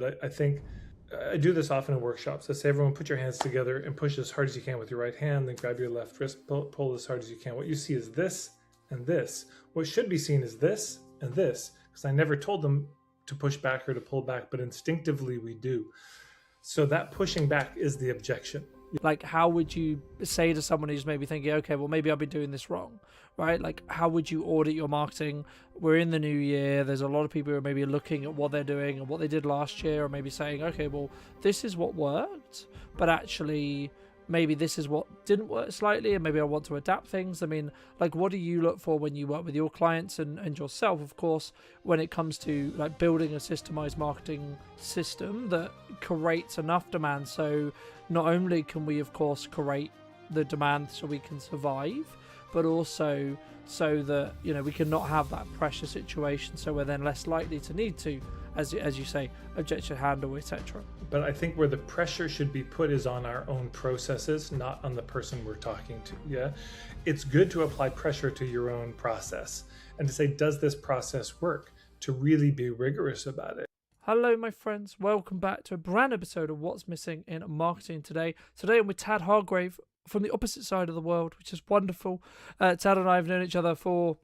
I think I do this often in workshops. I say, everyone put your hands together and push as hard as you can with your right hand, then grab your left wrist, pull as hard as you can. What you see is this and this. What should be seen is this and this, because I never told them to push back or to pull back, but instinctively we do. So that pushing back is the objection. Like, how would you say to someone who's maybe thinking, okay, well, maybe I've been doing this wrong, right? Like, how would you audit your marketing? We're in the new year. There's a lot of people who are maybe looking at what they're doing and what they did last year, or maybe saying, okay, well, this is what worked, but actually maybe this is what didn't work slightly, and maybe I want to adapt things. I mean, like, what do you look for when you work with your clients and yourself, of course, when it comes to like building a systemized marketing system that creates enough demand, so not only can we of course create the demand so we can survive, but also so that, you know, we can not have that pressure situation, so we're then less likely to need to, as you say, objection handle, etc. But I think where the pressure should be put is on our own processes, not on the person we're talking to. Yeah, it's good to apply pressure to your own process and to say, does this process work? To really be rigorous about it. Hello, my friends. Welcome back to a brand new episode of What's Missing in Marketing Today. Today I'm with Tad Hargrave from the opposite side of the world, which is wonderful. Tad and I have known each other for,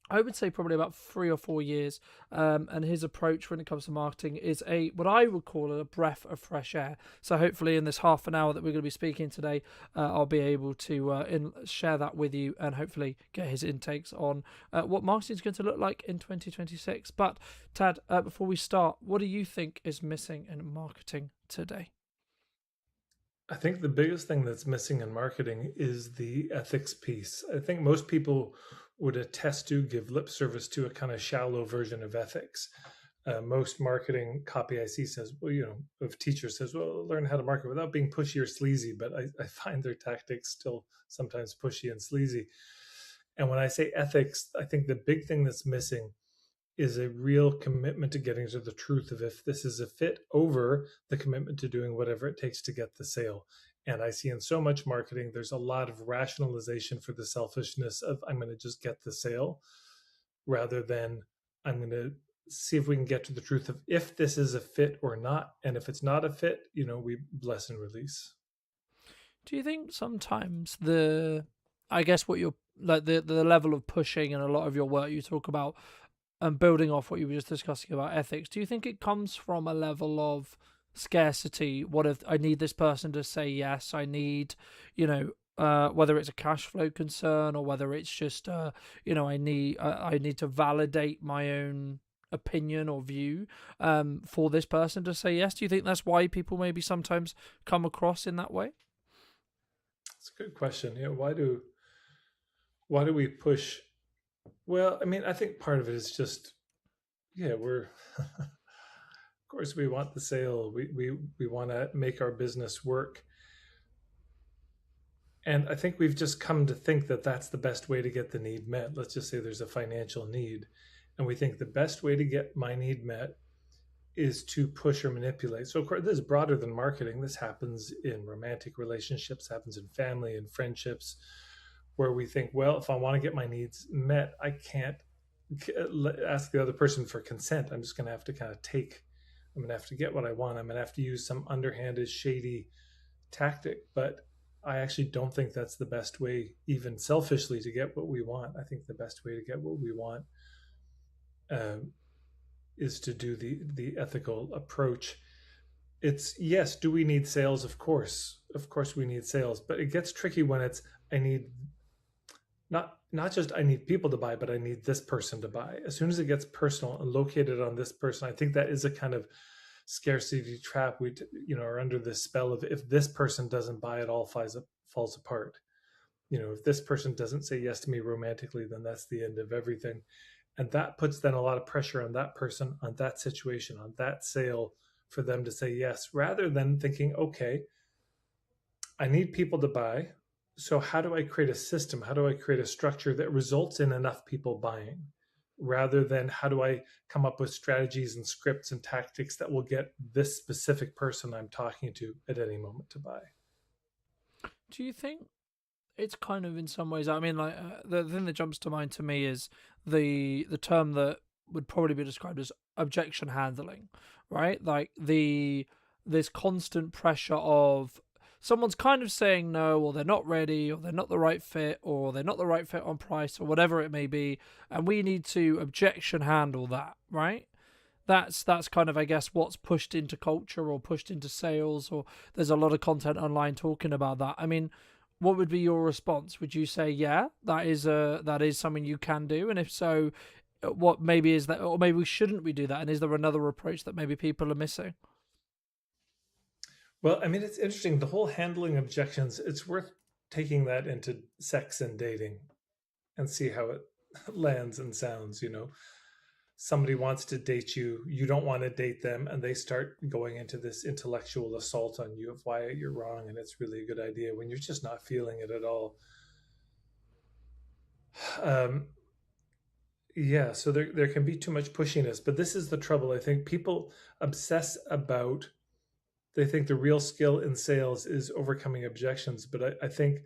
I would say, probably about 3 or 4 years, and his approach when it comes to marketing is what I would call a breath of fresh air. So hopefully in this half an hour that we're going to be speaking today, I'll be able to share that with you and hopefully get his intakes on what marketing is going to look like in 2026. But Tad, before we start, what do you think is missing in marketing today? I think the biggest thing that's missing in marketing is the ethics piece. I think most people would attest to, give lip service to, a kind of shallow version of ethics. Most marketing copy I see says, well, you know, of teachers says, well, learn how to market without being pushy or sleazy. But I find their tactics still sometimes pushy and sleazy. And when I say ethics, I think the big thing that's missing is a real commitment to getting to the truth of if this is a fit, over the commitment to doing whatever it takes to get the sale. And I see in so much marketing, there's a lot of rationalization for the selfishness of, I'm going to just get the sale, rather than I'm going to see if we can get to the truth of if this is a fit or not. And if it's not a fit, you know, we bless and release. Do you think sometimes I guess what you're like the level of pushing and a lot of your work you talk about, and building off what you were just discussing about ethics, do you think it comes from a level of scarcity? What if I need this person to say yes? I need, you know, whether it's a cash flow concern or whether it's just, I need to validate my own opinion or view for this person to say yes. Do you think that's why people maybe sometimes come across in that way? It's a good question. Yeah, why do we push? Well, I mean, I think part of it is just, yeah, we're of course we want the sale. We want to make our business work. And I think we've just come to think that that's the best way to get the need met. Let's just say there's a financial need, and we think the best way to get my need met is to push or manipulate. So of course, this is broader than marketing. This happens in romantic relationships, happens in family and friendships, where we think, well, if I want to get my needs met, I can't ask the other person for consent. I'm just going to have to kind of take, I'm going to have to get what I want. I'm going to have to use some underhanded, shady tactic. But I actually don't think that's the best way, even selfishly, to get what we want. I think the best way to get what we want um, is to do the ethical approach. It's, yes, do we need sales? Of course we need sales, but it gets tricky when it's, I need not just I need people to buy, but I need this person to buy. As soon as it gets personal and located on this person, I think that is a kind of scarcity trap. We, you know, are under this spell of, if this person doesn't buy, it all falls apart. You know, if this person doesn't say yes to me romantically, then that's the end of everything. And that puts then a lot of pressure on that person, on that situation, on that sale, for them to say yes, rather than thinking, okay, I need people to buy. So how do I create a system? How do I create a structure that results in enough people buying? Rather than how do I come up with strategies and scripts and tactics that will get this specific person I'm talking to at any moment to buy? Do you think it's kind of, in some ways, I mean, like, the thing that jumps to mind to me is the term that would probably be described as objection handling, right? Like this constant pressure of someone's kind of saying no, or they're not ready, or they're not the right fit, or they're not the right fit on price, or whatever it may be, and we need to objection handle that, right? That's kind of, I guess, what's pushed into culture or pushed into sales, or there's a lot of content online talking about that. I mean, what would be your response? Would you say, yeah, that is something you can do, and if so, what maybe is that, or maybe shouldn't we do that, and is there another approach that maybe people are missing? Well, I mean, it's interesting. The whole handling objections, it's worth taking that into sex and dating and see how it lands and sounds. Somebody wants to date you, you don't want to date them, and they start going into this intellectual assault on you of why you're wrong and it's really a good idea when you're just not feeling it at all. Um, yeah, so there can be too much pushiness, but this is the trouble. I think people obsess about, they think the real skill in sales is overcoming objections, but I think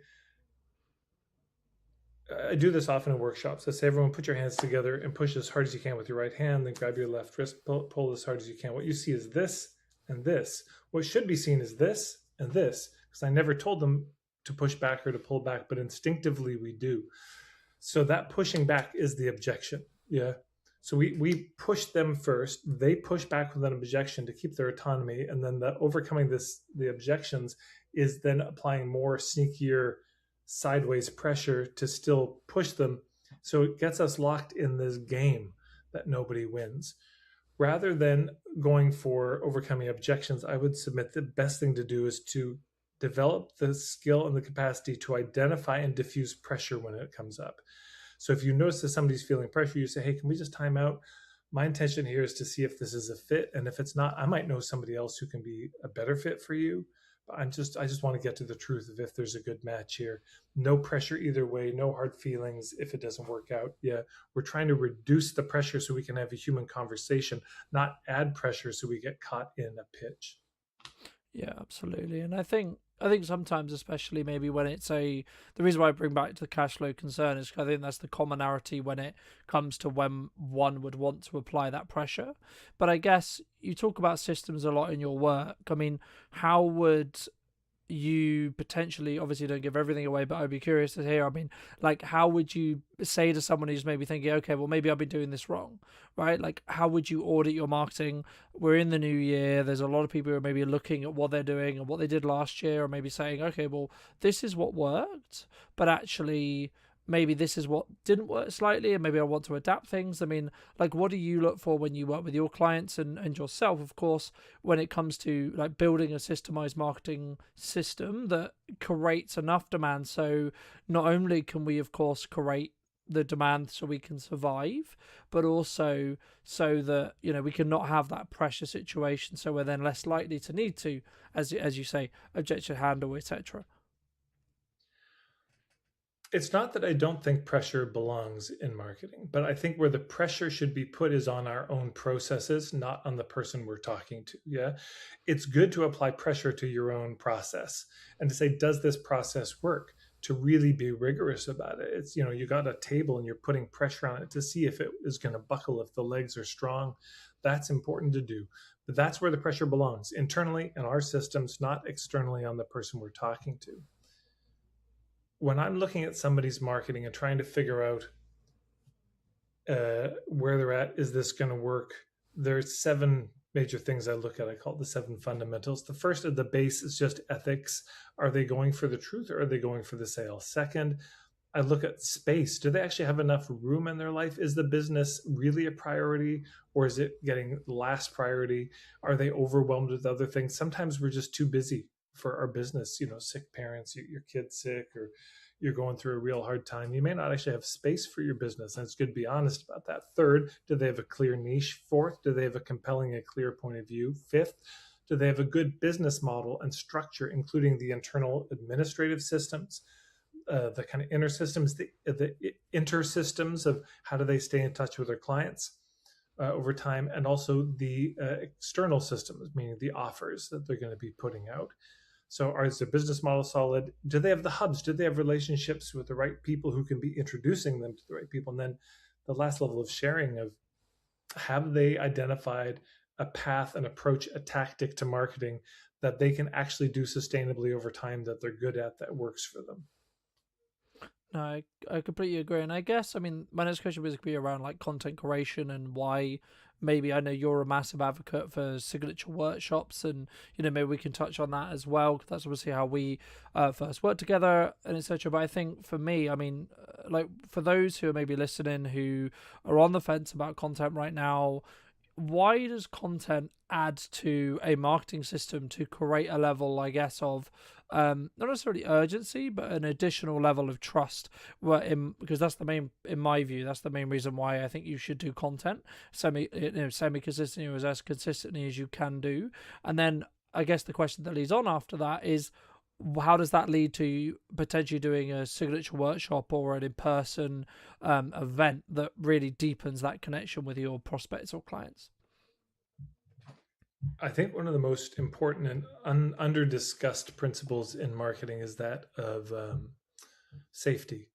I do this often in workshops. I say, everyone put your hands together and push as hard as you can with your right hand, then grab your left wrist, pull as hard as you can. What you see is this and this. What should be seen is this and this, because I never told them to push back or to pull back, but instinctively we do. So that pushing back is the objection. Yeah. So we push them first. They push back with an objection to keep their autonomy, and then the overcoming the objections is then applying more sneakier sideways pressure to still push them. So it gets us locked in this game that nobody wins. Rather than going for overcoming objections, I would submit the best thing to do is to develop the skill and the capacity to identify and diffuse pressure when it comes up. So if you notice that somebody's feeling pressure, you say, hey, can we just time out? My intention here is to see if this is a fit. And if it's not, I might know somebody else who can be a better fit for you. But I just want to get to the truth of if there's a good match here. No pressure either way, no hard feelings if it doesn't work out. Yeah, we're trying to reduce the pressure so we can have a human conversation, not add pressure so we get caught in a pitch. Yeah, absolutely. And I think sometimes, especially maybe when it's the reason why I bring back to the cash flow concern is 'cause I think that's the commonality when it comes to when one would want to apply that pressure. But I guess you talk about systems a lot in your work. I mean, how would you potentially, obviously don't give everything away, but I'd be curious to hear, I mean, like, how would you say to someone who's maybe thinking, okay, well, maybe I've been doing this wrong, right? Like, how would you audit your marketing? We're in the new year, there's a lot of people who are maybe looking at what they're doing and what they did last year, or maybe saying, okay, well, this is what worked, but actually maybe this is what didn't work slightly, and maybe I want to adapt things. I mean, like, what do you look for when you work with your clients and yourself, of course, when it comes to like building a systemized marketing system that creates enough demand, so not only can we of course create the demand so we can survive, but also so that, we can not have that pressure situation, so we're then less likely to need to, as you say, objection handle, etc. It's not that I don't think pressure belongs in marketing, but I think where the pressure should be put is on our own processes, not on the person we're talking to. Yeah. It's good to apply pressure to your own process and to say, does this process work? To really be rigorous about it. It's, you got a table and you're putting pressure on it to see if it is going to buckle, if the legs are strong. That's important to do. But that's where the pressure belongs, internally in our systems, not externally on the person we're talking to. When I'm looking at somebody's marketing and trying to figure out where they're at, is this going to work? There's 7 major things I look at. I call it the 7 fundamentals. The first of the base is just ethics. Are they going for the truth, or are they going for the sale? Second, I look at space. Do they actually have enough room in their life? Is the business really a priority, or is it getting last priority? Are they overwhelmed with other things? Sometimes we're just too busy for our business. Sick parents, your kid's sick, or you're going through a real hard time. You may not actually have space for your business, and it's good to be honest about that. Third, do they have a clear niche? Fourth, do they have a compelling and clear point of view? Fifth, do they have a good business model and structure, including the internal administrative systems, the kind of inner systems, the inter systems of how do they stay in touch with their clients over time, and also the external systems, meaning the offers that they're going to be putting out. So is their business model solid? Do they have the hubs? Do they have relationships with the right people who can be introducing them to the right people? And then the last level of sharing of Have they identified a path, an approach, a tactic to marketing that they can actually do sustainably over time, that they're good at, that works for them? No, I completely agree. And I guess, I mean, my next question was going to be around like content creation and why maybe I know you're a massive advocate for signature workshops. And, you know, maybe we can touch on that as well. 'Cause that's obviously how we first worked together and etc. But I think for me, I mean, like for those who are maybe listening who are on the fence about content right now, why does content add to a marketing system to create a level, I guess, of not necessarily urgency, but an additional level of trust? Because that's the main, in my view, that's the main reason why I think you should do content semi consistently, or as consistently as you can do. And then I guess the question that leads on after that is, how does that lead to potentially doing a signature workshop or an in-person event that really deepens that connection with your prospects or clients? I think one of the most important and under discussed principles in marketing is that of safety,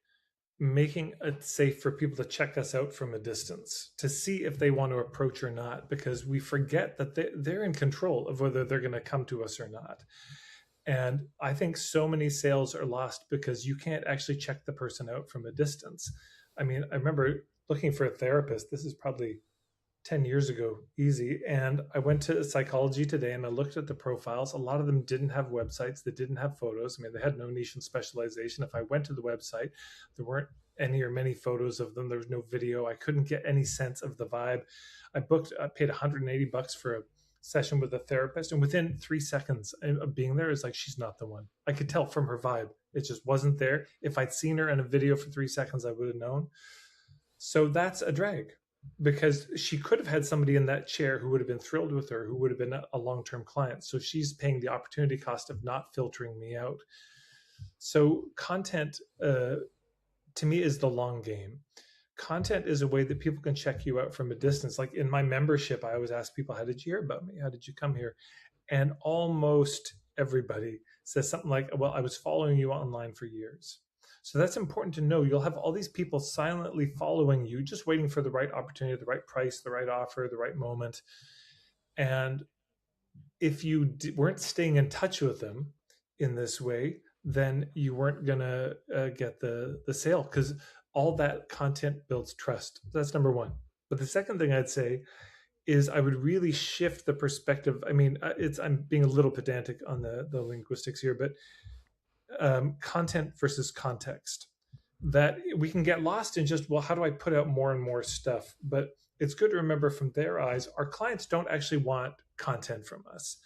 making it safe for people to check us out from a distance to see if they want to approach or not, because we forget that they're in control of whether they're going to come to us or not. And I think so many sales are lost because you can't actually check the person out from a distance. I mean, I remember looking for a therapist. This is probably 10 years ago, easy. And I went to Psychology Today and I looked at the profiles. A lot of them didn't have websites, they didn't have photos. I mean, they had no niche and specialization. If I went to the website, there weren't any or many photos of them. There was no video. I couldn't get any sense of the vibe. I paid $180 for a session with a therapist. And within 3 seconds of being there, it's like, she's not the one. I could tell from her vibe. It just wasn't there. If I'd seen her in a video for 3 seconds, I would have known. So that's a drag, because she could have had somebody in that chair who would have been thrilled with her, who would have been a long term client. So she's paying the opportunity cost of not filtering me out. So, content to me is the long game. Content is a way that people can check you out from a distance. Like in my membership, I always ask people, how did you hear about me? How did you come here? And almost everybody says something like, well, I was following you online for years. So that's important to know. You'll have all these people silently following you, just waiting for the right opportunity, the right price, the right offer, the right moment. And if you weren't staying in touch with them in this way, then you weren't going to get the sale, because all that content builds trust. That's number one. But the second thing I'd say is I would really shift the perspective. I mean, I'm being a little pedantic on the linguistics here, but content versus context. That we can get lost in just, well, how do I put out more and more stuff? But it's good to remember, from their eyes, our clients don't actually want content from us.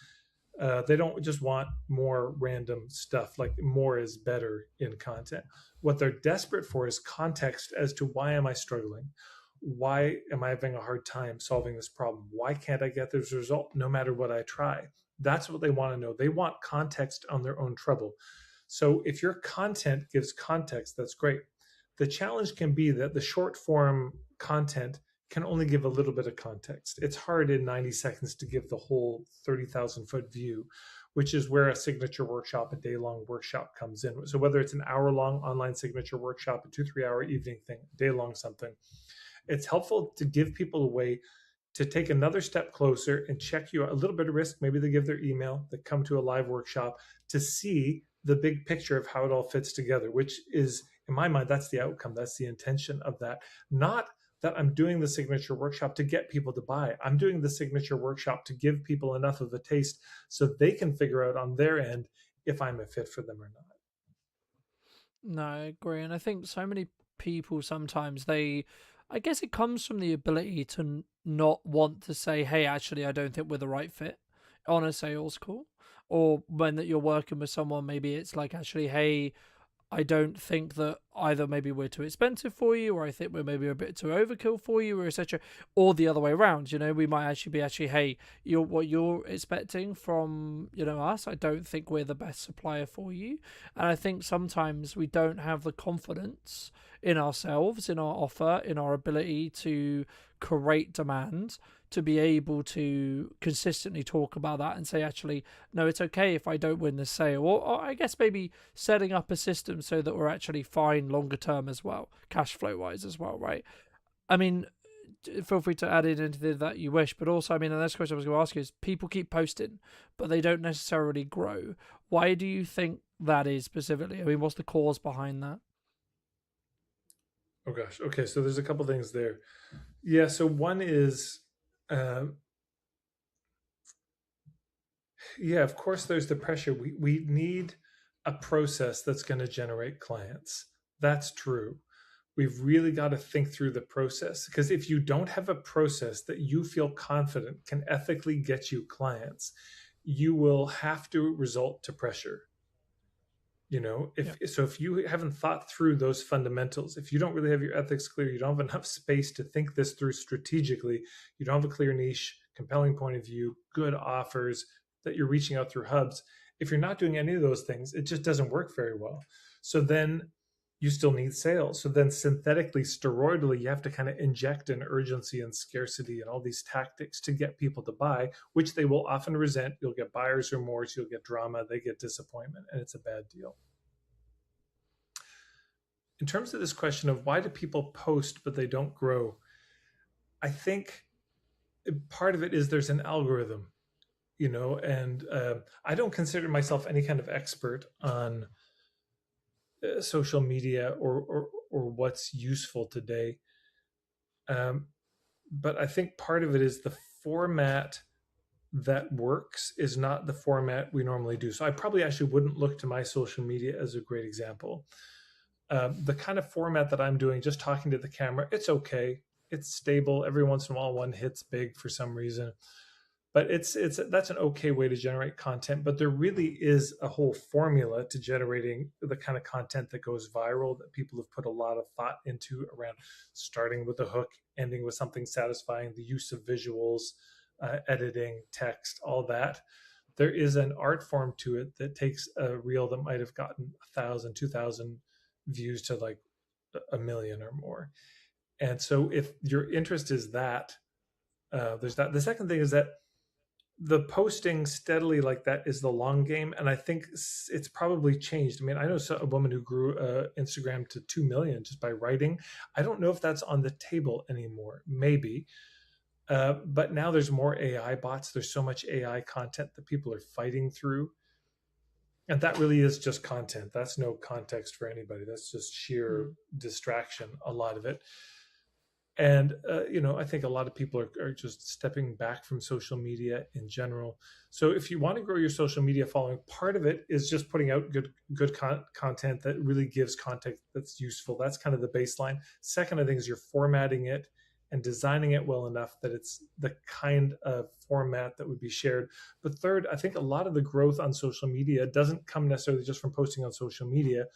They don't just want more random stuff. Like, more is better in content. What they're desperate for is context as to, why am I struggling? Why am I having a hard time solving this problem? Why can't I get this result no matter what I try? That's what they want to know. They want context on their own trouble. So if your content gives context, that's great. The challenge can be that the short form content can only give a little bit of context. It's hard in 90 seconds to give the whole 30,000-foot view, which is where a signature workshop, a day-long workshop, comes in. So whether it's an hour-long online signature workshop, a 2-3 hour evening thing, day-long something, it's helpful to give people a way to take another step closer and check you out. A little bit of risk. Maybe they give their email, they come to a live workshop to see the big picture of how it all fits together, which is, in my mind, that's the outcome. That's the intention of that. Not that I'm doing the signature workshop to get people to buy. I'm doing the signature workshop to give people enough of a taste so they can figure out on their end if I'm a fit for them or not. No, I agree. And I think so many people sometimes I guess it comes from the ability to not want to say, hey, actually, I don't think we're the right fit on a sales call. Or when that you're working with someone, maybe it's like, actually, hey, I don't think that either maybe we're too expensive for you, or I think we're maybe a bit too overkill for you, or etc. Or the other way around. You know, we might actually be hey, you're what you're expecting from us. I don't think we're the best supplier for you, and I think sometimes we don't have the confidence in ourselves, in our offer, in our ability to create demand, to be able to consistently talk about that and say, actually, no, it's okay if I don't win the sale. Or I guess maybe setting up a system so that we're actually fine longer term as well, cash flow wise as well, right? I mean, feel free to add in anything that you wish. But also, I mean, the next question I was going to ask you is: people keep posting, but they don't necessarily grow. Why do you think that is specifically? I mean, what's the cause behind that? Oh gosh. Okay, so there's a couple things there. Yeah. So one is, um, yeah, of course, there's the pressure. We need a process that's going to generate clients. That's true. We've really got to think through the process, because if you don't have a process that you feel confident can ethically get you clients, you will have to resort to pressure. Yeah. If you haven't thought through those fundamentals, if you don't really have your ethics clear, you don't have enough space to think this through strategically, you don't have a clear niche, compelling point of view, good offers that you're reaching out through hubs, if you're not doing any of those things, it just doesn't work very well. So then you still need sales. So then synthetically, steroidally, you have to kind of inject an urgency and scarcity and all these tactics to get people to buy, which they will often resent. You'll get buyer's remorse, you'll get drama, they get disappointment, and it's a bad deal. In terms of this question of why do people post but they don't grow, I think part of it is there's an algorithm, and I don't consider myself any kind of expert on social media or what's useful today. Um, but I think part of it is the format that works is not the format we normally do. So I probably actually wouldn't look to my social media as a great example. The kind of format that I'm doing, just talking to the camera, it's okay. It's stable. Every once in a while, one hits big for some reason, but it's that's an okay way to generate content. But there really is a whole formula to generating the kind of content that goes viral that people have put a lot of thought into, around starting with a hook, ending with something satisfying, the use of visuals, editing, text, all that. There is an art form to it that takes a reel that might have gotten 1,000, 2,000 views to like a million or more. And so if your interest is that, there's that. The second thing is that the posting steadily like that is the long game, and I think it's probably changed. I mean, I know a woman who grew Instagram to 2 million just by writing. I don't know if that's on the table anymore. Maybe. But now there's more AI bots. There's so much AI content that people are fighting through, and that really is just content. That's no context for anybody. That's just sheer Mm. distraction, a lot of it. And I think a lot of people are just stepping back from social media in general. So if you want to grow your social media following, part of it is just putting out good content that really gives content that's useful. That's kind of the baseline. Second, I think, is you're formatting it and designing it well enough that it's the kind of format that would be shared. But third, I think a lot of the growth on social media doesn't come necessarily just from posting on social media.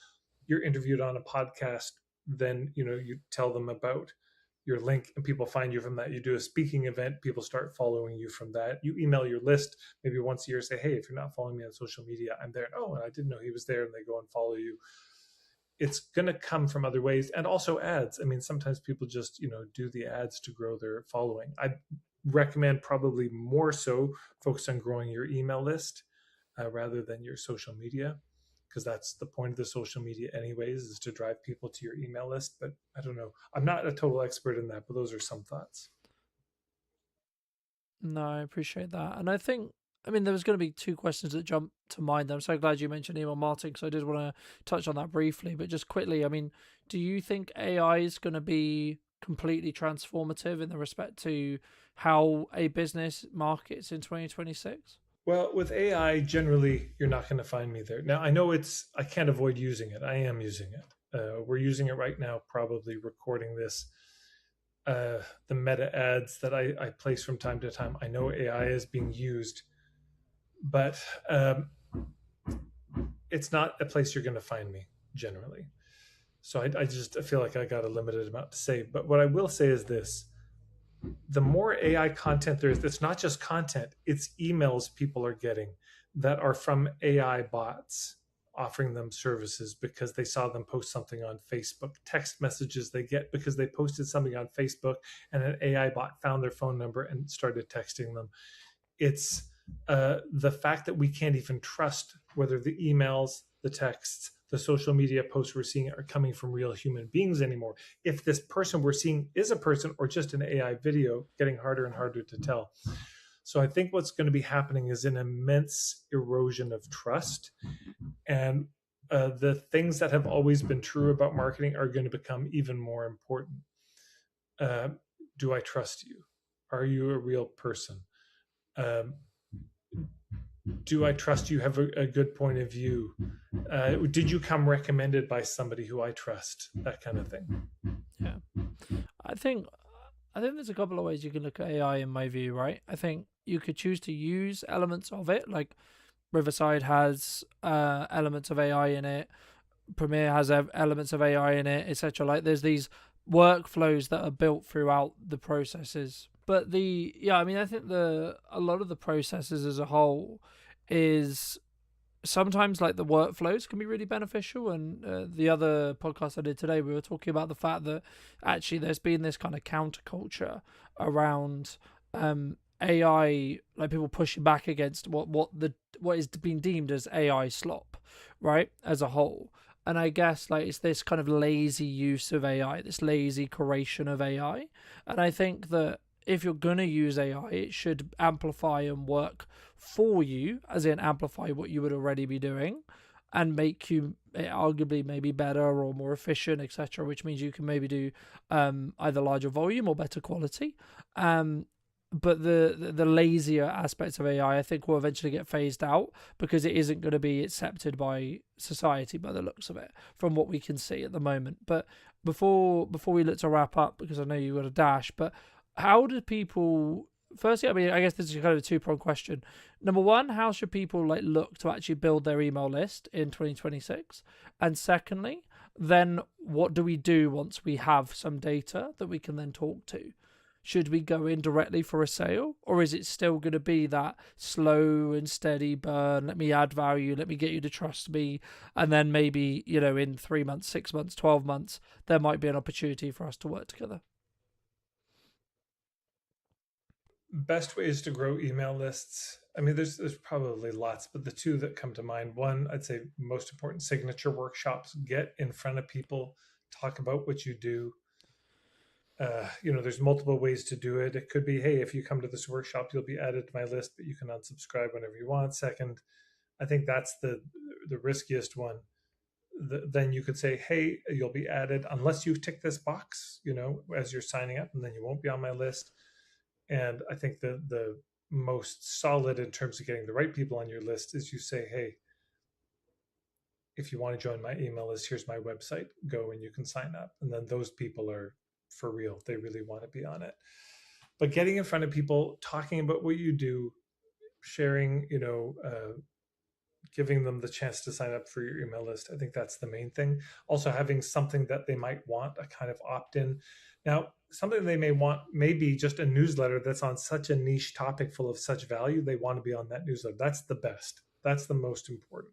You're interviewed on a podcast, then you tell them about your link and people find you from that. You do a speaking event, people start following you from that. You email your list maybe once a year, say, hey, if you're not following me on social media, I'm there. Oh, and I didn't know he was there, and they go and follow you. It's going to come from other ways, and also ads. I mean, sometimes people just do the ads to grow their following. I recommend probably more so focus on growing your email list rather than your social media, because that's the point of the social media anyways, is to drive people to your email list. But I don't know, I'm not a total expert in that, but those are some thoughts. No, I appreciate that. And I think, I mean, there was going to be two questions that jumped to mind. I'm so glad you mentioned email marketing, because I did want to touch on that briefly. But just quickly, I mean, do you think AI is going to be completely transformative in the respect to how a business markets in 2026? Well, with AI, generally, you're not going to find me there. Now, I know I can't avoid using it. I am using it. We're using it right now, probably recording this. The meta ads that I place from time to time, I know AI is being used, but it's not a place you're going to find me generally. So I just feel like I got a limited amount to say. But what I will say is this: the more AI content there is, it's not just content, it's emails people are getting that are from AI bots offering them services because they saw them post something on Facebook, text messages they get because they posted something on Facebook and an AI bot found their phone number and started texting them. It's the fact that we can't even trust whether the emails the texts, the social media posts we're seeing are coming from real human beings anymore. If this person we're seeing is a person or just an AI video, getting harder and harder to tell. So I think what's going to be happening is an immense erosion of trust, and the things that have always been true about marketing are going to become even more important. Uh, do I trust you? Are you a real person? Um, do I trust you have a good point of view? Did you come recommended by somebody who I trust? That kind of thing. Yeah. I think I think there's a couple of ways you can look at AI in my view, right? I think you could choose to use elements of it, like Riverside has elements of AI in it, Premiere has elements of AI in it, etc. Like there's these workflows that are built throughout the processes. But I mean, I think a lot of the processes as a whole is sometimes like the workflows can be really beneficial. And the other podcast I did today, we were talking about the fact that actually there's been this kind of counterculture around AI, like people pushing back against what is being deemed as AI slop, right, as a whole. And I guess like it's this kind of lazy use of AI, this lazy curation of AI. And I think that if you're going to use AI, it should amplify and work for you, as in amplify what you would already be doing and make you arguably maybe better or more efficient, etc., which means you can maybe do either larger volume or better quality. But the lazier aspects of AI, I think, will eventually get phased out because it isn't going to be accepted by society by the looks of it, from what we can see at the moment. But before we look to wrap up, because I know you got a dash, but how do people? Firstly, I mean, I guess this is kind of a two-pronged question. Number one, how should people like look to actually build their email list in 2026? And secondly, then what do we do once we have some data that we can then talk to? Should we go in directly for a sale, or is it still going to be that slow and steady burn? Let me add value, let me get you to trust me, and then maybe, in 3 months, 6 months, 12 months, there might be an opportunity for us to work together. Best ways to grow email lists. I mean, there's probably lots, but the two that come to mind. One, I'd say most important, signature workshops. Get in front of people, talk about what you do. There's multiple ways to do it. It could be, hey, if you come to this workshop, you'll be added to my list, but you can unsubscribe whenever you want. Second, I think that's the riskiest one. Then you could say, hey, you'll be added unless you tick this box, as you're signing up, and then you won't be on my list. And I think the most solid in terms of getting the right people on your list is you say, hey, if you want to join my email list, here's my website, go and you can sign up. And then those people are for real. They really want to be on it. But getting in front of people, talking about what you do, sharing, giving them the chance to sign up for your email list. I think that's the main thing. Also, having something that they might want, a kind of opt in. Now, something they may want, maybe just a newsletter that's on such a niche topic full of such value, they want to be on that newsletter. That's the best. That's the most important.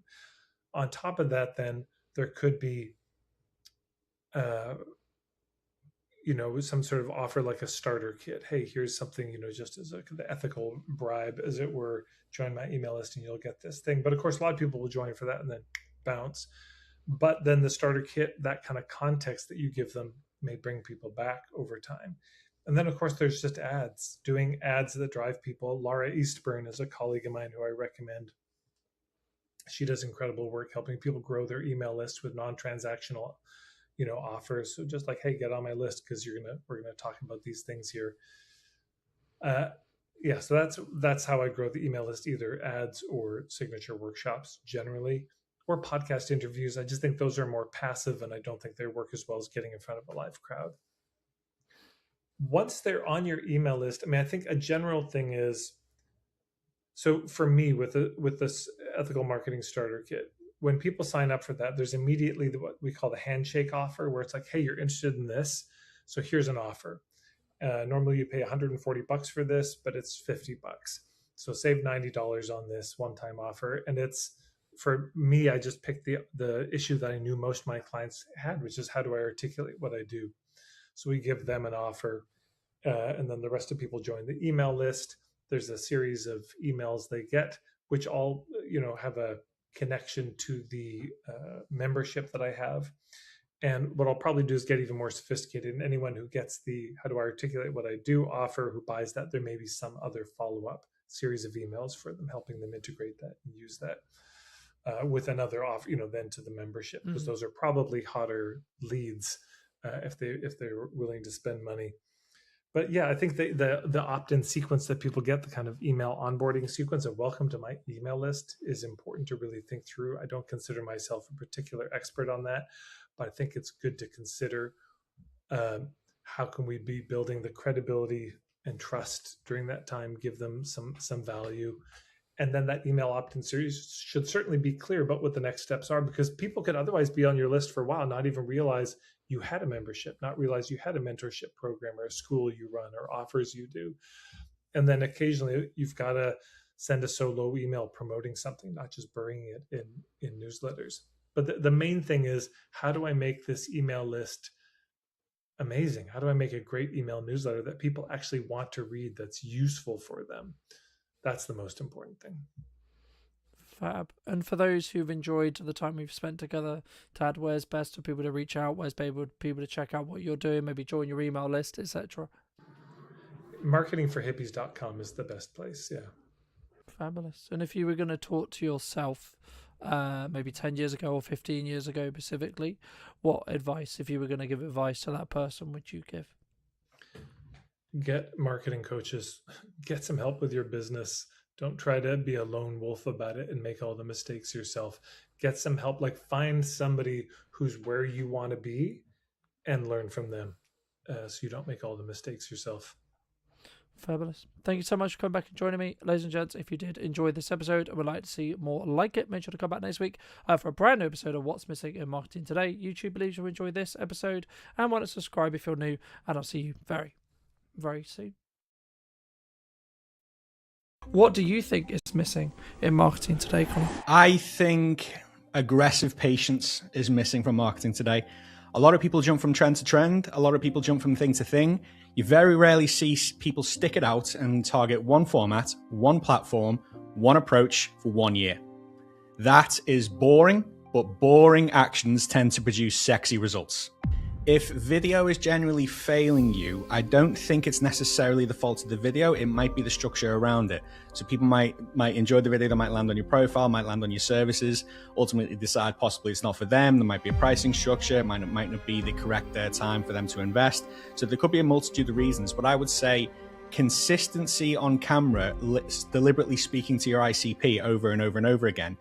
On top of that, then there could be uh, some sort of offer like a starter kit. Hey, here's something, just as the ethical bribe, as it were, join my email list and you'll get this thing. But of course, a lot of people will join for that and then bounce. But then the starter kit, that kind of context that you give them may bring people back over time. And then, of course, there's just ads, doing ads that drive people. Laura Eastburn is a colleague of mine who I recommend. She does incredible work helping people grow their email list with non-transactional offers. So just like, hey, get on my list because we're gonna talk about these things here. Yeah, so that's how I grow the email list, either ads or signature workshops generally, or podcast interviews. I just think those are more passive, and I don't think they work as well as getting in front of a live crowd. Once they're on your email list, I mean, I think a general thing is, so for me with this ethical marketing starter kit, when people sign up for that, there's immediately what we call the handshake offer, where it's like, hey, you're interested in this, so here's an offer. Normally you pay $140 for this, but it's $50. So save $90 on this one-time offer. And it's, for me, I just picked the issue that I knew most of my clients had, which is how do I articulate what I do? So we give them an offer, and then the rest of people join the email list. There's a series of emails they get, which all have a connection to the membership that I have. And what I'll probably do is get even more sophisticated. And anyone who gets the how do I articulate what I do offer, who buys that, there may be some other follow up series of emails for them, helping them integrate that and use that with another offer, then to the membership, because those are probably hotter leads if they're willing to spend money. But yeah, I think the opt-in sequence that people get, the kind of email onboarding sequence of welcome to my email list, is important to really think through. I don't consider myself a particular expert on that, but I think it's good to consider how can we be building the credibility and trust during that time, give them some value. And then that email opt-in series should certainly be clear about what the next steps are, because people could otherwise be on your list for a while, not even realize you had a membership, not realize you had a mentorship program or a school you run or offers you do. And then occasionally you've got to send a solo email promoting something, not just burying it in newsletters. But the main thing is, how do I make this email list amazing? How do I make a great email newsletter that people actually want to read, that's useful for them? That's the most important thing. Fab. And for those who've enjoyed the time we've spent together, Tad, where's best for people to reach out? Where's people to check out what you're doing, maybe join your email list, etc.? Marketingforhippies.com is the best place. Yeah. Fabulous. And if you were going to talk to yourself maybe 10 years ago or 15 years ago specifically, what advice, if you were going to give advice to that person, would you give? Get marketing coaches, get some help with your business. Don't try to be a lone wolf about it and make all the mistakes yourself. Get some help, like find somebody who's where you want to be and learn from them, so you don't make all the mistakes yourself. Fabulous. Thank you so much for coming back and joining me. Ladies and gents, if you did enjoy this episode and would like to see more like it, make sure to come back next week for a brand new episode of What's Missing in Marketing Today. YouTube believes you'll enjoy this episode and want to subscribe if you're new, and I'll see you very, very soon. What do you think is missing in marketing today, Connor? I think aggressive patience is missing from marketing today. A lot of people jump from trend to trend. A lot of people jump from thing to thing. You very rarely see people stick it out and target one format, one platform, one approach for 1 year. That is boring, but boring actions tend to produce sexy results. If video is genuinely failing you, I don't think it's necessarily the fault of the video. It might be the structure around it. So people might enjoy the video, that might land on your profile, might land on your services, ultimately decide possibly it's not for them. There might be a pricing structure. It might not be the correct time for them to invest. So there could be a multitude of reasons, but I would say consistency on camera, deliberately speaking to your ICP over and over and over again.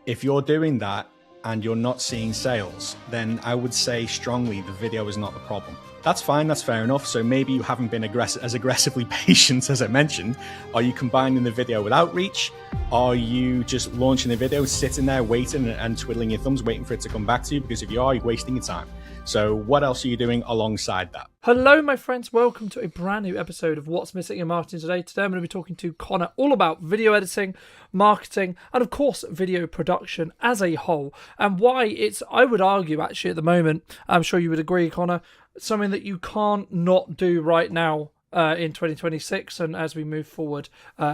If you're doing that, and you're not seeing sales, then I would say strongly the video is not the problem. That's fine, that's fair enough. So maybe you haven't been as aggressively patient as I mentioned. Are you combining the video with outreach? Are you just launching the video, sitting there waiting and twiddling your thumbs, waiting for it to come back to you? Because if you are, you're wasting your time. So what else are you doing alongside that? Hello, my friends. Welcome to a brand new episode of What's Missing in Marketing Today. Today I'm going to be talking to Connor all about video editing, marketing, and of course, video production as a whole, and why it's, I would argue actually at the moment, I'm sure you would agree, Connor, something that you can't not do right now in 2026 and as we move forward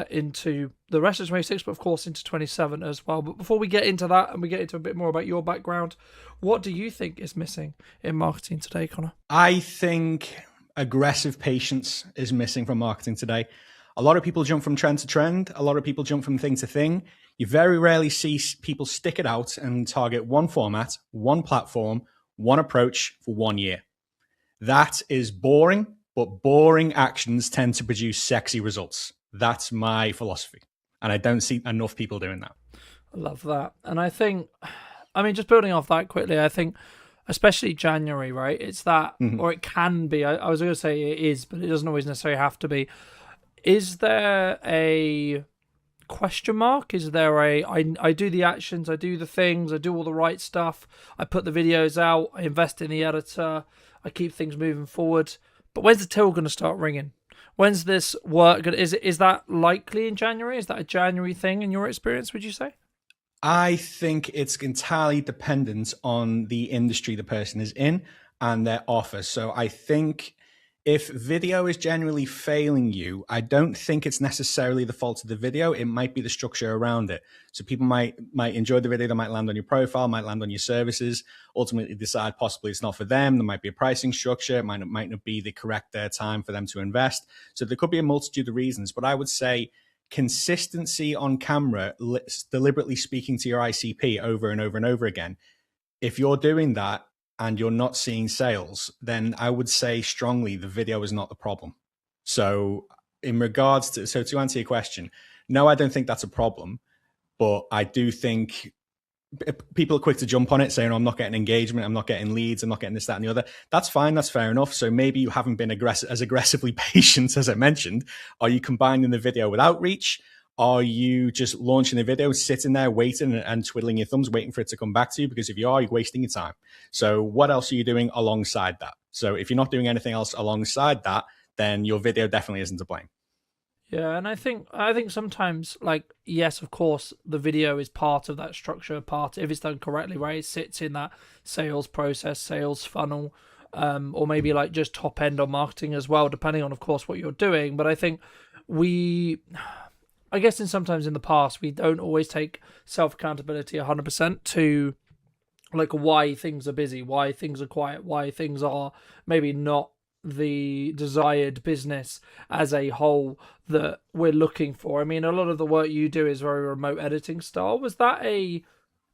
into the rest of 26, but of course into 27 as well. But before we get into that and we get into a bit more about your background, what do you think is missing in marketing today, Connor? I think aggressive patience is missing from marketing today. A lot of people jump from trend to trend. A lot of people jump from thing to thing. You very rarely see people stick it out and target one format, one platform, one approach for 1 year. That is boring, but boring actions tend to produce sexy results. That's my philosophy. And I don't see enough people doing that. I love that. And I think, I mean, just building off that quickly, I think especially January, right? It's that, or it can be, I was going to say it is, but it doesn't always necessarily have to be. Is there a question mark? Is there I do the actions, I do the things, I do all the right stuff, I put the videos out, I invest in the editor, I keep things moving forward. But when's the till going to start ringing? When's this work? Is that likely in January? Is that a January thing in your experience, would you say? I think it's entirely dependent on the industry the person is in and their offer. So I think If video is generally failing you, I don't think it's necessarily the fault of the video. It might be the structure around it. So people might enjoy the video, they might land on your profile, might land on your services, ultimately decide possibly it's not for them. There might be a pricing structure. It might not be the correct time for them to invest. So there could be a multitude of reasons. But I would say consistency on camera, deliberately speaking to your ICP over and over and over again. If you're doing that, and you're not seeing sales, then I would say strongly the video is not the problem. So in regards to, so to answer your question, no, I don't think that's a problem, but I do think people are quick to jump on it saying, oh, I'm not getting engagement, I'm not getting leads, I'm not getting this, that, and the other. That's fine, that's fair enough. So maybe you haven't been as aggressively patient as I mentioned. Are you combining the video with outreach? Are you just launching a video, sitting there waiting and twiddling your thumbs, waiting for it to come back to you? Because if you are, you're wasting your time. So what else are you doing alongside that? So if you're not doing anything else alongside that, then your video definitely isn't to blame. Yeah, and I think sometimes, like, yes, of course, the video is part of that structure, part if it's done correctly, right? It sits in that sales process, sales funnel, or maybe like just top end on marketing as well, depending on, of course, what you're doing. But I think I guess sometimes in the past, we don't always take self-accountability 100% to like why things are busy, why things are quiet, why things are maybe not the desired business as a whole that we're looking for. I mean, a lot of the work you do is very remote editing style. Was that a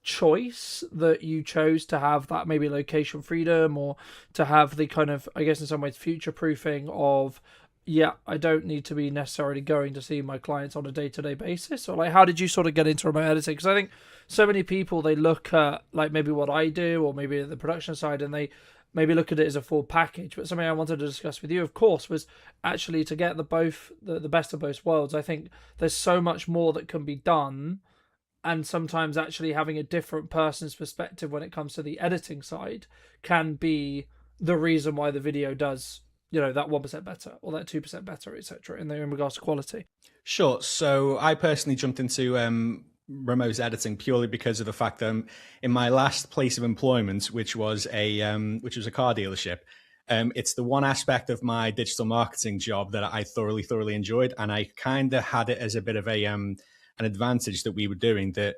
choice that you chose to have that maybe location freedom, or to have the kind of, I guess in some ways, future proofing of, yeah, I don't need to be necessarily going to see my clients on a day-to-day basis? Or like, how did you sort of get into remote editing? Because I think so many people, they look at like maybe what I do, or maybe the production side, and they maybe look at it as a full package. But something I wanted to discuss with you, of course, was actually to get the best of both worlds. I think there's so much more that can be done, and sometimes actually having a different person's perspective when it comes to the editing side can be the reason why the video does, you know, that 1% better or that 2% better, etc. in regards to quality. Sure. So I personally jumped into remote editing purely because of the fact that in my last place of employment, which was a car dealership, it's the one aspect of my digital marketing job that I thoroughly enjoyed, and I kind of had it as a bit of a an advantage that we were doing that.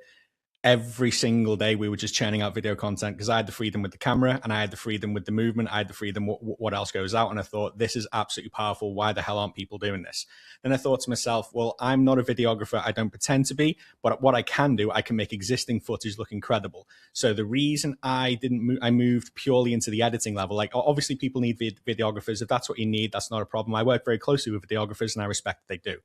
Every single day we were just churning out video content because I had the freedom with the camera, and I had the freedom with the movement. I had the freedom what else goes out. And I thought, this is absolutely powerful. Why the hell aren't people doing this? Then I thought to myself, well, I'm not a videographer. I don't pretend to be, but what I can do, I can make existing footage look incredible. So the reason I moved purely into the editing level, like obviously people need videographers. If that's what you need, that's not a problem. I work very closely with videographers and I respect that they do.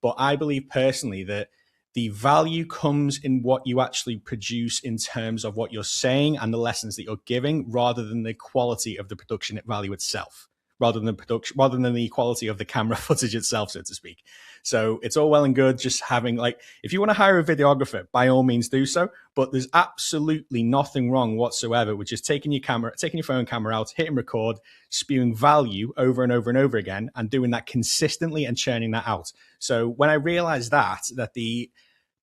But I believe personally that the value comes in what you actually produce in terms of what you're saying and the lessons that you're giving, rather than the quality of the production value itself, rather than the quality of the camera footage itself, so to speak. So it's all well and good just having, like, if you want to hire a videographer, by all means do so, but there's absolutely nothing wrong whatsoever with just taking your phone camera out, hitting record, spewing value over and over and over again, and doing that consistently and churning that out. So when I realized that the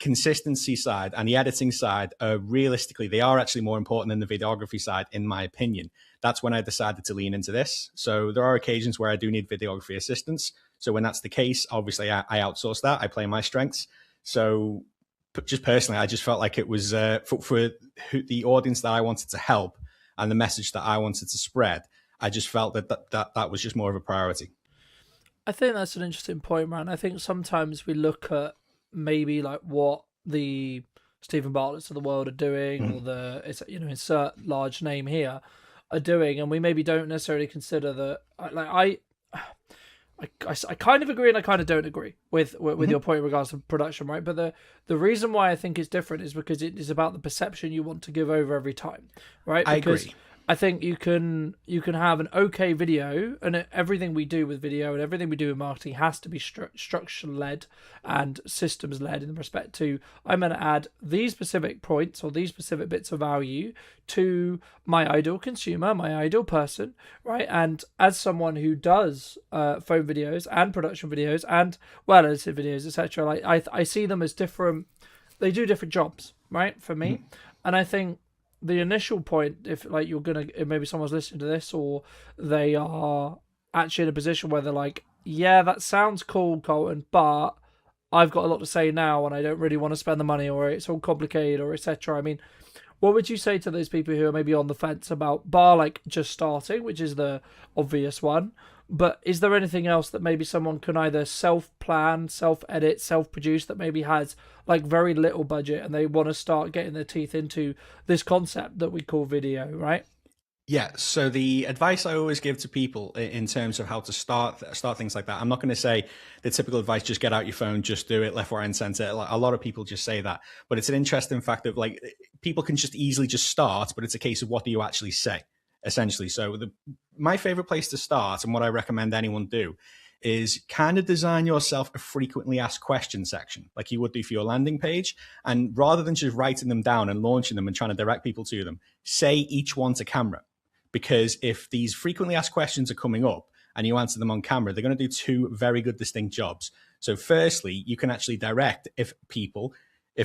consistency side and the editing side realistically, they are actually more important than the videography side, in my opinion. That's when I decided to lean into this. So there are occasions where I do need videography assistance. So when that's the case, obviously I outsource that. I play my strengths. So just personally, I just felt like it was for the audience that I wanted to help and the message that I wanted to spread. I just felt that was just more of a priority. I think that's an interesting point, man. I think sometimes we look at maybe like what the Stephen Bartlett's of the world are doing, or the insert large name here are doing, and we maybe don't necessarily consider that. I kind of agree and I kind of don't agree with your point in regards to production, right? But the reason why I think it's different is because it is about the perception you want to give over every time, right? Because I agree. I think you can have an okay video, and everything we do with video and everything we do in marketing has to be structure led and systems led in respect to, I'm going to add these specific points or these specific bits of value to my ideal consumer, my ideal person, right? And as someone who does phone videos and production videos and well edited videos, etc., like I see them as different. They do different jobs, right? For me, and I think the initial point, if like you're gonna, if maybe someone's listening to this or they are actually in a position where they're like, yeah, that sounds cool, Colton, but I've got a lot to say now and I don't really want to spend the money, or it's all complicated, or etc. I mean, what would you say to those people who are maybe on the fence about bar like just starting, which is the obvious one? But is there anything else that maybe someone can either self-plan, self-edit, self-produce that maybe has like very little budget and they want to start getting their teeth into this concept that we call video, right? Yeah. So the advice I always give to people in terms of how to start things like that, I'm not going to say the typical advice: just get out your phone, just do it, left, right, and center. Like, a lot of people just say that, but it's an interesting fact of like people can just easily just start, but it's a case of what do you actually say, essentially. So my favorite place to start, and what I recommend anyone do, is kind of design yourself a frequently asked questions section, like you would do for your landing page. And rather than just writing them down and launching them and trying to direct people to them, say each one to camera. Because if these frequently asked questions are coming up and you answer them on camera, they're going to do two very good, distinct jobs. So firstly, you can actually direct if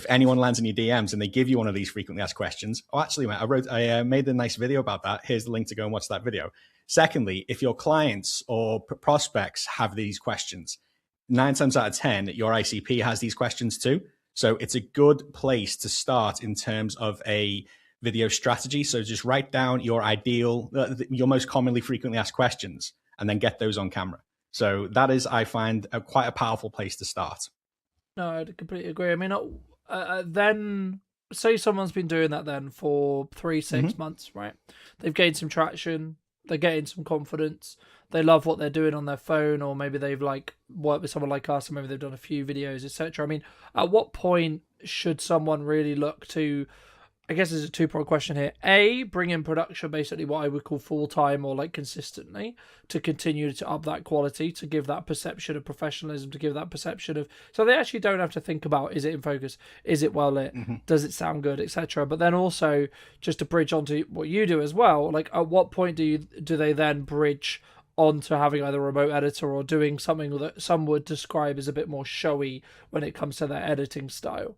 anyone lands in your DMs and they give you one of these frequently asked questions. Oh, actually, mate, I made a nice video about that. Here's the link to go and watch that video. Secondly, if your clients or prospects have these questions, 9 times out of 10, your ICP has these questions too. So it's a good place to start in terms of a video strategy. So just write down your your most commonly frequently asked questions, and then get those on camera. So that is, I find, quite a powerful place to start. No, I completely agree. I mean, then say someone's been doing that then for 3-6 months, right? They've gained some traction, they're getting some confidence, they love what they're doing on their phone, or maybe they've like worked with someone like us, or maybe they've done a few videos, etc. I mean, at what point should someone really look to, I guess there's a two-part question here. A, bring in production, basically what I would call full-time or like consistently, to continue to up that quality, to give that perception of professionalism, to give that perception of, so they actually don't have to think about, is it in focus, is it well lit, does it sound good, etc. But then also, just to bridge onto what you do as well, like at what point do they then bridge onto having either a remote editor or doing something that some would describe as a bit more showy when it comes to their editing style?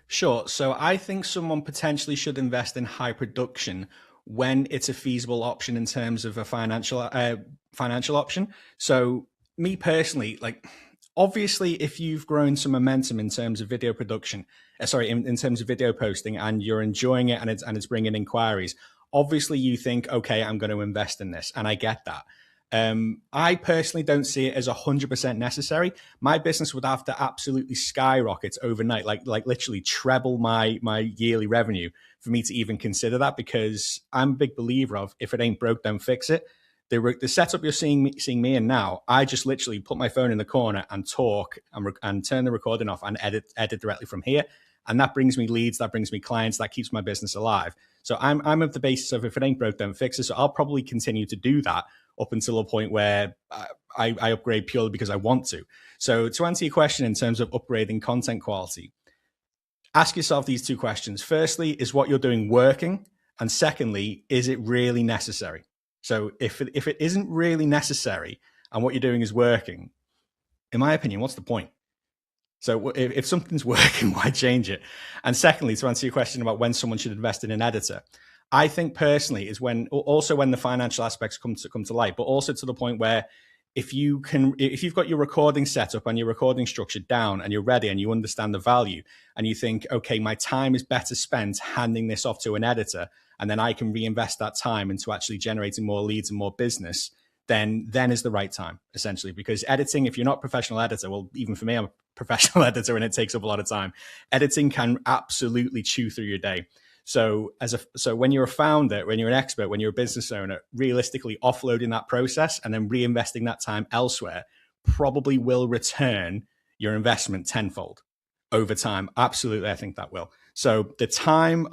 Sure. So I think someone potentially should invest in high production when it's a feasible option in terms of a financial option. So me personally, like, obviously, if you've grown some momentum in terms of video production, in terms of video posting, and you're enjoying it and it's bringing inquiries, obviously you think, okay, I'm going to invest in this, and I get that. I personally don't see it as 100% necessary. My business would have to absolutely skyrocket overnight, like literally treble my yearly revenue for me to even consider that, because I'm a big believer of, if it ain't broke, don't fix it. The setup you're seeing me in now, I just literally put my phone in the corner and talk and turn the recording off and edit directly from here. And that brings me leads, that brings me clients, that keeps my business alive. So I'm of the basis of, if it ain't broke, don't fix it. So I'll probably continue to do that up until a point where I upgrade purely because I want to. So to answer your question in terms of upgrading content quality, ask yourself these two questions. Firstly, is what you're doing working? And secondly, is it really necessary? So if it isn't really necessary and what you're doing is working, in my opinion, what's the point? So if something's working, why change it? And secondly, to answer your question about when someone should invest in an editor, I think personally is when the financial aspects come to light, but also to the point where if you've got your recording set up and your recording structure down and you're ready and you understand the value and you think, okay, my time is better spent handing this off to an editor, and then I can reinvest that time into actually generating more leads and more business, then is the right time, essentially. Because editing, if you're not a professional editor, well, even for me, I'm a professional editor and it takes up a lot of time. Editing can absolutely chew through your day. So when you're a founder, when you're an expert, when you're a business owner, realistically offloading that process and then reinvesting that time elsewhere probably will return your investment tenfold over time. Absolutely, I think that will. So the time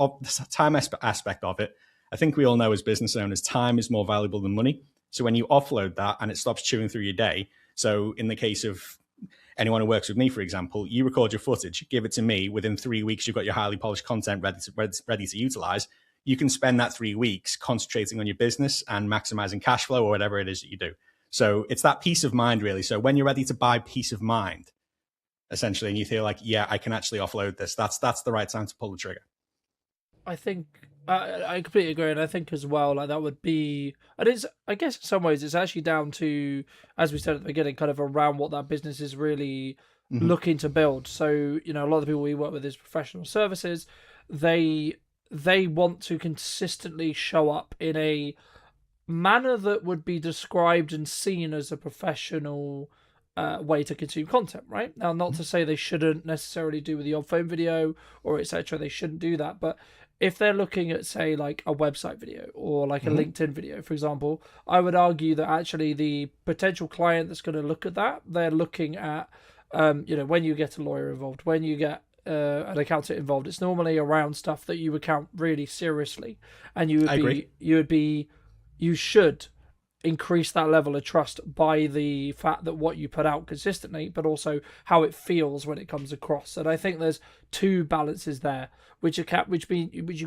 aspect of it, I think we all know as business owners, time is more valuable than money. So when you offload that and it stops chewing through your day, so in the case of anyone who works with me, for example, you record your footage, give it to me. Within 3 weeks, you've got your highly polished content ready to utilize. You can spend that 3 weeks concentrating on your business and maximizing cash flow or whatever it is that you do. So it's that peace of mind, really. So when you're ready to buy peace of mind, essentially, and you feel like, yeah, I can actually offload this, that's the right time to pull the trigger. I think I completely agree, and I think as well, like that would be, and it's, I guess in some ways it's actually down to, as we said at the beginning, kind of around what that business is really Hmm. looking to build. So, you know, a lot of the people we work with is professional services. They they want to consistently show up in a manner that would be described and seen as a professional way to consume content, right? Now, not to say they shouldn't necessarily do with the odd phone video or etc. They shouldn't do that, but if they're looking at, say, like a website video or like a Hmm. LinkedIn video, for example, I would argue that actually the potential client that's going to look at that, they're looking at, you know, when you get a lawyer involved, when you get an accountant involved, it's normally around stuff that you would count really seriously, and I agree. you should increase that level of trust by the fact that what you put out consistently, but also how it feels when it comes across. And I think there's two balances there, which you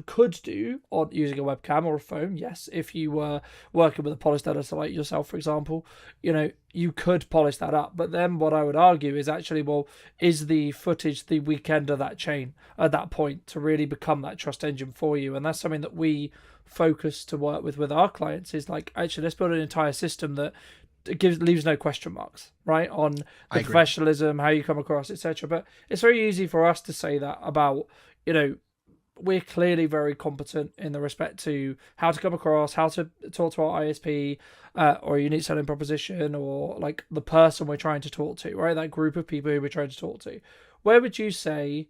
could do on using a webcam or a phone. Yes, if you were working with a polished editor like yourself, for example, you know, you could polish that up. But then what I would argue is actually, well, is the footage the weak end of that chain at that point to really become that trust engine for you? And that's something that we focus to work with our clients, is like, actually, let's build an entire system that leaves no question marks, right, on I the agree. professionalism, how you come across, etc. But it's very easy for us to say that about, you know, we're clearly very competent in the respect to how to come across, how to talk to our ISP, or unique selling proposition, or like the person we're trying to talk to, right? That group of people who we're trying to talk to. Where would you say,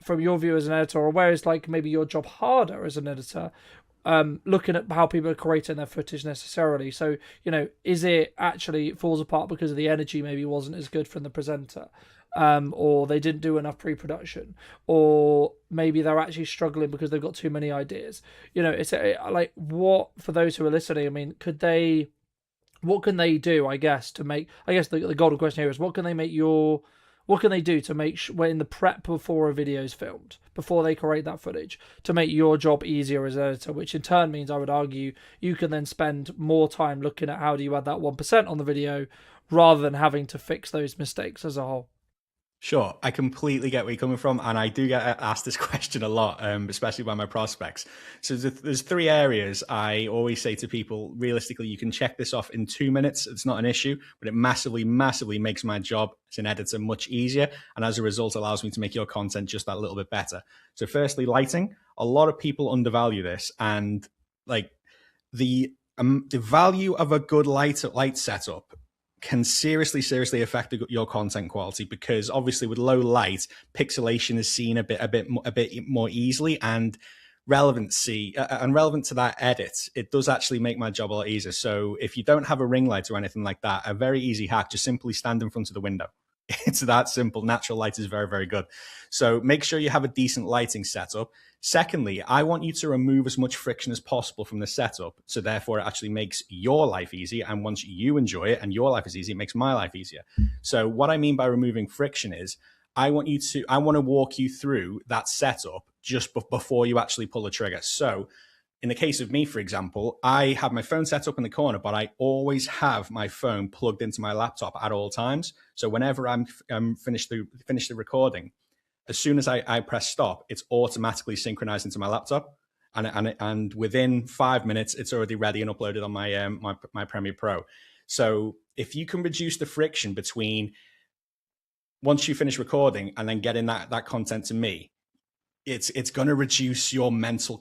from your view as an editor, or where is like maybe your job harder as an editor, looking at how people are creating their footage necessarily? So, you know, is it actually it falls apart because of the energy maybe wasn't as good from the presenter, or they didn't do enough pre-production, or maybe they're actually struggling because they've got too many ideas? You know, it's like, what, for those who are listening, I mean, what can they do, I guess, to make, I guess the golden question here is, what can they do to make when in the prep before a video is filmed, before they create that footage, to make your job easier as an editor, which in turn means, I would argue, you can then spend more time looking at how do you add that 1% on the video, rather than having to fix those mistakes as a whole. Sure, I completely get where you're coming from, and I do get asked this question a lot, especially by my prospects. So there's three areas I always say to people. Realistically, you can check this off in 2 minutes; it's not an issue, but it massively, massively makes my job as an editor much easier, and as a result, allows me to make your content just that little bit better. So, firstly, lighting. A lot of people undervalue this, and like the value of a good light setup can seriously affect your content quality, because obviously with low light, pixelation is seen a bit more easily, and relevancy and relevant to that edit, it does actually make my job a lot easier. So if you don't have a ring light or anything like that, a very easy hack: just simply stand in front of the window. It's that simple. Natural light is very, very good. So make sure you have a decent lighting setup. Secondly, I want you to remove as much friction as possible from the setup. So therefore, it actually makes your life easier. And once you enjoy it and your life is easy, it makes my life easier. So what I mean by removing friction is, I want to walk you through that setup just before you actually pull the trigger. So in the case of me, for example, I have my phone set up in the corner, but I always have my phone plugged into my laptop at all times. So whenever I'm finished the recording, as soon as I press stop, it's automatically synchronized into my laptop, and within 5 minutes, it's already ready and uploaded on my Premiere Pro. So if you can reduce the friction between once you finish recording and then getting that content to me, it's going to reduce your mental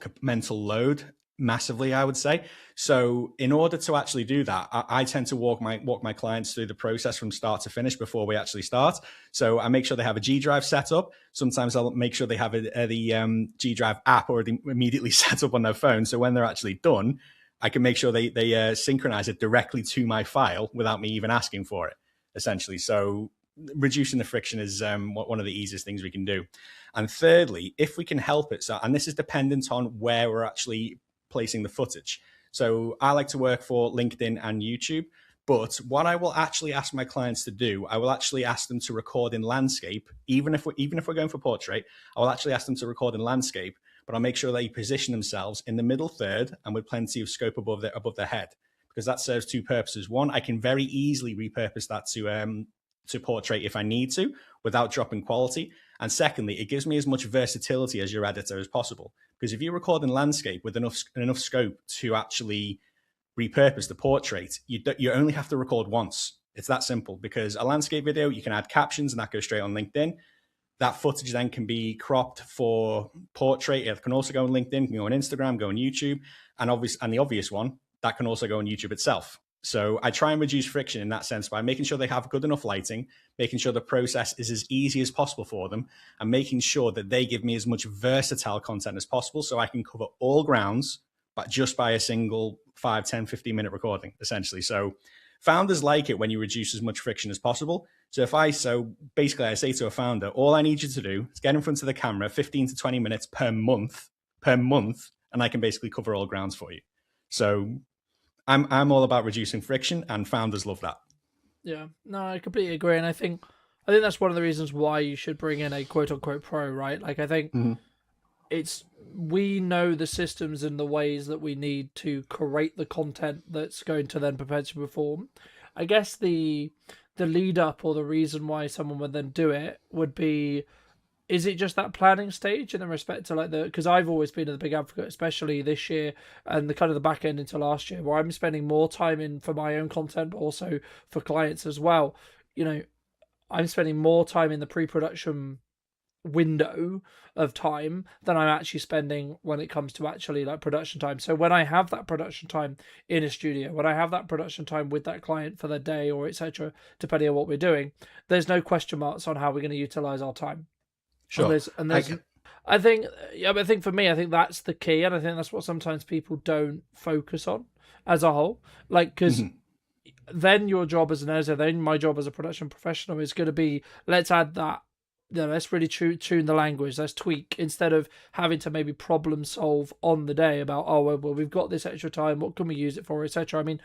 load massively, I would say. So in order to actually do that, I tend to walk my clients through the process from start to finish before we actually start. So I make sure they have a G Drive set up. Sometimes I'll make sure they have the G Drive app already immediately set up on their phone. So when they're actually done, I can make sure they synchronize it directly to my file without me even asking for it, essentially. So reducing the friction is one of the easiest things we can do. And thirdly, if we can help it, and this is dependent on where we're actually placing the footage. So I like to work for LinkedIn and YouTube, but what I will actually ask my clients to do, I will actually ask them to record in landscape. Even if we're going for portrait, I will actually ask them to record in landscape, but I'll make sure they position themselves in the middle third and with plenty of scope above their head, because that serves two purposes. One, I can very easily repurpose that portrait if I need to without dropping quality. And secondly, it gives me as much versatility as your editor as possible. Because if you record in landscape with enough scope to actually repurpose the portrait, you only have to record once. It's that simple. Because a landscape video, you can add captions and that goes straight on LinkedIn. That footage then can be cropped for portrait. It can also go on LinkedIn, can go on Instagram, go on YouTube, and the obvious one, that can also go on YouTube itself. So I try and reduce friction in that sense by making sure they have good enough lighting, making sure the process is as easy as possible for them, and making sure that they give me as much versatile content as possible so I can cover all grounds, but just by a single 5, 10, 15-minute recording, essentially. So founders like it when you reduce as much friction as possible. So basically I say to a founder, all I need you to do is get in front of the camera 15 to 20 minutes per month, and I can basically cover all grounds for you. So I'm all about reducing friction, and founders love that. Yeah, no, I completely agree, and I think that's one of the reasons why you should bring in a quote unquote pro, right? Like I think we know the systems and the ways that we need to create the content that's going to then perpetually perform. I guess the lead up or the reason why someone would then do it would be, is it just that planning stage in the respect to because I've always been a big advocate, especially this year and the kind of the back end into last year, where I'm spending more time in for my own content, but also for clients as well. I'm spending more time in the pre-production window of time than I'm actually spending when it comes to actually like production time. So when I have that production time in a studio, when I have that production time with that client for the day or etc., depending on what we're doing, there's no question marks on how we're going to utilize our time. Sure. I think for me, I think that's the key, and I think that's what sometimes people don't focus on as a whole. Like, because then your job as an editor, then my job as a production professional is going to be, let's add that. Let's really tune the language. Let's tweak instead of having to maybe problem solve on the day about, well, we've got this extra time. What can we use it for, etc. I mean,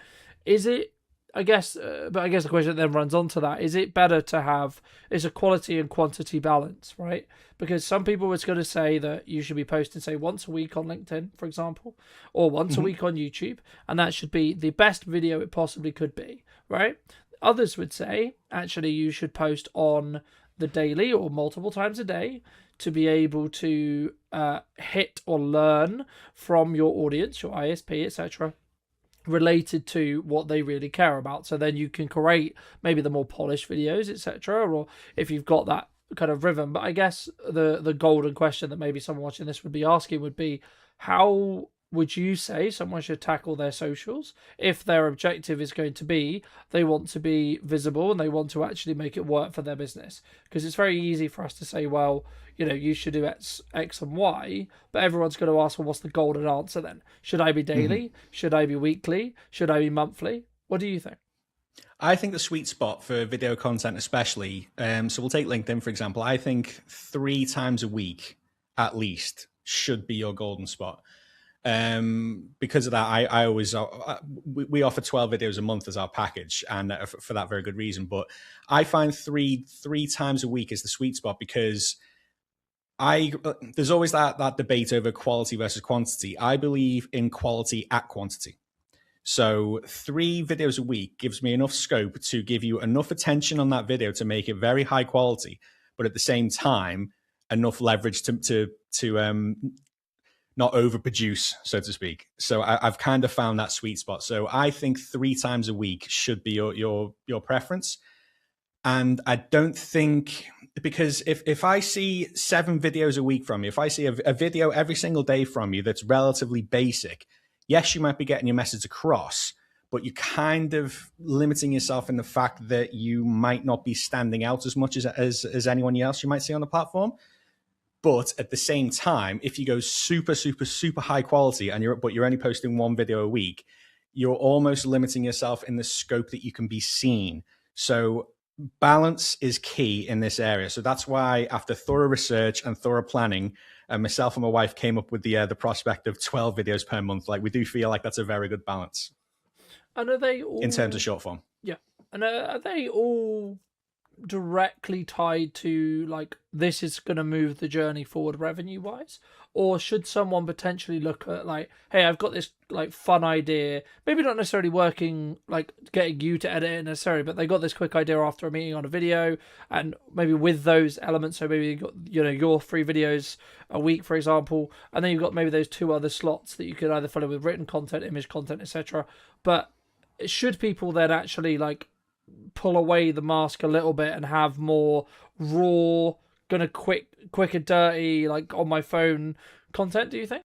is it? I guess the question then runs onto that: is it better to have a quality and quantity balance, right? Because some people was going to say that you should be posting, say, once a week on LinkedIn, for example, or once a week on YouTube, and that should be the best video it possibly could be, right? Others would say actually you should post on the daily or multiple times a day to be able to hit or learn from your audience, your ISP, etc., related to what they really care about. So then you can create maybe the more polished videos, etc., or if you've got that kind of rhythm. But I guess the golden question that maybe someone watching this would be asking would be, how would you say someone should tackle their socials if their objective is going to be they want to be visible and they want to actually make it work for their business? Because it's very easy for us to say, well, you should do X and Y, but everyone's going to ask, well, what's the golden answer then? Should I be daily? Should I be weekly? Should I be monthly? What do you think? I think the sweet spot for video content especially, so we'll take LinkedIn, for example. I think 3 times a week at least should be your golden spot. Because of that, I always we offer 12 videos a month as our package, and for that very good reason. But I find three times a week is the sweet spot, because there's always that debate over quality versus quantity. I believe in quality at quantity. So 3 videos a week gives me enough scope to give you enough attention on that video to make it very high quality, but at the same time enough leverage to not overproduce, so to speak. So I've kind of found that sweet spot. So I think 3 times a week should be your preference. And I don't think, because if I see 7 videos a week from you, if I see a video every single day from you that's relatively basic, yes, you might be getting your message across, but you're kind of limiting yourself in the fact that you might not be standing out as much as anyone else you might see on the platform. But at the same time, if you go super, super, super high quality and you're only posting 1 video a week, you're almost limiting yourself in the scope that you can be seen. So balance is key in this area. So that's why, after thorough research and thorough planning, myself and my wife came up with the prospect of 12 videos per month. Like, we do feel like that's a very good balance. And are they all, in terms of short form? Yeah. And are they all directly tied to like this is going to move the journey forward revenue wise, or should someone potentially look at like, hey, I've got this like fun idea, maybe not necessarily working like getting you to edit it necessarily, but they got this quick idea after a meeting on a video, and maybe with those elements, so maybe you got, you know, your 3 videos a week, for example, and then you've got maybe those 2 other slots that you could either fill in with written content, image content, etc. But should people then actually like pull away the mask a little bit and have more raw, gonna quick and dirty, like on my phone content, do you think?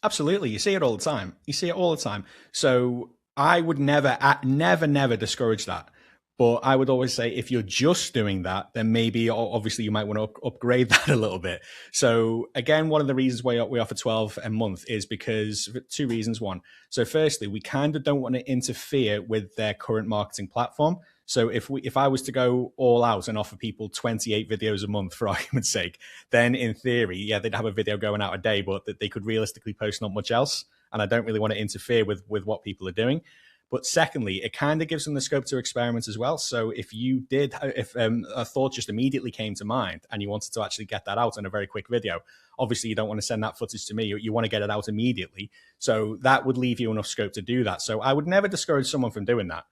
Absolutely. You see it all the time. You see it all the time. So I would never discourage that. But I would always say if you're just doing that, then maybe obviously you might want to upgrade that a little bit. So again, one of the reasons why we offer 12 a month is because 2 reasons. One, so firstly, we kind of don't want to interfere with their current marketing platform. So if I was to go all out and offer people 28 videos a month for argument's sake, then in theory, yeah, they'd have a video going out a day, but that they could realistically post not much else. And I don't really want to interfere with what people are doing. But secondly, it kind of gives them the scope to experiment as well. So if a thought just immediately came to mind and you wanted to actually get that out in a very quick video, obviously you don't want to send that footage to me. You want to get it out immediately. So that would leave you enough scope to do that. So I would never discourage someone from doing that.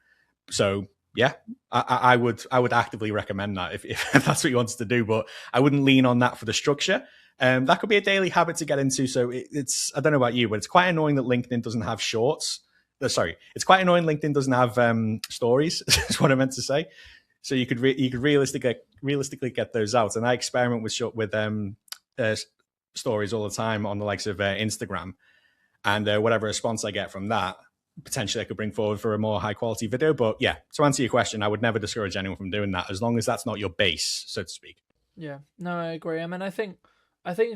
So yeah, I would actively recommend that if that's what you wanted to do, but I wouldn't lean on that for the structure. That could be a daily habit to get into. So it's, I don't know about you, but it's quite annoying that LinkedIn doesn't have shorts. Sorry, it's quite annoying LinkedIn doesn't have stories, is what I meant to say. So you could realistically get those out. And I experiment with stories all the time on the likes of Instagram, and whatever response I get from that, potentially I could bring forward for a more high quality video. But yeah, to answer your question, I would never discourage anyone from doing that as long as that's not your base, so to speak. Yeah, no, I agree. I mean, I think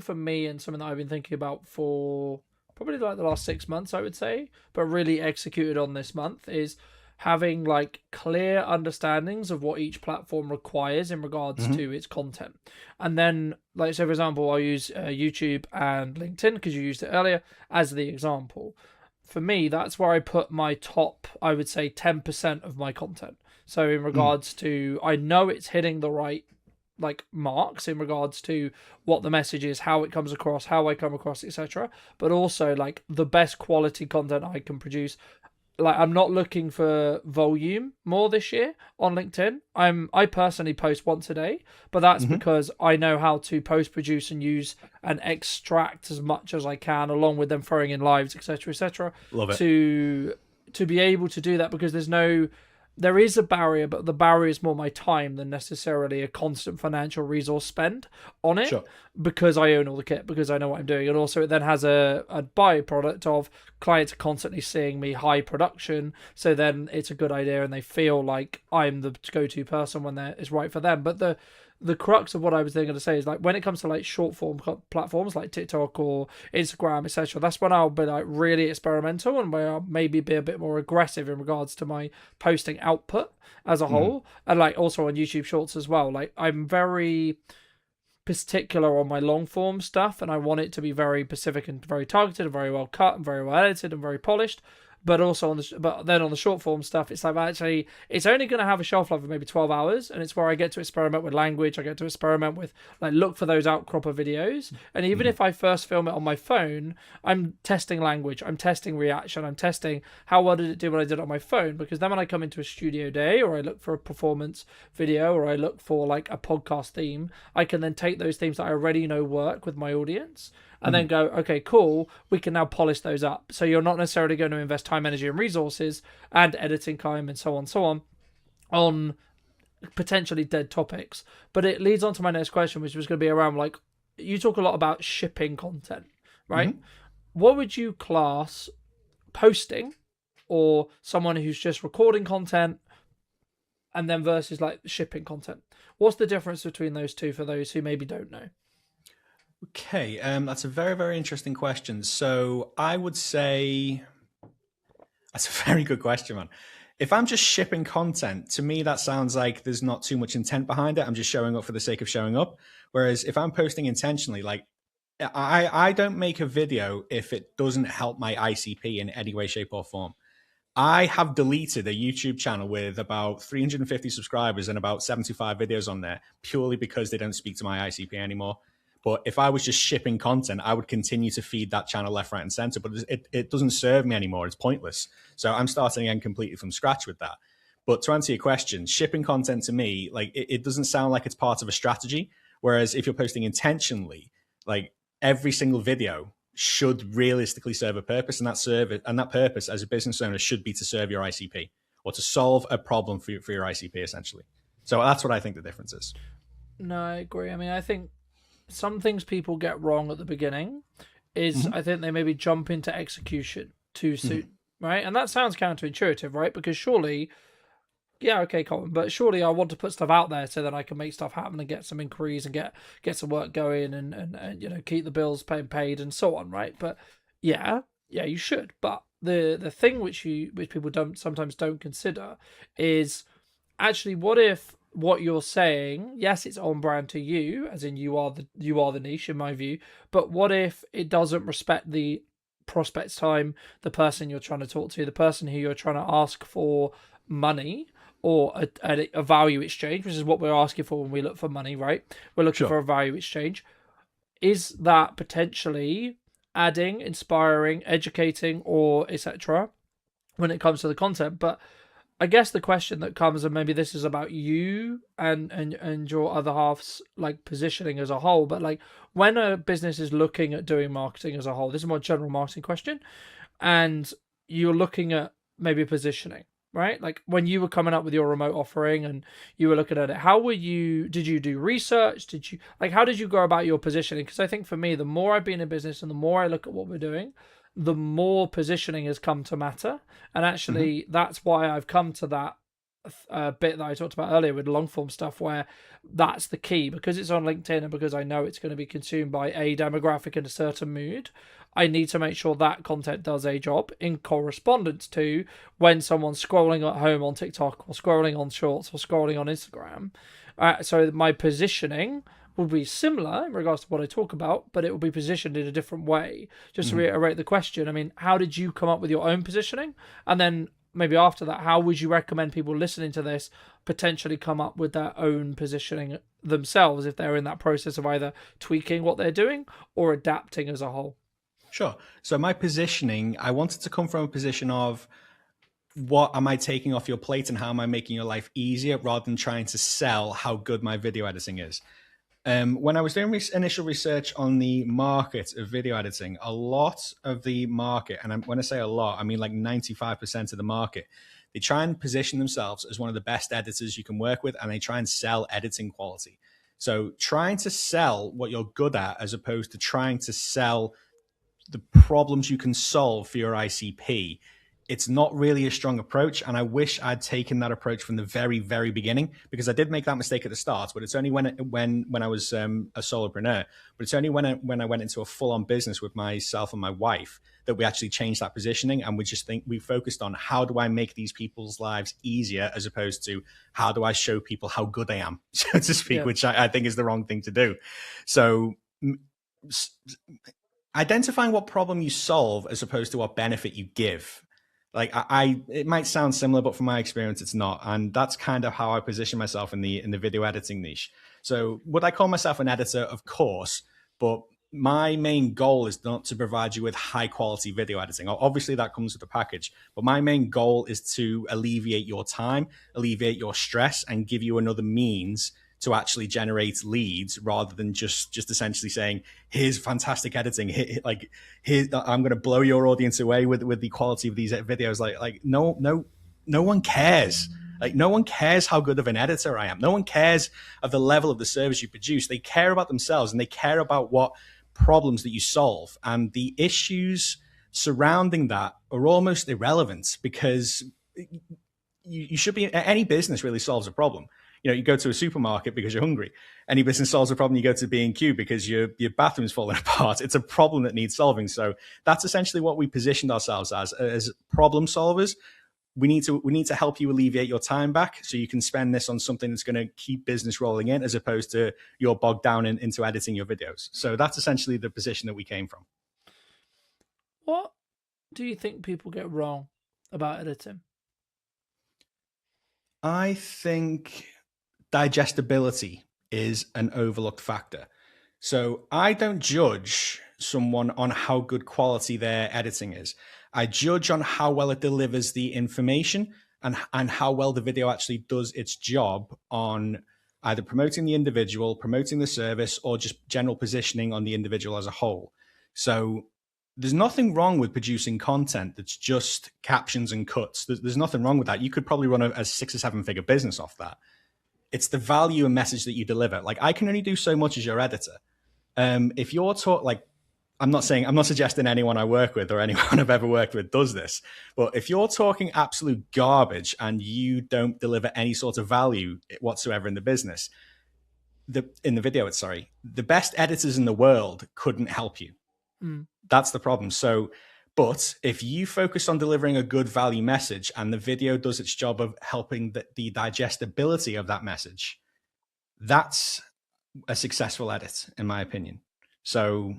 for me, and something that I've been thinking about for probably like the last 6 months, I would say, but really executed on this month, is having like clear understandings of what each platform requires in regards to its content. And then, like, so for example, I'll use YouTube and LinkedIn, because you used it earlier as the example. For me, that's where I put my top, I would say 10% of my content. So in regards to, I know it's hitting the right like marks in regards to what the message is, how it comes across, how I come across, etc. But also like the best quality content I can produce. Like, I'm not looking for volume more this year on LinkedIn. I personally post once a day, but that's because I know how to post produce and use and extract as much as I can, along with them throwing in lives, etc. Love it. To be able to do that, because there is a barrier, but the barrier is more my time than necessarily a constant financial resource spend on it. Sure. Because I own all the kit, because I know what I'm doing. And also it then has a byproduct of clients constantly seeing me high production. So then it's a good idea and they feel like I'm the go-to person when it's right for them. But the crux of what I was going to say is, like, when it comes to like short form platforms like TikTok or Instagram, etc., that's when I'll be like really experimental and where I'll maybe be a bit more aggressive in regards to my posting output as a whole. And like also on YouTube Shorts as well. Like, I'm very particular on my long form stuff, and I want it to be very specific and very targeted and very well cut and very well edited and very polished. But also but then on the short form stuff, it's like, actually it's only going to have a shelf life of maybe 12 hours, and it's where I get to experiment with language. I get to experiment with, like, look for those outcropper videos. And even if I first film it on my phone, I'm testing language, I'm testing reaction, I'm testing how well did it do when I did it on my phone, because then when I come into a studio day, or I look for a performance video, or I look for like a podcast theme, I can then take those themes that I already know work with my audience and then go, okay, cool, we can now polish those up. So you're not necessarily going to invest time, energy, and resources and editing time and so on potentially dead topics. But it leads on to my next question, which was going to be around, like, you talk a lot about shipping content, right? What would you class posting, or someone who's just recording content, and then versus like shipping content? What's the difference between those two for those who maybe don't know? Okay, that's a very, very interesting question. So I would say that's a very good question, man. If I'm just shipping content, to me, that sounds like there's not too much intent behind it. I'm just showing up for the sake of showing up. Whereas if I'm posting intentionally, like, I don't make a video if it doesn't help my ICP in any way, shape, or form. I have deleted a YouTube channel with about 350 subscribers and about 75 videos on there purely because they don't speak to my ICP anymore. But if I was just shipping content, I would continue to feed that channel left, right, and center. But it doesn't serve me anymore. It's pointless. So I'm starting again completely from scratch with that. But to answer your question, shipping content to me, like it doesn't sound like it's part of a strategy. Whereas if you're posting intentionally, like every single video should realistically serve a purpose, and that purpose as a business owner should be to serve your ICP or to solve a problem for your ICP essentially. So that's what I think the difference is. No, I agree. I mean, I think some things people get wrong at the beginning is I think they maybe jump into execution too soon, right? And that sounds counterintuitive, right? Because surely, yeah, okay, Colin, but surely I want to put stuff out there so that I can make stuff happen and get some inquiries and get some work going and keep the bills paid and so on, right? But yeah, you should. But the thing which people sometimes don't consider is actually what if what you're saying, yes, it's on brand to you, as in you are the niche in my view, but what if it doesn't respect the prospect's time, the person you're trying to talk to, the person who you're trying to ask for money or a value exchange, which is what we're asking for when we look for money, right? We're looking for a value exchange. Is that potentially adding, inspiring, educating, or etc. when it comes to the content? But I guess the question that comes, and maybe this is about you and your other half's like positioning as a whole, but like when a business is looking at doing marketing as a whole, this is a more general marketing question, and you're looking at maybe positioning, right? Like when you were coming up with your remote offering and you were looking at it, did you do research? How did you go about your positioning? Because I think for me, the more I've been in business and the more I look at what we're doing, the more positioning has come to matter. And actually, that's why I've come to that bit that I talked about earlier with long form stuff, where that's the key, because it's on LinkedIn and because I know it's going to be consumed by a demographic in a certain mood. I need to make sure that content does a job in correspondence to when someone's scrolling at home on TikTok or scrolling on Shorts or scrolling on Instagram. So my positioning will be similar in regards to what I talk about, but it will be positioned in a different way. Just to reiterate the question, I mean, how did you come up with your own positioning? And then maybe after that, how would you recommend people listening to this potentially come up with their own positioning themselves if they're in that process of either tweaking what they're doing or adapting as a whole? Sure. So my positioning, I wanted to come from a position of what am I taking off your plate and how am I making your life easier, rather than trying to sell how good my video editing is. When I was doing initial research on the market of video editing, a lot of the market, and when I say a lot, I mean like 95% of the market, they try and position themselves as one of the best editors you can work with, and they try and sell editing quality. So trying to sell what you're good at as opposed to trying to sell the problems you can solve for your ICP, it's not really a strong approach. And I wish I'd taken that approach from the very, very beginning, because I did make that mistake at the start. But it's only when I was a solopreneur, but it's only when I went into a full-on business with myself and my wife that we actually changed that positioning. And we focused on how do I make these people's lives easier, as opposed to how do I show people how good I am, so to speak, which I think is the wrong thing to do. So identifying what problem you solve as opposed to what benefit you give. Like it might sound similar, but from my experience, it's not. And that's kind of how I position myself in the video editing niche. So would I call myself an editor? Of course, but my main goal is not to provide you with high quality video editing. Obviously that comes with a package, but my main goal is to alleviate your time, alleviate your stress, and give you another means to actually generate leads, rather than just essentially saying, here's fantastic editing, here I'm going to blow your audience away with the quality of these videos. No one cares. Like, no one cares how good of an editor I am. No one cares of the level of the service you produce. They care about themselves, and they care about what problems that you solve. And the issues surrounding that are almost irrelevant, because you should be, any business really solves a problem. You go to a supermarket because you're hungry. Any business solves a problem. You go to B&Q because your bathroom's falling apart. It's a problem that needs solving. So that's essentially what we positioned ourselves as problem solvers. We need to help you alleviate your time back, so you can spend this on something that's going to keep business rolling in, as opposed to you're bogged down into editing your videos. So that's essentially the position that we came from. What do you think people get wrong about editing? I think digestibility is an overlooked factor. So I don't judge someone on how good quality their editing is. I judge on how well it delivers the information and how well the video actually does its job on either promoting the individual, promoting the service, or just general positioning on the individual as a whole. So there's nothing wrong with producing content that's just captions and cuts. There's nothing wrong with that. You could probably run a 6 or 7 figure business off that. It's the value and message that you deliver. Like, I can only do so much as your editor. If you're I'm not suggesting anyone I work with or anyone I've ever worked with does this, but if you're talking absolute garbage and you don't deliver any sort of value whatsoever in the business, the best editors in the world couldn't help you. That's the problem. So, but if you focus on delivering a good value message and the video does its job of helping the digestibility of that message, that's a successful edit, in my opinion. So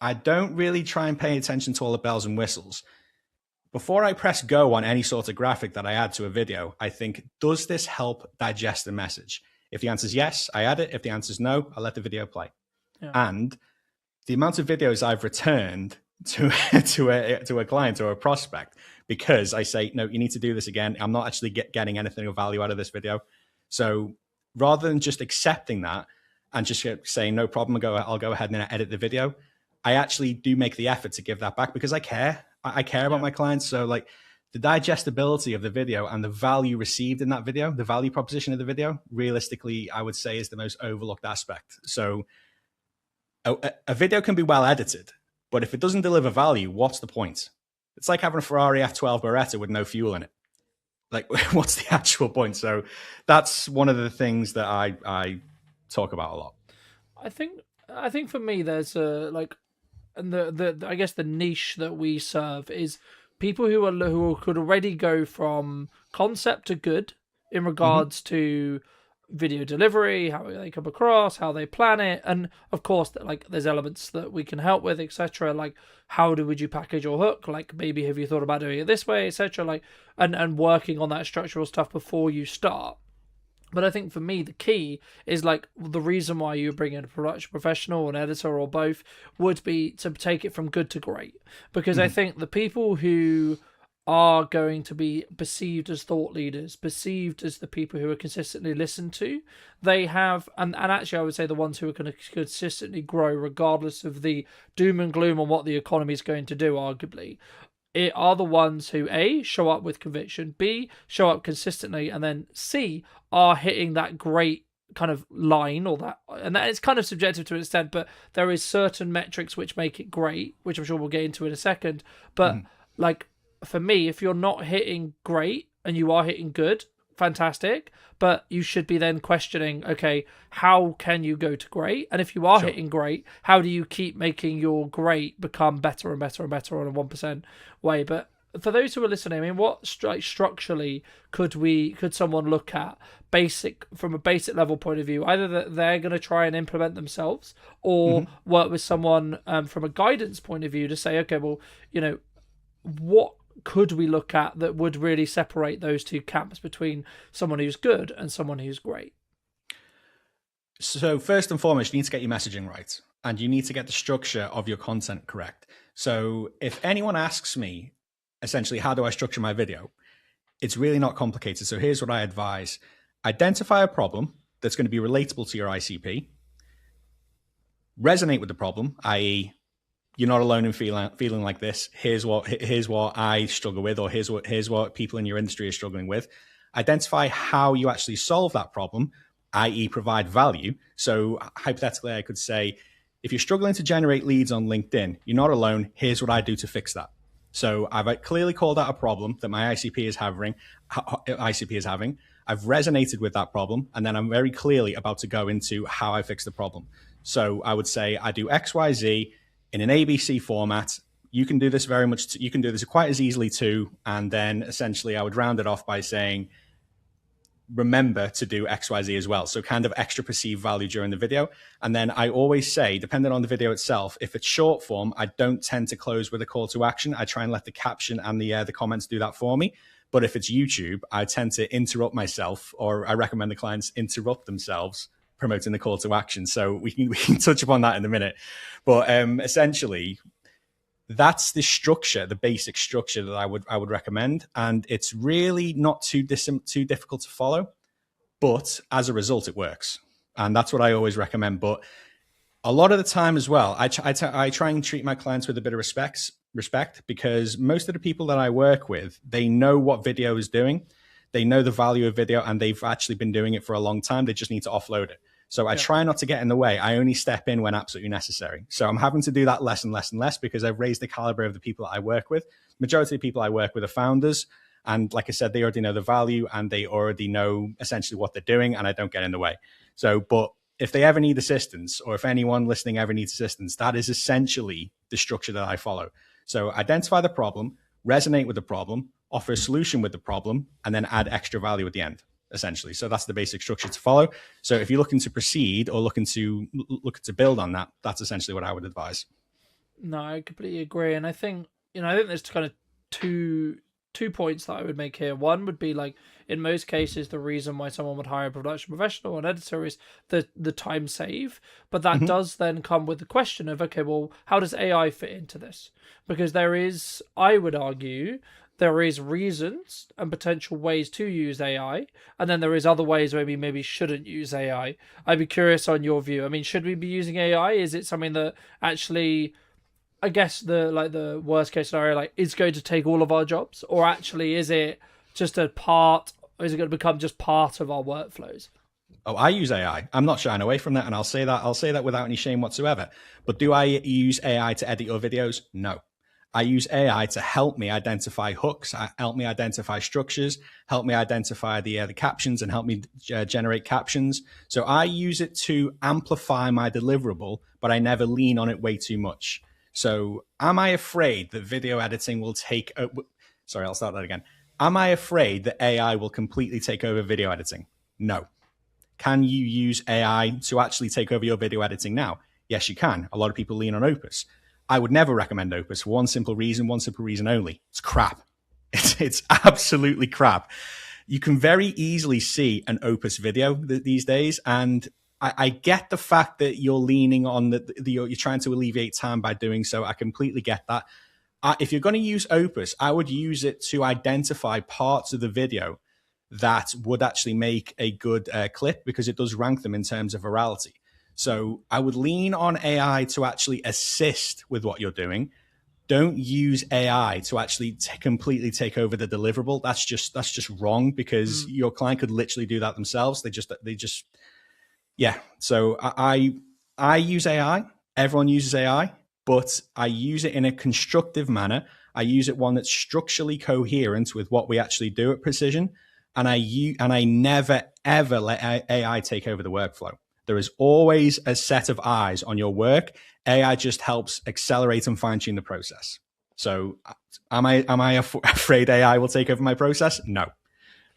I don't really try and pay attention to all the bells and whistles. Before I press go on any sort of graphic that I add to a video, I think, does this help digest the message? If the answer is yes, I add it. If the answer is no, I let the video play. Yeah. And the amount of videos I've returned to a client or a prospect because I say, no, you need to do this again. I'm not actually getting anything of value out of this video. So rather than just accepting that and just saying, no problem, I'll go ahead and edit the video, I actually do make the effort to give that back because I care. I care about my clients. So like the digestibility of the video and the value received in that video, the value proposition of the video, realistically, I would say is the most overlooked aspect. So a video can be well edited, but if it doesn't deliver value, what's the point? It's like having a Ferrari F12 Beretta with no fuel in it. Like, what's the actual point? So that's one of the things that I talk about a lot. I think for me, there's and I guess the niche that we serve is people who could already go from concept to good in regards to video delivery, how they come across, how they plan it, and of course, like there's elements that we can help with, etc. Like would you package your hook? Like maybe have you thought about doing it this way, etc. Like and working on that structural stuff before you start. But I think for me, the key is like the reason why you bring in a production professional, an editor, or both would be to take it from good to great. Because I think the people who are going to be perceived as thought leaders, perceived as the people who are consistently listened to, they have, and actually I would say the ones who are going to consistently grow regardless of the doom and gloom on what the economy is going to do, arguably, it are the ones who A, show up with conviction, B, show up consistently, and then C, are hitting that great kind of line or that, and that is kind of subjective to an extent, but there is certain metrics which make it great, which I'm sure we'll get into in a second. But like for me, if you're not hitting great and you are hitting good, fantastic, but you should be then questioning, okay, how can you go to great? And if you are hitting great, how do you keep making your great become better and better and better on a 1% way? But for those who are listening, I mean, what structurally could someone look at from a basic level point of view, either that they're going to try and implement themselves or work with someone from a guidance point of view to say, okay, well, what could we look at that would really separate those two camps between someone who's good and someone who's great? So first and foremost, you need to get your messaging right and you need to get the structure of your content correct. So if anyone asks me, essentially, how do I structure my video? It's really not complicated. So here's what I advise. Identify a problem that's going to be relatable to your ICP. Resonate with the problem, i.e., you're not alone in feeling like this. Here's what I struggle with, or here's what people in your industry are struggling with. Identify how you actually solve that problem, i.e., provide value. So hypothetically, I could say, if you're struggling to generate leads on LinkedIn, you're not alone. Here's what I do to fix that. So I've clearly called out a problem that my ICP is having. I've resonated with that problem, and then I'm very clearly about to go into how I fix the problem. So I would say I do X, Y, Z in an ABC format. You can do this you can do this quite as easily too. And then essentially I would round it off by saying, remember to do XYZ as well. So kind of extra perceived value during the video. And then I always say, depending on the video itself, if it's short form, I don't tend to close with a call to action. I try and let the caption and the comments do that for me. But if it's YouTube, I tend to interrupt myself, or I recommend the clients interrupt themselves promoting the call to action. So we can touch upon that in a minute. But essentially, that's the structure, the basic structure that I would recommend, and it's really not too difficult to follow. But as a result, it works, and that's what I always recommend. But a lot of the time as well, I try and treat my clients with a bit of respect, because most of the people that I work with, they know what video is doing, they know the value of video, and they've actually been doing it for a long time. They just need to offload it. So I try not to get in the way. I only step in when absolutely necessary. So I'm having to do that less and less and less, because I've raised the caliber of the people that I work with. Majority of the people I work with are founders. And like I said, they already know the value and they already know essentially what they're doing, and I don't get in the way. So, but if they ever need assistance, or if anyone listening ever needs assistance, that is essentially the structure that I follow. So identify the problem, resonate with the problem, offer a solution with the problem, and then add extra value at the end, essentially. So that's the basic structure to follow. So if you're looking to proceed or looking to build on that, that's essentially what I would advise. No, I completely agree. And I think, I think there's kind of two points that I would make here. One would be, like, in most cases, the reason why someone would hire a production professional or an editor is the time save. But that does then come with the question of, okay, well, how does AI fit into this? Because there is, I would argue, there is reasons and potential ways to use AI, and then there is other ways where we maybe shouldn't use AI. I'd be curious on your view. I mean, should we be using AI? Is it something that actually, I guess the worst case scenario, like, is going to take all of our jobs, or actually is it just a part, or is it going to become just part of our workflows? Oh, I use AI. I'm not shying away from that, and I'll say that without any shame whatsoever. But do I use AI to edit your videos? No. I use AI to help me identify hooks, help me identify structures, help me identify the captions, and help me generate captions. So I use it to amplify my deliverable, but I never lean on it way too much. So am I afraid that video editing will take... sorry, I'll start that again. Am I afraid that AI will completely take over video editing? No. Can you use AI to actually take over your video editing now? Yes, you can. A lot of people lean on Opus. I would never recommend Opus for one simple reason only. It's crap. It's absolutely crap. You can very easily see an Opus video these days, and I get the fact that you're leaning on you're trying to alleviate time by doing so. I completely get that. If you're going to use Opus, I would use it to identify parts of the video that would actually make a good clip, because it does rank them in terms of virality. So I would lean on AI to actually assist with what you're doing. Don't use AI to actually completely take over the deliverable. That's just wrong, because your client could literally do that themselves. They just yeah. So I use AI. Everyone uses AI, but I use it in a constructive manner. I use it one that's structurally coherent with what we actually do at Precision, and I never ever let AI take over the workflow. There is always a set of eyes on your work. AI just helps accelerate and fine tune the process. So am I afraid AI will take over my process? No.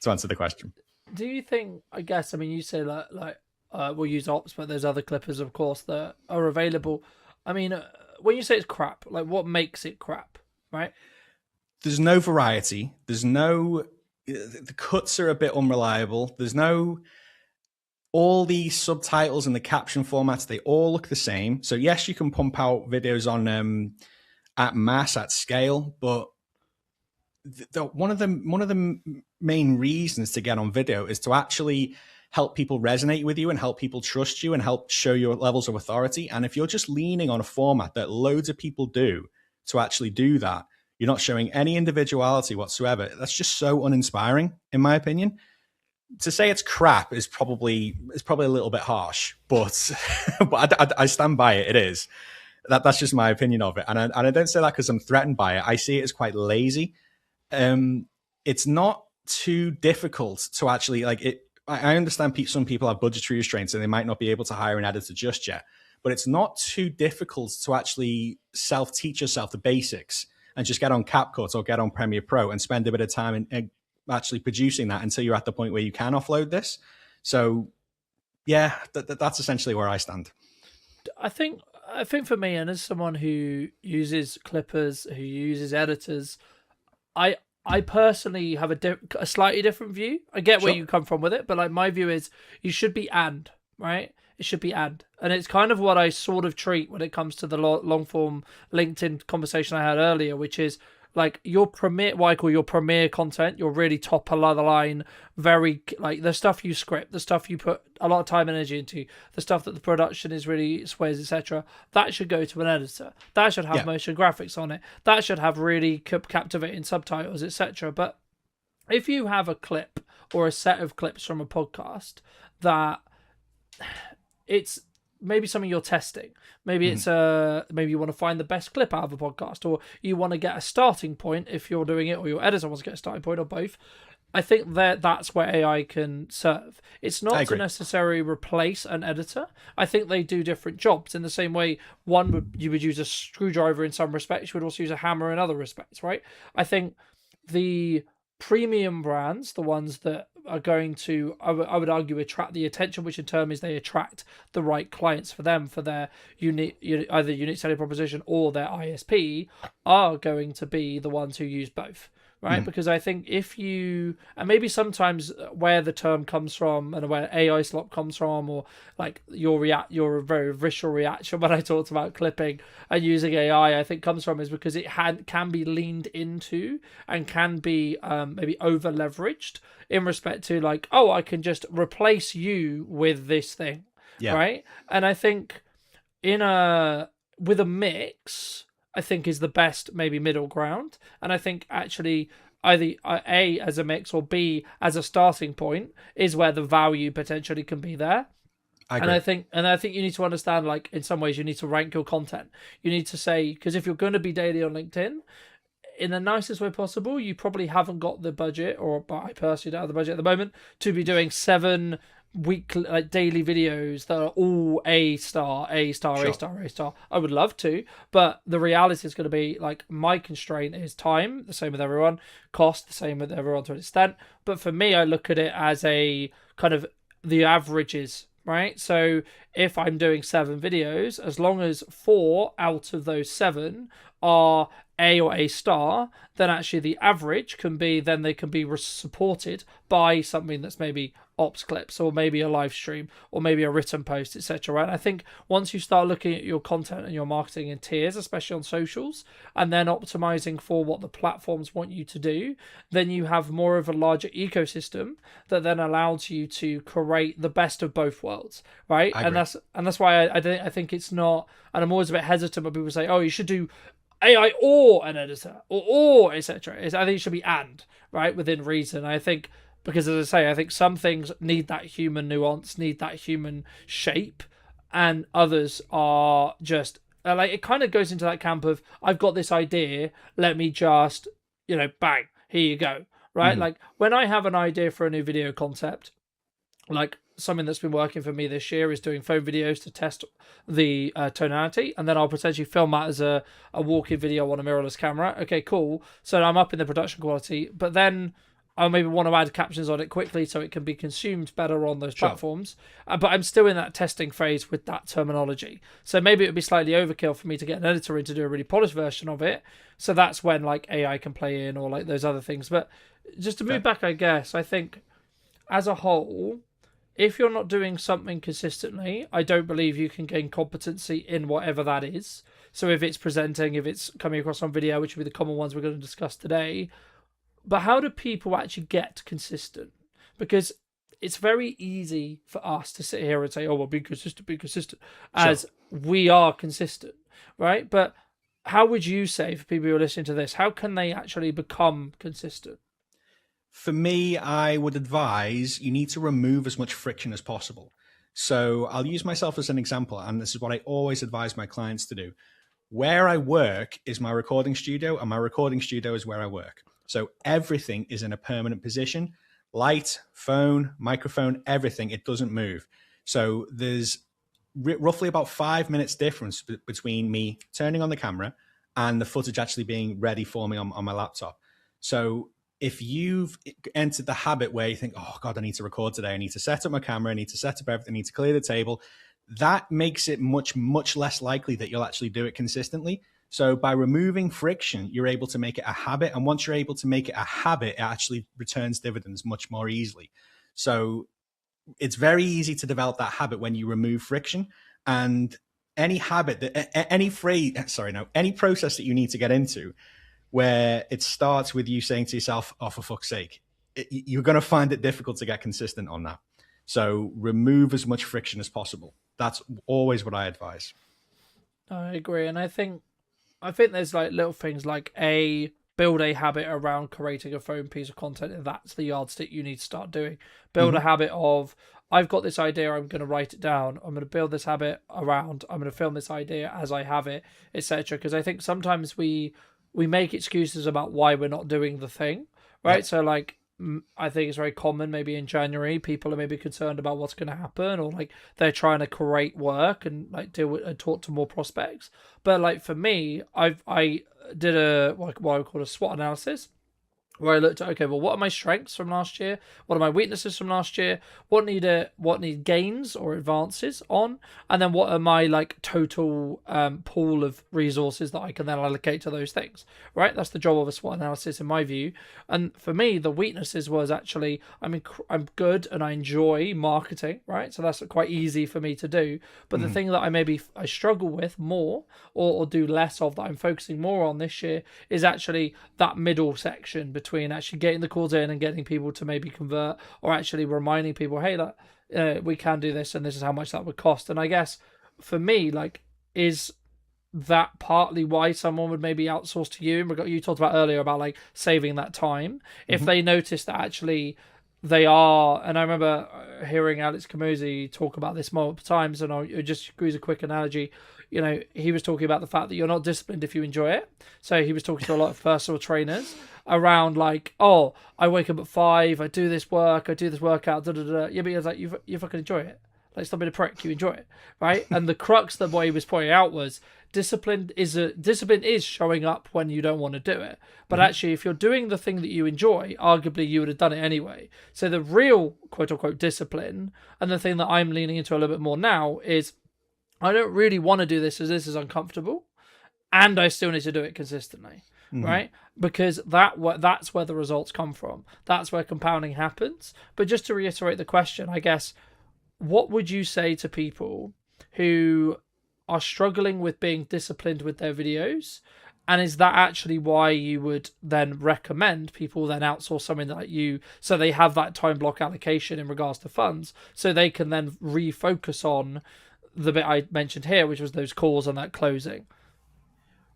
To answer the question. Do you think, I guess, I mean, you say we'll use Ops, but there's other clippers, of course, that are available. I mean, when you say it's crap, like, what makes it crap, right? There's no variety. The cuts are a bit unreliable. There's no... All the subtitles and the caption formats, they all look the same. So yes, you can pump out videos on at mass, at scale, but one of the main reasons to get on video is to actually help people resonate with you and help people trust you and help show your levels of authority. And if you're just leaning on a format that loads of people do to actually do that, you're not showing any individuality whatsoever. That's just so uninspiring, in my opinion. To say it's crap is probably a little bit harsh, but I stand by it. It is. That's just my opinion of it, and I don't say that because I'm threatened by it. I see it as quite lazy. It's not too difficult to actually I understand some people have budgetary restraints and they might not be able to hire an editor just yet, but it's not too difficult to actually self-teach yourself the basics and just get on CapCut or get on Premiere Pro and spend a bit of time and actually producing that until you're at the point where you can offload this. So yeah, that's essentially where I stand. I think for me, and as someone who uses clippers, who uses editors, I I personally have a slightly different view. I get where Sure. you come from with it, but like my view is you should be right. It should be and it's kind of what I sort of treat when it comes to the long form LinkedIn conversation I had earlier, which is like your premier, what I call your premier content, your really top of the line, very like the stuff you script, the stuff you put a lot of time and energy into, the stuff that the production is really sways, etc. That should go to an editor. That should have motion graphics on it. That should have really captivating subtitles, etc. But if you have a clip or a set of clips from a podcast that it's maybe something you're testing. Maybe it's maybe you want to find the best clip out of a podcast, or you want to get a starting point if you're doing it, or your editor wants to get a starting point, or both. I think that's where AI can serve. It's not to necessarily replace an editor. I think they do different jobs in the same way. You would use a screwdriver in some respects. You would also use a hammer in other respects, right? I think the premium brands, the ones that are going to, I would argue, attract the attention, which in turn is they attract the right clients for them, for their either unique selling proposition or their ISP, are going to be the ones who use both. Right, because I think if you, and maybe sometimes where the term comes from and where AI slop comes from, or like your very visceral reaction when I talked about clipping and using AI, I think comes from is because it can be leaned into and can be maybe over leveraged in respect to like, oh, I can just replace you with this thing, right? And I think with a mix, I think is the best maybe middle ground. And I think actually either A as a mix or B as a starting point is where the value potentially can be there. I agree. And I think you need to understand, like, in some ways you need to rank your content. You need to say, because if you're going to be daily on LinkedIn, in the nicest way possible, you probably haven't got the budget, or I personally don't have the budget at the moment, to be doing 7 weekly, like daily videos that are all A star, A star, sure. A star, A star. I would love to, but the reality is going to be like my constraint is time, the same with everyone, cost, the same with everyone to an extent. But for me, I look at it as a kind of the averages, right? So if I'm doing 7 videos, as long as 4 out of those 7 are A or A star, then actually the average can be, then they can be supported by something that's maybe ops clips, or maybe a live stream, or maybe a written post, etc. Right? And I think once you start looking at your content and your marketing in tiers, especially on socials, and then optimizing for what the platforms want you to do, then you have more of a larger ecosystem that then allows you to create the best of both worlds, right? And that's why I think it's not, and I'm always a bit hesitant when people say, oh, you should do AI or an editor or etc. I think it should be right, within reason. I think, because as I say, I think some things need that human nuance, need that human shape, and others are just like, it kind of goes into that camp of, I've got this idea, let me just, bang, here you go, right? Like when I have an idea for a new video concept, like something that's been working for me this year is doing phone videos to test the tonality, and then I'll potentially film that as a walk-in video on a mirrorless camera. Okay, cool. So I'm up in the production quality, but then I maybe want to add captions on it quickly so it can be consumed better on those platforms. But I'm still in that testing phase with that terminology. So maybe it would be slightly overkill for me to get an editor in to do a really polished version of it. So that's when like AI can play in, or like those other things. But just to move back, I guess, I think as a whole, if you're not doing something consistently, I don't believe you can gain competency in whatever that is. So if it's presenting, if it's coming across on video, which will be the common ones we're going to discuss today. But how do people actually get consistent? Because it's very easy for us to sit here and say, oh, well, be consistent, as we are consistent, right? But how would you say, for people who are listening to this, how can they actually become consistent? For me, I would advise you need to remove as much friction as possible. So I'll use myself as an example, and this is what I always advise my clients to do. Where I work is my recording studio, and my recording studio is where I work. So everything is in a permanent position. Light, phone, microphone, everything, it doesn't move. So there's roughly about 5 minutes difference between me turning on the camera and the footage actually being ready for me on my laptop. So if you've entered the habit where you think, oh God, I need to record today, I need to set up my camera, I need to set up everything, I need to clear the table, that makes it much, much less likely that you'll actually do it consistently. So by removing friction, you're able to make it a habit. And once you're able to make it a habit, it actually returns dividends much more easily. So it's very easy to develop that habit when you remove friction. And any habit that any process that you need to get into where it starts with you saying to yourself, oh, for fuck's sake, you're going to find it difficult to get consistent on that. So remove as much friction as possible. That's always what I advise. I agree. And I think there's like little things like build a habit around creating a phone piece of content, and that's the yardstick you need to start doing. Build a habit of, I've got this idea, I'm going to write it down, I'm going to build this habit around, I'm going to film this idea as I have it, etc. Because I think sometimes we make excuses about why we're not doing the thing, right? Yep. So like, I think it's very common maybe in January, people are maybe concerned about what's going to happen, or like they're trying to create work and like deal with and talk to more prospects. But like for me, I did what I call a SWOT analysis, where I looked at, okay, well, what are my strengths from last year? What are my weaknesses from last year? What need gains or advances on? And then what are my like total pool of resources that I can then allocate to those things, right? That's the job of a SWOT analysis in my view. And for me, the weaknesses was actually, I'm good and I enjoy marketing, right? So that's quite easy for me to do. But the thing that I struggle with more or do less of, that I'm focusing more on this year, is actually that middle section between actually getting the calls in and getting people to maybe convert, or actually reminding people, hey, we can do this and this is how much that would cost. And I guess for me, like, is that partly why someone would maybe outsource to you? You talked about earlier about like saving that time. If they notice that actually they are, and I remember hearing Alex Camozzi talk about this multiple times, and I'll just use a quick analogy. You know, he was talking about the fact that you're not disciplined if you enjoy it. So he was talking to a lot of personal trainers around like, oh, I wake up at 5, I do this work, I do this workout, Yeah, but he was like, you fucking enjoy it. Like, stop being a prick, you enjoy it, right? And the crux that what he was pointing out was discipline is showing up when you don't want to do it. But actually, if you're doing the thing that you enjoy, arguably you would have done it anyway. So the real quote unquote discipline, and the thing that I'm leaning into a little bit more now, is I don't really want to do this as this is uncomfortable, and I still need to do it consistently, right? Because that's where the results come from. That's where compounding happens. But just to reiterate the question, I guess, what would you say to people who are struggling with being disciplined with their videos? And is that actually why you would then recommend people then outsource something like you, so they have that time block allocation in regards to funds, so they can then refocus on the bit I mentioned here, which was those calls and that closing?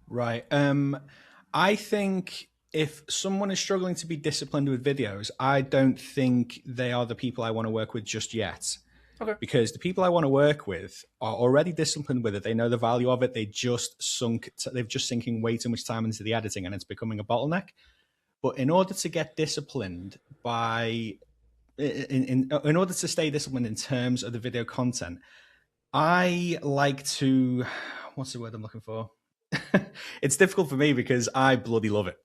Right. I think if someone is struggling to be disciplined with videos, I don't think they are the people I want to work with just yet. Okay. Because the people I want to work with are already disciplined with it. They know the value of it. They've just sinking way too much time into the editing, and it's becoming a bottleneck. But in order to get disciplined in order to stay disciplined in terms of the video content, I like to, what's the word I'm looking for? It's difficult for me because I bloody love it.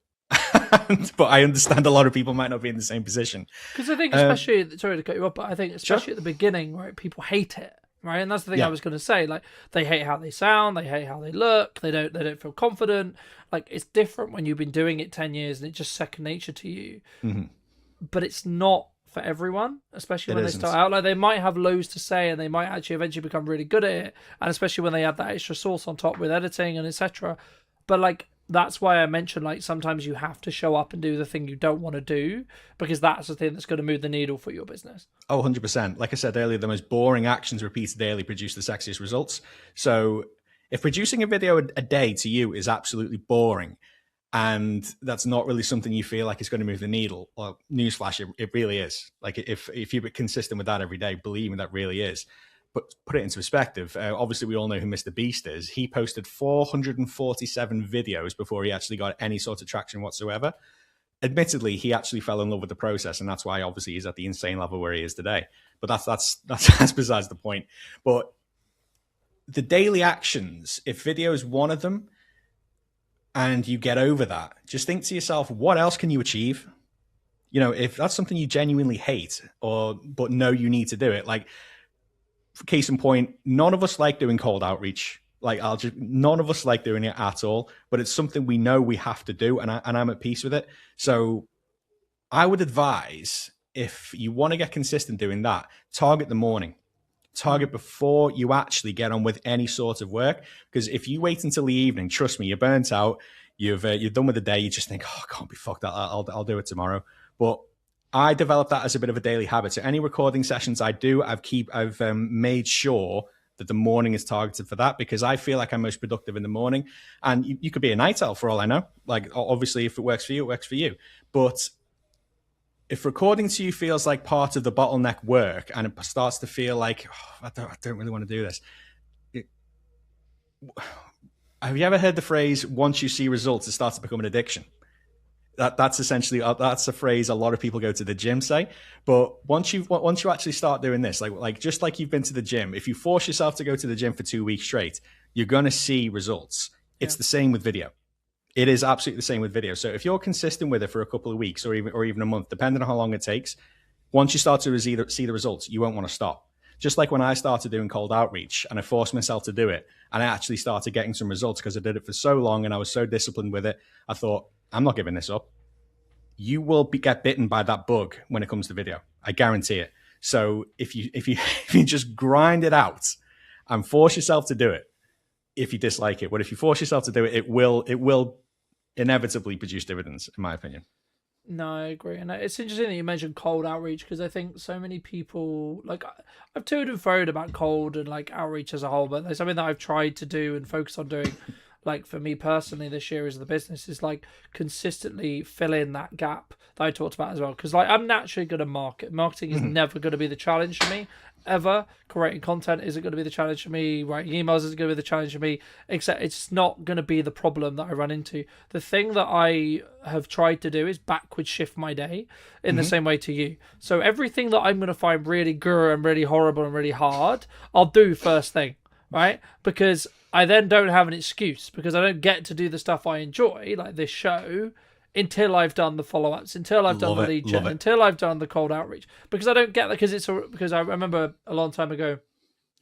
But I understand a lot of people might not be in the same position. Because I think especially, sorry to cut you off, but I think especially at the beginning, right, people hate it, right? And that's the thing I was going to say. Like, they hate how they sound, they hate how they look, they don't feel confident. Like, it's different when you've been doing it 10 years and it's just second nature to you. But it's not for everyone, especially when they start out. Like, they might have loads to say and they might actually eventually become really good at it, and especially when they add that extra sauce on top with editing and etc. But like, that's why I mentioned, like, sometimes you have to show up and do the thing you don't want to do, because that's the thing that's going to move the needle for your business. Oh, 100%. Like I said earlier, the most boring actions repeated daily produce the sexiest results. So if producing a video a day to you is absolutely boring, and that's not really something you feel like is going to move the needle, well, newsflash, it really is. Like, if you're consistent with that every day, believe me, that really is. But put it into perspective, obviously we all know who Mr. Beast is. He posted 447 videos before he actually got any sort of traction whatsoever. Admittedly, he actually fell in love with the process, and that's why obviously he's at the insane level where he is today. But that's besides the point. But the daily actions, if video is one of them, and you get over that, just think to yourself, what else can you achieve? if that's something you genuinely hate but know you need to do it, like, case in point, none of us like doing cold outreach. Like, none of us like doing it at all, but it's something we know we have to do, and I'm at peace with it. So I would advise, if you want to get consistent doing that, target the morning. Target before you actually get on with any sort of work. Because if you wait until the evening, trust me, you're burnt out. You're done with the day. You just think, oh, I can't be fucked. I'll do it tomorrow. But I developed that as a bit of a daily habit. So any recording sessions I do, I've made sure that the morning is targeted for that, because I feel like I'm most productive in the morning. And you could be a night owl for all I know. Like, obviously, if it works for you, it works for you. But if recording to you feels like part of the bottleneck work, and it starts to feel like, I don't really want to do this. Have you ever heard the phrase, once you see results, it starts to become an addiction? That's essentially, that's a phrase a lot of people go to the gym say. But once you actually start doing this, like just like you've been to the gym, if you force yourself to go to the gym for 2 weeks straight, you're going to see results. It's the same with video. It is absolutely the same with video. So if you're consistent with it for a couple of weeks or even a month, depending on how long it takes, once you start to see the results, you won't want to stop. Just like when I started doing cold outreach and I forced myself to do it, and I actually started getting some results because I did it for so long and I was so disciplined with it, I thought, I'm not giving this up. You will get bitten by that bug when it comes to video. I guarantee it. So if you if you just grind it out and force yourself to do it, if you dislike it, but if you force yourself to do it, it will inevitably produce dividends, in my opinion. No, I agree. And it's interesting that you mentioned cold outreach, because I think so many people, like, I've told and froed about cold and like outreach as a whole, but there's something that I've tried to do and focus on doing, like for me personally this year as the business, is like consistently fill in that gap that I talked about as well. Because like, I'm naturally good at marketing is never going to be the challenge for me, ever. Creating content isn't going to be the challenge for me. Writing emails isn't going to be the challenge for me. Except it's not going to be the problem that I run into. The thing that I have tried to do is backward shift my day in the same way to you. So everything that I'm going to find really guru and really horrible and really hard, I'll do first thing, right? Because I then don't have an excuse, because I don't get to do the stuff I enjoy, like this show, until I've done the follow-ups, until I've done the lead gen, until I've done the cold outreach. Because I don't get that, because I remember a long time ago,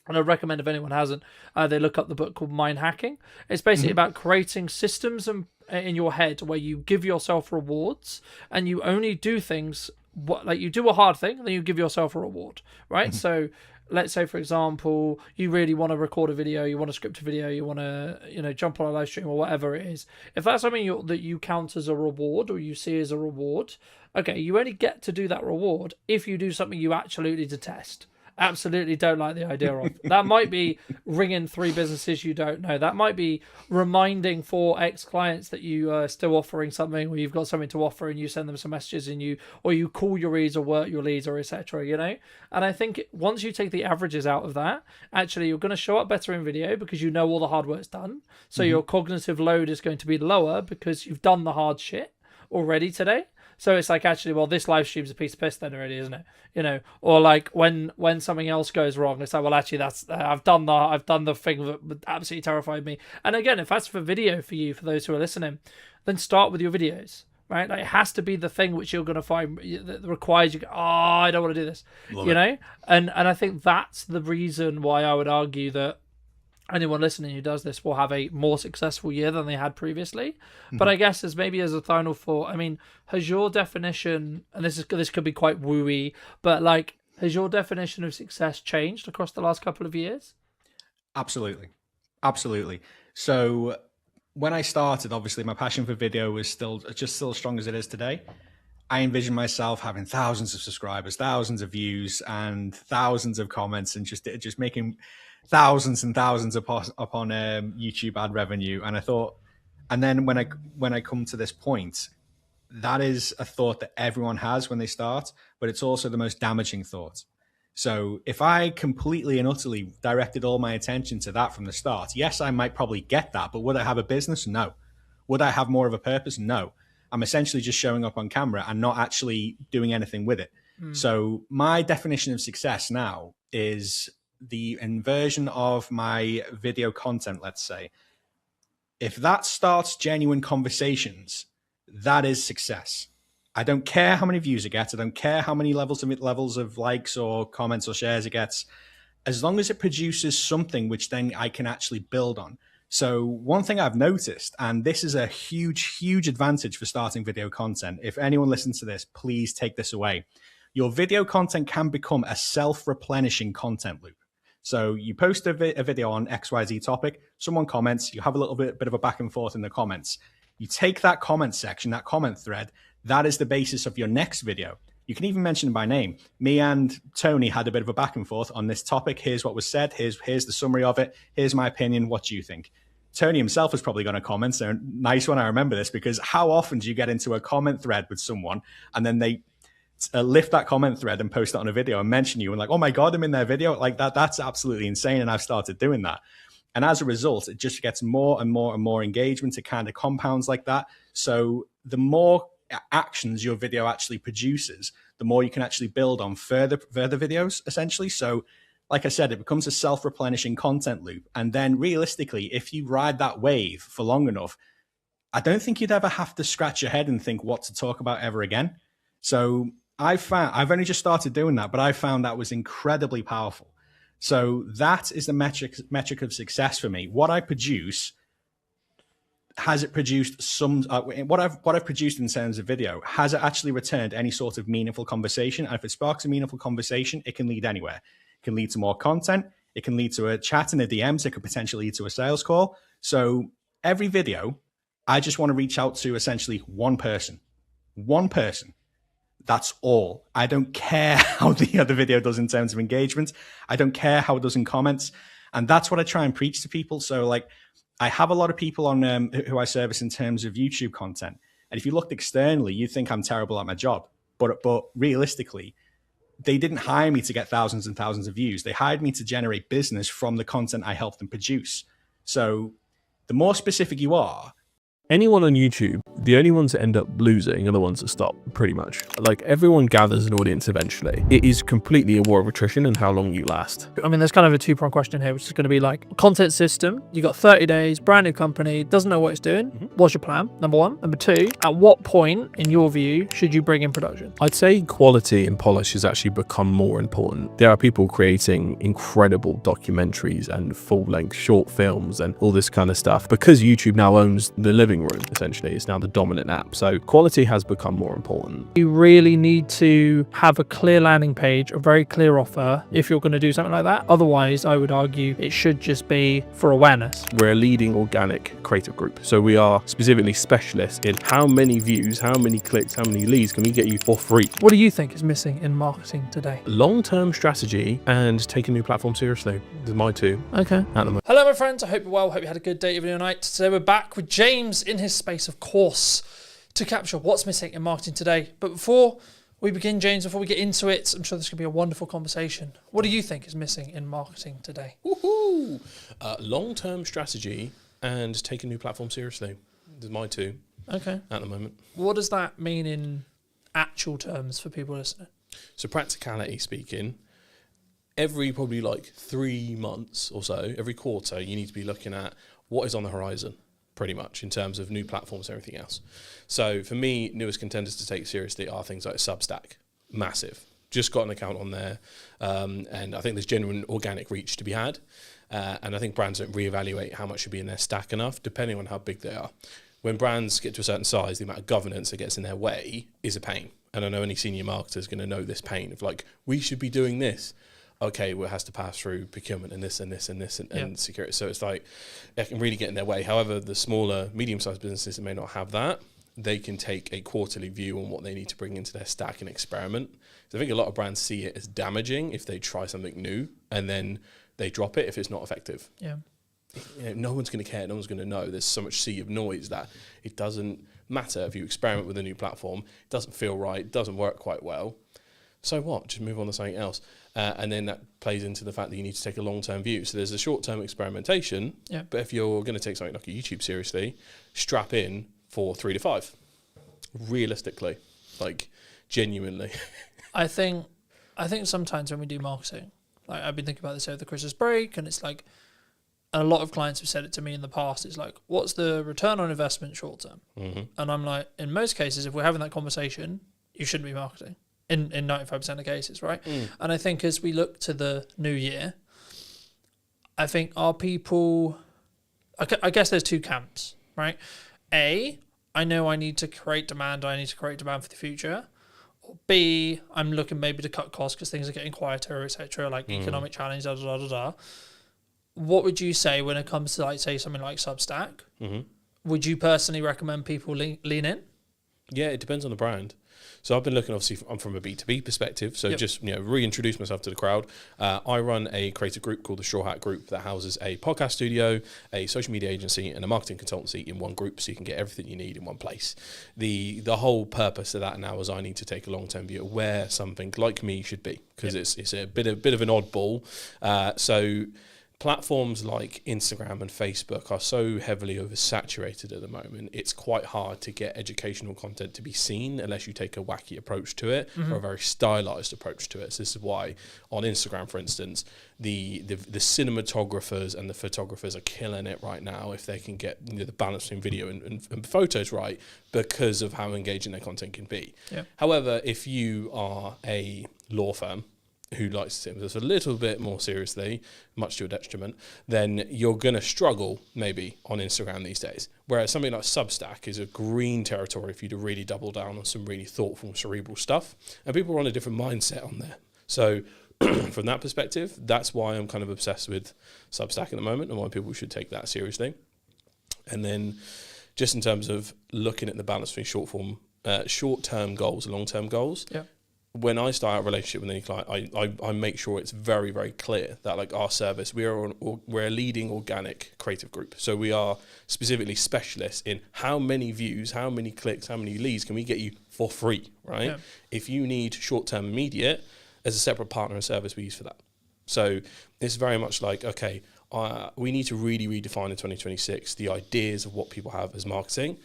and I recommend if anyone hasn't, they look up the book called Mind Hacking. It's basically about creating systems in your head where you give yourself rewards, and you only do things, like you do a hard thing, and then you give yourself a reward, right? So let's say, for example, you really want to record a video, you want to script a video, you want to, jump on a live stream or whatever it is. If that's something that you count as a reward, or you see as a reward, okay, you only get to do that reward if you do something you absolutely detest. Absolutely don't like the idea of. That might be ringing 3 businesses you don't know. That might be reminding 4 ex-clients that you are still offering something, or you've got something to offer, and you send them some messages, and you call your leads or work your leads, or etc. And I think once you take the averages out of that, actually you're going to show up better in video, because you know all the hard work's done. So your cognitive load is going to be lower because you've done the hard shit already today. So it's like, actually, well, this live stream's a piece of piss then already, isn't it? Or like when something else goes wrong, it's like, well, actually, that's I've done the thing that absolutely terrified me. And again, if that's for video for you, for those who are listening, then start with your videos, right? Like, it has to be the thing which you're going to find that requires you. Oh, I don't want to do this, And I think that's the reason why I would argue that anyone listening who does this will have a more successful year than they had previously. But I guess as a final thought, I mean, has your definition, and this could be quite wooey, but like, has your definition of success changed across the last couple of years? Absolutely. So when I started, obviously my passion for video was still as strong as it is today. I envisioned myself having thousands of subscribers, thousands of views, and thousands of comments, and just making thousands and thousands upon YouTube ad revenue. And I thought, and then when I come to this point, that is a thought that everyone has when they start, but it's also the most damaging thought. So if I completely and utterly directed all my attention to that from the start, yes, I might probably get that, but would I have a business? No. Would I have more of a purpose? No. I'm essentially just showing up on camera and not actually doing anything with it. So my definition of success now is the inversion of my video content, let's say. If that starts genuine conversations, that is success. I don't care how many views it gets. I don't care how many levels of likes or comments or shares it gets, as long as it produces something which then I can actually build on. So one thing I've noticed, and this is a huge, huge advantage for starting video content. If anyone listens to this, please take this away. Your video content can become a self-replenishing content loop. So you post a video on XYZ topic, someone comments, you have a little bit of a back and forth in the comments. You take that comment section, that comment thread, that is the basis of your next video. You can even mention it by name. Me and Tony had a bit of a back and forth on this topic. Here's what was said. Here's the summary of it. Here's my opinion. What do you think? Tony himself is probably going to comment. So nice one. I remember this, because how often do you get into a comment thread with someone and then they lift that comment thread and post it on a video and mention you and like, oh my God, I'm in their video. Like that's absolutely insane. And I've started doing that. And as a result, it just gets more and more and more engagement. It kind of compounds like that. So the more actions your video actually produces, the more you can actually build on further videos, essentially. So like I said, it becomes a self-replenishing content loop. And then realistically, if you ride that wave for long enough, I don't think you'd ever have to scratch your head and think what to talk about ever again. So I've only just started doing that, but I found that was incredibly powerful. So that is the metric of success for me. What I produce, has it produced some, what I've produced in terms of video, has it actually returned any sort of meaningful conversation? And if it sparks a meaningful conversation, it can lead anywhere. It can lead to more content. It can lead to a chat in the DMs. It could potentially lead to a sales call. So every video, I just want to reach out to essentially one person. That's all. I don't care how the other video does in terms of engagement. I don't care how it does in comments. And that's what I try and preach to people. So like, I have a lot of people on who I service in terms of YouTube content. And if you looked externally, you'd think I'm terrible at my job. But realistically, they didn't hire me to get thousands and thousands of views. They hired me to generate business from the content I helped them produce. So the more specific you are, anyone on YouTube, the only ones that end up losing are the ones that stop, pretty much. Like, everyone gathers an audience eventually. It is completely a war of attrition and how long you last. I mean, there's kind of a two-pronged question here, which is going to be like, content system, you got 30 days, brand new company, doesn't know what it's doing. What's your plan? Number one. Number two, at what point, in your view, should you bring in production? I'd say quality and polish has actually become more important. There are people creating incredible documentaries and full-length short films and all this kind of stuff because YouTube now owns the living room, essentially. It's now the dominant app. So quality has become more important. You really need to have a clear landing page, a very clear offer if you're going to do something like that. Otherwise, I would argue it should just be for awareness. We're a leading organic creative group. So we are specifically specialists in how many views, how many clicks, how many leads can we get you for free. What do you think is missing in marketing today? Long-term strategy and take a new platform seriously. These are my two. Okay. At the moment. Hello, my friends. I hope you're well. Hope you had a good day, evening, or night. Today we're back with James in his space, of course, to capture what's missing in marketing today. But before we begin, James, before we get into it, I'm sure this could be a wonderful conversation. What do you think is missing in marketing today? Woohoo! Long-term strategy and take a new platform seriously. These are my two. Okay. At the moment. What does that mean in actual terms for people listening? So practicality speaking, every probably like 3 months or so, every quarter, you need to be looking at what is on the horizon, pretty much, in terms of new platforms and everything else. So for me, newest contenders to take seriously are things like Substack. Massive. Just got an account on there. And I think there's genuine organic reach to be had. And I think brands don't reevaluate how much should be in their stack enough, depending on how big they are. When brands get to a certain size, the amount of governance that gets in their way is a pain. And I know any senior marketer is going to know this pain of like, we should be doing this. Okay, well, it has to pass through procurement and this and this and this and security. So it's like, it can really get in their way. However, the smaller, medium-sized businesses that may not have that, they can take a quarterly view on what they need to bring into their stack and experiment. So I think a lot of brands see it as damaging if they try something new and then they drop it if it's not effective. Yeah. You know, no one's going to care. No one's going to know. There's so much sea of noise that it doesn't matter if you experiment with a new platform. It doesn't feel right. It doesn't work quite well. So what? Just move on to something else. And then that plays into the fact that you need to take a long-term view. So there's a short-term experimentation, but if you're going to take something like a YouTube seriously, strap in for 3 to 5. Realistically, like genuinely. I think sometimes when we do marketing, like I've been thinking about this over the Christmas break, and it's like and a lot of clients have said it to me in the past, it's like, what's the return on investment short term? And I'm like, in most cases, if we're having that conversation, you shouldn't be marketing in 95% of cases, right? And I think as we look to the new year, I think our people, I guess there's two camps, right? A, I know I need to create demand. I need to create demand for the future. Or B, I'm looking maybe to cut costs because things are getting quieter, etc. Like economic challenge, da da da da. What would you say when it comes to, like, say, something like Substack? Would you personally recommend people lean in? Yeah, it depends on the brand. So I've been looking, obviously, I'm from a B2B perspective, so just reintroduce myself to the crowd. I run a creative group called the Straw Hat Group that houses a podcast studio, a social media agency, and a marketing consultancy in one group, so you can get everything you need in one place. The whole purpose of that now is I need to take a long-term view of where something like me should be, because it's a bit of an oddball. So platforms like Instagram and Facebook are so heavily oversaturated at the moment, it's quite hard to get educational content to be seen unless you take a wacky approach to it or a very stylized approach to it. So this is why on Instagram, for instance, the cinematographers and the photographers are killing it right now if they can get the balance between video and photos right, because of how engaging their content can be. However, if you are a law firm who likes to take this a little bit more seriously, much to a detriment, then you're going to struggle maybe on Instagram these days. Whereas something like Substack is a green territory for you to really double down on some really thoughtful, cerebral stuff. And people are on a different mindset on there. So from that perspective, that's why I'm kind of obsessed with Substack at the moment and why people should take that seriously. And then just in terms of looking at the balance between short-term goals and long-term goals, when I start a relationship with any client, I make sure it's very, very clear that, like, our service, we're a leading organic creative group. So we are specifically specialists in how many views, how many clicks, how many leads can we get you for free, right? If you need short-term immediate, there's a separate partner and service we use for that. So it's very much like, okay, we need to really redefine in 2026 the ideas of what people have as marketing.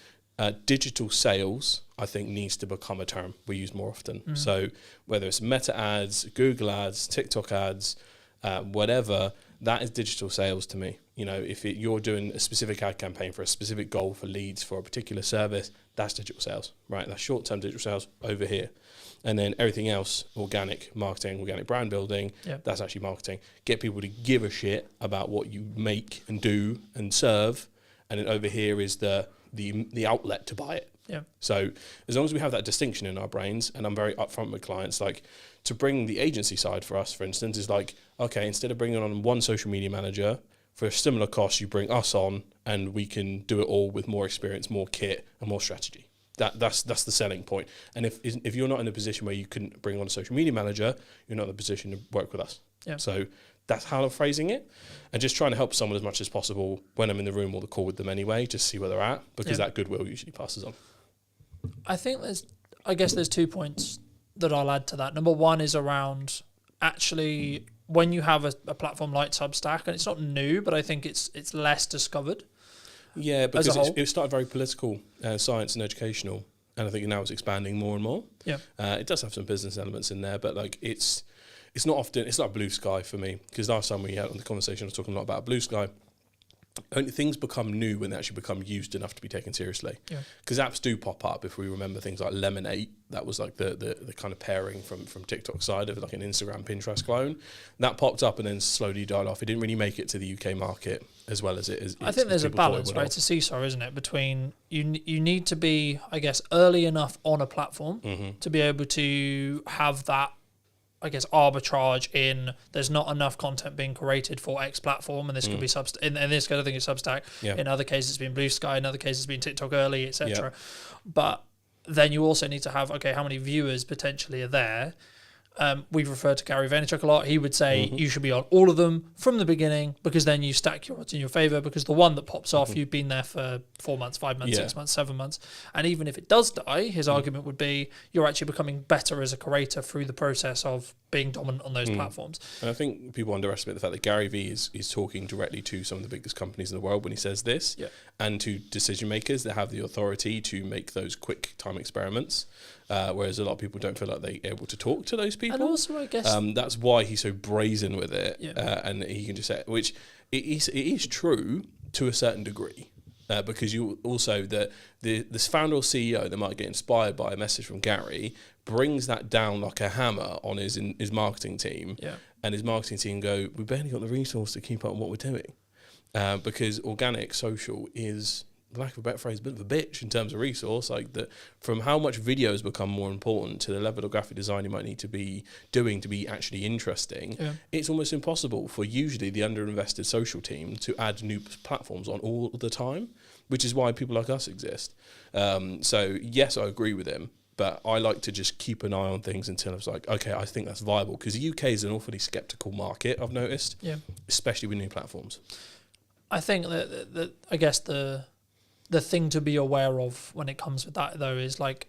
Digital sales, I think, needs to become a term we use more often. So whether it's Meta ads, Google ads, TikTok ads, whatever, that is digital sales to me. You know, if you're doing a specific ad campaign for a specific goal for leads for a particular service, that's digital sales, right? That's short-term digital sales over here. And then everything else, organic marketing, organic brand building, that's actually marketing. Get people to give a shit about what you make and do and serve. And then over here is the outlet to buy it. So as long as we have that distinction in our brains, and I'm very upfront with clients, like, to bring the agency side for us, for instance, is like, okay, instead of bringing on one social media manager for a similar cost, you bring us on and we can do it all with more experience, more kit and more strategy. That's the selling point. And if you're not in a position where you couldn't bring on a social media manager, you're not in a position to work with us. So that's how I'm phrasing it, and just trying to help someone as much as possible when I'm in the room or the call with them anyway, just see where they're at, because that goodwill usually passes on. I think there's 2 points that I'll add to that. Number one is around, actually, when you have a platform like Substack, and it's not new, but I think it's less discovered. Yeah, because it started very political, science and educational, and I think now it's expanding more and more. It does have some business elements in there, but like it's not blue sky for me, because last time we had on the conversation, I was talking a lot about blue sky. Only things become new when they actually become used enough to be taken seriously. Because apps do pop up. If we remember things like Lemonade, that was like the kind of pairing from TikTok side of like an Instagram Pinterest clone. That popped up and then slowly died off. It didn't really make it to the UK market as well as it is. I think there's a balance, right? It's a seesaw, isn't it? Between you need to be, I guess, early enough on a platform to be able to have that, I guess, arbitrage in there's not enough content being created for X platform, and this could be in this case I think it's Substack. In other cases it's been Blue Sky, in other cases it's been TikTok early, etc. But then you also need to have, okay, how many viewers potentially are there? We've referred to Gary Vaynerchuk a lot. He would say you should be on all of them from the beginning, because then you stack your odds in your favor, because the one that pops off, you've been there for 4 months, 5 months, 6 months, 7 months. And even if it does die, his argument would be you're actually becoming better as a creator through the process of being dominant on those platforms. And I think people underestimate the fact that Gary Vee is talking directly to some of the biggest companies in the world when he says this, and to decision makers that have the authority to make those quick time experiments. Whereas a lot of people don't feel like they're able to talk to those people. And also, I guess... that's why he's so brazen with it. And he can just say, which it is true to a certain degree. Because you also this founder or CEO that might get inspired by a message from Gary brings that down like a hammer on his marketing team, and his marketing team go, we barely got the resource to keep up with what we're doing, because organic social is, for lack of a better phrase, a bit of a bitch in terms of resource. Like that, from how much video has become more important to the level of graphic design you might need to be doing to be actually interesting, it's almost impossible for usually the underinvested social team to add new platforms on all the time, which is why people like us exist. So yes, I agree with him, but I like to just keep an eye on things until it's like, okay, I think that's viable, because the UK is an awfully skeptical market, I've noticed, especially with new platforms. I think that I guess the thing to be aware of when it comes with that, though, is like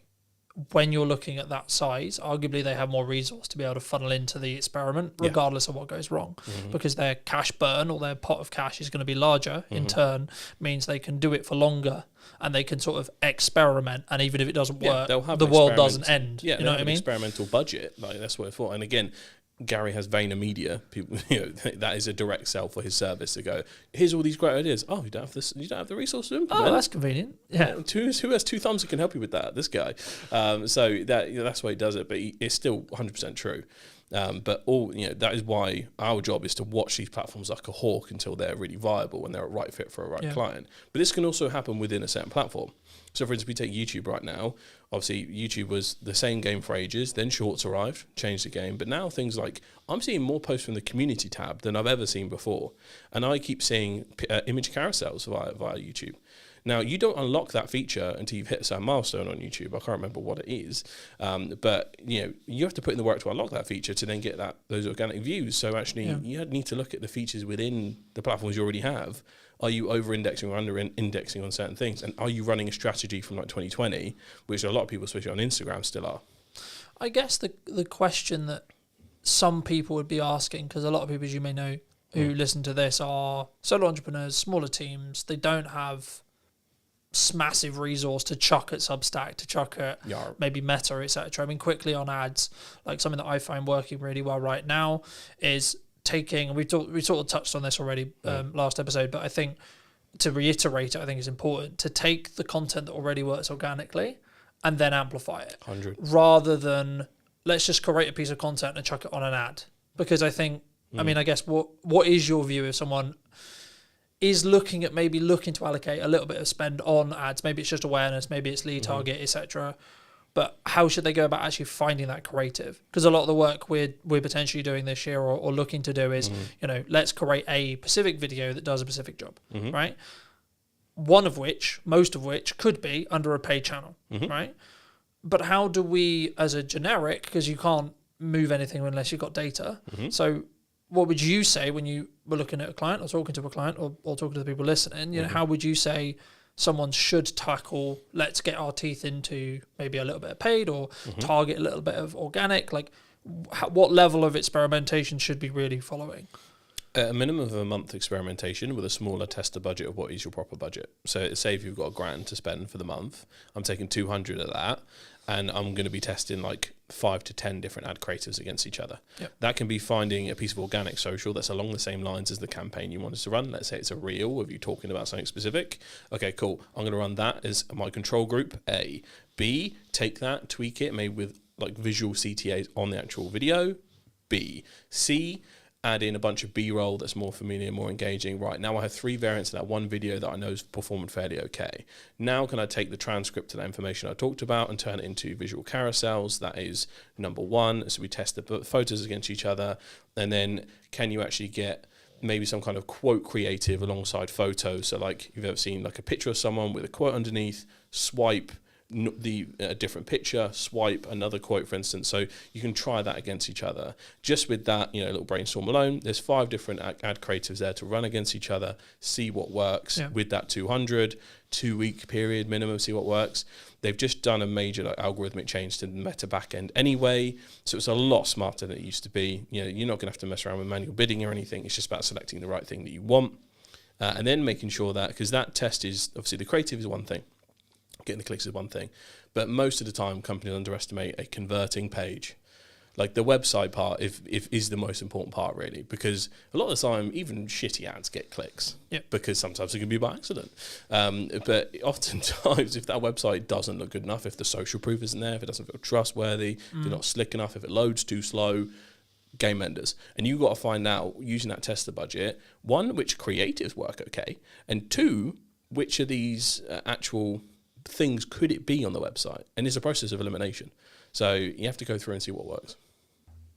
when you're looking at that size, arguably they have more resource to be able to funnel into the experiment regardless of what goes wrong, because their cash burn or their pot of cash is going to be larger. In turn, means they can do it for longer and they can sort of experiment. And even if it doesn't work, the world doesn't end. Yeah, you know what I mean? Experimental budget, like that's what it's for. And again, Gary has VaynerMedia. People, that is a direct sell for his service to go, here's all these great ideas. Oh, you don't have this. You don't have the resources to implement. Oh, that's convenient. Yeah. Who has two thumbs who can help you with that? This guy. So that's why he does it. But it's still 100% true. But that is why our job is to watch these platforms like a hawk until they're really viable and they're a right fit for a right client. But this can also happen within a certain platform. So, for instance, we take YouTube right now. Obviously, YouTube was the same game for ages. Then Shorts arrived, changed the game. But now things like, I'm seeing more posts from the community tab than I've ever seen before. And I keep seeing image carousels via YouTube. Now, you don't unlock that feature until you've hit a certain milestone on YouTube. I can't remember what it is. But, you have to put in the work to unlock that feature to then get those organic views. So, actually, you need to look at the features within the platforms you already have. Are you over-indexing or under-indexing on certain things? And are you running a strategy from like 2020, which a lot of people, especially on Instagram, still are? I guess the question that some people would be asking, because a lot of people, as you may know, who listen to this are solo entrepreneurs, smaller teams. They don't have massive resource to chuck at Substack, to chuck at maybe Meta, etc. I mean, quickly on ads, like something that I find working really well right now is taking, we sort of touched on this already last episode, but I think to reiterate it, I think it's important to take the content that already works organically and then amplify it. 100. Rather than let's just create a piece of content and chuck it on an ad. Because I think, I mean, I guess what is your view if someone is looking to allocate a little bit of spend on ads? Maybe it's just awareness, maybe it's lead target, etc. But how should they go about actually finding that creative? Because a lot of the work we're potentially doing this year or looking to do is, let's create a specific video that does a specific job, right? Most of which could be under a paid channel, right? But how do we, as a generic, because you can't move anything unless you've got data. So what would you say when you were looking at a client or talking to a client or talking to the people listening? How would you say someone should tackle, let's get our teeth into maybe a little bit of paid or target a little bit of organic? Like what level of experimentation should be really following? A minimum of a month experimentation with a smaller tester budget of what is your proper budget. So say if you've got $1,000 to spend for the month, I'm taking 200 of that and I'm going to be testing like 5 to 10 different ad creatives against each other. That can be finding a piece of organic social that's along the same lines as the campaign you wanted to run. Let's say it's a reel of you talking about something specific. Okay, cool. I'm going to run that as my control group A. B, take that, tweak it, maybe with like visual CTAs on the actual video. B. C, add in a bunch of B-roll that's more familiar, more engaging. Right, now I have 3 variants of that one video that I know is performing fairly okay. Now can I take the transcript of that information I talked about and turn it into visual carousels? That is number 1. So we test the photos against each other. And then can you actually get maybe some kind of quote creative alongside photos? So like you've ever seen like a picture of someone with a quote underneath, swipe a different picture, swipe another quote, for instance. So you can try that against each other. Just with that, a little brainstorm alone, there's 5 different ad creatives there to run against each other, see what works with that 2-week period minimum, see what works. They've just done a major algorithmic change to the Meta backend anyway, so it's a lot smarter than it used to be. You're not going to have to mess around with manual bidding or anything. It's just about selecting the right thing that you want, and then making sure that, because that test is obviously the creative is one thing, getting the clicks is one thing, but most of the time companies underestimate a converting page. Like the website part, if is the most important part really, because a lot of the time even shitty ads get clicks. Yep. Because sometimes it can be by accident. But oftentimes, if that website doesn't look good enough, if the social proof isn't there, if it doesn't feel trustworthy, if they're not slick enough, if it loads too slow, game enders. And you've got to find out, using that tester budget, one, which creatives work okay, and two, which of these actual things could it be on the website? And it's a process of elimination. So you have to go through and see what works.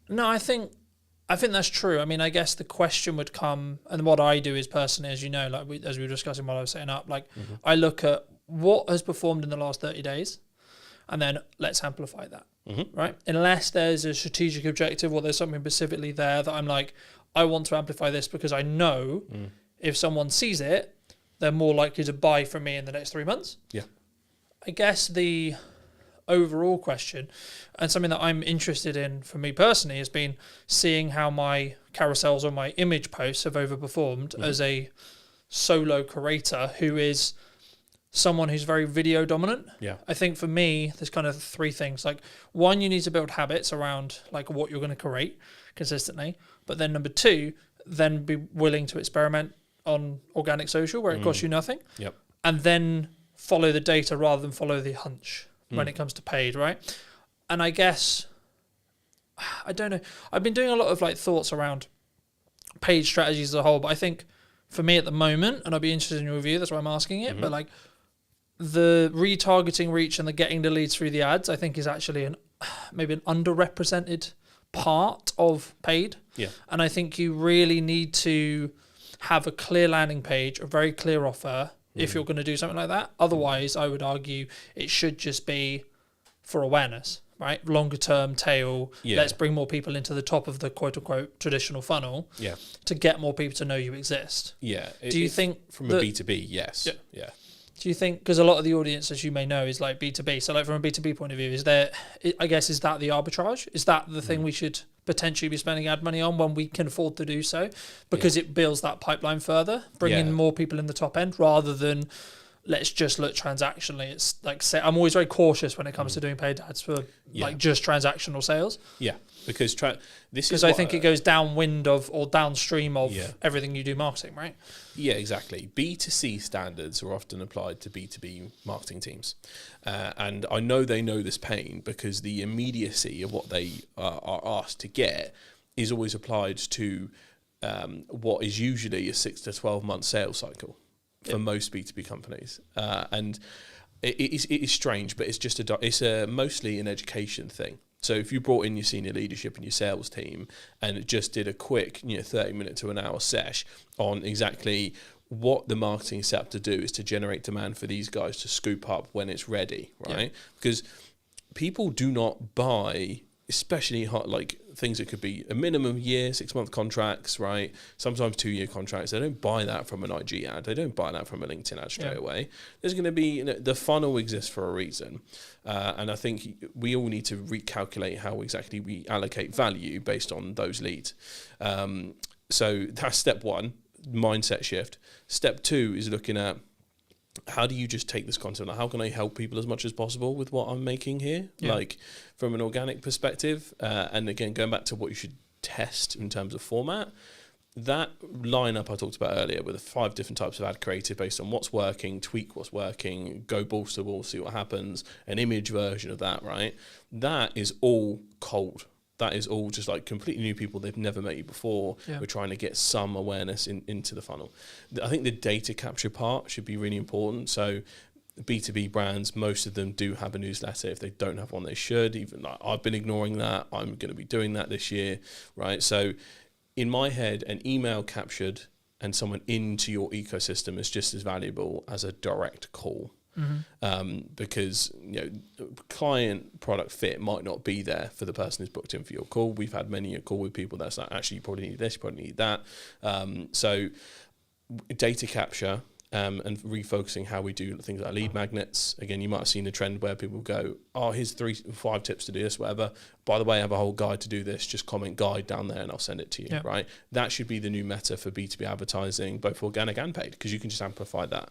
No, I think that's true. I mean, I guess the question would come, and what I do is personally, as you know, like as we were discussing while I was setting up, like I look at what has performed in the last 30 days, and then let's amplify that, right? Unless there's a strategic objective or there's something specifically there that I'm like, I want to amplify this because I know if someone sees it, they're more likely to buy from me in the next 3 months. Yeah. I guess the overall question, and something that I'm interested in for me personally, has been seeing how my carousels or my image posts have overperformed as a solo creator who is someone who's very video dominant. Yeah. I think for me, there's kind of three things. Like, one, you need to build habits around like what you're going to create consistently. But then number two, then be willing to experiment on organic social where it costs you nothing. Yep. And then follow the data rather than follow the hunch when it comes to paid, right? And I guess, I don't know, I've been doing a lot of like thoughts around paid strategies as a whole, but I think for me at the moment, and I'd be interested in your review, that's why I'm asking it, but like the retargeting reach and the getting the leads through the ads, I think is actually maybe an underrepresented part of paid. Yeah. And I think you really need to have a clear landing page, a very clear offer, if you're going to do something like that. Otherwise, I would argue it should just be for awareness, right? Longer term tail. Yeah. Let's bring more people into the top of the quote unquote traditional funnel to get more people to know you exist. Yeah. Do you think from a B2B? Yes. Yeah. Do you think, because a lot of the audience, as you may know, is like B2B. So like from a B2B point of view, is that the arbitrage? Is that the thing we should potentially be spending ad money on when we can afford to do so? Because it builds that pipeline further, bringing more people in the top end rather than let's just look transactionally. It's like, I'm always very cautious when it comes to doing paid ads for like just transactional sales. Yeah. Because because I think it goes downwind of or downstream of everything you do marketing, right? Yeah, exactly. B2C standards are often applied to B2B marketing teams. And I know they know this pain because the immediacy of what they are asked to get is always applied to what is usually a 6 to 12 month sales cycle for most B2B companies. And it is strange, but it's mostly an education thing. So if you brought in your senior leadership and your sales team and just did a quick 30-minute to an hour sesh on exactly what the marketing is set up to do is to generate demand for these guys to scoop up when it's ready, right? Because people do not buy, especially like things that could be a minimum year, 6-month contracts, right? Sometimes 2-year contracts. They don't buy that from an IG ad. They don't buy that from a LinkedIn ad straight away. There's going to be, the funnel exists for a reason. And I think we all need to recalculate how exactly we allocate value based on those leads. So that's step one, mindset shift. Step two is looking at how do you just take this content? How can I help people as much as possible with what I'm making here? Like from an organic perspective, and again, going back to what you should test in terms of format, that lineup I talked about earlier with the 5 different types of ad creative based on what's working, tweak what's working, go balls to wall, see what happens, an image version of that, right? That is all cold. That is all just like completely new people. They've never met you before. We're trying to get some awareness into the funnel. I think the data capture part should be really important. So B2B brands, most of them do have a newsletter. If they don't have one, they should. Even like I've been ignoring that. I'm going to be doing that this year, right? So in my head, an email captured and someone into your ecosystem is just as valuable as a direct call. Because client product fit might not be there for the person who's booked in for your call. We've had many a call with people that's like, actually you probably need this, you probably need that. So data capture and refocusing how we do things like lead magnets. Again, you might have seen a trend where people go, oh, here's 3-5 tips to do this, whatever. By the way, I have a whole guide to do this. Just comment guide down there and I'll send it to you, right? That should be the new meta for B2B advertising, both organic and paid, because you can just amplify that.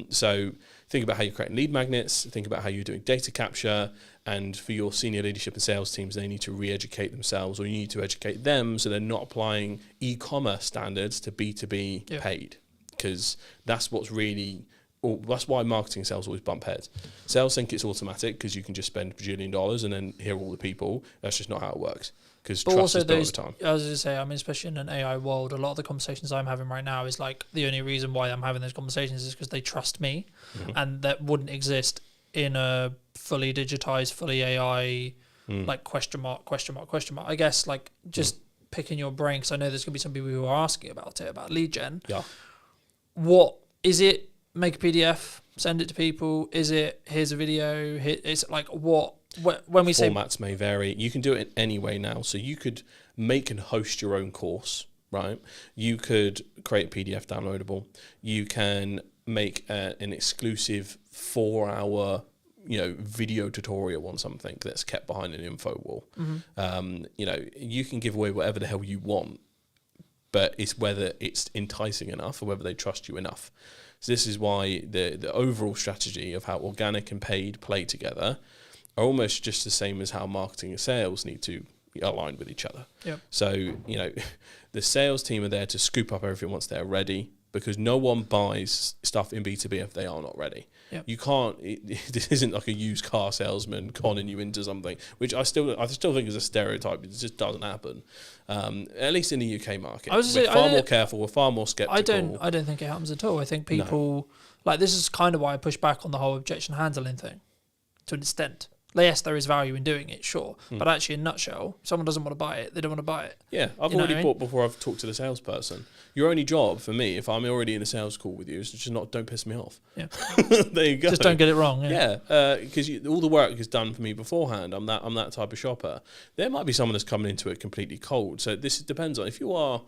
So think about how you're creating lead magnets, think about how you're doing data capture, and for your senior leadership and sales teams, they need to re-educate themselves, or you need to educate them so they're not applying e-commerce standards to B2B paid. Because that's what's really, that's why marketing and sales always bump heads. Sales think it's automatic because you can just spend $1 bajillion and then hear all the people. That's just not how it works. Because trust is built over time. I was going to say, I mean, especially in an AI world, a lot of the conversations I'm having right now is like the only reason why I'm having those conversations is because they trust me, and that wouldn't exist in a fully digitized, fully AI, like question mark. I guess like just picking your brain, because I know there's going to be some people who are asking about it, about lead gen. Yeah. What is it? Make a PDF, send it to people. Is it, here's a video? It's like what? When we say formats may vary, you can do it in any way now. So you could make and host your own course, right? You could create a PDF downloadable. You can make an exclusive 4-hour, video tutorial on something that's kept behind an info wall. You can give away whatever the hell you want, but it's whether it's enticing enough or whether they trust you enough. So this is why the overall strategy of how organic and paid play together are almost just the same as how marketing and sales need to align with each other. Yep. So, the sales team are there to scoop up everything once they're ready, because no one buys stuff in B2B if they are not ready. Yep. You can't, this isn't like a used car salesman conning you into something, which I still think is a stereotype. It just doesn't happen. At least in the UK market. We're far more careful, we're far more skeptical. I don't think it happens at all. I think people, like, this is kind of why I push back on the whole objection handling thing, to an extent. Yes, there is value in doing it, sure. But actually, in a nutshell, if someone doesn't want to buy it, they don't want to buy it. Yeah, I've already bought before I've talked to the salesperson. Your only job for me, if I'm already in a sales call with you, is just don't piss me off. Yeah. There you go. Just don't get it wrong. Yeah, because all the work is done for me beforehand. I'm that type of shopper. There might be someone that's coming into it completely cold. So this depends on if you're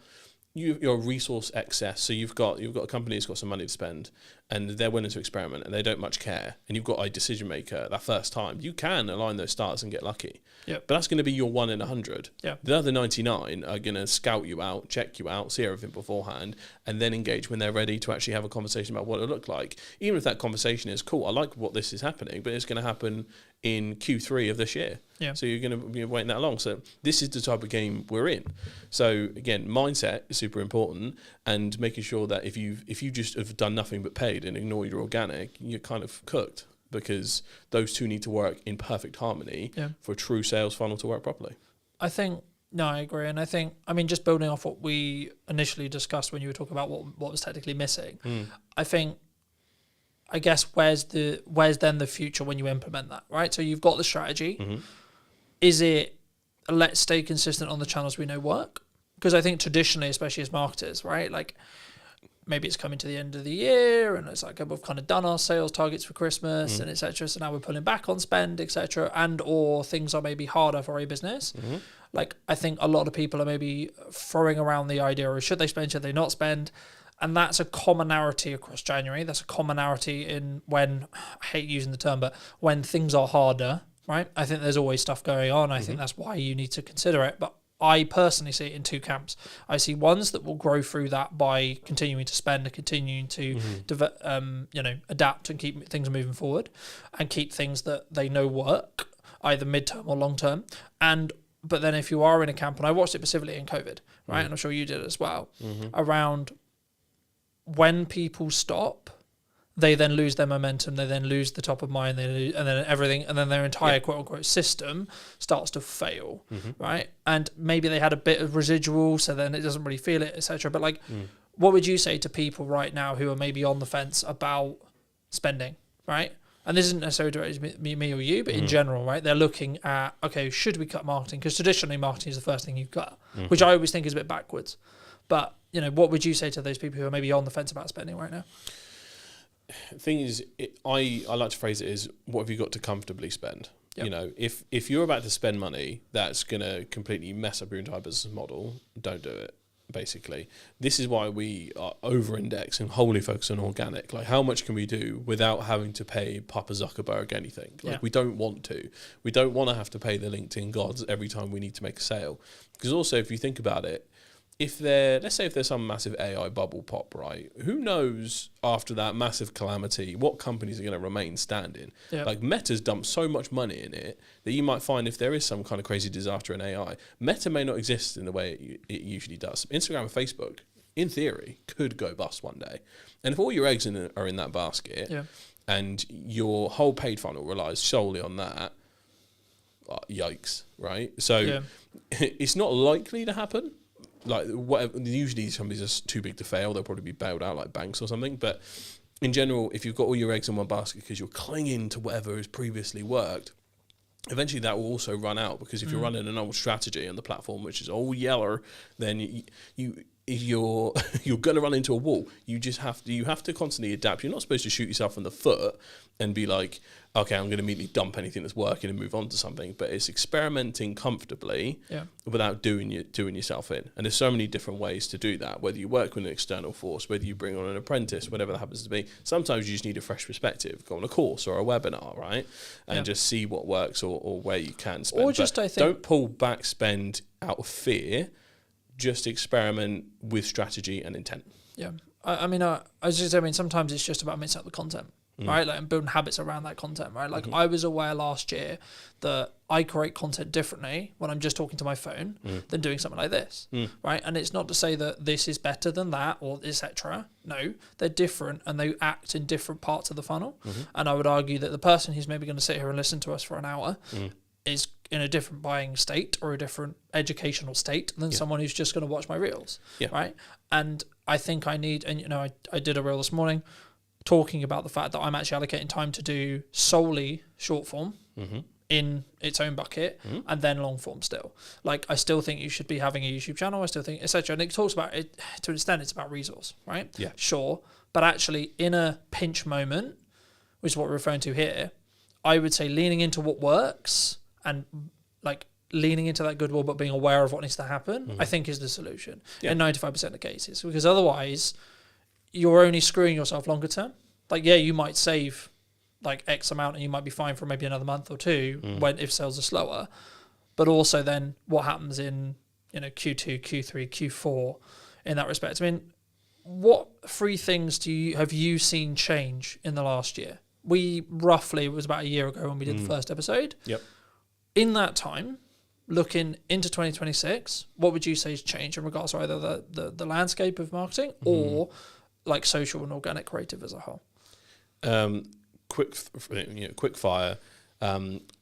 resource excess. So you've got a company that's got some money to spend, and they're willing to experiment, and they don't much care, and you've got a decision maker that first time. You can align those stars and get lucky. Yep. But that's going to be your 1 in 100. Yep. The other 99 are going to scout you out, check you out, see everything beforehand, and then engage when they're ready to actually have a conversation about what it looked like. Even if that conversation is cool, I like what this is happening, but it's going to happen in Q3 of this year. Yeah. So you're going to be waiting that long. So this is the type of game we're in. So again, mindset is super important, and making sure that if you just have done nothing but paid and ignore your organic, you're kind of cooked, because those two need to work in perfect harmony for a true sales funnel to work properly. I agree. And I think, just building off what we initially discussed when you were talking about what was technically missing, I guess where's then the future when you implement that, right? So you've got the strategy. Is it, let's stay consistent on the channels we know work? Because I think traditionally, especially as marketers, right, like maybe it's coming to the end of the year and it's like, we've kind of done our sales targets for Christmas and etc. So now we're pulling back on spend, etc. And or things are maybe harder for a business. Like, I think a lot of people are maybe throwing around the idea of should they spend, should they not spend? And that's a commonality across January. That's a commonality in when, I hate using the term, but when things are harder, right? I think there's always stuff going on. I think that's why you need to consider it. But I personally see it in two camps. I see ones that will grow through that by continuing to spend and continuing to adapt and keep things moving forward, and keep things that they know work, either midterm or long term. But then if you are in a camp, and I watched it specifically in COVID, right, and I'm sure you did as well, around when people stop, they then lose their momentum, they then lose the top of mind, and then everything, and then their entire quote-unquote system starts to fail, right? And maybe they had a bit of residual, so then it doesn't really feel it, etc. But like, what would you say to people right now who are maybe on the fence about spending, right? And this isn't necessarily directed to me or you, but in general, right? They're looking at, okay, should we cut marketing? Because traditionally, marketing is the first thing you cut, which I always think is a bit backwards. But, what would you say to those people who are maybe on the fence about spending right now? Thing is, I like to phrase it as, what have you got to comfortably spend? Yep. If you're about to spend money that's going to completely mess up your entire business model, don't do it. basically. This is why we are over-index and wholly focus on organic. Like, how much can we do without having to pay Papa Zuckerberg anything? Like, we don't want to. We don't want to have to pay the LinkedIn gods every time we need to make a sale. Because also, if you think about it, let's say if there's some massive AI bubble pop, right? Who knows after that massive calamity what companies are going to remain standing? Yep. Like, Meta's dumped so much money in it that you might find if there is some kind of crazy disaster in AI, Meta may not exist in the way it usually does. Instagram and Facebook, in theory, could go bust one day. And if all your eggs are in that basket and your whole paid funnel relies solely on that, yikes, right? So it's not likely to happen. Like, whatever, usually these companies are too big to fail. They'll probably be bailed out like banks or something. But in general, if you've got all your eggs in one basket because you're clinging to whatever has previously worked, eventually that will also run out. Because if you're running an old strategy on the platform which is all yeller, then you're going to run into a wall. You have to constantly adapt. You're not supposed to shoot yourself in the foot and be like, okay, I'm going to immediately dump anything that's working and move on to something. But it's experimenting comfortably without doing yourself in. And there's so many different ways to do that, whether you work with an external force, whether you bring on an apprentice, whatever that happens to be. Sometimes you just need a fresh perspective. Go on a course or a webinar, right? And just see what works or where you can spend. Or just, I think, don't pull back spend out of fear. Just experiment with strategy and intent. Yeah. I mean, sometimes it's just about mixing up the content. Right, like, and building habits around that content, right? Like, I was aware last year that I create content differently when I'm just talking to my phone than doing something like this, right? And it's not to say that this is better than that or etc. No, they're different and they act in different parts of the funnel. And I would argue that the person who's maybe going to sit here and listen to us for an hour is in a different buying state or a different educational state than someone who's just going to watch my reels, right? And I think I need, and I did a reel this morning talking about the fact that I'm actually allocating time to do solely short form in its own bucket and then long form still. Like, I still think you should be having a YouTube channel. I still think, etc. And it talks about it to an extent. It's about resource, right? Yeah, sure. But actually, in a pinch moment, which is what we're referring to here, I would say leaning into what works and like leaning into that goodwill, but being aware of what needs to happen, I think is the solution in 95% of cases. Because otherwise, you're only screwing yourself longer term. Like, you might save like X amount and you might be fine for maybe another month or two if sales are slower. But also then what happens in, Q2, Q3, Q4 in that respect? I mean, what 3 things have you seen change in the last year? It was about a year ago when we did the first episode. Yep. In that time, looking into 2026, what would you say has changed in regards to either the landscape of marketing or like social and organic creative as a whole? Quick fire.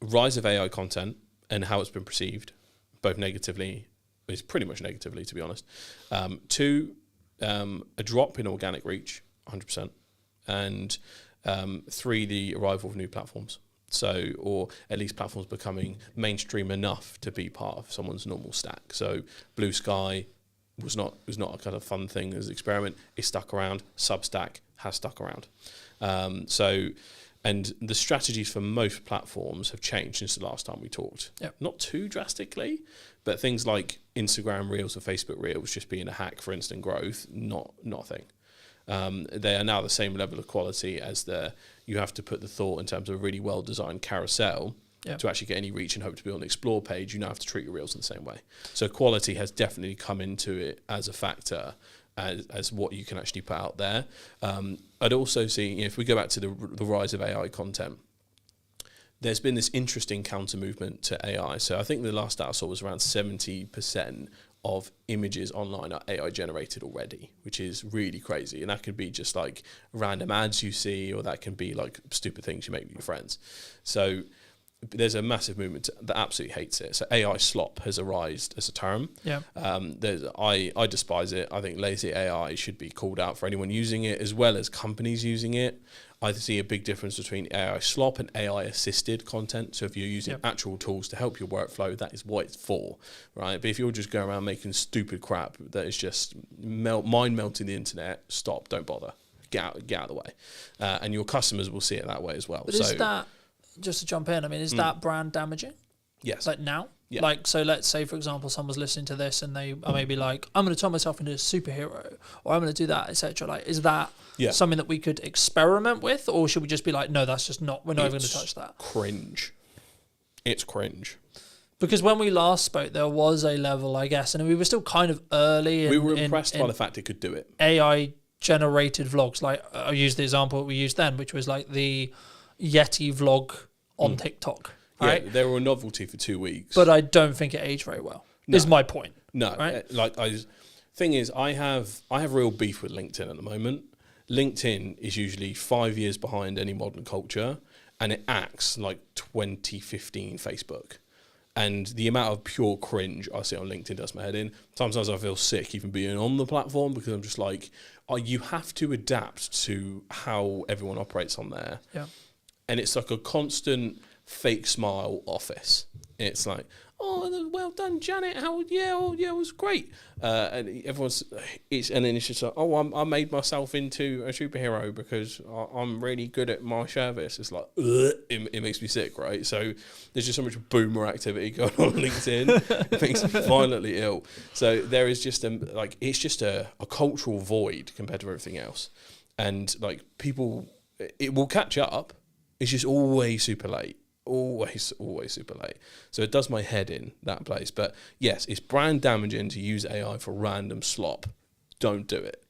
Rise of AI content and how it's been perceived, both negatively, it's pretty much negatively, to be honest. 2, a drop in organic reach, 100%. And 3, the arrival of new platforms. So, or at least platforms becoming mainstream enough to be part of someone's normal stack. So Blue Sky was not a kind of fun thing as an experiment. It stuck around. Substack has stuck around. And the strategies for most platforms have changed since the last time we talked. Yep. Not too drastically, but things like Instagram Reels or Facebook Reels just being a hack for instant growth, not a thing. They are now the same level of quality as you have to put the thought in terms of a really well-designed carousel to actually get any reach and hope to be on the explore page. You now have to treat your reels in the same way. So quality has definitely come into it as a factor as what you can actually put out there. I'd also see, if we go back to the rise of AI content, there's been this interesting counter movement to AI. So I think the last stat I saw was around 70% of images online are AI generated already, which is really crazy. And that could be just like random ads you see, or that can be like stupid things you make with your friends. So there's a massive movement that absolutely hates it. So AI slop has arisen as a term. Yeah. I despise it. I think lazy AI should be called out for anyone using it, as well as companies using it. I see a big difference between AI slop and AI assisted content. So if you're using actual tools to help your workflow, that is what it's for, right? But if you're just going around making stupid crap that is just mind melting the internet, stop, don't bother, get out of the way, and your customers will see it that way as well. But is that, just to jump in, I mean, is that brand damaging? Yes. Like now? Yeah. Like, so let's say, for example, someone's listening to this and they are maybe like, I'm going to turn myself into a superhero, or I'm going to do that, etc. Like, is that something that we could experiment with, or should we just be like, no, that's just not, we're not even going to touch that? Cringe. It's cringe. Because when we last spoke, there was a level, I guess, and we were still kind of early. We were impressed by the fact it could do it. AI generated vlogs. Like, I'll use the example we used then, which was like the Yeti vlog on TikTok. Right? Yeah, they were a novelty for 2 weeks. But I don't think it aged very well. No. Is my point. No, right? Thing is, I have real beef with LinkedIn at the moment. LinkedIn is usually 5 years behind any modern culture, and it acts like 2015 Facebook. And the amount of pure cringe I see on LinkedIn does my head in. Sometimes I feel sick even being on the platform, because I'm just like, you have to adapt to how everyone operates on there. Yeah. And it's like a constant fake smile office. It's like, oh, well done, Janet. It was great. And then it's just like, oh, I made myself into a superhero because I'm really good at my service. It's like, it makes me sick, right? So there's just so much boomer activity going on LinkedIn. It makes me violently ill. So there is just it's just a cultural void compared to everything else. And like people, it will catch up. It's just always super late. Always super late. So it does my head in, that place. But yes, it's brand damaging to use AI for random slop. Don't do it.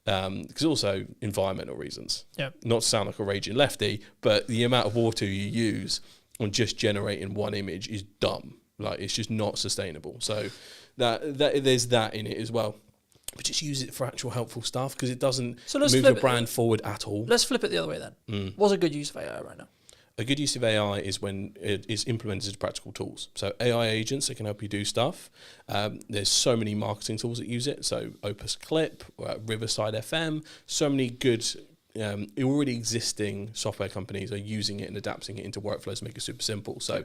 Because also environmental reasons. Yeah. Not to sound like a raging lefty, but the amount of water you use on just generating one image is dumb. Like, it's just not sustainable. So that there's that in it as well. But just use it for actual helpful stuff, because it doesn't move your brand forward at all. Let's flip it the other way then. What's a good use of AI right now? A good use of AI is when it is implemented as practical tools. So AI agents that can help you do stuff. There's so many marketing tools that use it. So Opus Clip, Riverside FM, so many good already existing software companies are using it and adapting it into workflows to make it super simple. So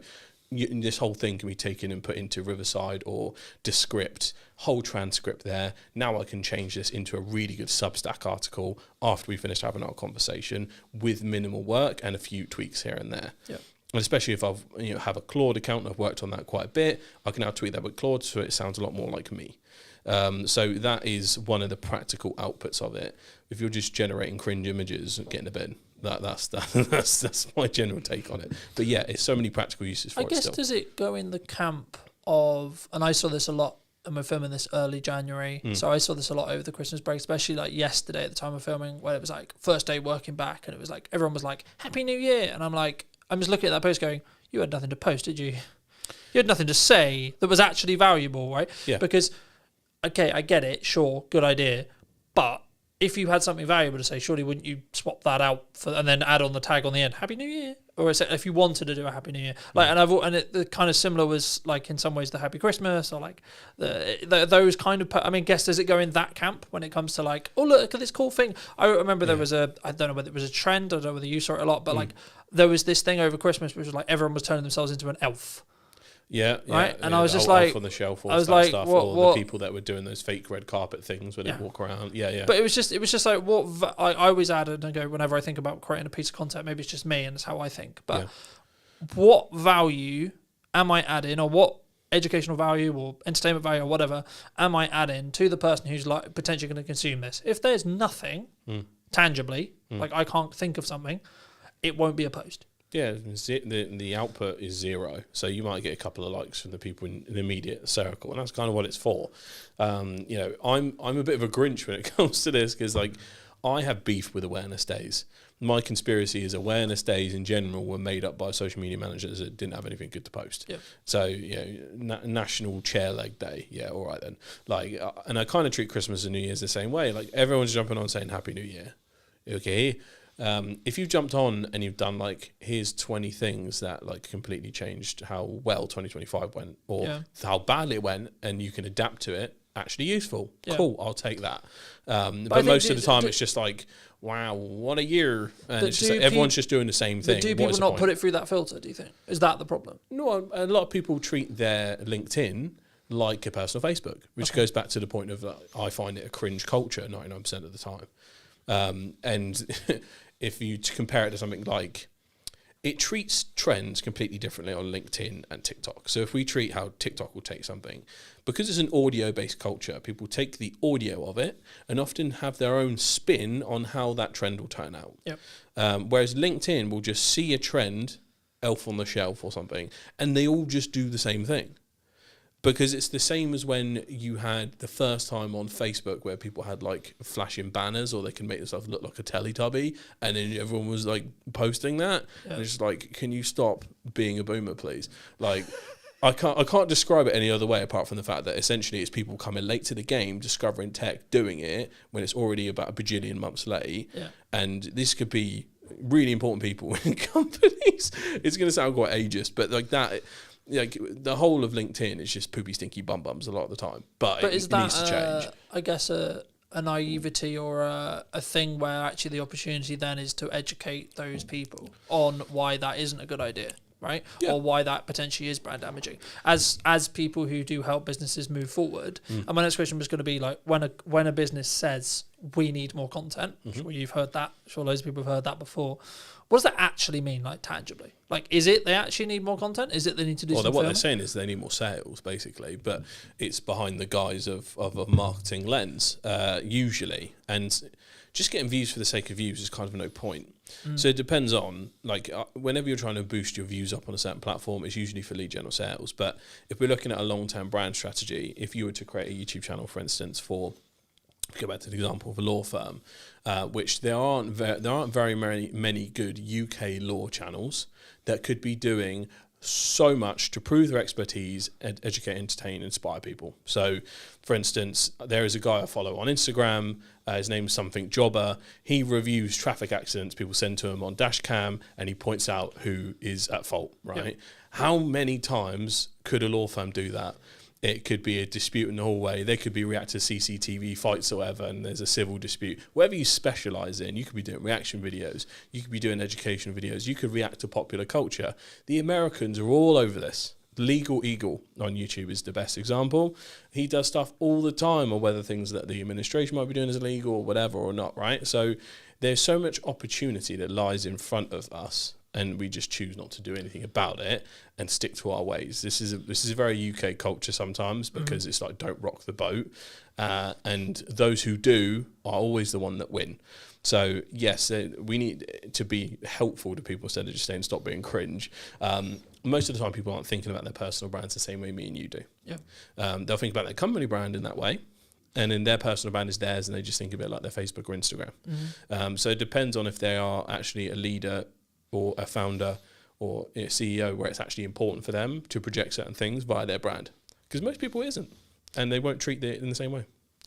this whole thing can be taken and put into Riverside or Descript, whole transcript there. Now I can change this into a really good Substack article after we finish having our conversation with minimal work and a few tweaks here and there. Yeah. And especially if I've have a Claude account, I've worked on that quite a bit, I can now tweak that with Claude so it sounds a lot more like me. So that is one of the practical outputs of it. If you're just generating cringe images, get in the bin. That's my general take on it. But yeah, it's so many practical uses for it. I guess still. Does it go in the camp of, and I saw this a lot, and we're filming this early January, so I saw this a lot over the Christmas break, especially like yesterday at the time of filming, where it was like first day working back, and it was like everyone was like Happy New Year, and I'm just looking at that post going, you had nothing to post, did you? You had nothing to say that was actually valuable, right? Yeah. Because okay, I get it, sure, good idea, but if you had something valuable to say, surely wouldn't you swap that out and then add on the tag on the end, Happy New Year? Or if you wanted to do a Happy New Year, like, the kind of similar was like in some ways the Happy Christmas, or like those kind of. I mean, guess does it go in that camp when it comes to like, oh look at this cool thing? I remember there was I don't know whether it was a trend, I don't know whether you saw it a lot, but like there was this thing over Christmas which was like everyone was turning themselves into an elf. Yeah, right. And I was just like, on the shelf, I was like, stuff, what, or the people that were doing those fake red carpet things where they walk around. Yeah. But it was just like what I always added and go whenever I think about creating a piece of content. Maybe it's just me and it's how I think. But what value am I adding, or what educational value or entertainment value or whatever am I adding to the person who's like potentially going to consume this? If there's nothing tangibly, like I can't think of something, it won't be a post. Yeah, the output is zero, so you might get a couple of likes from the people in the immediate circle, and that's kind of what it's for. I'm a bit of a Grinch when it comes to this, because like I have beef with awareness days. My conspiracy is awareness days in general were made up by social media managers that didn't have anything good to post. Yeah. So National Chair Leg Day. Yeah, all right then. Like, and I kind of treat Christmas and New Year's the same way. Like everyone's jumping on saying Happy New Year. Okay. If you've jumped on and you've done like, here's 20 things that like completely changed how well 2025 went, or how badly it went, and you can adapt to it, actually useful. Yeah. Cool, I'll take that. But most of the time it's just like, wow, what a year. And it's just like everyone's just doing the same thing. But do people not put it through that filter, do you think? Is that the problem? No, a lot of people treat their LinkedIn like a personal Facebook, which goes back to the point of I find it a cringe culture 99% of the time. And if you compare it to something like it treats trends completely differently on LinkedIn and TikTok. So if we treat how TikTok will take something, because it's an audio-based culture, people take the audio of it and often have their own spin on how that trend will turn out. Yep. Whereas LinkedIn will just see a trend, elf on the shelf or something, and they all just do the same thing. Because it's the same as when you had the first time on Facebook where people had like flashing banners or they can make themselves look like a Teletubby, and then everyone was like posting that. Yeah. And it's just like, can you stop being a boomer, please? Like, I can't describe it any other way apart from the fact that essentially it's people coming late to the game, discovering tech, doing it when it's already about a bajillion months late. Yeah. And this could be really important people in companies. It's going to sound quite ageist, but like that. Like the whole of LinkedIn is just poopy, stinky bum bums a lot of the time. But it needs to change. I guess a naivety or a thing where actually the opportunity then is to educate those people on why that isn't a good idea, right? Yeah. Or why that potentially is brand damaging. As people who do help businesses move forward, and my next question was going to be like, when a business says we need more content, sure you've heard that, sure loads of people have heard that before. What does that actually mean, like tangibly? Like, is it they actually need more content? Is it they need to do something? Well, what they're saying is they need more sales, basically, but it's behind the guise of a marketing lens, usually. And just getting views for the sake of views is kind of no point. So it depends on, like, whenever you're trying to boost your views up on a certain platform, it's usually for lead gen or sales. But if we're looking at a long-term brand strategy, if you were to create a YouTube channel, for instance, for... go back to the example of a law firm, which there aren't very many good UK law channels that could be doing so much to prove their expertise, educate, entertain, inspire people. So, for instance, there is a guy I follow on Instagram. His name's something Jobber. He reviews traffic accidents people send to him on Dashcam, and he points out who is at fault. Right? Yep. How many times could a law firm do that? It could be a dispute in the hallway. They could be reacting to CCTV fights or whatever, and there's a civil dispute. Whatever you specialise in, you could be doing reaction videos. You could be doing education videos. You could react to popular culture. The Americans are all over this. Legal Eagle on YouTube is the best example. He does stuff all the time on whether things that the administration might be doing is illegal or whatever or not, right? So there's so much opportunity that lies in front of us, and we just choose not to do anything about it and stick to our ways. This is a very UK culture sometimes, because it's like, don't rock the boat. And those who do are always the one that win. So yes, we need to be helpful to people instead of just saying stop being cringe. Most of the time people aren't thinking about their personal brands the same way me and you do. Yeah. They'll think about their company brand in that way, and then their personal brand is theirs, and they just think of it like their Facebook or Instagram. So it depends on if they are actually a leader or a founder or a CEO where it's actually important for them to project certain things via their brand. Because most people isn't, and they won't treat it in the same way.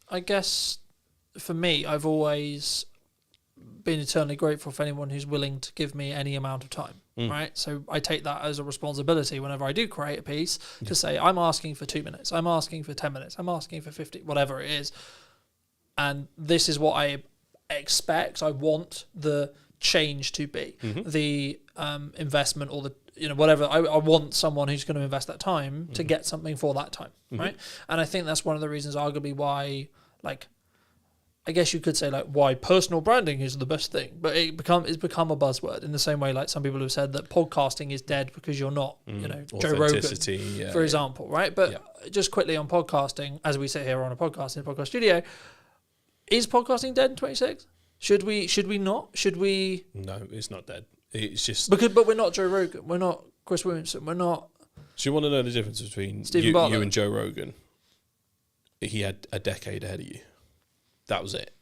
I guess for me, I've always been eternally grateful for anyone who's willing to give me any amount of time, right? So I take that as a responsibility whenever I do create a piece to say, I'm asking for 2 minutes, I'm asking for 10 minutes, I'm asking for 50, whatever it is. And this is what I expect, I want the change to be, the investment or the whatever. I want someone who's going to invest that time to get something for that time, right? And I think that's one of the reasons arguably why, like, I guess you could say like why personal branding is the best thing, but it's become a buzzword in the same way like some people have said that podcasting is dead because you're not Joe Rogan, for example, right? But just quickly on podcasting, as we sit here on a podcast in a podcast studio, is podcasting dead in 26? Should we not? Should we? No, it's not dead. It's just but we're not Joe Rogan. We're not Chris Williamson. We're not. So you want to know the difference between you and Joe Rogan? He had a decade ahead of you. That was it.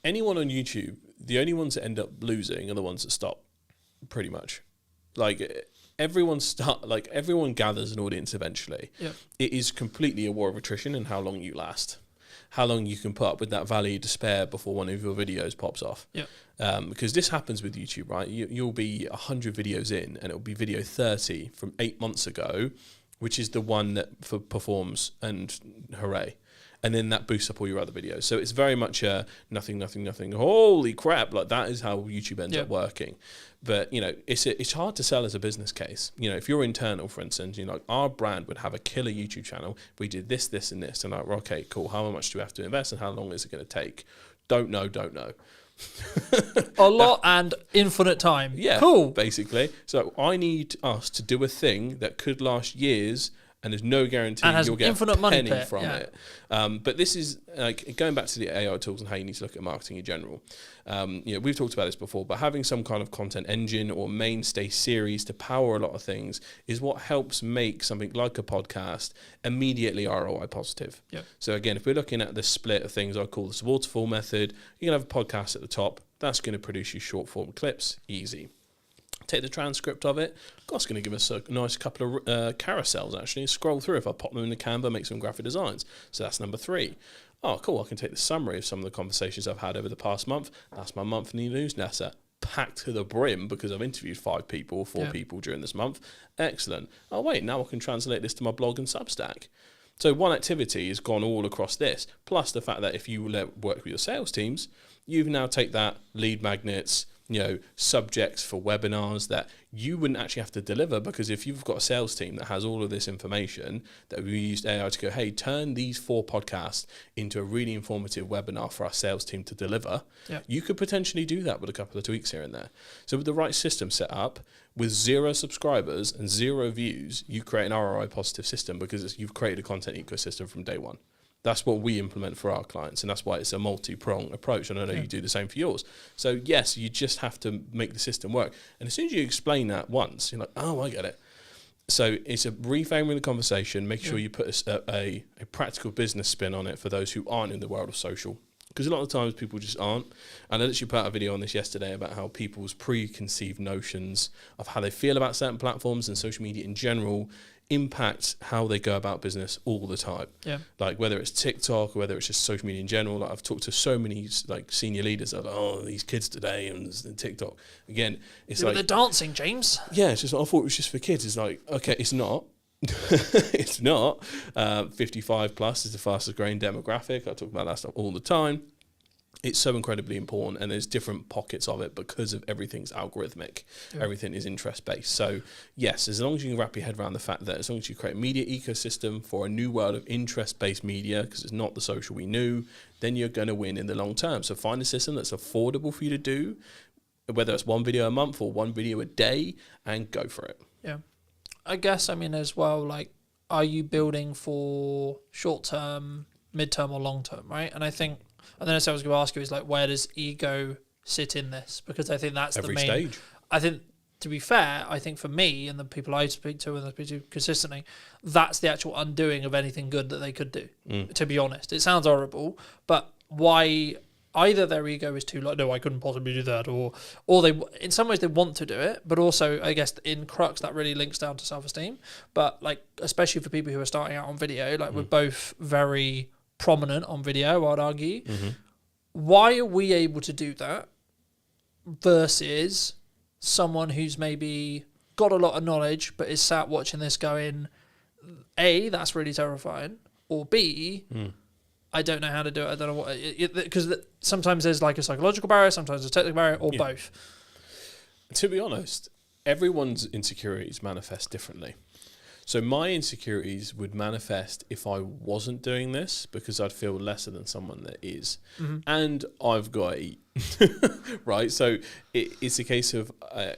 Anyone on YouTube, the only ones that end up losing are the ones that stop. Pretty much, like everyone gathers an audience eventually. Yeah. It is completely a war of attrition and how long you last. How long you can put up with that valley of despair before one of your videos pops off. Yeah. Because this happens with YouTube, right? You'll be 100 videos in, and it'll be video 30 from 8 months ago, which is the one that performs, and hooray. And then that boosts up all your other videos. So it's very much a nothing. Holy crap! Like that is how YouTube ends up working. But it's hard to sell as a business case. If you're internal, for instance, our brand would have a killer YouTube channel. We did this, and this, and like, okay, cool. How much do we have to invest, and how long is it going to take? Don't know. A lot and infinite time. Yeah, Cool. basically. So I need us to do a thing that could last years, and there's no guarantee And has you'll get infinite a money penny pit, from yeah. it. But this is like going back to the AI tools and how you need to look at marketing in general. We've talked about this before, but having some kind of content engine or mainstay series to power a lot of things is what helps make something like a podcast immediately ROI positive. Yep. So again, if we're looking at the split of things I call this waterfall method, you can have a podcast at the top. That's going to produce you short form clips, easy. Take the transcript of it. That's going to give us a nice couple of carousels, actually. Scroll through. If I pop them in the Canva, make some graphic designs. So that's number 3. Oh, cool. I can take the summary of some of the conversations I've had over the past month. That's my monthly newsletter. Packed to the brim because I've interviewed 5 people or 4 people during this month. Excellent. Oh, wait, now I can translate this to my blog and Substack. So one activity has gone all across this, plus the fact that if you work with your sales teams, you now take that lead magnets, subjects for webinars that you wouldn't actually have to deliver, because if you've got a sales team that has all of this information, that we used AI to go, hey, turn these 4 podcasts into a really informative webinar for our sales team to deliver. Yep. You could potentially do that with a couple of tweaks here and there. So with the right system set up, with 0 subscribers and 0 views, you create an ROI positive system because you've created a content ecosystem from day one. That's what we implement for our clients, and that's why it's a multi-pronged approach, and I know you do the same for yours. So, yes, you just have to make the system work. And as soon as you explain that once, you're like, oh, I get it. So it's a reframing the conversation, make sure you put a practical business spin on it for those who aren't in the world of social. Because a lot of times people just aren't. And I literally put out a video on this yesterday about how people's preconceived notions of how they feel about certain platforms and social media in general impact how they go about business all the time. Yeah. Like whether it's TikTok or whether it's just social media in general. Like I've talked to so many like senior leaders that are like, oh, these kids today and TikTok. Again, it's like they're dancing, James. Yeah, it's just I thought it was just for kids. It's like, okay, it's not. It's not. 55 plus is the fastest growing demographic. I talk about that stuff all the time. It's so incredibly important, and there's different pockets of it because of everything's algorithmic. Yeah. Everything is interest-based. So, yes, as long as you can wrap your head around the fact that as long as you create a media ecosystem for a new world of interest-based media, because it's not the social we knew, then you're going to win in the long term. So find a system that's affordable for you to do, whether it's 1 video a month or 1 video a day, and go for it. Yeah. I guess, as well, like, are you building for short-term, mid-term, or long-term, right? And I think, I don't know if I was going to ask you, is like, where does ego sit in this? Because I think that's every the main stage. I think, to be fair, I think for me and the people I speak to and I speak to consistently, that's the actual undoing of anything good that they could do, to be honest. It sounds horrible, but why either their ego is too like, no, I couldn't possibly do that, or they, in some ways they want to do it, but also I guess in crux that really links down to self-esteem. But like, especially for people who are starting out on video, like we're both very prominent on video, I'd argue. Why are we able to do that versus someone who's maybe got a lot of knowledge but is sat watching this going, A, that's really terrifying, or B, I don't know how to do it, I don't know what, because sometimes there's like a psychological barrier, sometimes a technical barrier, or both. To be honest, everyone's insecurities manifest differently. So my insecurities would manifest if I wasn't doing this, because I'd feel lesser than someone that is. And I've got to eat, right? So it's a case of,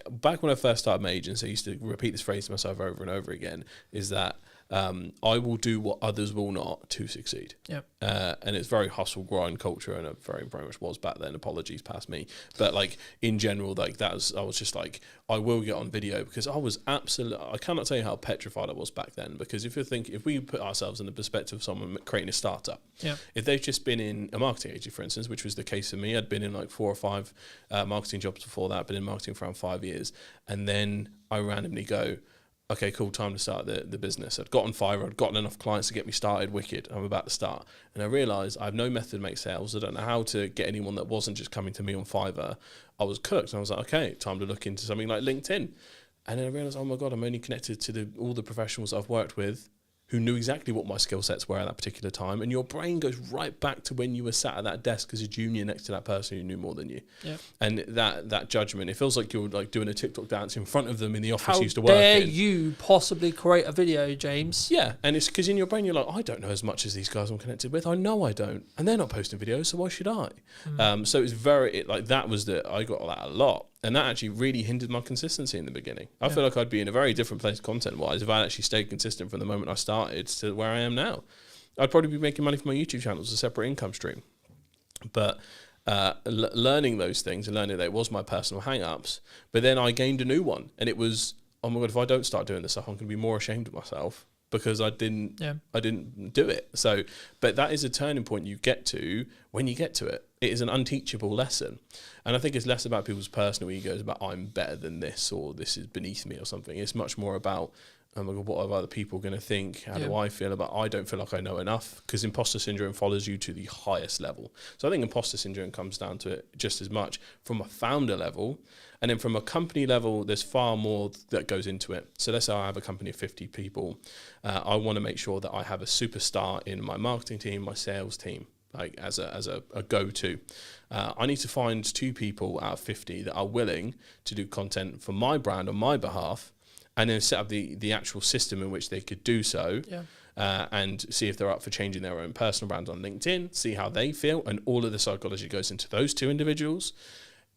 back when I first started my agency, I used to repeat this phrase to myself over and over again, is that I will do what others will not to succeed. Yep. And it's very hustle grind culture, and it very much was back then. Apologies past me, but like in general, like I was just like, I will get on video, because I was I cannot tell you how petrified I was back then. Because if we put ourselves in the perspective of someone creating a startup, if they've just been in a marketing agency, for instance, which was the case for me, I'd been in like 4 or 5 marketing jobs before that, been in marketing for around 5 years, and then I randomly go, okay, cool, time to start the business. I'd got on Fiverr, I'd gotten enough clients to get me started, wicked, I'm about to start. And I realised I have no method to make sales, I don't know how to get anyone that wasn't just coming to me on Fiverr. I was cooked, and I was like, okay, time to look into something like LinkedIn. And then I realised, oh my God, I'm only connected to all the professionals I've worked with who knew exactly what my skill sets were at that particular time, and your brain goes right back to when you were sat at that desk as a junior next to that person who knew more than you. Yeah. And that judgment, it feels like you're like doing a TikTok dance in front of them in the office How you used to work in. dare you possibly create a video, James? Yeah, and it's because in your brain you're like, I don't know as much as these guys I'm connected with. I know I don't, and they're not posting videos, so why should I? So it's that was I got that a lot, and that actually really hindered my consistency in the beginning. I feel like I'd be in a very different place content-wise if I actually stayed consistent from the moment I started to where I am now. I'd probably be making money from my YouTube channel as a separate income stream, but. Learning those things and learning that it was my personal hang-ups, but then I gained a new one, and it was, oh my God, if I don't start doing this stuff, I'm going to be more ashamed of myself because I didn't do it. So, but that is a turning point you get to when you get to it. It is an unteachable lesson. And I think it's less about people's personal egos, about I'm better than this or this is beneath me or something. It's much more about, oh my God, what are other people going to think? How do I feel about, I don't feel like I know enough, because imposter syndrome follows you to the highest level. So I think imposter syndrome comes down to it just as much from a founder level. And then from a company level, there's far more that goes into it. So let's say I have a company of 50 people. I want to make sure that I have a superstar in my marketing team, my sales team, like as a go-to. I need to find 2 people out of 50 that are willing to do content for my brand on my behalf, and then set up the actual system in which they could do so, and see if they're up for changing their own personal brand on LinkedIn, see how they feel, and all of the psychology goes into those 2 individuals.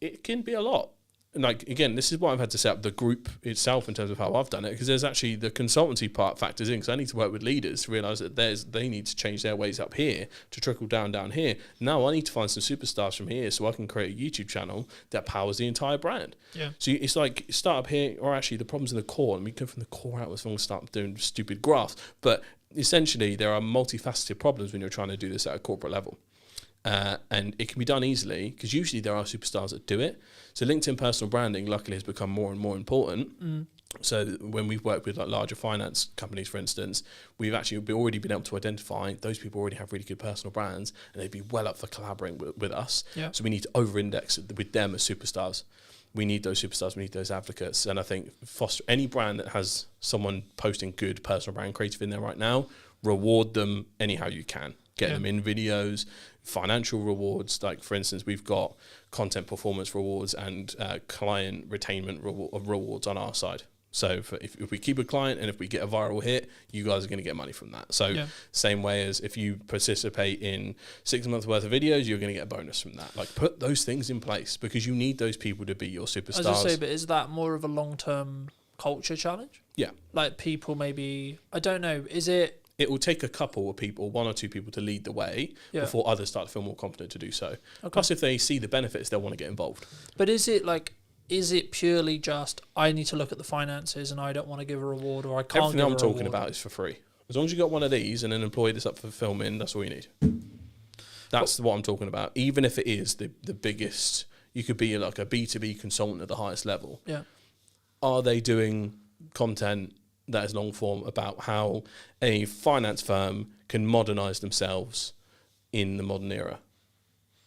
It can be a lot. Like, again, this is why I've had to set up the group itself in terms of how I've done it, because there's actually the consultancy part factors in, because I need to work with leaders to realise that they need to change their ways up here to trickle down here. Now I need to find some superstars from here so I can create a YouTube channel that powers the entire brand. Yeah. So it's like start up here, or actually the problem's in the core, and we go from the core out as long as start doing stupid graphs. But essentially there are multifaceted problems when you're trying to do this at a corporate level. And it can be done easily because usually there are superstars that do it. So LinkedIn personal branding luckily has become more and more important. So when we've worked with like larger finance companies, for instance, we've actually already been able to identify those people already have really good personal brands and they'd be well up for collaborating with us. Yeah. So we need to over-index with them as superstars. We need those superstars, we need those advocates. And I think foster any brand that has someone posting good personal brand creative in there right now, reward them anyhow you can. Get them in videos, financial rewards. Like, for instance, we've got content performance rewards and client retainment rewards on our side. So if we keep a client and if we get a viral hit, you guys are going to get money from that. So same way as if you participate in 6 months worth of videos, you're going to get a bonus from that. Like, put those things in place because you need those people to be your superstars. As I say, but is that more of a long-term culture challenge? Yeah. Like people maybe, I don't know, is it... It will take a couple of people, 1 or 2 people to lead the way before others start to feel more confident to do so. Okay. Plus, if they see the benefits, they'll want to get involved. But is it purely just, I need to look at the finances and I don't want to give a reward or I can't Everything give a I'm talking reward? about is for free. As long as you got one of these and an employee that's up for filming, that's all you need. That's what I'm talking about. Even if it is the biggest, you could be like a B2B consultant at the highest level. Yeah. Are they doing content that is long form about how a finance firm can modernize themselves in the modern era?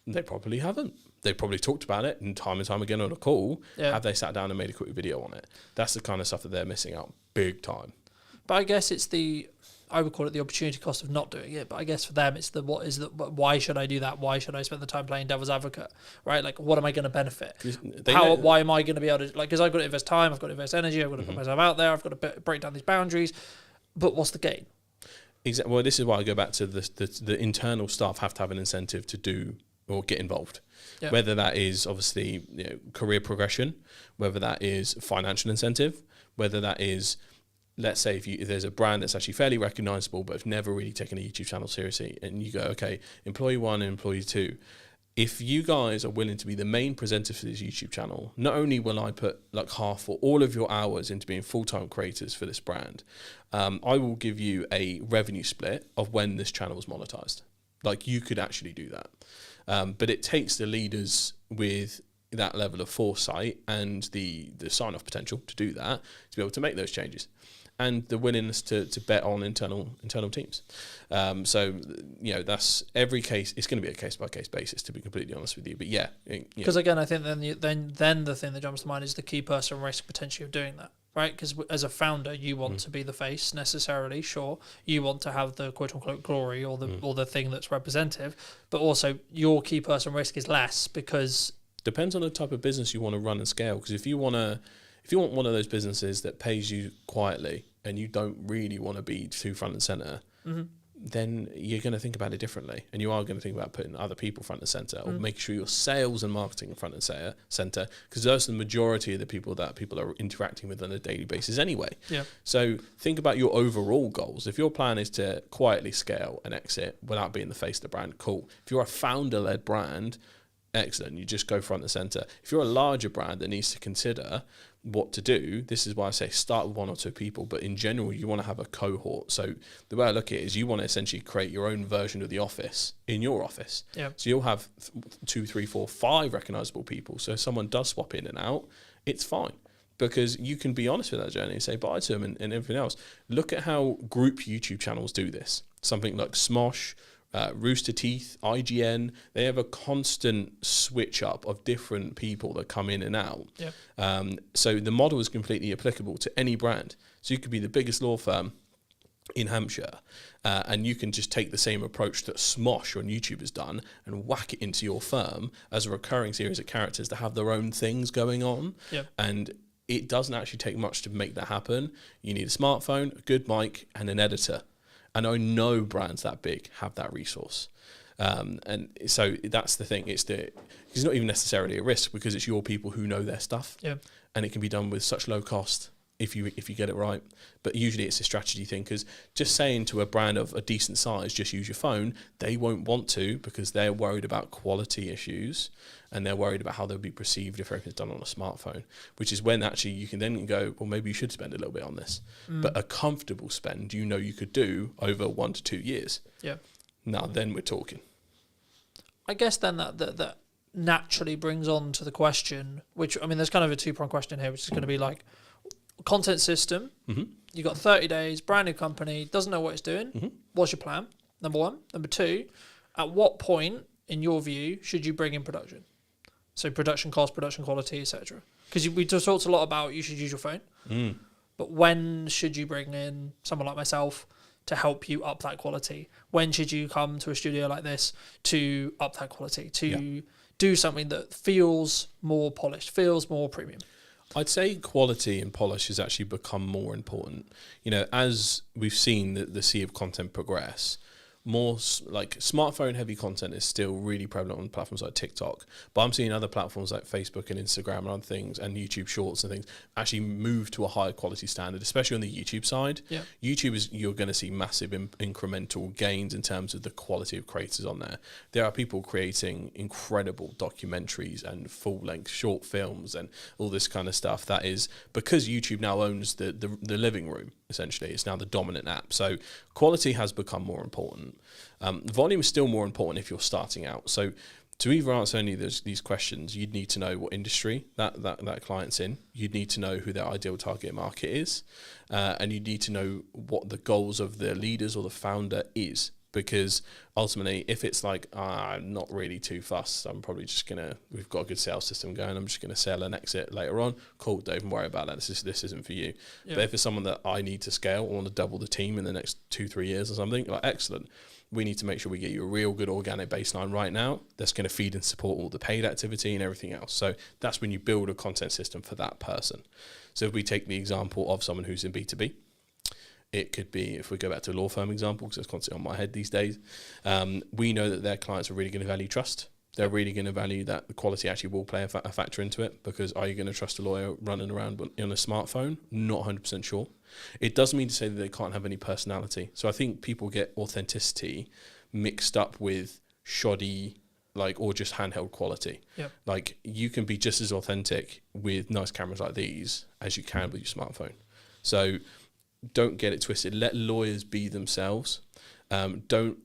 They probably haven't. They probably talked about it and time again on a call. Yeah. Have they sat down and made a quick video on it? That's the kind of stuff that they're missing out big time. But I guess it's I would call it the opportunity cost of not doing it. But I guess for them, it's why should I do that? Why should I spend the time playing devil's advocate? Right? Like, what am I going to benefit? Why am I going to be able to, like, because I've got to invest time, I've got to invest energy, I've got to put myself out there, I've got to break down these boundaries. But what's the gain? Exactly. Well, this is why I go back to the internal staff have to have an incentive to do or get involved. Yeah. Whether that is obviously career progression, whether that is financial incentive, whether that is, let's say if there's a brand that's actually fairly recognizable but have never really taken a YouTube channel seriously, and you go, okay, employee 1 and employee 2, if you guys are willing to be the main presenter for this YouTube channel, not only will I put like half or all of your hours into being full-time creators for this brand, I will give you a revenue split of when this channel is monetized. Like, you could actually do that. But it takes the leaders with that level of foresight and the sign-off potential to do that, to be able to make those changes, and the willingness to bet on internal teams. So that's every case. It's going to be a case-by-case basis, to be completely honest with you. But because again, I think then the thing that jumps to mind is the key person risk potentially of doing that. right? Because as a founder, you want to be the face necessarily. Sure, you want to have the quote unquote glory or the thing that's representative, but also your key person risk is less because depends on the type of business you want to run and scale. Because if you want one of those businesses that pays you quietly and you don't really want to be too front and center, then you're going to think about it differently, and you are going to think about putting other people front and center, or making sure your sales and marketing front and center, because those are the majority of the people that people are interacting with on a daily basis anyway. Yeah. So think about your overall goals. If your plan is to quietly scale and exit without being the face of the brand, cool. If you're a founder-led brand, excellent. You just go front and center. If you're a larger brand that needs to consider what to do, this is why I say start with 1 or 2 people, but in general you want to have a cohort. So the way I look at it is you want to essentially create your own version of the office in your office. Yeah. So you'll have 2, 3, 4, 5 recognizable people. So if someone does swap in and out, it's fine, because you can be honest with that journey and say bye to them and everything else. Look at how group YouTube channels do this. Something like Smosh, Rooster Teeth, IGN, they have a constant switch up of different people that come in and out. Yeah. So the model is completely applicable to any brand. So you could be the biggest law firm in Hampshire, and you can just take the same approach that Smosh on YouTube has done and whack it into your firm as a recurring series of characters that have their own things going on. Yep. And it doesn't actually take much to make that happen. You need a smartphone, a good mic, and an editor. And I know brands that big have that resource. And so that's the thing. It's not even necessarily a risk, because it's your people who know their stuff. Yeah. And it can be done with such low cost if you get it right. But usually it's a strategy thing, because just saying to a brand of a decent size, just use your phone, they won't want to, because they're worried about quality issues, and they're worried about how they'll be perceived if everything's done on a smartphone, which is when actually you can then go, well, maybe you should spend a little bit on this. But a comfortable spend, you could do over 1 to 2 years. Yeah. Now, then we're talking. I guess then that naturally brings on to the question, which, I mean, there's kind of a 2-pronged question here, which is going to be like, content system, you've got 30 days, brand new company, doesn't know what it's doing. What's your plan? Number 1. Number 2, at what point, in your view, should you bring in production? So production cost, production quality, etc. Because we just talked a lot about you should use your phone. But when should you bring in someone like myself to help you up that quality? When should you come to a studio like this to up that quality, to do something that feels more polished, feels more premium? I'd say quality and polish has actually become more important. As we've seen the sea of content progress, more like smartphone heavy content is still really prevalent on platforms like TikTok, but I'm seeing other platforms like Facebook and Instagram and other things, and YouTube Shorts and things actually move to a higher quality standard, especially on the YouTube side. Yeah. YouTube you're going to see massive incremental gains in terms of the quality of creators on there. There are people creating incredible documentaries and full length short films and all this kind of stuff. That is because YouTube now owns the living room. Essentially, it's now the dominant app. So quality has become more important. Volume is still more important if you're starting out. So to either answer any of these questions, you'd need to know what industry that client's in. You'd need to know who their ideal target market is. And you need to know what the goals of the leaders or the founder is. Because ultimately, if it's like, I'm not really too fussed, I'm probably just we've got a good sales system going, I'm just going to sell and exit later on, cool, don't even worry about that, this isn't for you. Yeah. But if it's someone that I need to scale, I want to double the team in the next 2-3 years or something, like excellent, we need to make sure we get you a real good organic baseline right now that's going to feed and support all the paid activity and everything else. So that's when you build a content system for that person. So if we take the example of someone who's in B2B, it could be, if we go back to a law firm example, because it's constantly on my head these days, we know that their clients are really going to value trust. They're really going to value that the quality actually will play a factor into it, because are you going to trust a lawyer running around on a smartphone? Not 100% sure. It doesn't mean to say that they can't have any personality. So I think people get authenticity mixed up with shoddy, or just handheld quality. Yep. Like, you can be just as authentic with nice cameras like these as you can with your smartphone. So don't get it twisted. Let lawyers be themselves. Don't,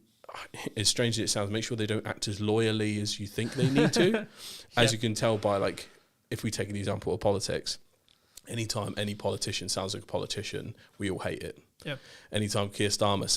as strange as it sounds, make sure they don't act as loyally as you think they need to. As you can tell by, if we take an example of politics, anytime any politician sounds like a politician, we all hate it. Yep. Anytime Keir Starmer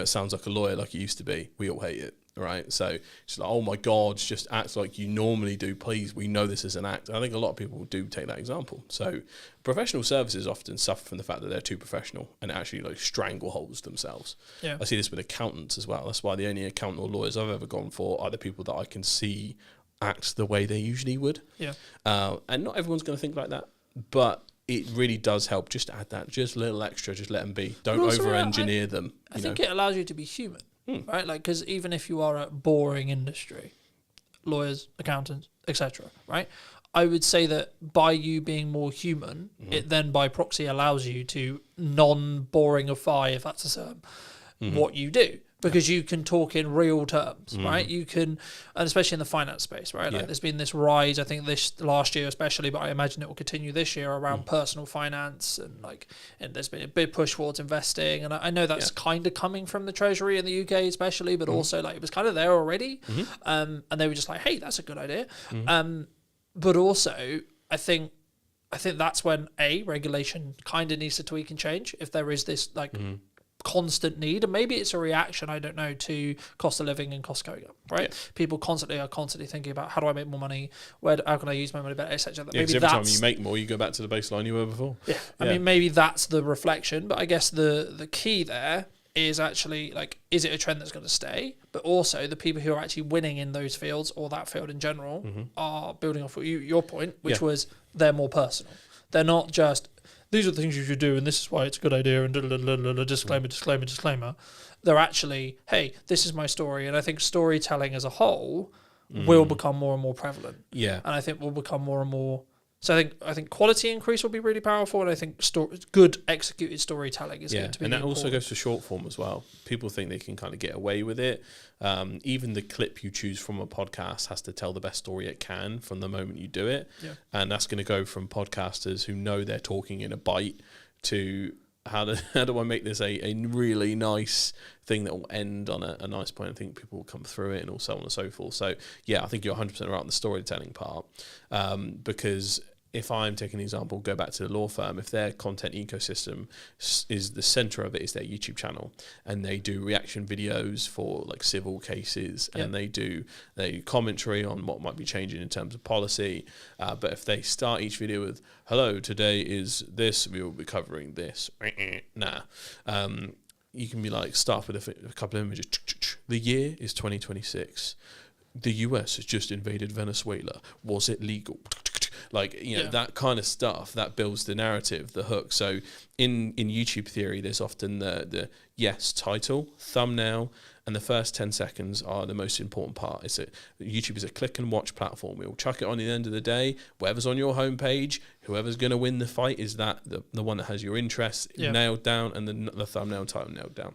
sounds like a lawyer like he used to be, we all hate it. right? So it's like, oh my God, just act like you normally do, please. We know this is an act. And I think a lot of people do take that example. So professional services often suffer from the fact that they're too professional and actually like strangleholds themselves. Yeah. I see this with accountants as well. That's why the only accountant or lawyers I've ever gone for are the people that I can see act the way they usually would. Yeah. And not everyone's going to think like that, but it really does help just to add that just a little extra, just let them be. Don't over-engineer them. I think it allows you to be human, right? Like, because even if you are a boring industry, lawyers, accountants, etc., right? I would say that by you being more human, it then by proxy allows you to non-boringify, if that's a term, what you do. Because you can talk in real terms, right? You can, and especially in the finance space, right? Like there's been this rise, I think this last year especially, but I imagine it will continue this year around personal finance and there's been a big push towards investing. And I know that's kind of coming from the Treasury in the UK especially, but also like it was kind of there already. And they were just like, hey, that's a good idea. But also I think that's when regulation kind of needs to tweak and change if there is this like constant need, and maybe it's a reaction, I don't know, to cost of living and cost going up, right? People are constantly thinking about how do I make more money, how can I use my money better, etc. Maybe every time you make more, you go back to the baseline you were before. I mean, maybe that's the reflection, but I guess the key there is actually like, is it a trend that's going to stay? But also the people who are actually winning in those fields or that field in general are building off your point, which was they're more personal. They're not just, these are the things you should do and this is why it's a good idea and disclaimer. They're actually, hey, this is my story. And I think storytelling as a whole will become more and more prevalent. Yeah. And I think will become more and more. So I think quality increase will be really powerful, and I think good executed storytelling is going to be. And that also goes to short form as well. People think they can kind of get away with it. Even the clip you choose from a podcast has to tell the best story it can from the moment you do it, and that's going to go from podcasters who know they're talking in a bite to how do I make this a really nice thing that will end on a nice point. I think people will come through it and so on and so forth. So I think you're 100% right on the storytelling part, because if I'm taking an example, go back to the law firm, if their content ecosystem is the center of it is their YouTube channel, and they do reaction videos for like civil cases, and they do commentary on what might be changing in terms of policy. But if they start each video with, hello, today is this, we will be covering this. You can be like, start with a couple of images. The year is 2026. The US has just invaded Venezuela. Was it legal? Like, that kind of stuff that builds the narrative, the hook. So in YouTube theory, there's often the title, thumbnail, and the first 10 seconds are the most important part. YouTube is a click and watch platform. We'll chuck it on at the end of the day. Whatever's on your homepage, whoever's going to win the fight is that the one that has your interests nailed down, and the thumbnail title nailed down.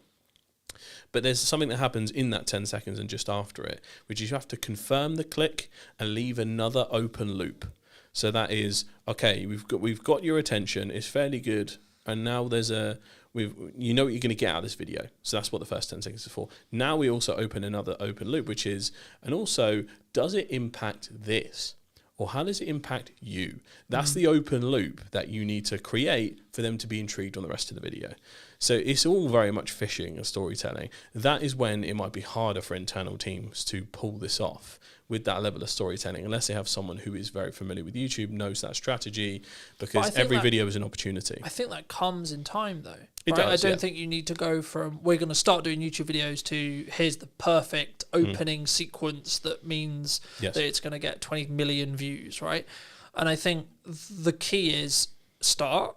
But there's something that happens in that 10 seconds and just after it, which is you have to confirm the click and leave another open loop. So that is, okay, we've got your attention, it's fairly good, and now there's you know what you're going to get out of this video. So that's what the first 10 seconds is for. Now we also open another open loop, which is, and also, does it impact this? Or how does it impact you? That's the open loop that you need to create for them to be intrigued on the rest of the video. So it's all very much fishing and storytelling. That is when it might be harder for internal teams to pull this off with that level of storytelling, unless they have someone who is very familiar with YouTube, knows that strategy, because every video is an opportunity. I think that comes in time, though. It does, I don't think you need to go from, we're going to start doing YouTube videos, to here's the perfect opening sequence that means that it's going to get 20 million views, right? And I think the key is start,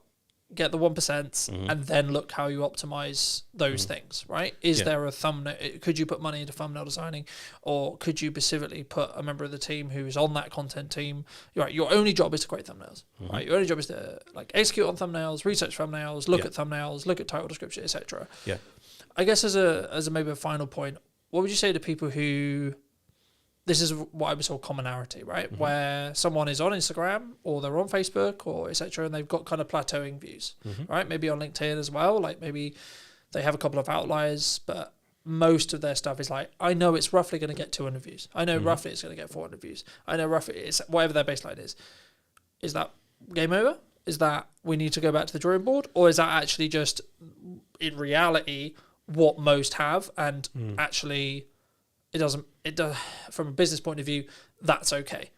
get the 1%, and then look how you optimize those things, right? Is there a thumbnail? Could you put money into thumbnail designing, or could you specifically put a member of the team who is on that content team? Right, your only job is to create thumbnails, right? Your only job is to like execute on thumbnails, research thumbnails, look at thumbnails, look at title description, etc. Yeah. I guess as a maybe a final point, what would you say to people who, this is what I would call commonality, right? Where someone is on Instagram or they're on Facebook or etc., and they've got kind of plateauing views, right? Maybe on LinkedIn as well. Like maybe they have a couple of outliers, but most of their stuff is like, I know it's roughly going to get 200 views. I know roughly it's going to get 400 views. I know roughly it's whatever their baseline is. Is that game over? Is that we need to go back to the drawing board? Or is that actually just in reality what most have, and actually it doesn't. It does from a business point of view. That's okay.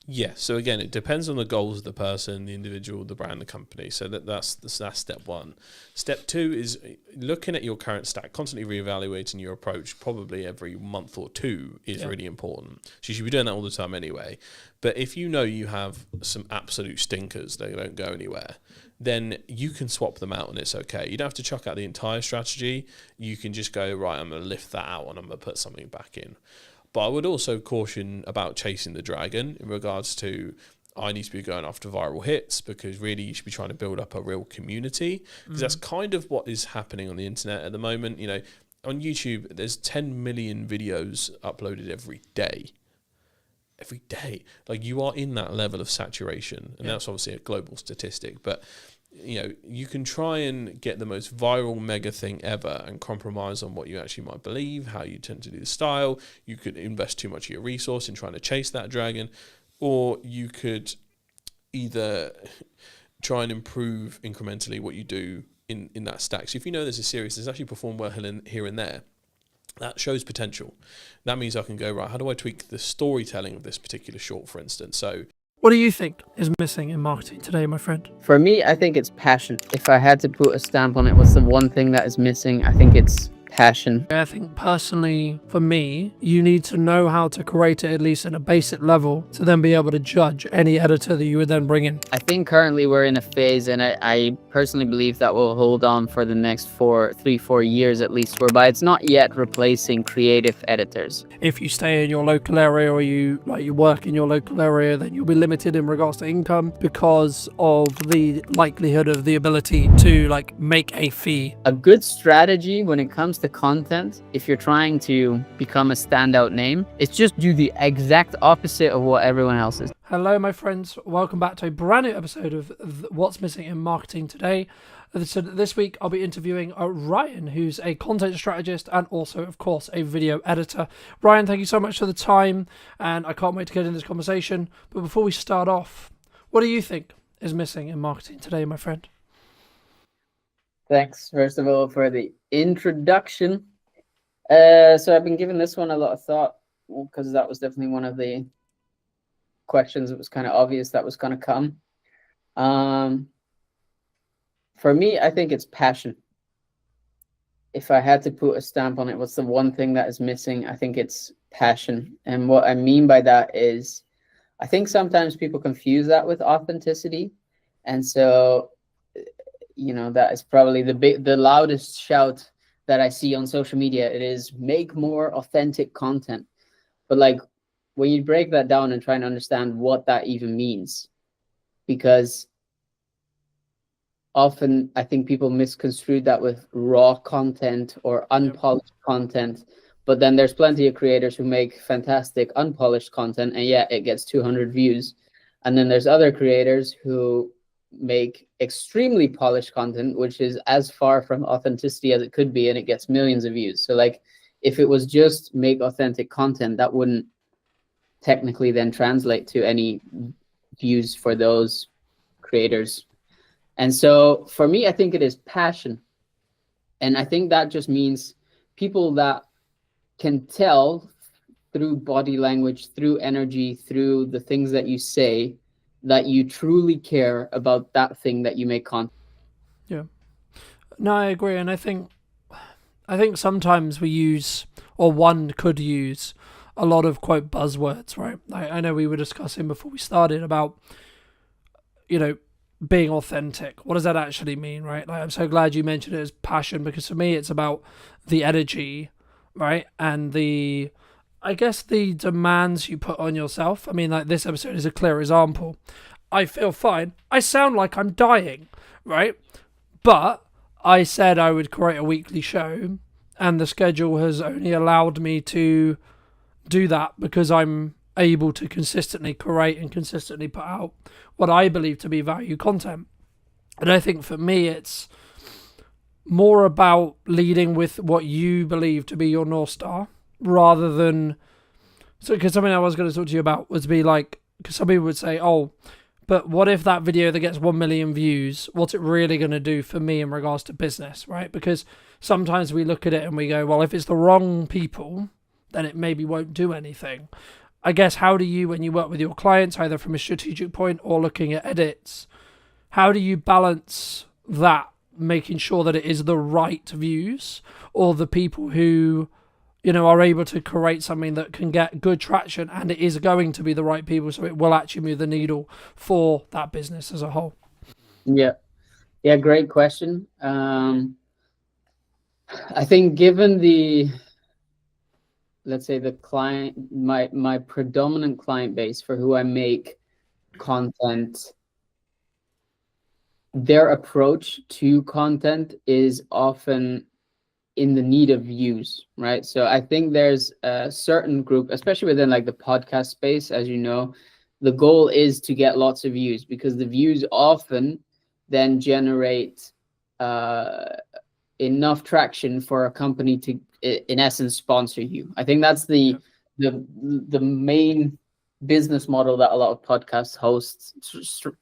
Yeah. So again, it depends on the goals of the person, the individual, the brand, the company. So that's step one. Step two is looking at your current stack, constantly reevaluating your approach. Probably every month or two is really important. So you should be doing that all the time anyway. But if you know you have some absolute stinkers, they don't go anywhere, then you can swap them out and it's okay. You don't have to chuck out the entire strategy. You can just go, right, I'm going to lift that out and I'm going to put something back in. But I would also caution about chasing the dragon in regards to I need to be going after viral hits, because really you should be trying to build up a real community, because that's kind of what is happening on the internet at the moment. You know, on YouTube, there's 10 million videos uploaded every day. Every day. Like, you are in that level of saturation, and that's obviously a global statistic. But you know, you can try and get the most viral mega thing ever and compromise on what you actually might believe, how you tend to do the style. You could invest too much of your resource in trying to chase that dragon, or you could either try and improve incrementally what you do in that stack. So if you know there's a series that's actually performed well here and there, that shows potential. That means I can go, right, how do I tweak the storytelling of this particular short, for instance? So What do you think is missing in marketing today, my friend? For me, I think it's passion. If I had to put a stamp on it, what's the one thing that is missing? I think it's passion. I think personally, for me, you need to know how to create it at least at a basic level to then be able to judge any editor that you would then bring in. I think currently we're in a phase, and I personally believe that will hold on for the next 4 years at least, whereby it's not yet replacing creative editors. If you stay in your local area or you work in your local area, then you'll be limited in regards to income because of the likelihood of the ability to make a fee. A good strategy when it comes to content, if you're trying to become a standout name, is just do the exact opposite of what everyone else is. Hello, my friends. Welcome back to a brand new episode of What's Missing in Marketing Today. So this week, I'll be interviewing Ryan, who's a content strategist and also, of course, a video editor. Ryan, thank you so much for the time, and I can't wait to get into this conversation. But before we start off, what do you think is missing in marketing today, my friend? Thanks, first of all, for the introduction. So I've been giving this one a lot of thought, because that was definitely one of the questions that was kind of obvious that was going to come. For me, I think it's passion. If I had to put a stamp on it, what's the one thing that is missing? I think it's passion. And what I mean by that is, I think sometimes people confuse that with authenticity. And so, that is probably the loudest shout that I see on social media. It is make more authentic content. But when you break that down and try and understand what that even means, because often I think people misconstrue that with raw content or unpolished content, but then there's plenty of creators who make fantastic unpolished content, and it gets 200 views. And then there's other creators who make extremely polished content, which is as far from authenticity as it could be, and it gets millions of views. So if it was just make authentic content, that wouldn't technically then translate to any views for those creators. And so for me, I think it is passion. And I think that just means people that can tell through body language, through energy, through the things that you say, that you truly care about that thing that you make content. Yeah. No, I agree. And I think sometimes we use, or one could use, a lot of quote buzzwords, right? I know we were discussing before we started about, being authentic. What does that actually mean, right? I'm so glad you mentioned it as passion, because for me, it's about the energy, right? And the demands you put on yourself. I mean, this episode is a clear example. I feel fine. I sound like I'm dying, right? But I said I would create a weekly show, and the schedule has only allowed me to do that because I'm able to consistently create and consistently put out what I believe to be value content. And I think for me, it's more about leading with what you believe to be your North Star, rather than, because something I was going to talk to you about was because some people would say, oh, but what if that video that gets 1 million views, what's it really going to do for me in regards to business, right? Because sometimes we look at it and we go, well, if it's the wrong people, then it maybe won't do anything. I guess, how do you, when you work with your clients, either from a strategic point or looking at edits, how do you balance that, making sure that it is the right views, or the people who, you know, are able to create something that can get good traction and it is going to be the right people, so it will actually move the needle for that business as a whole? Yeah, great question. I think given the, let's say, the client, my predominant client base for who I make content, their approach to content is often in the need of views, right? So I think there's a certain group, especially within like the podcast space, as you know, the goal is to get lots of views, because the views often then generate enough traction for a company to, in essence, sponsor you. I think that's the main business model that a lot of podcast hosts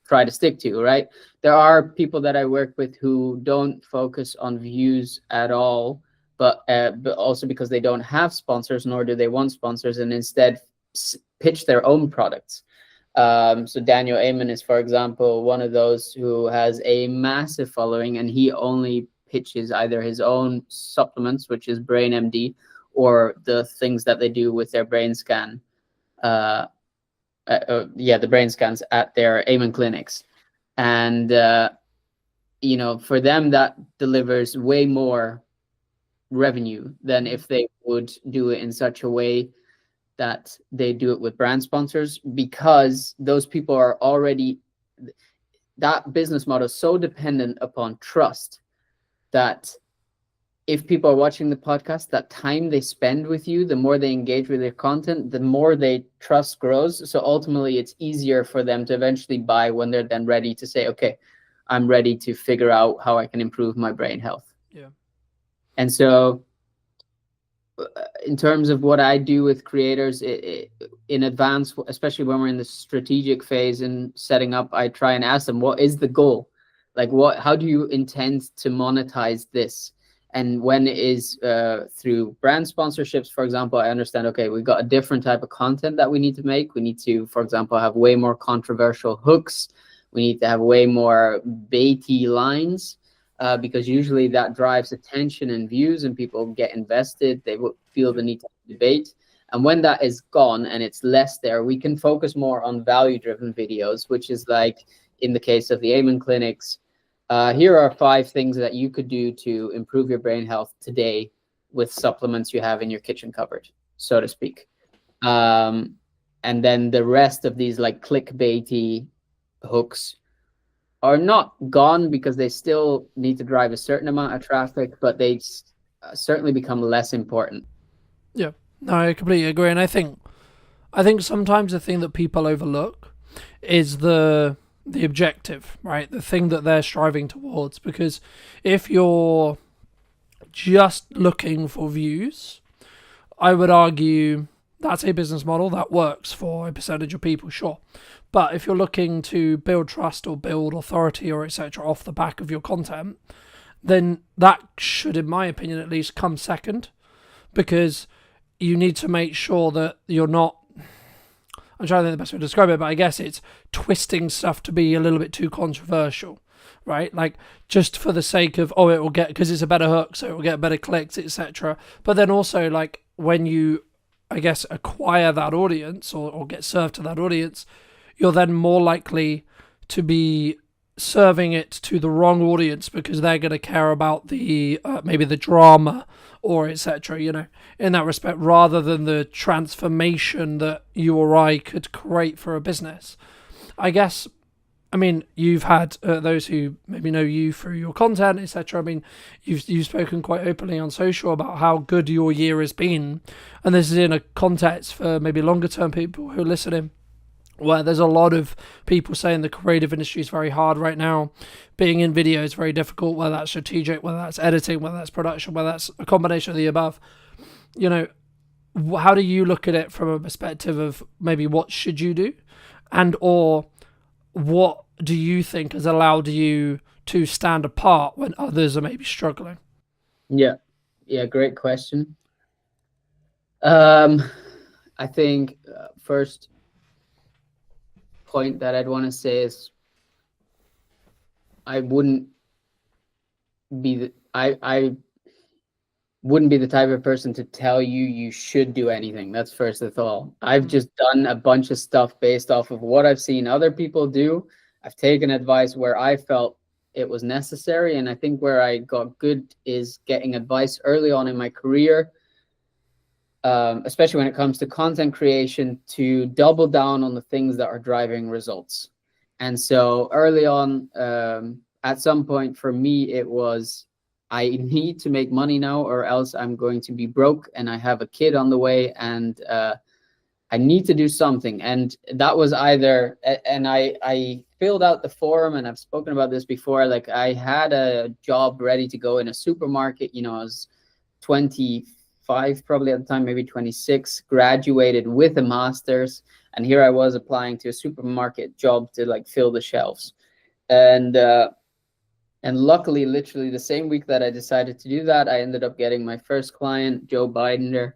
try to stick to, right? There are people that I work with who don't focus on views at all, but also because they don't have sponsors, nor do they want sponsors, and instead pitch their own products. So Daniel Amen is, for example, one of those who has a massive following, and he only pitches either his own supplements, which is Brain MD, or the things that they do with their brain scan. The brain scans at their Amen clinics. And, you know, for them, that delivers way more revenue than if they would do it in such a way that they do it with brand sponsors, because those people are already, that business model is so dependent upon trust that if people are watching the podcast, that time they spend with you, the more they engage with your content, the more they trust grows. So ultimately, it's easier for them to eventually buy when they're then ready to say, okay, I'm ready to figure out how I can improve my brain health. Yeah. And so in terms of what I do with creators in advance, especially when we're in the strategic phase and setting up, I try and ask them, what is the goal? Like, how do you intend to monetize this? And when it is through brand sponsorships, for example, I understand, okay, we've got a different type of content that we need to make. We need to, for example, have way more controversial hooks. We need to have way more baity lines, because usually that drives attention and views, and people get invested. They will feel the need to debate. And when that is gone and it's less there, we can focus more on value-driven videos, which is like in the case of the Amen clinics. Here are 5 things that you could do to improve your brain health today with supplements you have in your kitchen cupboard, so to speak. And then the rest of these like clickbaity hooks are not gone, because they still need to drive a certain amount of traffic, but they certainly become less important. Yeah, no, I completely agree. And I think sometimes the thing that people overlook is the objective, right? The thing that they're striving towards. Because if you're just looking for views, I would argue that's a business model that works for a percentage of people, sure. But if you're looking to build trust or build authority or etc. off the back of your content, then that should, in my opinion at least, come second, because you need to make sure that you're not, I'm trying to think the best way to describe it, but I guess it's twisting stuff to be a little bit too controversial, right? Like, just for the sake of, oh, it will get, because it's a better hook, so it will get better clicks, etc. But then also, like, when you, I guess, acquire that audience or get served to that audience, you're then more likely to be serving it to the wrong audience, because they're going to care about the maybe the drama or etc., you know, in that respect, rather than the transformation that you or I could create for a business. I guess, I mean, you've had those who maybe know you through your content, etc. I mean, you've spoken quite openly on social about how good your year has been, and this is in a context for maybe longer term people who are listening, where there's a lot of people saying the creative industry is very hard right now. Being in video is very difficult, whether that's strategic, whether that's editing, whether that's production, whether that's a combination of the above. You know, how do you look at it from a perspective of maybe what should you do, and or what do you think has allowed you to stand apart when others are maybe struggling? Yeah, great question. I think first point that I'd want to say is I wouldn't be the I wouldn't be the type of person to tell you you should do anything. That's first of all. I've just done a bunch of stuff based off of what I've seen other people do. I've taken advice where I felt it was necessary, and I think where I got good is getting advice early on in my career, especially when it comes to content creation, to double down on the things that are driving results. And so early on, at some point for me, it was I need to make money now, or else I'm going to be broke, and I have a kid on the way, and I need to do something. And that was either, and I filled out the form, and I've spoken about this before. Like, I had a job ready to go in a supermarket. You know, I was 25 probably at the time, maybe 26, graduated with a master's, and here I was applying to a supermarket job to like fill the shelves. And luckily, literally the same week that I decided to do that, I ended up getting my first client, Joe Bidender,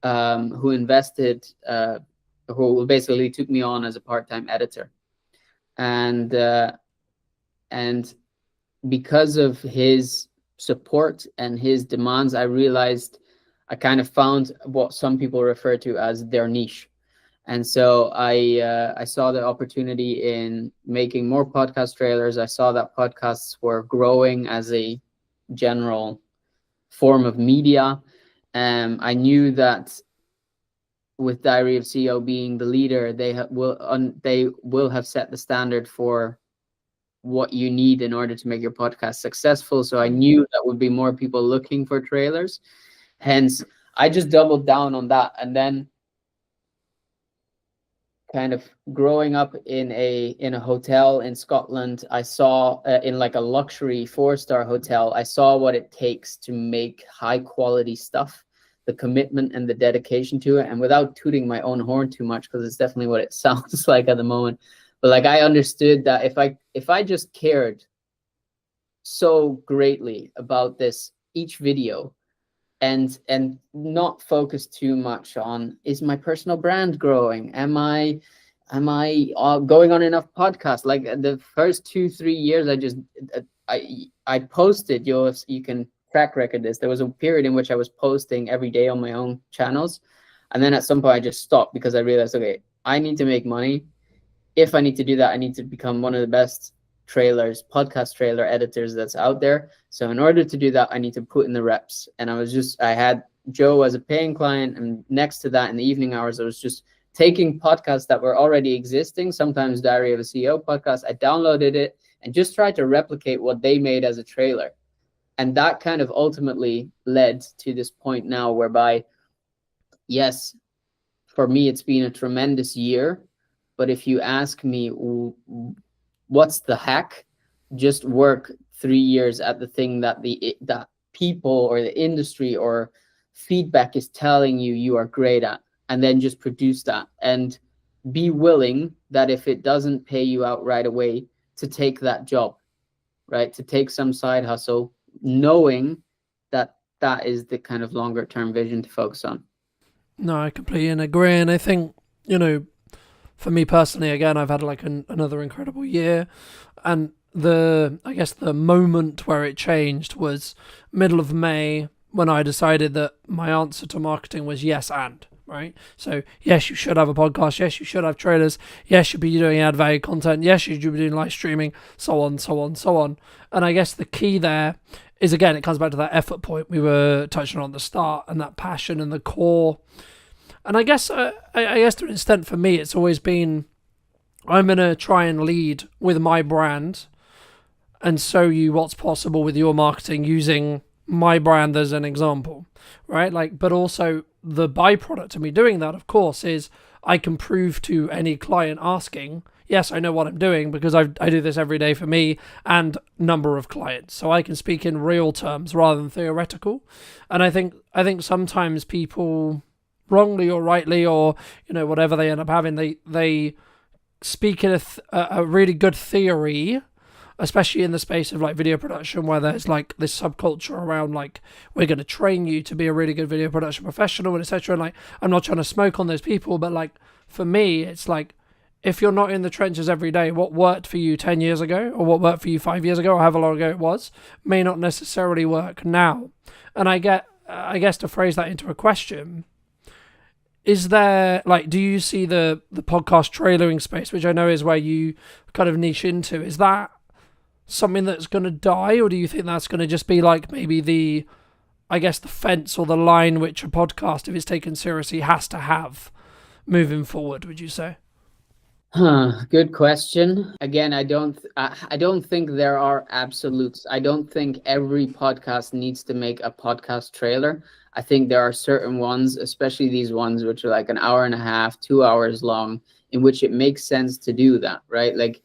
who invested, who basically took me on as a part-time editor. And because of his support and his demands, I realized I kind of found what some people refer to as their niche. And so I saw the opportunity in making more podcast trailers. I saw that podcasts were growing as a general form of media. I knew that with Diary of CEO being the leader, they will have set the standard for what you need in order to make your podcast successful. So I knew that would be more people looking for trailers. Hence, I just doubled down on that. And then kind of growing up in a hotel in Scotland, I saw in like a luxury 4-star hotel, I saw what it takes to make high quality stuff, the commitment and the dedication to it. And without tooting my own horn too much, because it's definitely what it sounds like at the moment, but like I understood that if I just cared so greatly about this each video, and not focus too much on, is my personal brand growing? Am I going on enough podcasts? Like the first 2-3 years, I posted. You can track record this. There was a period in which I was posting every day on my own channels, and then at some point I just stopped because I realized, okay, I need to make money. If I need to do that, I need to become one of the best podcast trailer editors that's out there. So in order to do that, I need to put in the reps. And I had Joe as a paying client, and next to that in the evening hours, I was just taking podcasts that were already existing, sometimes Diary of a CEO podcast. I downloaded it and just tried to replicate what they made as a trailer. And that kind of ultimately led to this point now whereby, yes, for me, it's been a tremendous year. But if you ask me, what's the hack? Just work 3 years at the thing that that people or the industry or feedback is telling you are great at, and then just produce that, and be willing that if it doesn't pay you out right away, to take that job, right? To take some side hustle, knowing that that is the kind of longer term vision to focus on. No, I completely agree. And I think, for me personally, again, I've had like another incredible year. And I guess the moment where it changed was middle of May, when I decided that my answer to marketing was yes and, right? So yes, you should have a podcast. Yes, you should have trailers. Yes, you should be doing add value content. Yes, you should be doing live streaming, so on, so on, so on. And I guess the key there is, again, it comes back to that effort point we were touching on at the start, and that passion and the core. And I guess to an extent for me, it's always been, I'm going to try and lead with my brand and show you what's possible with your marketing using my brand as an example, right? Like, but also the byproduct of me doing that, of course, is I can prove to any client asking, yes, I know what I'm doing because I do this every day for me and number of clients. So I can speak in real terms rather than theoretical. And I think sometimes people, wrongly or rightly, or whatever they end up having, they speak in a really good theory, especially in the space of like video production, where there's like this subculture around like we're going to train you to be a really good video production professional and etc. And like I'm not trying to smoke on those people, but like for me, it's like if you're not in the trenches every day, what worked for you 10 years ago or what worked for you 5 years ago or however long ago it was may not necessarily work now. And I guess to phrase that into a question, is there like, do you see the podcast trailering space, which I know is where you kind of niche into, is that something that's going to die, or do you think that's going to just be like maybe the fence or the line which a podcast, if it's taken seriously, has to have moving forward, would you say? Good question. Again, I don't think there are absolutes. I don't think every podcast needs to make a podcast trailer. I think there are certain ones, especially these ones which are like an hour and a half, 2 hours long, in which it makes sense to do that, right? Like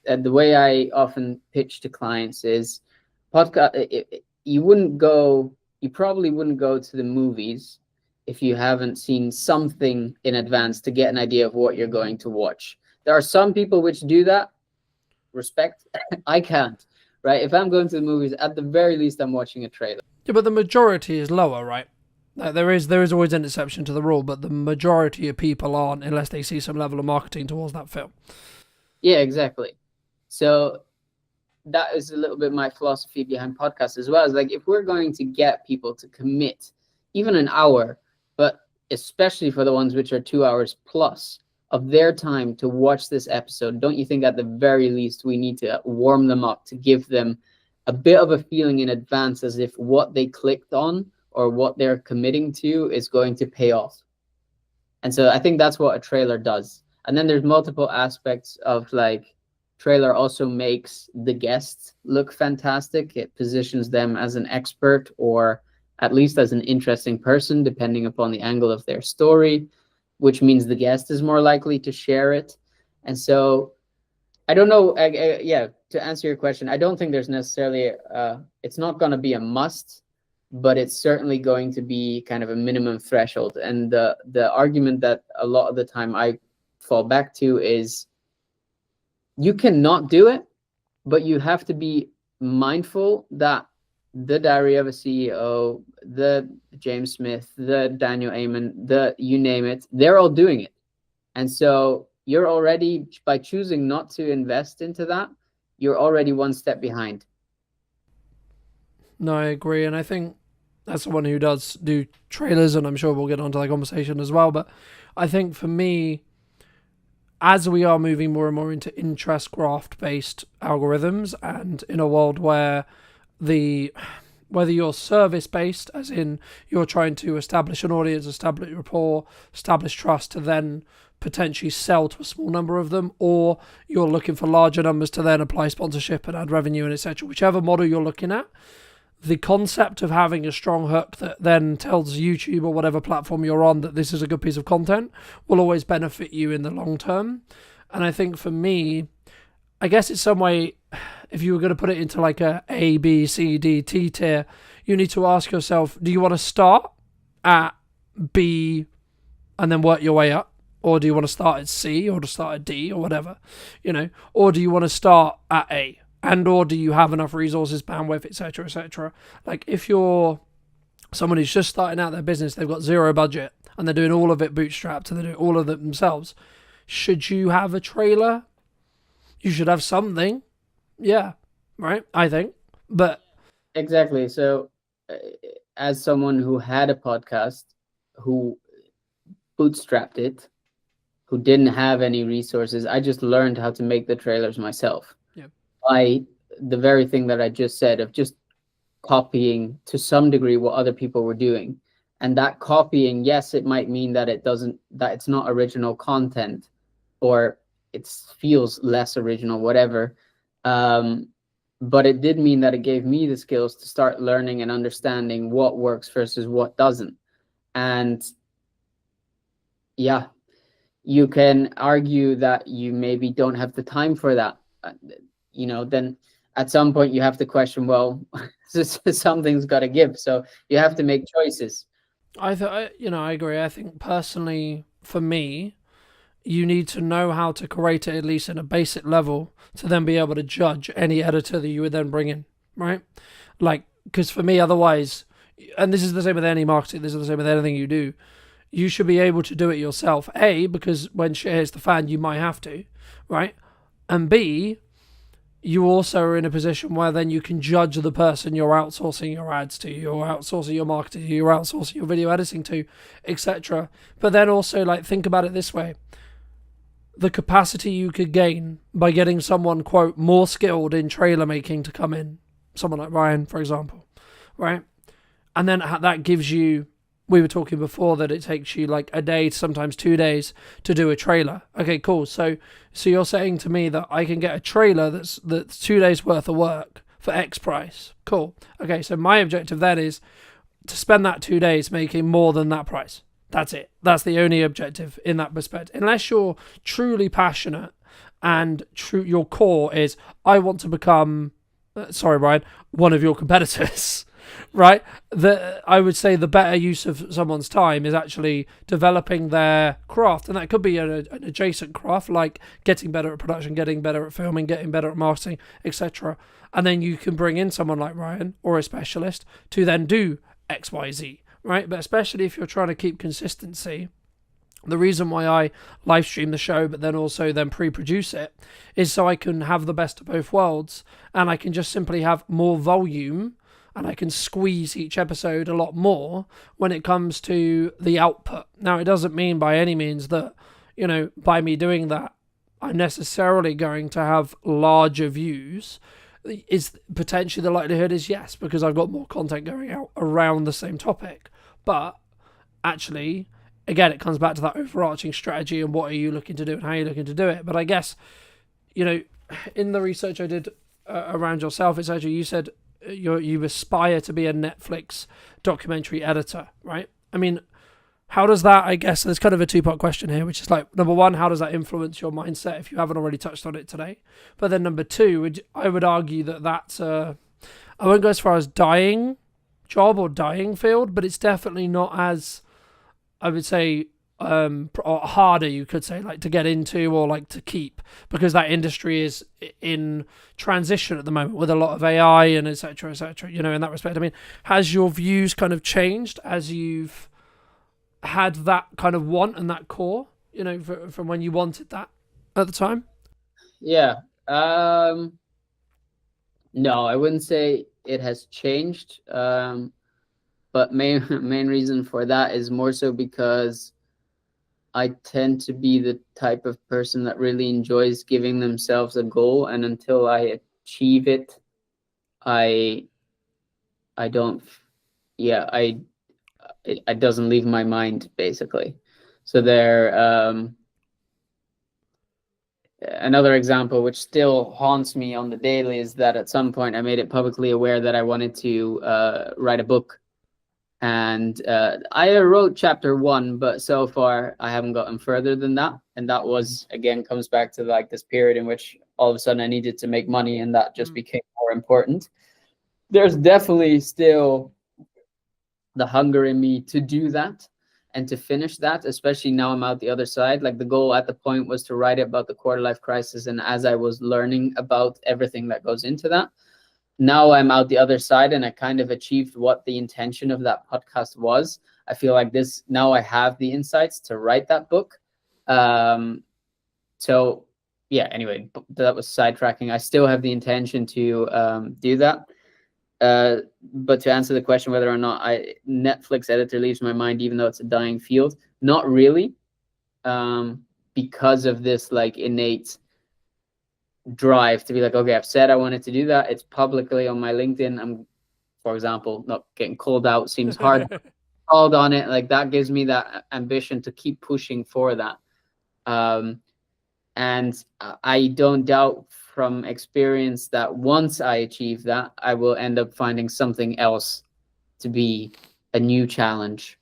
the way I often pitch to clients is podcast. You probably wouldn't go to the movies if you haven't seen something in advance to get an idea of what you're going to watch. There are some people which do that. Respect. I can't, right? If I'm going to the movies, at the very least, I'm watching a trailer. Yeah, but the majority is lower, right? Like there is always an exception to the rule, but the majority of people aren't unless they see some level of marketing towards that film. Yeah, exactly. So that is a little bit my philosophy behind podcasts as well. Is like if we're going to get people to commit even an hour, but especially for the ones which are 2 hours plus of their time to watch this episode, don't you think at the very least we need to warm them up to give them a bit of a feeling in advance as if what they clicked on or what they're committing to is going to pay off? And so I think that's what a trailer does. And then there's multiple aspects of like trailer also makes the guests look fantastic. It positions them as an expert or at least as an interesting person, depending upon the angle of their story, which means the guest is more likely to share it. And so I don't know. Yeah, to answer your question, I don't think there's necessarily, it's not going to be a must, but it's certainly going to be kind of a minimum threshold. And the argument that a lot of the time I fall back to is you cannot do it, but you have to be mindful that the Diary of a CEO, the James Smith, the Daniel Amen, you name it, they're all doing it. And so you're already, by choosing not to invest into that, you're already one step behind. No, I agree. And I think as someone who does do trailers, and I'm sure we'll get onto that conversation as well, but I think for me, as we are moving more and more into interest graph-based algorithms, and in a world where whether you're service-based, as in you're trying to establish an audience, establish rapport, establish trust to then potentially sell to a small number of them, or you're looking for larger numbers to then apply sponsorship and add revenue and etc. Whichever model you're looking at, the concept of having a strong hook that then tells YouTube or whatever platform you're on that this is a good piece of content will always benefit you in the long term. And I think for me, I guess it's some way, if you were going to put it into like A, B, C, D, T tier, you need to ask yourself, do you want to start at B and then work your way up? Or do you want to start at C or to start at D or whatever, or do you want to start at A? And or do you have enough resources, bandwidth, etc., etc.? Like if you're someone who's just starting out their business, they've got zero budget and they're doing all of it bootstrapped and they're doing all of it themselves, should you have a trailer? You should have something. Yeah, right? I think. But exactly. So as someone who had a podcast, who bootstrapped it, who didn't have any resources, I just learned how to make the trailers myself. Yeah. By the very thing that I just said of just copying to some degree what other people were doing. And that copying, yes, it might mean that it's not original content, or it feels less original, whatever. But it did mean that it gave me the skills to start learning and understanding what works versus what doesn't. And yeah, you can argue that you maybe don't have the time for that. Then at some point you have to question, well, something's got to give. So you have to make choices. I agree. I think personally, for me, you need to know how to create it, at least in a basic level, to then be able to judge any editor that you would then bring in, right? Like, because for me, otherwise, and this is the same with any marketing, this is the same with anything you do, you should be able to do it yourself. A, because when shit hits the fan, you might have to, right? And B, you also are in a position where then you can judge the person you're outsourcing your ads to, you're outsourcing your marketing to, you're outsourcing your video editing to, etc. But then also, like, think about it this way. The capacity you could gain by getting someone, quote, more skilled in trailer making to come in, someone like Ryan, for example, right? And then that gives you, we were talking before that it takes you like a day, sometimes 2 days to do a trailer. Okay, cool. So you're saying to me that I can get a trailer that's 2 days worth of work for X price. Cool. Okay, so my objective then is to spend that 2 days making more than that price. That's it. That's the only objective in that respect. Unless you're truly passionate and your core is, I want to become, sorry, Ryan, one of your competitors, right? I would say the better use of someone's time is actually developing their craft. And that could be an adjacent craft, like getting better at production, getting better at filming, getting better at marketing, etc. And then you can bring in someone like Ryan or a specialist to then do X, Y, Z. Right, but especially if you're trying to keep consistency, the reason why I live stream the show but then also then pre-produce it is so I can have the best of both worlds, and I can just simply have more volume, and I can squeeze each episode a lot more when it comes to the output. Now, it doesn't mean by any means that, you know, by me doing that, I'm necessarily going to have larger views. Is potentially the likelihood is yes, because I've got more content going out around the same topic. But actually, again, it comes back to that overarching strategy and what are you looking to do and how are you looking to do it. But I guess, you know, in the research I did around yourself, it's actually, you said you aspire to be a Netflix documentary editor, right? I mean, how does that, I guess, there's kind of a two-part question here, which is like, number one, how does that influence your mindset if you haven't already touched on it today? But then number two, I would argue that that's I won't go as far as dying job or dying field, but it's definitely not as, I would say, or harder, you could say, like to get into or like to keep, because that industry is in transition at the moment with a lot of AI and et cetera, you know, in that respect. I mean, has your views kind of changed as you've had that kind of want and that core, you know, from when you wanted that at the time? Yeah. No, I wouldn't say it has changed. But main reason for that is more so because I tend to be the type of person that really enjoys giving themselves a goal, and until I achieve it, I don't, yeah, it doesn't leave my mind, basically. So another example which still haunts me on the daily is that at some point I made it publicly aware that I wanted to write a book. And I wrote chapter 1, but so far I haven't gotten further than that. And that was, again, comes back to like this period in which all of a sudden I needed to make money, and that just became more important. There's definitely still the hunger in me to do that and to finish that, especially now I'm out the other side. Like, the goal at the point was to write about the quarter life crisis, and as I was learning about everything that goes into that, now I'm out the other side and I kind of achieved what the intention of that podcast was. I feel like this, now I have the insights to write that book. So yeah, anyway, that was sidetracking. I still have the intention to do that. But to answer the question whether or not Netflix editor leaves my mind, even though it's a dying field, not really, because of this like innate drive to be like, okay, I've said I wanted to do that. It's publicly on my LinkedIn. I'm, for example, not getting called out seems hard. Called on it, like that gives me that ambition to keep pushing for that. And I don't doubt from experience that once I achieve that, I will end up finding something else to be a new challenge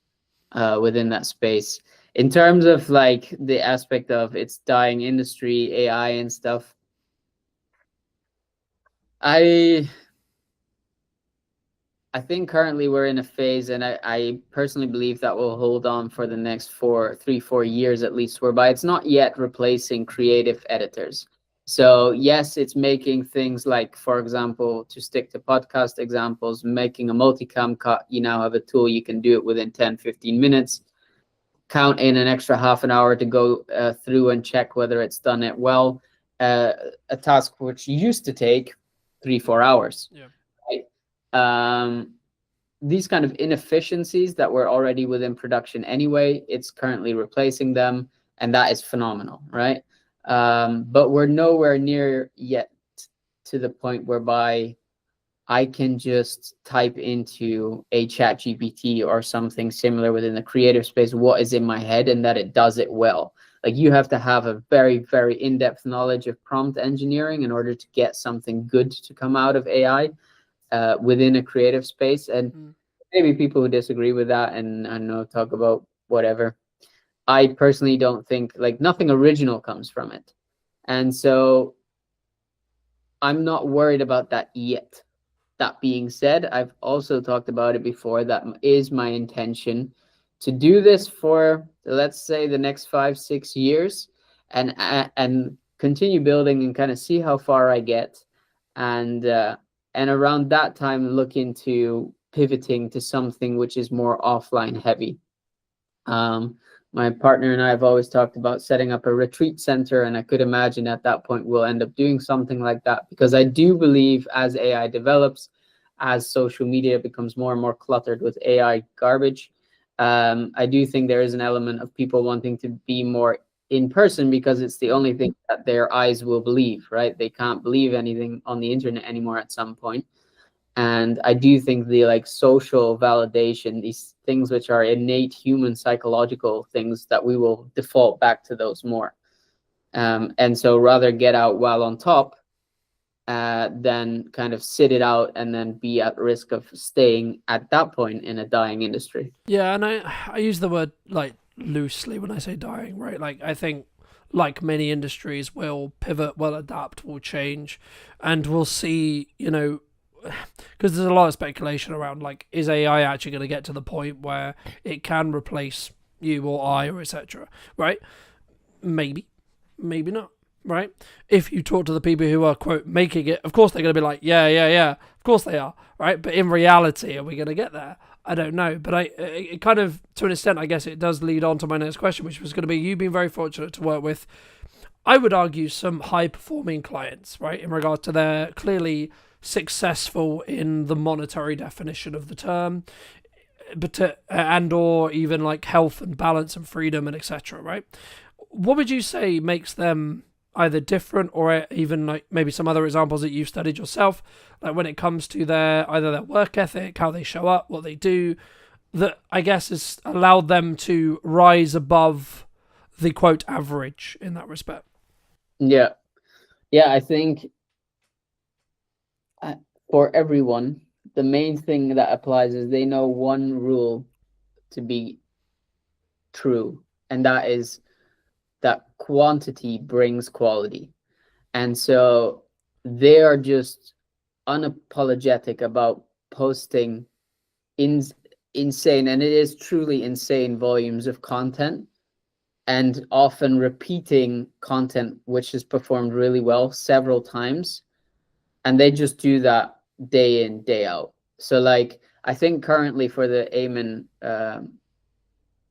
within that space. In terms of like the aspect of its dying industry, AI and stuff, I I think currently we're in a phase, and I personally believe that will hold on for the next 4 years at least, whereby it's not yet replacing creative editors. So yes, it's making things like, for example, to stick to podcast examples, making a multicam cut. You now have a tool, you can do it within 10-15 minutes. Count in an extra half an hour to go through and check whether it's done it well. A task which used to take 3-4 hours. Yeah. Right? These kind of inefficiencies that were already within production anyway, it's currently replacing them, and that is phenomenal, right? But we're nowhere near yet to the point whereby I can just type into a chat GPT or something similar within the creative space what is in my head, and that it does it well. Like, you have to have a very, very in-depth knowledge of prompt engineering in order to get something good to come out of AI within a creative space. And maybe people who disagree with that and I don't know, talk about whatever. I personally don't think, like, nothing original comes from it. And so I'm not worried about that yet. That being said, I've also talked about it before. That is my intention, to do this for, let's say, the next 5-6 years, and continue building and kind of see how far I get, and around that time look into pivoting to something which is more offline heavy. My partner and I have always talked about setting up a retreat center, and I could imagine at that point we'll end up doing something like that, because I do believe as AI develops, as social media becomes more and more cluttered with AI garbage, I do think there is an element of people wanting to be more in person, because it's the only thing that their eyes will believe, right? They can't believe anything on the internet anymore at some point. And I do think the, like, social validation, these things which are innate human psychological things, that we will default back to those more. And so rather get out while on top than kind of sit it out and then be at risk of staying at that point in a dying industry. Yeah, and I use the word, like, loosely when I say dying, right? Like, I think, like many industries, will pivot, will adapt, will change, and we'll see, you know, because there's a lot of speculation around, like, is AI actually going to get to the point where it can replace you or I or etc., right? Maybe not, right? If you talk to the people who are, quote, making it, of course they're going to be like, yeah, of course they are, right? But in reality, are we going to get there? I don't know. But it kind of, to an extent, I guess it does lead on to my next question, which was going to be, you've been very fortunate to work with, I would argue, some high-performing clients, right, in regards to their clearly successful in the monetary definition of the term, but and or even like health and balance and freedom and etc., right? What would you say makes them either different, or even like maybe some other examples that you've studied yourself, like when it comes to either their work ethic, how they show up, what they do, that I guess has allowed them to rise above the, quote, average in that respect? Yeah, I think for everyone, the main thing that applies is they know one rule to be true, and that is that quantity brings quality. And so they are just unapologetic about posting insane, and it is truly insane, volumes of content, and often repeating content which is performed really well several times. And they just do that day in, day out. So, like, I think currently for the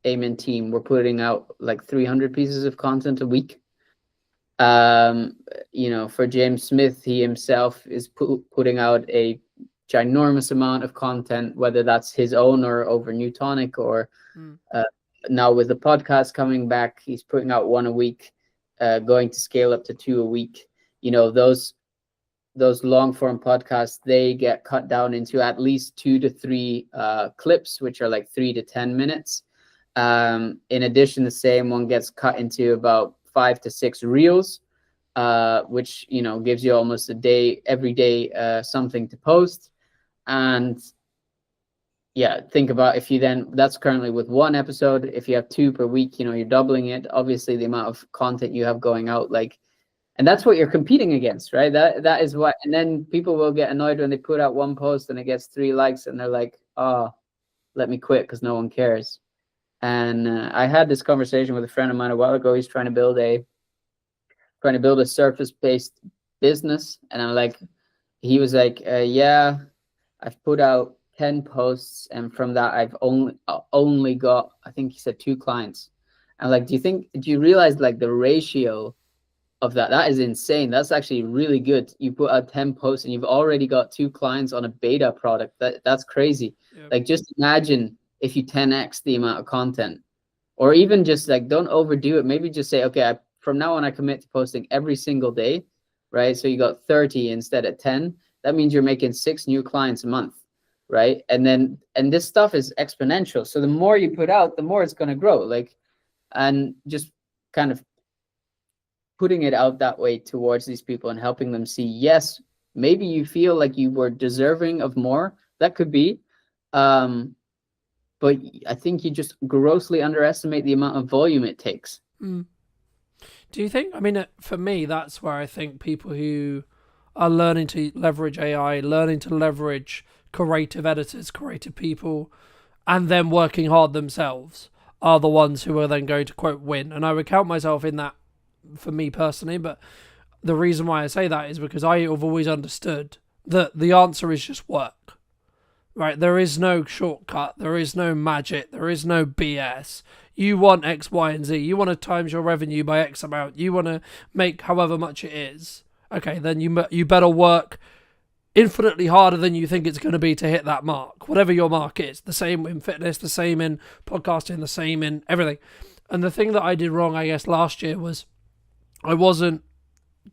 Amen team, we're putting out like 300 pieces of content a week. You know, for James Smith, he himself is putting out a ginormous amount of content, whether that's his own or over Newtonic, or now with the podcast coming back, he's putting out 1 a week, going to scale up to 2 a week. You know, those long form podcasts, they get cut down into at least 2 to 3 clips, which are like 3 to 10 minutes. In addition, the same one gets cut into about 5 to 6 reels, which, you know, gives you almost a day, every day, something to post. And yeah, think about, if you then, that's currently with 1 episode. If you have 2 per week, you know, you're doubling it. Obviously, the amount of content you have going out, like, And that's what you're competing against, right? That is what, and then people will get annoyed when they put out one post and it gets 3 likes and they're like, oh, let me quit because no one cares. And I had this conversation with a friend of mine a while ago. He's trying to build a surface-based business, and I'm like, he was like, yeah, I've put out 10 posts, and from that I've only got, I think he said 2 clients. And like, do you realize like the ratio of that is insane. That's actually really good. You put out 10 posts and you've already got 2 clients on a beta product. That's crazy. Yep. Like, just imagine if you 10x the amount of content, or even just like, don't overdo it. Maybe just say, okay, from now on I commit to posting every single day, right? So you got 30 instead of 10. That means you're making 6 new clients a month, right? And this stuff is exponential. So the more you put out, the more it's going to grow. Like, and just kind of putting it out that way towards these people and helping them see, yes, maybe you feel like you were deserving of more. That could be. But I think you just grossly underestimate the amount of volume it takes. Do you think, I mean, for me, that's where I think people who are learning to leverage AI, learning to leverage creative editors, creative people, and then working hard themselves are the ones who are then going to, quote, win. And I would count myself in that for me personally, but the reason why I say that is because I have always understood that the answer is just work, right? There is no shortcut, there is no magic, there is no BS. You want X, Y, and Z. You want to times your revenue by X amount. You want to make however much it is. Okay, then you better work infinitely harder than you think it's going to be to hit that mark, whatever your mark is. The same in fitness, the same in podcasting, the same in everything. And the thing that I did wrong, I guess, last year was I wasn't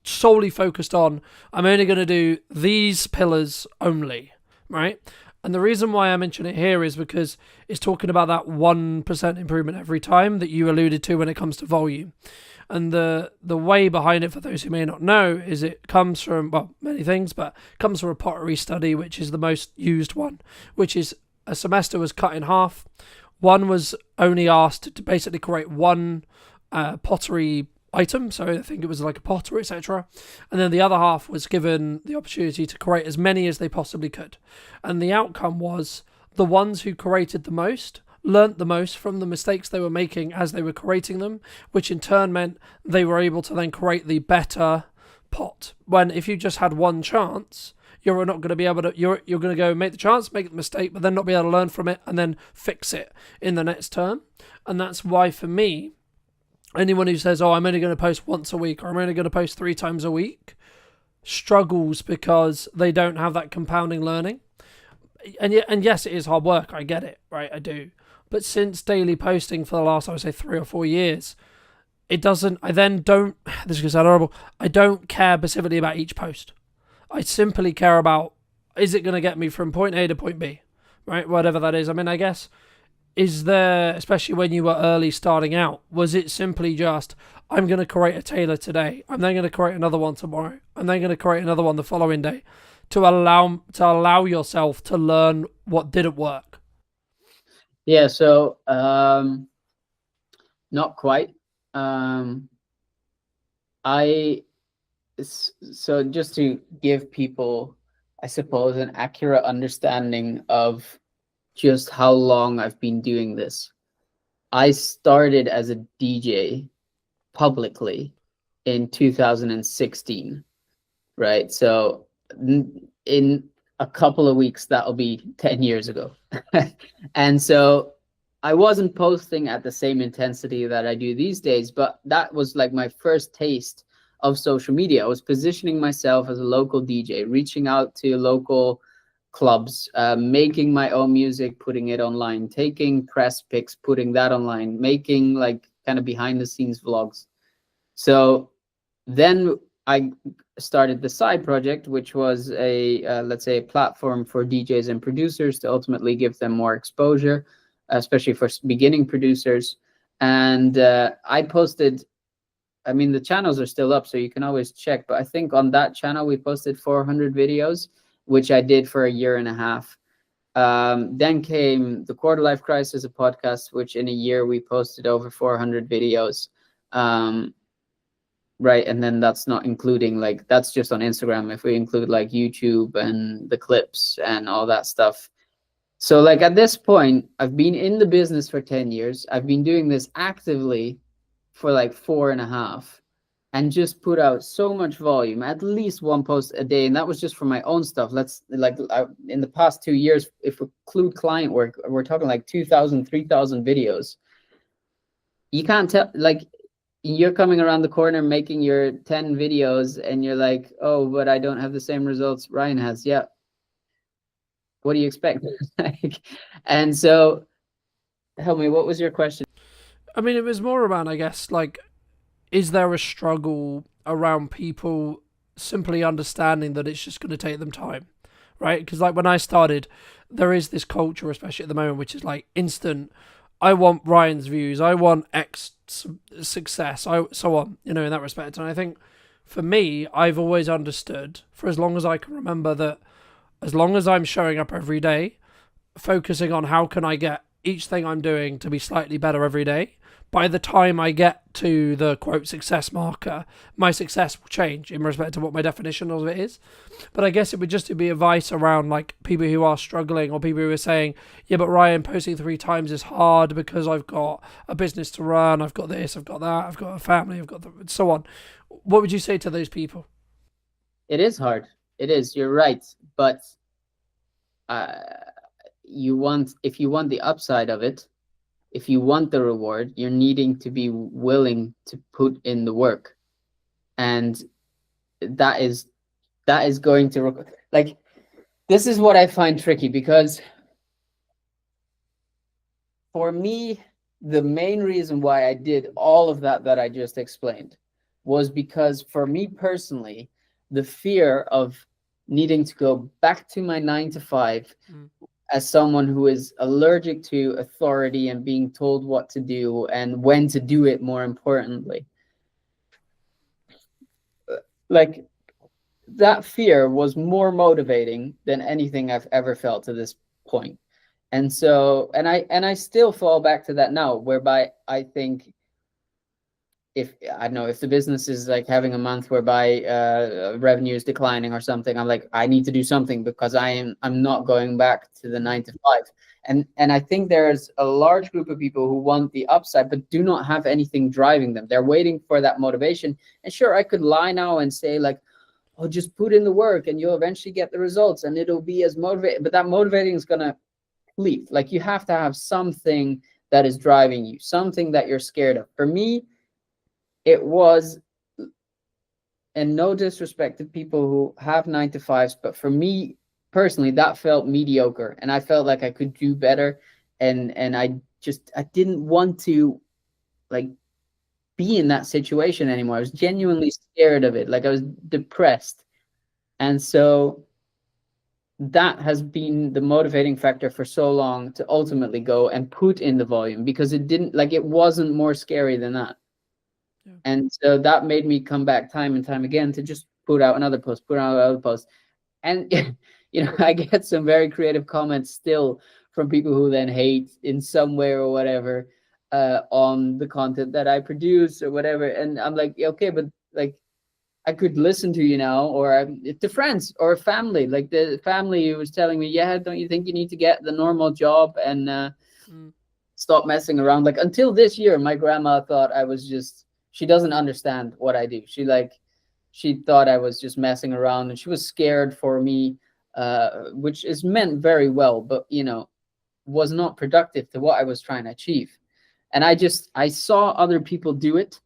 solely focused on, I'm only going to do these pillars only, right? And the reason why I mention it here is because it's talking about that 1% improvement every time that you alluded to when it comes to volume. And the way behind it, for those who may not know, is it comes from, well, many things, but it comes from a pottery study, which is the most used one, which is a semester was cut in half. One was only asked to basically create one pottery item, so I think it was like a potter, etc. And then the other half was given the opportunity to create as many as they possibly could. And the outcome was the ones who created the most learnt the most from the mistakes they were making as they were creating them, which in turn meant they were able to then create the better pot. When if you just had one chance, you're not going to be able to, you're going to go make the chance, make the mistake, but then not be able to learn from it and then fix it in the next turn. And that's why, for me, anyone who says, oh, I'm only going to post once a week or I'm only going to post 3 times a week struggles because they don't have that compounding learning. And yes, it is hard work. I get it, right? I do. But since daily posting for the last, I would say 3 or 4 years, it doesn't, I then don't, this is going to sound horrible, I don't care specifically about each post. I simply care about, is it going to get me from point A to point B, right? Whatever that is. I mean, I guess, is there, especially when you were early starting out, was it simply just, I'm going to create a tailor today, I'm then going to create another one tomorrow, I'm then going to create another one the following day, to allow yourself to learn what didn't work? Yeah, so not quite. So just to give people, I suppose, an accurate understanding of just how long I've been doing this. I started as a DJ publicly in 2016, right? So in a couple of weeks, that'll be 10 years ago. And so I wasn't posting at the same intensity that I do these days, but that was like my first taste of social media. I was positioning myself as a local DJ, reaching out to local clubs, making my own music, putting it online, taking press pics, putting that online, making like kind of behind the scenes vlogs. So then I started the side project, which was a let's say a platform for DJs and producers to ultimately give them more exposure, especially for beginning producers. And I posted, I mean, the channels are still up, so you can always check, but I think on that channel we posted 400 videos, which I did for a year and a half. Then came the Quarter Life Crisis, a podcast, which in a year we posted over 400 videos. right? And then that's not including, like, that's just on Instagram. If we include like YouTube and the clips and all that stuff. So like at this point, I've been in the business for 10 years. I've been doing this actively for like 4.5, and just put out so much volume, at least one post a day. And that was just for my own stuff. Let's like, in the past 2 years, if we include client work, we're talking like 2,000, 3,000 videos. You can't tell, like, you're coming around the corner making your 10 videos and you're like, oh, but I don't have the same results Ryan has. Yeah. What do you expect? Like, and so help me, what was your question? I mean, it was more around, I guess, like, is there a struggle around people simply understanding that it's just going to take them time, right? Because like when I started, there is this culture, especially at the moment, which is like instant. I want Ryan's views. I want X success. So on, in that respect. And I think for me, I've always understood, for as long as I can remember, that as long as I'm showing up every day, focusing on how can I get each thing I'm doing to be slightly better every day, by the time I get to the quote success marker, my success will change in respect to what my definition of it is. But I guess it would just be advice around like people who are struggling, or people who are saying, yeah, but Ryan, posting 3 times is hard because I've got a business to run, I've got this, I've got that, I've got a family, I've got so on. What would you say to those people? It is hard. It is. You're right. But if you want the upside of it, if you want the reward, you're needing to be willing to put in the work. And that is going to, like, this is what I find tricky, because for me, the main reason why I did all of that I just explained was because for me personally, the fear of needing to go back to my 9 to 5 as someone who is allergic to authority and being told what to do and when to do it, more importantly. Like, that fear was more motivating than anything I've ever felt to this point. And so, and I still fall back to that now, whereby I think, if I don't know, if the business is like having a month whereby revenue is declining or something, I'm like, I need to do something, because I'm not going back to the 9 to 5. And I think there's a large group of people who want the upside but do not have anything driving them. They're waiting for that motivation. And sure, I could lie now and say like, oh, just put in the work and you'll eventually get the results and it'll be as motivating, but that motivating is gonna leave. Like, you have to have something that is driving you, something that you're scared of. For me, it was, and no disrespect to people who have 9 to 5s, but for me personally, that felt mediocre, and I felt like I could do better, and I didn't want to like be in that situation anymore. I was genuinely scared of it. Like, I was depressed, and so that has been the motivating factor for so long to ultimately go and put in the volume, because it wasn't more scary than that. Yeah. And so that made me come back time and time again to just put out another post. And, I get some very creative comments still from people who then hate in some way or whatever on the content that I produce or whatever. And I'm like, okay, but like, I could listen to you now, or to friends or family. Like, the family who was telling me, yeah, don't you think you need to get the normal job and stop messing around? Like, until this year, my grandma thought I was just, she doesn't understand what I do. She thought I was just messing around, and she was scared for me, which is meant very well, but, was not productive to what I was trying to achieve. And I saw other people do it,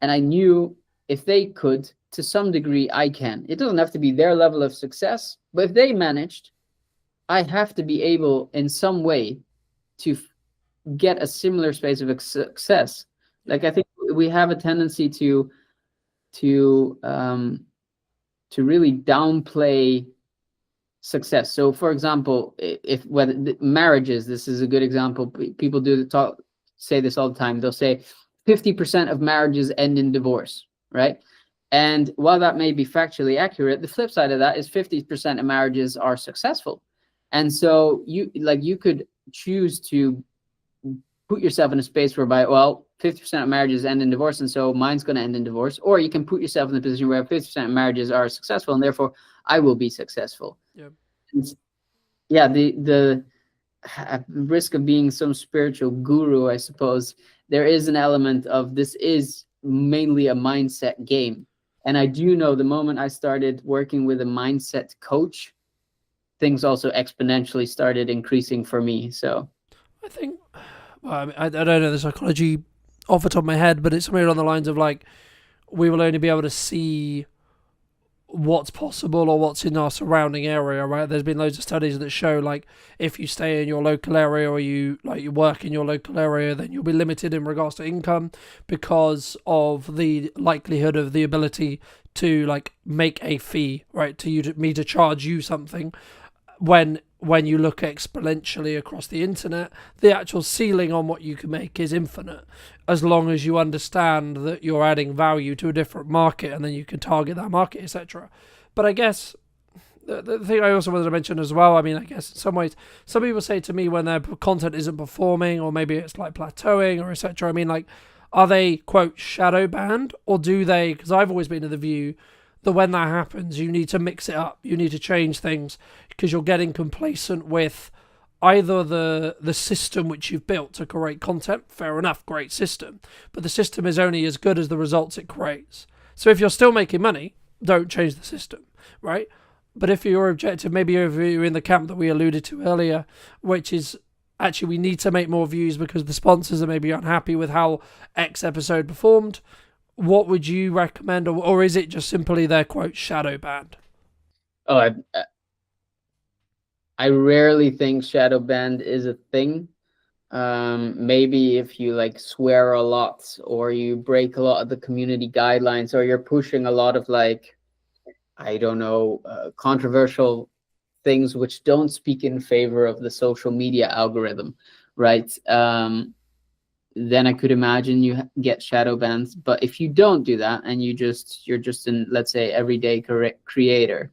and I knew if they could, to some degree, I can. It doesn't have to be their level of success, but if they managed, I have to be able in some way to get a similar space of success. Like, I think we have a tendency to really downplay success. So, for example, whether marriages, this is a good example. People say this all the time. They'll say 50% of marriages end in divorce, right? And while that may be factually accurate, the flip side of that is 50% of marriages are successful. And so you could choose to put yourself in a space whereby, well, 50% of marriages end in divorce, and so mine's going to end in divorce. Or you can put yourself in the position where 50% of marriages are successful, and therefore I will be successful. Yep. And yeah, the risk of being some spiritual guru, I suppose, there is an element of this is mainly a mindset game. And I do know the moment I started working with a mindset coach, things also exponentially started increasing for me. So I think, well, I mean, I don't know the psychology off the top of my head, but it's somewhere along the lines of like, we will only be able to see what's possible or what's in our surrounding area, right? There's been loads of studies that show like if you stay in your local area or you work in your local area, then you'll be limited in regards to income because of the likelihood of the ability to like make a fee, right? To me to charge you something. When you look exponentially across the internet, the actual ceiling on what you can make is infinite, as long as you understand that you're adding value to a different market and then you can target that market, etc. But I guess the thing I also wanted to mention as well, I mean, I guess in some ways, some people say to me when their content isn't performing or maybe it's like plateauing or etc. I mean, like, are they, quote, shadow banned, or do they, because I've always been of the view that when that happens, you need to mix it up. You need to change things because you're getting complacent with either the system which you've built to create content. Fair enough, great system. But the system is only as good as the results it creates. So if you're still making money, don't change the system, right? But if your objective, maybe you're in the camp that we alluded to earlier, which is actually we need to make more views because the sponsors are maybe unhappy with how X episode performed, what would you recommend, or is it just simply their, quote, shadow banned? Oh, I rarely think shadow banned is a thing. Maybe if you like swear a lot or you break a lot of the community guidelines or you're pushing a lot of like, I don't know, controversial things which don't speak in favor of the social media algorithm, right? Then I could imagine you get shadow bans. But if you don't do that and you're just an, let's say, everyday creator,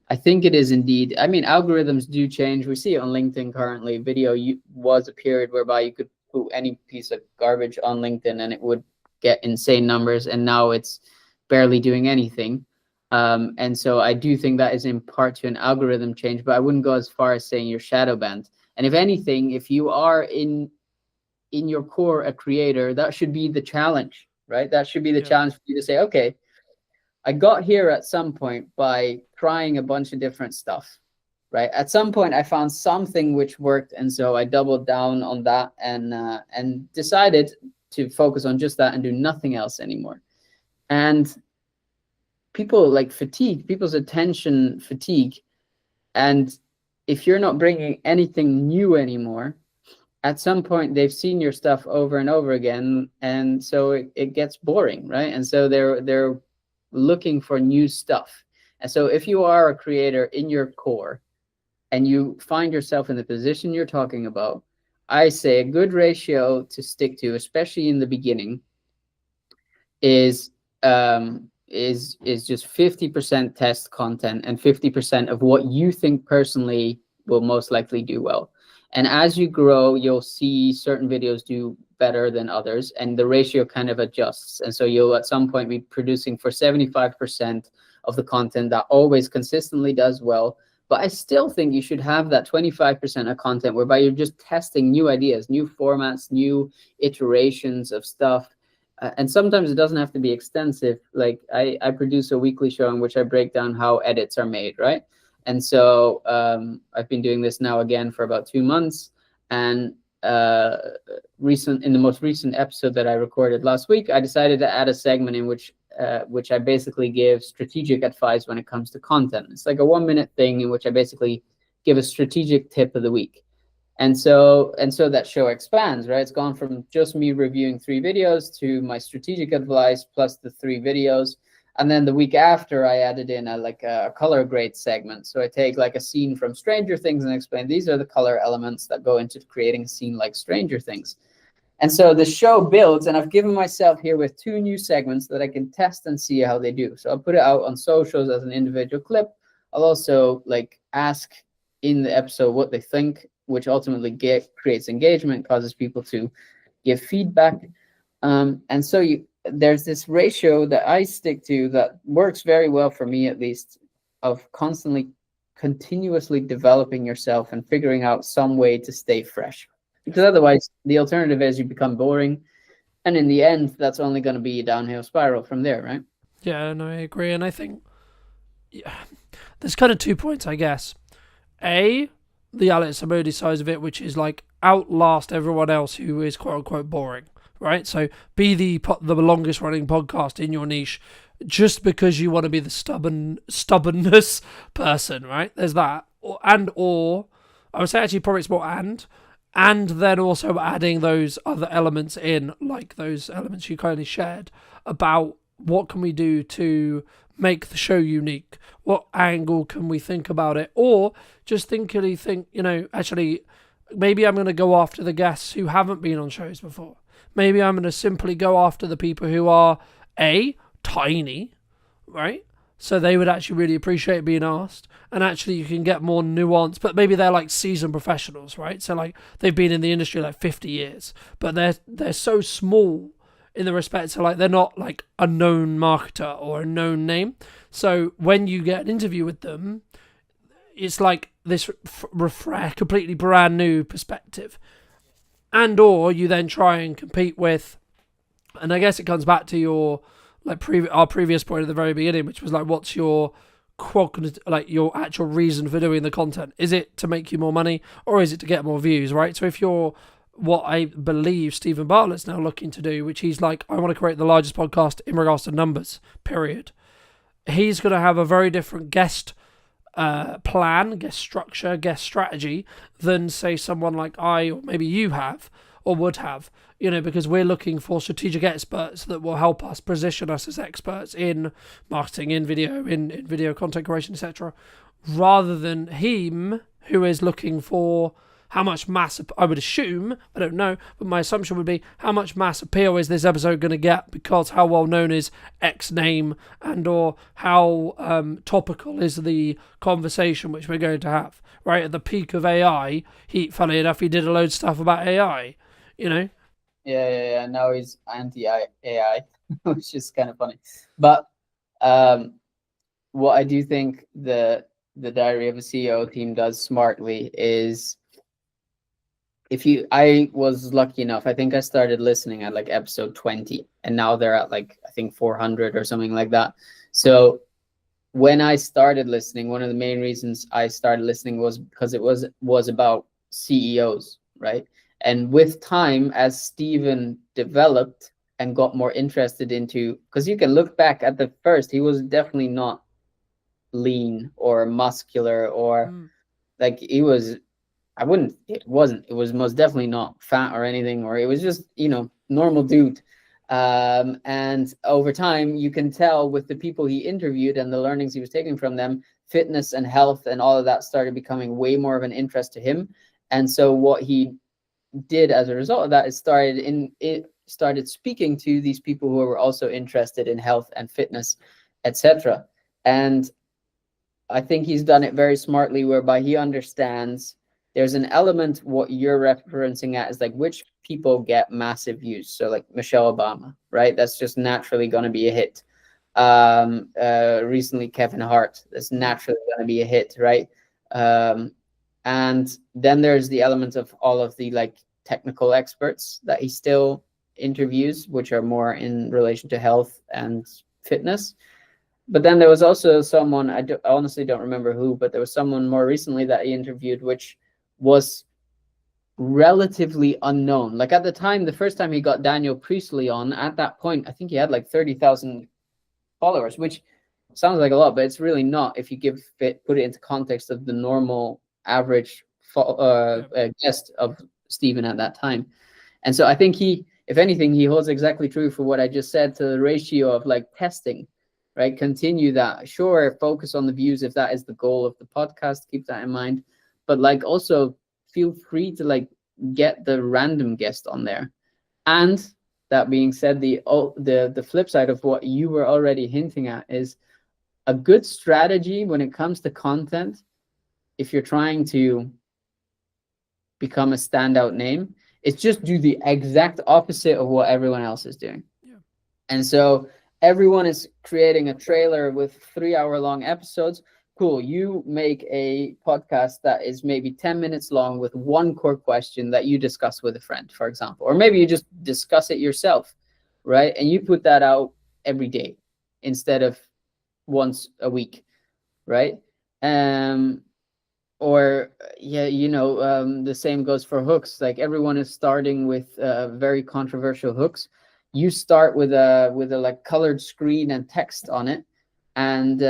I think it is indeed. I mean, algorithms do change. We see it on LinkedIn currently. Video was a period whereby you could put any piece of garbage on LinkedIn and it would get insane numbers, and now it's barely doing anything. And so I do think that is in part to an algorithm change, but I wouldn't go as far as saying you're shadow banned. And if anything, if you are in your core a creator, that should be the challenge, right? That should be the challenge for you to say, okay, I got here at some point by trying a bunch of different stuff, right? At some point I found something which worked, and so I doubled down on that and decided to focus on just that and do nothing else anymore. And people like people's attention fatigue, and if you're not bringing anything new anymore, at some point they've seen your stuff over and over again, and so it gets boring, right? And so they're looking for new stuff. And so if you are a creator in your core and you find yourself in the position you're talking about, I say a good ratio to stick to, especially in the beginning, is just 50% test content and 50% of what you think personally will most likely do well. And as you grow, you'll see certain videos do better than others, and the ratio kind of adjusts. And so you'll at some point be producing for 75% of the content that always consistently does well. But I still think you should have that 25% of content whereby you're just testing new ideas, new formats, new iterations of stuff. And sometimes it doesn't have to be extensive. Like I produce a weekly show in which I break down how edits are made, right? And so I've been doing this now again for about 2 months. And in the most recent episode that I recorded last week, I decided to add a segment in which I basically give strategic advice when it comes to content. It's like a 1-minute thing in which I basically give a strategic tip of the week. And so that show expands, right? It's gone from just me reviewing 3 videos to my strategic advice plus the 3 videos. And then the week after, I added in a color grade segment. So I take like a scene from Stranger Things and explain these are the color elements that go into creating a scene like Stranger Things. And so the show builds, and I've given myself here with 2 new segments that I can test and see how they do. So I'll put it out on socials as an individual clip. I'll also like ask in the episode what they think, which ultimately creates engagement, causes people to give feedback. And so there's this ratio that I stick to that works very well for me, at least, of continuously developing yourself and figuring out some way to stay fresh. Because otherwise, the alternative is you become boring, and in the end, that's only going to be a downhill spiral from there, right? Yeah, no, I agree. And I think there's kind of 2 points, I guess. A, the Alex Samodi side of it, which is like outlast everyone else who is quote unquote boring, right? So be the longest running podcast in your niche just because you want to be the stubbornness person, right? There's that. Or I would say actually probably it's more and then also adding those other elements in, like those elements you kindly shared about what can we do to make the show unique? What angle can we think about it? Or just think, actually, maybe I'm going to go after the guests who haven't been on shows before. Maybe I'm going to simply go after the people who are, tiny, right? So they would actually really appreciate being asked. And actually you can get more nuance, but maybe they're like seasoned professionals, right? So like they've been in the industry like 50 years, but they're so small in the respect to like they're not like a known marketer or a known name. So when you get an interview with them, it's like this completely brand new perspective. And or you then try and compete with, and I guess it comes back to your our previous point at the very beginning, which was like, what's your your actual reason for doing the content? Is it to make you more money, or is it to get more views, right? So if you're what I believe Stephen Bartlett's now looking to do, which he's like, I want to create the largest podcast in regards to numbers, period. He's going to have a very different guest plan, guest structure, guest strategy than, say, someone like I or maybe you have or would have, because we're looking for strategic experts that will help us position us as experts in marketing, in video, in video content creation, etc., rather than him who is looking for how much mass, I would assume, I don't know, but my assumption would be how much mass appeal is this episode going to get because how well known is X name, and or how topical is the conversation which we're going to have, right? At the peak of AI, funnily enough, he did a load of stuff about AI, Yeah. Now he's anti-AI, which is kind of funny. But what I do think the Diary of a CEO team does smartly is, I was lucky enough, I think I started listening at like episode 20, and now they're at like, I think 400 or something like that. So when I started listening, one of the main reasons I started listening was because it was about CEOs, right? And with time, as Stephen developed and got more interested into, because you can look back at the first, he was definitely not lean or muscular or like he was, it was most definitely not fat or anything, or it was just, normal dude. And over time, you can tell with the people he interviewed and the learnings he was taking from them, fitness and health and all of that started becoming way more of an interest to him. And so what he did as a result of that is started speaking to these people who were also interested in health and fitness, etc. And I think he's done it very smartly, whereby he understands there's an element, what you're referencing at is like which people get massive views. So like Michelle Obama, right? That's just naturally going to be a hit. Recently, Kevin Hart, that's naturally going to be a hit, right? And then there's the element of all of the like technical experts that he still interviews, which are more in relation to health and fitness. But then there was also someone, I honestly don't remember who, but there was someone more recently that he interviewed, which was relatively unknown. Like at the time, the first time he got Daniel Priestley on, at that point, I think he had like 30,000 followers, which sounds like a lot, but it's really not if you put it into context of the normal average guest of Stephen at that time. And so I think if anything, he holds exactly true for what I just said to the ratio of like testing, right? Continue that. Sure, focus on the views if that is the goal of the podcast. Keep that in mind. But like also feel free to like get the random guest on there. And that being said, the flip side of what you were already hinting at is a good strategy when it comes to content. If you're trying to become a standout name, It's just do the exact opposite of what everyone else is doing. Yeah. And so everyone is creating a trailer with 3-hour-long episodes. Cool. You make a podcast that is maybe 10 minutes long with one core question that you discuss with a friend, for example, or maybe you just discuss it yourself, right? And you put that out every day instead of once a week, right? Or the same goes for hooks. Like everyone is starting with very controversial hooks. You start with a like colored screen and text on it, and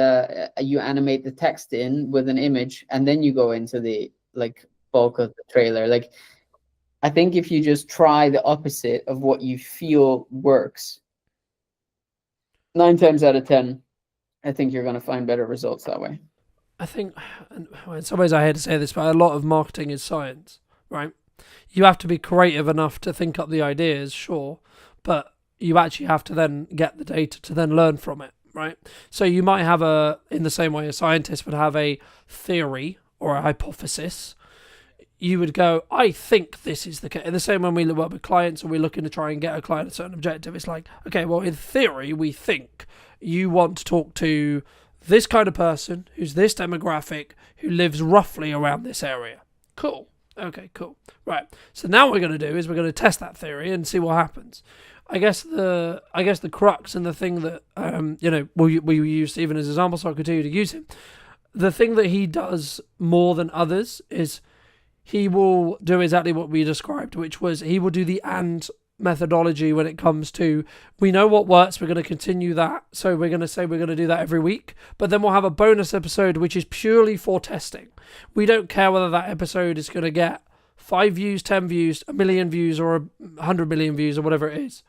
you animate the text in with an image, and then you go into the like bulk of the trailer. Like I think if you just try the opposite of what you feel works, 9 times out of 10, I think you're going to find better results that way. I think, in some ways I hate to say this, but a lot of marketing is science, right? You have to be creative enough to think up the ideas, sure, but you actually have to then get the data to then learn from it, right? So you might have in the same way a scientist would have a theory or a hypothesis. You would go, I think this is the case. In the same when we work with clients or we're looking to try and get a client a certain objective, it's like, okay, well, in theory, we think you want to talk to this kind of person who's this demographic who lives roughly around this area. Cool. Okay, cool. Right. So now what we're going to do is we're going to test that theory and see what happens. I guess the crux and the thing that we use Stephen as an example, so I'll continue to use him. The thing that he does more than others is he will do exactly what we described, which was he will do the and methodology when it comes to, we know what works, we're going to continue that, so we're going to say we're going to do that every week, but then we'll have a bonus episode which is purely for testing. We don't care whether that episode is going to get 5 views, 10 views, 1 million views, or 100 million views, or whatever it is.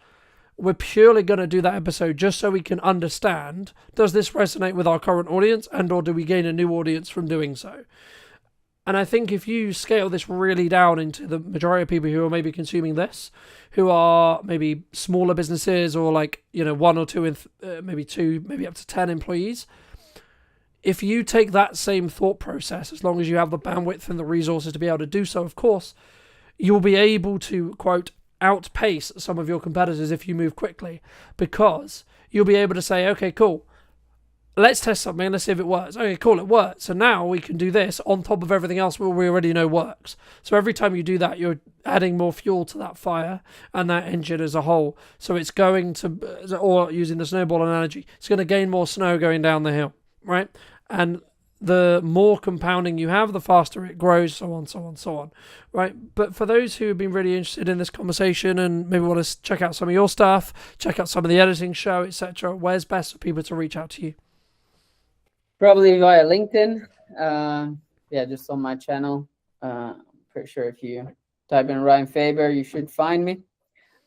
We're purely going to do that episode just so we can understand, does this resonate with our current audience, and or do we gain a new audience from doing so? And I think if you scale this really down into the majority of people who are maybe consuming this, who are maybe smaller businesses or like, 1 or 2, maybe 2, maybe up to 10 employees, if you take that same thought process, as long as you have the bandwidth and the resources to be able to do so, of course, you'll be able to, quote, outpace some of your competitors if you move quickly, because you'll be able to say, okay, cool. Let's test something. Let's see if it works. Okay, cool, it works. So now we can do this on top of everything else we already know works. So every time you do that, you're adding more fuel to that fire and that engine as a whole. So it's going to, or using the snowball analogy, it's going to gain more snow going down the hill, right? And the more compounding you have, the faster it grows, so on, so on, so on, right? But for those who have been really interested in this conversation and maybe want to check out some of your stuff, check out some of the editing show, etc., where's best for people to reach out to you? Probably via LinkedIn. Just on my channel. Pretty sure if you type in Ryan Faber, you should find me.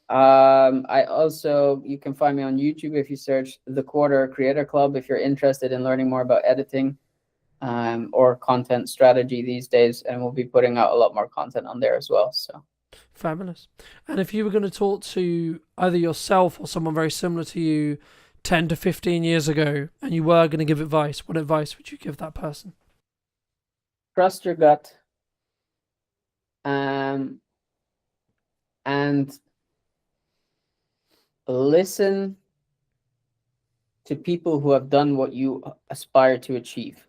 You can find me on YouTube if you search The Quarter Creator Club if you're interested in learning more about editing or content strategy these days, and we'll be putting out a lot more content on there as well. So fabulous. And if you were going to talk to either yourself or someone very similar to you 10 to 15 years ago, and you were going to give advice, what advice would you give that person? Trust your gut. And listen to people who have done what you aspire to achieve.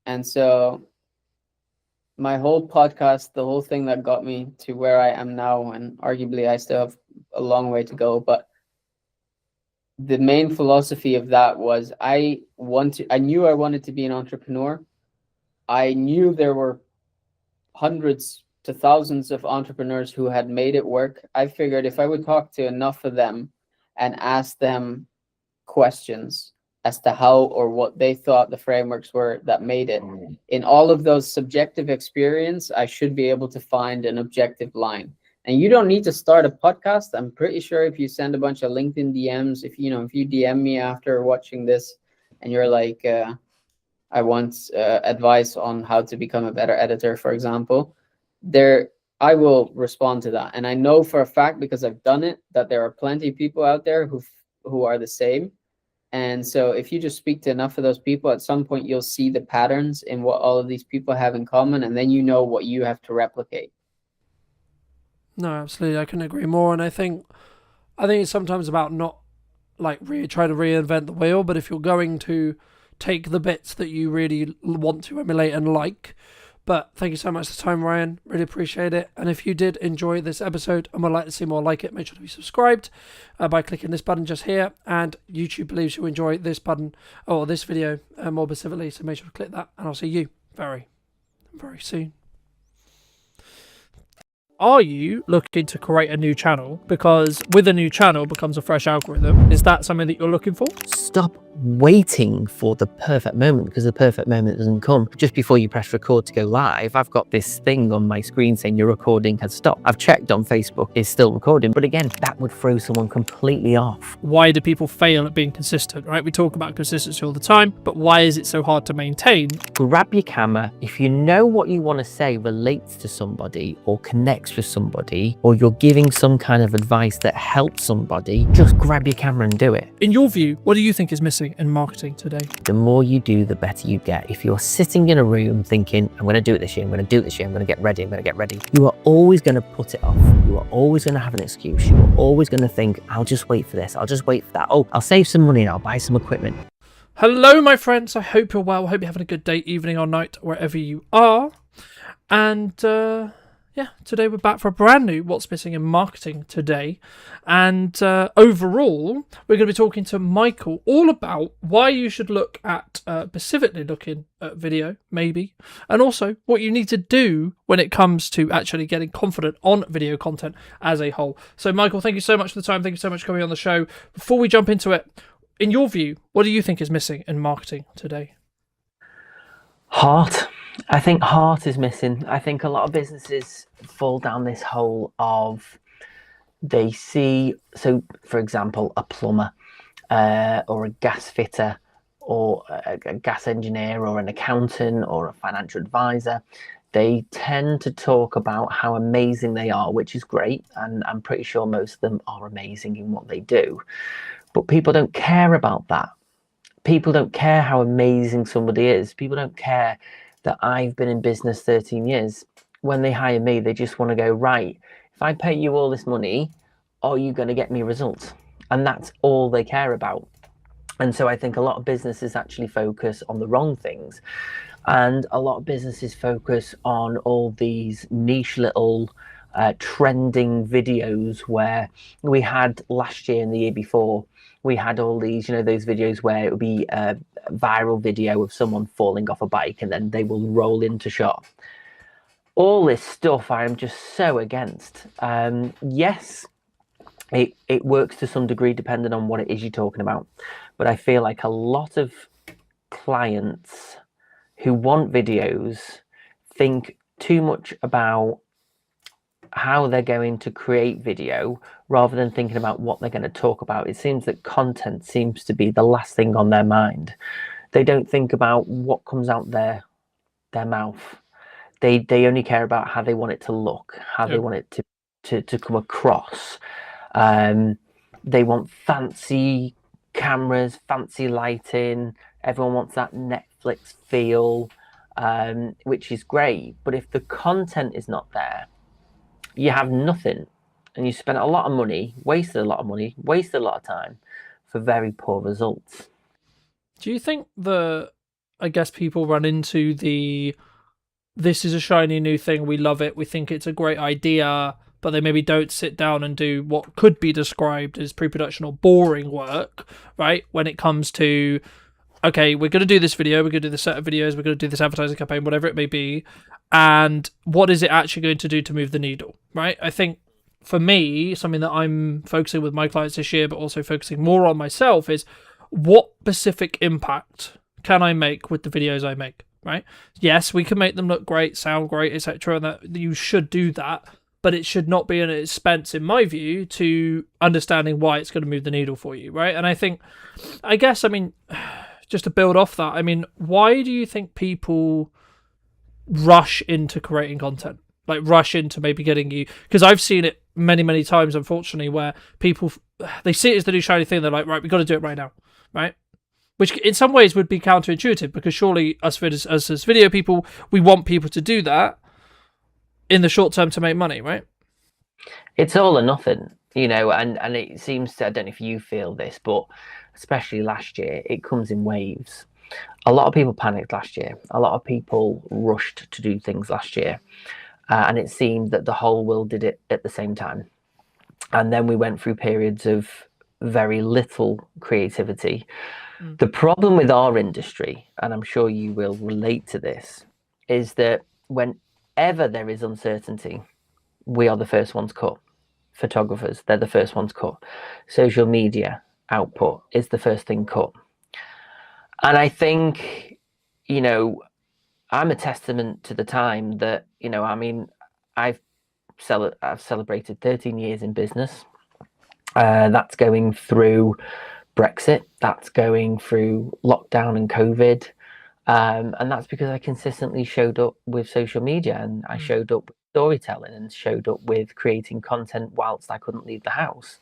And so my whole podcast, the whole thing that got me to where I am now, and arguably I still have a long way to go, but the main philosophy of that was I knew I wanted to be an entrepreneur. I knew there were hundreds to thousands of entrepreneurs who had made it work. I figured if I would talk to enough of them and ask them questions as to how or what they thought the frameworks were that made it, in all of those subjective experience, I should be able to find an objective line. And you don't need to start a podcast. I'm pretty sure if you send a bunch of LinkedIn DMs, if you DM me after watching this and you're like, I want advice on how to become a better editor, for example, I will respond to that. And I know for a fact, because I've done it, that there are plenty of people out there who are the same. And so if you just speak to enough of those people, at some point you'll see the patterns in what all of these people have in common, and then you know what you have to replicate. No, absolutely. I couldn't agree more. And I think it's sometimes about not like try to reinvent the wheel, but if you're going to take the bits that you really want to emulate and like. But thank you so much for the time, Ryan. Really appreciate it. And if you did enjoy this episode and would like to see more like it, make sure to be subscribed by clicking this button just here. And YouTube believes you'll enjoy this button or this video more specifically. So make sure to click that. And I'll see you very, very soon. Are you looking to create a new channel? Because with a new channel becomes a fresh algorithm. Is that something that you're looking for? Stop waiting for the perfect moment, because the perfect moment doesn't come. Just before you press record to go live, I've got this thing on my screen saying your recording has stopped. I've checked on Facebook, it's still recording. But again, that would throw someone completely off. Why do people fail at being consistent, right? We talk about consistency all the time, but why is it so hard to maintain? Grab your camera. If you know what you want to say relates to somebody or connects with somebody, or you're giving some kind of advice that helps somebody, just grab your camera and do it. In your view, what do you think is missing in marketing today? The more you do, the better you get. If you're sitting in a room thinking, I'm going to do it this year, I'm going to do it this year, I'm going to get ready, I'm going to get ready, you are always going to put it off. You are always going to have an excuse. You are always going to think, I'll just wait for this, I'll just wait for that. Oh, I'll save some money and I'll buy some equipment. Hello, my friends. I hope you're well. I hope you're having a good day, evening, or night, wherever you are. And yeah, today we're back for a brand new What's Missing in Marketing today. And overall, we're going to be talking to Michael all about why you should look at, specifically looking at video, maybe, and also what you need to do when it comes to actually getting confident on video content as a whole. So, Michael, thank you so much for the time. Thank you so much for coming on the show. Before we jump into it, in your view, what do you think is missing in marketing today? Heart. I think heart is missing. I think a lot of businesses fall down this hole of they see, so for example, a plumber or a gas fitter or a gas engineer or an accountant or a financial advisor. They tend to talk about how amazing they are, which is great. And I'm pretty sure most of them are amazing in what they do. But people don't care about that. People don't care how amazing somebody is. People don't care that I've been in business 13 years. When they hire me, they just want to go, right, if I pay you all this money, are you going to get me results? And that's all they care about. And so I think a lot of businesses actually focus on the wrong things. And a lot of businesses focus on all these niche little trending videos where we had last year and the year before, we had all these, those videos where it would be a viral video of someone falling off a bike and then they will roll into shot. All this stuff I am just so against. Yes, it works to some degree depending on what it is you're talking about. But I feel like a lot of clients who want videos think too much about how they're going to create video rather than thinking about what they're going to talk about. It seems that content seems to be the last thing on their mind. They don't think about what comes out their mouth. They only care about how they want it to look, how they want it to come across. They want fancy cameras, fancy lighting. Everyone wants that Netflix feel, which is great. But if the content is not there, you have nothing, and you spent a lot of money, wasted a lot of time for very poor results. Do you think I guess people run into this is a shiny new thing, we love it, we think it's a great idea, but they maybe don't sit down and do what could be described as pre-production or boring work, right? When it comes to, okay, we're going to do this video, we're going to do this set of videos, we're going to do this advertising campaign, whatever it may be, and what is it actually going to do to move the needle, right? I think for me, something that I'm focusing with my clients this year, but also focusing more on myself, is what specific impact can I make with the videos I make, right? Yes, we can make them look great, sound great, etc., and that you should do that, but it should not be an expense, in my view, to understanding why it's going to move the needle for you, right? And I guess, just to build off that, why do you think people rush into creating content? Like rush into maybe getting you, because I've seen it many times, unfortunately, where people, they see it as the new shiny thing. They're like, right, we've got to do it right now, right? Which in some ways would be counterintuitive, because surely us as video people, we want people to do that in the short term to make money, right? It's all or nothing, you know, and it seems to, I don't know if you feel this, but especially last year, it comes in waves. A lot of people panicked last year. A lot of people rushed to do things last year. And it seemed that the whole world did it at the same time. And then we went through periods of very little creativity. The problem with our industry, and I'm sure you will relate to this, is that whenever there is uncertainty, we are the first ones cut. Photographers, they're the first ones cut. Social media output is the first thing cut. And I think, you know, I'm a testament to the time that, you know, I mean, I've celebrated 13 years in business. That's going through Brexit, that's going through lockdown and COVID. And that's because I consistently showed up with social media, and I showed up with storytelling, and showed up with creating content whilst I couldn't leave the house.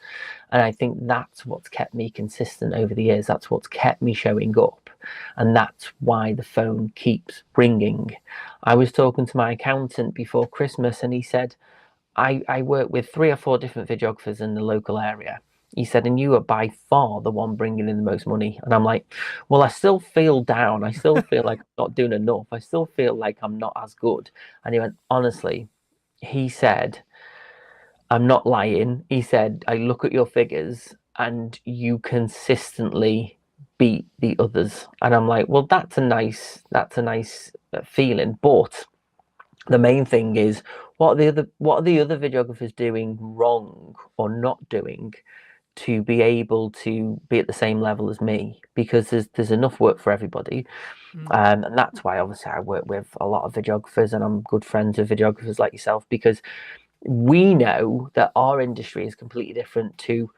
And I think that's what's kept me consistent over the years. That's what's kept me showing up. And that's why the phone keeps ringing. I was talking to my accountant before Christmas, and he said, I work with 3 or 4 different videographers in the local area. He said, and you are by far the one bringing in the most money. And I'm like, well, I still feel down. I still feel like I'm not doing enough. I still feel like I'm not as good. And he went, honestly, he said, I'm not lying. He said, I look at your figures and you consistently beat the others. And I'm like, well, that's a nice feeling. But the main thing is, what are the other videographers doing wrong or not doing to be able to be at the same level as me? Because there's enough work for everybody. And that's why obviously I work with a lot of videographers, and I'm good friends with videographers like yourself, because we know that our industry is completely different to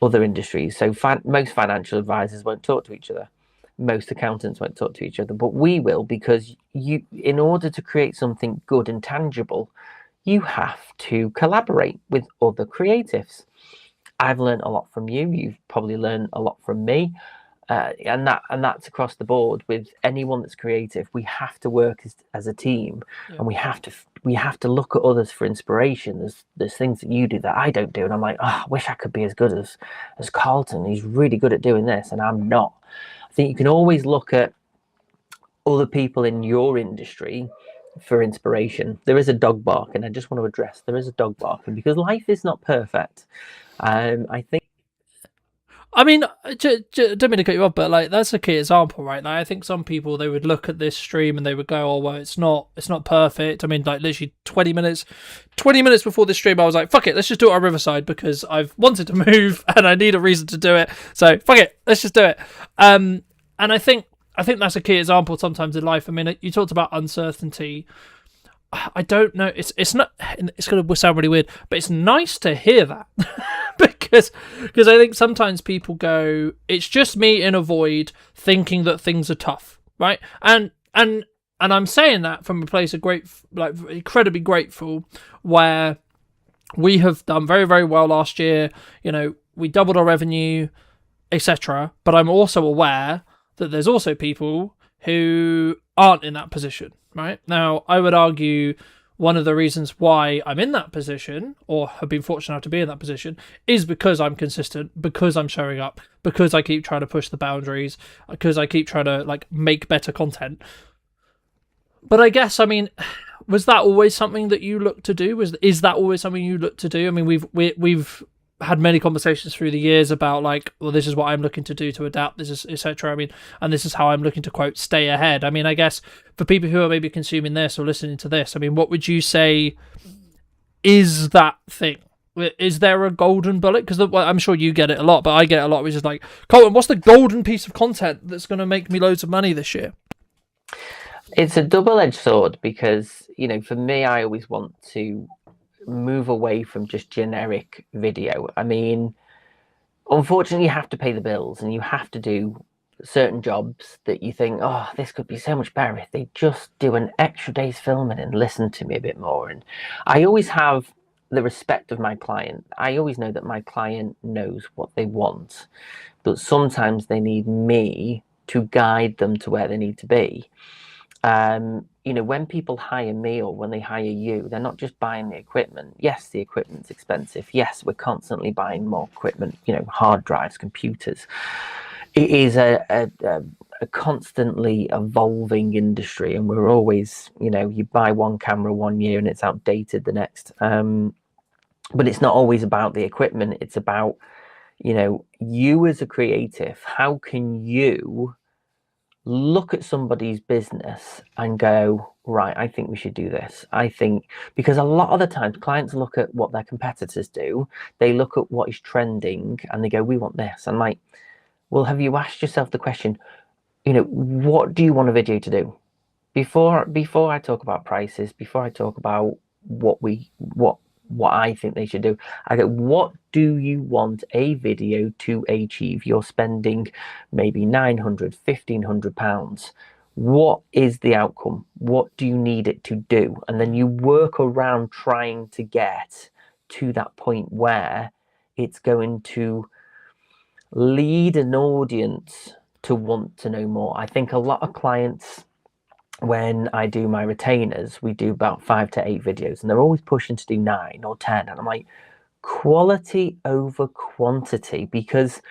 other industries. So most financial advisors won't talk to each other. Most accountants won't talk to each other, but we will, because in order to create something good and tangible, you have to collaborate with other creatives. I've learned a lot from you. You've probably learned a lot from me. And that's across the board with anyone that's creative. We have to work as a team, and we have to look at others for inspiration. There's things that you do that I don't do, and I'm like, oh, I wish I could be as good as Carlton. He's really good at doing this, and I'm not. I think you can always look at other people in your industry for inspiration. There is a dog bark, and I just want to address there is a dog barking because life is not perfect. I think. I mean, don't mean to cut you off, but like that's a key example, right? Like, I think some people, they would look at this stream and they would go, "Oh, well, it's not perfect." I mean, like literally 20 minutes before this stream, I was like, "Fuck it, let's just do it on Riverside because I've wanted to move and I need a reason to do it. So fuck it, let's just do it." And I think that's a key example sometimes in life. I mean, you talked about uncertainty. I don't know. It's not. It's going to sound really weird, but it's nice to hear that because I think sometimes people go, "It's just me in a void thinking that things are tough," right? And I'm saying that from a place of incredibly grateful, where we have done very, very well last year. You know, we doubled our revenue, etc. But I'm also aware that there's also people who aren't in that position. Right now, I would argue one of the reasons why I'm in that position, or have been fortunate enough to be in that position, is because I'm consistent, because I'm showing up, because I keep trying to push the boundaries, because I keep trying to make better content. But I guess, I mean, was that always something that you looked to do? Is that always something you looked to do? I mean, we've had many conversations through the years about well, this is what I'm looking to do to adapt, this is etc. I mean, and this is how I'm looking to, quote, stay ahead. I mean, I guess for people who are maybe consuming this or listening to this, I mean, what would you say is that thing? Is there a golden bullet? Because I'm sure you get it a lot, but I get it a lot, which is like, Colton, what's the golden piece of content that's going to make me loads of money this year? It's a double-edged sword because, you know, for me, I always want to move away from just generic video. I mean, unfortunately, you have to pay the bills and you have to do certain jobs that you think, oh, this could be so much better if they just do an extra day's filming and listen to me a bit more. And I always have the respect of my client. I always know that my client knows what they want, but sometimes they need me to guide them to where they need to be. You know, when people hire me or when they hire you, they're not just buying the equipment. Yes, the equipment's expensive. Yes, we're constantly buying more equipment, you know, hard drives, computers. It is a constantly evolving industry, and we're always, you know, you buy one camera one year and it's outdated the next. But it's not always about the equipment. It's about, you know, you as a creative, how can you look at somebody's business and go, right, I think we should do this. I think, because a lot of the times clients look at what their competitors do, they look at what is trending and they go, we want this. And like, well, have you asked yourself the question, you know, what do you want a video to do? Before I talk about prices, before I talk about what I think they should do, I go, what do you want a video to achieve? You're spending maybe £900, £1,500. What is the outcome? What do you need it to do? And then you work around trying to get to that point where it's going to lead an audience to want to know more. I think a lot of clients, when I do my retainers, we do about 5 to 8 videos and they're always pushing to do 9 or 10. And I'm like, quality over quantity, because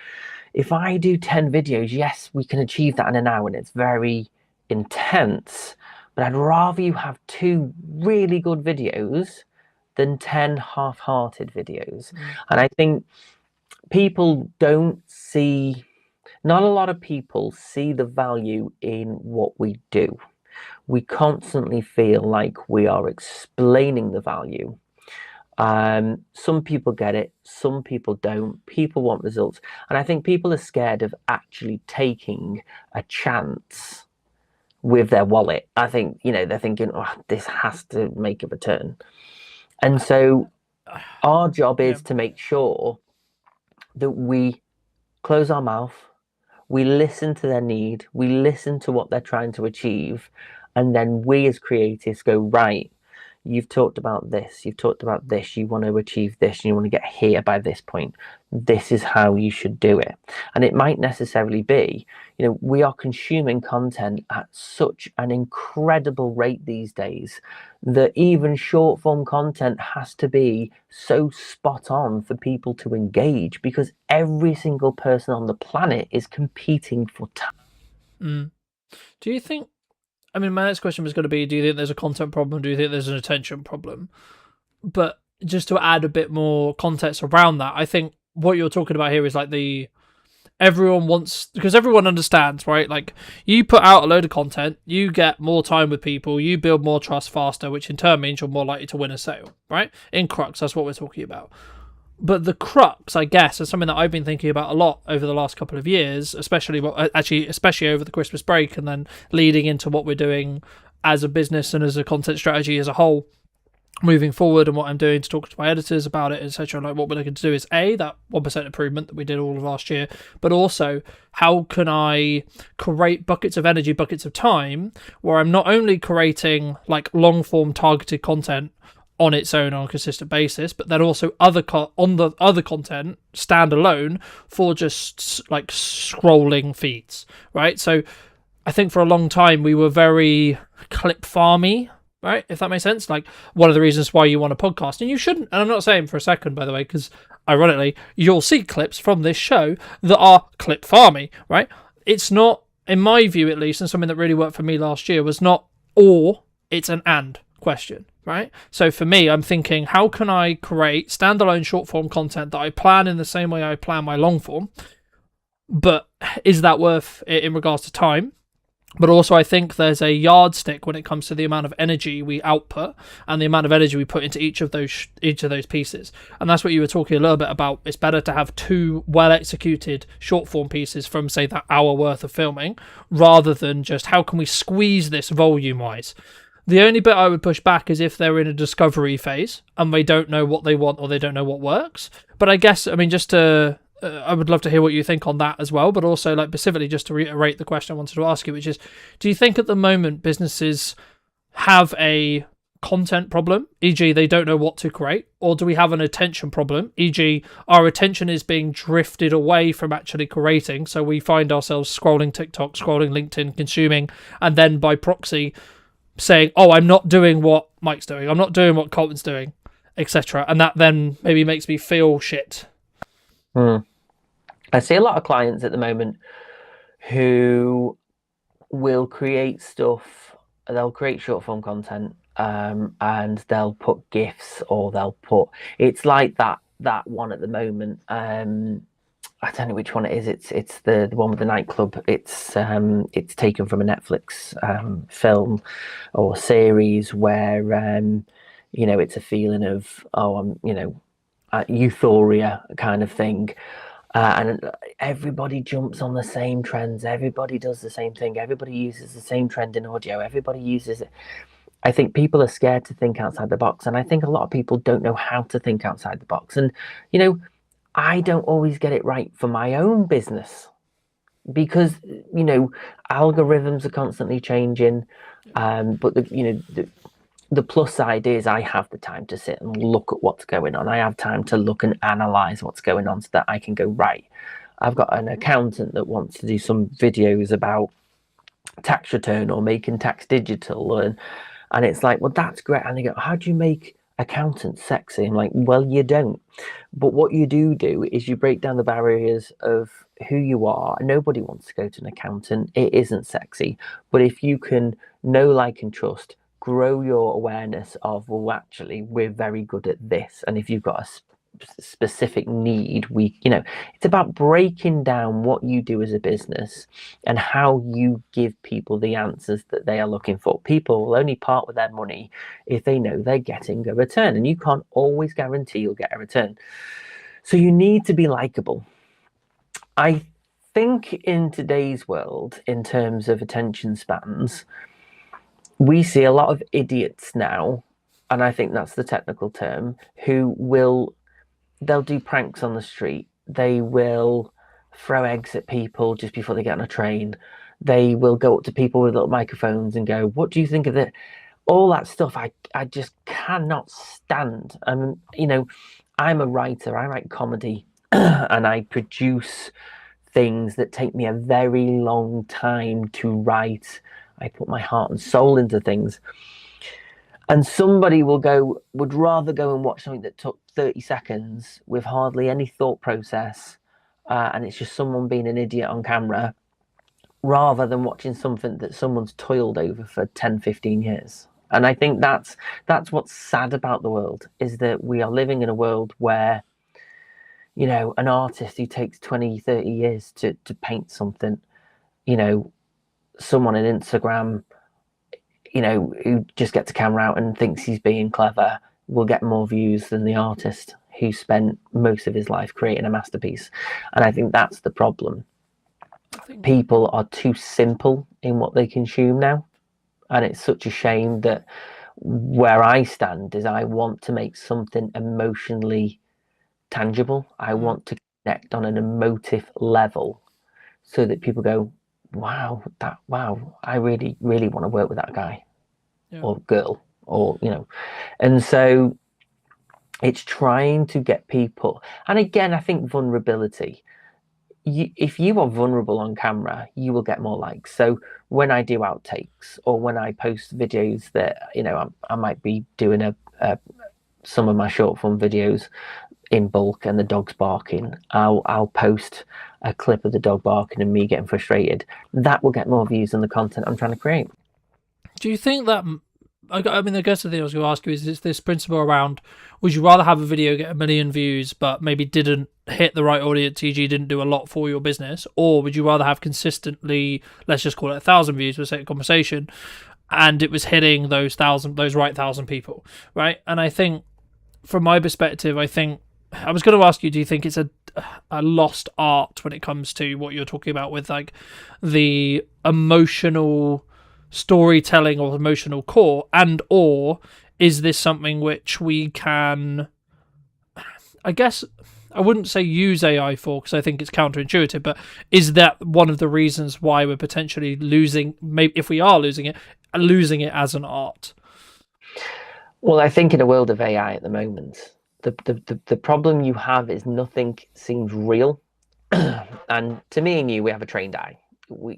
if I do 10 videos, yes, we can achieve that in an hour and it's very intense, but I'd rather you have 2 really good videos than 10 half-hearted videos. And I think people don't see, not a lot of people see the value in what we do. We constantly feel like we are explaining the value. Some people get it, some people don't. People want results. And I think people are scared of actually taking a chance with their wallet. I think, you know, they're thinking, oh, this has to make a return. And so our job is to make sure that we close our mouth, we listen to their need, we listen to what they're trying to achieve, and then we as creatives go, right, you've talked about this, you've talked about this, you want to achieve this, and you want to get here by this point. This is how you should do it. And it might necessarily be, you know, we are consuming content at such an incredible rate these days that even short form content has to be so spot on for people to engage, because every single person on the planet is competing for time. Do you think, I mean, my next question was going to be, do you think there's a content problem? Do you think there's an attention problem? But just to add a bit more context around that, I think what you're talking about here is like everyone wants, because everyone understands, right? Like, you put out a load of content, you get more time with people, you build more trust faster, which in turn means you're more likely to win a sale, right? In crux, that's what we're talking about. But the crux, I guess, is something that I've been thinking about a lot over the last couple of years, especially over the Christmas break, and then leading into what we're doing as a business and as a content strategy as a whole moving forward, and what I'm doing to talk to my editors about it, etc. Like, what we're looking to do is that 1% improvement that we did all of last year, but also how can I create buckets of energy, buckets of time, where I'm not only creating like long form targeted content on its own on a consistent basis, but then also other content standalone for just like scrolling feeds, right? So I think for a long time we were very clip farmy, right? If that makes sense. Like, one of the reasons why you want a podcast, and you shouldn't, and I'm not saying for a second, by the way, because ironically, you'll see clips from this show that are clip farmy, right? It's not, in my view at least, and something that really worked for me last year was not or, it's an and question, right? So for me, I'm thinking, how can I create standalone short form content that I plan in the same way I plan my long form, but is that worth it in regards to time? But also, I think there's a yardstick when it comes to the amount of energy we output and the amount of energy we put into each of those pieces. And that's what you were talking a little bit about. It's better to have 2 well-executed short-form pieces from, say, that hour worth of filming, rather than just how can we squeeze this volume-wise. The only bit I would push back is if they're in a discovery phase and they don't know what they want or they don't know what works. But I guess, I mean, just to... I would love to hear what you think on that as well, but also, like, specifically just to reiterate the question I wanted to ask you, which is, do you think at the moment businesses have a content problem, e.g. they don't know what to create, or do we have an attention problem, e.g. our attention is being drifted away from actually creating, so we find ourselves scrolling TikTok, scrolling LinkedIn, consuming, and then by proxy saying, oh, I'm not doing what Mike's doing, I'm not doing what Colton's doing, etc. And that then maybe makes me feel shit. I see a lot of clients at the moment who will create stuff, they'll create short form content, and they'll put GIFs, or they'll put, it's like that one at the moment. I don't know which one it is. It's the one with the nightclub. It's taken from a Netflix film or series where it's a feeling of euphoria kind of thing. And everybody jumps on the same trends. Everybody does the same thing. Everybody uses the same trend in audio. Everybody uses it. I think people are scared to think outside the box. And I think a lot of people don't know how to think outside the box. And, I don't always get it right for my own business because, algorithms are constantly changing. But the plus side is I have the time to sit and look at what's going on. I have time to look and analyze what's going on so that I can go, right, I've got an accountant that wants to do some videos about tax return or making tax digital. And it's like, well, that's great. And they go, how do you make accountants sexy? I'm like, well, you don't. But what you do is you break down the barriers of who you are. Nobody wants to go to an accountant. It isn't sexy. But if you can know, like, and trust, grow your awareness of, well, actually, we're very good at this. And if you've got a specific need, it's about breaking down what you do as a business and how you give people the answers that they are looking for. People will only part with their money if they know they're getting a return, and you can't always guarantee you'll get a return. So you need to be likable. I think in today's world, in terms of attention spans, we see a lot of idiots now, and I think that's the technical term, they'll do pranks on the street. They will throw eggs at people just before they get on a train. They will go up to people with little microphones and go, what do you think of it? All that stuff I just cannot stand. I'm a writer. I write comedy and I produce things that take me a very long time to write. I put my heart and soul into things. And somebody would rather go and watch something that took 30 seconds with hardly any thought process, and it's just someone being an idiot on camera, rather than watching something that someone's toiled over for 10, 15 years. And I think that's what's sad about the world, is that we are living in a world where, an artist who takes 20, 30 years to paint something, someone on Instagram, who just gets a camera out and thinks he's being clever, will get more views than the artist who spent most of his life creating a masterpiece. And I think that's the problem. People are too simple in what they consume now. And it's such a shame that where I stand is I want to make something emotionally tangible. I want to connect on an emotive level so that people go, wow, I really, really want to work with that guy or girl, or, and so it's trying to get people. And again, I think vulnerability, if you are vulnerable on camera, you will get more likes. So when I do outtakes, or when I post videos that, I might be doing some of my short form videos in bulk and the dog's barking, I'll post a clip of the dog barking and me getting frustrated. That will get more views than the content I'm trying to create. Do you think that, I guess the thing I was going to ask you is this principle around, would you rather have a video get 1 million views but maybe didn't hit the right audience, e.g. didn't do a lot for your business, or would you rather have consistently, let's just call it 1,000 views for sake of conversation, and it was hitting those right 1,000 people, right? And I think, from my perspective, I was going to ask you, do you think it's a lost art when it comes to what you're talking about with, like, the emotional storytelling or emotional core, and or is this something which we can, I guess, I wouldn't say use AI for, because I think it's counterintuitive, but is that one of the reasons why we're potentially losing, maybe if we are losing it as an art? Well, I think in a world of AI at the moment, the problem you have is nothing seems real. And to me and you, we have a trained eye. We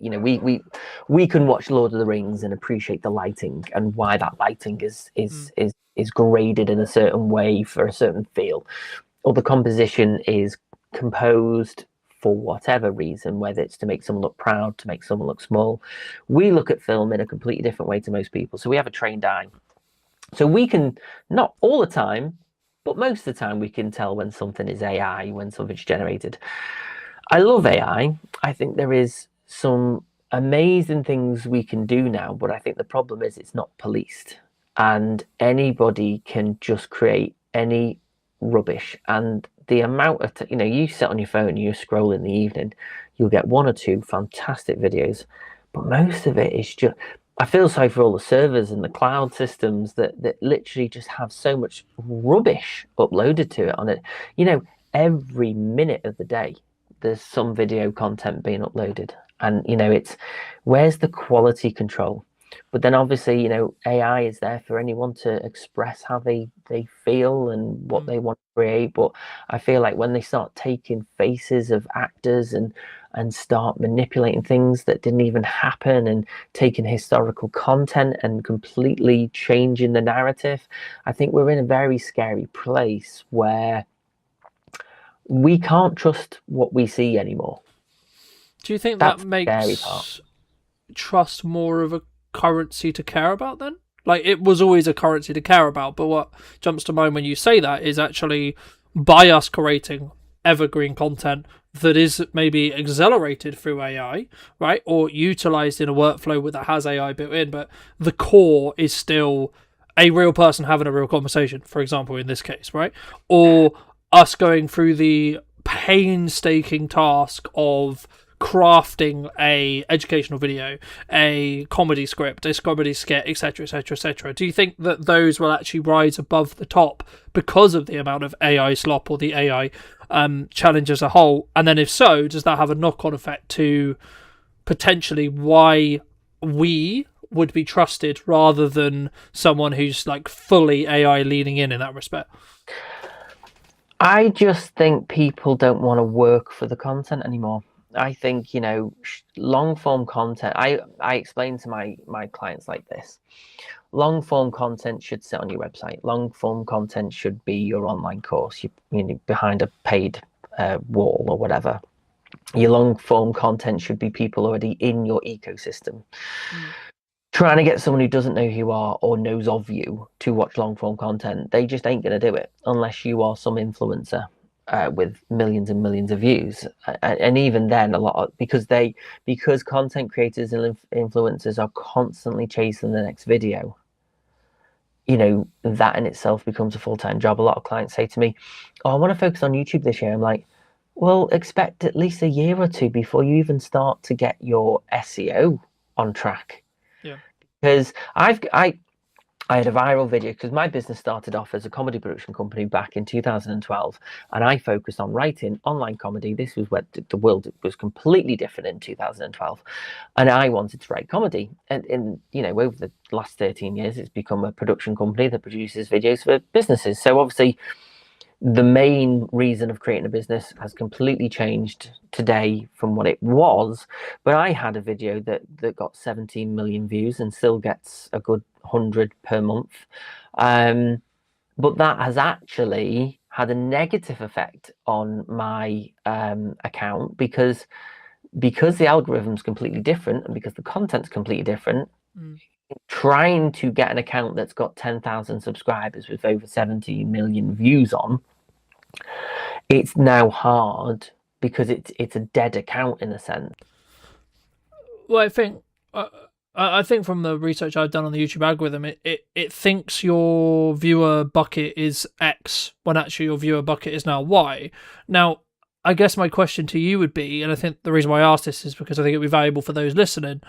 can watch Lord of the Rings and appreciate the lighting and why that lighting is graded in a certain way for a certain feel, or the composition is composed for whatever reason, whether it's to make someone look proud, to make someone look small. We look at film in a completely different way to most people, so we have a trained eye. So we can, not all the time, but most of the time, we can tell when something is AI, when something's generated. I love AI. I think there is some amazing things we can do now, but I think the problem is it's not policed, and anybody can just create any rubbish. And the amount of, you sit on your phone, you scroll in the evening, you'll get one or two fantastic videos, but most of it is just, I feel sorry for all the servers and the cloud systems that literally just have so much rubbish uploaded to it on it. Every minute of the day, there's some video content being uploaded. And, it's, where's the quality control? But then obviously, AI is there for anyone to express how they feel and what they want to create. But I feel like when they start taking faces of actors and start manipulating things that didn't even happen, and taking historical content and completely changing the narrative, I think we're in a very scary place where we can't trust what we see anymore. Do you think That's that the scary makes part. trust more of a currency to care about then? Like, it was always a currency to care about, but what jumps to mind when you say that is actually, by us creating evergreen content that is maybe accelerated through AI, right, or utilized in a workflow that has AI built in, but the core is still a real person having a real conversation, for example, in this case, right? Or us going through the painstaking task of crafting a educational video, a comedy script, a comedy skit, etc., etc., etc. Do you think that those will actually rise above the top because of the amount of AI slop or the AI challenge as a whole? And then if so, does that have a knock-on effect to potentially why we would be trusted rather than someone who's like fully AI leaning in that respect? I just think people don't want to work for the content anymore. I think, long form content, I explain to my clients like this. Long form content should sit on your website. Long form content should be your online course, behind a paid wall or whatever. Your long form content should be people already in your ecosystem. Trying to get someone who doesn't know who you are or knows of you to watch long form content, they just ain't going to do it unless you are some influencer with millions and millions of views. And even then, because content creators and influencers are constantly chasing the next video, that in itself becomes a full-time job. A lot of clients say to me, "Oh, I want to focus on YouTube this year." I'm like, well, expect at least a year or two before you even start to get your SEO on track. Yeah. Because I had a viral video, because my business started off as a comedy production company back in 2012, and I focused on writing online comedy. This was where the world was completely different in 2012, and I wanted to write comedy. And over the last 13 years, it's become a production company that produces videos for businesses. So obviously, the main reason of creating a business has completely changed today from what it was. But I had a video that got 17 million views and still gets a good 100 per month. But that has actually had a negative effect on my account because the algorithm's completely different, and because the content's completely different. Trying to get an account that's got 10,000 subscribers with over 70 million views on, it's now hard because it's a dead account in a sense. Well, I think from the research I've done on the YouTube algorithm, it thinks your viewer bucket is X when actually your viewer bucket is now Y. Now, I guess my question to you would be, and I think the reason why I asked this is because I think it'd be valuable for those listening.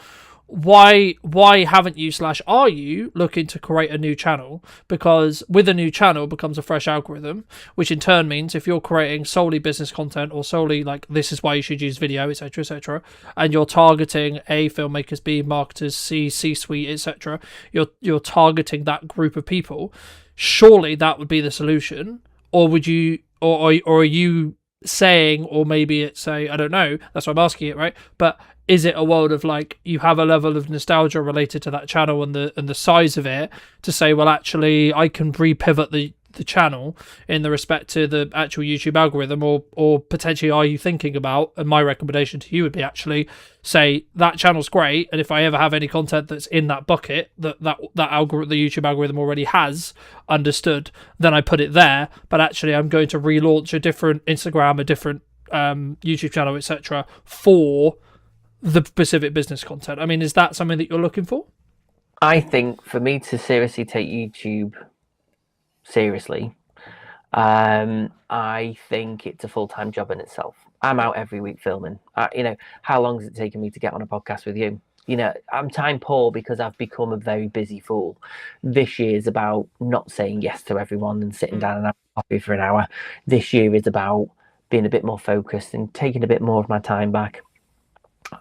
Why haven't you / are you looking to create a new channel? Because with a new channel becomes a fresh algorithm, which in turn means if you're creating solely business content or solely like this is why you should use video, etc., and you're targeting A, filmmakers, B, marketers, C-suite, etc., you're targeting that group of people. surely that would be the solution. Or would you, or are you saying, or maybe it's I don't know, that's why I'm asking it, right? But is it a world of like, you have a level of nostalgia related to that channel and the size of it, to say, well, actually I can re-pivot the channel in the respect to the actual YouTube algorithm, or potentially are you thinking about, and my recommendation to you would be actually say that channel's great, and if I ever have any content that's in that bucket that algorithm, the YouTube algorithm already has understood, then I put it there, but actually I'm going to relaunch a different Instagram, a different YouTube channel, etc., for the specific business content. I mean, is that something that you're looking for? I think for me to seriously take YouTube seriously, I think it's a full-time job in itself. I'm out every week filming. How long has it taken me to get on a podcast with you? I'm time poor because I've become a very busy fool. This year is about not saying yes to everyone and sitting down and having coffee for an hour. This year is about being a bit more focused and taking a bit more of my time back.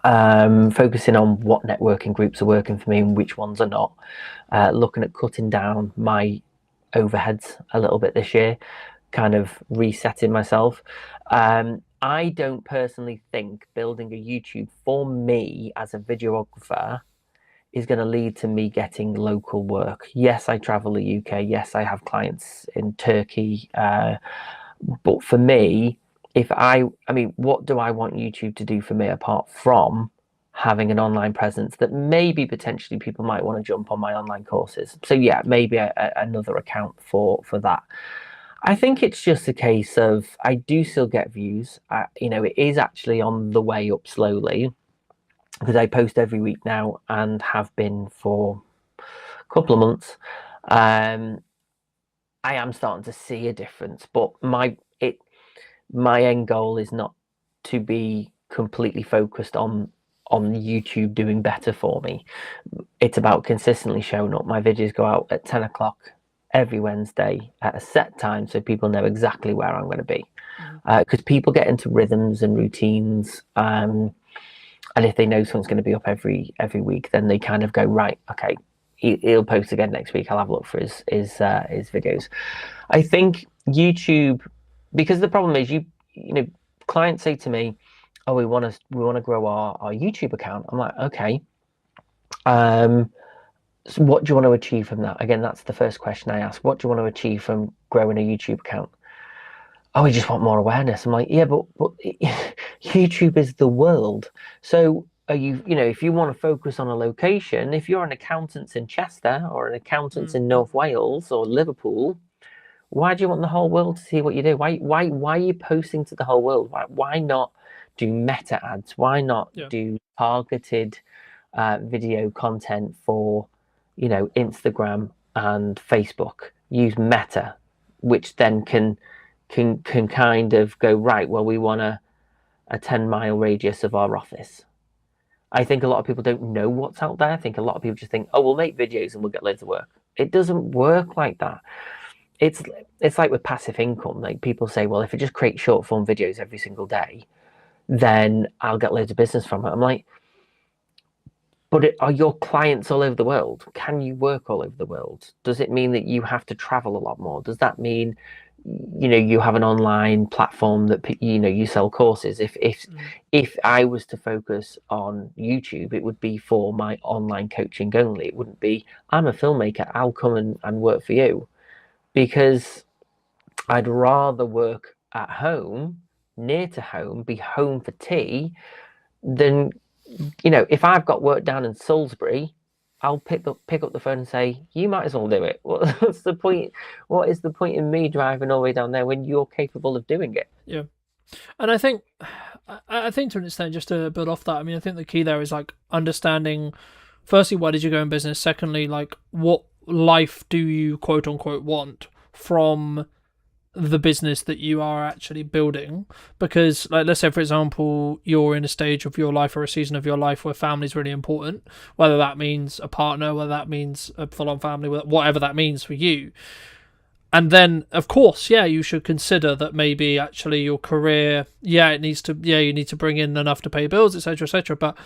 Focusing on what networking groups are working for me and which ones are not. Looking at cutting down my overheads a little bit this year, kind of resetting myself. I don't personally think building a YouTube for me as a videographer is going to lead to me getting local work. Yes, I travel the UK. Yes, I have clients in Turkey. But for me, what do I want YouTube to do for me apart from having an online presence that maybe potentially people might want to jump on my online courses? So yeah, maybe another account for that. I think it's just a case of I do still get views. It is actually on the way up slowly because I post every week now and have been for a couple of months. I am starting to see a difference, but my end goal is not to be completely focused on YouTube doing better for me. It's about consistently showing up. My videos go out at 10 o'clock every Wednesday at a set time, so people know exactly where I'm going to be. Because people get into rhythms and routines, and if they know someone's going to be up every week, then they kind of go, right, okay, he'll post again next week. I'll have a look for his videos. I think YouTube, because the problem is clients say to me, oh, we want to grow our YouTube account. I'm like, okay. So what do you want to achieve from that? Again, that's the first question I ask. What do you want to achieve from growing a YouTube account? Oh, we just want more awareness. I'm like, yeah, but YouTube is the world. So are if you want to focus on a location, if you're an accountant in Chester or an accountant in North Wales or Liverpool, why do you want the whole world to see what you do? Why are you posting to the whole world? Why not do meta ads? Why not do targeted video content for Instagram and Facebook? Use meta, which then can kind of go, right, well, we want a 10-mile radius of our office. I think a lot of people don't know what's out there. I think a lot of people just think, oh, we'll make videos and we'll get loads of work. It doesn't work like that. It's like with passive income. Like people say, well, if I just create short form videos every single day, then I'll get loads of business from it. I'm like, but are your clients all over the world? Can you work all over the world? Does it mean that you have to travel a lot more? Does that mean, you have an online platform that, you sell courses? If I was to focus on YouTube, it would be for my online coaching only. It wouldn't be, I'm a filmmaker, I'll come and work for you. Because I'd rather work at home, near to home, be home for tea, than, if I've got work down in Salisbury, I'll pick up the phone and say, you might as well do it. What's the point? What is the point in me driving all the way down there when you're capable of doing it? Yeah. And I think to an extent, just to build off that, I mean, I think the key there is like understanding, firstly, why did you go in business? Secondly, like what life do you quote unquote want from the business that you are actually building? Because like, let's say for example, you're in a stage of your life or a season of your life where family is really important, whether that means a partner, whether that means a full-on family, whatever that means for you. And then of course, you should consider that maybe actually your career, you need to bring in enough to pay bills, etc., but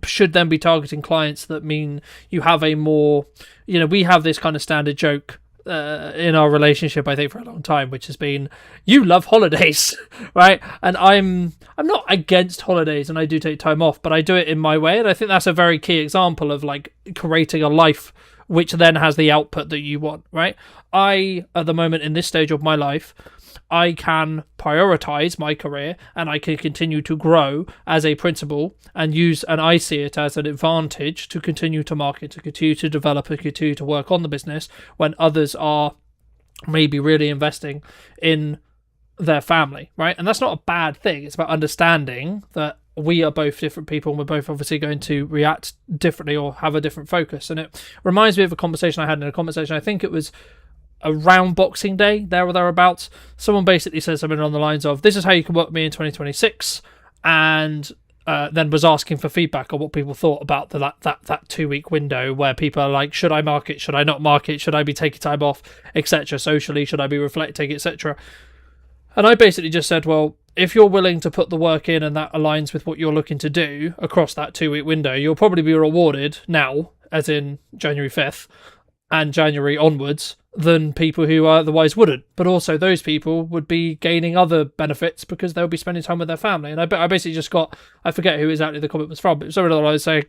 should then be targeting clients that mean you have a more, we have this kind of standard joke in our relationship, I think, for a long time, which has been, you love holidays, right? And I'm not against holidays, and I do take time off, but I do it in my way. And I think that's a very key example of like creating a life which then has the output that you want, right? I, at the moment in this stage of my life, I can prioritize my career and I can continue to grow as a principal and I see it as an advantage to continue to market, to continue to develop, and continue to work on the business when others are maybe really investing in their family, right? And that's not a bad thing. It's about understanding that we are both different people and we're both obviously going to react differently or have a different focus. And it reminds me of a conversation I had in a conversation, I think it was around Boxing Day, there or thereabouts. Someone basically said something on the lines of, this is how you can work with me in 2026, and then was asking for feedback on what people thought about that 2-week window where people are like, should I market, should I not market, should I be taking time off, etc., socially, should I be reflecting, etc. And I basically just said, well, if you're willing to put the work in and that aligns with what you're looking to do across that 2-week window, you'll probably be rewarded now, as in January 5th and January onwards, than people who otherwise wouldn't. But also those people would be gaining other benefits because they'll be spending time with their family. And I basically just got, I forget who exactly the comment was from, but it was something like I was saying,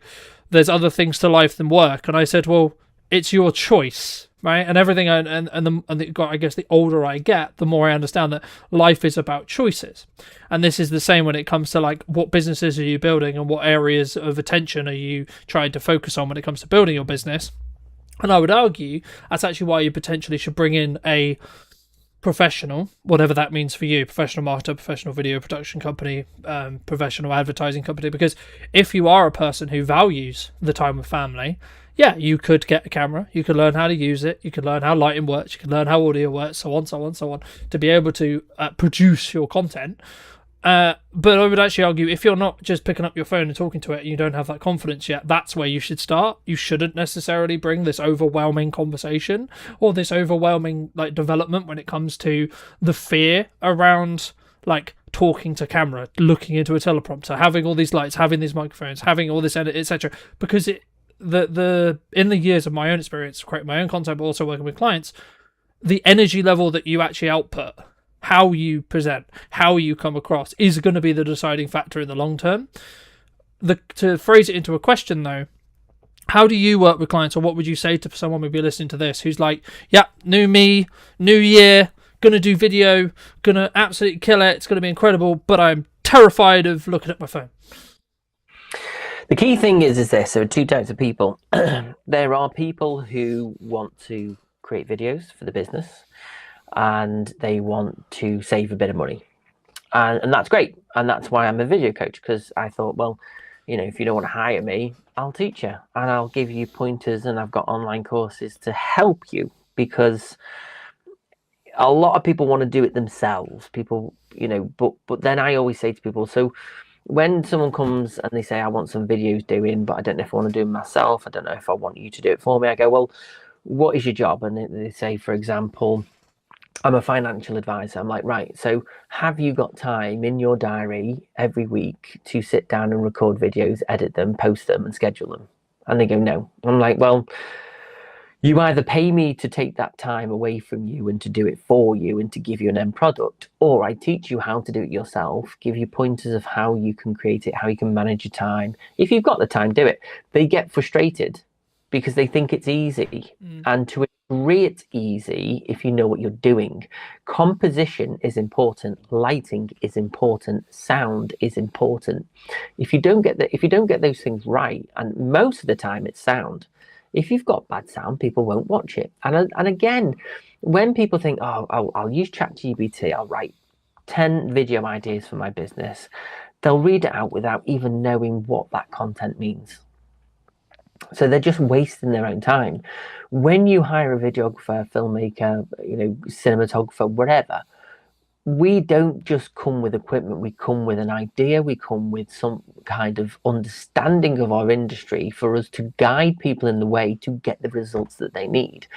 there's other things to life than work. And I said, well, it's your choice, right? And everything, I guess the older I get, the more I understand that life is about choices. And this is the same when it comes to like, what businesses are you building and what areas of attention are you trying to focus on when it comes to building your business. And I would argue that's actually why you potentially should bring in a professional, whatever that means for you, professional marketer, professional video production company, professional advertising company, because if you are a person who values the time with family, yeah, you could get a camera, you could learn how to use it, you could learn how lighting works, you could learn how audio works, so on, to be able to produce your content. But I would actually argue, if you're not just picking up your phone and talking to it and you don't have that confidence yet, that's where you should start. You shouldn't necessarily bring this overwhelming conversation or this overwhelming like development when it comes to the fear around like talking to camera, looking into a teleprompter, having all these lights, having these microphones, having all this edit, etc. Because in the years of my own experience, creating my own content, but also working with clients, the energy level that you actually output, how you present, how you come across is going to be the deciding factor in the long term. To phrase it into a question though, how do you work with clients, or what would you say to someone maybe listening to this who's like, yeah, new me, new year, gonna do video, gonna absolutely kill it, it's gonna be incredible, but I'm terrified of looking at my phone? The key thing is this, there are two types of people. There are people who want to create videos for the business and they want to save a bit of money. And that's great. And that's why I'm a video coach, because I thought, well, if you don't want to hire me, I'll teach you and I'll give you pointers, and I've got online courses to help you, because a lot of people want to do it themselves. But then I always say to people, so when someone comes and they say, I want some videos doing, but I don't know if I want to do them myself, I don't know if I want you to do it for me, I go, well, what is your job? And they say, for example, I'm a financial advisor. I'm like, right, so have you got time in your diary every week to sit down and record videos, edit them, post them and schedule them? And they go, no. I'm like, well, you either pay me to take that time away from you and to do it for you and to give you an end product, or I teach you how to do it yourself, give you pointers of how you can create it, how you can manage your time. If you've got the time, do it. They get frustrated because they think it's easy. And to agree it's easy, if you know what you're doing, composition is important, lighting is important, sound is important. If you don't get those things right, and most of the time it's sound, if you've got bad sound, people won't watch it. And again, when people think, oh, I'll use ChatGPT, I'll write 10 video ideas for my business, they'll read it out without even knowing what that content means. So they're just wasting their own time. When you hire a videographer, filmmaker, cinematographer, whatever, we don't just come with equipment. We come with an idea. We come with some kind of understanding of our industry for us to guide people in the way to get the results that they need.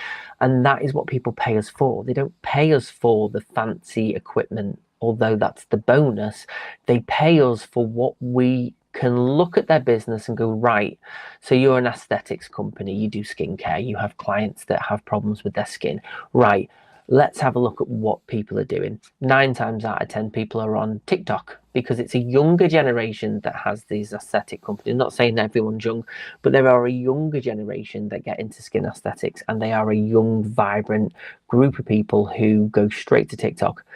And that is what people pay us for. They don't pay us for the fancy equipment, although that's the bonus. They pay us for what we can look at their business and go, right, so you're an aesthetics company, you do skincare, you have clients that have problems with their skin, right? Let's have a look at what people are doing. 9 times out of 10 people are on TikTok, because it's a younger generation that has these aesthetic companies. I'm not saying everyone's young, but there are a younger generation that get into skin aesthetics, and they are a young, vibrant group of people who go straight to TikTok.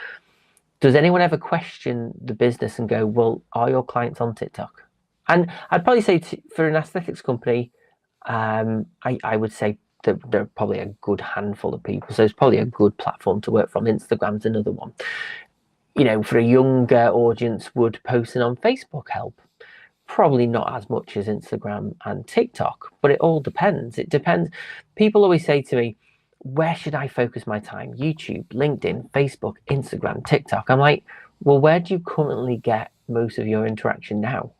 Does anyone ever question the business and go, well, are your clients on TikTok? And I'd probably say for an aesthetics company, I would say that there are probably a good handful of people. So it's probably a good platform to work from. Instagram's another one. You know, for a younger audience, would posting on Facebook help? Probably not as much as Instagram and TikTok, but it all depends. It depends. People always say to me, where should I focus my time? YouTube, LinkedIn, Facebook, Instagram, TikTok. I'm like, well, where do you currently get most of your interaction now?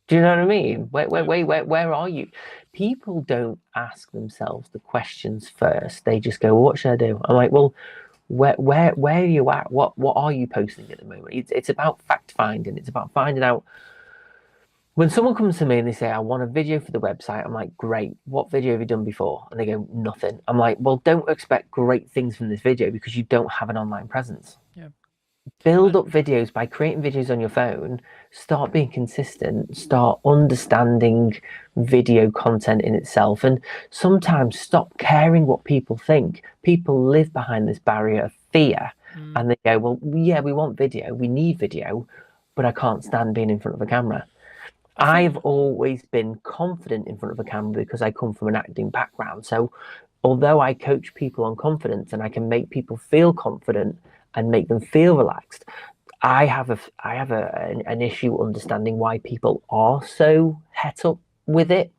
Do you know what I mean? Where are you? People don't ask themselves the questions first. They just go, well, what should I do? I'm like, well, where are you at? What are you posting at the moment? It's about fact finding. It's about finding out. When someone comes to me and they say, I want a video for the website, I'm like, great. What video have you done before? And they go, nothing. I'm like, well, don't expect great things from this video because you don't have an online presence. Yeah. Build up videos by creating videos on your phone. Start being consistent. Start understanding video content in itself. And sometimes stop caring what people think. People live behind this barrier of fear. And they go, well, yeah, we want video. We need video. But I can't stand being in front of a camera. I've always been confident in front of a camera because I come from an acting background. So although I coach people on confidence and I can make people feel confident and make them feel relaxed, I have an issue understanding why people are so het up with it.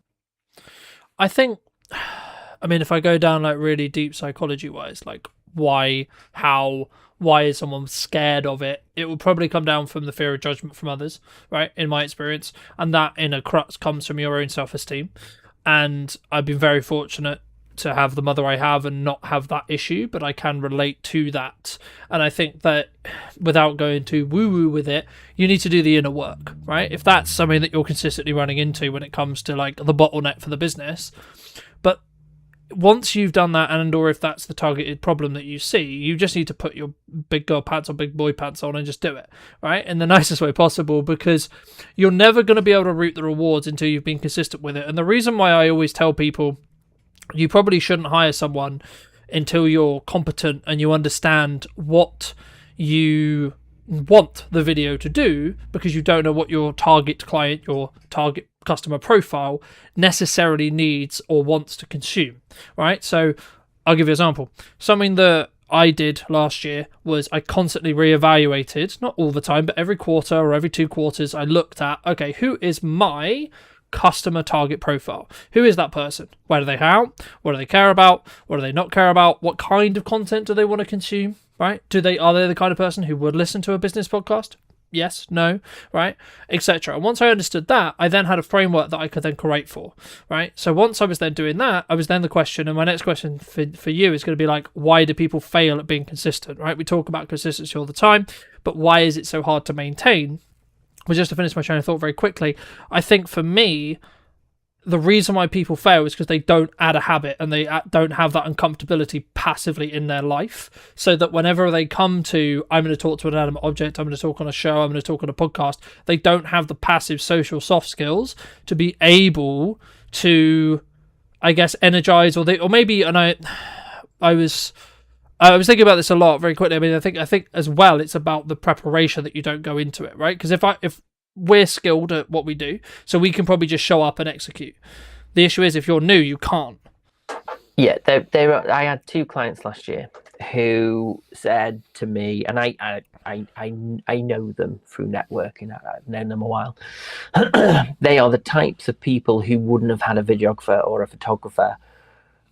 I think, I mean, if I go down like really deep psychology wise, like why is someone scared of it? It will probably come down from the fear of judgment from others, right? In my experience, and that in a crux comes from your own self-esteem. And I've been very fortunate to have the mother I have and not have that issue, but I can relate to that. And I think that without going too woo-woo with it, you need to do the inner work, right? If that's something that you're consistently running into when it comes to like the bottleneck for the business, but once you've done that, and or if that's the targeted problem that you see, you just need to put your big girl pants or big boy pants on and just do it, right? In the nicest way possible, because you're never going to be able to reap the rewards until you've been consistent with it. And the reason why I always tell people you probably shouldn't hire someone until you're competent and you understand what you want the video to do, because you don't know what your target client, your target customer profile necessarily needs or wants to consume, right? So I'll give you an example. Something that I did last year was I constantly reevaluated, not all the time, but every quarter or every 2 quarters, I looked at, okay, who is my customer target profile? Who is that person? Where do they hang out? What do they care about? What do they not care about? What kind of content do they want to consume? Right? Are they the kind of person who would listen to a business podcast? Yes, no, right, etc. And once I understood that, I then had a framework that I could then create for, right? So once I was then doing that, I was then the question, and my next question for you is going to be like, why do people fail at being consistent, right? We talk about consistency all the time, but why is it so hard to maintain? Well, just to finish my train of thought very quickly, I think for me, the reason why people fail is because they don't add a habit and they don't have that uncomfortability passively in their life, so that whenever they come to, I'm going to talk to an animate object, I'm going to talk on a show, I'm going to talk on a podcast, they don't have the passive social soft skills to be able to, I guess, energize, or maybe, and I was thinking about this a lot very quickly. I mean, I think as well, it's about the preparation that you don't go into it, right? Because if we're skilled at what we do, so we can probably just show up and execute. The issue is if you're new, you can't. Yeah, I had 2 clients last year who said to me, and I know them through networking. I've known them a while. They are the types of people who wouldn't have had a videographer or a photographer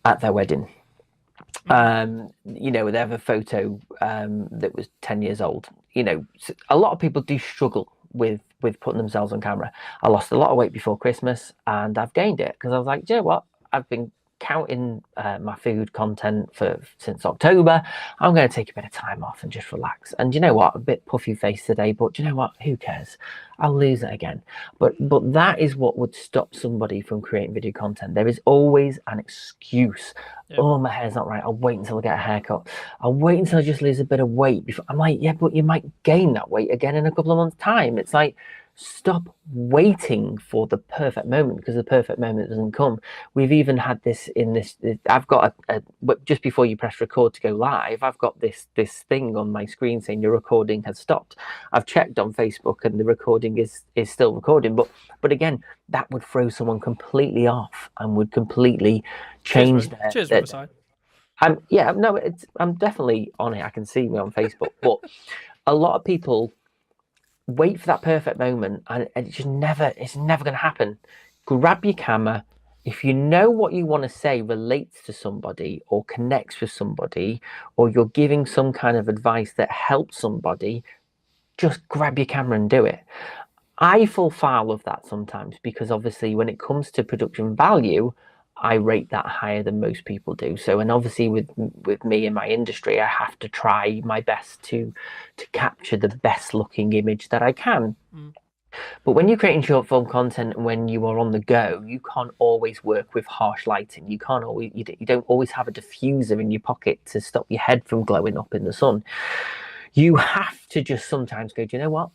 at their wedding. You know, they have a photo that was 10 years old. You know, a lot of people do struggle with putting themselves on camera. I lost a lot of weight before Christmas and I've gained it because I was like, you know what? I've been counting my food content since October. I'm going to take a bit of time off and just relax. And you know what? A bit puffy face today, but you know what? Who cares? I'll lose it again. But that is what would stop somebody from creating video content. There is always an excuse. Yep. Oh, my hair's not right. I'll wait until I get a haircut. I'll wait until I just lose a bit of weight before. I'm like, yeah, but you might gain that weight again in a couple of months' time. It's like, stop waiting for the perfect moment, because the perfect moment doesn't come. We've even had this in this. I've got just before you press record to go live, I've got this thing on my screen saying your recording has stopped. I've checked on Facebook and the recording is still recording, but again, that would throw someone completely off and would completely change their side. Yeah, no, I'm definitely on it. I can see me on Facebook, but a lot of people wait for that perfect moment, and it's never going to happen. Grab your camera. If you know what you want to say relates to somebody or connects with somebody, or you're giving some kind of advice that helps somebody, just grab your camera and do it. I fall foul of that sometimes, because obviously when it comes to production value, I rate that higher than most people do. So, and obviously with me in my industry, I have to try my best to capture the best looking image that I can. But when you're creating short form content and when you are on the go, you can't always work with harsh lighting. You can't always, you don't always have a diffuser in your pocket to stop your head from glowing up in the sun. You have to just sometimes go, do you know what?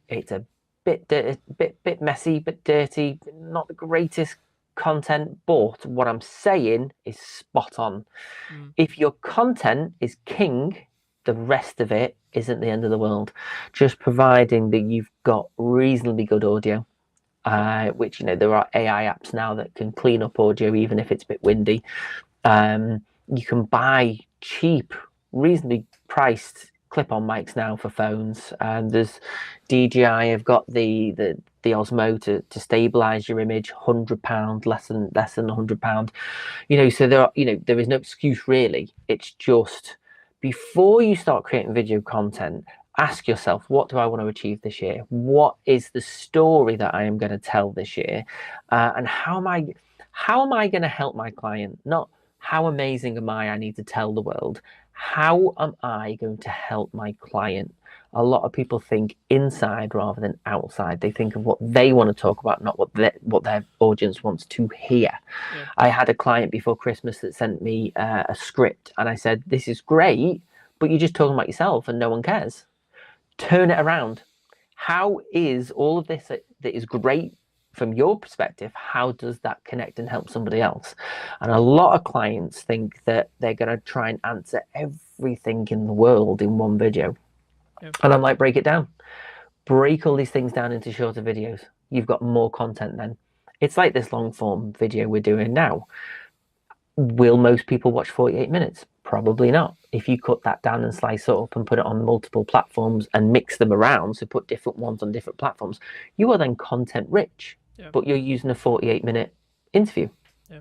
It's a bit messy, bit dirty, not the greatest content, but what I'm saying is spot on. If your content is king, the rest of it isn't the end of the world, just providing that you've got reasonably good audio, which, you know, there are AI apps now that can clean up audio even if it's a bit windy. You can buy cheap, reasonably priced clip-on mics now for phones, and there's DJI have got the Osmo to stabilize your image, £100, less than £100. You know, so there is no excuse really. It's just, before you start creating video content, ask yourself, what do I want to achieve this year? What is the story that I am going to tell this year? And how am I going to help my client? Not how amazing am I need to tell the world. How am I going to help my client? A lot of people think inside rather than outside. They think of what they want to talk about, not what their audience wants to hear. Yeah. I had a client before Christmas that sent me a script, and I said, this is great, but you're just talking about yourself and no one cares. Turn it around. How is all of this that is great from your perspective, how does that connect and help somebody else? And a lot of clients think that they're going to try and answer everything in the world in one video. Yep. And I'm like, break it down. Break all these things down into shorter videos. You've got more content then. It's like this long form video we're doing now. Will most people watch 48 minutes? Probably not. If you cut that down and slice it up and put it on multiple platforms and mix them around, so put different ones on different platforms, you are then content rich. Yeah. But you're using a 48-minute interview. Yeah.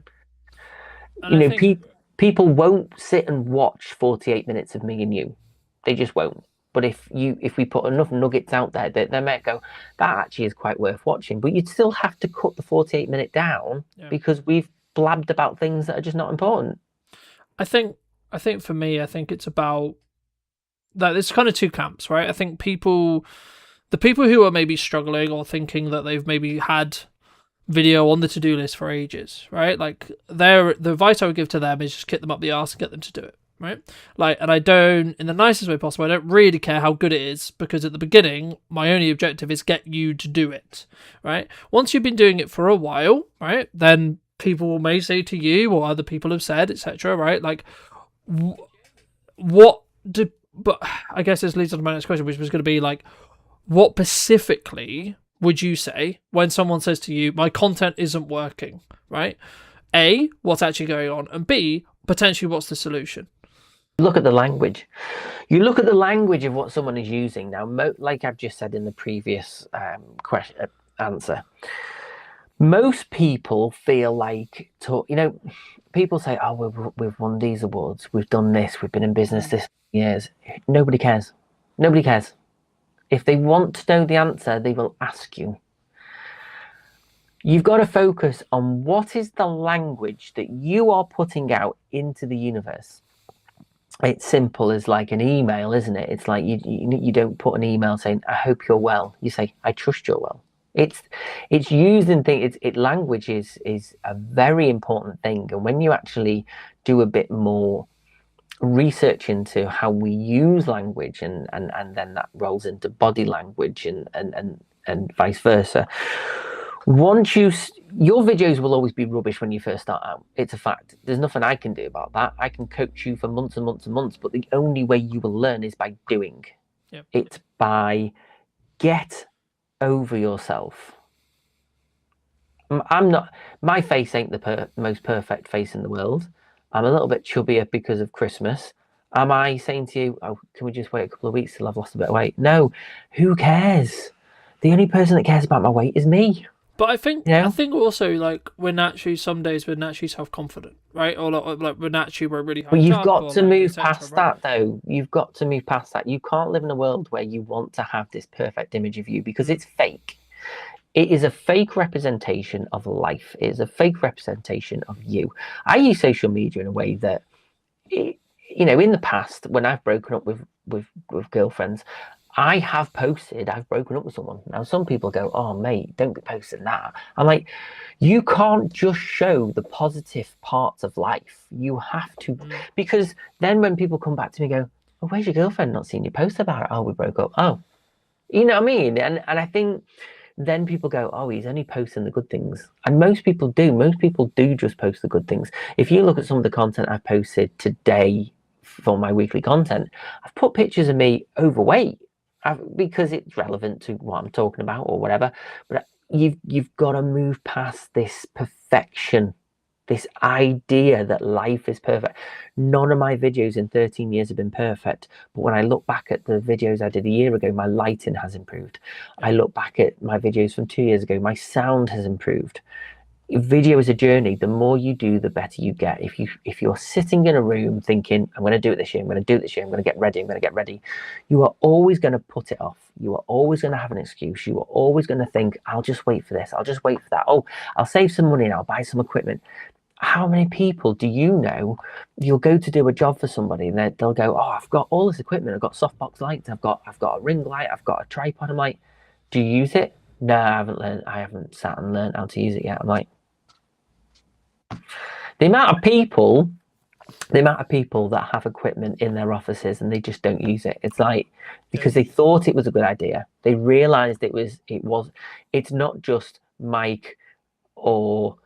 You know, people won't sit and watch 48 minutes of me and you. They just won't. But if we put enough nuggets out there, they might go, that actually is quite worth watching. But you'd still have to cut the 48-minute down, because we've blabbed about things that are just not important. I think for me, I think it's about that. There's kind of two camps, right? I think the people who are maybe struggling or thinking that they've maybe had video on the to-do list for ages, right? Like, the advice I would give to them is just kick them up the arse and get them to do it, right? Like, and I don't, in the nicest way possible, I don't really care how good it is, because at the beginning, my only objective is get you to do it, right? Once you've been doing it for a while, right, then people may say to you, or other people have said, etc., right? Like, but I guess this leads on to my next question, which was going to be like, what specifically would you say when someone says to you, my content isn't working, right? A, what's actually going on? And B, potentially what's the solution? Look at the language. You look at the language of what someone is using. Now, like I've just said in the previous answer, most people feel like, people say, oh, we've won these awards, we've done this, we've been in business this years. Nobody cares. Nobody cares. If they want to know the answer, they will ask you. You've got to focus on what is the language that you are putting out into the universe. It's simple as like an email, isn't it? It's like you don't put an email saying, I hope you're well. You say, I trust you're well. It's used in things. Language is a very important thing. And when you actually do a bit more research into how we use language, and then that rolls into body language and vice versa. Once your videos will always be rubbish when you first start out. It's a fact. There's nothing I can do about that. I can coach you for months and months and months, but the only way you will learn is by doing. Yep. It's by get over yourself. My face ain't the most perfect face in the world. I'm a little bit chubbier because of Christmas. Am I saying to you, oh, can we just wait a couple of weeks till I've lost a bit of weight? No, who cares? The only person that cares about my weight is me. But I think Yeah. I think also like some days we're naturally self-confident, right? Or like we're really. But you've got to move past that, though. You've got to move past that. You can't live in a world where you want to have this perfect image of you because it's fake. It is a fake representation of life. It is a fake representation of you. I use social media in a way that, in the past when I've broken up with girlfriends, I have posted I've broken up with someone. Now, some people go, oh, mate, don't be posting that. I'm like, you can't just show the positive parts of life. You have to, because then when people come back to me and go, oh, where's your girlfriend? Not seen you post about it. Oh, we broke up. Oh, you know what I mean? And I think then people go, oh, he's only posting the good things. And most people do. Most people do just post the good things. If you look at some of the content I've posted today for my weekly content, I've put pictures of me overweight. Because it's relevant to what I'm talking about or whatever. But you've got to move past this perfection, this idea that life is perfect. None of my videos in 13 years have been perfect. But when I look back at the videos I did a year ago, my lighting has improved. I look back at my videos from 2 years ago, my sound has improved. Video is a journey. The more you do, the better you get. If you're sitting in a room thinking, I'm going to do it this year, I'm going to do it this year, I'm going to get ready, you are always going to put it off. You are always going to have an excuse. You are always going to think, I'll just wait for this, I'll just wait for that. Oh, I'll save some money and I'll buy some equipment. How many people do you know you'll go to do a job for somebody and they'll go, oh, I've got all this equipment, I've got softbox lights, I've got a ring light, I've got a tripod. I'm like, do you use it? No, I haven't sat and learned how to use it yet. I'm like, the amount of people that have equipment in their offices and they just don't use it. It's like, because they thought it was a good idea. They realized it's not just Mike or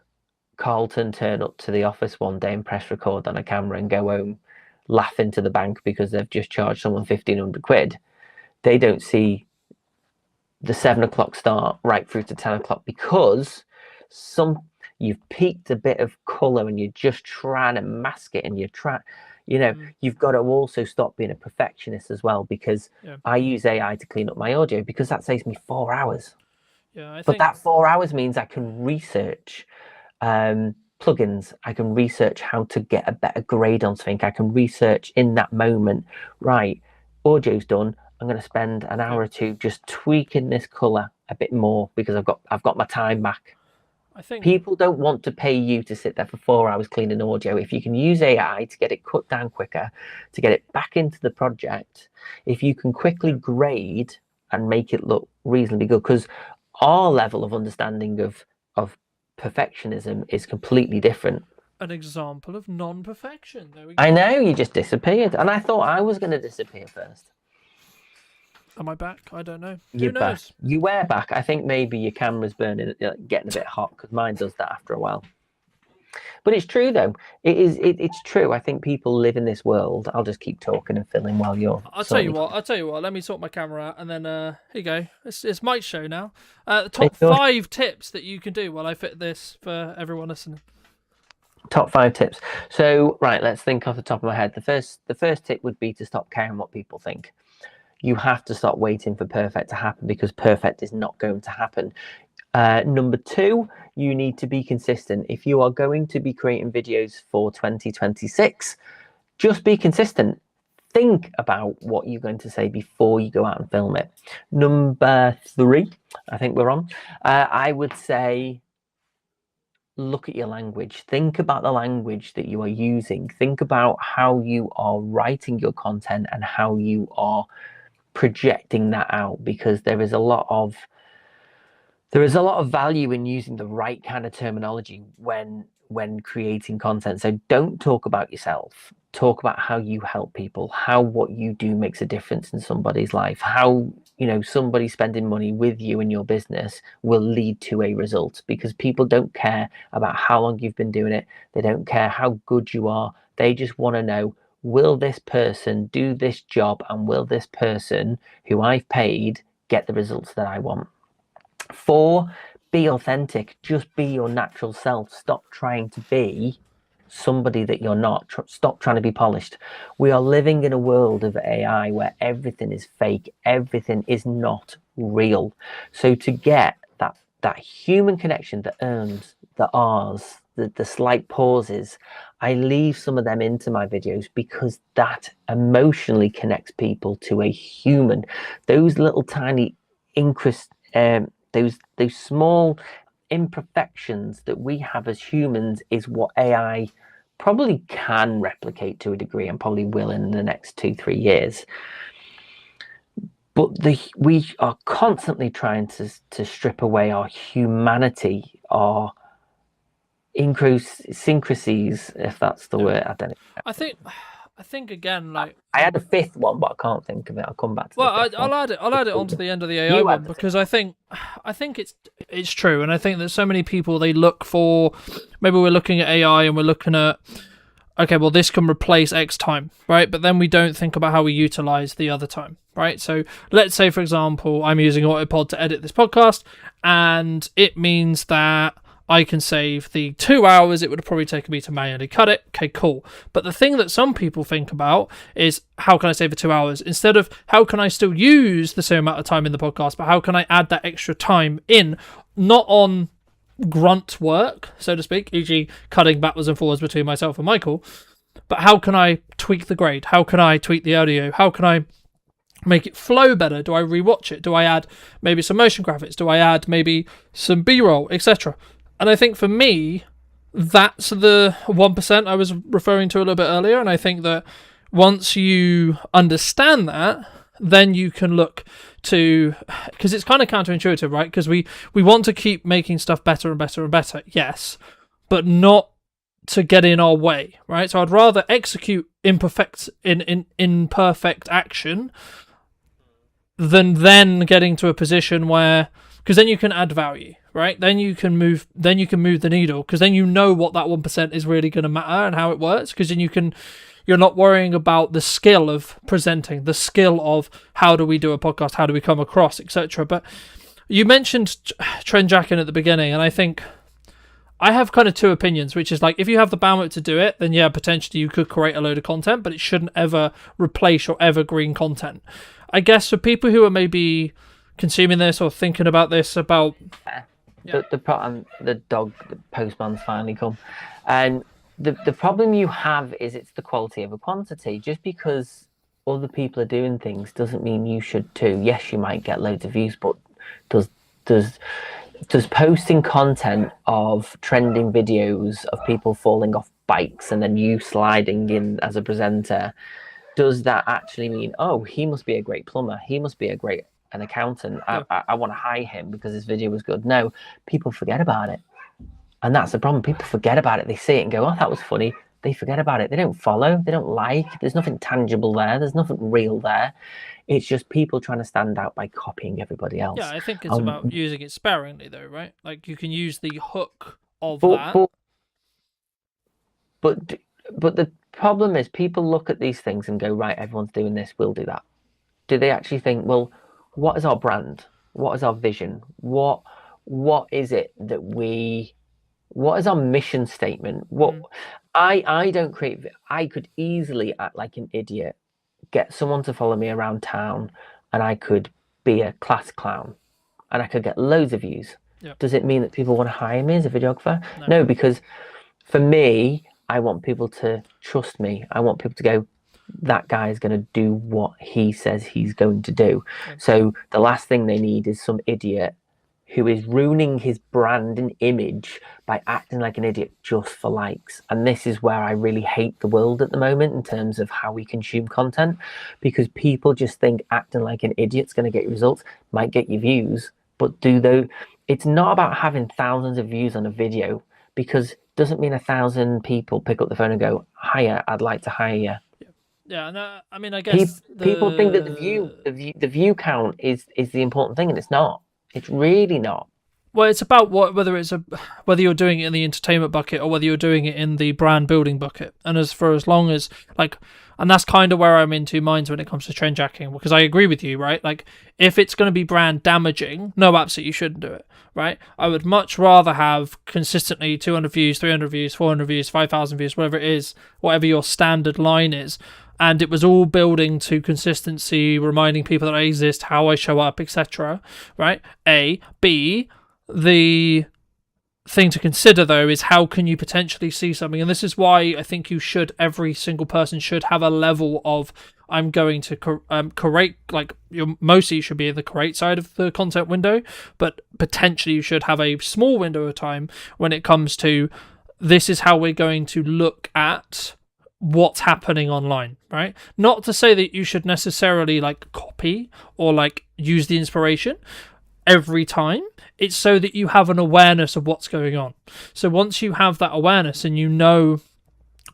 Carlton turn up to the office one day and press record on a camera and go home laughing to the bank because they've just charged someone 1,500 quid. They don't see the 7 o'clock start right through to 10 o'clock because you've peaked a bit of color and you're just trying to mask it, and you've got to also stop being a perfectionist as well, because I use AI to clean up my audio because that saves me 4 hours. But that 4 hours means I can research plugins, I can research how to get a better grade on something, I can research in that moment, right, audio's done, I'm going to spend an hour or two just tweaking this color a bit more because I've got my time back. I think people don't want to pay you to sit there for 4 hours cleaning audio. If you can use AI to get it cut down quicker, to get it back into the project, if you can quickly grade and make it look reasonably good, because our level of understanding of perfectionism is completely different. An example of non-perfection. There we go. I know, you just disappeared, and I thought I was going to disappear first. Am I back? I don't know. You're Who knows? back. You were back. I think maybe your camera's burning, getting a bit hot, because mine does that after a while. But it's true, though. It's true. I think people live in this world. I'll just keep talking and filling while you're. I'll tell you what. Let me sort my camera out, and then here you go. It's Mike's show now. The top 5 tips that you can do while I fit this for everyone listening. Top 5 tips. So right, let's think off the top of my head. The first tip would be to stop caring what people think. You have to stop waiting for perfect to happen, because perfect is not going to happen. Number 2, you need to be consistent. If you are going to be creating videos for 2026, just be consistent. Think about what you're going to say before you go out and film it. Number 3, I think we're on. I would say look at your language. Think about the language that you are using. Think about how you are writing your content and how you are projecting that out, because there is a lot of value in using the right kind of terminology when creating content. So don't talk about yourself. Talk about how you help people, how what you do makes a difference in somebody's life, how, you know, somebody spending money with you in your business will lead to a result, because people don't care about how long you've been doing it. They don't care how good you are. They just want to know, will this person do this job, and will this person who I've paid get the results that I want? 4, be authentic. Just be your natural self. Stop trying to be somebody that you're not. Stop trying to be polished. We are living in a world of AI where everything is fake. Everything is not real. So to get that human connection, the the R's, the slight pauses, I leave some of them into my videos because that emotionally connects people to a human. Those little tiny those small imperfections that we have as humans is what AI probably can replicate to a degree, and probably will in the next 2-3 years. But we are constantly trying to strip away our humanity, our idiosyncrasies, if that's the word. I don't know. I think again, like, I had a 5th one, but I can't think of it. I'll come back to the 5th one. I'll add it onto the end of the AI one, because I think it's true, and I think that so many people, they look for, maybe we're looking at AI and we're looking at, okay, well, this can replace X time, right? But then we don't think about how we utilize the other time, right? So let's say, for example, I'm using Autopod to edit this podcast, and it means that I can save the 2 hours it would have probably taken me to manually cut it. Okay, cool. But the thing that some people think about is, how can I save the 2 hours? Instead of how can I still use the same amount of time in the podcast, but how can I add that extra time in, not on grunt work, so to speak, e.g. cutting backwards and forwards between myself and Michael, but how can I tweak the grade? How can I tweak the audio? How can I make it flow better? Do I rewatch it? Do I add maybe some motion graphics? Do I add maybe some B-roll, etc.? And I think for me, that's the 1% I was referring to a little bit earlier. And I think that once you understand that, then you can look to, because it's kind of counterintuitive, right? Because we want to keep making stuff better and better and better, yes, but not to get in our way, right? So I'd rather execute imperfect action than getting to a position where, because then you can add value, right? Then you can move the needle, because then you know what that 1% is really going to matter and how it works, because then you're not worrying about the skill of presenting, the skill of how do we do a podcast, how do we come across, etc. But you mentioned trend jacking at the beginning, and I think I have kind of 2 opinions, which is like, if you have the bandwidth to do it, then yeah, potentially you could create a load of content, but it shouldn't ever replace your evergreen content. I guess for people who are maybe consuming this or thinking about this, about the postman's finally come, and the problem you have is it's the quality over quantity. Just because other people are doing things doesn't mean you should too. Yes, you might get loads of views, but does posting content of trending videos of people falling off bikes and then you sliding in as a presenter, does that actually mean, oh, he must be a great plumber, he must be an accountant, I want to hire him because his video was good? No, people forget about it. And that's the problem. People forget about it. They see it and go, oh, that was funny. They forget about it. They don't follow. They don't like. There's nothing tangible there. There's nothing real there. It's just people trying to stand out by copying everybody else. Yeah, I think it's about using it sparingly, though, right? Like, you can use the hook of that. But the problem is, people look at these things and go, right, everyone's doing this, we'll do that. Do they actually think, well, what is our brand? What is our vision? What is it that what is our mission statement? I don't create. I could easily act like an idiot, get someone to follow me around town, and I could be a class clown, and I could get loads of views. Yep. Does it mean that people want to hire me as a videographer? No, because for me, I want people to trust me. I want people to go, that guy is going to do what he says he's going to do. Okay. So the last thing they need is some idiot who is ruining his brand and image by acting like an idiot just for likes. And this is where I really hate the world at the moment in terms of how we consume content, because people just think acting like an idiot's going to get you results, might get you views, but it's not about having thousands of views on a video, because it doesn't mean 1,000 people pick up the phone and go, hiya, I'd like to hire you. Yeah, no, I mean, I guess people think that the view count is the important thing, and it's not. It's really not. Well, it's about whether you're doing it in the entertainment bucket or whether you're doing it in the brand building bucket. And as long as and that's kind of where I'm in two minds when it comes to trend jacking, because I agree with you, right? Like, if it's going to be brand damaging, no, absolutely, you shouldn't do it, right? I would much rather have consistently 200 views, 300 views, 400 views, 5,000 views, whatever it is, whatever your standard line is. And it was all building to consistency, reminding people that I exist, how I show up, etc. Right? A. B. The thing to consider, though, is how can you potentially see something? And this is why I think every single person should have a level of, I'm going to curate, mostly you should be in the curate side of the content window, but potentially you should have a small window of time when it comes to, this is how we're going to look at what's happening online, right? Not to say that you should necessarily copy or use the inspiration every time. It's so that you have an awareness of what's going on. So once you have that awareness and you know,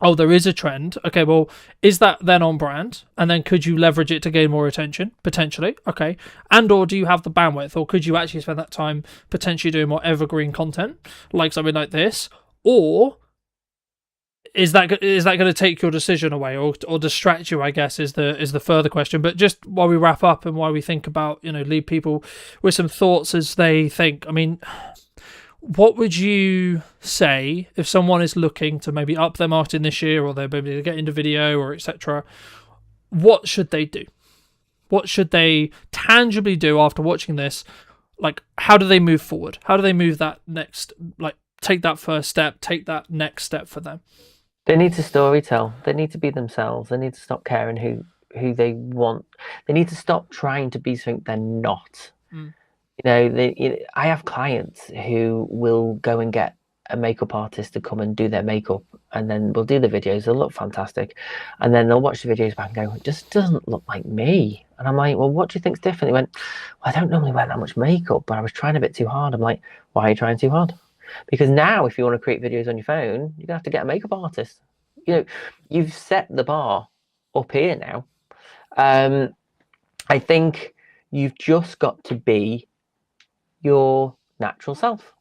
oh, there is a trend, okay, well, is that then on brand? And then could you leverage it to gain more attention? Potentially, okay. And or do you have the bandwidth, or could you actually spend that time potentially doing more evergreen content, like something like this? Or is that going to take your decision away or distract you, I guess, is the further question. But just while we wrap up and while we think about, leave people with some thoughts as they think, I mean, what would you say if someone is looking to maybe up their marketing this year, or they're maybe to get into video or etc.? What should they do? What should they tangibly do after watching this? How do they move forward? How do they move that next, take that first step, take that next step for them? They need to storytell. They need to be themselves. They need to stop caring who they want. They need to stop trying to be something they're not. I have clients who will go and get a makeup artist to come and do their makeup, and then we'll do the videos. They'll look fantastic, and then they'll watch the videos back and go, it just doesn't look like me. And I'm like, well, what do you think's different? He went, well, I don't normally wear that much makeup, but I was trying a bit too hard. I'm like, why are you trying too hard? Because now, if you want to create videos on your phone, you're gonna have to get a makeup artist. You've set the bar up here now. I think you've just got to be your natural self,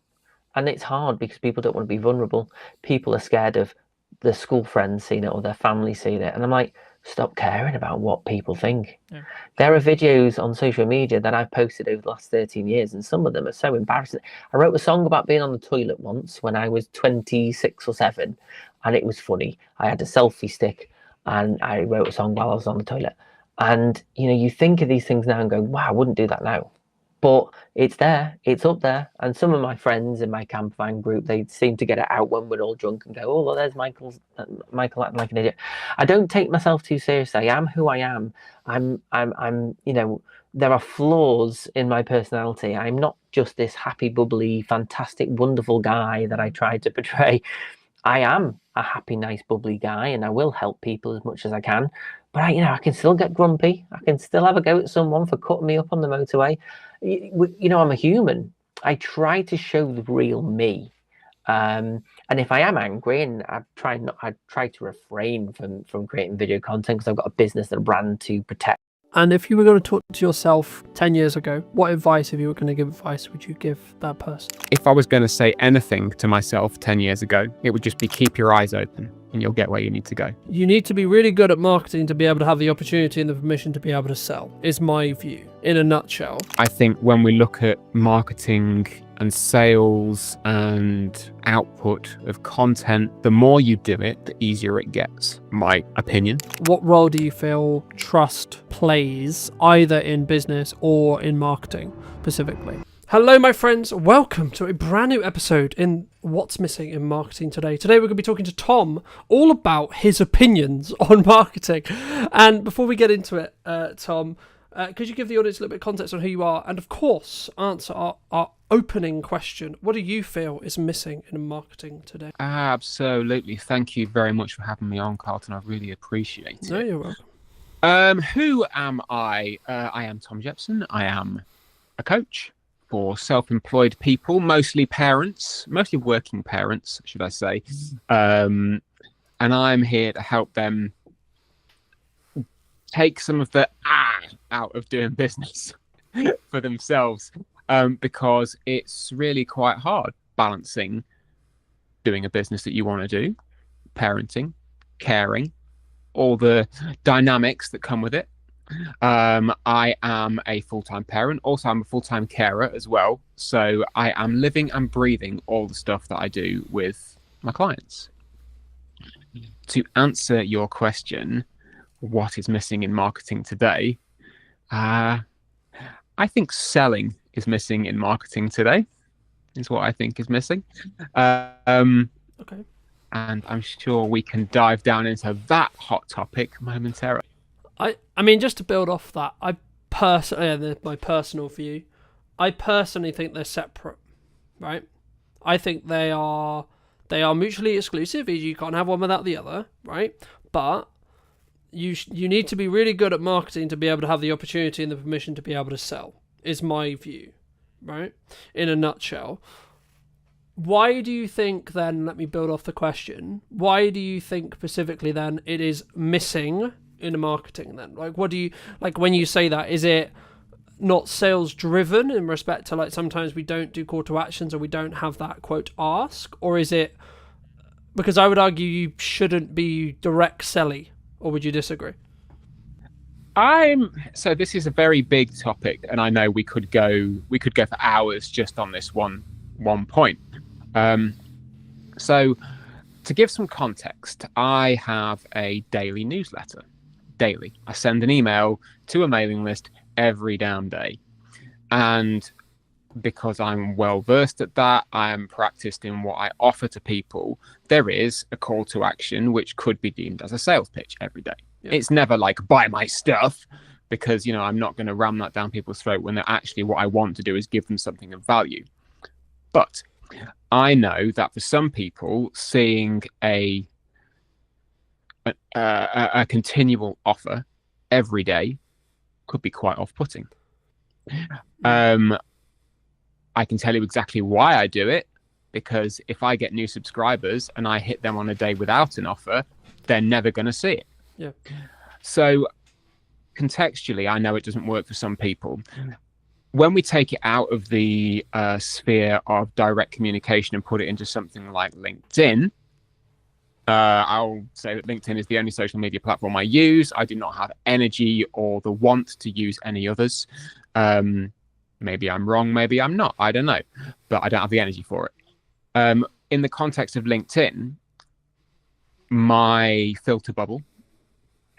and it's hard because people don't want to be vulnerable. People are scared of their school friends seeing it or their family seeing it, and I'm like, stop caring about what people think. Yeah. There are videos on social media that I've posted over the last 13 years, and some of them are so embarrassing. I wrote a song about being on the toilet once when I was 26 or 7, and it was funny. I had a selfie stick, and I wrote a song while I was on the toilet. And, you think of these things now and go, wow, I wouldn't do that now. But it's there, it's up there. And some of my friends in my camp van group, they seem to get it out when we're all drunk and go, oh, well, there's Michael acting like an idiot. I don't take myself too seriously. I am who I am. I'm there are flaws in my personality. I'm not just this happy, bubbly, fantastic, wonderful guy that I try to portray. I am a happy, nice, bubbly guy, and I will help people as much as I can. But I can still get grumpy. I can still have a go at someone for cutting me up on the motorway. I'm a human. I try to show the real me. And if I am angry, and I try to refrain from creating video content because I've got a business and a brand to protect. And if you were going to talk to yourself 10 years ago, what advice, if you were going to give advice, would you give that person? If I was going to say anything to myself 10 years ago, it would just be keep your eyes open and you'll get where you need to go. You need to be really good at marketing to be able to have the opportunity and the permission to be able to sell, is my view, in a nutshell. I think when we look at marketing and sales and output of content, the more you do it, the easier it gets, my opinion. What role do you feel trust plays either in business or in marketing specifically? Hello, my friends. Welcome to a brand new episode in What's Missing in Marketing Today. Today, we're going to be talking to Tom all about his opinions on marketing. And before we get into it, Tom, Could you give the audience a little bit of context on who you are, and of course answer our opening question? What do you feel is missing in marketing today? Absolutely. Thank you very much for having me on, Carlton. I really appreciate it. No, you're welcome. Who am I? I am Tom Jepson. I am a coach for self-employed people, mostly parents, mostly working parents, should I say. And I'm here to help them take some of the out of doing business for themselves, because it's really quite hard balancing doing a business that you want to do, parenting, caring, all the dynamics that come with it. I am a full-time parent. Also, I'm a full-time carer as well. So I am living and breathing all the stuff that I do with my clients. To answer your question, what is missing in marketing today? I think selling is missing in marketing today, is what I think is missing. Okay. And I'm sure we can dive down into that hot topic momentarily. I mean, just to build off that, my personal view, I personally think they're separate, right? I think they are mutually exclusive. You can't have one without the other, right? But you need to be really good at marketing to be able to have the opportunity and the permission to be able to sell, is my view, right? In a nutshell. Why do you think then, let me build off the question, why do you think specifically then it is missing in marketing then? Like, what do you, like when you say that, is it not sales driven in respect to like sometimes we don't do call to actions or we don't have that quote ask, or is it, because I would argue you shouldn't be direct selling, or would you disagree? So this is a very big topic, and I know we could go for hours just on this one point. So to give some context, I have a daily newsletter. Daily, I send an email to a mailing list every damn day, and because I'm well versed at that, I am practiced in what I offer to people. There is a call to action which could be deemed as a sales pitch every day. Yeah. It's never like buy my stuff, because I'm not going to ram that down people's throat when they're actually, what I want to do is give them something of value. But I know that for some people, seeing a continual offer every day could be quite off-putting. I can tell you exactly why I do it, because if I get new subscribers and I hit them on a day without an offer, they're never going to see it. Yeah. So contextually, I know it doesn't work for some people. When we take it out of the sphere of direct communication and put it into something like LinkedIn, I'll say that LinkedIn is the only social media platform I use. I do not have energy or the want to use any others. Maybe I'm wrong, maybe I'm not, I don't know, but I don't have the energy for it. In the context of LinkedIn, my filter bubble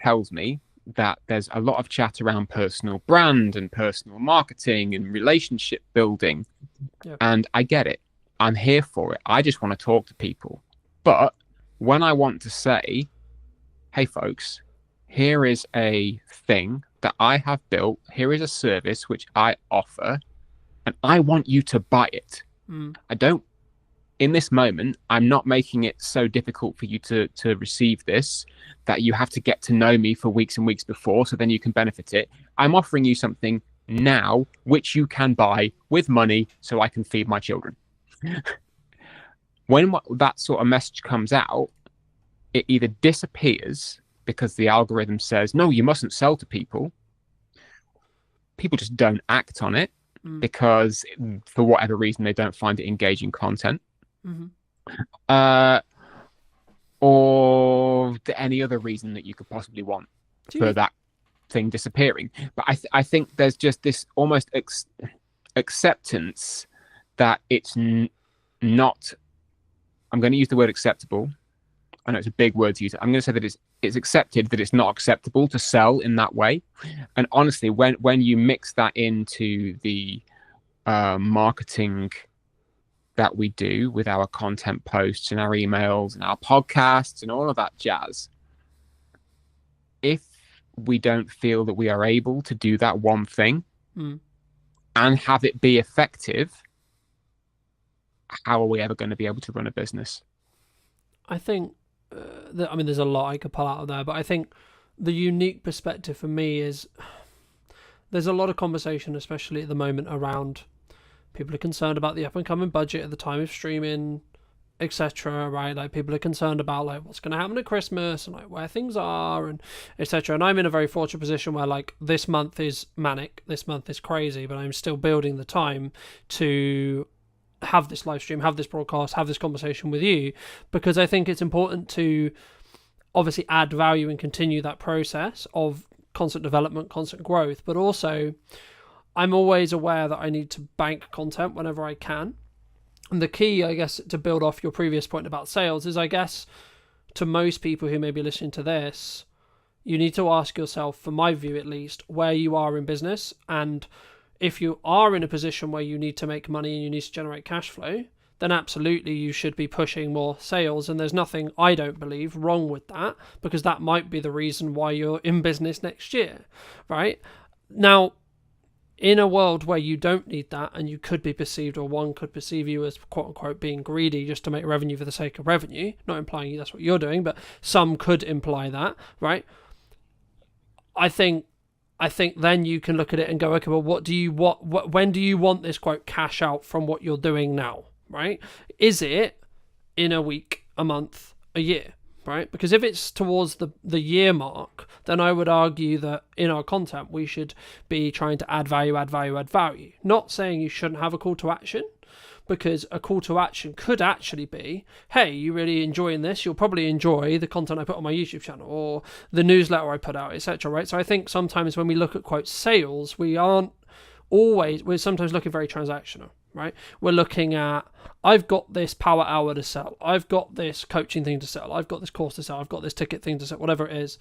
tells me that there's a lot of chat around personal brand and personal marketing and relationship building. Yep. And I get it. I'm here for it. I just want to talk to people. But when I want to say, hey folks, here is a thing that I have built, here is a service which I offer, and I want you to buy it. I don't, in this moment, I'm not making it so difficult for you to receive this that you have to get to know me for weeks and weeks before, so then you can benefit it. I'm offering you something now which you can buy with money so I can feed my children. When that sort of message comes out, it either disappears because the algorithm says, no, you mustn't sell to people. People just don't act on it because for whatever reason, they don't find it engaging content. Or any other reason that you could possibly want for that thing disappearing. But I think there's just this almost acceptance that it's not, I'm going to use the word acceptable. I know it's a big word to use. I'm going to say that it's accepted that it's not acceptable to sell in that way. And honestly, when you mix that into the marketing that we do with our content posts and our emails and our podcasts and all of that jazz, if we don't feel that we are able to do that one thing Mm. and have it be effective, how are we ever going to be able to run a business? I think, I mean, there's a lot I could pull out of there, but I think the unique perspective for me is there's a lot of conversation, especially at the moment, around people are concerned about the up and coming budget at the time of streaming, etc. Right? Like, people are concerned about like what's going to happen at Christmas and like where things are and etc. And I'm in a very fortunate position where like this month is manic, this month is crazy, but I'm still building the time to have this live stream, have this broadcast, have this conversation with you, because I think it's important to obviously add value and continue that process of constant development, constant growth, but also I'm always aware that I need to bank content whenever I can. And the key, I guess, to build off your previous point about sales is, I guess, to most people who may be listening to this, you need to ask yourself, from my view at least, where you are in business. And if you are in a position where you need to make money and you need to generate cash flow, then absolutely you should be pushing more sales. And there's nothing, I don't believe, wrong with that, because that might be the reason why you're in business next year, right? Now, in a world where you don't need that and you could be perceived, or one could perceive you as quote unquote being greedy just to make revenue for the sake of revenue, not implying that's what you're doing, but some could imply that, right? I think then you can look at it and go, okay, well, when do you want this quote cash out from what you're doing now, right? Is it in a week, a month, a year, right? Because if it's towards the year mark, then I would argue that in our content we should be trying to add value. Not saying you shouldn't have a call to action, because a call to action could actually be, hey, you really enjoying this, you'll probably enjoy the content I put on my YouTube channel or the newsletter I put out, etc. Right? So I think sometimes when we look at quote sales, we're sometimes looking very transactional, right? We're looking at, I've got this power hour to sell, I've got this coaching thing to sell, I've got this course to sell, I've got this ticket thing to sell, whatever it is.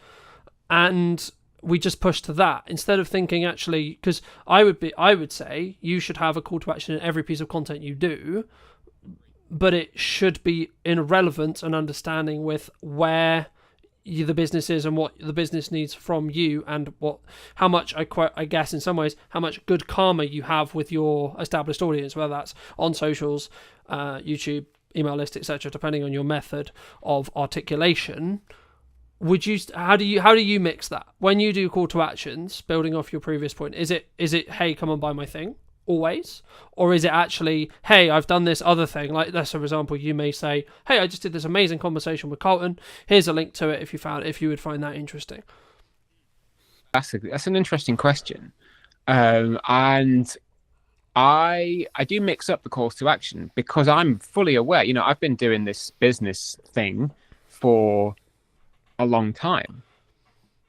And we just push to that instead of thinking, actually, because I would say you should have a call to action in every piece of content you do, but it should be in relevance and understanding with where the business is and what the business needs from you, and how much, I guess in some ways, how much good karma you have with your established audience, whether that's on socials, YouTube, email list, etc., depending on your method of articulation. How do you mix that when you do call to actions, building off your previous point? Is it, hey, come and buy my thing always? Or is it actually, hey, I've done this other thing? Like, let's, for example, you may say, hey, I just did this amazing conversation with Carlton. Here's a link to it if you would find that interesting. That's an interesting question. And I do mix up the calls to action because I'm fully aware, I've been doing this business thing for a long time.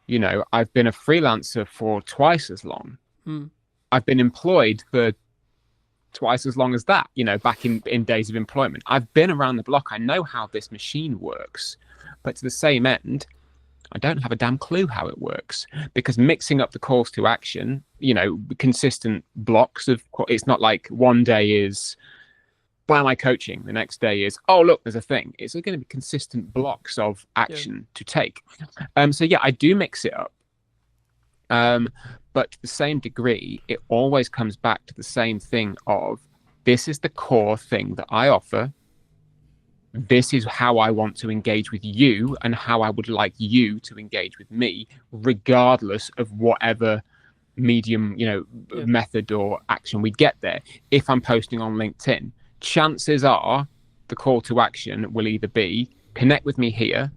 I've been a freelancer for twice as long. I've been employed for twice as long as that, back in days of employment. I've been around the block. I know how this machine works, but to the same end, I don't have a damn clue how it works, because mixing up the calls to action, consistent blocks of, it's not like one day is buy my coaching, the next day is, oh, look, there's a thing. It's going to be consistent blocks of action to take. So yeah, I do mix it up. But to the same degree, it always comes back to the same thing of, this is the core thing that I offer. This is how I want to engage with you and how I would like you to engage with me, regardless of whatever medium, method or action we get there. If I'm posting on LinkedIn, chances are the call to action will either be connect with me here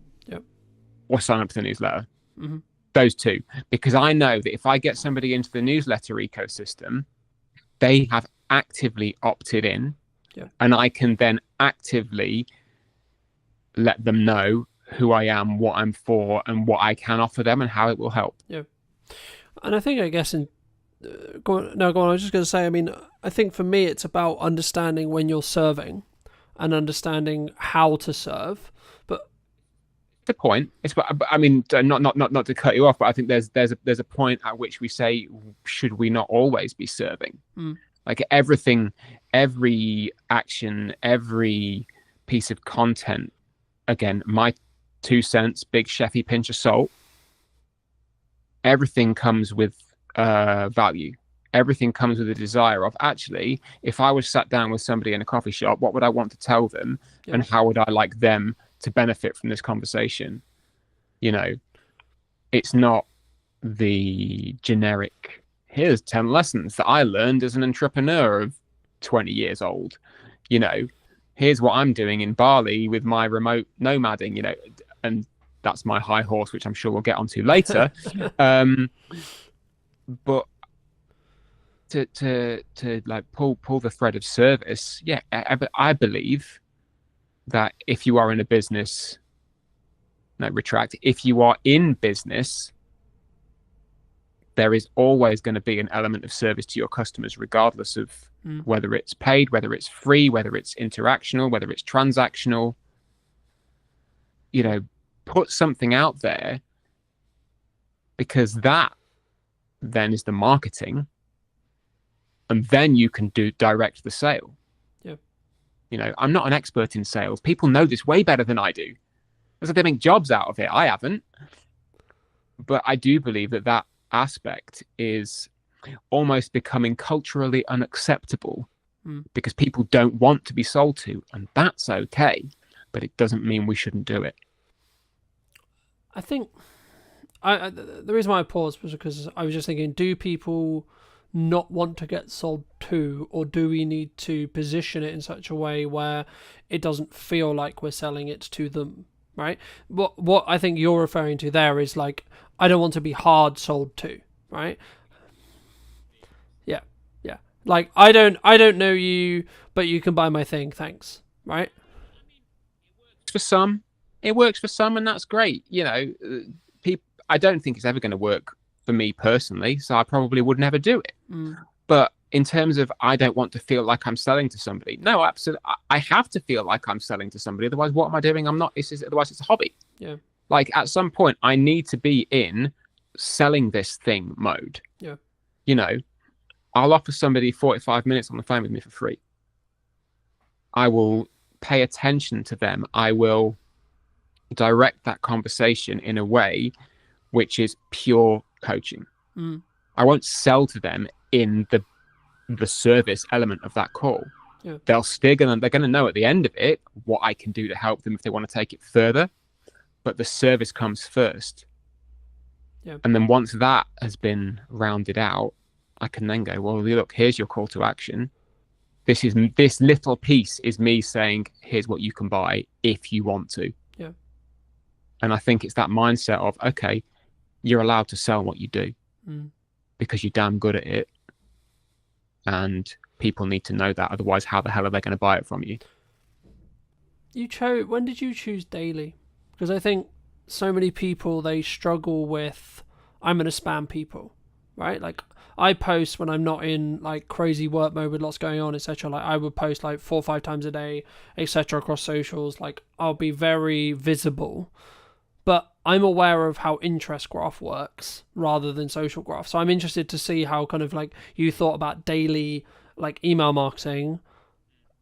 or sign up to the newsletter. Mm-hmm. Those two, because I know that if I get somebody into the newsletter ecosystem, they have actively opted in, and I can then actively let them know who I am, what I'm for, and what I can offer them and how it will help. Yeah. And I think, I guess, go on. I was just going to say, I think for me, it's about understanding when you're serving and understanding how to serve. But the point is, not to cut you off, but I think there's a point at which we say, should we not always be serving? Like everything, every action, every piece of content. Again, my 2 cents, big chefy pinch of salt. everything comes with value. Everything comes with a desire of, actually, if I was sat down with somebody in a coffee shop, what would I want to tell them? And how would I like them to benefit from this conversation? You know, it's not the generic, here's 10 lessons that I learned as an entrepreneur of 20 years old. You know, here's what I'm doing in Bali with my remote nomading, you know, and that's my high horse, which I'm sure we'll get onto later. But to like pull the thread of service, yeah, I believe that if you are in a business, if you are in business, there is always going to be an element of service to your customers, regardless of whether it's paid, whether it's free, whether it's interactional, whether it's transactional. You know, put something out there, because that then is the marketing, and then you can direct the sale. Yeah. You know, I'm not an expert in sales. People know this way better than I do. It's like they make jobs out of it. I haven't. But I do believe that aspect is almost becoming culturally unacceptable because people don't want to be sold to, and that's okay, but it doesn't mean we shouldn't do it. I think the reason why I paused was because I was just thinking, do people not want to get sold to, or do we need to position it in such a way where it doesn't feel like we're selling it to them, right? What I think you're referring to there is like, I don't want to be hard sold to, right? Yeah. Like, I don't know you, but you can buy my thing, thanks, right? For some, it works for some, and that's great. You know, I don't think it's ever going to work for me personally, so I probably would never do it. But in terms of, I don't want to feel like I'm selling to somebody. No, absolutely. I have to feel like I'm selling to somebody. Otherwise, what am I doing? I'm not. Otherwise, it's a hobby. Yeah. Like, at some point, I need to be in selling this thing mode. Yeah. You know, I'll offer somebody 45 minutes on the phone with me for free. I will pay attention to them. I will direct that conversation in a way which is pure coaching. I won't sell to them in the service element of that call. Yeah. They're going to know at the end of it what I can do to help them if they want to take it further. But the service comes first. Yeah. And then once that has been rounded out, I can then go, well, look, here's your call to action. This little piece is me saying, here's what you can buy if you want to. Yeah. And I think it's that mindset of, okay, you're allowed to sell what you do because you're damn good at it. And people need to know that. Otherwise, how the hell are they going to buy it from you? When did you choose daily? Because I think so many people, they struggle with, I'm going to spam people, right? Like, I post when I'm not in like crazy work mode with lots going on, etc. Like, I would post like 4 or 5 times a day, etc. across socials. Like, I'll be very visible, but I'm aware of how interest graph works rather than social graph. So I'm interested to see how kind of like you thought about daily like email marketing.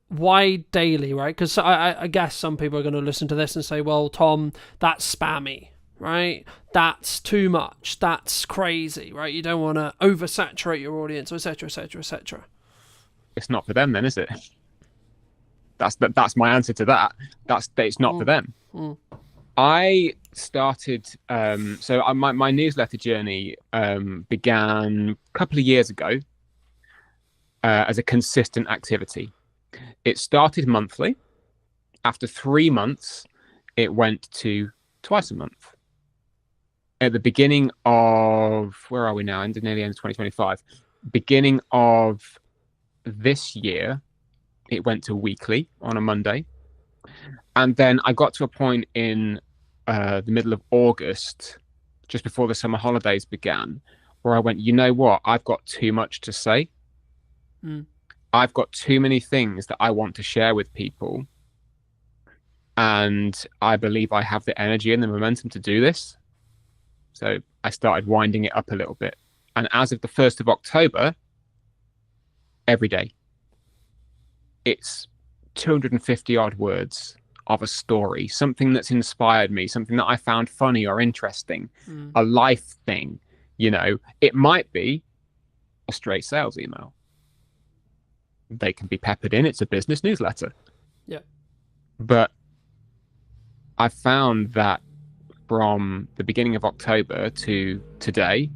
Why daily, right? Because I guess some people are going to listen to this and say, well, Tom, that's spammy, right? That's too much. That's crazy, right? You don't want to oversaturate your audience, etc., etc., etc. It's not for them then, is it? That's my answer to that. It's not for them. I started, my newsletter journey began a couple of years ago as a consistent activity. It started monthly. After 3 months, it went to twice a month. At the beginning of, where are we now? Near the end of 2025. Beginning of this year, it went to weekly on a Monday. And then I got to a point in the middle of August, just before the summer holidays began, where I went, you know what? I've got too much to say. I've got too many things that I want to share with people. And I believe I have the energy and the momentum to do this. So I started winding it up a little bit. And as of the 1st of October, every day, it's 250 odd words of a story, something that's inspired me, something that I found funny or interesting, a life thing, You know, it might be a straight sales email. They can be peppered in. It's a business newsletter. Yeah. But I found that from the beginning of October to today,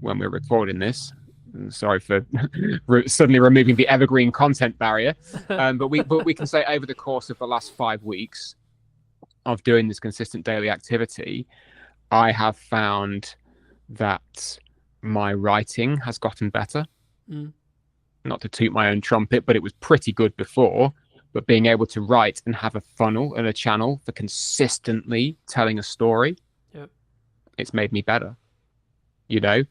when we're recording this, sorry for suddenly removing the evergreen content barrier, but we can say over the course of the last 5 weeks of doing this consistent daily activity, I have found that my writing has gotten better. Not to toot my own trumpet, but it was pretty good before. But being able to write and have a funnel and a channel for consistently telling a story, it's made me better, you know?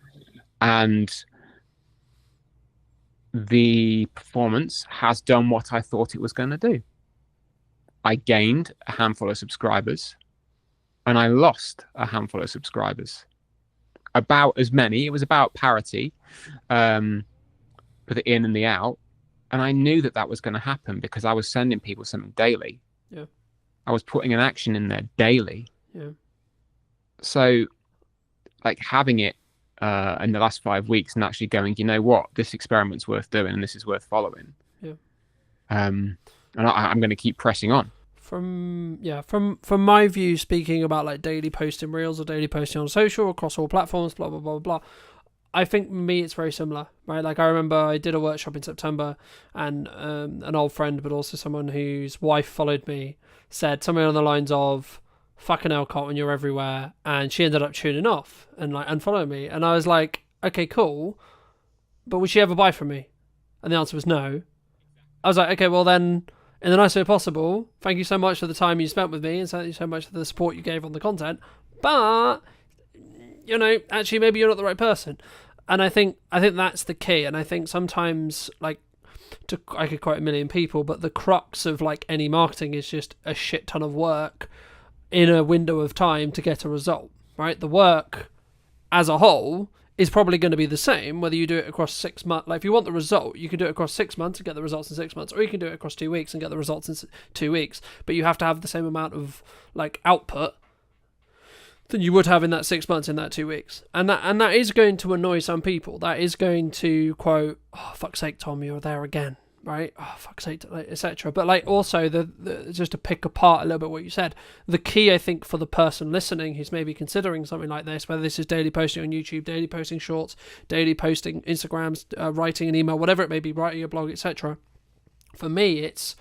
And the performance has done what I thought it was going to do. I gained a handful of subscribers and I lost a handful of subscribers. About as many, it was about parity for the in and the out. And I knew that that was going to happen because I was sending people something daily. Yeah. I was putting an action in there daily. Yeah. So, like, having it in the last 5 weeks and actually going, you know what, this experiment's worth doing and this is worth following. Yeah. And I'm going to keep pressing on. From my view, speaking about like daily posting reels or daily posting on social across all platforms, blah blah blah blah. I think me, it's very similar, right? Like I remember I did a workshop in September, and an old friend, but also someone whose wife followed me, said something on the lines of, "Fucking hell, Carlton, you're everywhere," and she ended up tuning off and like unfollowing me, and I was like, okay, cool, but would she ever buy from me? And the answer was no. I was like, okay, well then, in the nicest way possible, thank you so much for the time you spent with me, and thank you so much for the support you gave on the content, but you know, actually maybe you're not the right person. And I think that's the key. And I think sometimes, like, I could quote a million people, but the crux of like any marketing is just a shit ton of work in a window of time to get a result, right? The work as a whole is probably going to be the same whether you do it across 6 months. Like if you want the result, you can do it across 6 months and get the results in 6 months, or you can do it across 2 weeks and get the results in 2 weeks. But you have to have the same amount of like output than you would have in that 6 months in that 2 weeks. And that is going to annoy some people. That is going to quote, "Oh, fuck's sake, Tom, you're there again," right? "Oh, fuck's sake," etc. But like also the just to pick apart a little bit what you said, the key I think for the person listening who's maybe considering something like this, whether this is daily posting on YouTube, daily posting shorts, daily posting Instagrams, writing an email, whatever it may be, writing a blog, etc. For me, it's,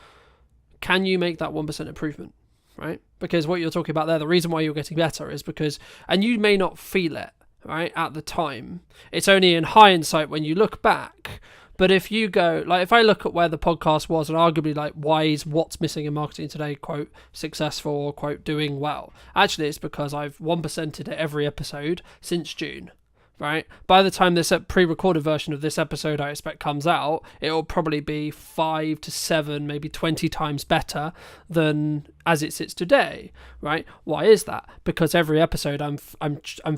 can you make that 1% improvement? Right? Because what you're talking about there, the reason why you're getting better is because, and you may not feel it, right, at the time. It's only in hindsight when you look back. But if you go, like, if I look at where the podcast was and arguably, like, why is what's missing in marketing today, quote, successful or, quote, doing well? Actually, it's because I've 1%ed it every episode since June. Right? By the time this pre-recorded version of this episode I expect comes out, it will probably be 5 to 7, maybe 20 times better than as it sits today. Right? Why is that? Because every episode I'm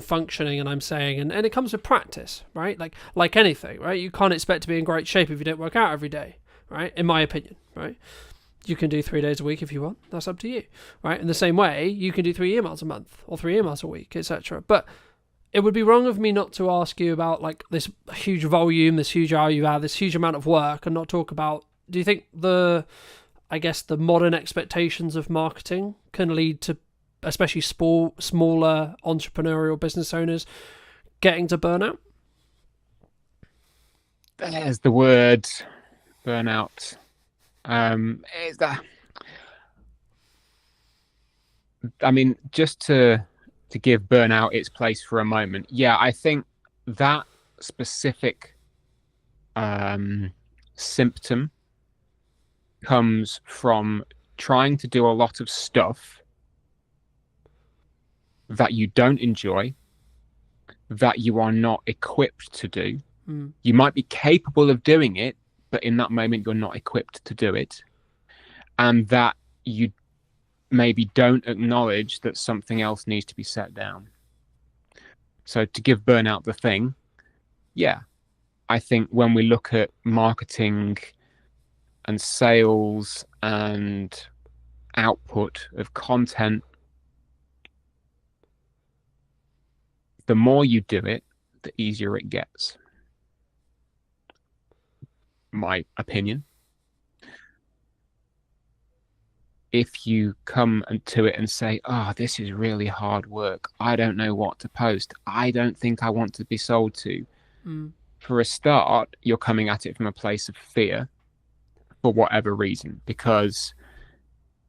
functioning and I'm saying, and it comes with practice, right? Like anything, right? You can't expect to be in great shape if you don't work out every day, right? In my opinion, right? You can do 3 days a week if you want. That's up to you, right? In the same way, you can do 3 emails a month or 3 emails a week, etc. But it would be wrong of me not to ask you about like this huge volume, this huge value add, this huge amount of work, and not talk about, do you think the modern expectations of marketing can lead to, especially smaller entrepreneurial business owners, getting to burnout? There's the word burnout. Is that? I mean, just to give burnout its place for a moment. Yeah, I think that specific symptom comes from trying to do a lot of stuff that you don't enjoy, that you are not equipped to do. You might be capable of doing it, but in that moment you're not equipped to do it. And that you maybe don't acknowledge that something else needs to be set down. So to give burnout the thing, yeah, I think when we look at marketing and sales and output of content, the more you do it, the easier it gets. My opinion. If you come to it and say, oh, this is really hard work, I don't know what to post, I don't think I want to be sold to. For a start, you're coming at it from a place of fear for whatever reason, because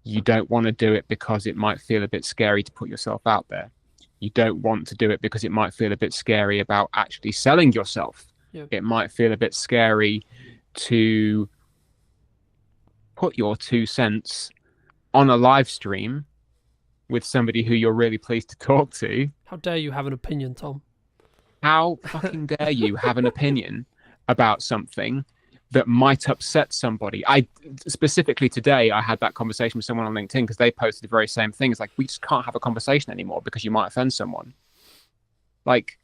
you don't want to do it because it might feel a bit scary to put yourself out there. You don't want to do it because it might feel a bit scary about actually selling yourself. Yeah. It might feel a bit scary to put your 2 cents on a live stream with somebody who you're really pleased to talk to. How dare you have an opinion, Tom? How fucking dare you have an opinion about something that might upset somebody? I specifically today, I had that conversation with someone on LinkedIn because they posted the very same thing. It's like, we just can't have a conversation anymore because you might offend someone. Like,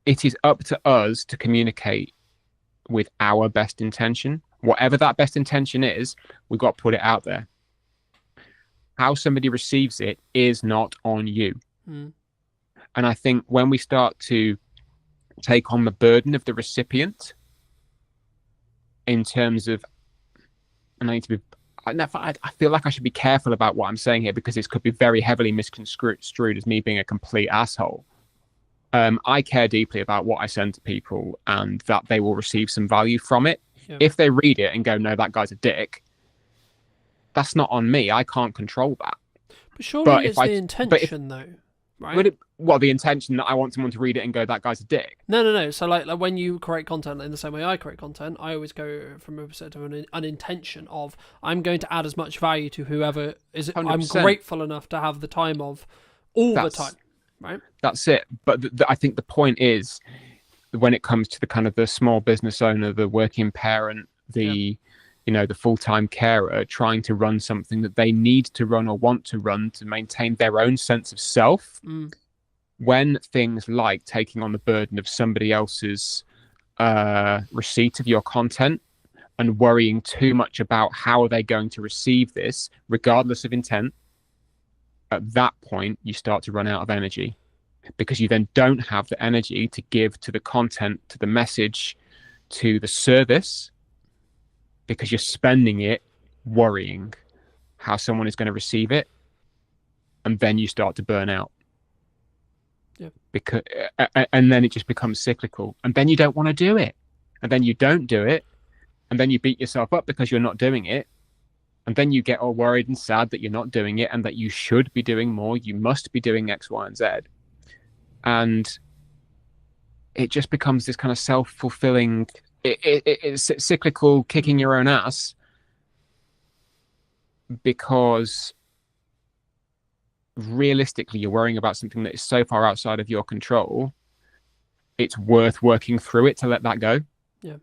it is up to us to communicate with our best intention. Whatever that best intention is, we've got to put it out there. How somebody receives it is not on you. And I think when we start to take on the burden of the recipient in terms of, and I feel like I should be careful about what I'm saying here because this could be very heavily misconstrued as me being a complete asshole. I care deeply about what I send to people and that they will receive some value from it. Yeah. If they read it and go, no, that guy's a dick, that's not on me. I can't control that. But surely it's the intention, though, right? The intention that I want someone to read it and go, that guy's a dick. No. So like when you create content in the same way I create content, I always go from a perspective of an intention of, I'm going to add as much value to whoever is. 100%. I'm grateful enough to have the time of the time, right? That's it. But I think the point is, when it comes to the kind of the small business owner, the working parent, the full-time carer trying to run something that they need to run or want to run to maintain their own sense of self, when things like taking on the burden of somebody else's receipt of your content and worrying too much about how are they going to receive this, regardless of intent, at that point, you start to run out of energy because you then don't have the energy to give to the content, to the message, to the service, because you're spending it worrying how someone is going to receive it, and then you start to burn out. Yeah. And then it just becomes cyclical, and then you don't want to do it, and then you don't do it, and then you beat yourself up because you're not doing it, and then you get all worried and sad that you're not doing it and that you should be doing more. You must be doing X, Y, and Z, and it just becomes this kind of self-fulfilling. It's cyclical, kicking your own ass, because realistically you're worrying about something that is so far outside of your control. It's worth working through it to let that go. Yeah.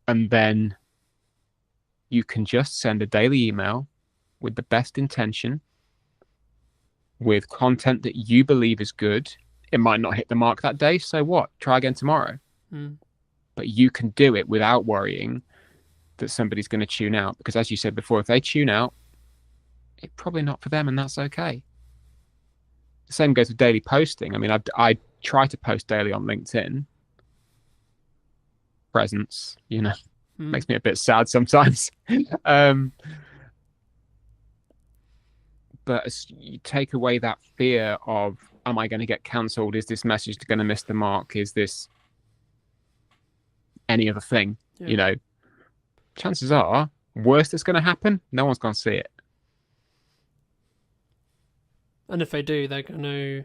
And then you can just send a daily email with the best intention, with content that you believe is good. It might not hit the mark that day, so what? Try again tomorrow. But you can do it without worrying that somebody's going to tune out, because as you said before, if they tune out, it's probably not for them, and that's okay. The same goes with daily posting. I mean, I try to post daily on LinkedIn. Presence, makes me a bit sad sometimes. But as you take away that fear of, am I going to get cancelled? Is this message going to miss the mark? Is this any other thing? Yeah. Chances are, worst that's going to happen, no one's going to see it. And if they do, they're going to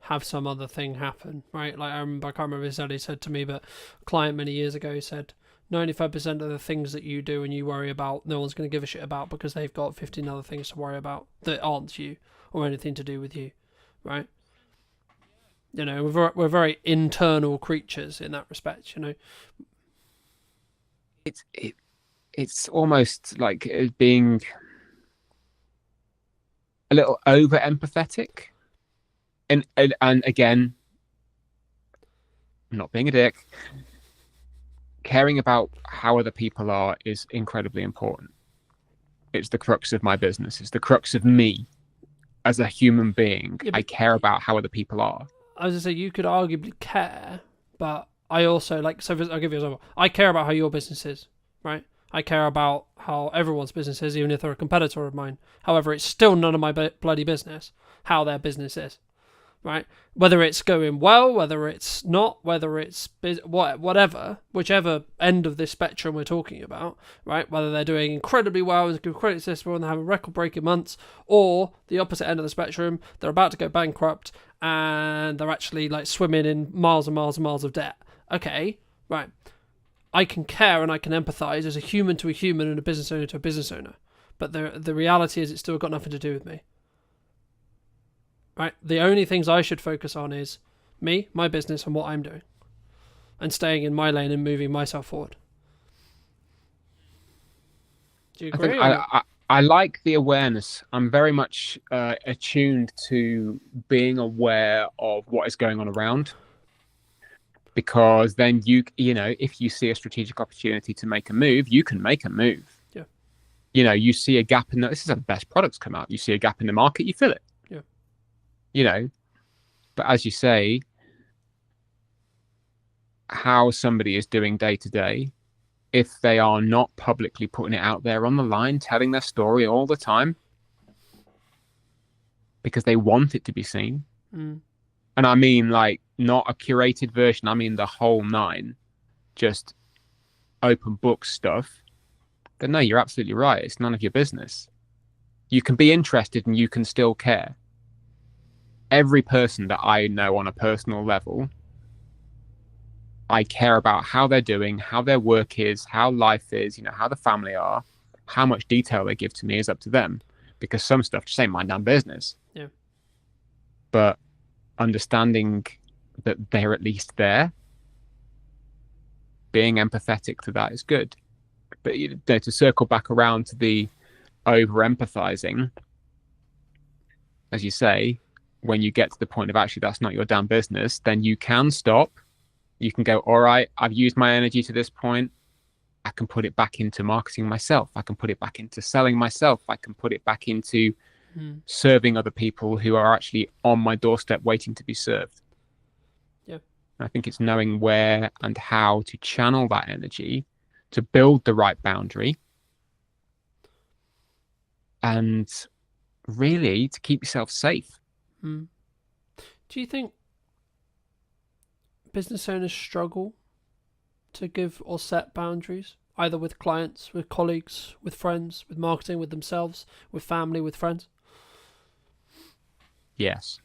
have some other thing happen, right? Like I can't remember exactly he said to me, but a client many years ago said 95% of the things that you do and you worry about, no one's going to give a shit about because they've got 15 other things to worry about that aren't you or anything to do with you, right? We're very internal creatures in that respect, It's almost like being a little over empathetic, and again, I'm not being a dick. Caring about how other people are is incredibly important. It's the crux of my business. It's the crux of me as a human being. Yeah, I care about how other people are. as I say, you could arguably care, but I also like. So I'll give you an example. I care about how your business is, right? I care about how everyone's business is, even if they're a competitor of mine. However, it's still none of my bloody business how their business is, right? Whether it's going well, whether it's not, whether it's whatever, whichever end of this spectrum we're talking about, right? Whether they're doing incredibly well, incredibly successful, and they have a record-breaking months, or the opposite end of the spectrum, they're about to go bankrupt and they're actually like swimming in miles and miles and miles of debt. Okay, right. I can care and I can empathize as a human to a human and a business owner to a business owner, but the reality is it's still got nothing to do with me. Right? The only things I should focus on is me, my business, and what I'm doing, and staying in my lane and moving myself forward. Do you agree? I like the awareness. I'm very much attuned to being aware of what is going on around, because then you know, if you see a strategic opportunity to make a move, you can make a move. Yeah. You know, you see a gap in this is how the best products come out. You see a gap in the market, you fill it. Yeah. You know, but as you say, how somebody is doing day to day, if they are not publicly putting it out there on the line, telling their story all the time because they want it to be seen. And I mean, like, not a curated version. I mean, the whole nine, just open book stuff. Then no, you're absolutely right. It's none of your business. You can be interested and you can still care. Every person that I know on a personal level, I care about how they're doing, how their work is, how life is, you know, how the family are. How much detail they give to me is up to them, because some stuff just ain't my damn business. Yeah. But understanding that they're at least there, being empathetic to that is good. But you know, to circle back around to the over empathizing, as you say, when you get to the point of actually that's not your damn business, then you can stop. You can go, all right, I've used my energy to this point. I can put it back into marketing myself. I can put it back into selling myself. I can put it back into serving other people who are actually on my doorstep waiting to be served. Yeah. I think it's knowing where and how to channel that energy to build the right boundary and really to keep yourself safe. Do you think business owners struggle to give or set boundaries, either with clients, with colleagues, with friends, with marketing, with themselves, with family, with friends? Yes.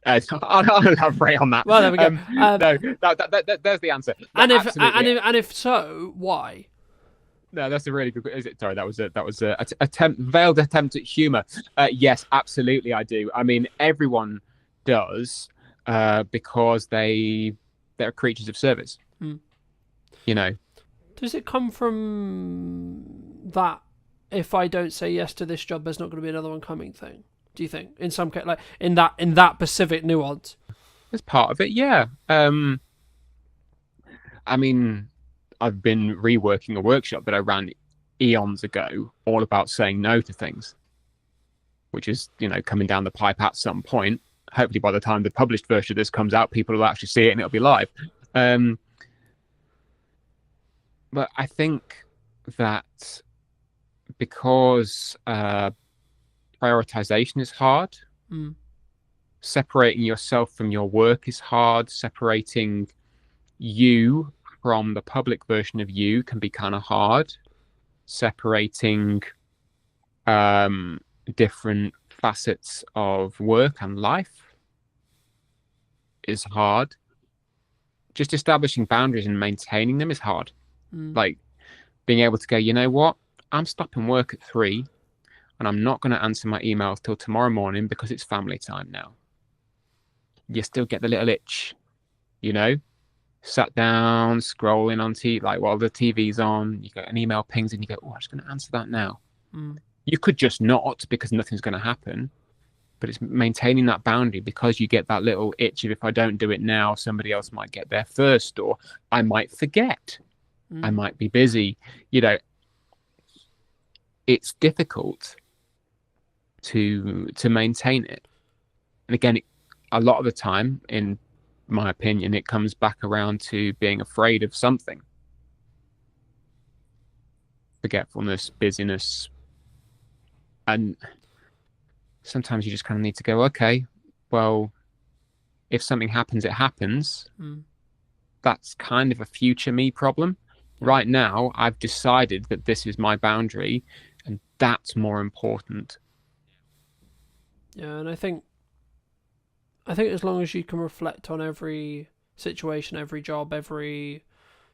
I'll elaborate on that. Well, there we go. No, there's the answer. And if so, why? No, that's a really good. Sorry, that was a veiled attempt at humour. Yes, absolutely, I do. I mean, everyone does, because they're creatures of service. You know. Does it come from that? If I don't say yes to this job, there's not going to be another one coming thing. Do you think, in some case, like in that specific nuance? As part of it, yeah. I mean, I've been reworking a workshop that I ran eons ago, all about saying no to things, which is, you know, coming down the pipe at some point. Hopefully, by the time the published version of this comes out, people will actually see it and it'll be live. But I think that because prioritization is hard. Separating yourself from your work is hard. Separating you from the public version of you can be kind of hard. Separating different facets of work and life is hard. Just establishing boundaries and maintaining them is hard. Like being able to go, you know what? I'm stopping work at 3. And I'm not going to answer my emails till tomorrow morning because it's family time now. You still get the little itch, you know? Sat down, scrolling on TV, like while the TV's on, you get an email pings and you go, oh, I'm just going to answer that now. You could just not, because nothing's going to happen. But it's maintaining that boundary, because you get that little itch of, if I don't do it now, somebody else might get there first, or I might forget. I might be busy. You know, it's difficult to maintain it. And again, a lot of the time, in my opinion, it comes back around to being afraid of something. Forgetfulness, busyness. And sometimes you just kind of need to go, okay, well, if something happens, it happens. That's kind of a future me problem. Right now, I've decided that this is my boundary, and that's more important. Yeah, and I think as long as you can reflect on every situation, every job, every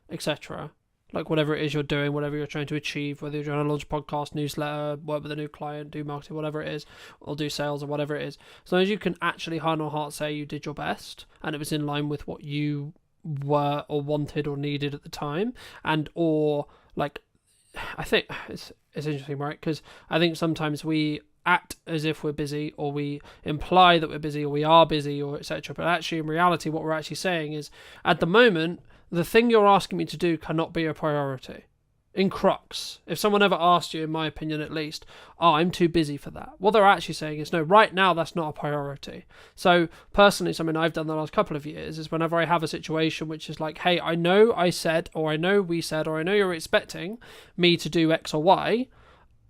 etc., like whatever it is you're doing, whatever you're trying to achieve, whether you're trying to launch a podcast, newsletter, work with a new client, do marketing, whatever it is, or do sales or whatever it is, as long as you can actually hand on heart say you did your best and it was in line with what you were or wanted or needed at the time, and or like, I think it's interesting, right? Because I think sometimes we act as if we're busy, or we imply that we're busy, or we are busy, or etc. But actually, in reality, what we're actually saying is, at the moment, the thing you're asking me to do cannot be a priority. In crux, if someone ever asked you, in my opinion at least, oh, I'm too busy for that, what they're actually saying is, no, right now that's not a priority. So personally, something I've done the last couple of years is whenever I have a situation which is like, hey, I know I said, or I know we said, or I know you're expecting me to do X or Y,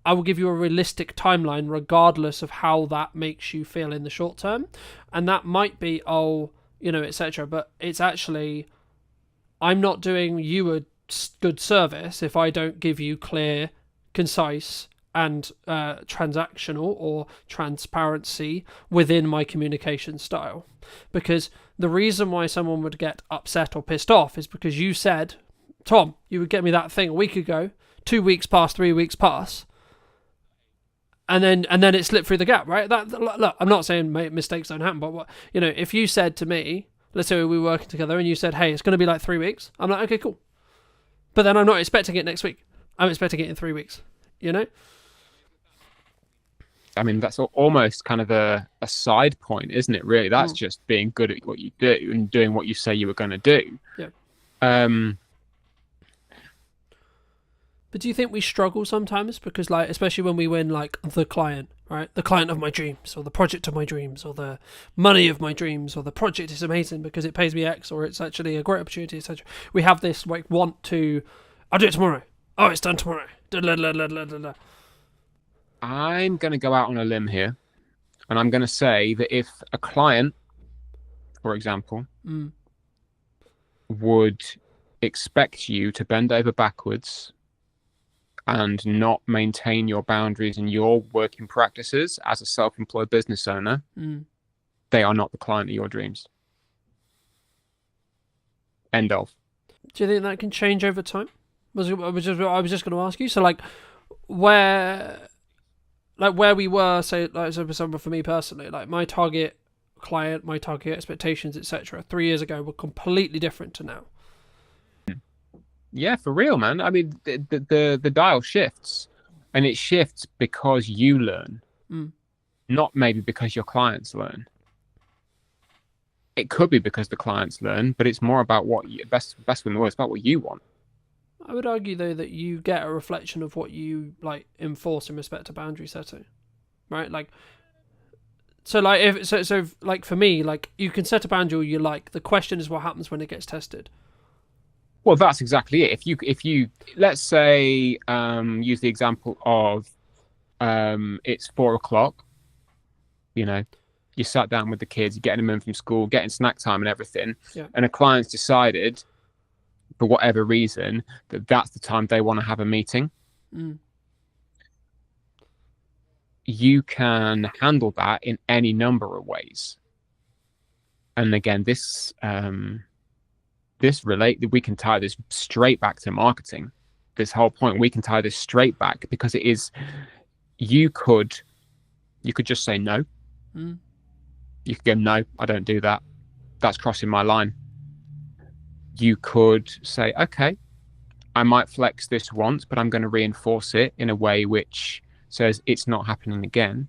I will give you a realistic timeline regardless of how that makes you feel in the short term. And that might be, oh, etc. But it's actually, I'm not doing you a good service if I don't give you clear, concise, and transactional or transparency within my communication style. Because the reason why someone would get upset or pissed off is because you said, Tom, you would get me that thing a week ago, 2 weeks pass, 3 weeks pass, and then it slipped through the gap, right? Look, I'm not saying mistakes don't happen, but if you said to me, let's say we were working together and you said, hey, it's going to be like 3 weeks, I'm like, okay, cool. But then I'm not expecting it next week. I'm expecting it in 3 weeks, I mean, that's almost kind of a side point, isn't it, really? That's just being good at what you do and doing what you say you were going to do. Yeah. But do you think we struggle sometimes? Because, like, especially when we win, like, the client, right? The client of my dreams, or the project of my dreams, or the money of my dreams, or the project is amazing because it pays me X, or it's actually a great opportunity, etc. We have this, like, want to, I'll do it tomorrow. Oh, it's done tomorrow. I'm going to go out on a limb here, and I'm going to say that if a client, for example, would expect you to bend over backwards and not maintain your boundaries and your working practices as a self-employed business owner, they are not the client of your dreams. End of. Do you think that can change over time? I was just going to ask you. So, like, where we were, say, like, for example, for me personally, like, my target client, my target expectations, etc., 3 years ago were completely different to now. Yeah, for real, man. I mean, the dial shifts, and it shifts because you learn, not maybe because your clients learn. It could be because the clients learn, but it's more about what you best in the world. It's about what you want. I would argue though that you get a reflection of what you like enforce in respect to boundary setting, right? Like, so like like for me, like you can set a boundary you like. The question is what happens when it gets tested. Well, that's exactly it. If you let's say use the example of it's 4 o'clock, you sat down with the kids, you're getting them in from school, getting snack time and everything, and a client's decided for whatever reason that that's the time they want to have a meeting. You can handle that in any number of ways. And again, we can tie this straight back to marketing. This whole point, we can tie this straight back because it is, you could just say no. You could go, no, I don't do that. That's crossing my line. You could say, okay, I might flex this once, but I'm going to reinforce it in a way which says it's not happening again.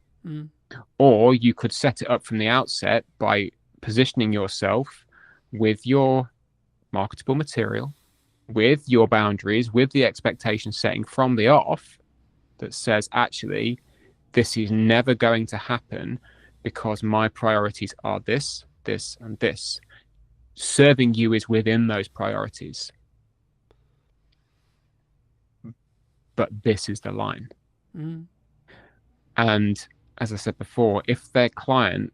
Or you could set it up from the outset by positioning yourself with your marketable material, with your boundaries, with the expectation setting from the off that says, actually, this is never going to happen because my priorities are this. this, and this. Serving you is within those priorities. But this is the line. And as I said before, if their client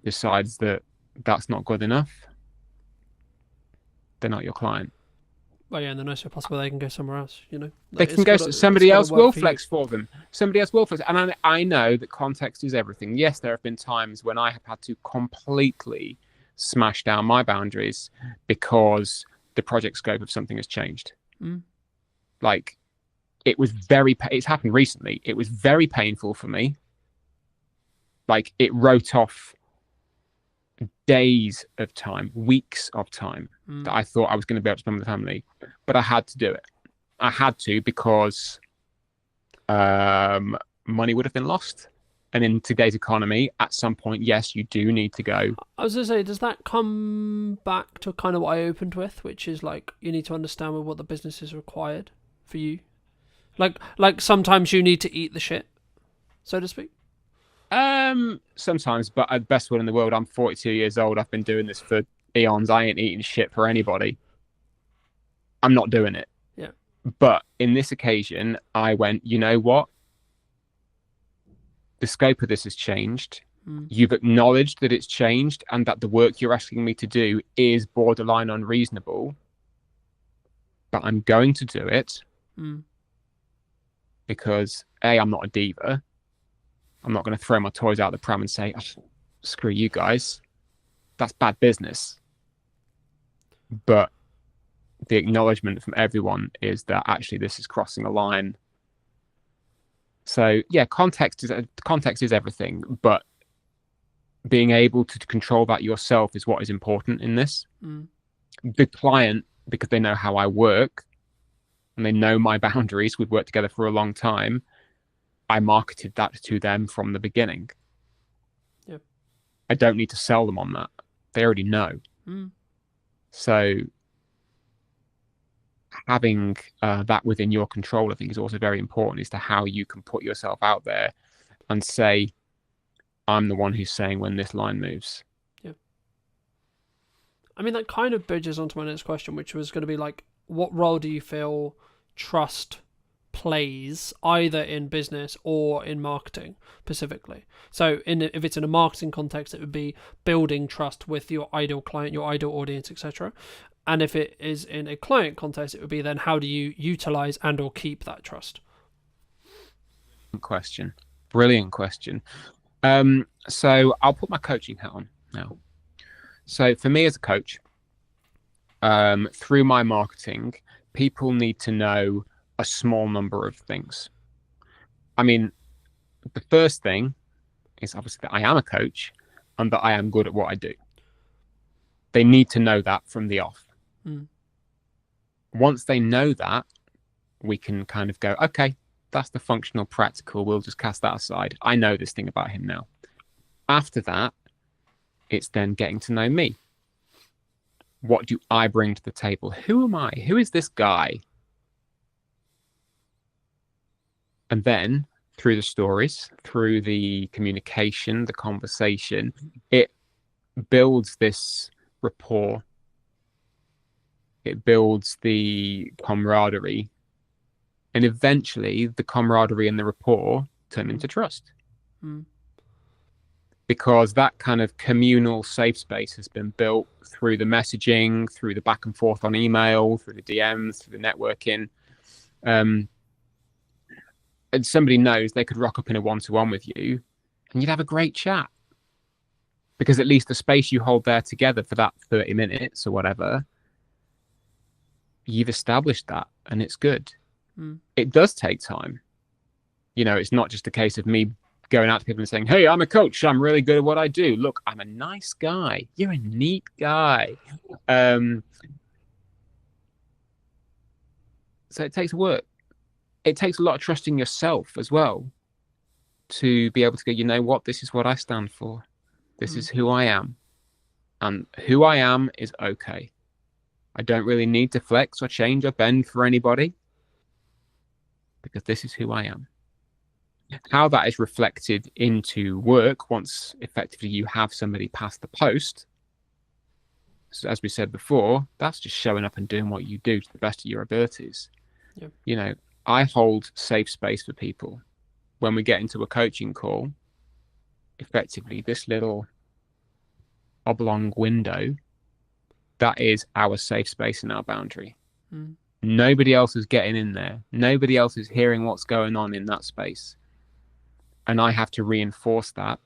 decides that that's not good enough, they're not your client. Well, yeah, in the nicest way possible, they can go somewhere else, you know. They can go, somebody else will flex for them. Somebody else will flex. And I know that context is everything. Yes, there have been times when I have had to completely smash down my boundaries because the project scope of something has changed. Like, it's happened recently. It was very painful for me. Like, it wrote off days of time, weeks of time that I thought I was going to be able to spend with the family, but I had to do it. I had to because money would have been lost. And in today's economy, at some point, yes, you do need to go. I was going to say, does that come back to kind of what I opened with, which is like, you need to understand what the business is required for you? Like sometimes you need to eat the shit, so to speak. Sometimes, but at best will in the world, I'm 42 years old. I've been doing this for eons. I ain't eating shit for anybody. I'm not doing it. Yeah. But in this occasion, I went, you know what? The scope of this has changed. You've acknowledged that it's changed and that the work you're asking me to do is borderline unreasonable. But I'm going to do it because A, I'm not a diva. I'm not going to throw my toys out the pram and say, oh, screw you guys. That's bad business. But the acknowledgement from everyone is that actually this is crossing a line. So yeah, context is everything, but being able to control that yourself is what is important in this. The client, because they know how I work and they know my boundaries, we've worked together for a long time, I marketed that to them from the beginning. Yep. I don't need to sell them on that. They already know. So having that within your control, I think, is also very important as to how you can put yourself out there and say, I'm the one who's saying when this line moves. Yeah. I mean, that kind of bridges onto my next question, which was going to be like, what role do you feel trust plays either in business or in marketing specifically? So if it's in a marketing context, it would be building trust with your ideal client, your ideal audience, etc. And if it is in a client context, it would be then how do you utilize and or keep that trust? Brilliant question. So I'll put my coaching hat on now. So for me as a coach, through my marketing, people need to know a small number of things. I mean, the first thing is obviously that I am a coach and that I am good at what I do. They need to know that from the off. Once they know that, we can kind of go, okay, that's the functional practical. We'll just cast that aside. I know this thing about him now. After that, it's then getting to know me. What do I bring to the table? Who am I? Who is this guy? And then through the stories, through the communication, the conversation, it builds this rapport. It builds the camaraderie. And eventually the camaraderie and the rapport turn into trust. Because that kind of communal safe space has been built through the messaging, through the back and forth on email, through the DMs, through the networking. And somebody knows they could rock up in a one-to-one with you and you'd have a great chat. Because at least the space you hold there together for that 30 minutes or whatever, you've established that and it's good. It does take time. You know, it's not just a case of me going out to people and saying, hey, I'm a coach. I'm really good at what I do. Look, I'm a nice guy. You're a neat guy. So it takes work. It takes a lot of trust in yourself as well to be able to go, you know what, this is what I stand for. This is who I am. And who I am is okay. I don't really need to flex or change or bend for anybody because this is who I am. How that is reflected into work once effectively you have somebody pass the post So as we said before, that's just showing up and doing what you do to the best of your abilities. Yeah. I hold safe space for people. When we get into a coaching call, effectively this little oblong window, that is our safe space and our boundary. Nobody else is getting in there. Nobody else is hearing what's going on in that space. And I have to reinforce that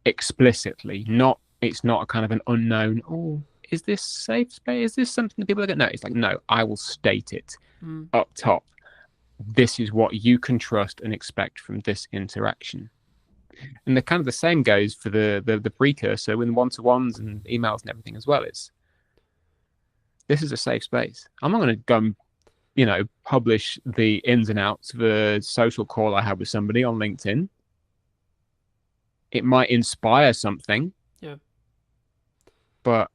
explicitly. It's not a kind of an unknown, oh, is this safe space? Is this something that people are going to know? It's like, no, I will state it up top. This is what you can trust and expect from this interaction. And the same goes for the precursor with one-to-ones and emails and everything as well. This is a safe space. I'm not going to go and, publish the ins and outs of a social call I had with somebody on LinkedIn. It might inspire something. Yeah. But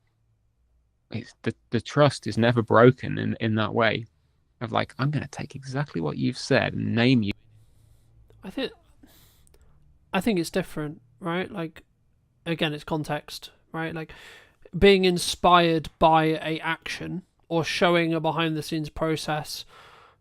it's the trust is never broken in that way. Of like, I'm going to take exactly what you've said and name you. I think it's different, right? Like, again, it's context, right? Like, being inspired by a action or showing a behind the scenes process,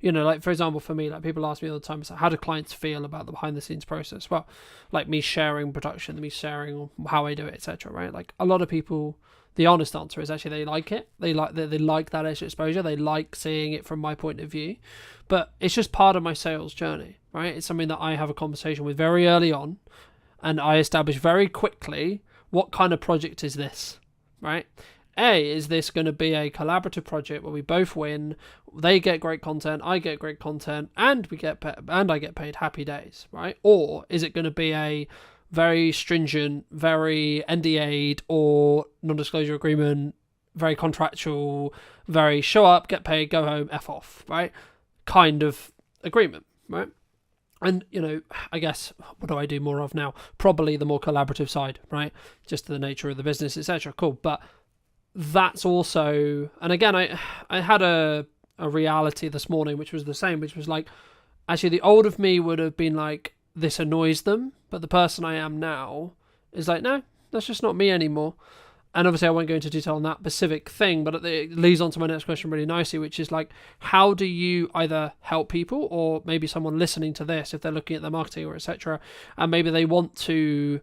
like, for example, for me, like, people ask me all the time, so how do clients feel about the behind the scenes process? Well, like, me sharing production, me sharing how I do it, etc., right? Like, a lot of people, the honest answer is actually they like it. They like that extra exposure. They like seeing it from my point of view. But it's just part of my sales journey, right? It's something that I have a conversation with very early on, and I establish very quickly what kind of project is this, right? Is this going to be a collaborative project where we both win? They get great content, I get great content, and I get paid, happy days, right? Or is it going to be a very stringent, very NDA'd or non-disclosure agreement, very contractual, very show up, get paid, go home, F off, right? Kind of agreement, right? And, I guess, what do I do more of now? Probably the more collaborative side, right? Just the nature of the business, etc. Cool. But that's also, and again, I had a reality this morning, which was the same, which was like, actually the old of me would have been like, this annoys them, but the person I am now is like, no, that's just not me anymore. And obviously I won't go into detail on that specific thing, but it leads on to my next question really nicely, which is like, how do you either help people, or maybe someone listening to this, if they're looking at their marketing or etc., and maybe they want to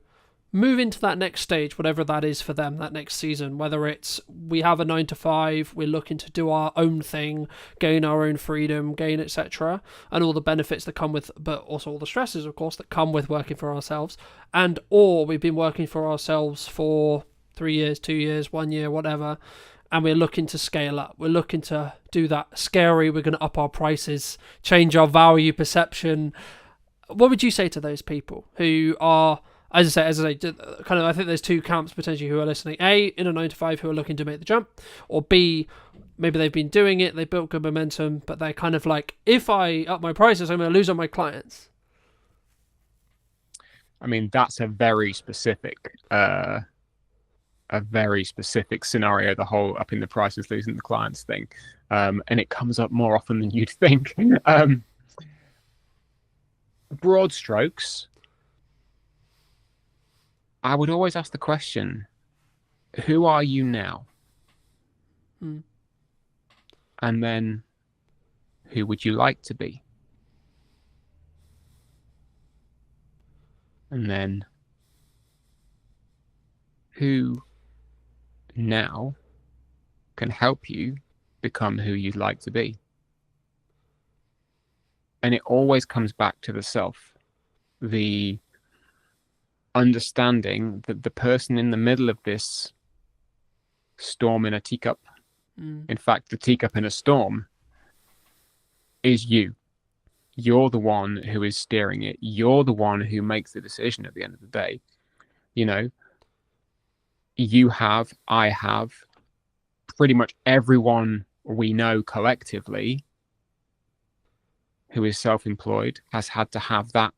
move into that next stage, whatever that is for them, that next season, whether it's we have a 9 to 5, we're looking to do our own thing, gain our own freedom, gain etc., and all the benefits that come with, but also all the stresses, of course, that come with working for ourselves, and or we've been working for ourselves for 3 years, 2 years, 1 year, whatever, and we're looking to scale up. We're looking to do that scary, we're going to up our prices, change our value perception. What would you say to those people who are, as I say, kind of, I think there's two camps potentially who are listening. A, in a 9 to 5 who are looking to make the jump, or B, maybe they've been doing it, they built good momentum, but they're kind of like, if I up my prices, I'm going to lose on my clients. I mean, that's a very specific scenario, the whole upping the prices, losing the clients thing. And it comes up more often than you'd think. Broad strokes, I would always ask the question, who are you now? And then, who would you like to be? And then, who now can help you become who you'd like to be? And it always comes back to the self, the understanding that the person in the middle of this storm in a teacup, in fact, the teacup in a storm, is you. You're the one who is steering it. You're the one who makes the decision at the end of the day. You have, I have, pretty much everyone we know collectively who is self-employed has had to have that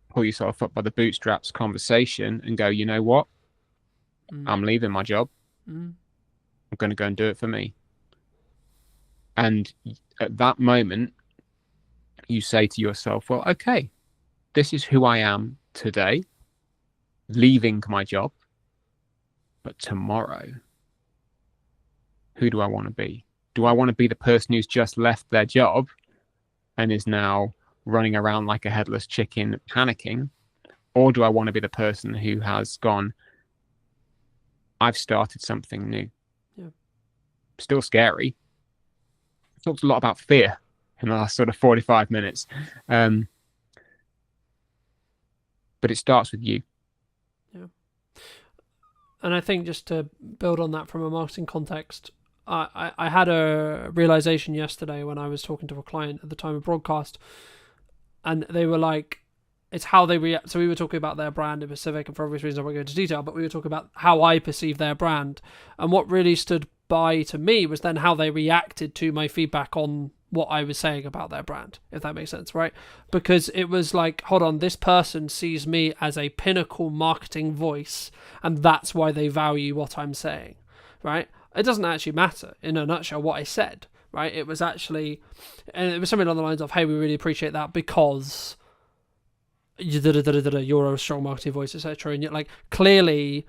pull yourself up by the bootstraps conversation and go, you know what? I'm leaving my job. I'm going to go and do it for me. And at that moment, you say to yourself, well, okay, this is who I am today, leaving my job. But tomorrow, who do I want to be? Do I want to be the person who's just left their job and is now running around like a headless chicken panicking? Or do I want to be the person who has gone, I've started something new? Yeah. Still scary. Talked a lot about fear in the last sort of 45 minutes. But it starts with you. Yeah. And I think just to build on that from a marketing context, I had a realization yesterday when I was talking to a client at the time of broadcast, and they were like, it's how they react. So we were talking about their brand in Pacific, and for obvious reasons I won't go into detail, but we were talking about how I perceive their brand. And what really stood by to me was then how they reacted to my feedback on what I was saying about their brand, if that makes sense, right? Because it was like, hold on, this person sees me as a pinnacle marketing voice, and that's why they value what I'm saying, right? It doesn't actually matter, in a nutshell, what I said, right? It was actually, and it was something along the lines of, hey, we really appreciate that because you're a strong marketing voice, etc. And yet, like, clearly,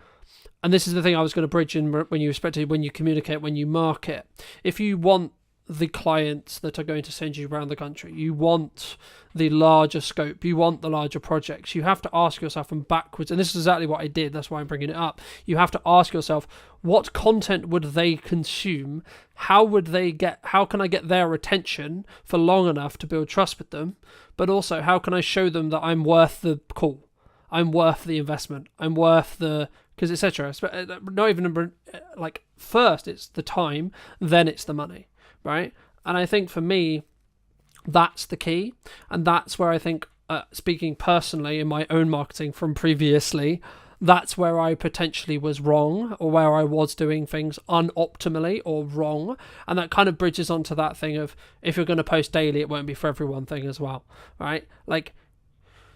and this is the thing I was going to bridge in when you communicate, when you market. If you want the clients that are going to send you around the country, you want the larger scope, you want the larger projects, you have to ask yourself from backwards, and this is exactly what I did, that's why I'm bringing it up. You have to ask yourself, what content would they consume? How can I get their attention for long enough to build trust with them? But also, how can I show them that I'm worth the call? I'm worth the investment. I'm worth the, because etc. Not even like, first it's the time, then it's the money, right? And I think for me, that's the key. And that's where I think, speaking personally in my own marketing from previously, that's where I potentially was wrong, or where I was doing things unoptimally or wrong. And that kind of bridges onto that thing of, if you're going to post daily, it won't be for everyone thing as well, right? Like,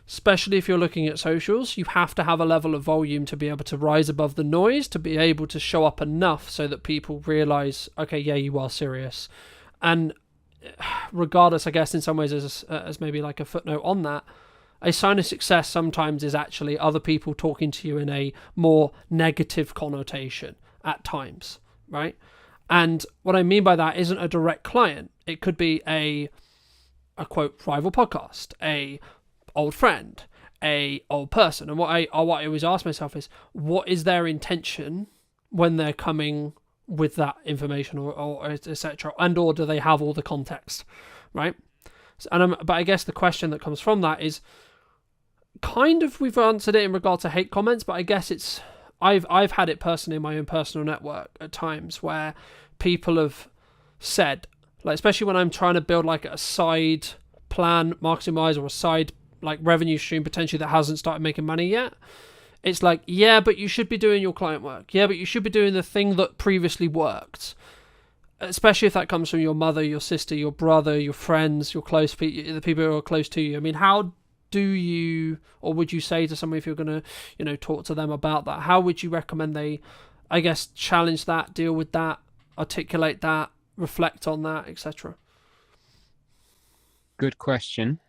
especially if you're looking at socials, you have to have a level of volume to be able to rise above the noise, to be able to show up enough so that people realize, okay, yeah, you are serious. And regardless, I guess in some ways, as maybe like a footnote on that, a sign of success sometimes is actually other people talking to you in a more negative connotation at times, right? And what I mean by that isn't a direct client. It could be a quote rival podcast, a old friend, a old person. And what I always ask myself is, what is their intention when they're coming with that information, or etc., and or do they have all the context, right? But I guess the question that comes from that is, kind of, we've answered it in regard to hate comments, but I guess it's, I've had it personally in my own personal network at times where people have said, like, especially when I'm trying to build like a side plan marketing wise, or a side like revenue stream potentially that hasn't started making money yet, it's like, yeah, but you should be doing your client work, yeah, but you should be doing the thing that previously worked, especially if that comes from your mother, your sister, your brother, your friends, your close people, the people who are close to you. I mean, how do you, or would you say to somebody, if you're going to, talk to them about that, how would you recommend they, I guess, challenge that, deal with that, articulate that, reflect on that, etc.? Good question.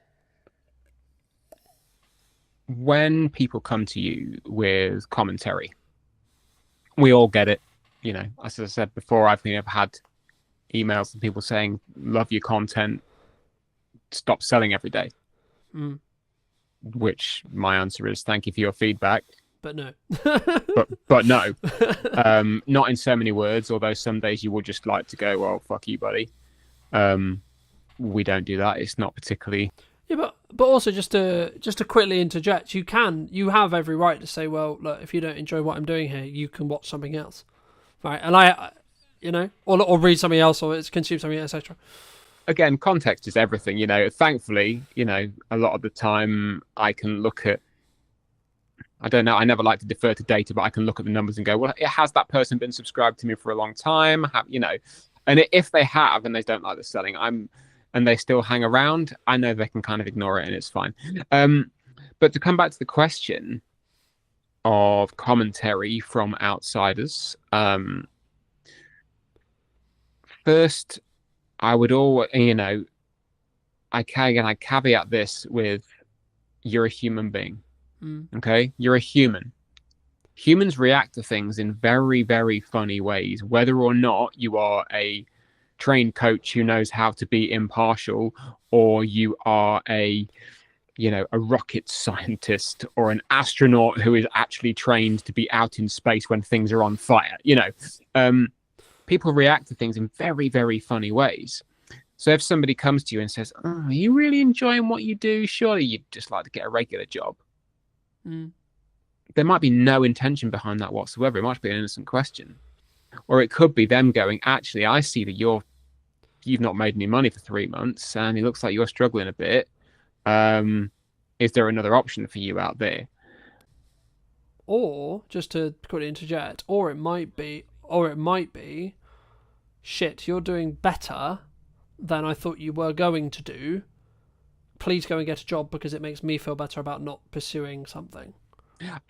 When people come to you with commentary, we all get it. As I said before, I've had emails from people saying, love your content, stop selling every day. Which my answer is, thank you for your feedback, but no. but no. Not in so many words, although some days you would just like to go, well, fuck you, buddy. We don't do that. It's not particularly. Yeah, but also just to quickly interject, you have every right to say, well, look, if you don't enjoy what I'm doing here, you can watch something else, right? And or read something else, or consume something, etc. Again, context is everything. Thankfully, a lot of the time I can look at, I don't know, I never like to defer to data, but I can look at the numbers and go, well, has that person been subscribed to me for a long time? And if they have and they don't like the selling, and they still hang around, I know they can kind of ignore it and it's fine. But to come back to the question of commentary from outsiders, first, I would always, I caveat this with, you're a human being. Okay? You're a human. Humans react to things in very, very funny ways, whether or not you are a trained coach who knows how to be impartial, or you are a rocket scientist or an astronaut who is actually trained to be out in space when things are on fire. People react to things in very, very funny ways. So if somebody comes to you and says, "Oh, are you really enjoying what you do? Surely you'd just like to get a regular job." There might be no intention behind that whatsoever. It might be an innocent question. Or it could be them going, "Actually, I see that you've not made any money for 3 months and it looks like you're struggling a bit. Is there another option for you out there?" Or, just to quickly interject, or it might be, shit, you're doing better than I thought you were going to do. Please go and get a job because it makes me feel better about not pursuing something.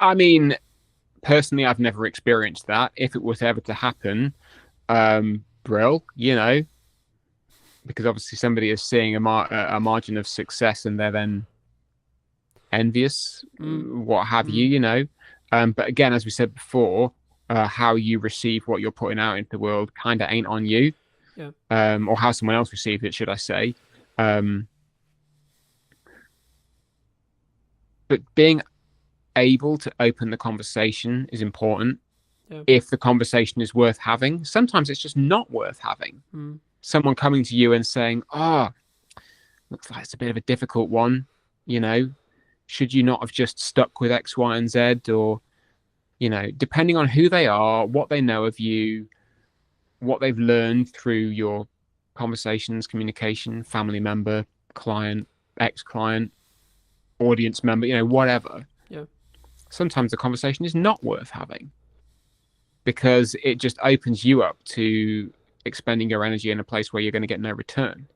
I mean, personally, I've never experienced that. If it was ever to happen, brill, because obviously somebody is seeing a margin of success and they're then envious, what have you, But again, as we said before, how you receive what you're putting out into the world kind of ain't on you. Yeah. Or how someone else received it, should I say. But being able to open the conversation is important. Yeah. If the conversation is worth having. Sometimes it's just not worth having. Someone coming to you and saying, looks like it's a bit of a difficult one, should you not have just stuck with X, Y, and Z? Or, depending on who they are, what they know of you, what they've learned through your conversations, communication, family member, client, ex-client, audience member, whatever. Yeah. Sometimes the conversation is not worth having because it just opens you up to expending your energy in a place where you're going to get no return.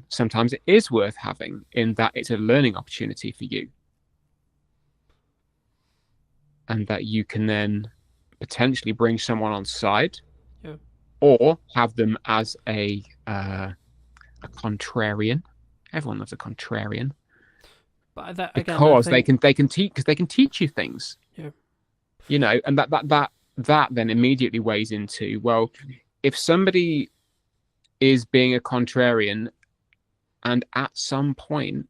Sometimes it is worth having in that it's a learning opportunity for you, and that you can then potentially bring someone on side, or have them as a contrarian. Everyone loves a contrarian, but that, again, because they can teach you things. Yeah. And that then immediately weighs into, well, if somebody is being a contrarian and at some point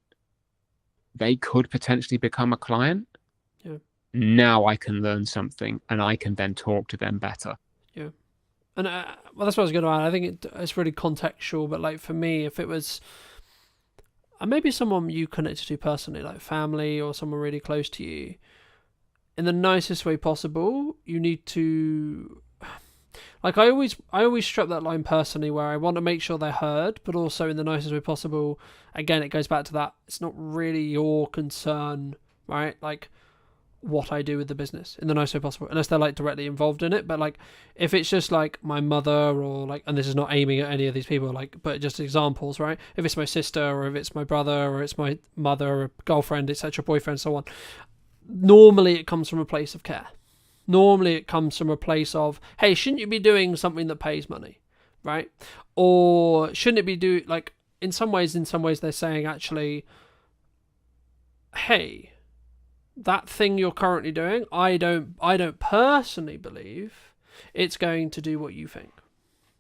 they could potentially become a client, now I can learn something and I can then talk to them better. Yeah. And well, that's what I was going to add. I think it's really contextual, but like for me, if it was maybe someone you connected to personally, like family or someone really close to you, in the nicest way possible, you need to, like, I always strip that line personally, where I want to make sure they're heard, but also in the nicest way possible. Again, it goes back to that, it's not really your concern, right? Like, what I do with the business in the nicest way possible, unless they're like directly involved in it. But like, if it's just like my mother, or like, and this is not aiming at any of these people, like, but just examples, right? If it's my sister, or if it's my brother, or it's my mother, or girlfriend, etc., boyfriend, so on. Normally it comes from a place of care. Normally it comes from a place of, hey, shouldn't you be doing something that pays money, right? Or shouldn't it be like, in some ways they're saying, actually, hey, that thing you're currently doing, I don't personally believe it's going to do what you think,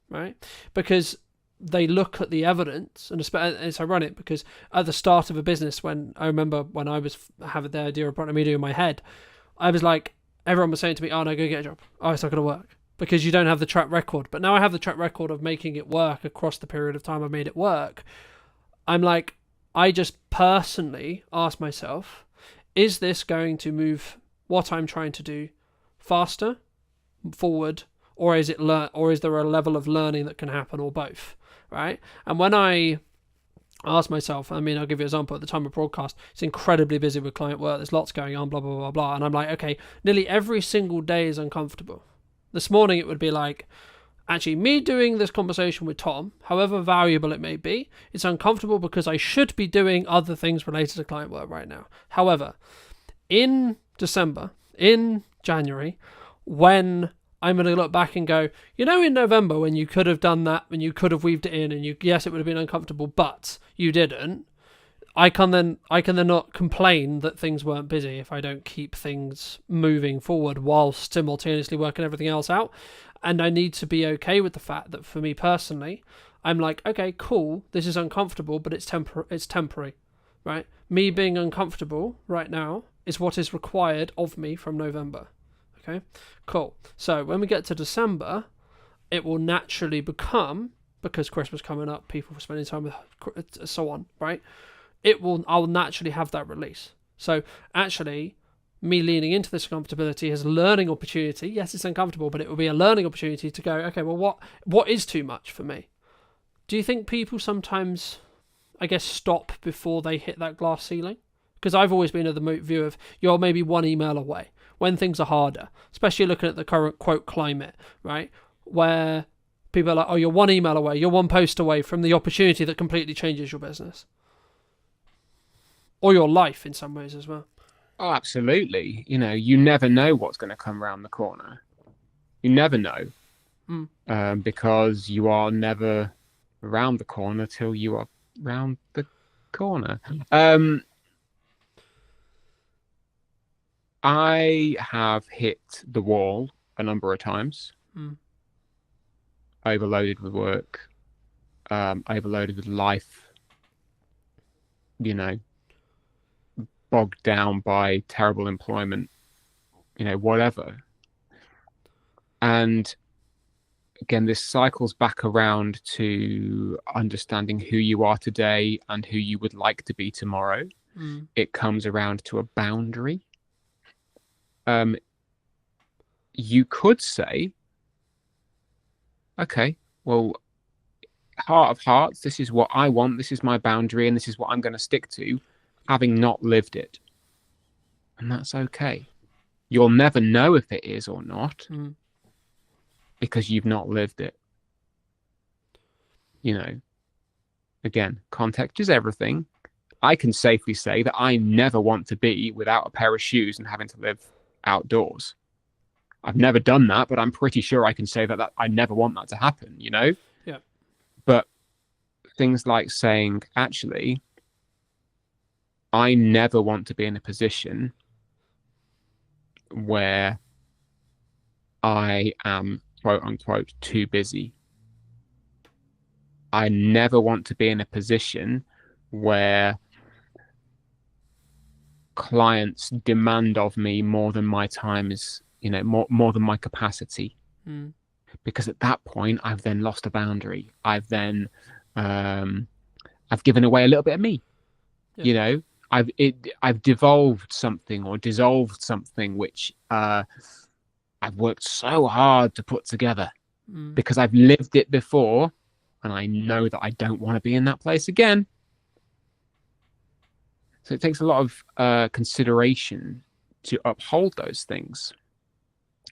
right? Because they look at the evidence, and it's ironic because at the start of a business, when I remember when I was having the idea of Brand Media in my head, I was like, everyone was saying to me, "Oh no, go get a job. Oh, it's not going to work because you don't have the track record." But now I have the track record of making it work across the period of time I've made it work. I'm like, I just personally ask myself, is this going to move what I'm trying to do faster, forward, or is there a level of learning that can happen, or both? Right? And when I ask myself, I mean, I'll give you an example. At the time of broadcast, it's incredibly busy with client work. There's lots going on, blah, blah, blah, blah. And I'm like, okay, nearly every single day is uncomfortable. This morning, it would be like, actually, me doing this conversation with Tom, however valuable it may be, it's uncomfortable because I should be doing other things related to client work right now. However, in December, in January, when I'm going to look back and go, in November when you could have done that, when you could have weaved it in, and yes, it would have been uncomfortable, but you didn't. I can then not complain that things weren't busy if I don't keep things moving forward whilst simultaneously working everything else out. And I need to be okay with the fact that for me personally, I'm like, okay, cool, this is uncomfortable, but it's temporary, right? Me being uncomfortable right now is what is required of me from November. Okay, cool. So when we get to December, it will naturally become, because Christmas coming up, people spending time with, so on, right? I'll naturally have that release. So actually, me leaning into this comfortability is a learning opportunity. Yes, it's uncomfortable, but it will be a learning opportunity to go, okay, well, what is too much for me? Do you think people sometimes, I guess, stop before they hit that glass ceiling? Because I've always been of the view of you're maybe one email away when things are harder, especially looking at the current quote climate, right? Where people are like, oh, you're one email away, you're one post away from the opportunity that completely changes your business. Or your life in some ways as well. Oh, absolutely. You know, you never know what's going to come around the corner. You never know. Because you are never around the corner till you are round the corner. I have hit the wall a number of times. Overloaded with work, overloaded with life, you know, bogged down by terrible employment, you know, whatever. And again, this cycles back around to understanding who you are today and who you would like to be tomorrow. It comes around to a boundary. You could say, okay, well, heart of hearts, this is what I want, this is my boundary, and this is what I'm going to stick to, having not lived it. And that's okay. You'll never know if it is or not, because you've not lived it. You know, again, context is everything. I can safely say that I never want to be without a pair of shoes and having to live outdoors. I've never done that, but I'm pretty sure I can say that I never want that to happen, you know? Yeah. But things like saying, actually, I never want to be in a position where I am, quote unquote, too busy. I never want to be in a position where clients demand of me more than my time is, you know, more than my capacity. Because at that point, I've then lost a boundary. I've then, I've given away a little bit of me. You know, I've devolved something or dissolved something which I've worked so hard to put together because I've lived it before, and I know that I don't want to be in that place again. So it takes a lot of consideration to uphold those things.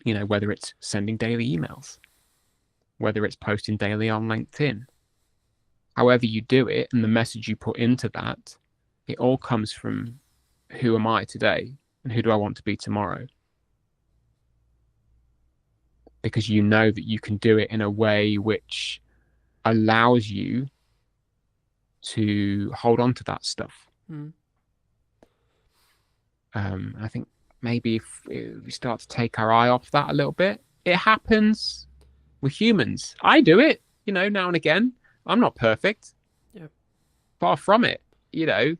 You know, whether it's sending daily emails, whether it's posting daily on LinkedIn, however you do it, and the message you put into that, it all comes from who am I today and who do I want to be tomorrow? Because you know that you can do it in a way which allows you to hold on to that stuff. I think maybe if we start to take our eye off that a little bit, it happens with humans. I do it, you know, now and again. I'm not perfect. Yeah. Far from it, you know.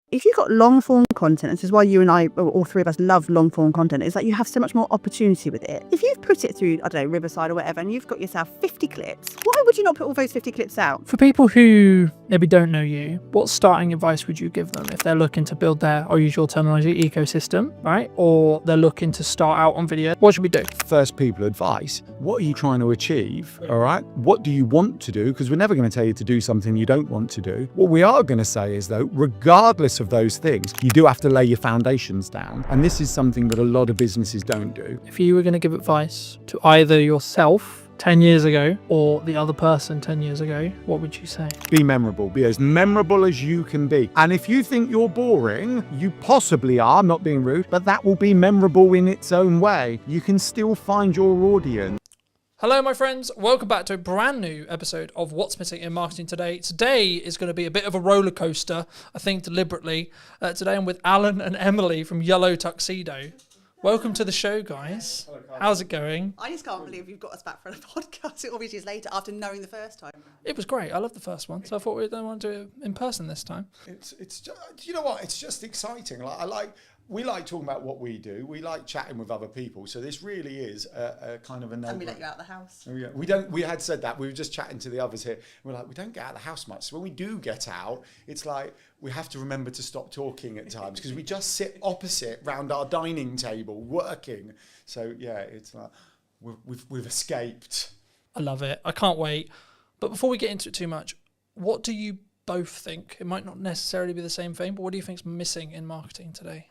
If you've got long form content, and this is why you and I, or all three of us, love long form content, is that you have so much more opportunity with it. If you've put it through, I don't know, Riverside or whatever, and you've got yourself 50 clips, why would you not put all those 50 clips out? For people who maybe don't know you, what starting advice would you give them if they're looking to build their, I'll use your terminology, ecosystem, right? Or they're looking to start out on video? What should we do? First people advice. What are you trying to achieve? All right. What do you want to do? Because we're never going to tell you to do something you don't want to do. What we are going to say is, though, regardless of those things, you do have to lay your foundations down. And this is something that a lot of businesses don't do. If you were going to give advice to either yourself 10 years ago or the other person 10 years ago, what would you say? Be memorable. Be as memorable as you can be. And if you think you're boring, you possibly are, not being rude, but that will be memorable in its own way. You can still find your audience. Hello, my friends. Welcome back to a brand new episode of What's Missing in Marketing Today. Today is going to be a bit of a roller coaster, I think deliberately. Today I'm with Alan and Emily from Yellow Tuxedo. Welcome to the show, guys. How's it going? I just can't believe you've got us back for a podcast all these years later after knowing the first time. It was great. I loved the first one, so I thought we don't want to do it in person this time. It's just, you know what? It's just exciting. We like talking about what we do. We like chatting with other people. So this really is a kind of a no. And we let you out of the house. We had said that. We were just chatting to the others here. We're like, we don't get out of the house much. So when we do get out, it's like we have to remember to stop talking at times because we just sit opposite round our dining table working. So yeah, it's like we've escaped. I love it. I can't wait. But before we get into it too much, what do you both think? It might not necessarily be the same thing, but what do you think is missing in marketing today?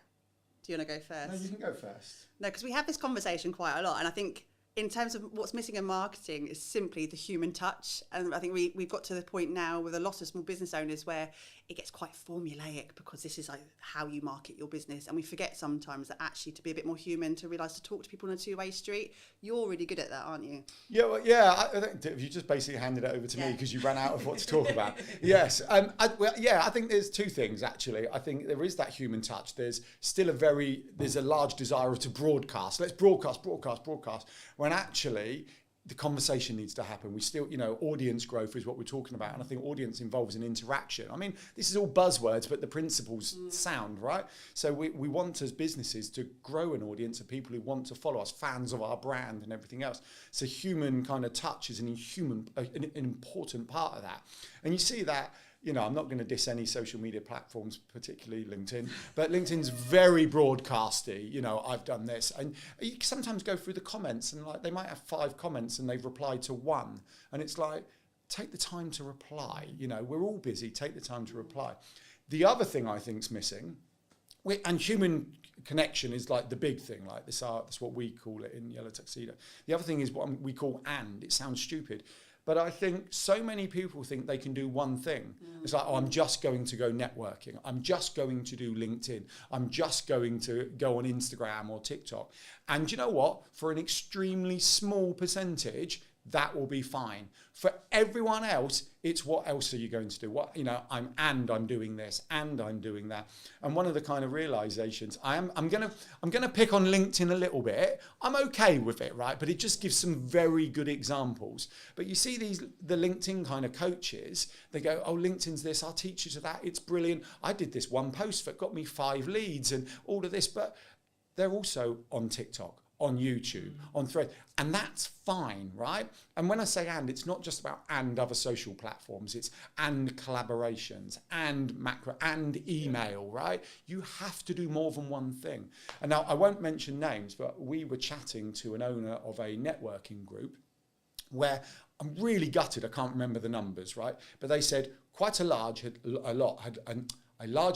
Do you want to go first? No, you can go first. No, because we have this conversation quite a lot. And I think in terms of what's missing in marketing is simply the human touch. And I think we've got to the point now with a lot of small business owners where it gets quite formulaic because this is like how you market your business. And we forget sometimes that actually to be a bit more human, to realise to talk to people on a two-way street. You're really good at that, aren't you? Yeah, well, yeah. I think you just basically handed it over to me because you ran out of what to talk about. Yes. I think there's two things, actually. I think there is that human touch. There's still there's a large desire to broadcast. Let's broadcast. When actually the conversation needs to happen. We still, audience growth is what we're talking about. And I think audience involves an interaction. I mean, this is all buzzwords, but the principles sound, right? So we want as businesses to grow an audience of people who want to follow us, fans of our brand and everything else. So human kind of touch is an important part of that. And you see that, I'm not going to diss any social media platforms, particularly LinkedIn, but LinkedIn's very broadcasty. I've done this. And you sometimes go through the comments and they might have 5 comments and they've replied to 1. And it's like, take the time to reply. We're all busy. Take the time to reply. The other thing I think is missing, and human connection is like the big thing, like this art, that's what we call it in Yellow Tuxedo. The other thing is what we call and. It sounds stupid. But I think so many people think they can do one thing. It's like, I'm just going to go networking. I'm just going to do LinkedIn. I'm just going to go on Instagram or TikTok. And you know what? For an extremely small percentage, that will be fine. For everyone else, it's what else are you going to do? I'm doing this and I'm doing that. And one of the kind of realizations, I'm gonna pick on LinkedIn a little bit. I'm okay with it, right? But it just gives some very good examples. But you see the LinkedIn kind of coaches, they go, oh, LinkedIn's this, I'll teach you to that. It's brilliant. I did this one post that got me 5 leads and all of this, but they're also on TikTok, on YouTube, on Thread, and that's fine, right? And when I say and, it's not just about and other social platforms, it's and collaborations, and macro, and email, right? You have to do more than one thing. And now I won't mention names, but we were chatting to an owner of a networking group where I'm really gutted, I can't remember the numbers, right? But they said quite a large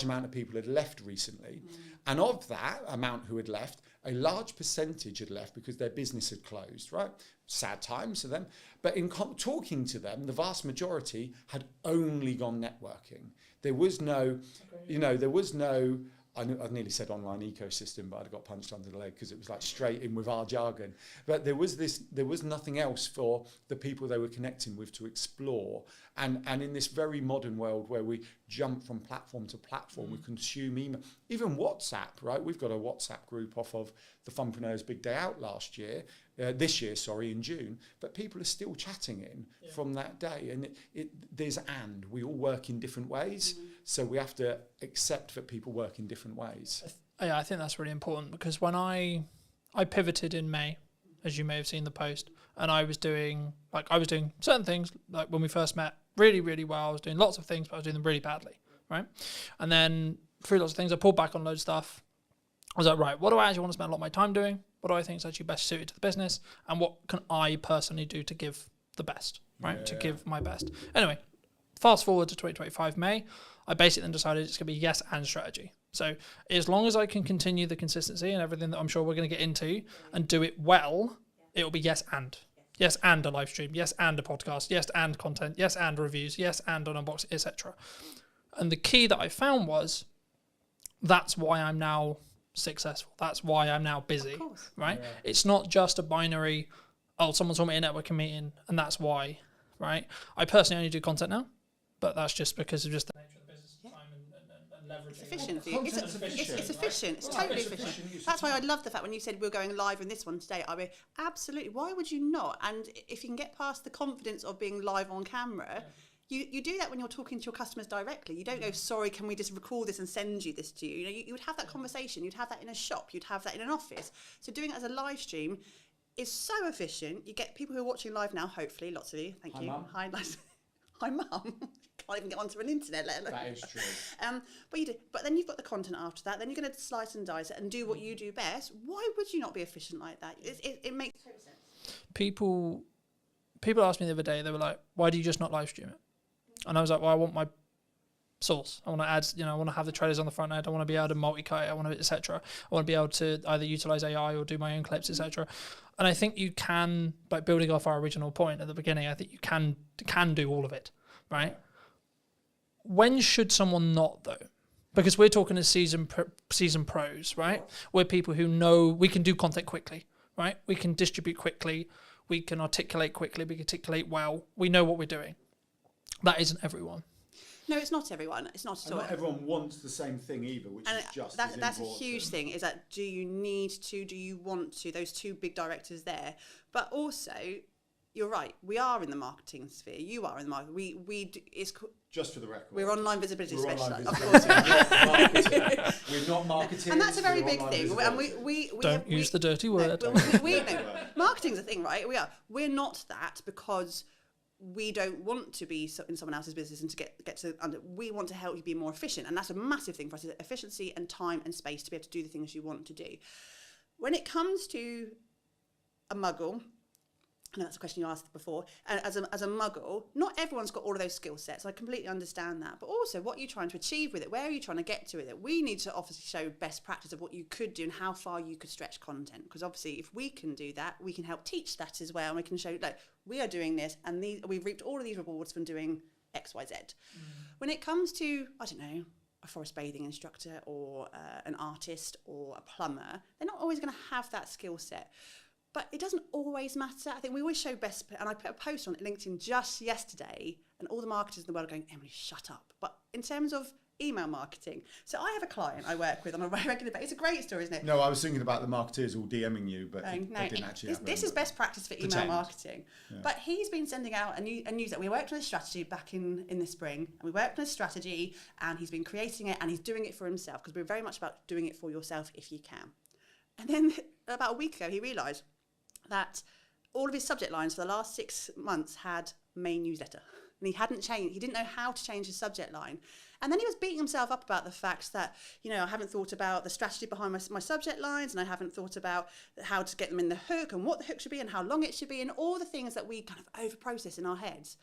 amount of people had left recently. And of that amount who had left, a large percentage had left because their business had closed, right? Sad times for them. But in talking to them, the vast majority had only gone networking. There was no, I nearly said online ecosystem, but I got punched under the leg because it was like straight in with our jargon. But there was nothing else for the people they were connecting with to explore. And in this very modern world where we jump from platform to platform, we consume email, even WhatsApp, right? We've got a WhatsApp group off of the Funpreneurs Big Day Out this year, in June, but people are still chatting from that day. And we all work in different ways. So we have to accept that people work in different ways. Yeah, I think that's really important because when I pivoted in May, as you may have seen the post, and I was doing certain things, like when we first met, really, really well. I was doing lots of things, but I was doing them really badly, right? And then through lots of things, I pulled back on loads of stuff. I was like, right, what do I actually want to spend a lot of my time doing? What do I think is actually best suited to the business? And what can I personally do to give the best, right? Yeah. To give my best. Anyway, fast forward to 2025 May, I basically then decided it's going to be yes and strategy. So as long as I can continue the consistency and everything that I'm sure we're going to get into and do it well, it'll be yes and. Yes and a live stream. Yes and a podcast. Yes and content. Yes and reviews. Yes and an unboxing, etc. And the key that I found was that's why I'm now successful. That's why I'm now busy, right? Yeah. It's not just a binary, oh, someone saw me at a networking meeting and that's why, right? I personally only do content now, but that's just because of just the nature of the business, time and leveraging. It's efficient for you. It's efficient. It's totally efficient. That's why I love the fact when you said we're going live in this one today. I mean, absolutely. Why would you not? And if you can get past the confidence of being live on camera, you do that when you're talking to your customers directly. You don't go, sorry, can we just record this and send you this to you? You know, you would have that conversation. You'd have that in a shop. You'd have that in an office. So doing it as a live stream is so efficient. You get people who are watching live now, hopefully, lots of you. Thank you. Mum. Hi, nice. Hi, Mum. Can't even get onto an internet, let alone. That is true. But you do. But then you've got the content after that. Then you're going to slice and dice it and do what you do best. Why would you not be efficient like that? It makes total sense. People asked me the other day, they were like, why do you just not live stream it? And I was like, well, I want my source. I want to add, I want to have the trailers on the front end. I want to be able to multi-cut it. I want to, etc. I want to be able to either utilize AI or do my own clips, etc. And I think you can, by building off our original point at the beginning, I think you can do all of it, right? When should someone not, though? Because we're talking as season pros, right? We're people who know we can do content quickly, right? We can distribute quickly. We can articulate quickly. We can articulate well. We know what we're doing. That isn't everyone. No, it's not everyone. It's not at all. Not everyone wants the same thing either, which is just that's a huge thing. Is that do you need to? Do you want to? Those two big directors there, but also, you're right. We are in the marketing sphere. You are in the market. It's just for the record. We're online visibility specialists. Of course, we're not marketing. And that's a very big thing. And we don't use the dirty word. Marketing's a thing, right? We're not that because we don't want to be in someone else's business and to get to under. We want to help you be more efficient, and that's a massive thing for us: is efficiency and time and space to be able to do the things you want to do. When it comes to a muggle, I know that's a question you asked before. And as a muggle, not everyone's got all of those skill sets. I completely understand that. But also, what are you trying to achieve with it? Where are you trying to get to with it? We need to obviously show best practice of what you could do and how far you could stretch content. Because obviously, if we can do that, we can help teach that as well. And we can show, like, we are doing this and we've reaped all of these rewards from doing X, Y, Z. When it comes to, I don't know, a forest bathing instructor or an artist or a plumber, they're not always going to have that skill set. But it doesn't always matter. I think we always show best, and I put a post on LinkedIn just yesterday, and all the marketers in the world are going, Emily, shut up. But in terms of email marketing, so I have a client I work with on a regular basis. It's a great story, isn't it? No, I was thinking about the marketers all DMing you, but they didn't actually. This is best practice for email marketing. Yeah. But he's been sending out a news that we worked on a strategy back in the spring, and we worked on a strategy, and he's been creating it, and he's doing it for himself, because we're very much about doing it for yourself if you can. And then about a week ago, he realised that all of his subject lines for the last 6 months had main newsletter, and he hadn't changed. He didn't know how to change his subject line, and then he was beating himself up about the fact that I haven't thought about the strategy behind my subject lines, and I haven't thought about how to get them in the hook and what the hook should be and how long it should be and all the things that we kind of over process in our heads.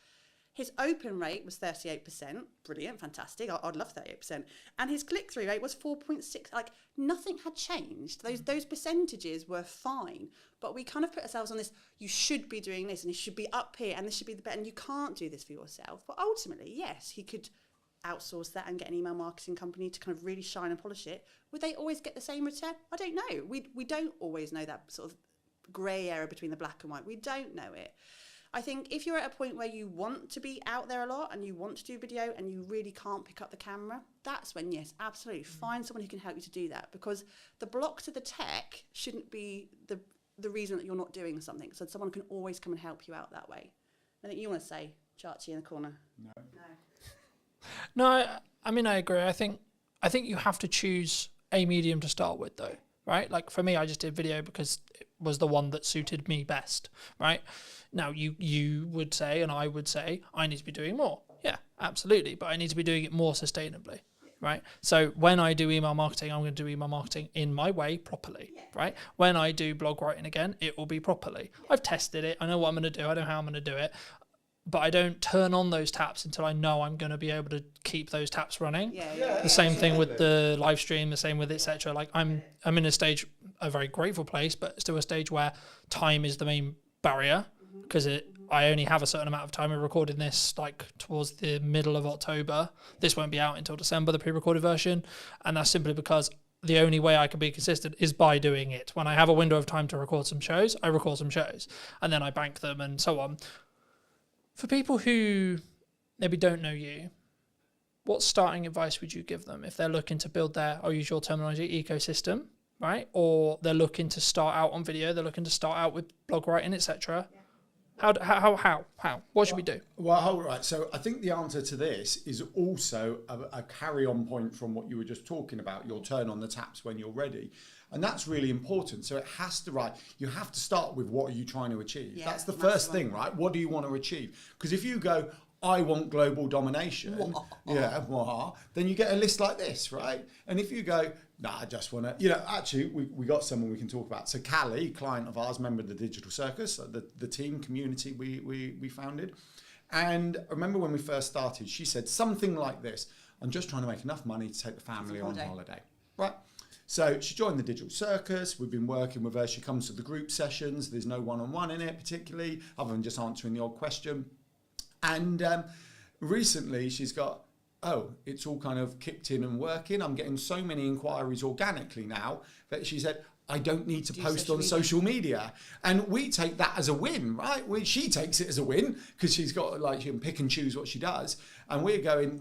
His open rate was 38%. Brilliant, fantastic. I'd love 38%. And his click-through rate was 4.6. Like, nothing had changed. Those percentages were fine. But we kind of put ourselves on this, you should be doing this, and it should be up here, and this should be the better, and you can't do this for yourself. But ultimately, yes, he could outsource that and get an email marketing company to kind of really shine and polish it. Would they always get the same return? I don't know. We don't always know that sort of grey area between the black and white. We don't know it. I think if you're at a point where you want to be out there a lot and you want to do video and you really can't pick up the camera, that's when, yes, absolutely, find someone who can help you to do that, because the block to the tech shouldn't be the reason that you're not doing something. So someone can always come and help you out that way. I think you want to say, Chachi in the corner. No, I mean, I agree. I think you have to choose a medium to start with, though, right? Like for me, I just did video because it was the one that suited me best, right? Now, you would say, and I would say, I need to be doing more. Yeah, absolutely. But I need to be doing it more sustainably, right? So when I do email marketing, I'm going to do email marketing in my way properly, right? When I do blog writing again, it will be properly. I've tested it. I know what I'm going to do. I know how I'm going to do it. But I don't turn on those taps until I know I'm going to be able to keep those taps running. The same thing with the live stream, the same with etc. Like I'm in a very grateful place, but still a stage where time is the main barrier, because I only have a certain amount of time. We're recording this like towards the middle of October. This won't be out until December, the pre-recorded version, and that's simply because the only way I can be consistent is by doing it. When I have a window of time to record some shows, I record some shows, and then I bank them and so on. For people who maybe don't know you, what starting advice would you give them if they're looking to build their, I'll use your terminology, ecosystem, right? Or they're looking to start out on video, they're looking to start out with blog writing, etc. How? What should we do? Well, all right. So I think the answer to this is also a carry-on point from what you were just talking about. You'll turn on the taps when you're ready. And that's really important. So it has to, you have to start with what are you trying to achieve? Yeah, that's the first thing, right? What do you want to achieve? Because if you go, I want global domination, then you get a list like this, right? And if you go, I just want to, actually, we got someone we can talk about. So Callie, client of ours, member of the Digital Circus, the team community we founded. And I remember when we first started, she said something like this: I'm just trying to make enough money to take the family on holiday, right? So she joined the Digital Circus. We've been working with her. She comes to the group sessions. There's no one-on-one in it particularly, other than just answering the odd question. And recently she's got, it's all kind of kicked in and working. I'm getting so many inquiries organically now that she said, I don't need to post on social media. And we take that as a win, right? She takes it as a win because she's got, she can pick and choose what she does. And we're going,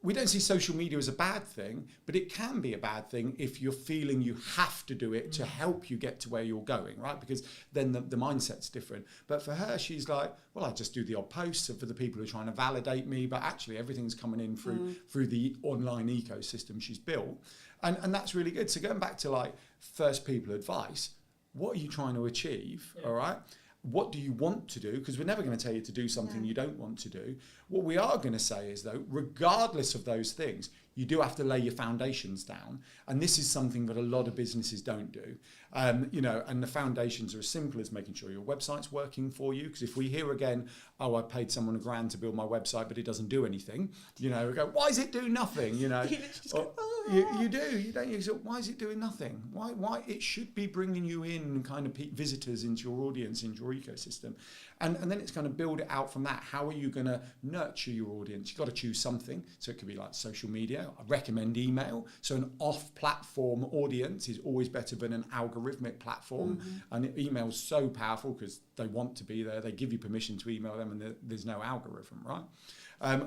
we don't see social media as a bad thing, but it can be a bad thing if you're feeling you have to do it to help you get to where you're going, right? Because then the mindset's different. But for her, she's like, well, I just do the odd posts for the people who are trying to validate me, but actually everything's coming in through the online ecosystem she's built. And that's really good. So going back to first people advice, what are you trying to achieve, all right? What do you want to do? Because we're never going to tell you to do something you don't want to do. What we are going to say is, though, regardless of those things, you do have to lay your foundations down. And this is something that a lot of businesses don't do. And the foundations are as simple as making sure your website's working for you. Because if we hear again, I paid someone $1,000 to build my website, but it doesn't do anything, we go, why does it do nothing? You do. You don't. You go, why is it doing nothing? Why? It should be bringing you in kind of visitors into your audience, into your ecosystem. And then it's going to build it out from that. How are you going to nurture your audience? You've got to choose something. So it could be like social media. I recommend email. So an off-platform audience is always better than an algorithmic platform. And email's so powerful because they want to be there. They give you permission to email them and there's no algorithm, right?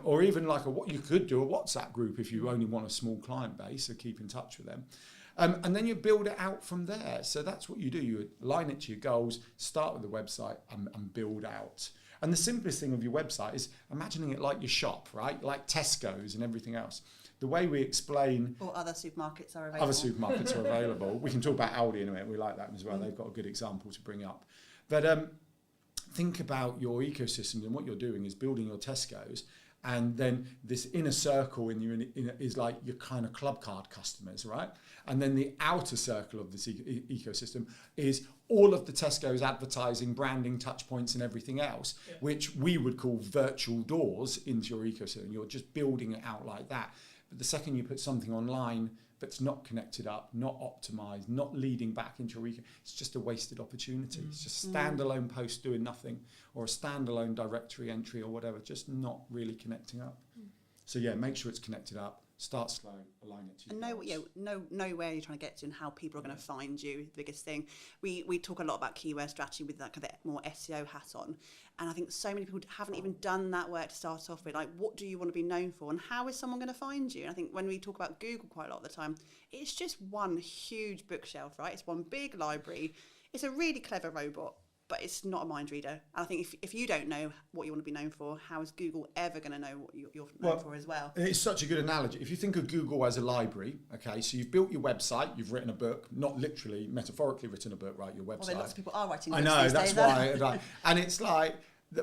Or even what you could do a WhatsApp group if you only want a small client base, so keep in touch with them. And then you build it out from there. So that's what you do. You align it to your goals, start with the website and build out. And the simplest thing of your website is imagining it like your shop, right? Like Tesco's and everything else. The way we explain... Or other supermarkets are available. Other supermarkets are available. We can talk about Aldi in a minute. We like that as well. They've got a good example to bring up. But think about your ecosystem, and what you're doing is building your Tesco's. And then this inner circle is like your kind of club card customers, right? And then the outer circle of this ecosystem is all of the Tesco's advertising, branding, touch points and everything else, which we would call virtual doors into your ecosystem. You're just building it out like that. But the second you put something online that's not connected up, not optimized, not leading back into your ecosystem, it's just a wasted opportunity. It's just a standalone post doing nothing, or a standalone directory entry or whatever, just not really connecting up. So make sure it's connected up. Start slow, align it to you. And know where you're trying to get to and how people are going to find you. The biggest thing. We talk a lot about keyword strategy with that kind of more SEO hat on. And I think so many people haven't even done that work to start off with. What do you want to be known for? And how is someone going to find you? And I think when we talk about Google quite a lot of the time, it's just one huge bookshelf, right? It's one big library. It's a really clever robot, but it's not a mind reader. And I think if you don't know what you want to be known for, how is Google ever going to know what you're known for as well? It's such a good analogy. If you think of Google as a library, okay, so you've built your website, you've written a book, not literally, metaphorically written a book, right, your website. Well, lots of people are writing books. I know, that's why. And it's like,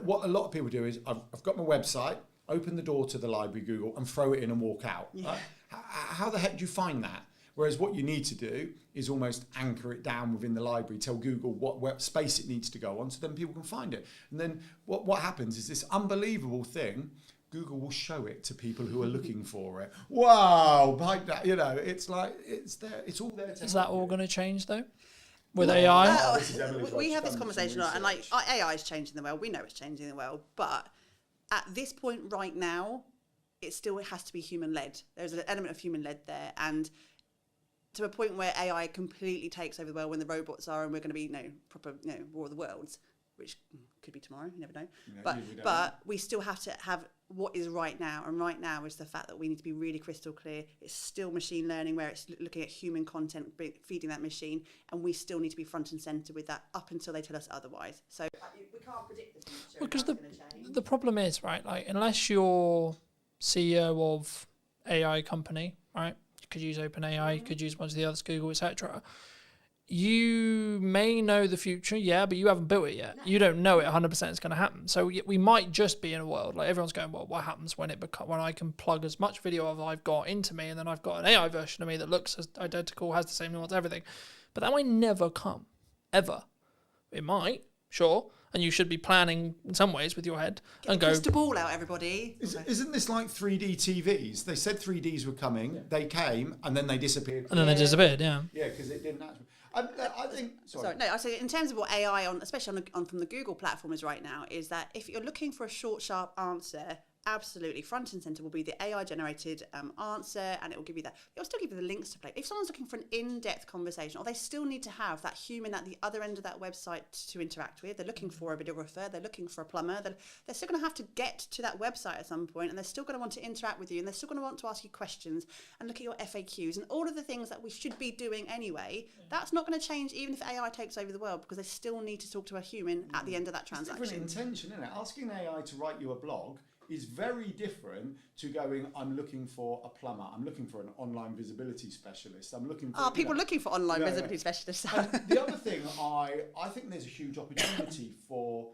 what a lot of people do is, I've got my website, open the door to the library, Google, and throw it in and walk out. Yeah. Right? How the heck do you find that? Whereas what you need to do is almost anchor it down within the library, tell Google what space it needs to go on, so then people can find it. And then what happens is this unbelievable thing, Google will show it to people who are looking for it. Wow, like that, it's like, it's there, it's all there. Is that all going to change though? With AI? We have this conversation, and AI is changing the world. We know it's changing the world, but at this point right now, it has to be human-led. There's an element of human-led there, and to a point where AI completely takes over the world, when the robots are, and we're going to be proper War of the Worlds, which could be tomorrow, you never know. But we still have to have what is right now, and right now is the fact that we need to be really crystal clear. It's still machine learning, where it's looking at human content, feeding that machine, and we still need to be front and centre with that up until they tell us otherwise. So we can't predict the future. Well, because the problem is, right, like, unless you're CEO of AI company, right, you could use OpenAI, you could use one of the others, Google, etc. You may know the future, but you haven't built it yet. No. You don't know it 100% is going to happen. So we might just be in a world like everyone's going, well, what happens when when I can plug as much video as I've got into me, and then I've got an AI version of me that looks as identical, has the same nuance, everything. But that might never come, ever. It might, sure, and you should be planning in some ways with your head. Get and the crystal ball out, everybody. Isn't this like 3D TVs? They said 3Ds were coming, they came, and then they disappeared. And then they disappeared, Yeah, because it didn't actually... I think. Sorry. No, I say in terms of what AI especially from the Google platform is right now, is that if you're looking for a short, sharp answer, absolutely front and center will be the AI generated answer, and it will give you that. It will still give you the links to play. If someone's looking for an in-depth conversation, or they still need to have that human at the other end of that website to interact with, they're looking for a videographer, they're looking for a plumber, they're still going to have to get to that website at some point, and they're still going to want to interact with you, and they're still going to want to ask you questions and look at your FAQs and all of the things that we should be doing anyway. That's not going to change even if AI takes over the world, because they still need to talk to a human at the end of that transaction. It's different intention, isn't it? Asking AI to write you a blog is very different to going, I'm looking for a plumber, I'm looking for an online visibility specialist, I'm looking for... people looking for online visibility specialists. The other thing, I think there's a huge opportunity for...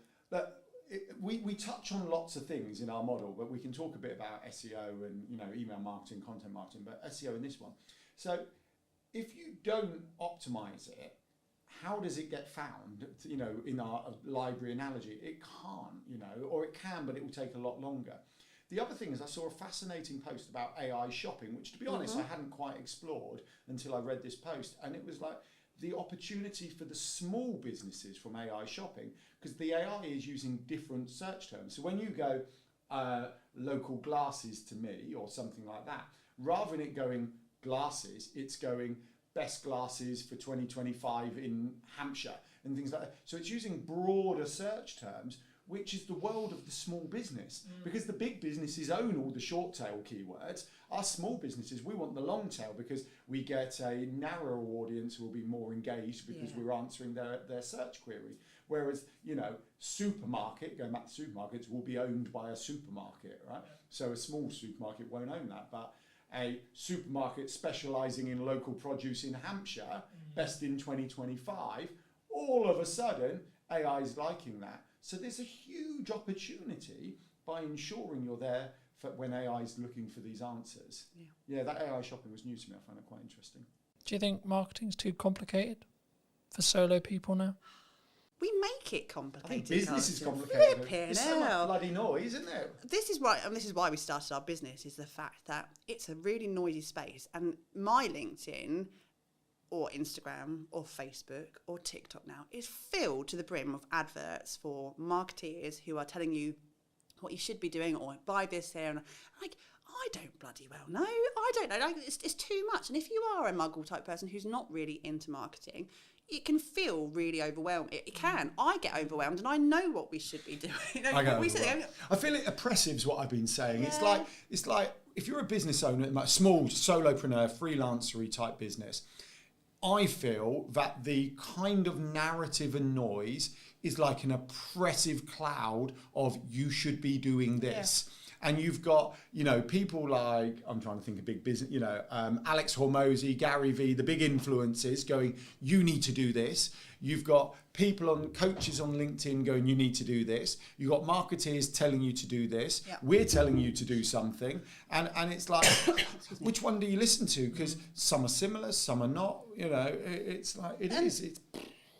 We touch on lots of things in our model, but we can talk a bit about SEO and email marketing, content marketing, but SEO in this one. So if you don't optimize it, how does it get found, in our library analogy? It can't, or it can, but it will take a lot longer. The other thing is I saw a fascinating post about AI shopping, which, to be honest, I hadn't quite explored until I read this post. And it was like the opportunity for the small businesses from AI shopping, because the AI is using different search terms. So when you go local glasses to me or something like that, rather than it going glasses, it's going best glasses for 2025 in Hampshire and things like that. So it's using broader search terms, which is the world of the small business, because the big businesses own all the short tail keywords. Our small businesses, we want the long tail, because we get a narrower audience who will be more engaged because we're answering their search query. Whereas, supermarket, going back to supermarkets, will be owned by a supermarket, right? So a small supermarket won't own that, but a supermarket specialising in local produce in Hampshire, best in 2025, all of a sudden AI is liking that. So there's a huge opportunity by ensuring you're there for when AI is looking for these answers. Yeah, that AI shopping was new to me. I found it quite interesting. Do you think marketing's too complicated for solo people now? We make it complicated. I think business is complicated. It's so much bloody noise, isn't it? This is why we started our business, is the fact that it's a really noisy space. And my LinkedIn or Instagram or Facebook or TikTok now is filled to the brim of adverts for marketeers who are telling you what you should be doing, or buy this here. And I don't bloody well know. I don't know. It's too much. And if you are a muggle type person who's not really into marketing, it can feel really overwhelming. It can. I get overwhelmed, and I know what we should be doing. I feel it oppressive is what I've been saying. Yeah. It's like if you're a business owner, like small solopreneur, freelancery type business, I feel that the kind of narrative and noise is like an oppressive cloud of you should be doing this. Yeah. And you've got, people like, I'm trying to think of big business, Alex Hormozy, Gary Vee, the big influencers going, you need to do this. You've got coaches on LinkedIn going, you need to do this. You've got marketeers telling you to do this. Yep. We're telling you to do something. And it's like, which one do you listen to? Because some are similar, some are not. It's like, it is.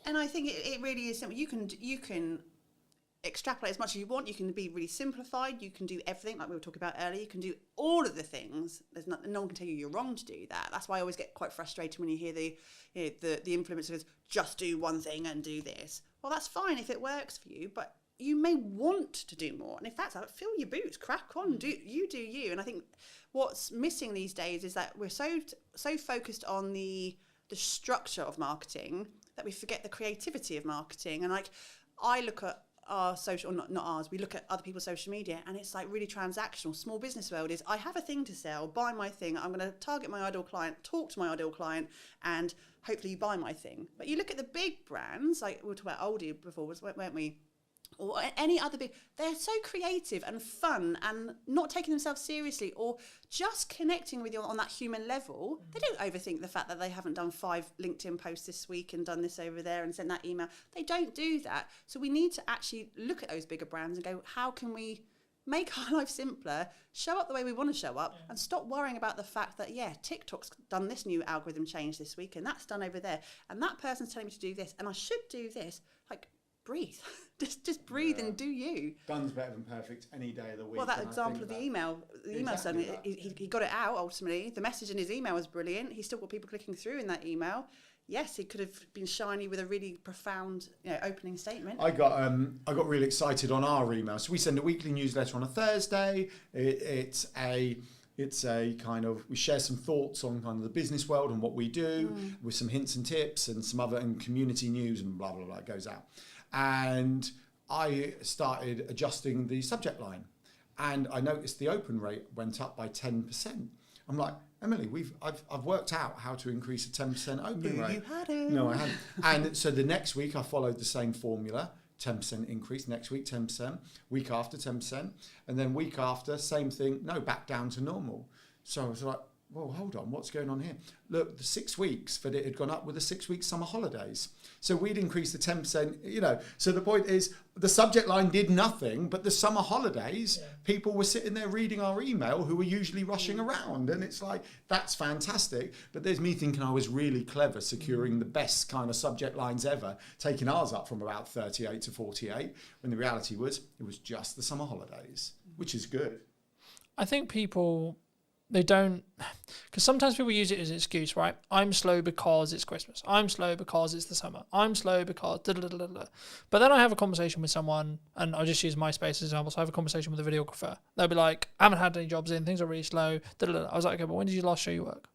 And I think it really is simple. You can extrapolate as much as you want. You can be really simplified. You can do everything like we were talking about earlier. You can do all of the things. No one can tell you you're wrong to do that. That's why I always get quite frustrated when you hear the influencers just do one thing and do this. Well, that's fine if it works for you, but you may want to do more. And if that's how, fill your boots, crack on, do you. And I think what's missing these days is that we're so focused on the structure of marketing that we forget the creativity of marketing. And like, I look at our social, not ours, we look at other people's social media, and it's like really transactional. Small business world is, I have a thing to sell, buy my thing, I'm going to target my ideal client, talk to my ideal client, and hopefully you buy my thing. But you look at the big brands, like we were talking about Aldi before, weren't we? Or any other big, they're so creative and fun and not taking themselves seriously, or just connecting with you on that human level. They don't overthink the fact that they haven't done 5 LinkedIn posts this week and done this over there and sent that email. They don't do that. So we need to actually look at those bigger brands and go, how can we make our life simpler, show up the way we want to show up, and stop worrying about the fact that, TikTok's done this new algorithm change this week, and that's done over there, and that person's telling me to do this, and I should do this. Like, breathe. just breathe and do you. Done's better than perfect any day of the week. Well, that example of the email Exactly suddenly, he got it out ultimately. The message in his email was brilliant. He still got people clicking through in that email. Yes, he could have been shiny with a really profound, opening statement. I got really excited on our email. So we send a weekly newsletter on a Thursday. It's a kind of, we share some thoughts on kind of the business world and what we do with some hints and tips and some other and community news and blah, blah, blah, it goes out. And I started adjusting the subject line, and I noticed the open rate went up by 10%. I'm like, Emily, I've worked out how to increase a 10% open rate. You hadn't. No, I hadn't. And so the next week I followed the same formula, 10% increase, next week 10%, week after 10%, and then week after, same thing, no, back down to normal. So I was like, well, hold on, what's going on here? Look, the 6 weeks that it had gone up with the 6 week summer holidays. So we'd increased the 10%, So the point is, the subject line did nothing, but the summer holidays, people were sitting there reading our email who were usually rushing around. And it's like, that's fantastic. But there's me thinking I was really clever, securing the best kind of subject lines ever, taking ours up from about 38 to 48, when the reality was, it was just the summer holidays, which is good. I think people, they don't, because sometimes people use it as an excuse, right? I'm slow because it's Christmas. I'm slow because it's the summer. I'm slow because da da da da da. But then I have a conversation with someone, and I'll just use MySpace as an example. So I have a conversation with a videographer. They'll be like, I haven't had any jobs in, things are really slow. Da da da. I was like, okay, but when did you last show your work?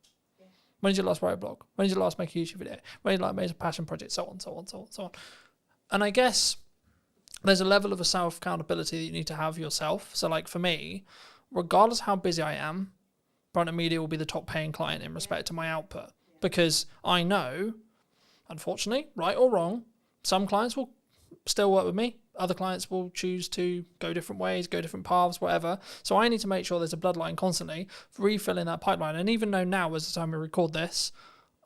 When did you last write a blog? When did you last make a YouTube video? When did you make a passion project? So on, so on, so on, so on. And I guess there's a level of a self-accountability that you need to have yourself. So like for me, regardless how busy I am, Brunton Media will be the top paying client in respect to my output, because I know, unfortunately, right or wrong, some clients will still work with me. Other clients will choose to go different ways, go different paths, whatever. So I need to make sure there's a bloodline constantly, refilling that pipeline. And even though now, as the time we record this,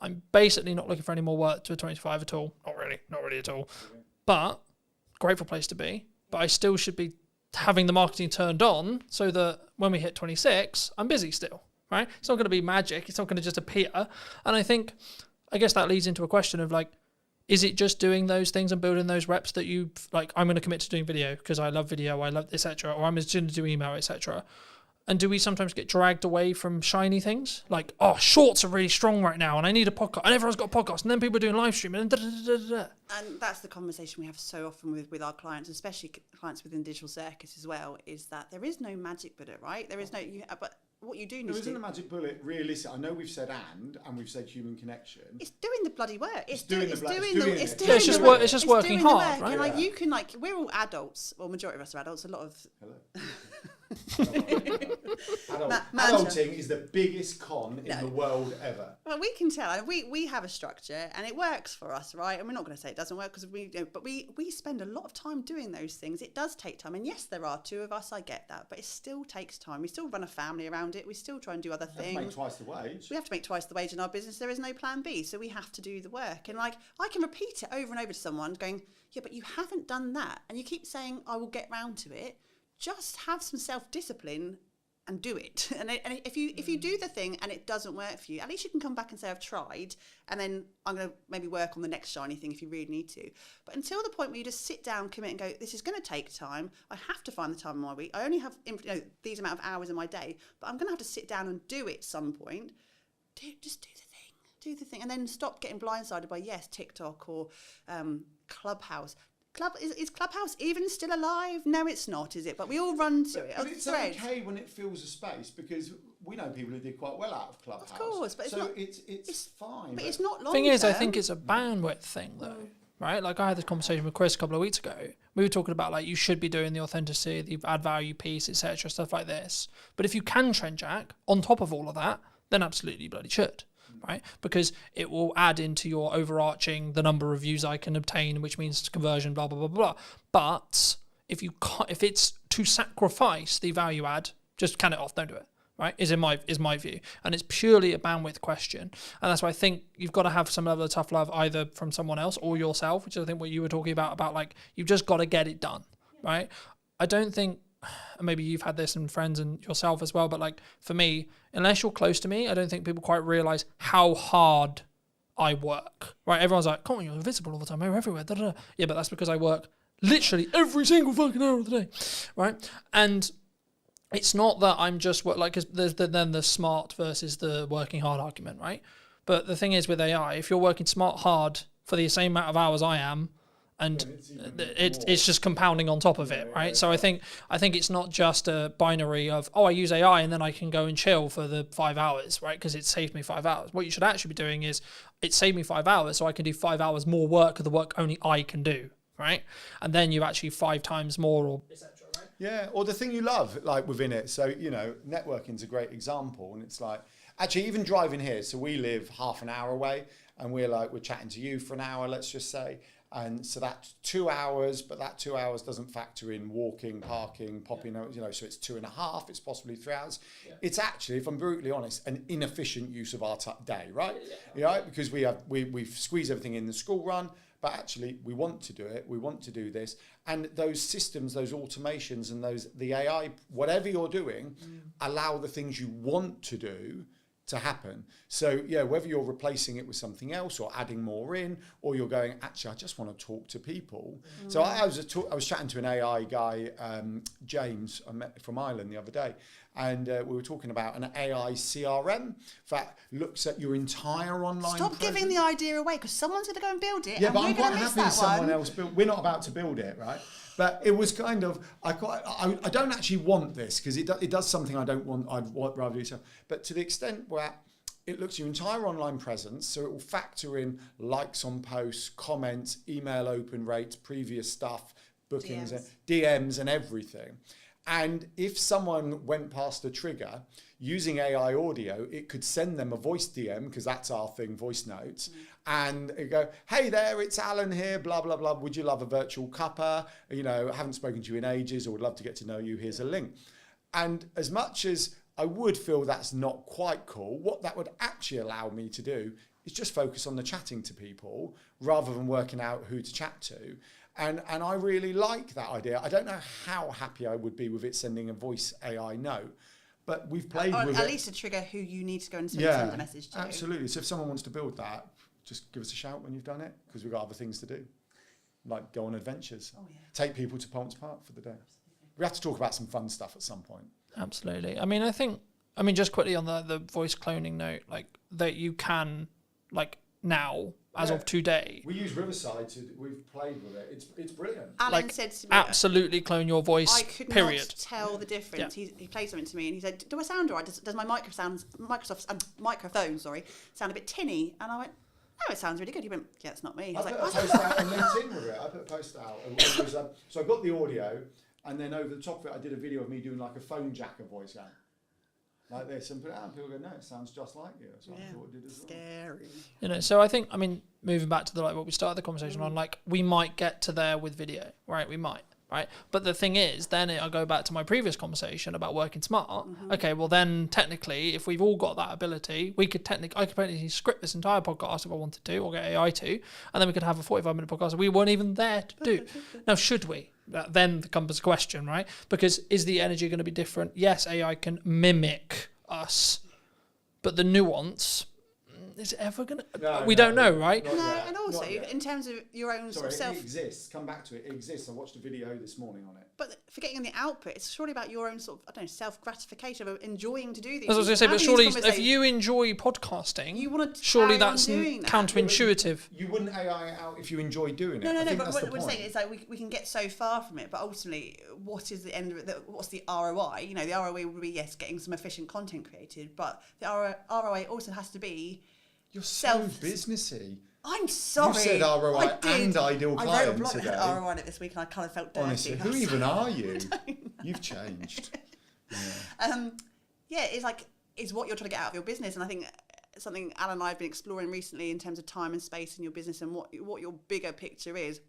I'm basically not looking for any more work to 25 at all. Not really at all. But grateful place to be. But I still should be having the marketing turned on so that when we hit 26, I'm busy still. Right? It's not going to be magic. It's not going to just appear. And I guess that leads into a question of like, is it just doing those things and building those reps that you like, I'm going to commit to doing video because I love video, I love etc. Or I'm just going to do email, etc. And do we sometimes get dragged away from shiny things? Like, oh, shorts are really strong right now and I need a podcast. And everyone's got a podcast. And then people are doing live streaming and da-da-da-da-da. And that's the conversation we have so often with our clients, especially clients within Digital Circus as well, is that there is no magic bullet, right? There is no, but what you do need to do. There isn't a magic bullet, realistic. I know we've said and we've said human connection. It's doing the bloody work. It's just working hard, right? And like you can we're all adults. Well, majority of us are adults. A lot of Adulting is the biggest con in the world ever. Well, we can tell. We have a structure and it works for us, right? And we're not going to say it doesn't work because we spend a lot of time doing those things. It does take time. And yes, there are 2 of us. I get that. But it still takes time. We still run a family around it. We still try and do other things. We have to make twice the wage. We have to make twice the wage in our business. There is no plan B. So we have to do the work. And I can repeat it over and over to someone going, yeah, but you haven't done that. And you keep saying, I will get round to it. Just have some self-discipline and do it. And if you do the thing and it doesn't work for you, at least you can come back and say, I've tried, and then I'm going to maybe work on the next shiny thing if you really need to. But until the point where you just sit down, commit and go, this is going to take time. I have to find the time in my week. I only have these amount of hours in my day, but I'm going to have to sit down and do it at some point. Just do the thing. Do the thing. And then stop getting blindsided by, TikTok or Clubhouse. Is Clubhouse even still alive? No, it's not, is it? But we all run to it. But it's okay when it fills a space, because we know people who did quite well out of Clubhouse. Of course, but it's so not. it's fine. But it's not long. Thing is, I term. think it's a bandwidth thing, though. Right? Like I had this conversation with Chris a couple of weeks ago. We were talking about like you should be doing the authenticity, the add value piece, etc., stuff like this. But if you can trend jack on top of all of that, then absolutely you bloody should, right? Because it will add into your overarching the number of views I can obtain, which means conversion, blah blah blah blah. But if it's to sacrifice the value add, just can it off, don't do it. Right, is my view, and it's purely a bandwidth question, and that's why I think you've got to have some level of tough love either from someone else or yourself, which is I think what you were talking about like you've just got to get it done, right? I don't think, maybe you've had this in friends and yourself as well, but like for me, unless you're close to me, I don't think people quite realize how hard I work. Right, everyone's like, "Come on, you're invisible all the time, you're everywhere." Da, da, da. Yeah, but that's because I work literally every single fucking hour of the day, right? And it's not that I'm just like, because there's then the smart versus the working hard argument, right? But the thing is with AI, if you're working smart hard for the same amount of hours I am, and it's just compounding on top of it, right? So I think it's not just a binary of, oh, I use AI and then I can go and chill for the 5 hours, right? Because it saved me 5 hours. What you should actually be doing is, it saved me 5 hours, so I can do 5 hours more work of the work only I can do, right? And then you actually 5 times more or etc. Yeah, or the thing you love, like within it. So, you know, networking's a great example. And it's like, actually, even driving here. So we live half an hour away and we're chatting to you for an hour, let's just say. And so that's 2 hours, but that 2 hours doesn't factor in walking, parking, popping out, you know, so it's 2.5, it's possibly 3 hours. Yeah. It's actually, if I'm brutally honest, an inefficient use of our day, right? Yeah. Because we've squeezed everything in the school run. But actually, we want to do it. We want to do this, and those systems, those automations, and the AI, whatever you're doing, allow the things you want to do to happen. So yeah, whether you're replacing it with something else or adding more in, or you're going, actually, I just want to talk to people. So I was chatting to an AI guy, James, I met from Ireland the other day. And we were talking about an AI CRM that looks at your entire online Stop presence. giving the idea away, because someone's going to go and build it. Yeah, and but we're I'm quite gonna miss happy that someone one. else build. We're not about to build it, right? But it was kind of, I don't actually want this, because it does something I don't want. I'd rather do so. But to the extent where it looks at your entire online presence, so it will factor in likes on posts, comments, email open rates, previous stuff, bookings, DMs and everything. And if someone went past a trigger, using AI audio, it could send them a voice DM, because that's our thing, voice notes, and it go, hey there, it's Alan here, blah, blah, blah. Would you love a virtual cuppa? You know, I haven't spoken to you in ages, or would love to get to know you. Here's a link. And as much as I would feel that's not quite cool, what that would actually allow me to do is just focus on the chatting to people rather than working out who to chat to. And I really like that idea. I don't know how happy I would be with it sending a voice AI note, but we've played with it. At least a trigger who you need to go and send a message to. Absolutely. So if someone wants to build that, just give us a shout when you've done it, because we've got other things to do, like go on adventures, take people to Ponce Park for the day. We have to talk about some fun stuff at some point. Absolutely. I mean, just quickly on the voice cloning note, like that you can, like now, as of today. We use Riverside we've played with it. It's brilliant. Alan said to me, absolutely clone your voice. I could period. not tell the difference. Yeah. He played something to me and he said, "Do I sound alright? Does my microphone sound a bit tinny?" And I went, "Oh, it sounds really good." He went, "Yeah, it's not me." I put a post out on LinkedIn with it. I put a post out. It was, so I got the audio, and then over the top of it, I did a video of me doing like a phone jacker voice going like this, and put it out, and people go, "No, it sounds just like you." So I thought it did as well. Scary. You know, so I think, moving back to what we started the conversation on, like we might get to there with video, right? We might, right? But the thing is, then I'll go back to my previous conversation about working smart. Okay, well then technically, if we've all got that ability, I could technically script this entire podcast if I wanted to, or get AI to, and then we could have a 45-minute podcast that we weren't even there to do. Now, should we? Then comes the question, right? Because is the energy going to be different? Yes, AI can mimic us, but the nuance, is it ever going to... we don't know, right? And also, in terms of your own Sorry, self... it exists. Come back to it. It exists. I watched a video this morning on it. but forgetting the output, it's surely about your own sort of, I don't know, self-gratification of enjoying to do these. As I was going to say, but surely if you enjoy podcasting, you want to surely that's counterintuitive. You wouldn't AI it out if you enjoy doing it. No, but what we're saying is like we can get so far from it, but ultimately, what is the end of it? What's the ROI? You know, the ROI would be, yes, getting some efficient content created, but the ROI also has to be You're so businessy. I'm sorry. You said ROI and ideal I client wrote today. ROI on it this week, and I kind of felt dirty. Honestly, who even are you? You've changed. Yeah, it's like, it's what you're trying to get out of your business, and I think something Alan and I have been exploring recently in terms of time and space in your business and what your bigger picture is.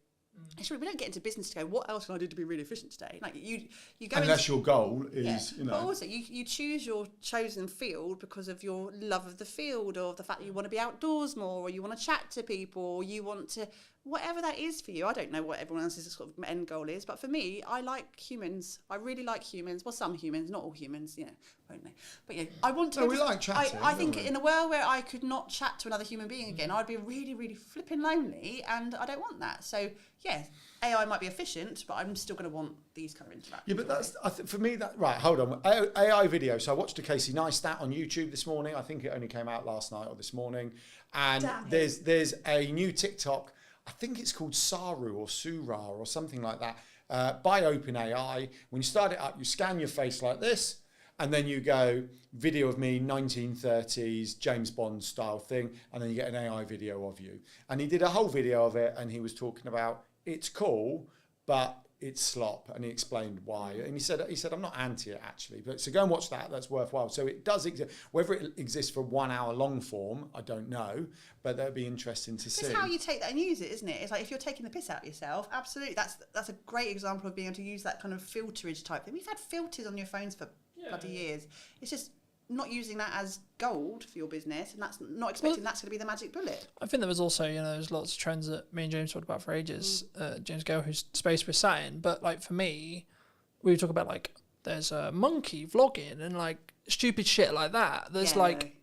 Actually, we don't get into business to go, what else can I do to be really efficient today? Like you go unless your goal is, yeah, you know. But also, you choose your chosen field because of your love of the field, or the fact that you want to be outdoors more, or you want to chat to people, or you want to, whatever that is for you. I don't know what everyone else's sort of end goal is, but for me, I like humans. I really like humans. Well, some humans, not all humans, you know, won't they? But yeah, I want to. No, we like chatting. I think in a world where I could not chat to another human being again, I'd be really, really flipping lonely, and I don't want that. So yeah, AI might be efficient, but I'm still going to want these kind of interactions. Yeah, but that's for me. That right? Hold on. AI video. So I watched a Casey Neistat on YouTube this morning. I think it only came out last night or this morning. And there's a new TikTok. I think it's called Saru or Sura or something like that, by OpenAI. When you start it up, you scan your face like this, and then you go video of me 1930s James Bond style thing, and then you get an AI video of you. And he did a whole video of it, and he was talking about it's cool, but it's slop, and he explained why. And he said I'm not anti it actually, but so go and watch that. That's worthwhile. So it does exist. Whether it exists for 1 hour long form, I don't know, but that'd be interesting to see. It's how you take that and use it, isn't it? It's like if you're taking the piss out of yourself, absolutely. That's a great example of being able to use that kind of filterage type thing. We've had filters on your phones for bloody years. It's just not using that as gold for your business, and that's not expecting that's going to be the magic bullet. I think there was also, there's lots of trends that me and James talked about for ages. James Gale, whose space we're sat in, but like for me, we talk about like there's a monkey vlogging and like stupid shit like that. There's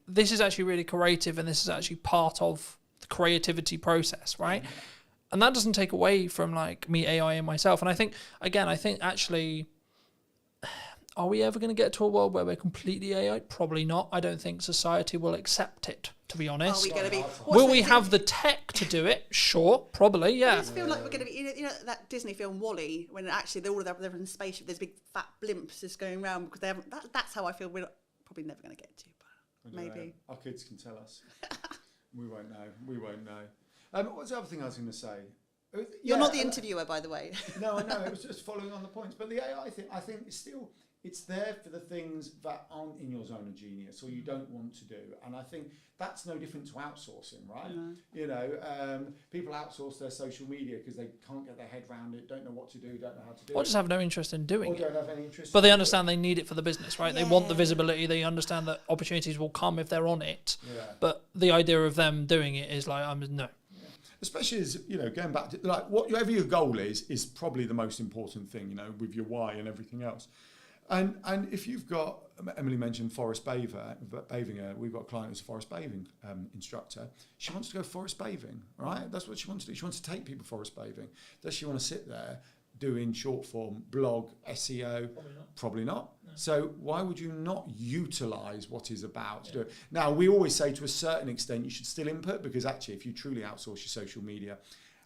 this is actually really creative, and this is actually part of the creativity process, right? Yeah. And that doesn't take away from like me AI and myself. And I think actually, are we ever going to get to a world where we're completely AI? Probably not. I don't think society will accept it, to be honest. Are we going to be? Will we have the tech to do it? Sure, probably, yeah. I just feel like we're going to be, you know that Disney film WALL-E, when actually they're in a spaceship, there's big fat blimps just going around because they haven't. That's how I feel we're probably never going to get to, but maybe. Our kids can tell us. We won't know. What's the other thing I was going to say? You're not the interviewer, by the way. No, I know. It was just following on the points. But the AI thing, I think, is still, it's there for the things that aren't in your zone of genius or you don't want to do. And I think that's no different to outsourcing, right? Mm-hmm. People outsource their social media because they can't get their head around it, don't know what to do, don't know how to do it. Or just have no interest in doing it. Or don't have any interest. But they understand they need it for the business, right? Yeah. They want the visibility. They understand that opportunities will come if they're on it. Yeah. But the idea of them doing it is like, no. Especially as, going back to, like, whatever your goal is probably the most important thing, with your why and everything else. And if you've got, Emily mentioned forest bathing, we've got a client who's a forest bathing instructor. She wants to go forest bathing, right? That's what she wants to do. She wants to take people forest bathing. Does she want to sit there doing short form, blog, SEO? Probably not. No. So why would you not utilise what is about to do it? Now, we always say to a certain extent you should still input, because actually if you truly outsource your social media,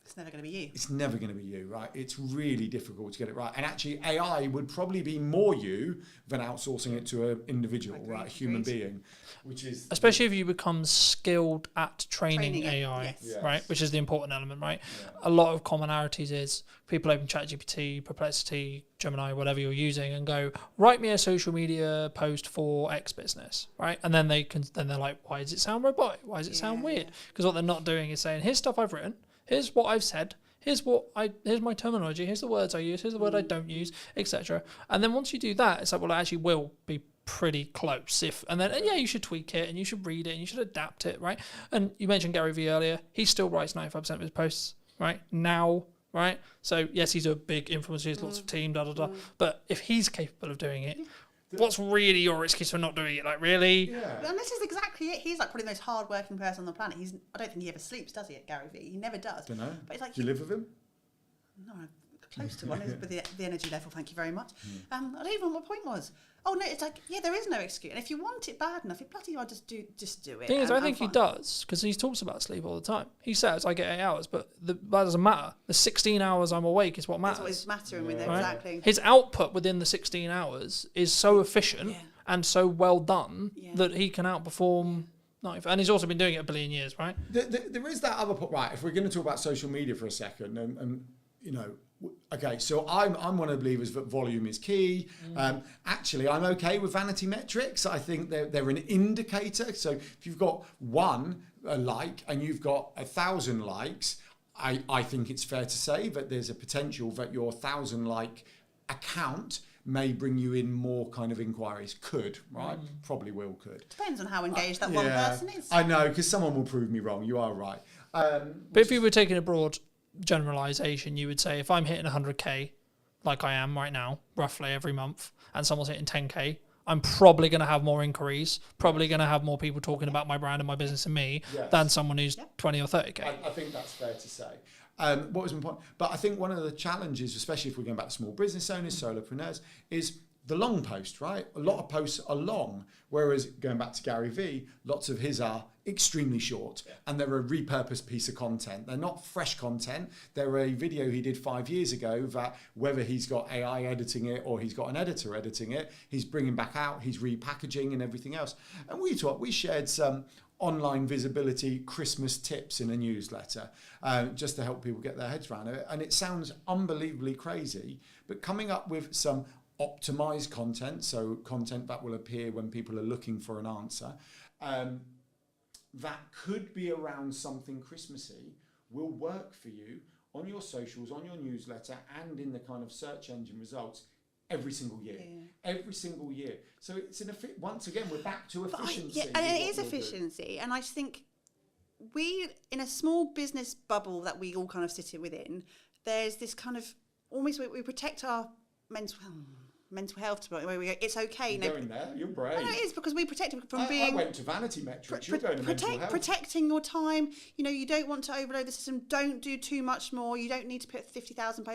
it's never going to be you. It's never going to be you, right? It's really difficult to get it right. And actually AI would probably be more you than outsourcing it to an individual, right? A human being, which is... Especially if you become skilled at training AI, right? Which is the important element, right? Yeah. A lot of commonalities is people open ChatGPT, Perplexity, Gemini, whatever you're using, and go, write me a social media post for X business, right? And then they're like, why does it sound robotic? Why does it sound weird? Because what they're not doing is saying, here's stuff I've written. Here's what I've said. Here's my terminology. Here's the words I use. Here's the word I don't use, etc. And then once you do that, it's like, well, it actually will be pretty close. And then you should tweak it and you should read it and you should adapt it, right? And you mentioned Gary Vee earlier. He still writes 95% of his posts, right? Now, right? So yes, he's a big influencer. He has lots of team, But if he's capable of doing it, what's really your excuse for not doing it? Like, really? Yeah. And this is exactly it. He's like probably the most hard-working person on the planet. I don't think he ever sleeps, does he, at Gary Vee? He never does. Don't know. But it's like, do you live with him? No, close to one with the energy level. Thank you very much. I don't even know what my point was. Oh no, it's like, yeah, there is no excuse. And if you want it bad enough, you bloody well just do it. Thing is, I think he does, because he talks about sleep all the time. He says I get 8 hours, but that doesn't matter. The 16 hours I'm awake is what matters. That's what is mattering with it, right? exactly. His output within the 16 hours is so efficient and so well done that he can outperform. And he's also been doing it a billion years, right? There is that other point, right? If we're going to talk about social media for a second, and you know, okay, so I'm one of the believers that volume is key. Actually, I'm okay with vanity metrics. I think they're an indicator. So if you've got one like and you've got 1,000 likes, I think it's fair to say that there's a potential that your 1,000 like account may bring you in more kind of inquiries. Could, right? Probably will, could. Depends on how engaged that one person is. I know, because someone will prove me wrong. You are right. But if you were taking a broad generalization, you would say if I'm hitting 100k, like I am right now, roughly every month, and someone's hitting 10k, I'm probably going to have more inquiries, probably going to have more people talking about my brand and my business and me than someone who's 20 or 30k. I think that's fair to say. What was my point? But I think one of the challenges, especially if we're going back to small business owners, solopreneurs, is the long post, right? A lot of posts are long, whereas going back to Gary Vee, lots of his are extremely short, and they're a repurposed piece of content. They're not fresh content. They're a video he did 5 years ago that, whether he's got AI editing it or he's got an editor editing it, he's bringing back out, he's repackaging and everything else. And we shared some online visibility Christmas tips in a newsletter, just to help people get their heads around it. And it sounds unbelievably crazy, but coming up with some optimized content, so content that will appear when people are looking for an answer, that could be around something Christmassy, will work for you on your socials, on your newsletter, and in the kind of search engine results every single year. Every single year. So it's once again, we're back to efficiency. And it is efficiency. And I just think we, in a small business bubble that we all kind of sit within, there's this kind of, almost we protect our mental health, where we go, it's okay. You're going there, you're brave. No, it is, because we protect it from being... I went to vanity metrics, you're going to mental health. Protecting your time, you don't want to overload the system, don't do too much more, you don't need to put 50,000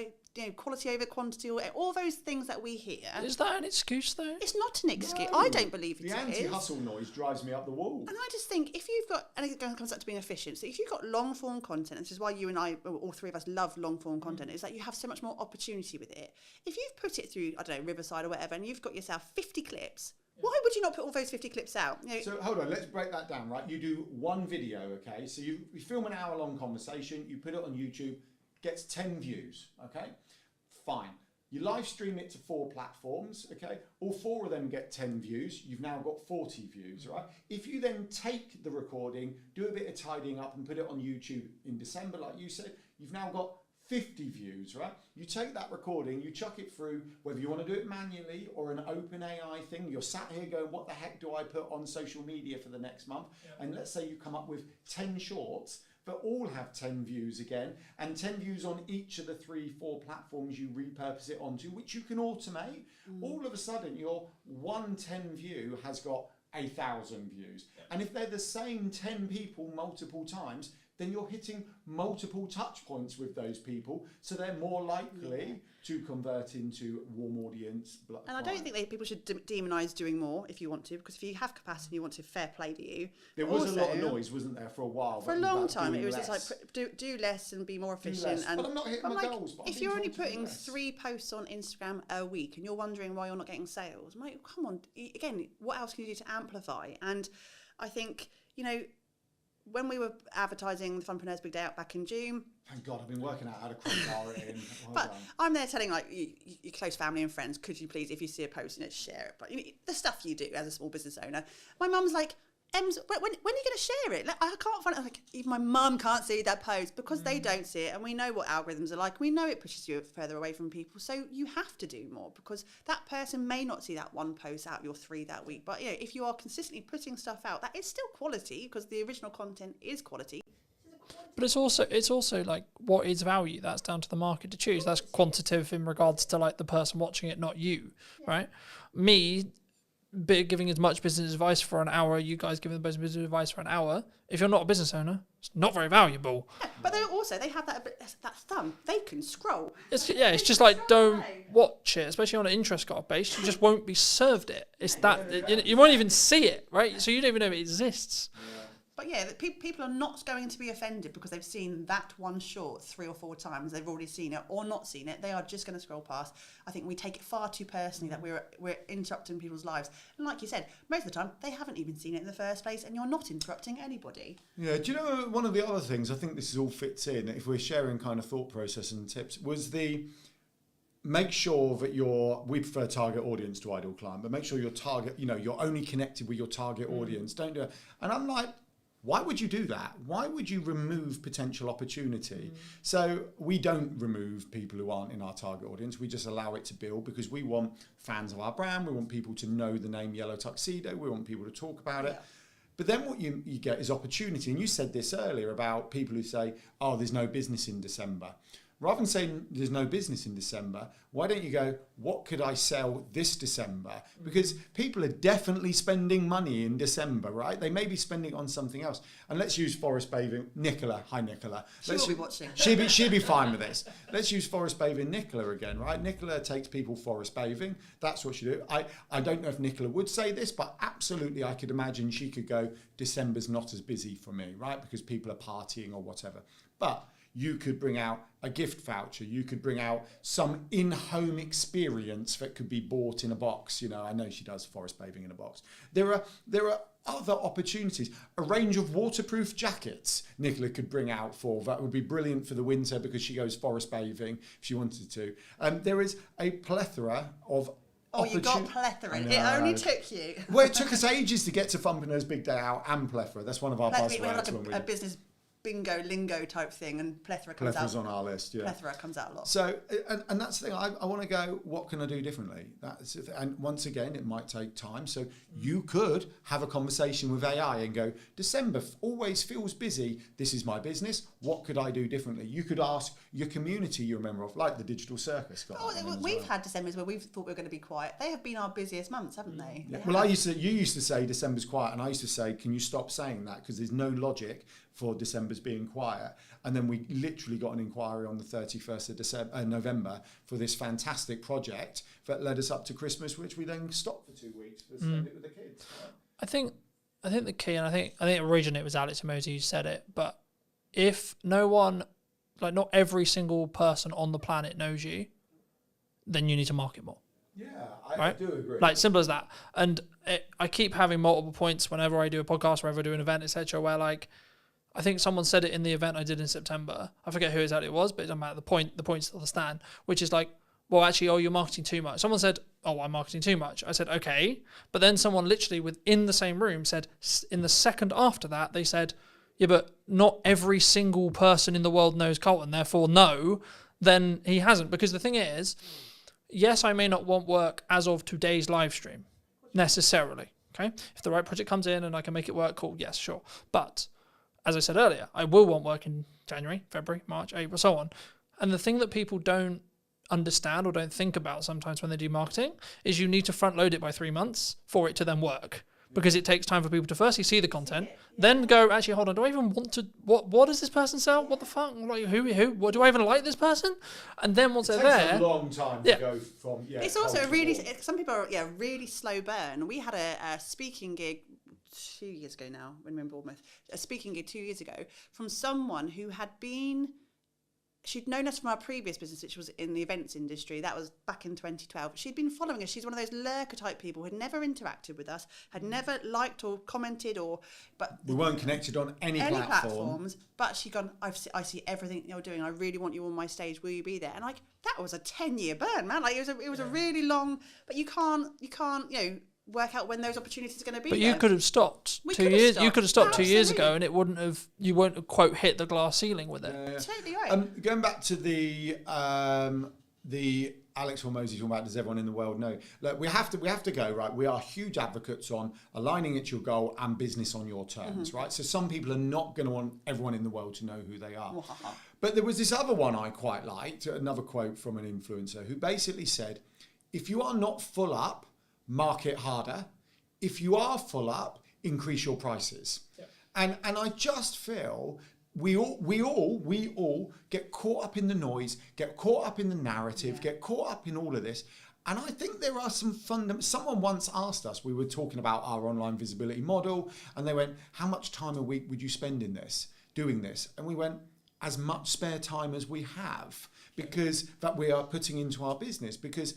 quality over quantity, or all those things that we hear. Is that an excuse though? It's not an excuse. No. I don't believe it is. The anti-hustle noise drives me up the wall. And I just think if you've got, and it comes back to being efficient, so if you've got long form content, and this is why you and I, all three of us, love long form content, is that you have so much more opportunity with it. If you've put it through, I don't know, Riverside or whatever, and you've got yourself 50 clips, why would you not put all those 50 clips out? So hold on, let's break that down, right? You do one video, okay? So you film an hour-long conversation, you put it on YouTube, gets 10 views, okay? Fine. You live stream it to 4 platforms, okay? All 4 of them get 10 views. You've now got 40 views, right? If you then take the recording, do a bit of tidying up and put it on YouTube in December, like you said, you've now got 50 views, right? You take that recording, you chuck it through, whether you want to do it manually or an open AI thing, you're sat here going, what the heck do I put on social media for the next month? Yeah. And let's say you come up with 10 shorts that all have 10 views again, and 10 views on each of the 3-4 platforms you repurpose it onto, which you can automate. All of a sudden, your 110 view has got 1,000 views. And if they're the same 10 people multiple times, then you're hitting multiple touch points with those people, so they're more likely to convert into warm audience. And I don't think people should demonise doing more if you want to, because if you have capacity and you want to, fair play to you. There was also a lot of noise, wasn't there, for a while? For a long time, it was just like do less and be more efficient. And but I'm not hitting my goals. If you're only putting 3 posts on Instagram a week and you're wondering why you're not getting sales, mate, come on. Again, what else can you do to amplify? And I think, when we were advertising the Funpreneurs Big Day Out back in June. Thank God, I've been working out how to crowbar it in. But I'm there telling your close family and friends, could you please, if you see a post, share it. But the stuff you do as a small business owner. My mum's like, Ems, when are you going to share it? I can't find it. Like, even my mum can't see that post because they don't see it, and we know what algorithms are like. We know it pushes you further away from people, so you have to do more because that person may not see that one post out of your 3 that week. But if you are consistently putting stuff out, that is still quality because the original content is quality. But it's also like, what is value? That's down to the market to choose. That's quantitative in regards to like the person watching it, not you, right? Me giving as much business advice for an hour, you guys giving the business advice for an hour, if you're not a business owner, it's not very valuable. Yeah, but they have that thumb. They can scroll. It's just like, don't watch it, especially on an interest got base. You just won't be served it. It's you won't even see it, right? So you don't even know it exists. But yeah, people are not going to be offended because they've seen that one short 3 or 4 times. They've already seen it or not seen it. They are just going to scroll past. I think we take it far too personally that we're interrupting people's lives. And like you said, most of the time they haven't even seen it in the first place, and you're not interrupting anybody. Yeah, do you know one of the other things, I think this all fits in, if we're sharing kind of thought process and tips, was the make sure that we prefer target audience to ideal client, but make sure your target, you're only connected with your target audience. Don't do it. And I'm like, why would you do that? Why would you remove potential opportunity? So we don't remove people who aren't in our target audience. We just allow it to build because we want fans of our brand. We want people to know the name Yellow Tuxedo. We want people to talk about it. But then what you get is opportunity. And you said this earlier about people who say, oh, there's no business in December. Rather than saying there's no business in December, why don't you go, what could I sell this December? Because people are definitely spending money in December, right? They may be spending on something else. And let's use forest bathing. Nicola, hi Nicola. She'll be watching. She'll be fine with this. Let's use forest bathing Nicola again, right? Nicola takes people forest bathing. That's what she do. I don't know if Nicola would say this, but absolutely I could imagine she could go, December's not as busy for me, right? Because people are partying or whatever. But you could bring out a gift voucher. You could bring out some in-home experience that could be bought in a box. I know she does forest bathing in a box. There are other opportunities. A range of waterproof jackets Nicola could bring out that would be brilliant for the winter because she goes forest bathing if she wanted to. There is a plethora of you got plethora. It only took you. Well, it took us ages to get to Fumpernose Big Day Out and plethora. That's one of our buzzwords. We have like a business bingo lingo type thing, and plethora comes Plethора's out. on our list, yeah. Plethora comes out a lot. So, and that's the thing, I want to go, what can I do differently? And once again, it might take time. So you could have a conversation with AI and go, December always feels busy. This is my business. What could I do differently? You could ask your community you remember of, like the Digital Circus. We've had Decembers where we've thought we were going to be quiet. They have been our busiest months, haven't they? Yeah. Well, you used to say December's quiet, and I used to say, can you stop saying that? Because there's no logic for December's being quiet. And then we literally got an inquiry on the 31st of November for this fantastic project that led us up to Christmas, which we then stopped for 2 weeks to spend it with the kids. Right? I think the key, and I think originally it was Alex Emosi who said it, but if no one, like not every single person on the planet knows you, then you need to market more. Yeah, I do agree. Like, simple as that. And I keep having multiple points whenever I do a podcast, whenever I do an event, etc., where like, I think someone said it in the event I did in September. I forget who exactly it was, but it doesn't matter. The point still stands, which is like, well, actually, you're marketing too much. Someone said, oh, I'm marketing too much. I said, okay. But then someone literally within the same room said, in the second after that, they said, yeah, but not every single person in the world knows Colton, therefore no, then he hasn't. Because the thing is, yes, I may not want work as of today's live stream, necessarily, okay? If the right project comes in and I can make it work, cool, yes, sure. But as I said earlier, I will want work in January, February, March, April, so on. And the thing that people don't understand or don't think about sometimes when they do marketing is you need to front load it by 3 months for it to then work. Because it takes time for people to firstly see the content, then go, actually, hold on, do I even want to, what does this person sell? What the fuck? Like, who, what, do I even like this person? And then once they're there. It takes a long time to go from, It's also some people are, really slow burn. We had a speaking gig 2 years ago now, when we were in Bournemouth, a speaking gig 2 years ago from someone who had been, she'd known us from our previous business, which was in the events industry. That was back in 2012. She'd been following us. She's one of those lurker type people who had never interacted with us, had never liked or commented but we weren't connected on any platforms. But she'd gone, I see everything you're doing. I really want you on my stage. Will you be there? And like, that was a 10-year burn, man. Like it was a really long, but you can't, work out when those opportunities are going to be. But you could have stopped 2 years. You could have stopped 2 years ago, and it wouldn't have. You wouldn't have, quote, hit the glass ceiling with it. Yeah. Totally right. Going back to the Alex Hormozy talking about, does everyone in the world know? Look, we have to go, right. We are huge advocates on aligning it to your goal and business on your terms, right? So some people are not going to want everyone in the world to know who they are. But there was this other one I quite liked, another quote from an influencer who basically said, if you are not full up, market harder. if you are full up, increase your prices. Yeah. And I just feel we all get caught up in the noise, get caught up in the narrative, get caught up in all of this. And I think there are some someone once asked us, we were talking about our online visibility model, and they went, how much time a week would you spend in this, doing this? And we went, as much spare time as we have, because that we are putting into our business. Because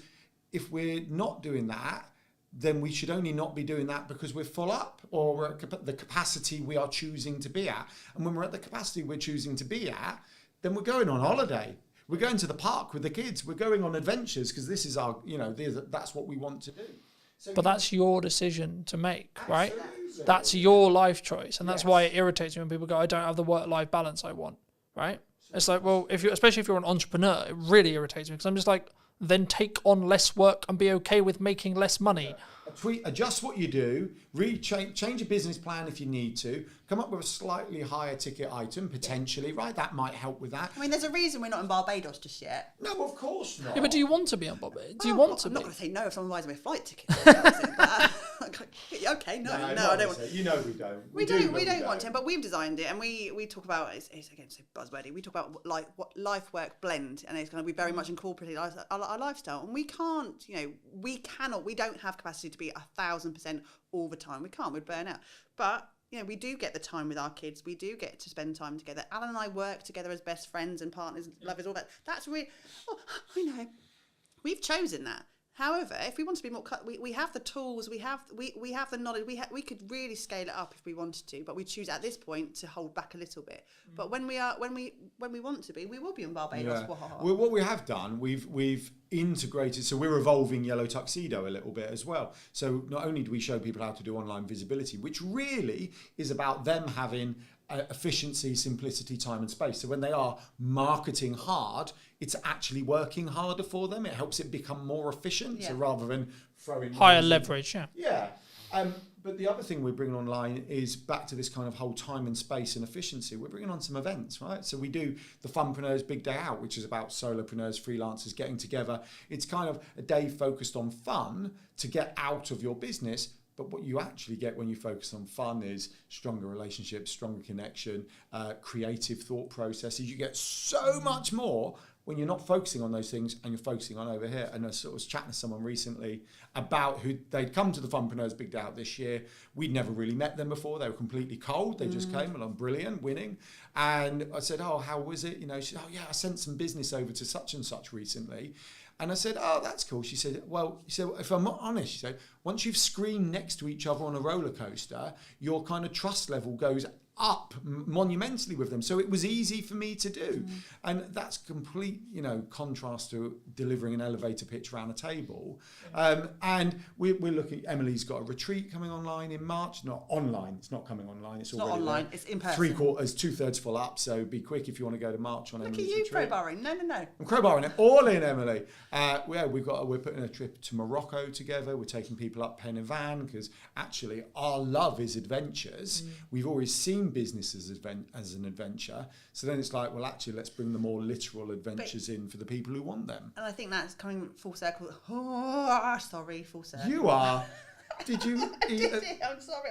if we're not doing that, then we should only not be doing that because we're full up, or we're at the capacity we are choosing to be at. And when we're at the capacity we're choosing to be at, then we're going on holiday. We're going to the park with the kids. We're going on adventures because this is our, that's what we want to do. So But that's your decision to make, right? Absolutely. That's your life choice. And that's why it irritates me when people go, I don't have the work-life balance I want, right? It's like, well, especially if you're an entrepreneur, it really irritates me because I'm just like, then take on less work and be okay with making less money. Adjust what you do, change your business plan if you need to, come up with a slightly higher ticket item, potentially, right? That might help with that. I mean, there's a reason we're not in Barbados just yet. No, of course not. Yeah, but do you want to be on Barbados? Do you want to I'm be? not going to say no if someone buys me a flight ticket. Okay, no, I don't want. You know we don't. We don't want to, but we've designed it, and we talk about it's again so buzzwordy. We talk about like what life work blend, and it's going to be very much incorporated our lifestyle. And we can't, we don't have capacity to be 1,000% all the time. We can't. We'd burn out. But we do get the time with our kids. We do get to spend time together. Alan and I work together as best friends and partners, lovers, all that. That's really. Oh, I know. We've chosen that. However, if we want to be more, we have the tools, we have the knowledge. We could really scale it up if we wanted to, but we choose at this point to hold back a little bit. But when we want to be, we will be in Barbados. Yeah. Well, what we have done, we've integrated. So we're evolving Yellow Tuxedo a little bit as well. So not only do we show people how to do online visibility, which really is about them having efficiency, simplicity, time and space. So when they are marketing hard, it's actually working harder for them. It helps it become more efficient. So rather than throwing higher leverage, yeah. But the other thing we're bringing online is back to this kind of whole time and space and efficiency. We're bringing on some events, right? So we do the Funpreneurs Big Day Out, which is about solopreneurs, freelancers getting together. It's kind of a day focused on fun to get out of your business. But what you actually get when you focus on fun is stronger relationships, stronger connection, creative thought processes. You get so much more when you're not focusing on those things and you're focusing on over here. And I sort of was chatting to someone recently about who they'd come to the Funpreneurs Big Day Out this year. We'd never really met them before. They were completely cold. They just came along, brilliant, winning. And I said, oh, how was it? She said, oh yeah, I sent some business over to such and such recently. And I said, oh, that's cool. She said, well, if I'm not honest, she said, once you've screamed next to each other on a roller coaster, your kind of trust level goes up monumentally with them. So it was easy for me to do. And that's complete, contrast to delivering an elevator pitch around a table. And we're looking, Emily's got a retreat coming online in March. Not online, it's not coming online. It's already not online, there. it's in person. 2/3 full up. So be quick if you want to go to March on Emily's retreat. Look at you crowbarring. No. I'm crowbarring it all in, Emily. We're putting a trip to Morocco together. We're taking people up Pen y Fan because actually our love is adventures. We've always seen business as an adventure. So then it's like, well, actually, let's bring the more literal adventures in for the people who want them. And I think that's coming full circle. Full circle. You are. Did you? I'm sorry.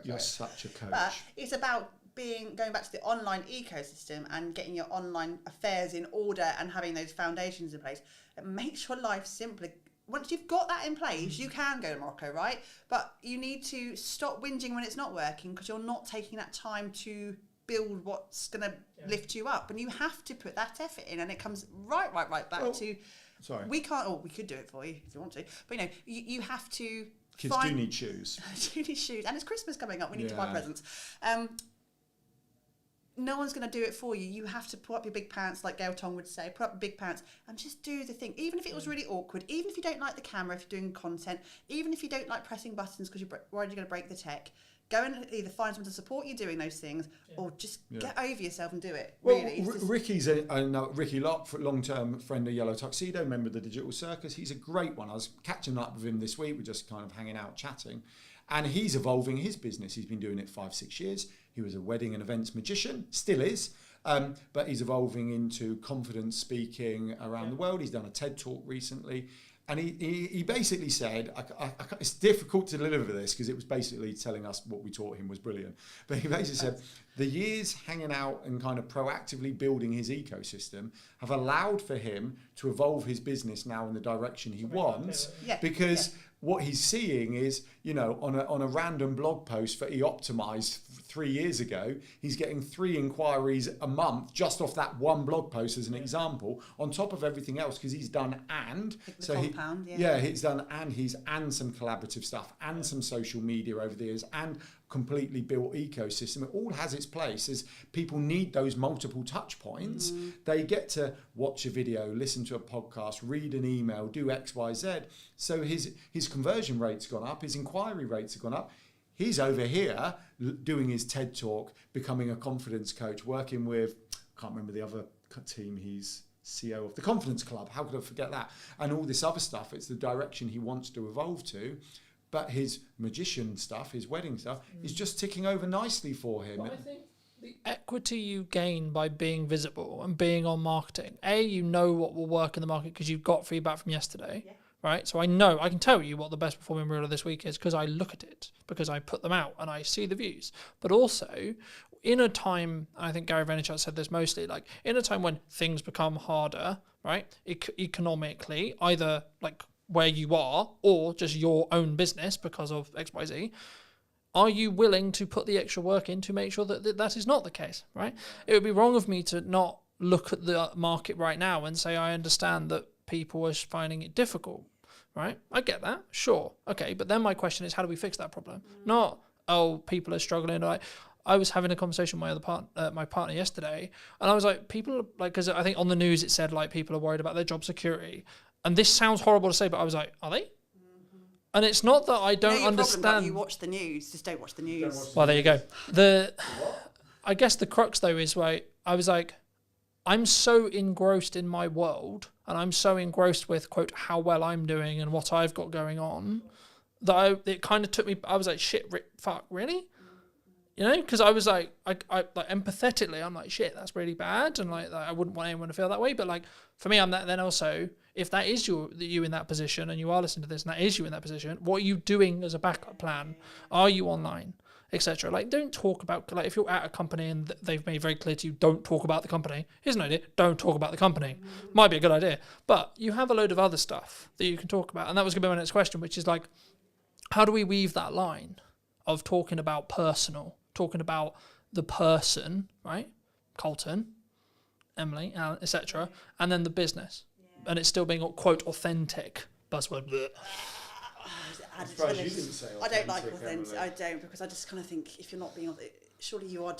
You're such a coach. But it's about going back to the online ecosystem and getting your online affairs in order and having those foundations in place. It makes your life simpler. Once you've got that in place, you can go to Morocco, right? But you need to stop whinging when it's not working because you're not taking that time to build what's going to lift you up. And you have to put that effort in, and it comes right back to... Sorry. We can't... Oh, we could do it for you if you want to. But, you have to... Kids do need shoes. do need shoes. And it's Christmas coming up. We need to buy presents. No one's going to do it for you. You have to put up your big pants, like Gail Tong would say, put up your big pants and just do the thing. Even if it was really awkward, even if you don't like the camera, if you're doing content, even if you don't like pressing buttons because you're worried you're going to break the tech, go and either find someone to support you doing those things or just get over yourself and do it. Well, really. Ricky's Ricky Lott, long-term friend of Yellow Tuxedo, member of the Digital Circus. He's a great one. I was catching up with him this week. We're just kind of hanging out, chatting. And he's evolving his business. He's been doing it 5-6 years. He was a wedding and events magician, still is, but he's evolving into confidence speaking around the world. He's done a TED Talk recently. And he basically said, it's difficult to deliver this because it was basically telling us what we taught him was brilliant. But he basically said, the years hanging out and kind of proactively building his ecosystem have allowed for him to evolve his business now in the direction he wants. Because what he's seeing is, you know, on a random blog post that he optimized 3 years ago, he's getting 3 inquiries a month just off that one blog post as an example, on top of everything else, because he's done he's done and some collaborative stuff and some social media over the years and completely built ecosystem. It all has its place. As people need those multiple touch points, they get to watch a video, listen to a podcast, read an email, do X, Y, Z. So his conversion rate's gone up, his inquiry rates have gone up. He's over here doing his TED talk, becoming a confidence coach, working with, I can't remember the other team, he's CEO of the Confidence Club. How could I forget that? And all this other stuff. It's the direction he wants to evolve to. But his magician stuff, his wedding stuff, is just ticking over nicely for him. Well, I think the equity you gain by being visible and being on marketing, you know what will work in the market because you've got feedback from yesterday. Right, so I can tell you what the best performing reel of this week is because I look at it, because I put them out and I see the views. But also, in a time, I think Gary Vaynerchuk said this mostly, like in a time when things become harder, right, economically, either like where you are or just your own business because of XYZ, are you willing to put the extra work in to make sure that is not the case, right? It would be wrong of me to not look at the market right now and say I understand that people are finding it difficult, right? I get that, sure, okay, but then my question is, how do we fix that problem? Not, people are struggling. I was having a conversation with my partner yesterday, and I was like, people are like, because I think on the news it said like people are worried about their job security, and this sounds horrible to say, but I was like, are they? And it's not that I don't understand. Problem, you watch the news, just don't watch the news. Well, there you go. I guess the crux though is I was like, I'm so engrossed in my world and I'm so engrossed with, quote, how well I'm doing and what I've got going on that it kind of took me, I was like, shit, fuck, really? You know, because I was like, I like empathetically, I'm like, shit, that's really bad. And like, I wouldn't want anyone to feel that way. But like, for me, I'm that then also, if that is you in that position and you are listening to this and that is you in that position, what are you doing as a backup plan? Are you online? Etc. Like, don't talk about, like, if you're at a company and they've made very clear to you, don't talk about the company. Here's an idea, don't talk about the company. Might be a good idea. But you have a load of other stuff that you can talk about. And that was going to be my next question, which is like, how do we weave that line of talking about personal, talking about the person, right? Colton, Emily, Alan, etc. And then the business. And it's still being, quote, authentic. Buzzword. Bleh. I don't like authentic. I don't, because I just kind of think if you're not being authentic, surely you are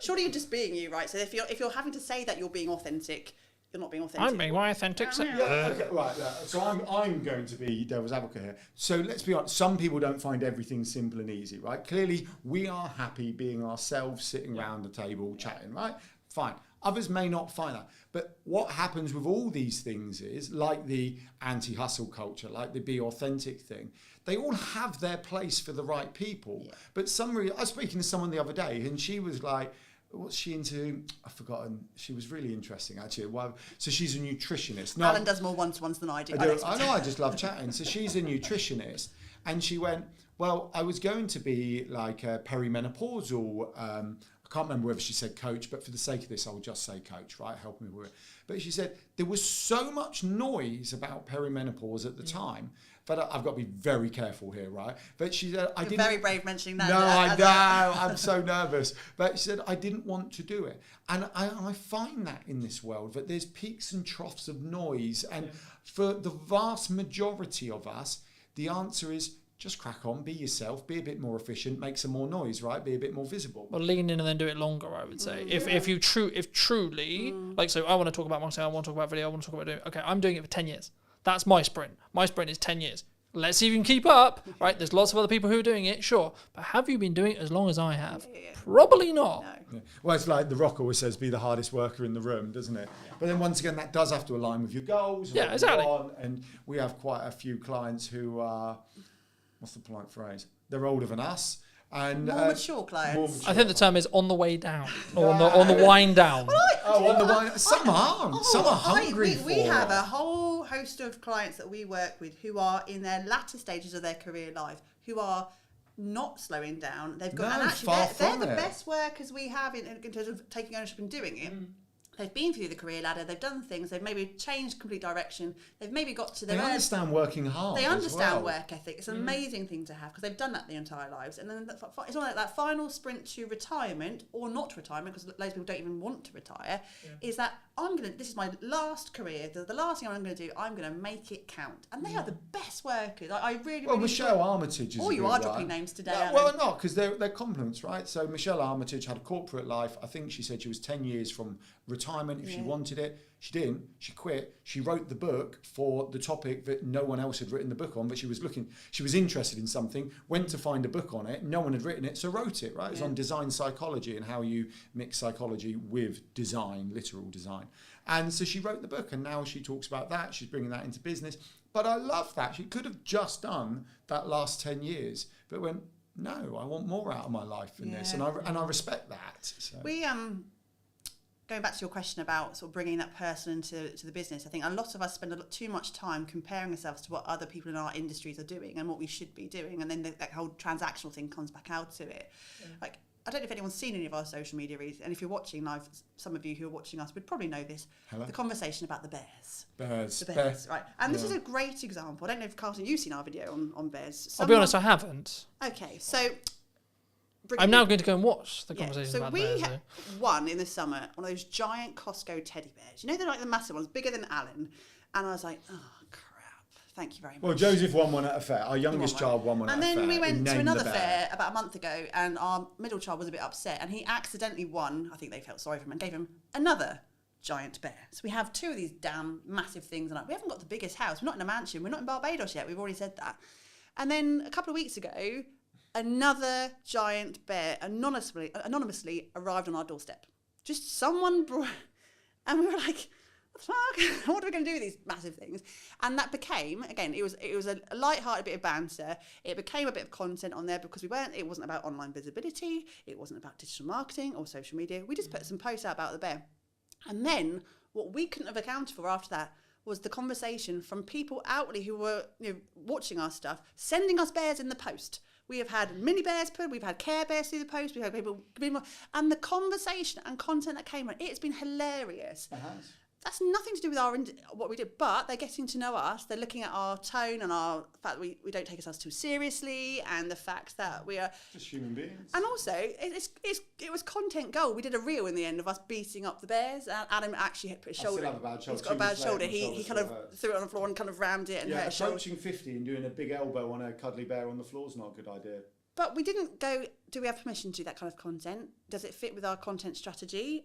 surely you're just being you, right? So if you're having to say that you're being authentic, you're not being authentic. I'm being my authentic. Okay, right. So I'm going to be devil's advocate here. So let's be honest. Some people don't find everything simple and easy, right? Clearly, we are happy being ourselves, sitting around the table, chatting, right? Fine. Others may not find that. But what happens with all these things is, like the anti-hustle culture, like the be authentic thing, they all have their place for the right people. Yeah. But I was speaking to someone the other day, and she was like, what's she into? I've forgotten. She was really interesting, actually. So she's a nutritionist. No, Alan does more one-to-ones than I do. I know, I just love chatting. So she's a nutritionist, and she went, well, I was going to be like a perimenopausal, I can't remember whether she said coach, but for the sake of this, I'll just say coach, right? Help me with it. But she said there was so much noise about perimenopause at the time, but I've got to be very careful here, right? But she said, You're very brave mentioning that. No, I know, I'm so nervous. But she said, I didn't want to do it. And I find that in this world, that there's peaks and troughs of noise. And for the vast majority of us, the answer is, just crack on, be yourself, be a bit more efficient, make some more noise, right? Be a bit more visible. Well, lean in and then do it longer, I would say. If truly, like, so I want to talk about marketing, I want to talk about video, I want to talk about doing, okay, I'm doing it for 10 years. That's my sprint. My sprint is 10 years. Let's see if you can keep up, right? There's lots of other people who are doing it, sure. But have you been doing it as long as I have? Probably not. No. Yeah. Well, it's like The Rock always says, be the hardest worker in the room, doesn't it? Yeah. But then once again, that does have to align with your goals. And yeah, exactly. And we have quite a few clients who are, what's the polite phrase? They're older than us. And more mature clients. I think the term is on the way down, or on the wind down. On the wind. Some aren't. Some are hungry for. We have a whole host of clients that we work with who are in their latter stages of their career life, who are not slowing down. They've got, and actually they're the best workers we have in terms of taking ownership and doing it. They've been through the career ladder, they've done things, they've maybe changed complete direction, they've maybe got to their They understand working hard. They understand well. work ethic. It's an amazing thing to have because they've done that their entire lives. And then it's on that final sprint to retirement or not retirement, because loads of people don't even want to retire, is that this is my last career, the last thing I'm going to do, I'm going to make it count. And they are the best workers. I really, well, really Michelle Armitage is you are dropping names today. Well, not, because they're compliments, right? So Michelle Armitage had a corporate life. I think she said she was 10 years from retirement if she wanted it. She didn't. She quit. She wrote the book for the topic that no one else had written the book on, but she was interested in something, went to find a book on it. No one had written it, so wrote it, right? It was on design psychology and how you mix psychology with design, literal design. And so she wrote the book, and now she talks about that. She's bringing that into business. But I love that. She could have just done that last 10 years, but went, no, I want more out of my life in this. And I respect that. So. We, going back to your question about sort of bringing that person into the business, I think a lot of us spend too much time comparing ourselves to what other people in our industries are doing and what we should be doing, and then that whole transactional thing comes back out to it. Like, I don't know if anyone's seen any of our social media reads, and if you're watching live, some of you who are watching us would probably know this. Hello? The conversation about the bears. The bears, right? And this is a great example. I don't know if, Carlton, you've seen our video on bears. I'll be honest, I haven't. Okay, so I'm now going to go and watch the conversation about bears. So we had one in the summer, one of those giant Costco teddy bears. You know, they're like the massive ones, bigger than Alan. And I was like, oh, crap. Thank you very much. Well, Joseph won one at a fair. Our youngest child won one at a fair. And then we went to another fair about a month ago, and our middle child was a bit upset, and he accidentally won. I think they felt sorry for him and gave him another giant bear. So we have two of these damn massive things, and we haven't got the biggest house. We're not in a mansion. We're not in Barbados yet. We've already said that. And then a couple of weeks ago, another giant bear anonymously arrived on our doorstep. Just someone brought, and we were like, what the fuck? What are we going to do with these massive things? And that became, again, it was a light-hearted bit of banter. It became a bit of content on there because it wasn't about online visibility. It wasn't about digital marketing or social media. We just put some posts out about the bear. And then what we couldn't have accounted for after that was the conversation from people outwardly who were watching our stuff, sending us bears in the post. We have had mini bears put, we've had Care Bears through the post, we've had people, and the conversation and content that came on, it's been hilarious. That's nothing to do with what we did, but they're getting to know us. They're looking at our tone and our fact that we don't take ourselves too seriously, and the fact that we are just human beings. And also, it was content gold. We did a reel in the end of us beating up the bears. Adam actually put his shoulder. I still have a bad shoulder. He's got a bad shoulder. He kind of threw it on the floor and kind of rammed it and hurt his shoulder. Approaching 50 and doing a big elbow on a cuddly bear on the floor is not a good idea. But we didn't go, do we have permission to do that kind of content? Does it fit with our content strategy?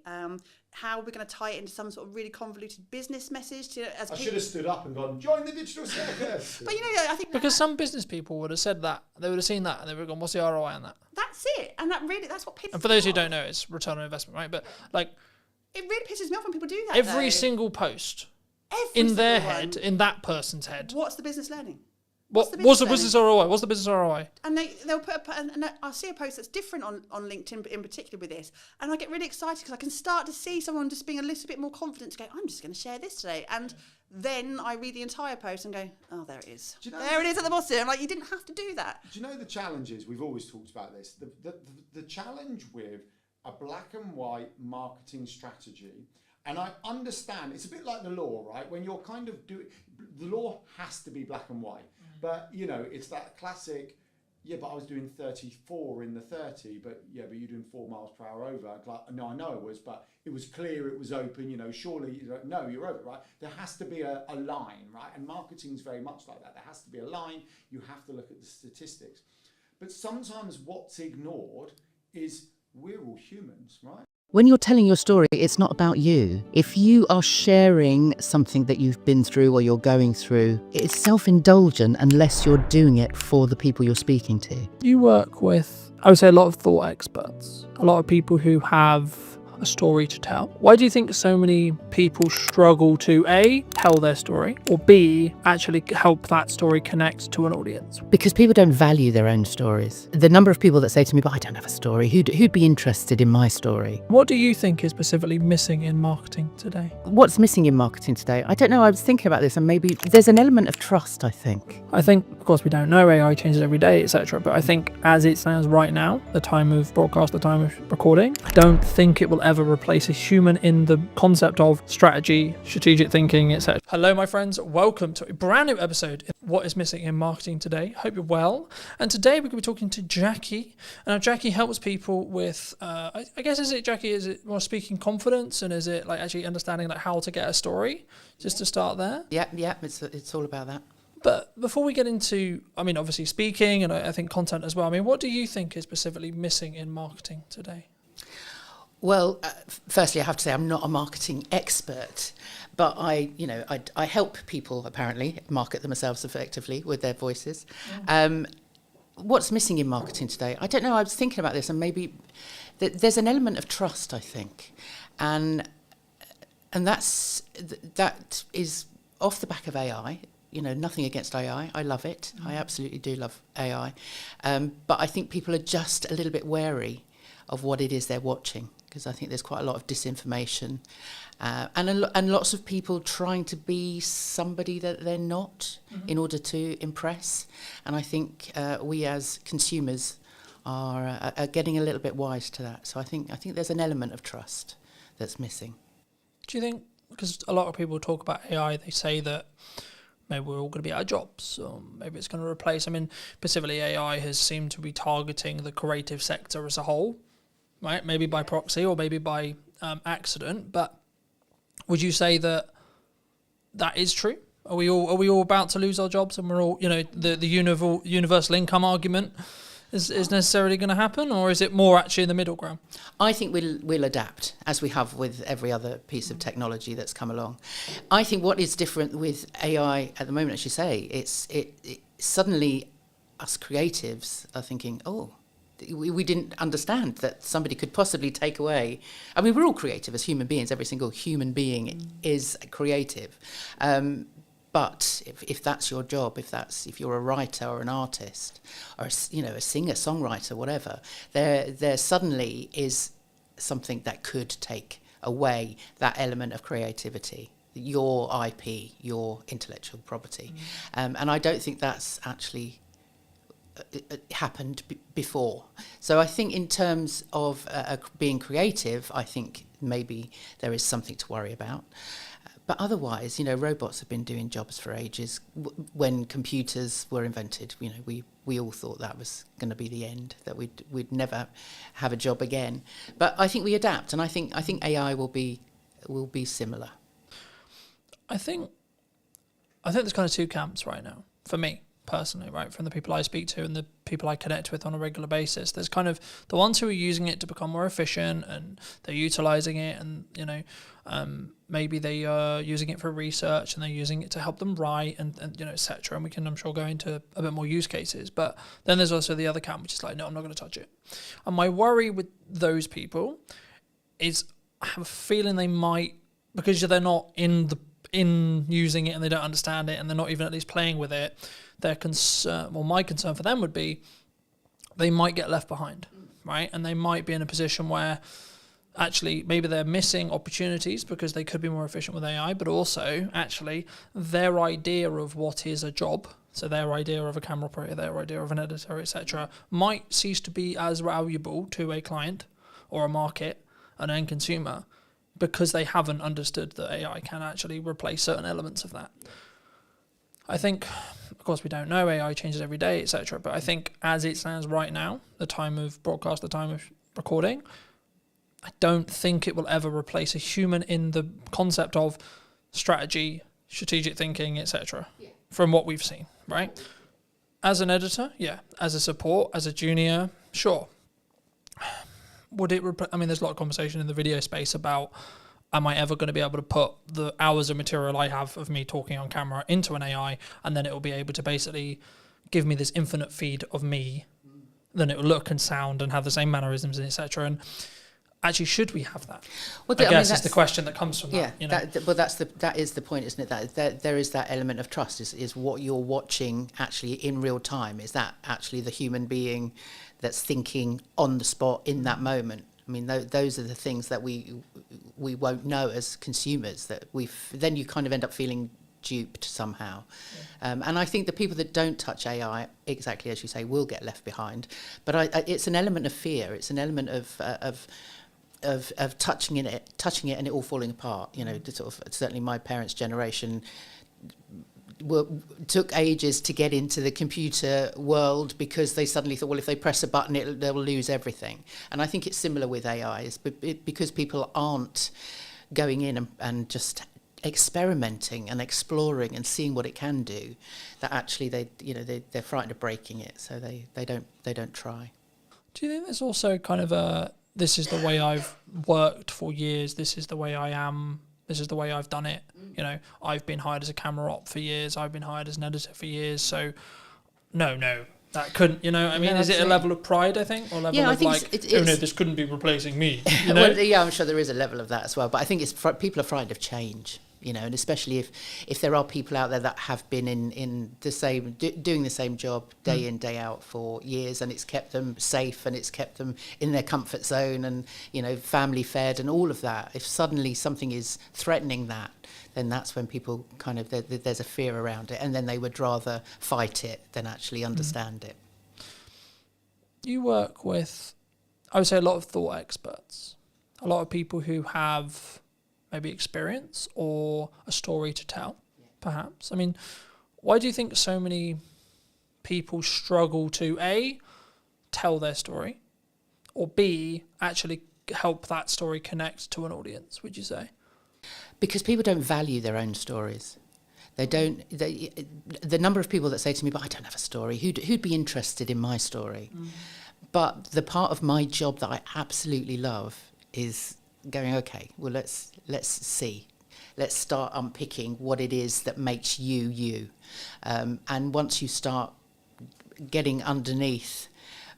How are we going to tie it into some sort of really convoluted business message? I should have stood up and gone, join the digital circus. But I think... Because some business people would have said that. They would have seen that and they would have gone, what's the ROI on that? That's it. And that's what pisses me off. And for those who don't know, it's return on investment, right? But like... It really pisses me off when people do that, Every single post in their head, in that person's head. What's the business learning? What's the business ROI? What's the business ROI? And they'll put and I'll see a post that's different on LinkedIn, in particular with this, and I get really excited because I can start to see someone just being a little bit more confident to go, I'm just going to share this today, and then I read the entire post and go, oh, there it is. There it is at the bottom. I'm like, you didn't have to do that. Do you know the challenges? We've always talked about this. The challenge with a black and white marketing strategy. And I understand, it's a bit like the law, right? When you're kind of doing, the law has to be black and white. But, it's that classic, but I was doing 34 in the 30, but you're doing 4 miles per hour over. Like, no, I know it was, but it was clear, it was open, surely, no, you're over, right? There has to be a line, right? And marketing is very much like that. There has to be a line. You have to look at the statistics. But sometimes what's ignored is we're all humans, right? When you're telling your story, it's not about you. If you are sharing something that you've been through or you're going through, it's self-indulgent unless you're doing it for the people you're speaking to. You work with, I would say, a lot of thought experts, a lot of people who have a story to tell. Why do you think so many people struggle to A, tell their story, or B, actually help that story connect to an audience? Because people don't value their own stories. The number of people that say to me, but I don't have a story, who'd be interested in my story? What do you think is specifically missing in marketing today? What's missing in marketing today? I don't know. I was thinking about this, and maybe there's an element of trust, I think. I think, of course, we don't know, AI changes every day, etc. But I think as it stands right now, the time of broadcast, the time of recording, I don't think it will ever replace a human in the concept of strategy, strategic thinking, etc. Hello, my friends. Welcome to a brand new episode of What is Missing in Marketing Today. Hope you're well. And today we're going to be talking to Jackie. And now Jackie helps people with, I guess, is it more speaking confidence, and is it like actually understanding like how to get a story? Just to start there. Yeah, it's all about that. But before we get into, I mean, obviously speaking and I think content as well, I mean, what do you think is specifically missing in marketing today? Well, firstly, I have to say I'm not a marketing expert, but I help people apparently market themselves effectively with their voices. Yeah. What's missing in marketing today? I don't know. I was thinking about this, and maybe there's an element of trust, I think, and that is off the back of AI. You know, nothing against AI. I love it. I absolutely do love AI. But I think people are just a little bit wary of what it is they're watching, because I think there's quite a lot of disinformation and lots of people trying to be somebody that they're not in order to impress. And I think we as consumers are getting a little bit wise to that. So I think there's an element of trust that's missing. Do you think, because a lot of people talk about AI, they say that maybe we're all going to be out of jobs, or maybe it's going to replace, I mean, specifically AI has seemed to be targeting the creative sector as a whole, right? Maybe by proxy or maybe by accident, but would you say that is true? Are we all about to lose our jobs, and we're all, you know, the universal income argument is necessarily going to happen, or is it more actually in the middle ground? I think we'll adapt, as we have with every other piece of technology that's come along. I think what is different with AI at the moment, as you say, it suddenly us creatives are thinking, oh, we didn't understand that somebody could possibly take away. I mean, we're all creative as human beings. Every single human being is creative. But if that's your job, if you're a writer or an artist or a singer, songwriter, whatever, there suddenly is something that could take away that element of creativity, your IP, your intellectual property, and I don't think that's actually happened before. So I think in terms of being creative, I think maybe there is something to worry about. But otherwise, robots have been doing jobs for ages. When computers were invented, we all thought that was going to be the end, that we'd never have a job again. But I think we adapt, and I think AI will be similar. I think there's kind of two camps right now for me personally, right? From the people I speak to and the people I connect with on a regular basis, there's kind of the ones who are using it to become more efficient, and they're utilizing it, and maybe they are using it for research, and they're using it to help them write, and etc. And we can, I'm sure, go into a bit more use cases. But then there's also the other camp, which is like, no, I'm not going to touch it. And my worry with those people is I have a feeling they might, because they're not in using it and they don't understand it, and they're not even at least playing with it, their concern, well, my concern for them would be they might get left behind, right? And they might be in a position where actually maybe they're missing opportunities because they could be more efficient with AI, but also actually their idea of what is a job, so their idea of a camera operator, their idea of an editor, etc., might cease to be as valuable to a client or a market, an end consumer, because they haven't understood that AI can actually replace certain elements of that. I think, of course, we don't know, AI changes every day, etc. But I think as it stands right now, the time of broadcast, the time of recording, I don't think it will ever replace a human in the concept of strategy, strategic thinking, etc. From what we've seen, right? As an editor, yeah. As a support, as a junior, sure. Would it I mean, there's a lot of conversation in the video space about, am I ever going to be able to put the hours of material I have of me talking on camera into an AI, and then it will be able to basically give me this infinite feed of me, then it will look and sound and have the same mannerisms, etc. And actually, should we have that? Well, I guess is the question that comes from that. You know? That is the point, isn't it? That there is that element of trust. Is what you're watching actually in real time? Is that actually the human being that's thinking on the spot in that moment? I mean, those are the things that we won't know as consumers. That then you kind of end up feeling duped somehow. And I think the people that don't touch AI, exactly as you say, will get left behind. But it's an element of fear. It's an element of touching it and it all falling apart. You know, certainly my parents' generation took ages to get into the computer world because they suddenly thought, well, if they press a button, they'll lose everything. And I think it's similar with AI, because people aren't going in and just experimenting and exploring and seeing what it can do, that actually they're frightened of breaking it, so they don't try. Do you think there's also kind of this is the way I've worked for years, this is the way I am, this is the way I've done it. You know, I've been hired as a camera op for years, I've been hired as an editor for years, so no, that couldn't, you know, I mean, is it a level of pride, I think, or level of like, oh no, this couldn't be replacing me, you know? Well, yeah, I'm sure there is a level of that as well, but I think people are frightened of change, you know, and especially if there are people out there that have been in the same, doing the same job day in, day out for years, and it's kept them safe and it's kept them in their comfort zone and, you know, family fed and all of that. If suddenly something is threatening that, then that's when people kind of, there's a fear around it, and then they would rather fight it than actually understand it. You work with, I would say, a lot of thought experts, a lot of people who have maybe experience or a story to tell, perhaps. I mean, why do you think so many people struggle to, A, tell their story, or B, actually help that story connect to an audience, would you say? Because people don't value their own stories. The number of people that say to me, but I don't have a story, who'd be interested in my story? But the part of my job that I absolutely love is going, okay, well, let's see. Let's start unpicking what it is that makes you, you. And once you start getting underneath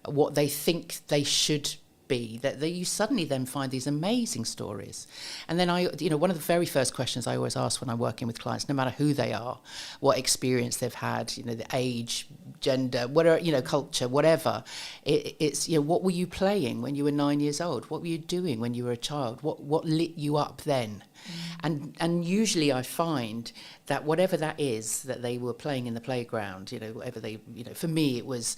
what they think they should be, that you suddenly then find these amazing stories. And then one of the very first questions I always ask when I'm working with clients, no matter who they are, what experience they've had, you know, the age, gender, whatever, you know, culture, whatever, it's, you know, what were you playing when you were 9 years old? What were you doing when you were a child? What lit you up then? And usually I find that whatever that is that they were playing in the playground, you know, whatever they, you know, for me it was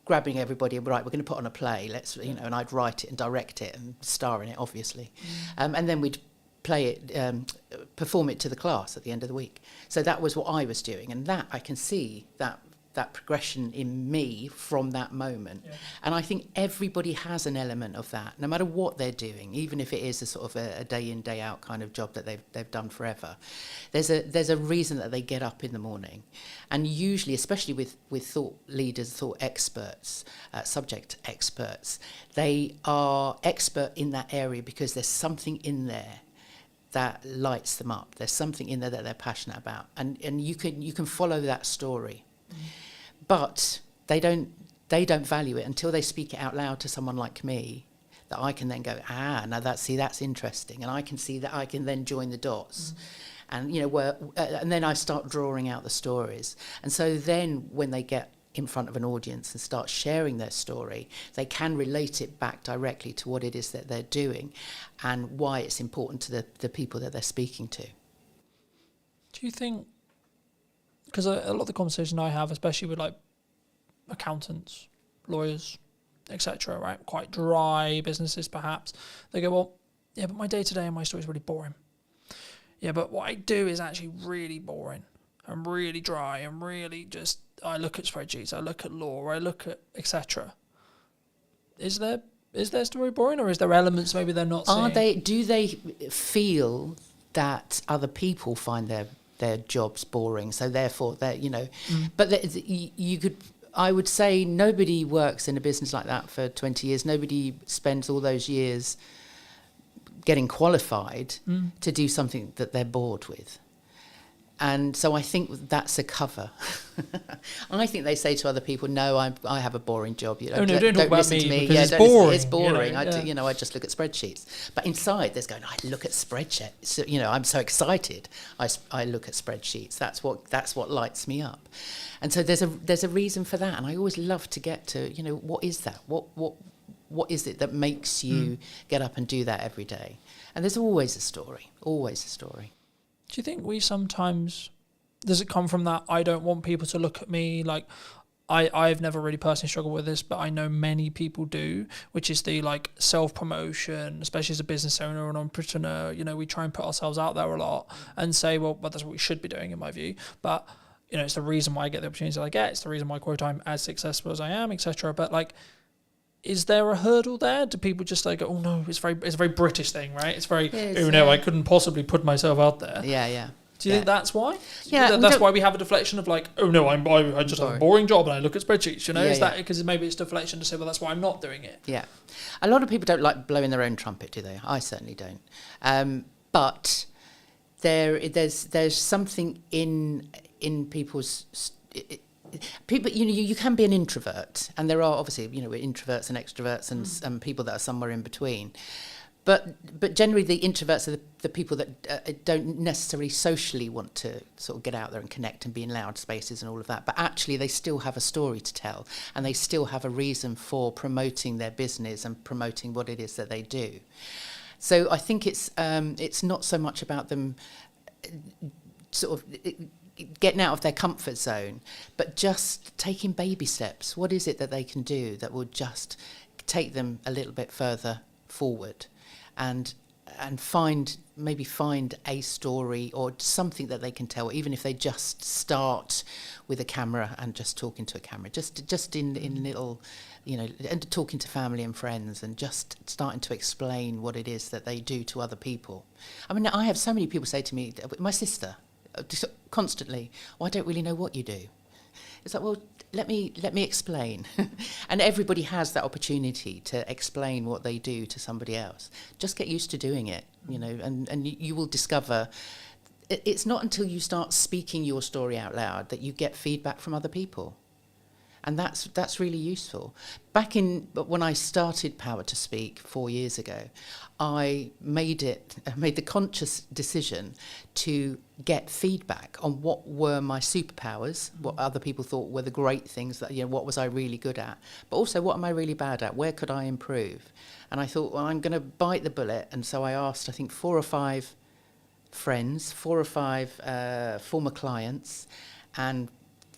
grabbing everybody and, right, we're going to put on a play, let's, you know, and I'd write it and direct it and star in it, obviously. And then we'd play it, perform it to the class at the end of the week. So that was what I was doing, and that I can see that progression in me from that moment. And I think everybody has an element of that, no matter what they're doing, even if it is a sort of a day in, day out kind of job that they've done forever. There's a reason that they get up in the morning. And usually, especially with thought leaders, thought experts, subject experts, they are expert in that area because there's something in there that lights them up. There's something in there that they're passionate about. And you can follow that story. But they don't value it until they speak it out loud to someone like me, that I can then go, now that's interesting, and I can see that I can then join the dots, and you know and then I start drawing out the stories, and so then when they get in front of an audience and start sharing their story, they can relate it back directly to what it is that they're doing, and why it's important to the people that they're speaking to. Do you think? Because a lot of the conversation I have, especially with like accountants, lawyers, etc., right, quite dry businesses perhaps, they go, well, yeah, but my day-to-day and my story is really boring. Yeah, but what I do is actually really boring and really dry and really just, I look at spreadsheets, I look at law, I look at etc. Is their story boring, or is there elements maybe they're not seeing? Do they feel that other people find their jobs boring, so therefore they're, you know, but I would say nobody works in a business like that for 20 years. Nobody spends all those years getting qualified to do something that they're bored with. And so I think that's a cover. I think they say to other people, "No, I have a boring job. You know, don't talk about listen me to me. because Yeah, it's don't listen- boring, It's boring. you know, I just look at spreadsheets." But inside, there's going, "I look at spreadsheets. So, you know, I'm so excited. I look at spreadsheets. That's what lights me up." And so there's a reason for that. And I always love to get to, you know, what is that? What is it that makes you get up and do that every day? And there's always a story. Always a story. Do you think we sometimes, does it come from that I don't want people to look at me like, I've never really personally struggled with this, but I know many people do, which is the like self-promotion, especially as a business owner or an entrepreneur. You know, we try and put ourselves out there a lot and say, well, that's what we should be doing in my view. But, you know, it's the reason why I get the opportunities that I get. It's the reason why, quote, I'm as successful as I am, etc. But like, is there a hurdle there? Do people just like, oh no, it's a very British thing, right? It's very, oh no, I couldn't possibly put myself out there. Yeah. Do you think that's why? Yeah, that's why we have a deflection of like, oh no, I just have a boring job and I look at spreadsheets. You know, is that because maybe it's deflection to say, well, that's why I'm not doing it? Yeah, a lot of people don't like blowing their own trumpet, do they? I certainly don't. But there's something in people's. People, you know, you can be an introvert, and there are obviously, you know, we're introverts and extroverts, and people that are somewhere in between. But generally, the introverts are the people that don't necessarily socially want to sort of get out there and connect and be in loud spaces and all of that. But actually, they still have a story to tell, and they still have a reason for promoting their business and promoting what it is that they do. So I think it's not so much about them sort of getting out of their comfort zone, but just taking baby steps. What is it that they can do that will just take them a little bit further forward, and find a story or something that they can tell, even if they just start with a camera and just talking to a camera, just in little, you know, and talking to family and friends and just starting to explain what it is that they do to other people. I mean, I have so many people say to me, my sister, constantly, I don't really know what you do. It's like, well, let me explain. And everybody has that opportunity to explain what they do to somebody else. Just get used to doing it, you know, and you will discover it's not until you start speaking your story out loud that you get feedback from other people. And that's really useful. When I started Power to Speak 4 years ago, I made the conscious decision to get feedback on what were my superpowers, what other people thought were the great things, that, you know, what was I really good at, but also what am I really bad at, where could I improve? And I thought, well, I'm going to bite the bullet. And so I asked, I think, 4 or 5 friends, 4 or 5 former clients, and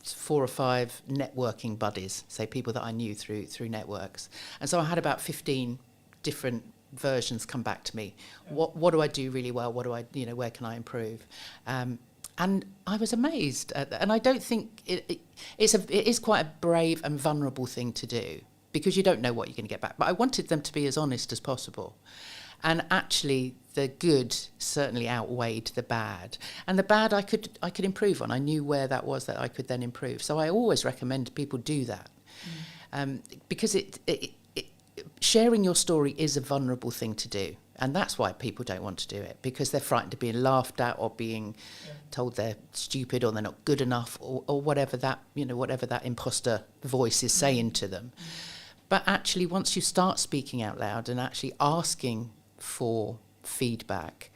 4 or 5 networking buddies, say people that I knew through networks. And so I had about 15 different versions come back to me. What do I do really well? What do I, you know, where can I improve? And I was amazed. And I don't think it is quite a brave and vulnerable thing to do, because you don't know what you're going to get back. But I wanted them to be as honest as possible. And actually, the good certainly outweighed the bad. And the bad I could improve on. I knew where that was that I could then improve. So I always recommend people do that. Because sharing your story is a vulnerable thing to do. And that's why people don't want to do it, because they're frightened of being laughed at or being told they're stupid or they're not good enough, or whatever that imposter voice is saying to them. But actually, once you start speaking out loud and actually asking for feedback,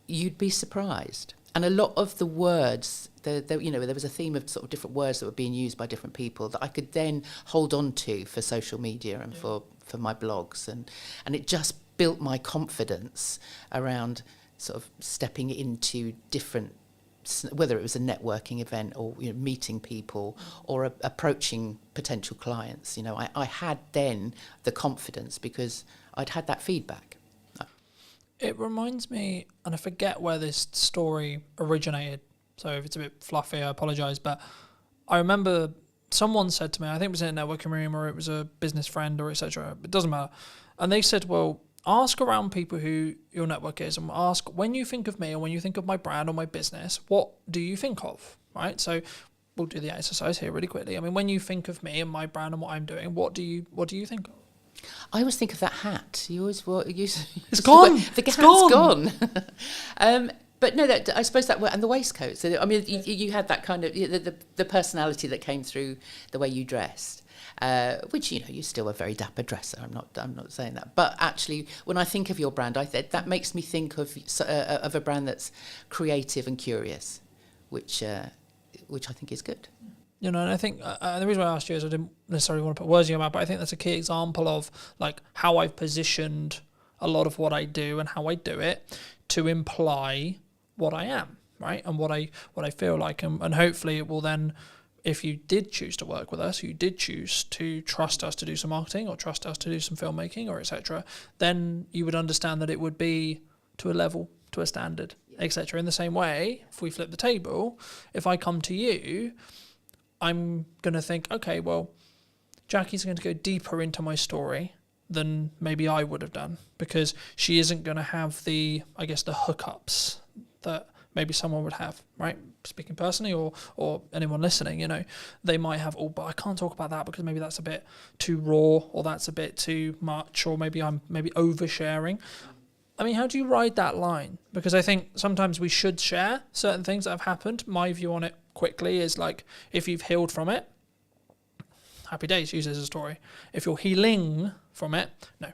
you'd be surprised. And a lot of the words, there was a theme of sort of different words that were being used by different people that I could then hold on to for social media and for my blogs, and it just built my confidence around sort of stepping into different, whether it was a networking event or, you know, meeting people or approaching potential clients. You know, I had then the confidence because I'd had that feedback. It reminds me, and I forget where this story originated, so if it's a bit fluffy, I apologise, but I remember someone said to me, I think it was in a networking room or it was a business friend or etc., it doesn't matter, and they said, well, ask around people who your network is and ask, when you think of me or when you think of my brand or my business, what do you think of, right? So we'll do the exercise here really quickly. I mean, when you think of me and my brand and what I'm doing, what do you think of? I always think of that hat. You always it's gone. The hat's gone. But no, that I suppose that and the waistcoat. So I mean, you had that kind of the personality that came through the way you dressed, which you're still a very dapper dresser. I'm not saying that, but actually, when I think of your brand, that makes me think of a brand that's creative and curious, which I think is good. And I think the reason why I asked you is I didn't necessarily want to put words in your mouth, but I think that's a key example of like how I've positioned a lot of what I do and how I do it to imply what I am, right? And what I feel like, and hopefully it will then, if you did choose to work with us, you did choose to trust us to do some marketing or trust us to do some filmmaking or etc., then you would understand that it would be to a level, to a standard, etc. In the same way, if we flip the table, if I come to you, I'm going to think, okay, well, Jackie's going to go deeper into my story than maybe I would have done, because she isn't going to have the hookups that maybe someone would have, right? Speaking personally, or anyone listening, they might have, but I can't talk about that because maybe that's a bit too raw, or that's a bit too much, or maybe I'm oversharing. I mean, how do you ride that line? Because I think sometimes we should share certain things that have happened. My view on it quickly is like, if you've healed from it, happy days, use it as a story. If you're healing from it, no.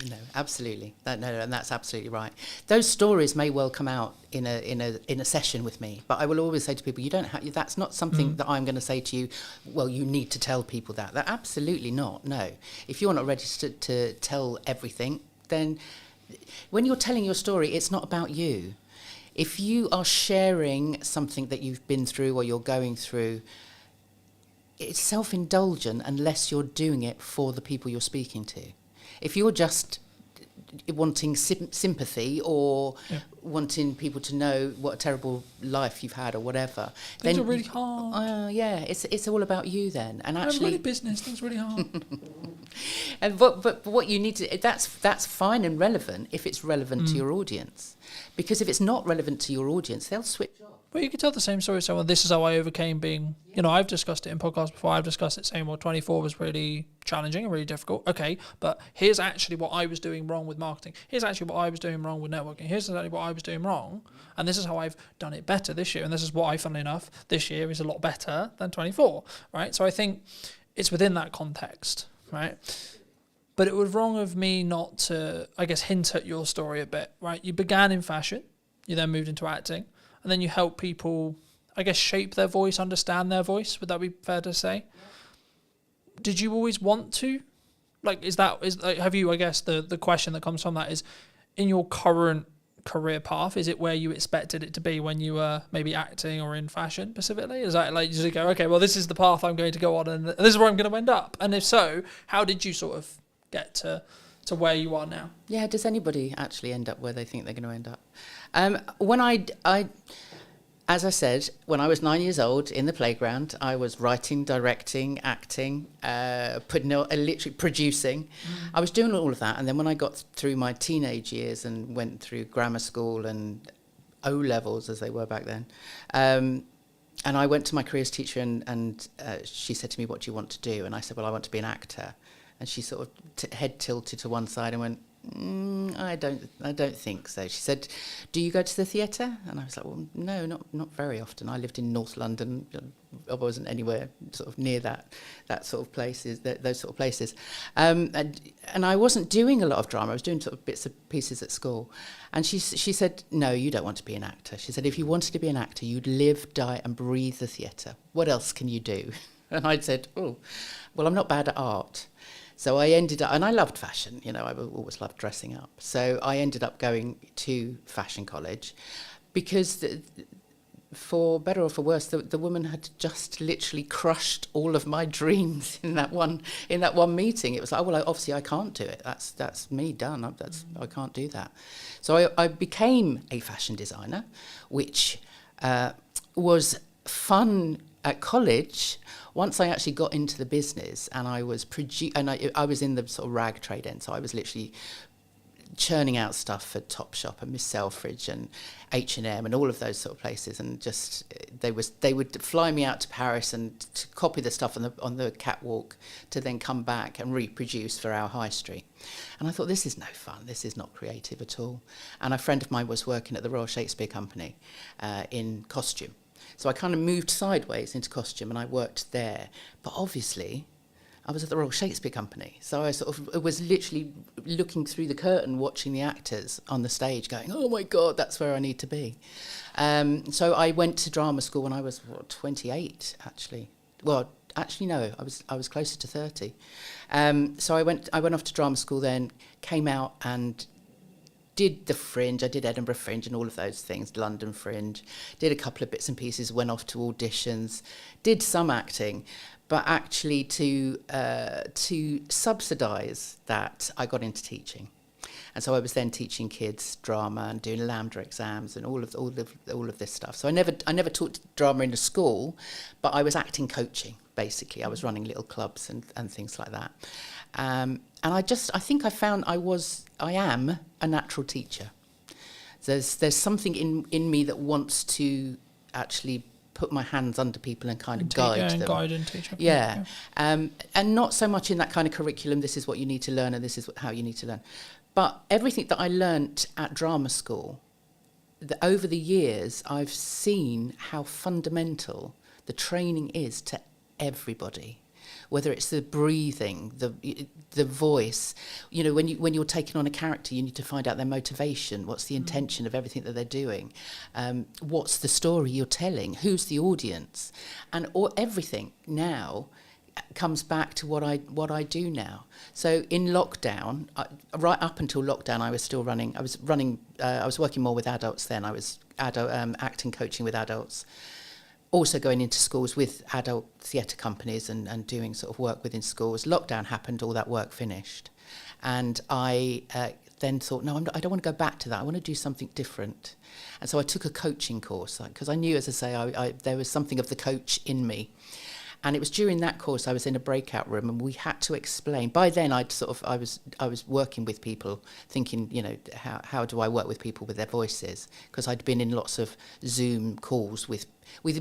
No, absolutely. No, and that's absolutely right. Those stories may well come out in a session with me, but I will always say to people, you don't have. That's not something that I'm going to say to you. Well, you need to tell people that. That absolutely not. No, if you're not ready to tell everything, then when you're telling your story, it's not about you. If you are sharing something that you've been through or you're going through, it's self-indulgent unless you're doing it for the people you're speaking to. If you're just wanting sympathy or wanting people to know what a terrible life you've had or whatever, things are really hard. It's all about you then. And actually, really business, things really hard. And but what you need to that's fine and relevant if it's relevant to your audience, because if it's not relevant to your audience, they'll switch off. Well, you could tell the same story. So, this is how I overcame being, I've discussed it in podcasts before. I've discussed it saying, 24 was really challenging and really difficult. Okay, but here's actually what I was doing wrong with marketing. Here's actually what I was doing wrong with networking. Here's exactly what I was doing wrong. And this is how I've done it better this year. And this is what funnily enough, this year is a lot better than 24, right? So I think it's within that context, right? But it was wrong of me not to, hint at your story a bit, right? You began in fashion. You then moved into acting. And then you help people, shape their voice, understand their voice. Would that be fair to say? Yeah. Did you always want to? Have you, the question that comes from that is, in your current career path, is it where you expected it to be when you were maybe acting or in fashion specifically? Is that like, you go, okay, well, this is the path I'm going to go on and this is where I'm going to end up? And if so, how did you sort of get to where you are now? Yeah, does anybody actually end up where they think they're going to end up? When I, as I said, when I was 9 years old in the playground, I was writing, directing, acting, literally producing. I was doing all of that. And then when I got through my teenage years and went through grammar school and O-levels, as they were back then, and I went to my careers teacher and she said to me, what do you want to do? And I said, well, I want to be an actor. And she sort of head tilted to one side and went, I don't think so. She said, do you go to the theatre? And I was like, well, no, not very often. I lived in North London. I wasn't anywhere sort of near that sort of places, those sort of places. And I wasn't doing a lot of drama. I was doing sort of bits and pieces at school. And she said, no, you don't want to be an actor. She said, if you wanted to be an actor, you'd live, die and breathe the theatre. What else can you do? And I'd said, oh, well, I'm not bad at art. So I ended up, and I loved fashion, I always loved dressing up. So I ended up going to fashion college because for better or for worse, the woman had just literally crushed all of my dreams in that one meeting. It was like, well, obviously I can't do it. That's me done. I can't do that. So I became a fashion designer, which was fun at college. Once I actually got into the business and I was I was in the sort of rag trade end, so I was literally churning out stuff for Topshop and Miss Selfridge and H&M and all of those sort of places, and just they would fly me out to Paris and to copy the stuff on the catwalk to then come back and reproduce for our high street. And I thought, this is no fun, this is not creative at all. And a friend of mine was working at the Royal Shakespeare Company in costume. So I kind of moved sideways into costume and I worked there. But obviously, I was at the Royal Shakespeare Company. So I sort of was literally looking through the curtain, watching the actors on the stage going, oh my God, that's where I need to be. So I went to drama school when I was, 28, actually. Well, actually, no, I was closer to 30. So I went off to drama school then, came out and did the Fringe. I did Edinburgh Fringe and all of those things, London Fringe. Did a couple of bits and pieces, went off to auditions, did some acting. But actually, to subsidise that, I got into teaching, and so I was then teaching kids drama and doing Lambda exams and all of this stuff. So I never taught drama in a school, but I was acting coaching basically. I was running little clubs and things like that. And I think I found I am a natural teacher. There's something in me that wants to actually put my hands under people and kind of guide them. Guide and teach. Yeah. And not so much in that kind of curriculum, this is what you need to learn and this is how you need to learn. But everything that I learnt at drama school, over the years, I've seen how fundamental the training is to everybody. Whether it's the breathing, the voice, you know, when you're taking on a character, you need to find out their motivation. What's the intention of everything that they're doing? What's the story you're telling? Who's the audience? And everything now comes back to what I do now. So in lockdown, right up until lockdown, I was still running. I was working more with adults then. I was acting coaching with adults. Also going into schools with adult theatre companies and doing sort of work within schools. Lockdown happened, all that work finished. And I then thought, no, I don't want to go back to that. I want to do something different. And so I took a coaching course, because I knew, as I say, there was something of the coach in me. And it was during that course I was in a breakout room and we had to explain. By then I was working with people, thinking, you know, how do I work with people with their voices? Because I'd been in lots of Zoom calls with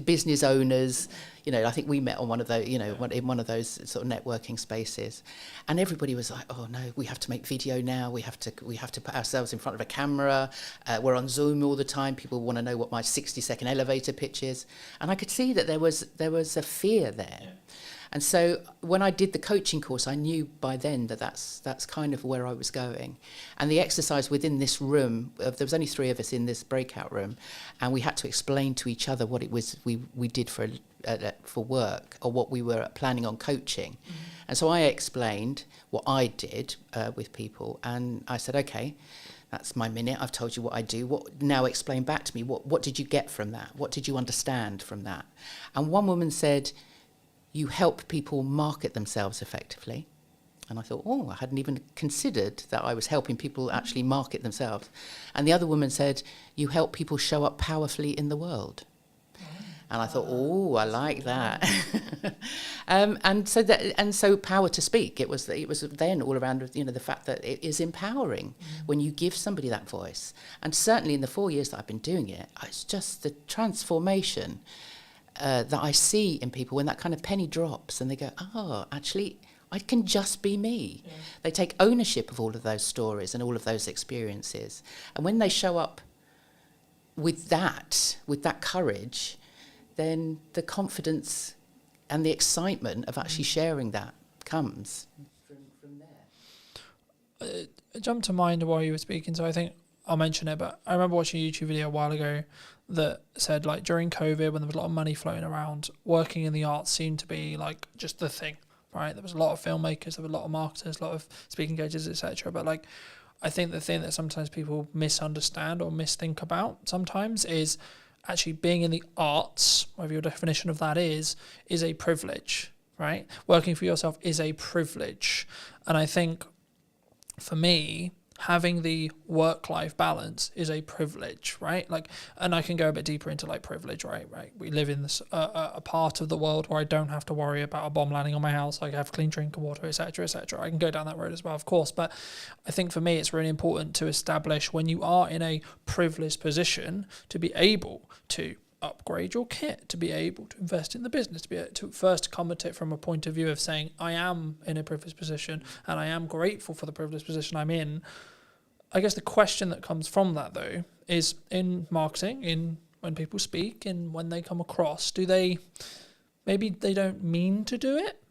business owners. You know, I think we met on one of those, you know, in one of those sort of networking spaces, and everybody was like, "Oh no, we have to make video now. We have to put ourselves in front of a camera. We're on Zoom all the time. People want to know what my 60-second elevator pitch is." And I could see that there was a fear there. Yeah. And so when I did the coaching course, I knew by then that that's kind of where I was going. And the exercise within this room, there was only 3 of us in this breakout room, and we had to explain to each other what it was we did for work, or what we were planning on coaching. Mm-hmm. And so I explained what I did with people, and I said, okay, that's my minute. I've told you what I do. Now explain back to me, what did you get from that? What did you understand from that? And one woman said, you help people market themselves effectively. And I thought, I hadn't even considered that I was helping people actually market themselves. And the other woman said, you help people show up powerfully in the world. And I thought, I like that. And so power to speak. It was then all around, you know, the fact that it is empowering when you give somebody that voice. And certainly in the 4 years that I've been doing it, it's just the transformation that I see in people when that kind of penny drops and they go, actually, I can just be me. Yeah. They take ownership of all of those stories and all of those experiences. And when they show up with that courage, then the confidence and the excitement of actually sharing that comes from there. It jumped to mind while you were speaking, so I think I'll mention it, but I remember watching a YouTube video a while ago that said, like, during COVID, when there was a lot of money floating around, working in the arts seemed to be like just the thing, right? There was a lot of filmmakers, there were a lot of marketers, a lot of speaking engagements, etc. But like, I think the thing that sometimes people misunderstand or misthink about sometimes is actually being in the arts, whatever your definition of that is a privilege, right? Working for yourself is a privilege. And I think for me, having the work-life balance is a privilege, right? Like, and I can go a bit deeper into like privilege, right? We live in this a part of the world where I don't have to worry about a bomb landing on my house. I have clean drinking water, etc., etc. I can go down that road as well, of course. But I think for me, it's really important to establish when you are in a privileged position to be able to upgrade your kit, to be able to invest in the business, to be able to first come at it from a point of view of saying, I am in a privileged position and I am grateful for the privileged position I'm in. I guess the question that comes from that, though, is in marketing, in when people speak, in when they come across, maybe they don't mean to do it,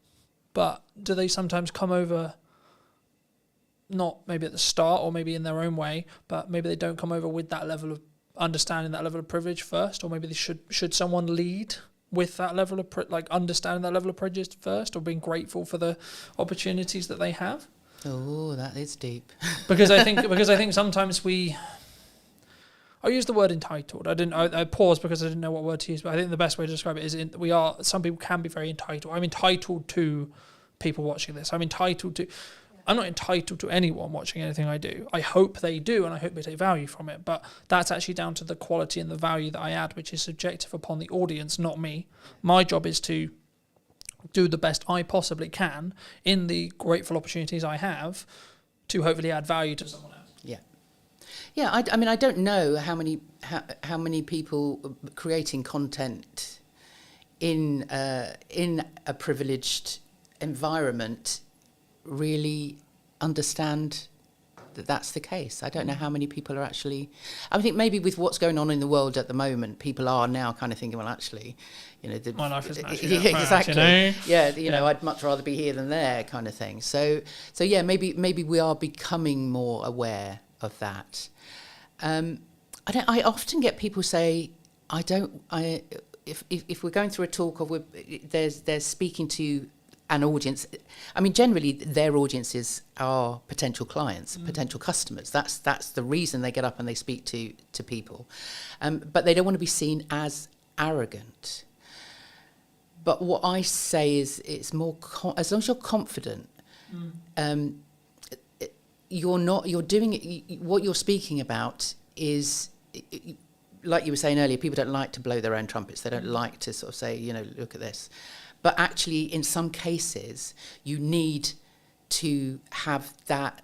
but do they sometimes come over, not maybe at the start or maybe in their own way, but maybe they don't come over with that level of understanding, that level of privilege first, or maybe they should someone lead with that level of understanding that level of privilege first, or being grateful for the opportunities that they have? Oh, that is deep. because I think sometimes I use the word entitled. I paused because I didn't know what word to use, but I think the best way to describe it is some people can be very entitled. I'm entitled to people watching this. I'm not entitled to anyone watching anything I do. I hope they do, and I hope they take value from it. But that's actually down to the quality and the value that I add, which is subjective upon the audience, not me. My job is to do the best I possibly can in the grateful opportunities I have to hopefully add value to someone else. Yeah. I mean, I don't know how many people creating content in a privileged environment really understand that that's the case. I don't know how many people are actually. I think maybe with what's going on in the world at the moment, people are now kind of thinking, well, actually, my life isn't actually that exactly. bad, Yeah, I'd much rather be here than there, kind of thing. So yeah, maybe we are becoming more aware of that. I often get people say, if we're going through a talk or they're speaking to an audience, I mean, generally their audiences are potential clients, potential customers. That's the reason they get up and they speak to people, but they don't want to be seen as arrogant. But what I say is, it's more as long as you're confident, you're doing it. What you're speaking about is, like you were saying earlier, people don't like to blow their own trumpets. They don't like to sort of say, look at this. But actually, in some cases, you need to have that.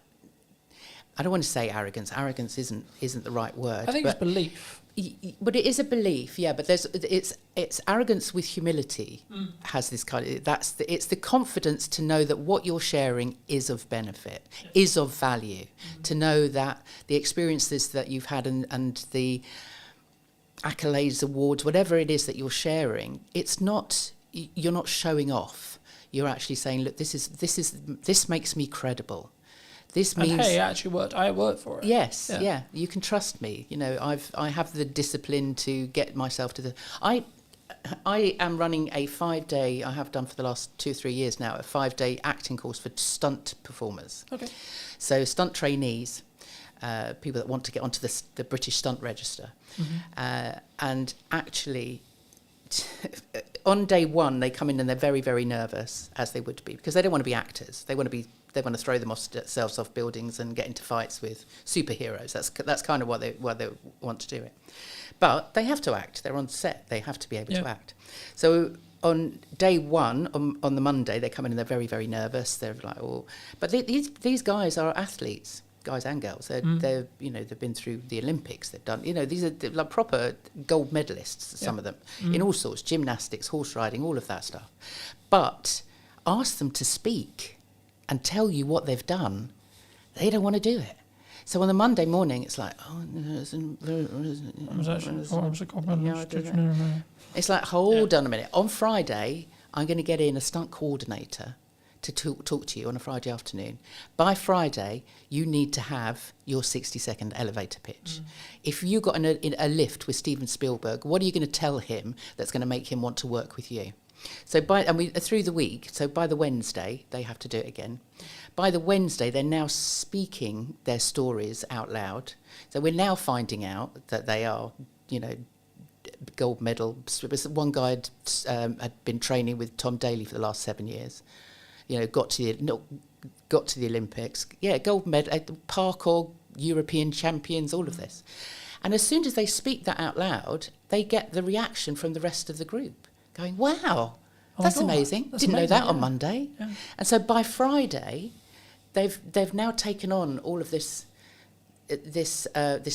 I don't want to say arrogance. Arrogance isn't the right word. I think it's belief. But it is a belief, yeah. But it's arrogance with humility. Has this kind of it's the confidence to know that what you're sharing is of benefit, is of value. To know that the experiences that you've had and the accolades, awards, whatever it is that you're sharing, it's not. You're not showing off. You're actually saying, look, this makes me credible. This means, and hey, I worked for it. Yes, yeah. You can trust me. I have the discipline to get myself to the. I am running a 5-day. I have done for the last 2 or 3 years now, a 5-day acting course for stunt performers. Okay. So stunt trainees, people that want to get onto the British Stunt Register, and actually. On day one, they come in and they're very, very nervous, as they would be, because they don't want to be actors. They want to throw themselves off buildings and get into fights with superheroes. That's kind of why they want to do it. But they have to act. They're on set. They have to be able to act. So on day one, on the Monday, they come in and they're very, very nervous. They're like, oh, but these guys are athletes. Guys and girls, they've been through the Olympics. They've done, these are like proper gold medalists. Some of them in all sorts, gymnastics, horse riding, all of that stuff. But ask them to speak and tell you what they've done, they don't want to do it. So on the Monday morning, it's like, it's like, hold on a minute. On Friday, I'm going to get in a stunt coordinator to talk to you on a Friday afternoon. By Friday, you need to have your 60-second elevator pitch. If you got in a lift with Steven Spielberg, what are you going to tell him that's going to make him want to work with you? So through the week, so by the Wednesday, they have to do it again. By the Wednesday, they're now speaking their stories out loud. So we're now finding out that they are, gold medal. One guy had been training with Tom Daly for the last 7 years. Got to got to the Olympics, gold medal, parkour, European champions, all of this. And as soon as they speak that out loud, they get the reaction from the rest of the group going, wow, that's amazing. Didn't know that on Monday. Yeah. And so by Friday, they've now taken on all of this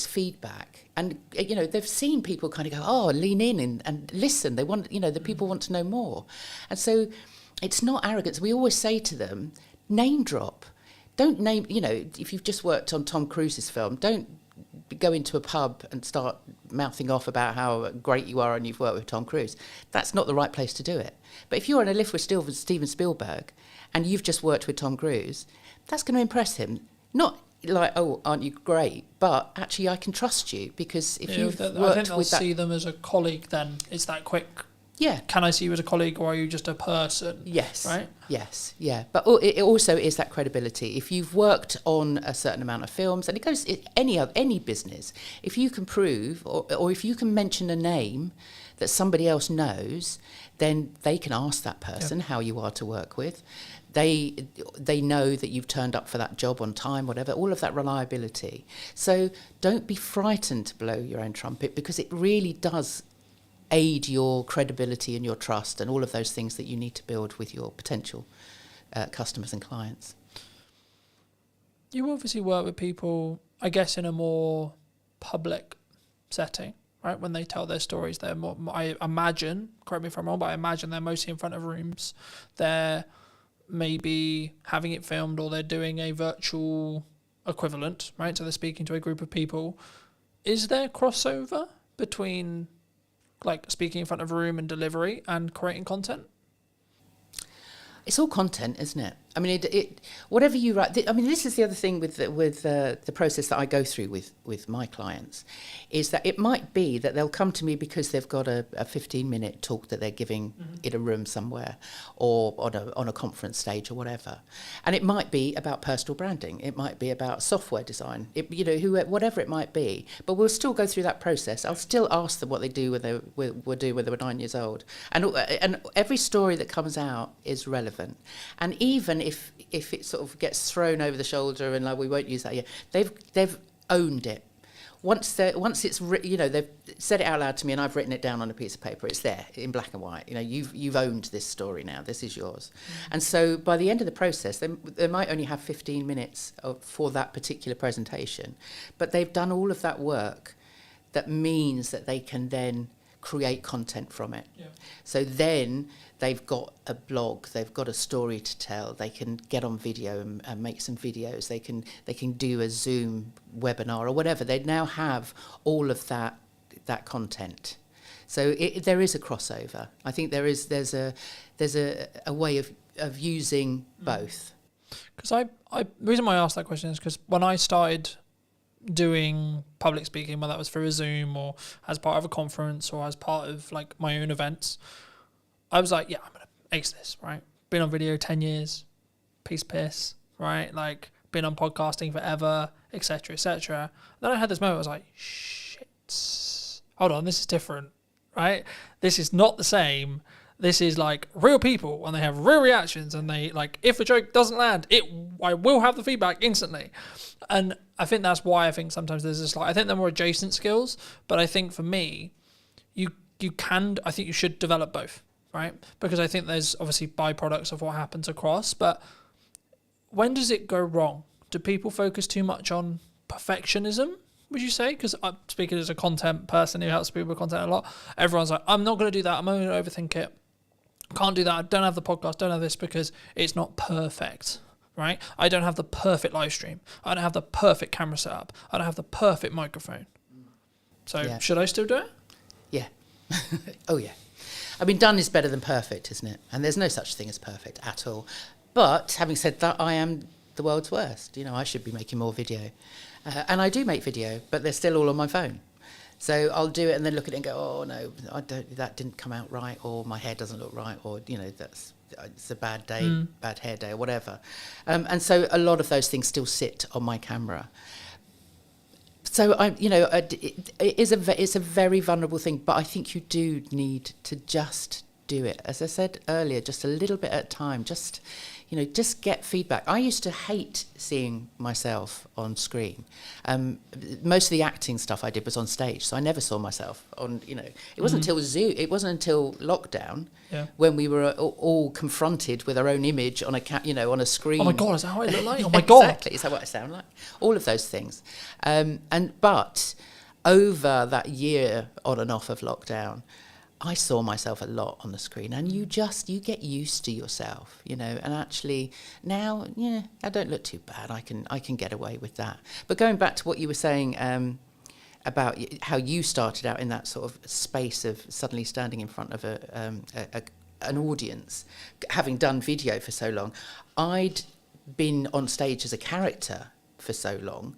feedback, and they've seen people kind of go, lean in and listen. They want, the people want to know more. And so it's not arrogance. We always say to them, name drop. Don't name, if you've just worked on Tom Cruise's film, don't go into a pub and start mouthing off about how great you are and you've worked with Tom Cruise. That's not the right place to do it. But if you're on a lift with Steven Spielberg and you've just worked with Tom Cruise, that's going to impress him. Not like, oh, aren't you great? But actually, I can trust you, because if you've worked with that... I think they'll see them as a colleague then. It's that quick. Yeah. Can I see you as a colleague, or are you just a person? Yes. Right? Yes, yeah. But it also is that credibility. If you've worked on a certain amount of films, and it goes any business, if you can prove, or if you can mention a name that somebody else knows, then they can ask that person how you are to work with. They know that you've turned up for that job on time, whatever, all of that reliability. So don't be frightened to blow your own trumpet, because it really does aid your credibility and your trust and all of those things that you need to build with your potential customers and clients. You obviously work with people, I guess, in a more public setting, right? When they tell their stories, they're more, I imagine, correct me if I'm wrong, but I imagine they're mostly in front of rooms. They're maybe having it filmed, or they're doing a virtual equivalent, right? So they're speaking to a group of people. Is there crossover between like speaking in front of a room and delivery and creating content? It's all content, isn't it? I mean, it whatever you write. I mean, this is the other thing with the process that I go through with my clients, is that it might be that they'll come to me because they've got a 15-minute talk that they're giving in a room somewhere, or on a conference stage or whatever, and it might be about personal branding. It might be about software design. Whatever it might be. But we'll still go through that process. I'll still ask them what they do when they were 9 years old, and every story that comes out is relevant. And even if it sort of gets thrown over the shoulder and like, we won't use that yet, they've owned it. Once it's they've said it out loud to me and I've written it down on a piece of paper. It's there in black and white. You've owned this story now. This is yours. And so by the end of the process, they might only have 15 minutes for that particular presentation, but they've done all of that work. That means that they can then create content from it. Yeah. So then they've got a blog, they've got a story to tell, they can get on video and make some videos, they can do a Zoom webinar or whatever. They now have all of that content. So there is a crossover. I think there's a way of using both. Because the reason why I asked that question is because when I started doing public speaking, whether that was through a Zoom or as part of a conference or as part of like my own events, I was like, yeah, I'm going to ace this, right? Been on video 10 years, piss, right? Like, been on podcasting forever, etc., etc. Then I had this moment, I was like, shit, hold on, this is different, right? This is not the same. This is like real people, and they have real reactions, and they like, if a joke doesn't land, I will have the feedback instantly. And I think that's why I think sometimes there's this, like, I think they're more adjacent skills, but I think for me, I think you should develop both, right? Because I think there's obviously byproducts of what happens across, but when does it go wrong? Do people focus too much on perfectionism, would you say? Because I'm speaking as a content person who helps people with content a lot, everyone's like, I'm not going to do that, I'm only going to overthink it. Can't do that, I don't have the podcast, don't have this because it's not perfect, right? I don't have the perfect live stream. I don't have the perfect camera setup. I don't have the perfect microphone. So Should I still do it? Yeah. Oh, yeah. I mean, done is better than perfect, isn't it? And there's no such thing as perfect at all. But having said that, I am the world's worst. I should be making more video. And I do make video, but they're still all on my phone. So I'll do it and then look at it and go, oh, no, that didn't come out right, or my hair doesn't look right, or, it's a bad day, bad hair day, or whatever. And so a lot of those things still sit on my camera. So it's a very vulnerable thing, but I think you do need to just do it. As I said earlier, just a little bit at a time, just get feedback. I used to hate seeing myself on screen. Most of the acting stuff I did was on stage, so I never saw myself on, it wasn't until Zoom, it wasn't until lockdown when we were all confronted with our own image on on a screen. Oh my God, is that how I look like? Oh my God. Exactly, is that what I sound like? All of those things. But over that year on and off of lockdown, I saw myself a lot on the screen, and you get used to yourself, and actually now, I don't look too bad. I can get away with that. But going back to what you were saying about how you started out in that sort of space of suddenly standing in front of an audience, having done video for so long, I'd been on stage as a character for so long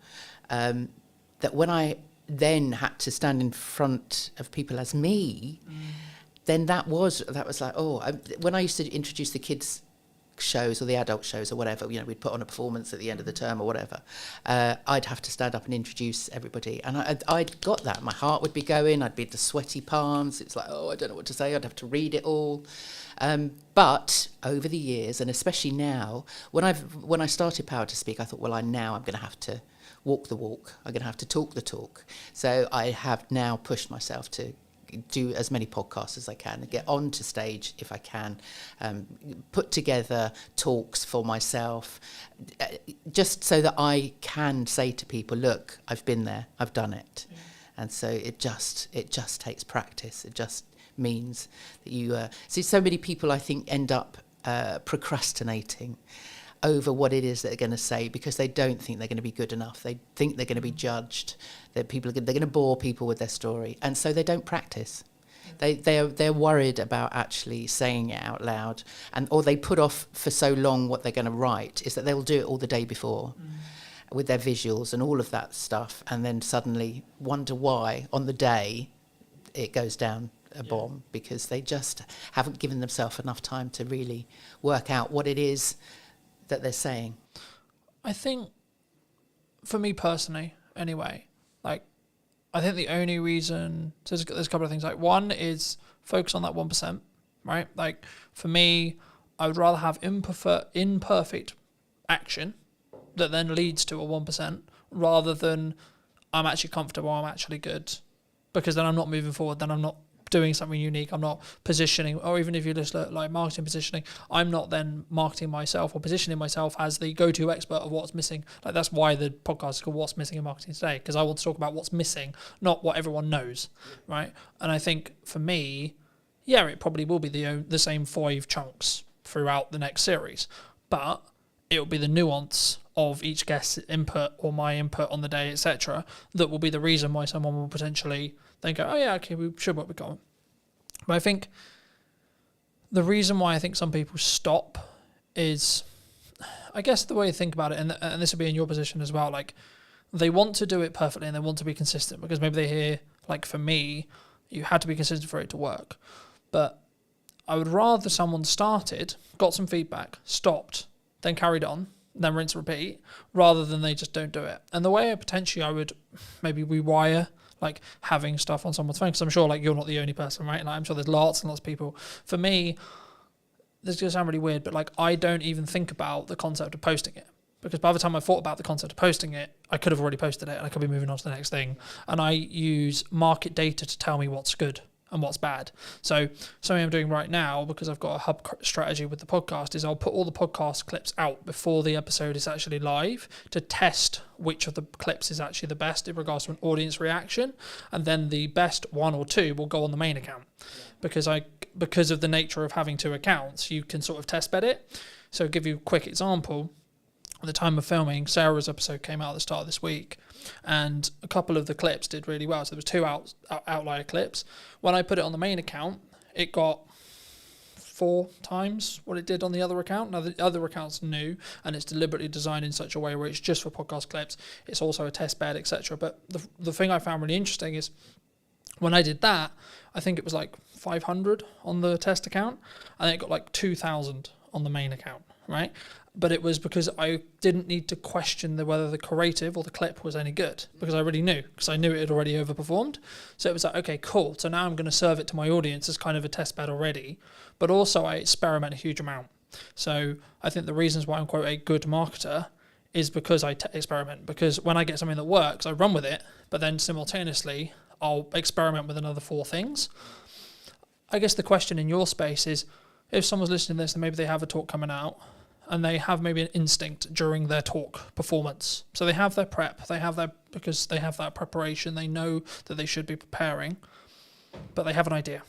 that when I then had to stand in front of people as me, then that was like, when I used to introduce the kids shows or the adult shows or whatever, we'd put on a performance at the end of the term or whatever, I'd have to stand up and introduce everybody, and I'd got that. My heart would be going, I'd be the sweaty palms, it's like, I don't know what to say, I'd have to read it all. But over the years, and especially now, when I started Power to Speak, I thought, now I'm going to have to walk the walk. I'm going to have to talk the talk. So I have now pushed myself to do as many podcasts as I can, and get onto stage if I can, put together talks for myself, just so that I can say to people, look, I've been there, I've done it. Yeah. And so it just takes practice. It just means that you see so many people, I think, end up procrastinating over what it is they're going to say, because they don't think they're going to be good enough. They think they're going to be judged, that they're going to bore people with their story, and so they don't practice. They're worried about actually saying it out loud, or they put off for so long what they're going to write, is that they'll do it all the day before with their visuals and all of that stuff, and then suddenly wonder why on the day it goes down a bomb, because they just haven't given themselves enough time to really work out what it is that they're saying. I think, for me personally, anyway, I think the only reason, so there's a couple of things. One is focus on that 1%, right? For me, I would rather have imperfect action that then leads to a 1%, rather than I'm actually comfortable, I'm actually good, because then I'm not moving forward, then I'm not doing something unique, I'm not positioning, or even if you just look like marketing positioning, I'm not then marketing myself or positioning myself as the go-to expert of what's missing. That's why the podcast is called What's Missing in Marketing Today, because I want to talk about what's missing, not what everyone knows, right? And I think for me, it probably will be the same 5 chunks throughout the next series, but it will be the nuance of each guest's input or my input on the day, etc., that will be the reason why someone will potentially then go, okay, we should what we got. But I think the reason why I think some people stop is, I guess the way to think about it, and this will be in your position as well, they want to do it perfectly and they want to be consistent, because maybe they hear, for me, you had to be consistent for it to work. But I would rather someone started, got some feedback, stopped, then carried on, then rinse and repeat, rather than they just don't do it. And the way I would maybe rewire having stuff on someone's phone, because I'm sure you're not the only person, right? And I'm sure there's lots and lots of people. For me, this is going to sound really weird, but I don't even think about the concept of posting it, because by the time I thought about the concept of posting it, I could have already posted it and I could be moving on to the next thing. And I use market data to tell me what's good and what's bad. So something I'm doing right now, because I've got a hub strategy with the podcast, is I'll put all the podcast clips out before the episode is actually live to test which of the clips is actually the best in regards to an audience reaction, and then the best 1 or 2 will go on the main account. Because of the nature of having 2 accounts, you can sort of test bed it. So I'll give you a quick example. At the time of filming, Sarah's episode came out at the start of this week, and a couple of the clips did really well. So there was 2 outlier clips. When I put it on the main account, it got 4 times what it did on the other account. Now, the other account's new, and it's deliberately designed in such a way where it's just for podcast clips. It's also a test bed, etc. But the thing I found really interesting is when I did that, I think it was 500 on the test account, and then it got 2,000 on the main account, right? but it was because I didn't need to question whether the creative or the clip was any good, because I already knew, because I knew it had already overperformed. So it was like, okay, cool. So now I'm going to serve it to my audience as kind of a test bed already, but also I experiment a huge amount. So I think the reasons why I'm quite a good marketer is because I experiment, because when I get something that works, I run with it, but then simultaneously I'll experiment with another 4 things. I guess the question in your space is, if someone's listening to this and maybe they have a talk coming out and they have maybe an instinct during their talk performance. So they have their prep, because they have that preparation, they know that they should be preparing, but they have an idea,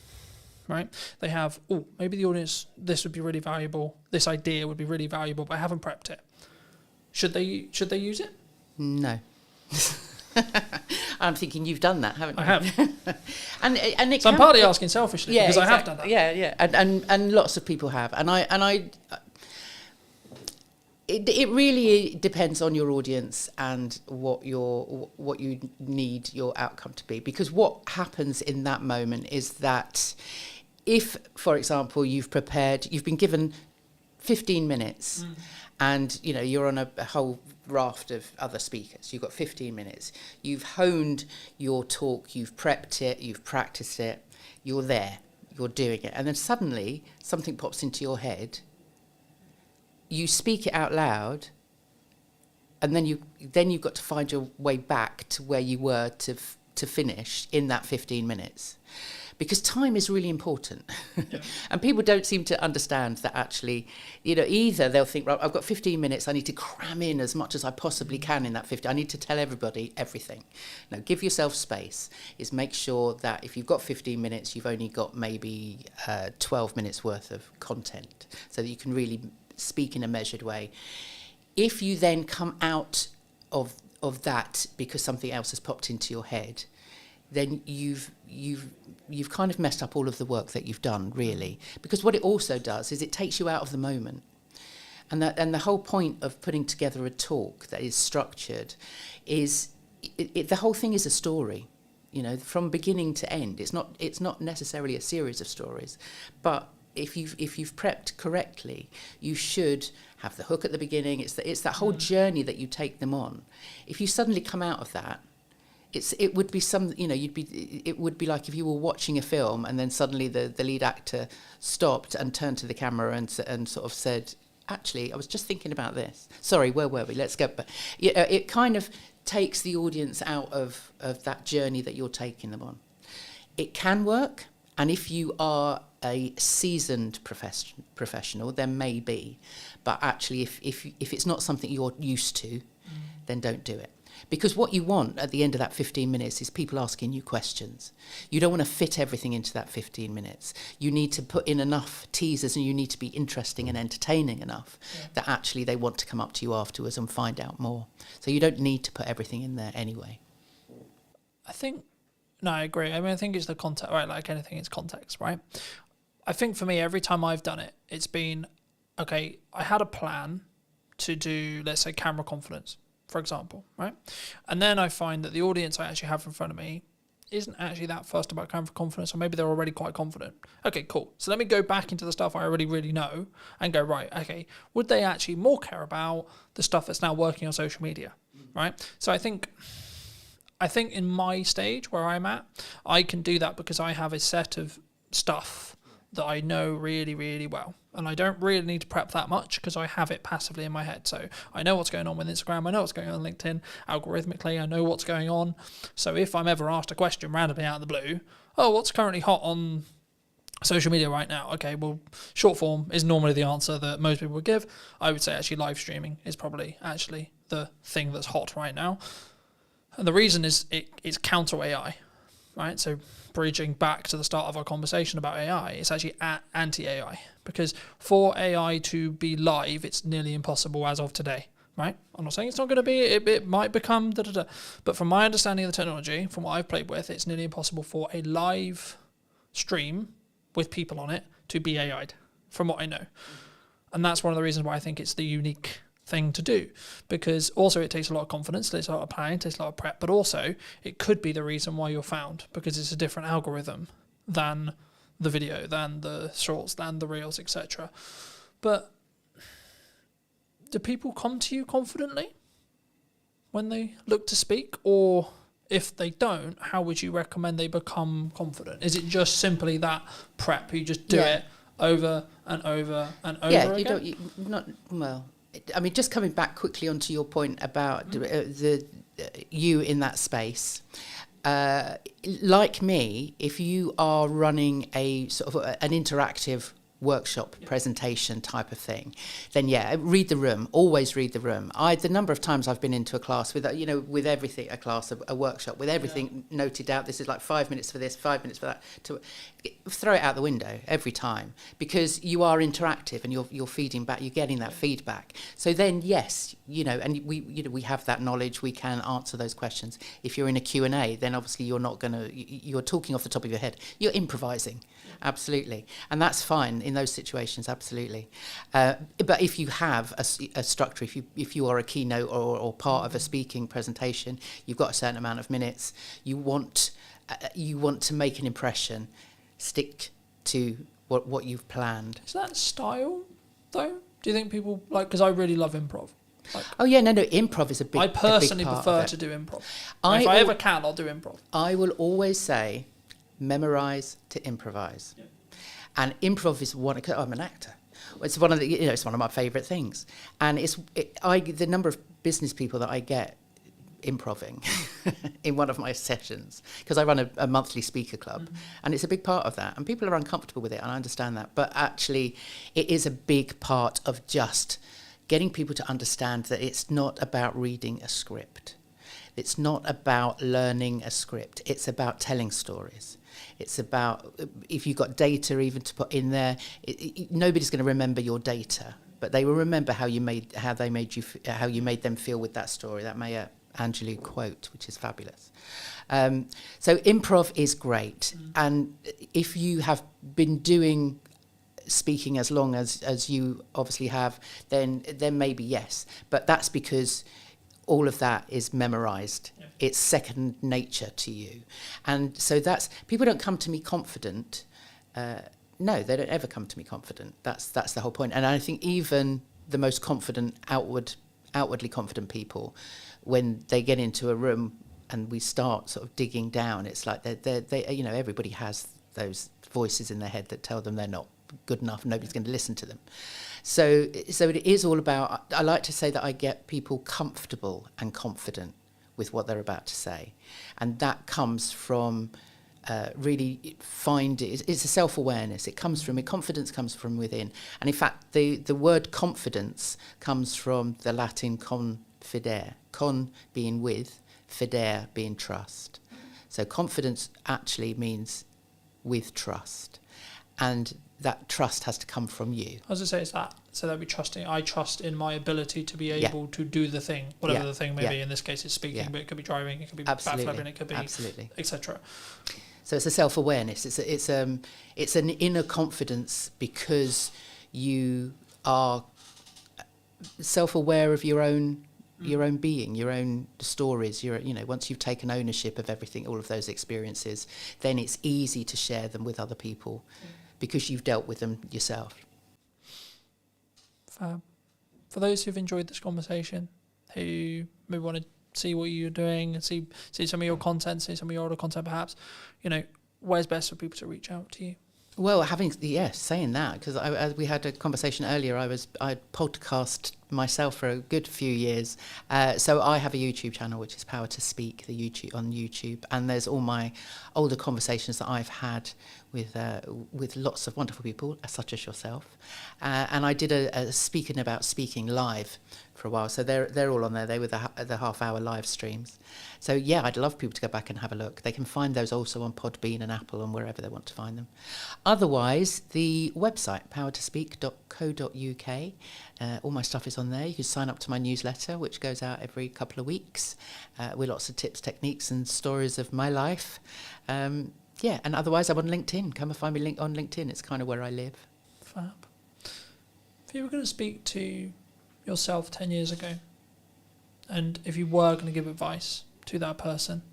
right? They have, maybe the audience, this would be really valuable, this idea would be really valuable, but I haven't prepped it. Should they use it? No. I'm thinking you've done that, haven't you? I have. and it so I'm partly asking selfishly, because I have done that. Yeah. And lots of people have. It really depends on your audience and what you need your outcome to be. Because what happens in that moment is that if, for example, you've been given 15 minutes and you're on a whole raft of other speakers, you've got 15 minutes, you've honed your talk, you've prepped it, you've practiced it, you're there, you're doing it, and then suddenly something pops into your head, you speak it out loud, and then you've got to find your way back to where you were to finish in that 15 minutes. Because time is really important. Yeah. And people don't seem to understand that actually, either they'll think, right, I've got 15 minutes, I need to cram in as much as I possibly can in that 15. I need to tell everybody everything. Now, give yourself space. Is make sure that if you've got 15 minutes, you've only got maybe 12 minutes worth of content, so that you can really speak in a measured way. If you then come out of that because something else has popped into your head, then you've kind of messed up all of the work that you've done, really. Because what it also does is it takes you out of the moment. And the whole point of putting together a talk that is structured is the whole thing is a story, from beginning to end. It's not necessarily a series of stories, but if you've prepped correctly, you should have the hook at the beginning. It's that whole journey that you take them on. If you suddenly come out of that, it would be it would be like if you were watching a film and then suddenly the lead actor stopped and turned to the camera and sort of said, actually, I was just thinking about this. Sorry, where were we? Let's go. But it kind of takes the audience out of that journey that you're taking them on. It can work, and if you are a seasoned professional, then maybe. But actually, if it's not something you're used to, then don't do it. Because what you want at the end of that 15 minutes is people asking you questions. You don't want to fit everything into that 15 minutes. You need to put in enough teasers, and you need to be interesting and entertaining enough that actually they want to come up to you afterwards and find out more. So you don't need to put everything in there anyway. I agree. I think it's the context, right? Like anything, it's context, right? I think for me, every time I've done it, it's been, okay, I had a plan to do, let's say, camera confidence, for example, right? And then I find that the audience I actually have in front of me isn't actually that fussed about camera confidence, or maybe they're already quite confident. Okay, cool. So let me go back into the stuff I already really know and go, right, okay, would they actually more care about the stuff that's now working on social media, right? So I think in my stage where I'm at, I can do that because I have a set of stuff that I know really, really well. And I don't really need to prep that much because I have it passively in my head. So I know what's going on with Instagram. I know what's going on LinkedIn. Algorithmically, I know what's going on. So if I'm ever asked a question randomly out of the blue, what's currently hot on social media right now? Okay, well, short form is normally the answer that most people would give. I would say actually live streaming is probably actually the thing that's hot right now. And the reason is it's counter AI, right? So bridging back to the start of our conversation about AI, it's actually anti-AI, because for AI to be live, it's nearly impossible as of today, right? I'm not saying it's not going to be, it might become da-da-da. But from my understanding of the technology, from what I've played with, it's nearly impossible for a live stream with people on it to be AI'd, from what I know. And that's one of the reasons why I think it's the unique thing to do, because also it takes a lot of confidence, it takes a lot of planning, it takes a lot of prep, but also it could be the reason why you're found, because it's a different algorithm than the video, than the shorts, than the reels, etc. But do people come to you confidently when they look to speak? Or if they don't, how would you recommend they become confident? Is it just simply that prep? You just do it over and over and over again? I mean, just coming back quickly onto your point about you in that space. Like me, if you are running a sort of an interactive workshop presentation type of thing, then read the room. Always read the room. The number of times I've been into a class with with everything, a workshop with everything noted out. This is like 5 minutes for this, 5 minutes for that. To throw it out the window every time, because you are interactive and you're feeding back. You're getting that feedback. So then and we have that knowledge. We can answer those questions. If you're in a Q&A, then obviously you're talking off the top of your head. You're improvising. Absolutely. And that's fine in those situations, absolutely. But if you have a structure, if you are a keynote or part of a speaking presentation, you've got a certain amount of minutes, you want to make an impression, stick to what you've planned. Is that style, though? Do you think people, because I really love improv. Improv is a big part. I personally prefer to do improv. If I ever can, I'll do improv. I will always say, memorize to improvise. Yeah. And improv is I'm an actor. It's one of it's one of my favourite things. And the number of business people that I get improving in one of my sessions, because I run a monthly speaker club, and it's a big part of that. And people are uncomfortable with it, and I understand that. But actually, it is a big part of just getting people to understand that it's not about reading a script. It's not about learning a script. It's about telling stories. It's about, if you've got data even to put in there, nobody's going to remember your data, but they will remember how you made them feel with that story. That Maya Angelou quote, which is fabulous. So improv is great, and if you have been doing speaking as long as you obviously have, then maybe yes, but that's because all of that is memorized. Yeah. It's second nature to you. And so people don't come to me confident. No, they don't ever come to me confident. That's the whole point. And I think even the most confident, outwardly confident people, when they get into a room and we start sort of digging down, it's like they everybody has those voices in their head that tell them they're not good enough, nobody's going to listen to them. So it is all about, I like to say that I get people comfortable and confident with what they're about to say. And that comes from really it's a self-awareness. Confidence comes from within. And in fact, the word confidence comes from the Latin confidere, con being with, fidere being trust. So confidence actually means with trust. And that trust has to come from you. I was going to say, it's that. So that I trust in my ability to be able to do the thing, whatever the thing may be. In this case, it's speaking, but it could be driving, it could be backflipping, it could be etc. So it's a self-awareness. It's an inner confidence because you are self-aware of your own being, your own stories. Once you've taken ownership of everything, all of those experiences, then it's easy to share them with other people. Because you've dealt with them yourself. Fab. For those who've enjoyed this conversation, who maybe want to see what you're doing and see some of your content, see some of your older content perhaps, where's best for people to reach out to you? Well, saying that, because we had a conversation earlier, I podcast myself for a good few years. So I have a YouTube channel, which is Power to Speak, on YouTube, and there's all my older conversations that I've had with lots of wonderful people, such as yourself. And I did a speaking about speaking live for a while, so they're all on there. They were the half-hour live streams. So yeah, I'd love people to go back and have a look. They can find those also on Podbean and Apple and wherever they want to find them. Otherwise, the website, powertospeak.co.uk, all my stuff is on there. You can sign up to my newsletter, which goes out every couple of weeks, with lots of tips, techniques and stories of my life. And otherwise I'm on LinkedIn. Come and find me on LinkedIn. It's kind of where I live. Fab. If you were going to speak to yourself 10 years ago, and if you were going to give advice to that person,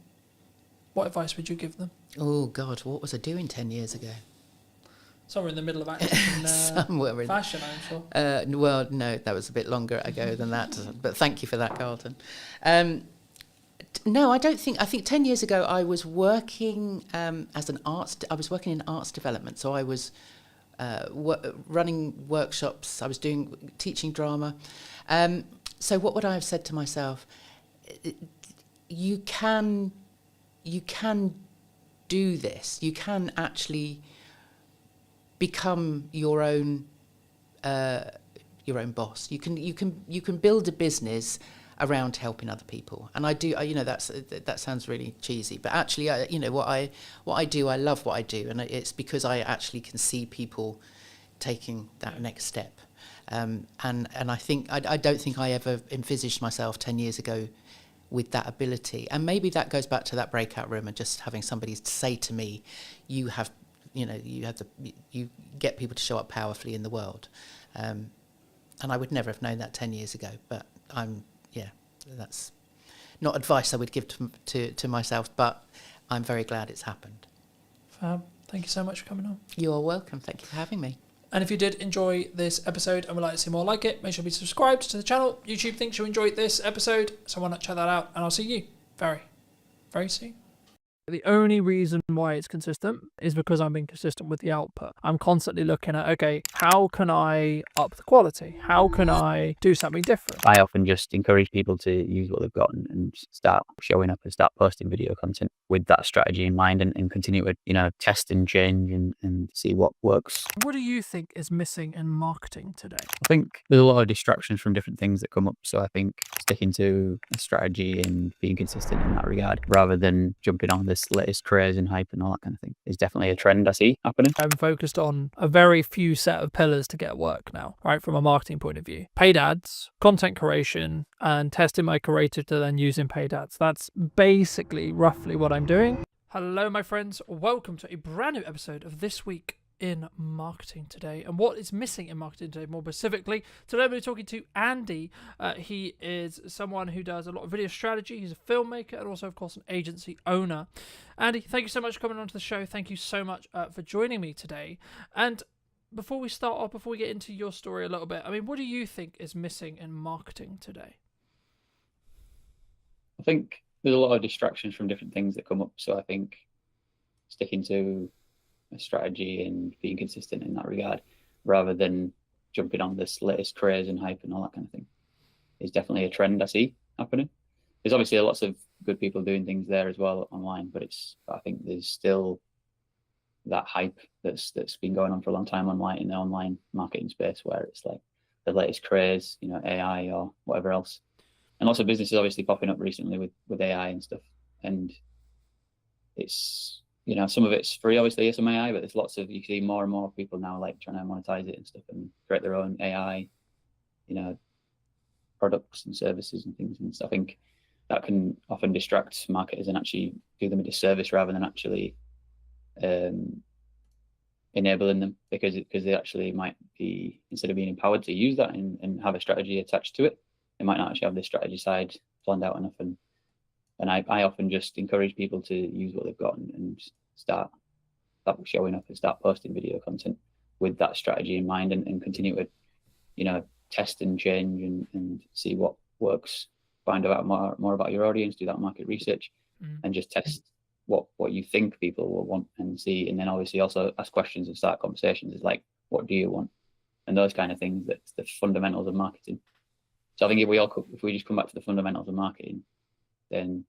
what advice would you give them? Oh God, what was I doing 10 years ago? Somewhere in the middle of acting and somewhere in fashion, I'm sure. Well, no, that was a bit longer ago than that. But thank you for that, Carlton. No, I don't think. I think 10 years ago I was working as an arts. I was working in arts development, so I was running workshops. I was teaching drama. So what would I have said to myself? You can do this. You can actually become your own boss. You can build a business around helping other people. And I do. That sounds really cheesy, but actually, what I do, I love what I do, and it's because I actually can see people taking that next step. And I think I don't think I ever envisaged myself 10 years ago with that ability. And maybe that goes back to that breakout room and just having somebody say to me, you get people to show up powerfully in the world. And I would never have known that 10 years ago, but that's not advice I would give to myself, but I'm very glad it's happened. Fab. Thank you so much for coming on. You're welcome. Thank you for having me. And if you did enjoy this episode and would like to see more like it, make sure to be subscribed to the channel. YouTube thinks you enjoyed this episode, so why not check that out? And I'll see you very, very soon. The only reason why it's consistent is because I'm being consistent with the output. I'm constantly looking at, okay, how can I up the quality? How can I do something different? I often just encourage people to use what they've got and start showing up and start posting video content with that strategy in mind and continue to, test and change and see what works. What do you think is missing in marketing today? I think there's a lot of distractions from different things that come up. So I think sticking to a strategy and being consistent in that regard, rather than jumping on this latest craze and hype and all that kind of thing, is definitely a trend I see happening. I'm focused on a very few set of pillars to get work now, right, from a marketing point of view. Paid ads, content creation, and testing my creative to then use in paid ads. That's basically roughly what I'm doing. Hello, my friends. Welcome to a brand new episode of This Week in Marketing Today. And what is missing in marketing today, more specifically, today I'm going to be talking to Andy. He is someone who does a lot of video strategy. He's a filmmaker and also, of course, an agency owner. Andy, thank you so much for coming onto the show. Thank you so much for joining me today. And before we start off, before we get into your story a little bit, I mean, what do you think is missing in marketing today? I think there's a lot of distractions from different things that come up. So I think sticking to a strategy and being consistent in that regard, rather than jumping on this latest craze and hype and all that kind of thing, is definitely a trend I see happening. There's obviously lots of good people doing things there as well online, but I think there's still that hype that's been going on for a long time online, in the online marketing space, where it's like the latest craze, AI or whatever else. And lots of businesses obviously popping up recently with AI and stuff. And it's, some of it's free, obviously, some AI, but you see more and more people now like trying to monetize it and stuff and create their own AI, products and services and things. And so I think that can often distract marketers and actually do them a disservice rather than actually enabling them, because they actually might be, instead of being empowered to use that and have a strategy attached to it, they might not actually have the strategy side planned out enough. And I often just encourage people to use what they've got and start showing up and start posting video content with that strategy in mind and continue to, test and change and see what works, find out more about your audience, do that market research, and just test what you think people will want and see. And then obviously also ask questions and start conversations. It's like, what do you want? And those kind of things, that's the fundamentals of marketing. So I think if we just come back to the fundamentals of marketing, then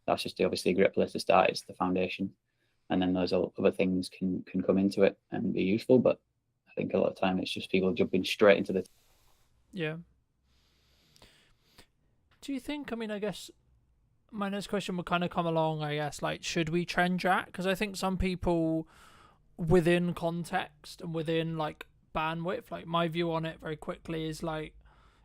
that's just obviously a great place to start. It's the foundation, and then those other things can come into it and be useful. But I think a lot of time it's just people jumping straight into the. Yeah. Do you think? I mean, I guess my next question would kind of come along. I guess, like, should we trend track? Because I think some people, within context and within like bandwidth, like my view on it very quickly is like,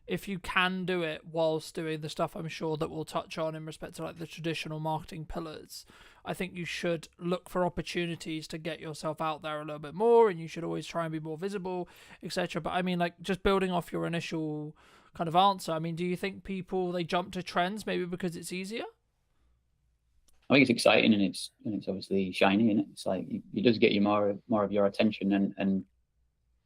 if you can do it whilst doing the stuff I'm sure that we'll touch on in respect to like the traditional marketing pillars, I think you should look for opportunities to get yourself out there a little bit more, and you should always try and be more visible, etc. But I mean, like, just building off your initial kind of answer, I mean, do you think people, they jump to trends maybe because it's easier? I think it's exciting, and it's obviously shiny, and it's like it does get you more of your attention, and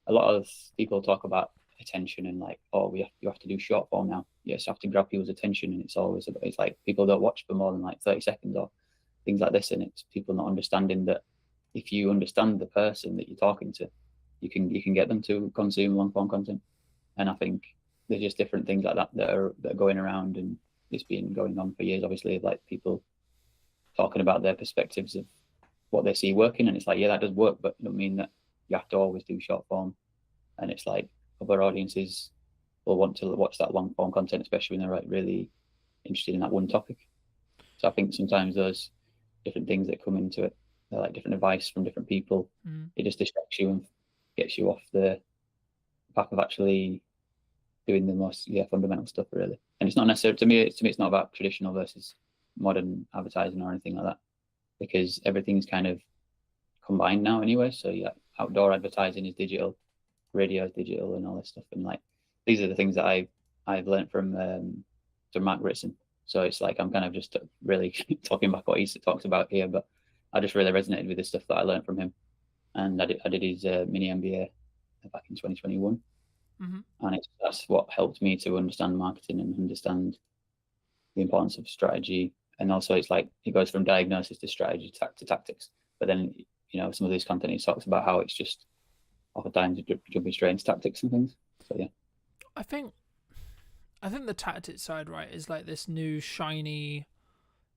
a lot of people talk about attention and like, oh, you have to do short form now. Yes, you have to grab people's attention, and it's like people don't watch for more than like 30 seconds or things like this, and it's people not understanding that if you understand the person that you're talking to, you can get them to consume long form content. And I think there's just different things like that that are going around, and it's been going on for years. Obviously, like people talking about their perspectives of what they see working, and it's like, yeah, that does work, but it don't mean that you have to always do short form. And it's like other audiences will want to watch that long form content, especially when they're like really interested in that one topic. So I think sometimes those different things that come into it, they're like different advice from different people. It just distracts you and gets you off the path of actually doing the most fundamental stuff, really. And it's not necessarily to me it's not about traditional versus modern advertising or anything like that, because everything's kind of combined now anyway. So yeah, outdoor advertising is digital, radio is digital, and all this stuff. And like these are the things that I've learned from Mark Ritson. So it's like I'm kind of just really talking about what he talks about here, but I just really resonated with the stuff that I learned from him. And I did his mini MBA back in 2021. And that's what helped me to understand marketing and understand the importance of strategy. And also it's like it goes from diagnosis to strategy to tactics. But then, you know, some of these content he talks about how it's just oftentimes jumping straight into tactics and things. So yeah. I think the tactics side, right, is like this new shiny.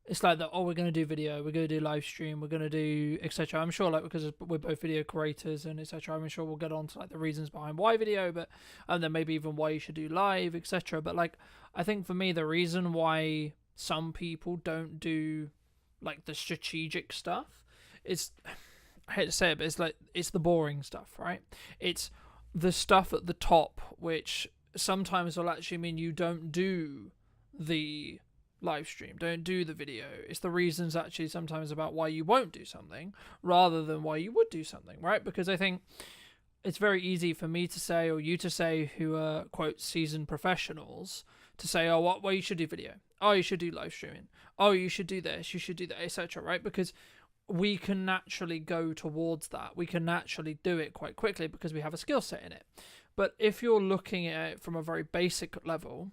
It's like that. Oh, we're gonna do video. We're gonna do live stream. We're gonna do etc. I'm sure, like, because we're both video creators and etc. I'm sure we'll get on to like the reasons behind why video, but and then maybe even why you should do live, etc. But like, I think for me, the reason why some people don't do like the strategic stuff is, I hate to say it, but it's like it's the boring stuff, right? It's the stuff at the top, which sometimes will actually mean you don't do the live stream, don't do the video. It's the reasons actually sometimes about why you won't do something rather than why you would do something, right? Because I think it's very easy for me to say, or you to say, who are quote seasoned professionals, to say, oh, well, you should do video, oh, you should do live streaming, oh, you should do this, you should do that, etc., right? Because we can naturally go towards that. We can naturally do it quite quickly because we have a skill set in it. But if you're looking at it from a very basic level,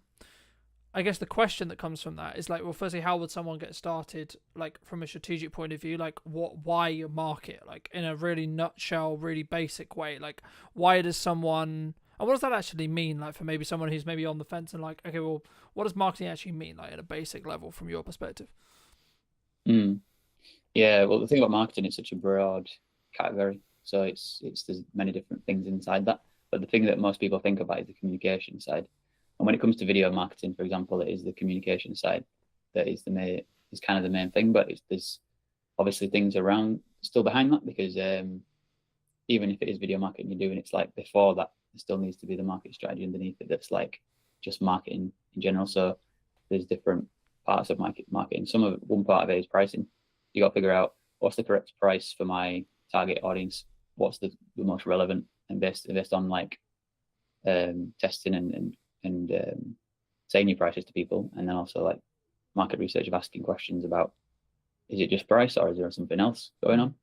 I guess the question that comes from that is like, well, firstly, how would someone get started, like from a strategic point of view, like why you market, like in a really nutshell, really basic way, like why does someone, and what does that actually mean, like for maybe someone who's maybe on the fence and like, okay, well, what does marketing actually mean, like at a basic level from your perspective? Yeah, well, the thing about marketing, it's such a broad category, so it's there's many different things inside that. But the thing that most people think about is the communication side. And when it comes to video marketing, for example, it is the communication side that is kind of the main thing. But there's obviously things around still behind that, because even if it is video marketing you're doing, it's like before that there still needs to be the market strategy underneath it that's like just marketing in general. So there's different parts of marketing. One part of it is pricing. You got to figure out what's the correct price for my target audience, what's the most relevant, and based on like testing and saying your prices to people, and then also like market research of asking questions about, is it just price or is there something else going on?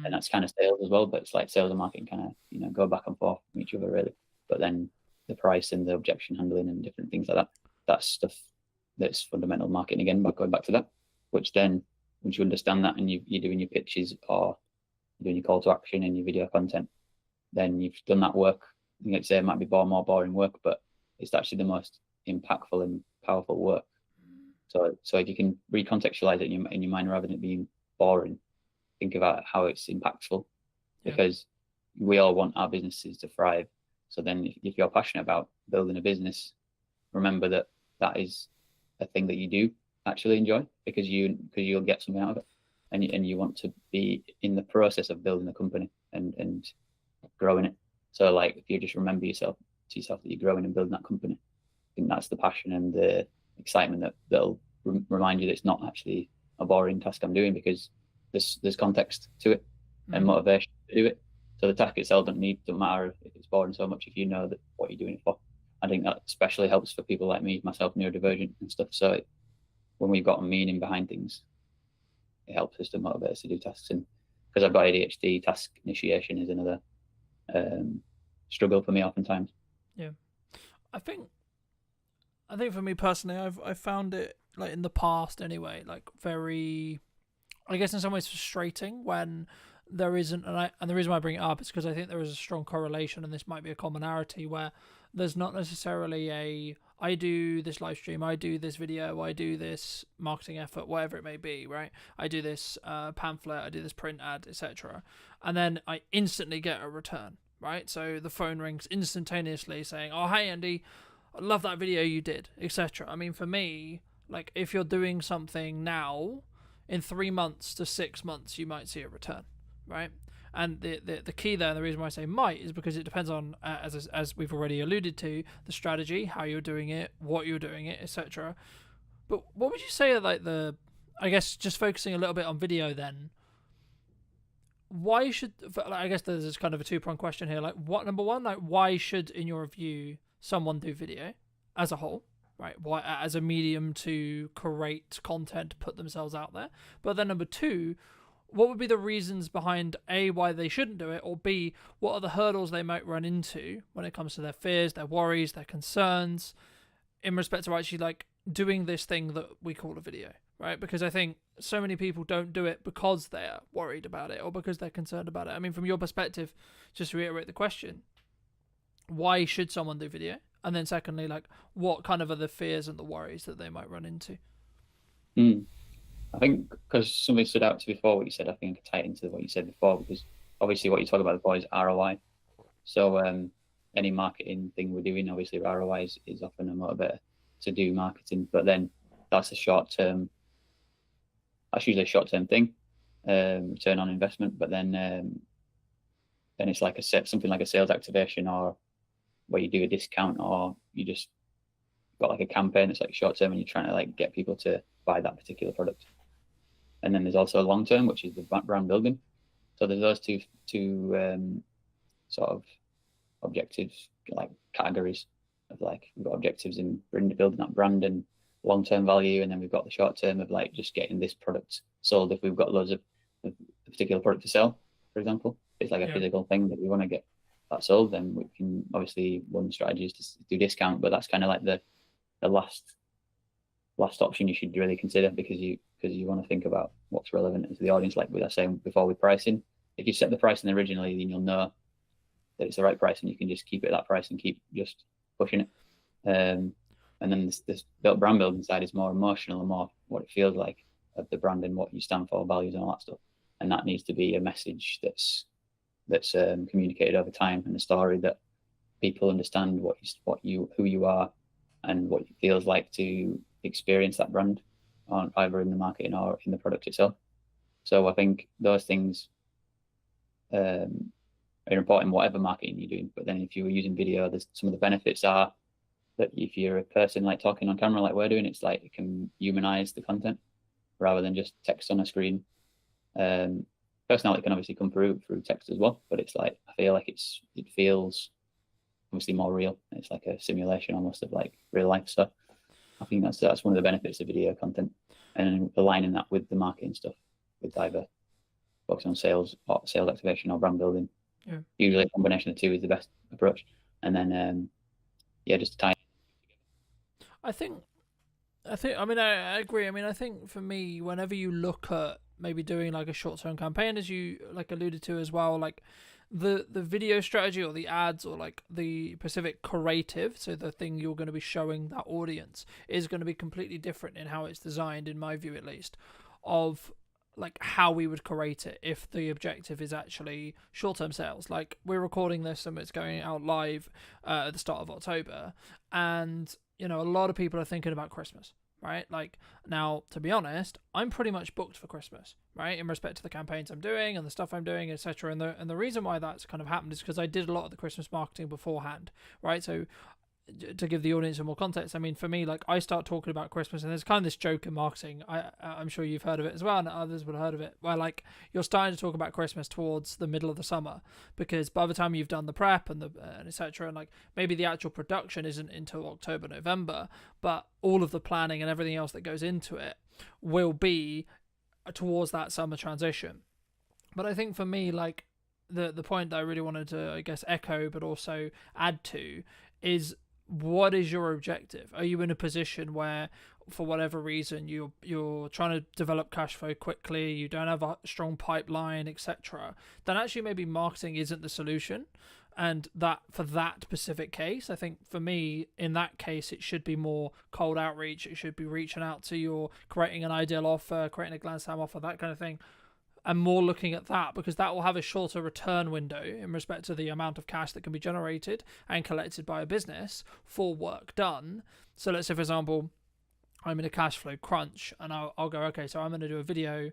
And that's kind of sales as well, but it's like sales and marketing kind of, you know, go back and forth from each other really. But then the price and the objection handling and different things like that, that's stuff that's fundamental marketing again, by going back to that, which then once you understand that and you're doing your pitches or you're doing your call to action and your video content, then you've done that work. Let's say it might be more boring work, but it's actually the most impactful and powerful work. So if you can recontextualize it in your mind rather than it being boring, think about how it's impactful, because we all want our businesses to thrive. So then if you're passionate about building a business, remember that is a thing that you do actually enjoy, because you'll get something out of it, and you want to be in the process of building a company and growing it. So like if you just remember yourself that you're growing and building that company, I think that's the passion and the excitement that'll remind you that it's not actually a boring task I'm doing, because there's context to it and motivation to do it. So the task itself doesn't matter if it's boring so much if you know that what you're doing it for. I think that especially helps for people like me, myself, neurodivergent and stuff. So when we've got a meaning behind things, helps us to motivate us to do tasks. And because I've got ADHD, task initiation is another struggle for me oftentimes. Yeah, I think for me personally, I've found it, like in the past anyway, like very, I guess in some ways frustrating when there isn't, and the reason why I bring it up is because I think there is a strong correlation, and this might be a commonality, where there's not necessarily a, I do this live stream, I do this video, I do this marketing effort, whatever it may be, right? I do this pamphlet, I do this print ad, etc. And then I instantly get a return, right? So the phone rings instantaneously saying, oh, hey, Andy, I love that video you did, etc. I mean, for me, like, if you're doing something now, in 3 months to 6 months, you might see a return, right? And the key there, and the reason why I say might, is because it depends on, as we've already alluded to, the strategy, how you're doing it, what you're doing it, etc. But what would you say are like I guess just focusing a little bit on video then, why should, I guess there's this kind of a two-pronged question here, like, what, number one, like, why should, in your view, someone do video as a whole, right? Why, as a medium to create content, put themselves out there? But then number two, what would be the reasons behind A, why they shouldn't do it, or B, what are the hurdles they might run into when it comes to their fears, their worries, their concerns in respect to actually like doing this thing that we call a video, right? Because I think so many people don't do it because they're worried about it or because they're concerned about it. I mean, from your perspective, just to reiterate the question, why should someone do video? And then secondly, like, what kind of are the fears and the worries that they might run into? I think because something stood out to before what you said, I think I could tie it into what you said before, because obviously what you talk about before is ROI. So any marketing thing we're doing, obviously ROI is often a motivator to do marketing, but then that's usually a short-term thing, return on investment. But then it's like something like a sales activation, or where you do a discount, or you just got like a campaign that's like short-term and you're trying to like get people to buy that particular product. And then there's also long term, which is the brand building. So there's those two sort of objectives, like categories of like, we've got objectives in building that brand and long term value, and then we've got the short term of like just getting this product sold. If we've got loads of a particular product to sell, for example, it's like a physical thing that we want to get that sold, then we can, obviously one strategy is to do discount, but that's kind of like the last option you should really consider, because you want to think about what's relevant to the audience. Like we were saying before with pricing, if you set the pricing originally, then you'll know that it's the right price and you can just keep it at that price and keep just pushing it. And then this brand building side is more emotional and more what it feels like of the brand and what you stand for, values and all that stuff. And that needs to be a message that's communicated over time, and a story that people understand who you are and what it feels like to experience that brand, on either in the marketing or in the product itself. So I think those things are important, whatever marketing you're doing. But then if you're using video, there's some of the benefits are that if you're a person like talking on camera like we're doing, it's like it can humanize the content rather than just text on a screen. Personality can obviously come through text as well, but it's like, I feel like it feels obviously more real. It's like a simulation almost of like real life. So I think that's one of the benefits of video content, and aligning that with the marketing stuff, with either focusing on sales activation or brand building. Yeah. Usually a combination of the two is the best approach. And then just to tie. I mean, I agree. I mean, I think for me, whenever you look at maybe doing like a short-term campaign, as you like alluded to as well, like the video strategy or the ads or like the specific creative, so the thing you're going to be showing that audience, is going to be completely different in how it's designed, in my view at least, of like how we would create it if the objective is actually short-term sales. Like, we're recording this and it's going out live at the start of October, and you know, a lot of people are thinking about Christmas, right? Like, now, to be honest, I'm pretty much booked for Christmas, right, in respect to the campaigns I'm doing and the stuff I'm doing, etc. And the reason why that's kind of happened is because I did a lot of the Christmas marketing beforehand, right? So to give the audience some more context, I mean, for me, like, I start talking about Christmas, and there's kind of this joke in marketing, I'm sure you've heard of it as well, and others would have heard of it, where like you're starting to talk about Christmas towards the middle of the summer, because by the time you've done the prep and etc., and like maybe the actual production isn't until October, November, but all of the planning and everything else that goes into it will be towards that summer transition. But I think for me, like the point that I really wanted to, I guess, echo but also add to is, what is your objective? Are you in a position where, for whatever reason, you're trying to develop cash flow quickly, you don't have a strong pipeline, etc., then actually maybe marketing isn't the solution. And that for that specific case, I think for me, in that case, it should be more cold outreach. It should be reaching out to your, creating an ideal offer, creating a glance time offer, that kind of thing, and more looking at that, because that will have a shorter return window in respect to the amount of cash that can be generated and collected by a business for work done. So let's say, for example, I'm in a cash flow crunch, and I'll go, okay, so I'm going to do a video,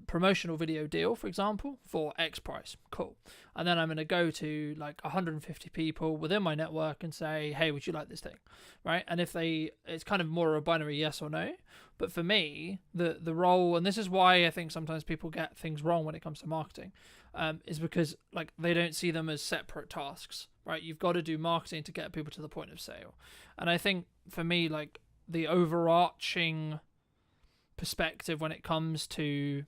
promotional video deal, for example, for X price. Cool. And then I'm going to go to like 150 people within my network and say, hey, would you like this thing? Right. And if it's kind of more a binary yes or no. But for me, the role, and this is why I think sometimes people get things wrong when it comes to marketing, is because like they don't see them as separate tasks, right? You've got to do marketing to get people to the point of sale. And I think for me, like, the overarching perspective when it comes to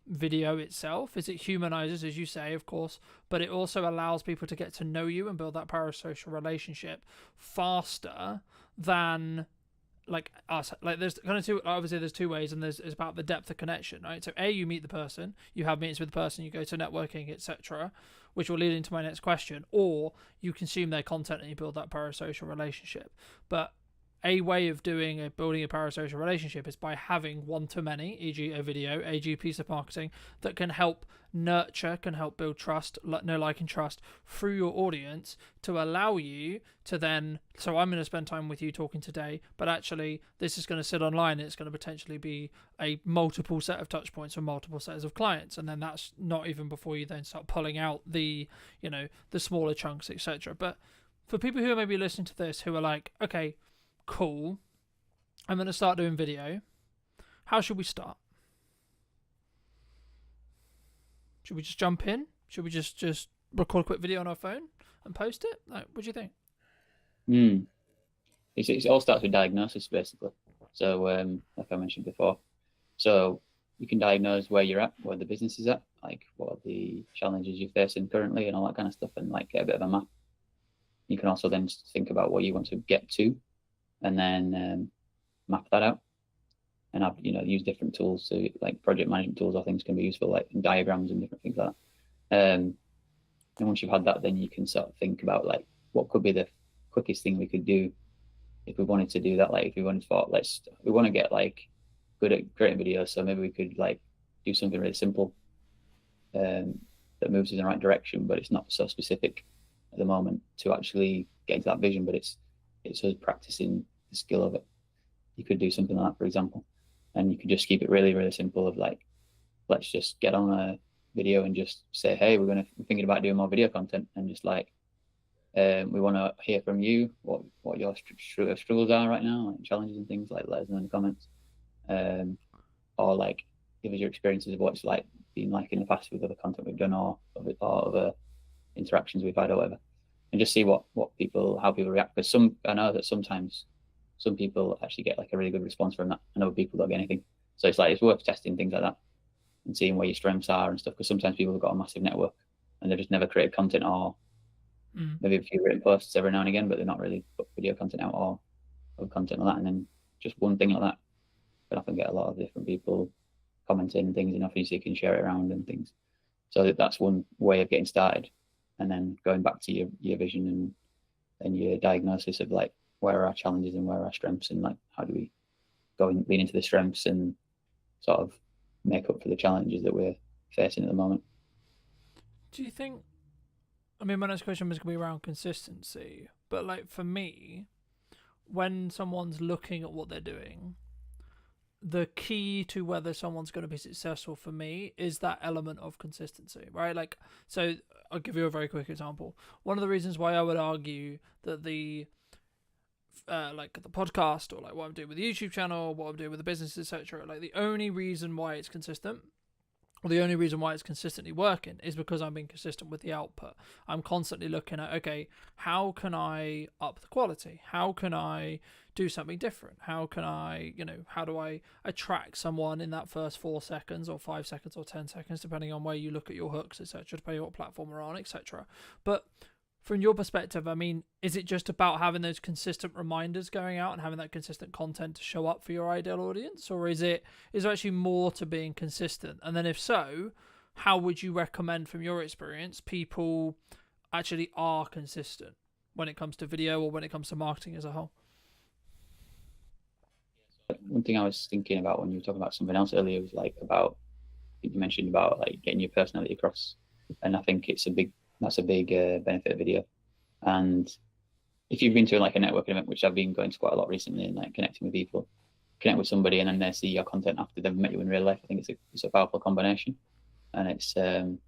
video itself is it humanizes, as you say, of course, but it also allows people to get to know you and build that parasocial relationship faster than like us. Like there's kind of two, obviously there's two ways, and it's about the depth of connection, right? So you meet the person, you have meetings with the person, you go to networking, etc., which will lead into my next question, or you consume their content and you build that parasocial relationship. But a way of building a parasocial relationship is by having one-to-many, e.g. a video, e.g. piece of marketing that can help nurture, can help build trust, know, like, and trust through your audience to allow you to then, so I'm going to spend time with you talking today, but actually this is going to sit online and it's going to potentially be a multiple set of touch points for multiple sets of clients. And then that's not even before you then start pulling out the, the smaller chunks, etc. But for people who are maybe listening to this who are like, okay, cool, I'm going to start doing video. How should we start? Should we just jump in? Should we just record a quick video on our phone and post it? Like, what do you think? It all starts with diagnosis, basically. So, like I mentioned before, so you can diagnose where you're at, where the business is at, like what are the challenges you're facing currently and all that kind of stuff, and like get a bit of a map. You can also then think about what you want to get to, and then map that out, and have use different tools. So like project management tools or things can be useful, like diagrams and different things like that. And once you've had that, then you can sort of think about like what could be the quickest thing we could do if we wanted to do that. Like if we wanted to, we want to get like good at creating videos, so maybe we could like do something really simple that moves in the right direction, but it's not so specific at the moment to actually get into that vision, but it's us practicing the skill of it. You could do something like that, for example, and you could just keep it really, really simple of like, let's just get on a video and just say, hey, we're thinking about doing more video content, and just like, we want to hear from you what your struggles are right now, like challenges and things, like let us know in the comments, or like give us your experiences of what it's like been like in the past with other content we've done, or other interactions we've had or whatever. And just see how people react. Because I know that sometimes some people actually get like a really good response from that, and other people don't get anything. So it's worth testing things like that and seeing where your strengths are and stuff. Because sometimes people have got a massive network and they've just never created content, or maybe a few written posts every now and again, but they're not really put video content out or content like that. And then just one thing like that can often get a lot of different people commenting and things, and obviously you can share it around and things. So that's one way of getting started. And then going back to your vision and your diagnosis of like where are our challenges and where are our strengths, and like how do we go and lean into the strengths and sort of make up for the challenges that we're facing at the moment. Do you think, I mean, my next question was going to be around consistency, but like for me, when someone's looking at what they're doing, the key to whether someone's going to be successful for me is that element of consistency, right? Like, so I'll give you a very quick example. One of the reasons why I would argue that the like the podcast, or like what I'm doing with the YouTube channel, what I'm doing with the business, etc., like the only reason why it's consistent Well, the only reason why it's consistently working is because I'm being consistent with the output. I'm constantly looking at, okay, how can I up the quality? How can I do something different? How can I, how do I attract someone in that first 4 seconds or 5 seconds or 10 seconds, depending on where you look at your hooks, etc., depending on what platform we're on, etc. But from your perspective, I mean, is it just about having those consistent reminders going out and having that consistent content to show up for your ideal audience? Or is there actually more to being consistent? And then if so, how would you recommend from your experience people actually are consistent when it comes to video or when it comes to marketing as a whole? One thing I was thinking about when you were talking about something else earlier was like about, you mentioned about like getting your personality across. And I think that's a big benefit of video. And if you've been to like a networking event, which I've been going to quite a lot recently, and like connecting with people, connect with somebody and then they see your content after they've met you in real life, I think it's a powerful combination. And it's and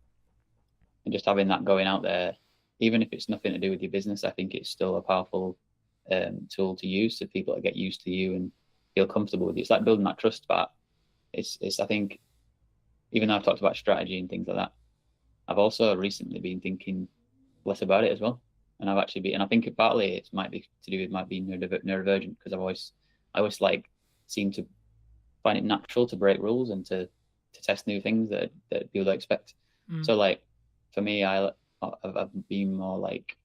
just having that going out there, even if it's nothing to do with your business, I think it's still a powerful tool to use so people that get used to you and feel comfortable with you. It's like building that trust, but it's I think, even though I've talked about strategy and things like that, I've also recently been thinking less about it as well. And I've actually been, and I think partly it might be to do with my being neurodivergent, because I always like seem to find it natural to break rules and to test new things that people don't expect. So like for me, I've been more like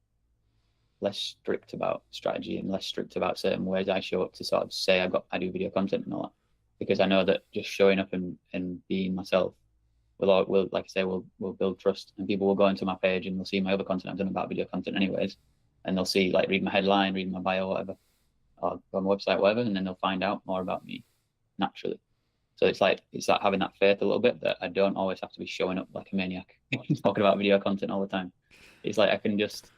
less strict about strategy and less strict about certain ways I show up to sort of say I do video content and all that, because I know that just showing up and being myself will like I say, will build trust, and people will go into my page and they'll see my other content I've done about video content anyways, and they'll see, like, read my headline, read my bio, whatever, or go on my website, whatever, and then they'll find out more about me naturally. So it's like having that faith a little bit that I don't always have to be showing up like a maniac talking about video content all the time. It's like I can just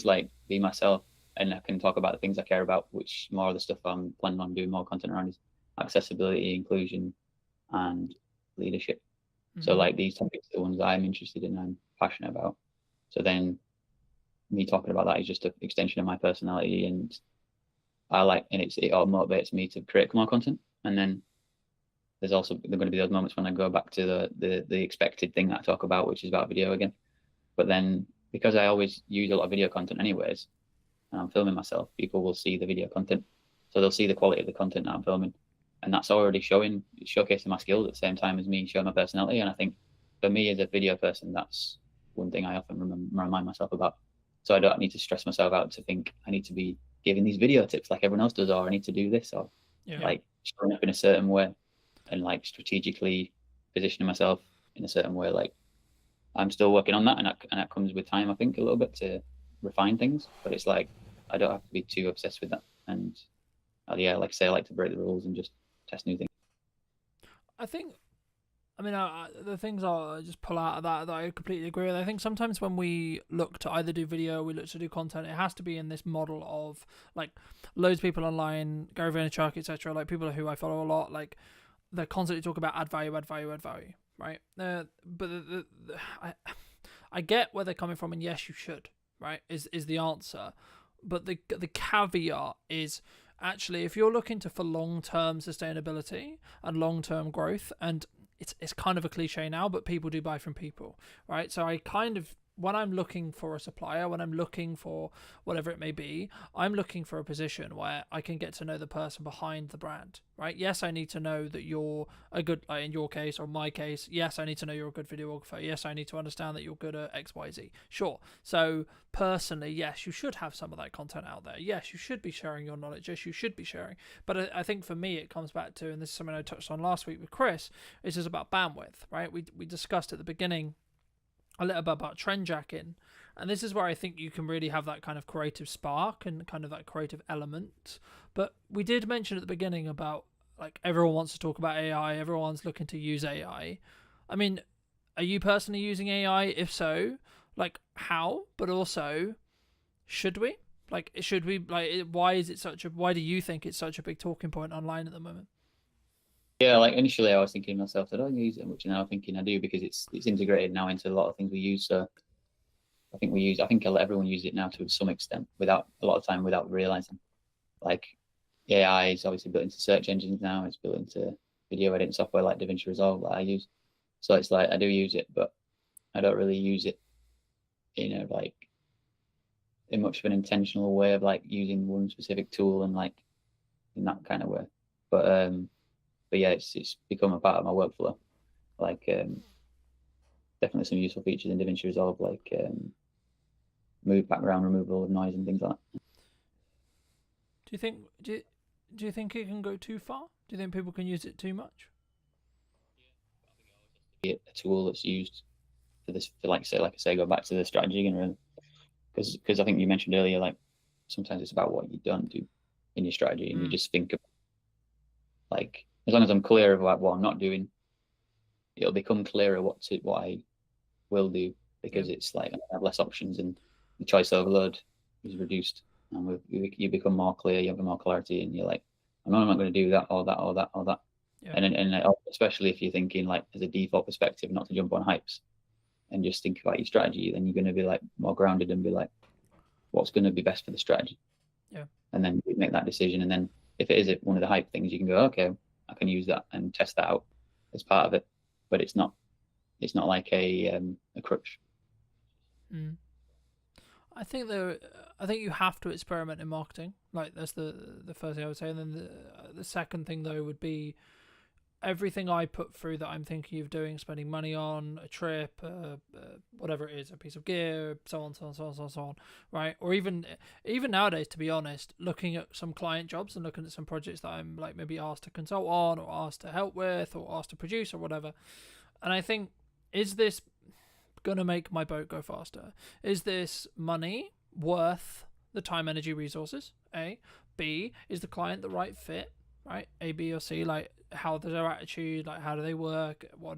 like be myself, and I can talk about the things I care about, which more of the stuff I'm planning on doing more content around is accessibility, inclusion, and leadership. So like these topics are the ones I'm interested in and I'm passionate about. So then me talking about that is just an extension of my personality, and it all motivates me to create more content. And then there's also going to be those moments when I go back to the expected thing that I talk about, which is about video again. But then because I always use a lot of video content anyways, and I'm filming myself, people will see the video content. So they'll see the quality of the content that I'm filming. And that's already showcasing my skills at the same time as me showing my personality. And I think for me as a video person, that's one thing I often remind myself about. So I don't need to stress myself out to think I need to be giving these video tips like everyone else does, or I need to do this, or like showing up in a certain way and like strategically positioning myself in a certain way. Like I'm still working on that, and that comes with time, I think, a little bit to refine things. But it's like I don't have to be too obsessed with that. And like I say, I like to break the rules and just test new things. I think, the things I'll just pull out of that I completely agree with. I think sometimes when we look to either do video, we look to do content, it has to be in this model of like loads of people online, Gary Vaynerchuk, etc., like people who I follow a lot, like they constantly talk about add value, right? But I get where they're coming from, and yes, you should, right? Is the answer, but the caveat is, actually, if you're looking for long-term sustainability and long-term growth, and it's kind of a cliche now, but people do buy from people, right? So when I'm looking for a supplier, when I'm looking for whatever it may be, I'm looking for a position where I can get to know the person behind the brand, right? Yes, I need to know that you're a good, in your case or my case, yes, I need to know you're a good videographer. Yes, I need to understand that you're good at X, Y, Z. Sure. So personally, yes, you should have some of that content out there. Yes, you should be sharing your knowledge. Yes, you should be sharing. But I think for me, it comes back to, and this is something I touched on last week with Chris, it's just about bandwidth, right? We discussed at the beginning a little bit about trend jacking, and this is where I think you can really have that kind of creative spark and kind of that creative element. But we did mention at the beginning about, like, everyone wants to talk about AI, everyone's looking to use AI. I mean, are you personally using AI? If so, like, how? But also, should we? Like, why do you think it's such a big talking point online at the moment? Yeah, like initially I was thinking to myself, I don't use it much, and now I'm thinking I do, because it's integrated now into a lot of things we use. So I think everyone uses it now to some extent, without realizing. Like AI is obviously built into search engines now. It's built into video editing software like DaVinci Resolve that I use. So it's like I do use it, but I don't really use it in a like in much of an intentional way of like using one specific tool and like in that kind of way. But yeah, it's become a part of my workflow. Like definitely some useful features in DaVinci Resolve, like move background removal of noise and things like that. Do you think it can go too far? Do you think people can use it too much? A tool that's used for this, for like I say, go back to the strategy and really, because I think you mentioned earlier, like sometimes it's about what you don't do in your strategy, and you just think of like, as long as I'm clear of like what I'm not doing, it'll become clearer what I will do, because it's like I have less options and the choice overload is reduced, and you become more clear, you have more clarity, and you're like, I'm not going to do that or that or that or that. Yeah. And especially if you're thinking like as a default perspective, not to jump on hypes and just think about your strategy, then you're going to be like more grounded and be like, what's going to be best for the strategy? Yeah. And then you make that decision. And then if it is one of the hype things, you can go, okay, I can use that and test that out as part of it. But it's not like a crutch. I think you have to experiment in marketing. Like that's the first thing I would say, and then the second thing though would be everything I put through that I'm thinking of doing, spending money on a trip, whatever it is, a piece of gear, so on, right? Or even nowadays, to be honest, looking at some client jobs and looking at some projects that I'm like maybe asked to consult on, or asked to help with, or asked to produce, or whatever. And I think, is this going to make my boat go faster? Is this money worth the time, energy, resources? A. B, is the client the right fit? Right? A, B, or C, like how does their attitude, like how do they work, what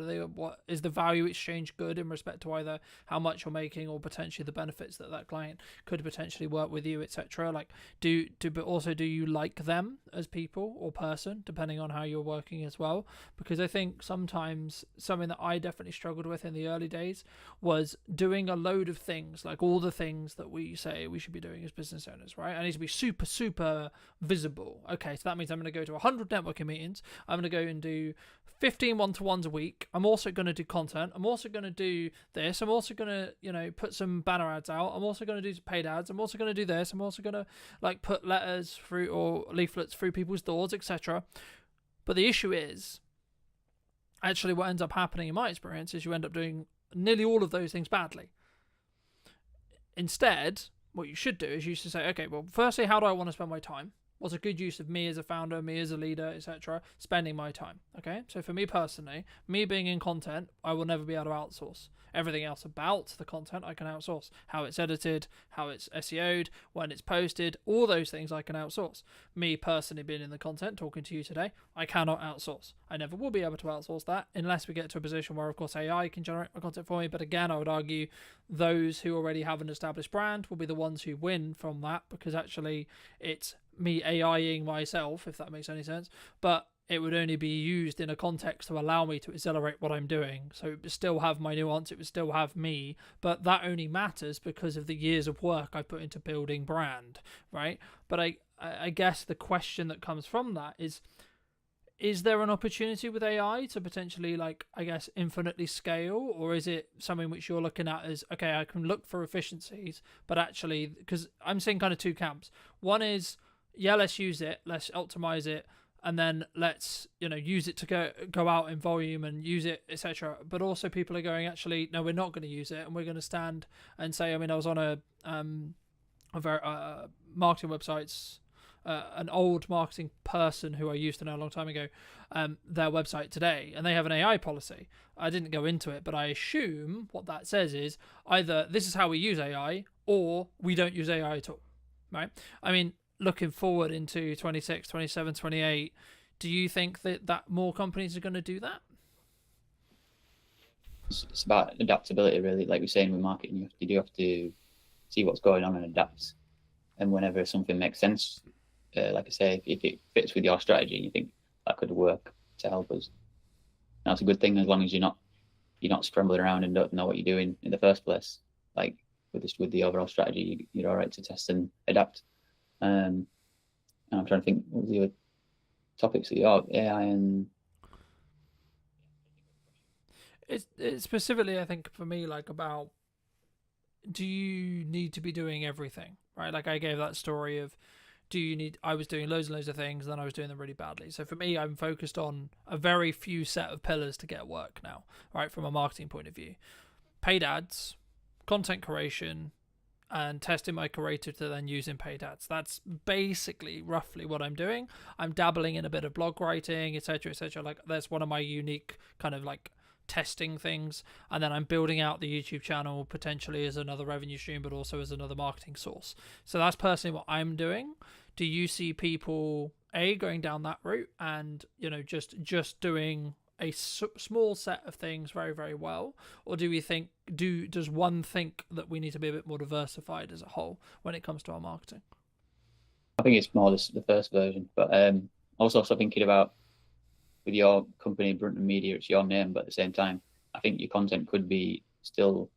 is the value exchange good in respect to either how much you're making or potentially the benefits that client could potentially work with you, etc. Like but also do you like them as people or person, depending on how you're working as well? Because I think sometimes something that I definitely struggled with in the early days was doing a load of things, like all the things that we say we should be doing as business owners, right? I need to be super visible. Okay, so that means I'm going to go to 100 networking meetings, I'm going to go and do 15 one-to-ones a week, I'm also going to do content, I'm also going to do this, I'm also going to put some banner ads out, I'm also going to do paid ads, I'm also going to do this, I'm also going to like put letters through or leaflets through people's doors, etc. But the issue is actually what ends up happening in my experience is you end up doing nearly all of those things badly. Instead, what you should do is you should say, okay, well, firstly, how do I want to spend my time? What's a good use of me as a founder, me as a leader, etc., spending my time? Okay, so for me personally, me being in content, I will never be able to outsource. Everything else about the content I can outsource. How it's edited, how it's SEO'd, when it's posted, all those things I can outsource. Me personally being in the content, talking to you today, I cannot outsource. I never will be able to outsource that unless we get to a position where, of course, AI can generate my content for me. But again, I would argue those who already have an established brand will be the ones who win from that, because actually it's me AIing myself, if that makes any sense, but it would only be used in a context to allow me to accelerate what I'm doing. So it would still have my nuance, it would still have me, but that only matters because of the years of work I put into building brand, right? But I guess the question that comes from that is there an opportunity with AI to potentially, like, I guess, infinitely scale? Or is it something which you're looking at as, okay, I can look for efficiencies, but actually, because I'm seeing kind of two camps. One is, yeah, let's use it, let's optimize it, and then let's use it to go out in volume and use it, etc. But also people are going, actually, no, we're not going to use it, and we're going to stand and say, I mean, I was on a very marketing websites, an old marketing person who I used to know a long time ago, their website today, and they have an AI policy. I didn't go into it, but I assume what that says is either this is how we use AI, or we don't use AI at all, right? I mean, looking forward into 26, 27, 28, do you think that more companies are going to do that? It's about adaptability, really. Like we're saying with marketing, you do have to see what's going on and adapt. And whenever something makes sense, like I say, if it fits with your strategy and you think that could work to help us, that's a good thing, as long as you're not scrambling around and don't know what you're doing in the first place. Like with the overall strategy, you're all right to test and adapt. And I'm trying to think, what was the other topics that AI and It's specifically, I think, for me, like about, do you need to be doing everything, right? Like I gave that story of, I was doing loads and loads of things, and then I was doing them really badly. So for me, I'm focused on a very few set of pillars to get work now, right? From a marketing point of view, paid ads, content creation, and testing my creator to then use in paid ads. That's basically roughly what I'm doing. I'm dabbling in a bit of blog writing, etc., etc. Like that's one of my unique kind of like testing things, and then I'm building out the YouTube channel potentially as another revenue stream, but also as another marketing source. So that's personally what I'm doing. Do you see people going down that route and just doing a small set of things very, very well, or do we think does one think that we need to be a bit more diversified as a whole when it comes to our marketing? I think it's more the first version, but also thinking about with your company, Brunton Media, it's your name, but at the same time, I think your content could be still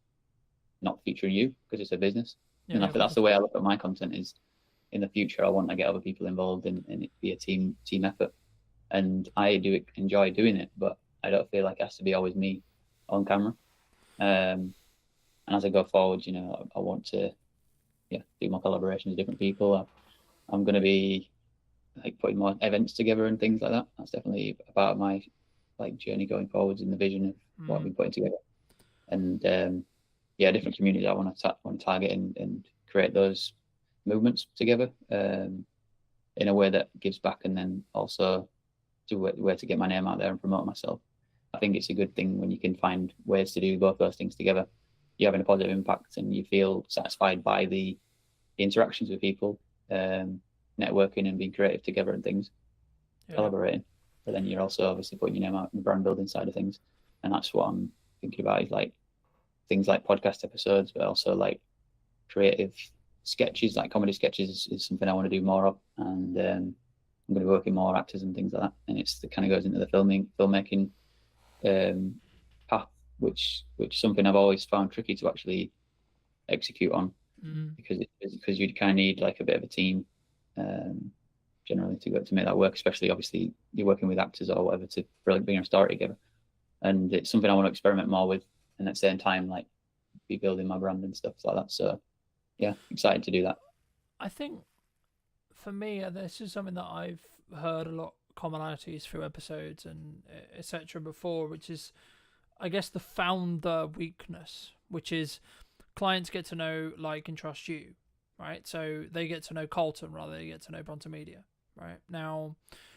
not featuring you because it's a business. Yeah, and I think that's the way I look at my content. Is in the future, I want to get other people involved and it be a team effort. And I enjoy doing it, but I don't feel like it has to be always me on camera. And as I go forward, I want to, do more collaborations with different people. I'm going to be like putting more events together and things like that. That's definitely a part of my journey going forwards in the vision of what I've been putting together. And different communities I want to target and create those movements together in a way that gives back, and then also where to get my name out there and promote myself. I think it's a good thing when you can find ways to do both those things together. You're having a positive impact and you feel satisfied by the interactions with people, networking and being creative together and things, collaborating. But then you're also obviously putting your name out in the brand building side of things. And that's what I'm thinking about, is like things like podcast episodes, but also like creative sketches, like comedy sketches is something I want to do more of. And I'm going to be working more actors and things like that, and it kind of goes into the filmmaking path, which something I've always found tricky to actually execute on, because you kind of need like a bit of a team generally to make that work. Especially obviously you're working with actors or whatever to really bring a story together, and it's something I want to experiment more with, and at the same time like be building my brand and stuff like that. So yeah, excited to do that. I think for me, this is something that I've heard a lot commonalities through episodes and etc. before, which is, I guess, the founder weakness, which is clients get to know, like, and trust you, right? So they get to know Colton rather than they get to know Bronte Media, right? Now,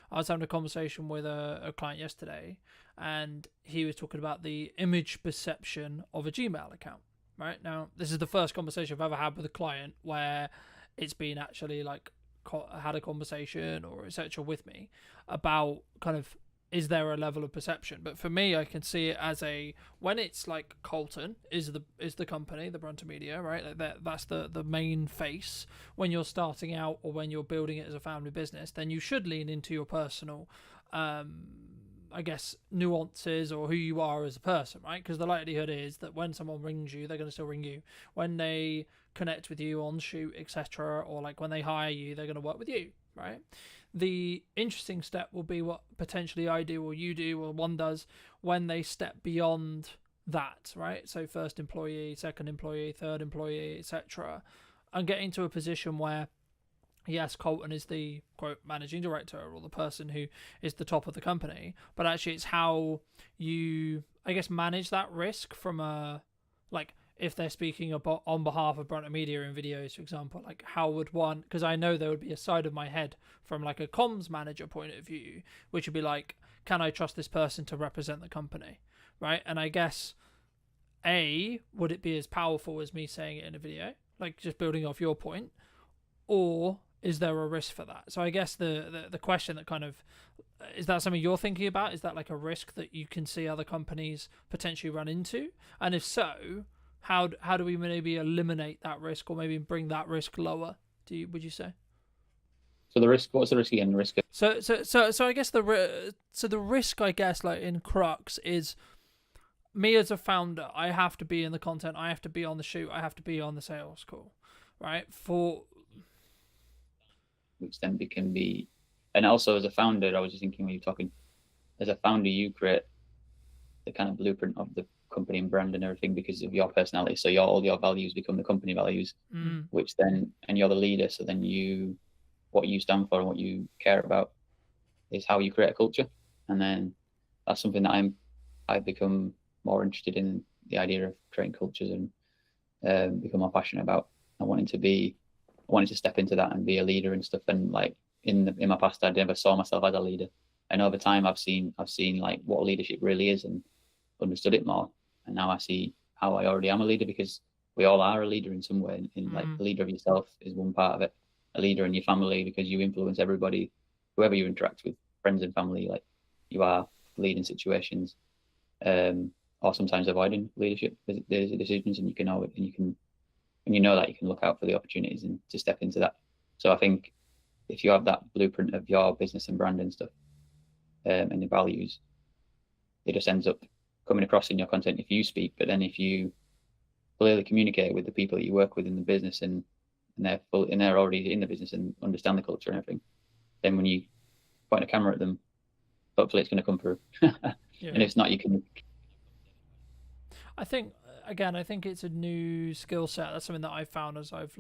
I was having a conversation with a client yesterday, and he was talking about the image perception of a Gmail account, right? Now, this is the first conversation I've ever had with a client where it's been actually like had a conversation or etc. with me about kind of, is there a level of perception? But for me, I can see it as when it's like Colton is the company, the Brunton Media, right? Like that's the main face. When you're starting out or when you're building it as a family business, then you should lean into your personal I guess nuances or who you are as a person, right? Because the likelihood is that when someone rings you, they're going to still ring you. When they connect with you on shoot, etc., or like when they hire you, they're going to work with you, right? The interesting step will be what potentially I do or you do or one does when they step beyond that, right? So first employee, second employee, third employee, etc., and getting to a position where, yes, Colton is the quote managing director or the person who is the top of the company, but actually it's how you, I guess, manage that risk from like if they're speaking on behalf of Brunton Media in videos, for example, like how would one, because I know there would be a side of my head from like a comms manager point of view, which would be like, can I trust this person to represent the company, right? And I guess, would it be as powerful as me saying it in a video, like just building off your point, or is there a risk for that? So I guess the question that kind of, is that something you're thinking about? Is that like a risk that you can see other companies potentially run into? And if so, how do we maybe eliminate that risk or maybe bring that risk lower? Would you say? So the risk, what's the risk again? The risk. So I guess the risk, I guess, like in crux is me as a founder. I have to be in the content. I have to be on the shoot. I have to be on the sales call, right? Which then can be, and also as a founder, I was just thinking when you're talking, as a founder, you create the kind of blueprint of the company and brand and everything because of your personality. So all your values become the company values, which then, and you're the leader. So then what you stand for and what you care about is how you create a culture. And then that's something that I've become more interested in, the idea of creating cultures, and become more passionate about. I wanted to step into that and be a leader and stuff. And like in my past, I never saw myself as a leader. And over time, I've seen like what leadership really is and understood it more. And now I see how I already am a leader, because we all are a leader in some way. Like a leader of yourself is one part of it. A leader in your family, because you influence everybody, whoever you interact with, friends and family. Like you are leading situations, or sometimes avoiding leadership decisions, and you know that you can look out for the opportunities and to step into that. So I think if you have that blueprint of your business and brand and stuff, and the values, it just ends up coming across in your content if you speak. But then if you clearly communicate with the people that you work with in the business, and they're already in the business and understand the culture and everything, then when you point a camera at them, hopefully it's going to come through. And if it's not, you can. I think it's a new skill set. That's something that I've found as I've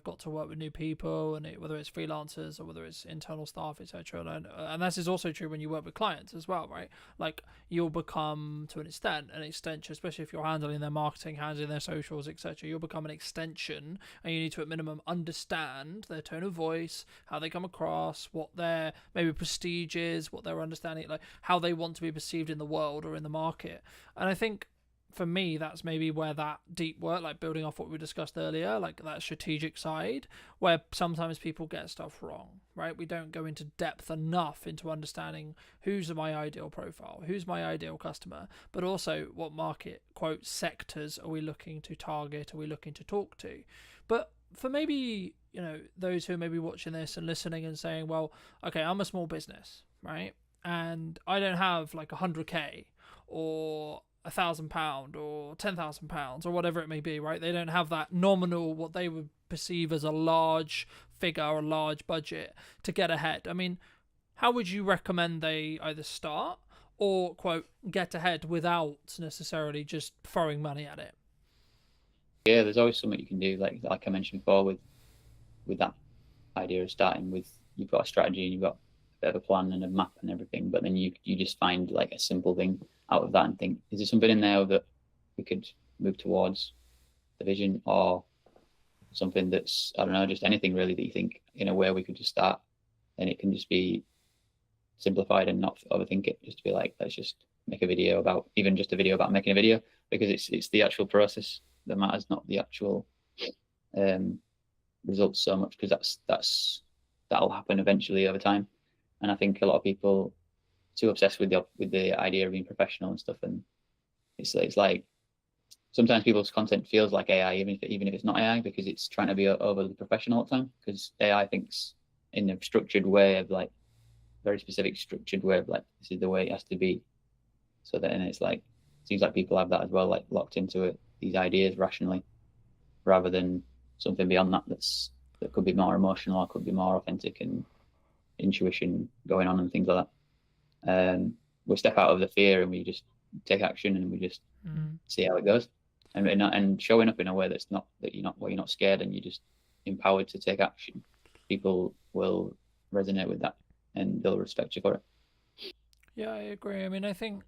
got to work with new people, and whether it's freelancers or whether it's internal staff, etc. And this is also true when you work with clients as well, right? Like you'll become, to an extension, especially if you're handling their marketing, handling their socials, etc. You'll become an extension, and you need to at minimum understand their tone of voice, how they come across, what their maybe prestige is, what their understanding, like how they want to be perceived in the world or in the market. And I think, for me, that's maybe where that deep work, like building off what we discussed earlier, like that strategic side, where sometimes people get stuff wrong, right? We don't go into depth enough into understanding who's my ideal profile, who's my ideal customer, but also what market, quote, sectors are we looking to target, are we looking to talk to? But for maybe, those who are maybe watching this and listening and saying, well, okay, I'm a small business, right? And I don't have like 100K or £1,000 or £10,000 or whatever it may be, right? They don't have that nominal, what they would perceive as a large figure or a large budget to get ahead. I mean, how would you recommend they either start or, quote, get ahead without necessarily just throwing money at it? Yeah, there's always something you can do, like I mentioned before, with that idea of starting with, you've got a strategy and you've got a bit of a plan and a map and everything, but then you just find like a simple thing out of that and think, is there something in there that we could move towards the vision, or something that's, I don't know, just anything really that you think in a way we could just start, and it can just be simplified and not overthink it, just to be like, let's just make a video about, even just a video about making a video, because it's the actual process that matters, not the actual results so much, because that'll happen eventually over time. And I think a lot of people too obsessed with the idea of being professional and stuff, and it's like sometimes people's content feels like AI, even if it's not AI, because it's trying to be overly professional all the time, because AI thinks in a structured way of like, very specific structured way of like, this is the way it has to be. So then it's like, it seems like people have that as well, like locked into it, these ideas rationally, rather than something beyond that could be more emotional, or could be more authentic and intuition going on and things like that. We step out of the fear and we just take action, and we just see how it goes, and showing up in a way that's not, that you're not scared, and you're just empowered to take action. People will resonate with that, and they'll respect you for it. Yeah, I agree. I mean, I think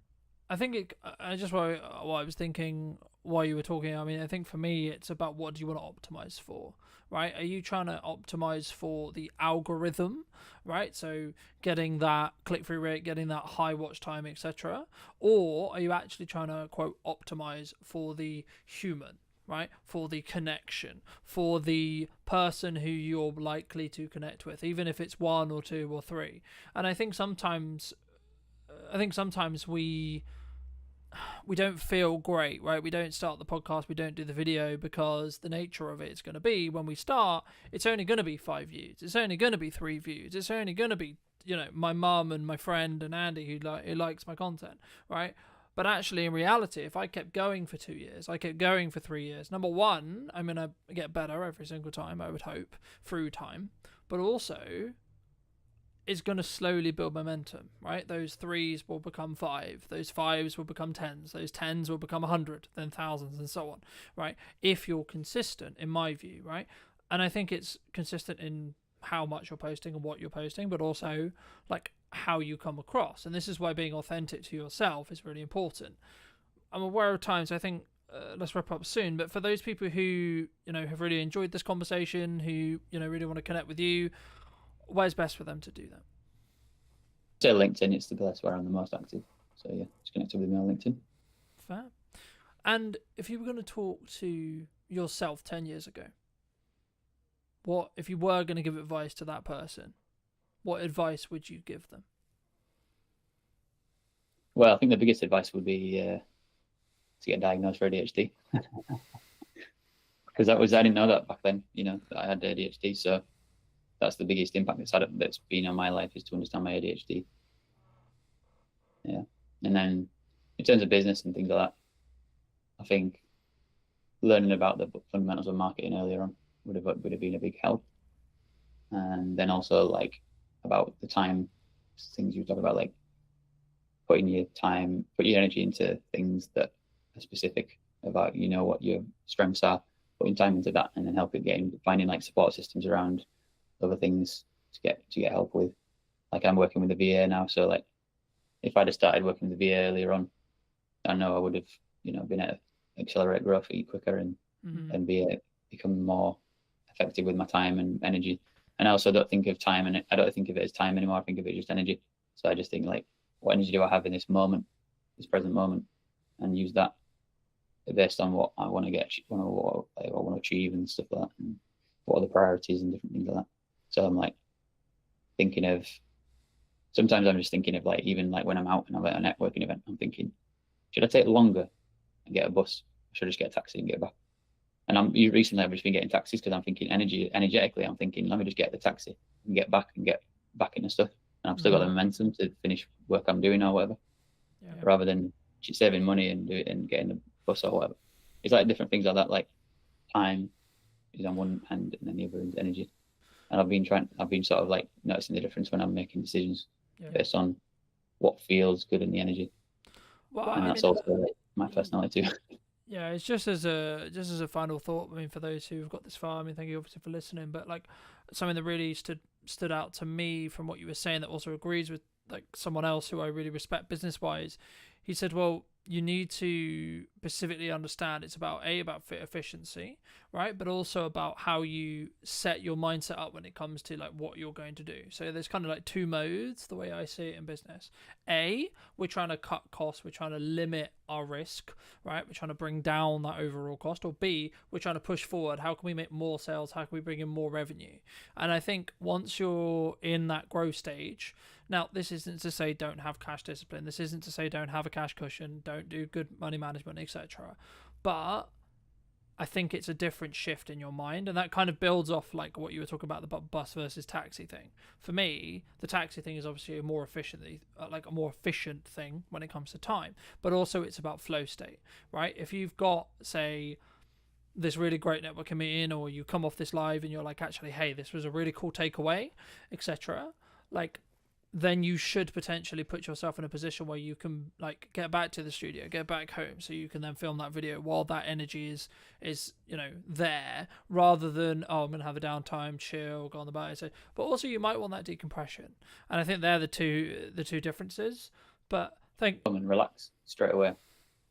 I just what I was thinking while you were talking. I mean, I think for me, it's about what do you want to optimize for, right? Are you trying to optimize for the algorithm, right? So getting that click-through rate, getting that high watch time, etc., or are you actually trying to, quote, optimize for the human, right? For the connection, for the person who you're likely to connect with, even if it's one or two or three. And I think sometimes we don't feel great, right? We don't start the podcast, we don't do the video, because the nature of it is going to be, when we start, it's only going to be 5 views, it's only going to be 3 views, it's only going to be, my mum and my friend and Andy who likes my content, right? But actually, in reality, if I kept going for 2 years, I kept going for 3 years, number one, I'm going to get better every single time, I would hope, through time. But also, is going to slowly build momentum, right? Those 3s will become 5, those 5s will become 10s, those 10s will become 100, then thousands, and so on, right? If you're consistent, in my view, right? And I think it's consistent in how much you're posting and what you're posting, but also like how you come across. And this is why being authentic to yourself is really important. I'm aware of times, I think, let's wrap up soon, but for those people who, have really enjoyed this conversation, who, really want to connect with you, where's best for them to do that? Say LinkedIn, it's the place where I'm the most active. So yeah, just connect with me on LinkedIn. Fair. And if you were going to talk to yourself 10 years ago, what, if you were going to give advice to that person, what advice would you give them? Well, I think the biggest advice would be to get diagnosed for ADHD. Because I didn't know that back then, that I had ADHD. So that's the biggest impact that's been on my life, is to understand my ADHD. Yeah. And then in terms of business and things like that, I think learning about the fundamentals of marketing earlier on would have been a big help. And then also like about the time things you talk about, like put your energy into things that are specific about, what your strengths are, putting time into that, and then finding like support systems around other things to get help with. Like I'm working with the VA now, so like if I'd have started working with the VA earlier on, I know I would have, been able to accelerate growth quicker and become more effective with my time and energy. And I also don't think of time, and I don't think of it as time anymore. I think of it as just energy. So I just think like, what energy do I have in this moment, this present moment, and use that based on what I want to get, what I want to achieve and stuff like that, and what are the priorities and different things like that. So I'm like sometimes I'm just thinking of like, even like when I'm out and I'm at a networking event, I'm thinking, should I take longer and get a bus? Or should I just get a taxi and get back? And recently I've just been getting taxis because I'm thinking energetically, I'm thinking, let me just get the taxi and get back into stuff. And I've still got the momentum to finish work I'm doing or whatever, rather than saving money and do it and getting the bus or whatever. It's like different things like that, like time is on one hand and then the other is energy. And I've been sort of like noticing the difference when I'm making decisions based on what feels good in the energy. Well, and that's also like my personality too. Yeah, it's just as a final thought. I mean, for those who've got this far, I mean, thank you obviously for listening. But like something that really stood out to me from what you were saying, that also agrees with like someone else who I really respect business wise. He said, well, you need to specifically understand it's about fit efficiency, right? But also about how you set your mindset up when it comes to like what you're going to do. So there's kind of like two modes, the way I see it in business. A, we're trying to cut costs, we're trying to limit our risk, right? We're trying to bring down that overall cost. Or B, we're trying to push forward. How can we make more sales? How can we bring in more revenue? And I think once you're in that growth stage, now, this isn't to say don't have cash discipline. This isn't to say don't have a cash cushion, don't do good money management, etc. But I think it's a different shift in your mind, and that kind of builds off like what you were talking about, the bus versus taxi thing. For me, the taxi thing is obviously a more efficient thing when it comes to time, but also it's about flow state, right? If you've got, say, this really great networking meeting, or you come off this live and you're like, actually, hey, this was a really cool takeaway, etc. Like, then you should potentially put yourself in a position where you can like get back to the studio, get back home, so you can then film that video while that energy is there, rather than I'm gonna have a downtime, chill, go on the bike. So, but also you might want that decompression, and I think they're the two differences. But come and relax straight away,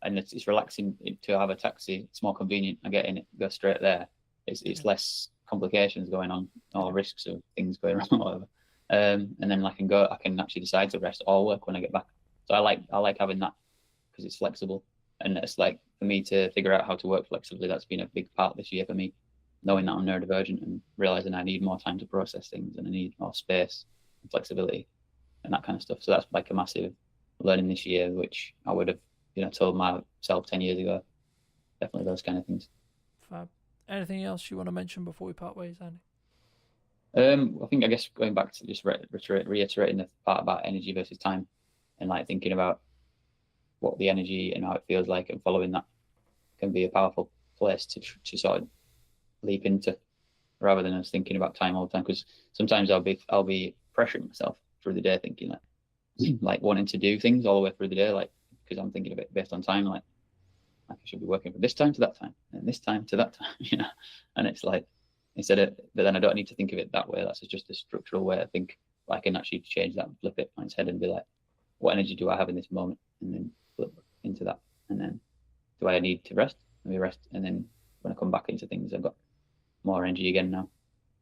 and it's relaxing to have a taxi. It's more convenient. I get in it, go straight there. It's less complications going on, or risks of things going wrong, or whatever. And then I can actually decide to rest or work when I get back. So I like having that because it's flexible, and it's like for me to figure out how to work flexibly. That's been a big part this year for me, knowing that I'm neurodivergent and realizing I need more time to process things and I need more space and flexibility and that kind of stuff. So that's like a massive learning this year, which I would have told myself 10 years ago. Definitely those kind of things. Fab. Anything else you want to mention before we part ways, Andy? I guess going back to just reiterating the part about energy versus time, and like thinking about what the energy and how it feels like, and following that can be a powerful place to sort of leap into, rather than us thinking about time all the time. Because sometimes I'll be pressuring myself through the day, thinking like wanting to do things all the way through the day, like because I'm thinking of it based on time, like I should be working from this time to that time and this time to that time, you know. And it's like but then I don't need to think of it that way. That's just a structural way I think. I can actually change that and flip it on its head and be like, what energy do I have in this moment? And then flip into that. And then do I need to rest? Let me rest. And then when I come back into things, I've got more energy again now.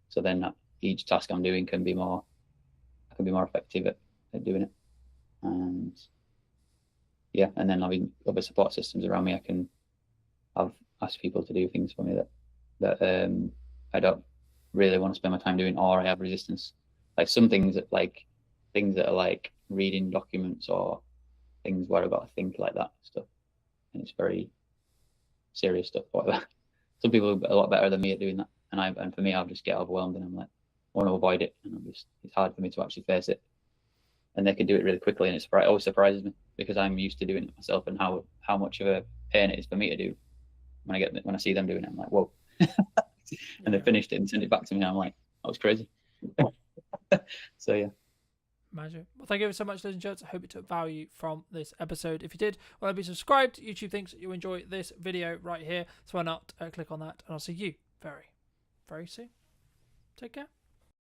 So then each task I'm doing I can be more effective at doing it. And yeah, and then having other support systems around me, I can ask people to do things for me that I don't really want to spend my time doing, or I have resistance. Like some things that are like reading documents or things where I've got to think like that stuff, and it's very serious stuff. Whatever. Some people are a lot better than me at doing that, and for me, I'll just get overwhelmed and I'm like, I want to avoid it, and it's hard for me to actually face it. And they can do it really quickly, and it always surprises me because I'm used to doing it myself, and how much of a pain it is for me to do. When I see them doing it, I'm like, whoa. And they finished it and sent it back to me, and I'm like, that was crazy. So yeah. Magic. Well, thank you so much, ladies and gents. I hope you took value from this episode. If you did, well, be subscribed. YouTube thinks that you enjoy this video right here, so why not click on that, and I'll see you very, very soon. Take care.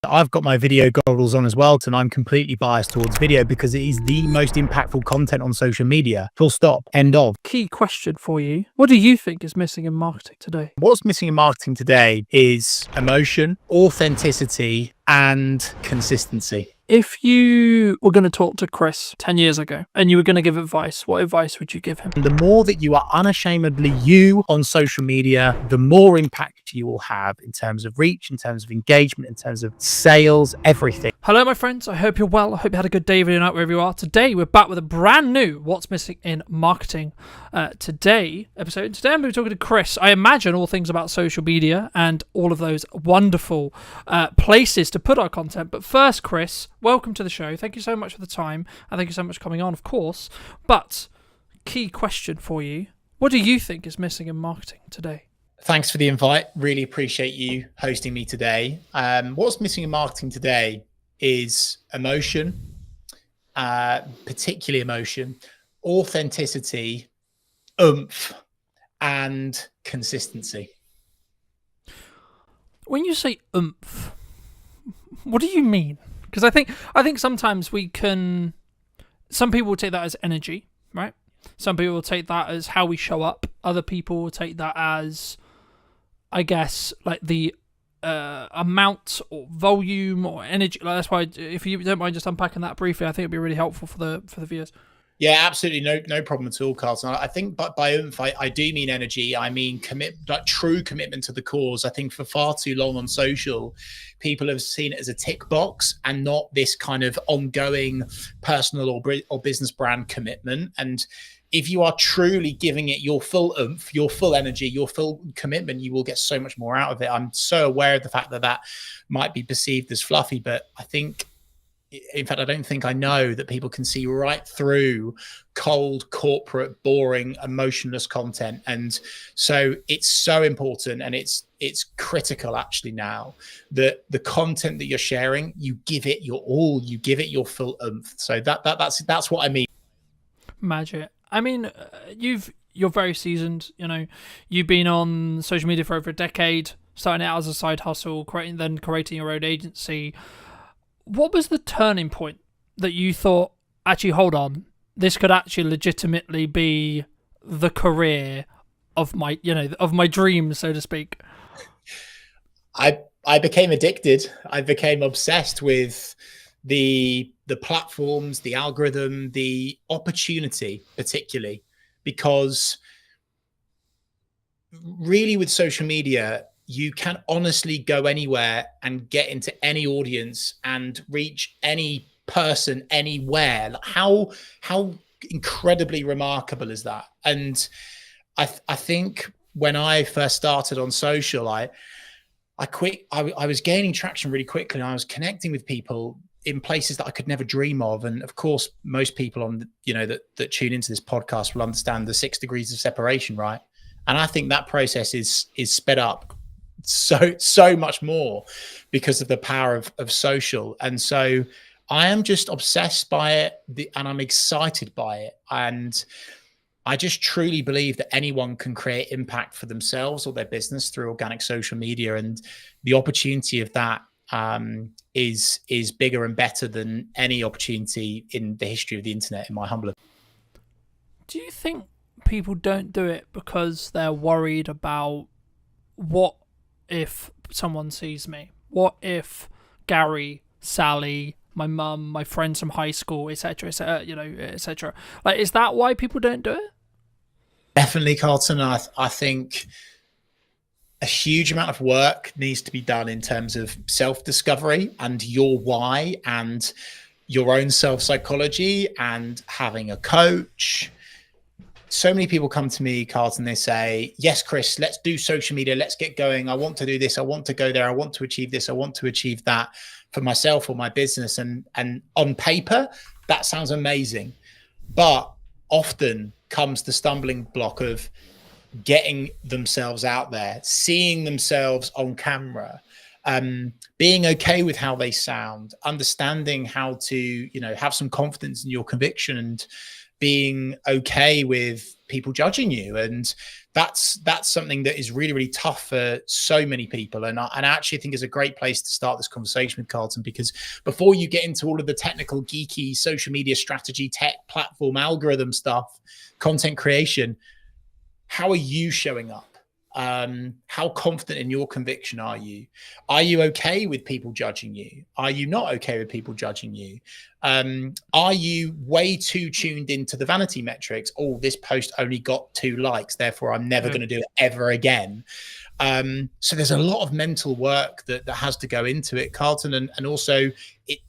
I've got my video goggles on as well, and I'm completely biased towards video because it is the most impactful content on social media. Full stop. End of. Key question for you. What do you think is missing in marketing today? What's missing in marketing today is emotion, authenticity, and consistency. If you were going to talk to Chris 10 years ago and you were going to give advice, what advice would you give him? The more that you are unashamedly you on social media, the more impact you will have in terms of reach, in terms of engagement, in terms of sales, everything. Hello, my friends. I hope you're well. I hope you had a good day, video night, wherever you are. Today, we're back with a brand new What's Missing in Marketing Today episode. Today, I'm going to be talking to Chris. I imagine all things about social media and all of those wonderful places to put our content. But first, Chris, welcome to the show. Thank you so much for the time, and thank you so much for coming on, of course. But key question for you: what do you think is missing in marketing today? Thanks for the invite. Really appreciate you hosting me today. What's missing in marketing today is emotion, particularly emotion, authenticity, oomph, and consistency. When you say oomph, what do you mean? Because I think sometimes some people will take that as energy, right? Some people will take that as how we show up. Other people will take that as, I guess, like the amount or volume or energy. Like that's why, if you don't mind just unpacking that briefly, I think it'd be really helpful for the viewers. Yeah, absolutely. No problem at all, Carlton. I think by oomph, I do mean energy. I mean true commitment to the cause. I think for far too long on social, people have seen it as a tick box and not this kind of ongoing personal or business brand commitment. And if you are truly giving it your full oomph, your full energy, your full commitment, you will get so much more out of it. I'm so aware of the fact that might be perceived as fluffy, but I think, in fact, I don't think I know that people can see right through cold, corporate, boring, emotionless content. And so it's so important, and it's critical actually now that the content that you're sharing, you give it your all, you give it your full oomph. So that's what I mean. Magic. I mean, you're very seasoned. You know, you've been on social media for over a decade, starting out as a side hustle, creating your own agency. What was the turning point that you thought, actually, hold on, this could actually legitimately be the career of my dreams, so to speak? I became addicted. I became obsessed with the platforms, the algorithm, the opportunity, particularly because really with social media, you can honestly go anywhere and get into any audience and reach any person anywhere. Like how incredibly remarkable is that? And I think when I first started on social, I was gaining traction really quickly, and I was connecting with people in places that I could never dream of. And of course, most people that tune into this podcast will understand the 6 degrees of separation, right? And I think that process is sped up so much more because of the power of social. And so I am just obsessed by it, and I'm excited by it. And I just truly believe that anyone can create impact for themselves or their business through organic social media, and the opportunity of that is bigger and better than any opportunity in the history of the internet, in my humble opinion. Do you think people don't do it because they're worried about what if someone sees me? What if Gary, Sally, my mum, my friends from high school, etc., etc.? Like, is that why people don't do it? Definitely, Carlton. I think a huge amount of work needs to be done in terms of self-discovery and your why and your own self-psychology and having a coach. So many people come to me, Carlton, they say, yes, Chris, let's do social media. Let's get going. I want to do this. I want to go there. I want to achieve this. I want to achieve that for myself or my business. And on paper, that sounds amazing. But often comes the stumbling block of getting themselves out there, seeing themselves on camera, being okay with how they sound, understanding how to, have some confidence in your conviction, and being okay with people judging you. And that's something that is really, really tough for so many people. And I actually think is a great place to start this conversation with Carlton, because before you get into all of the technical, geeky social media strategy, tech platform, algorithm stuff, content creation, how are you showing up? How confident in your conviction are you? Are you okay with people judging you? Are you not okay with people judging you? Are you way too tuned into the vanity metrics? Oh, this post only got 2 likes, therefore I'm never going to do it ever again. So there's a lot of mental work that has to go into it, Carlton. And also,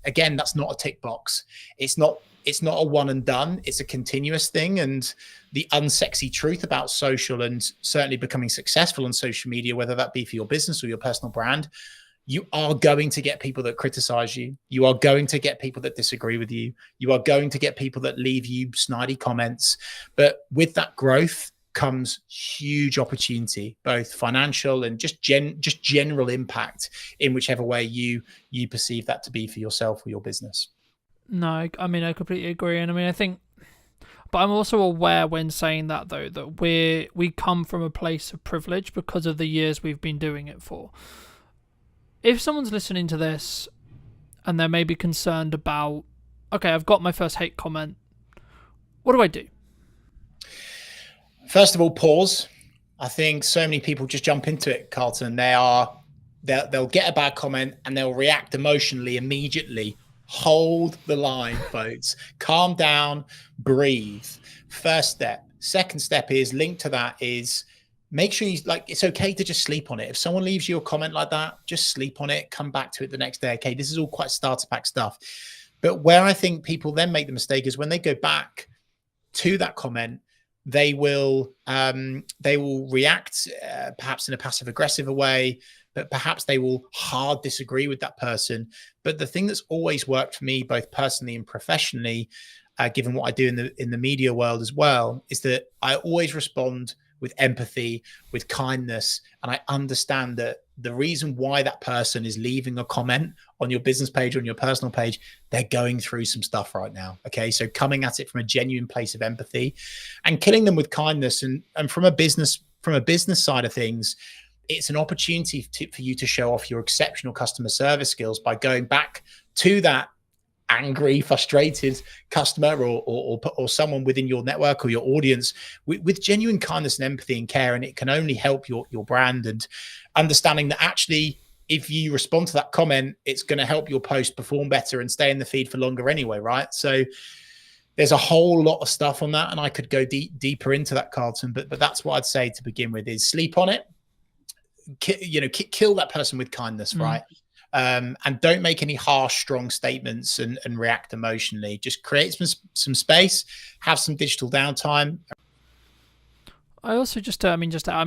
again, that's not a tick box. It's not a one and done. It's a continuous thing. And the unsexy truth about social, and certainly becoming successful on social media, whether that be for your business or your personal brand, you are going to get people that criticize you. You are going to get people that disagree with you. You are going to get people that leave you snidey comments. But with that growth comes huge opportunity, both financial and just general impact in whichever way you perceive that to be for yourself or your business. No, I mean, I completely agree. And I mean, I think, but I'm also aware when saying that, though, that we come from a place of privilege because of the years we've been doing it for. If someone's listening to this and they're maybe concerned about, okay, I've got my first hate comment, what do I do? First of all, pause. I think so many people just jump into it, Carlton. They'll get a bad comment and they'll react emotionally immediately. Hold the line, folks. Calm down, breathe. First step. Second step is linked to that is make sure it's okay to just sleep on it. If someone leaves you a comment like that, just sleep on it, come back to it the next day. Okay, this is all quite starter pack stuff. But where I think people then make the mistake is when they go back to that comment, they will react perhaps in a passive aggressive way, but perhaps they will hard disagree with that person. But the thing that's always worked for me, both personally and professionally, given what I do in the media world as well, is that I always respond with empathy, with kindness. And I understand that the reason why that person is leaving a comment on your business page or on your personal page, they're going through some stuff right now. Okay. So coming at it from a genuine place of empathy and killing them with kindness. And from a business side of things, it's an opportunity for you to show off your exceptional customer service skills by going back to that angry, frustrated customer or someone within your network or your audience with genuine kindness and empathy and care. And it can only help your brand, and understanding that actually, if you respond to that comment, it's going to help your post perform better and stay in the feed for longer anyway, right? So there's a whole lot of stuff on that, and I could go deeper into that, Carlton, but that's what I'd say to begin with is sleep on it. Kill that person with kindness, right? And don't make any harsh, strong statements and react emotionally. Just create some space, have some digital downtime. I also I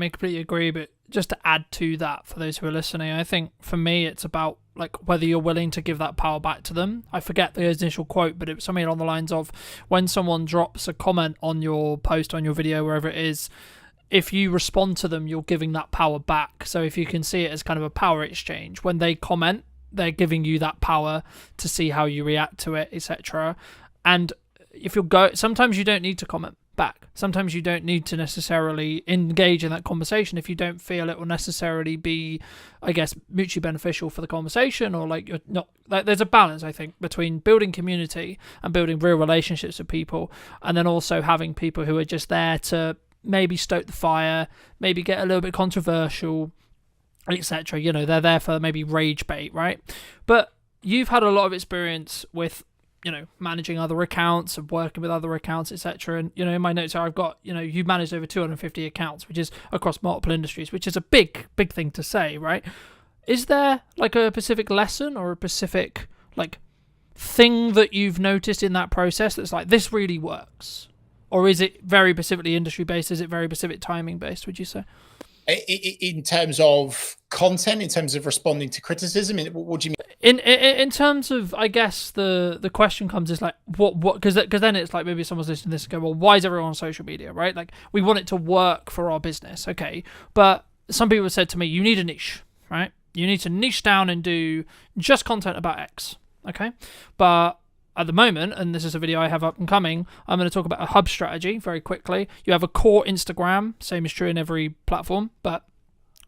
completely agree, but just to add to that for those who are listening, I think for me it's about like whether you're willing to give that power back to them. I forget the initial quote, but it was something along the lines of when someone drops a comment on your post, on your video, wherever it is, if you respond to them, you're giving that power back. So if you can see it as kind of a power exchange, when they comment, they're giving you that power to see how you react to it, etc. And if sometimes you don't need to comment back. Sometimes you don't need to necessarily engage in that conversation if you don't feel it will necessarily be, I guess, mutually beneficial for the conversation, or like you're not. Like, there's a balance, I think, between building community and building real relationships with people, and then also having people who are just there to maybe stoke the fire, maybe get a little bit controversial, etc. You know, they're there for maybe rage bait, right? But you've had a lot of experience with, you know, managing other accounts and working with other accounts, etc. And, you know, in my notes here, I've got, you know, you've managed over 250 accounts, which is across multiple industries, which is a big thing to say, right? Is there like a specific lesson or a specific like thing that you've noticed in that process that's like, this really works? Or is it very specifically industry based? Is it very specific timing based, would you say? In terms of content, in terms of responding to criticism, what do you mean? In terms of, I guess the question comes is like, what because then it's like maybe someone's listening to this and go, well, why is everyone on social media, right? Like, we want it to work for our business, okay? But some people have said to me, you need a niche, right? You need to niche down and do just content about X, okay? But at the moment, and this is a video I have up and coming, I'm going to talk about a hub strategy very quickly. You have a core Instagram, same is true in every platform, but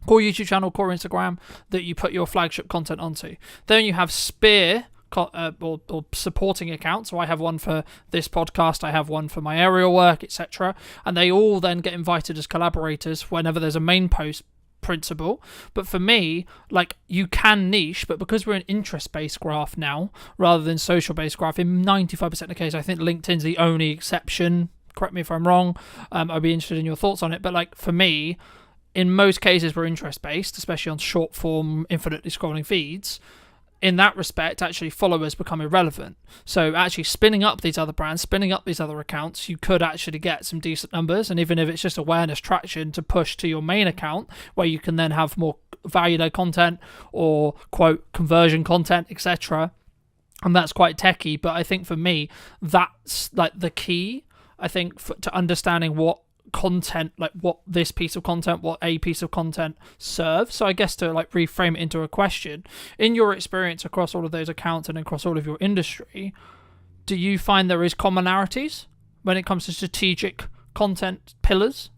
core YouTube channel, core Instagram that you put your flagship content onto. Then you have spear or supporting accounts. So I have one for this podcast, I have one for my aerial work, etc. And they all then get invited as collaborators whenever there's a main post principle. But for me, like, you can niche, but because we're an interest-based graph now rather than social-based graph, in 95% of the case, I think LinkedIn's the only exception. Correct me if I'm wrong. I'd be interested in your thoughts on it. But like, for me, in most cases, we're interest-based, especially on short-form, infinitely scrolling feeds. In that respect, actually, followers become irrelevant. So actually spinning up these other brands, spinning up these other accounts, you could actually get some decent numbers. And even if it's just awareness traction to push to your main account, where you can then have more value-led content or, quote, conversion content, etc. And that's quite techy. But I think for me, that's like the key, I think, to understanding what content, like what this piece of content, what a piece of content serves. So I guess to like reframe it into a question, in your experience across all of those accounts and across all of your industry, do you find there is commonalities when it comes to strategic content pillars?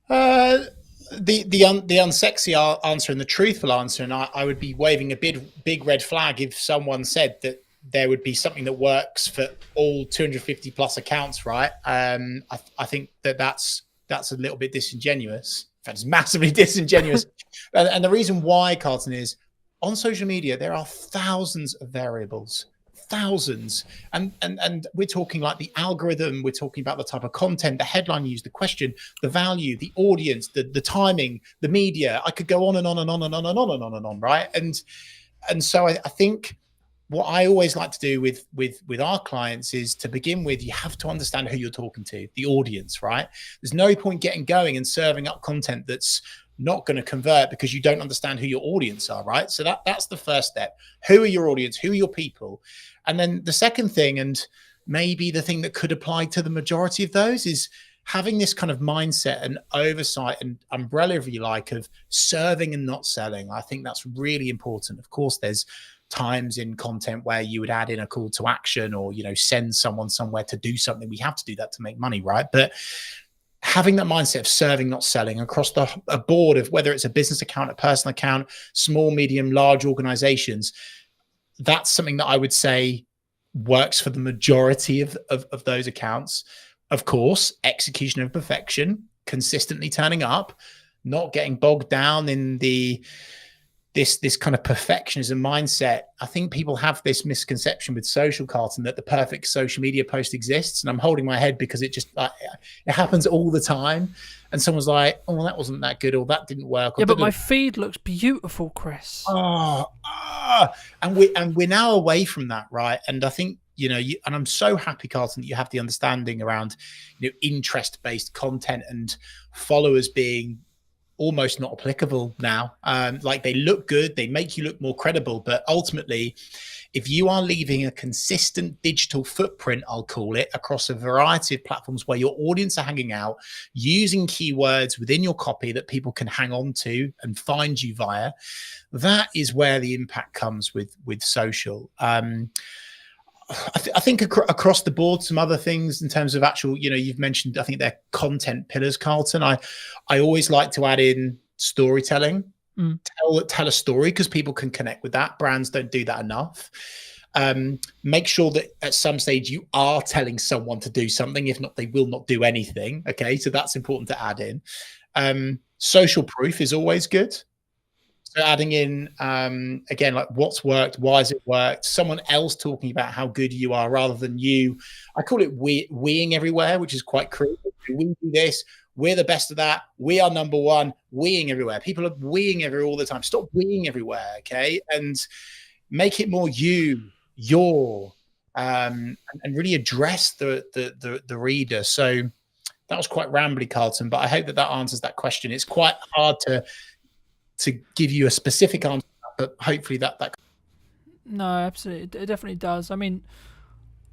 The unsexy answer and the truthful answer, and I would be waving a big red flag if someone said that there would be something that works for all 250 plus accounts, right? I think that's a little bit disingenuous. In fact, it's massively disingenuous. And the reason why, Carlton, is on social media, there are thousands of variables, thousands. And we're talking like the algorithm, we're talking about the type of content, the headline used, the question, the value, the audience, the timing, the media. I could go on and on and on and on and on and on and on, right? And so I think what I always like to do with our clients is, to begin with, you have to understand who you're talking to, the audience, right? There's no point getting going and serving up content that's not going to convert because you don't understand who your audience are, right? So that's the first step. Who are your audience? Who are your people? And then the second thing, and maybe the thing that could apply to the majority of those, is having this kind of mindset and oversight and umbrella, if you like, of serving and not selling. I think that's really important. Of course, there's times in content where you would add in a call to action or, you know, send someone somewhere to do something. We have to do that to make money, right? But having that mindset of serving, not selling, across a board of whether it's a business account, a personal account, small, medium, large organizations, that's something that I would say works for the majority of those accounts. Of course, execution of perfection, consistently turning up, not getting bogged down in this kind of perfectionism mindset. I think people have this misconception with social, Carlton, that the perfect social media post exists. And I'm holding my head because it happens all the time. And someone's like, oh, well, that wasn't that good, or that didn't work. Yeah, but my feed looks beautiful, Chris. And we're now away from that, right? And I think, you know, and I'm so happy, Carlton, that you have the understanding around, you know, interest-based content and followers being almost not applicable now. Like they look good, they make you look more credible, but ultimately, if you are leaving a consistent digital footprint, I'll call it, across a variety of platforms where your audience are hanging out, using keywords within your copy that people can hang on to and find you via, that is where the impact comes with social. I think across the board, some other things in terms of actual, you've mentioned, I think they're content pillars, Carlton. I always like to add in storytelling. Tell a story, because people can connect with that. Brands don't do that enough. Make sure that at some stage you are telling someone to do something. If not, they will not do anything. Okay, so that's important to add in. Social proof is always good. So adding in, again, like what's worked, why has it worked, someone else talking about how good you are rather than you. I call it weeing everywhere, which is quite crude. We do this, we're the best of that, we are number one, weeing everywhere. People are weeing everywhere all the time. Stop weeing everywhere, okay? And make it more your, and really address the reader. So that was quite rambly, Carlton, but I hope that answers that question. It's quite hard to give you a specific answer, but hopefully that. No, absolutely, it definitely does. I mean,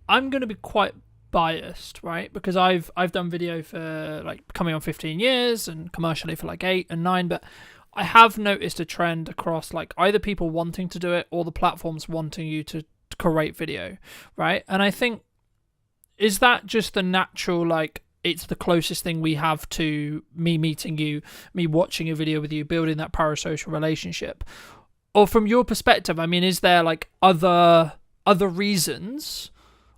I'm going to be quite biased, right? Because I've done video for like coming on 15 years and commercially for like 8 and 9, but I have noticed a trend across like either people wanting to do it or the platforms wanting you to create video, right? And I think, is that just the natural, like, it's the closest thing we have to me meeting you, me watching a video with you, building that parasocial relationship? Or from your perspective, I mean, is there like other reasons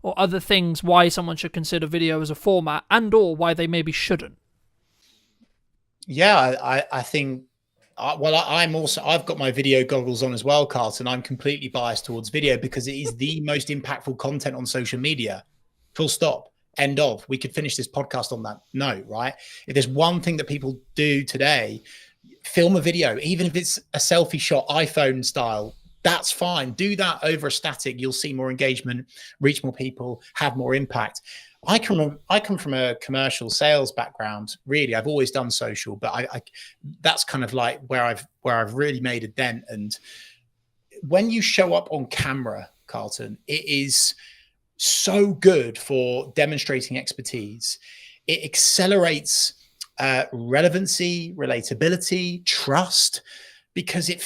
or other things why someone should consider video as a format, and or why they maybe shouldn't? Yeah, I think, I've got my video goggles on as well, Carlton. I'm completely biased towards video because it is the most impactful content on social media. Full stop. End of. We could finish this podcast on that note, right? If there's one thing that people do today, film a video, even if it's a selfie shot, iPhone style, that's fine. Do that over a static. You'll see more engagement, reach more people, have more impact. I come from a commercial sales background. Really, I've always done social, but I that's kind of like where I've really made a dent. And when you show up on camera, Carlton, it is so good for demonstrating expertise. It accelerates relevancy, relatability, trust, because it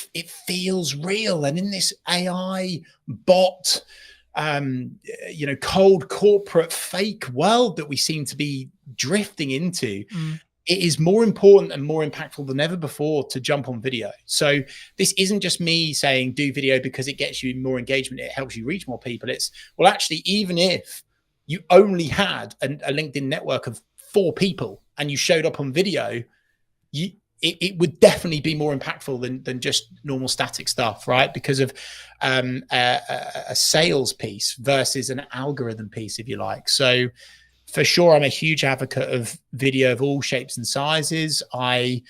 feels real. And in this AI bot, cold corporate fake world that we seem to be drifting into, it is more important and more impactful than ever before to jump on video. So this isn't just me saying do video because it gets you more engagement, it helps you reach more people. It's, well, actually, even if you only had a LinkedIn network of 4 people and you showed up on video, it would definitely be more impactful than just normal static stuff, right? Because of a sales piece versus an algorithm piece, if you like. So for sure, I'm a huge advocate of video of all shapes and sizes. I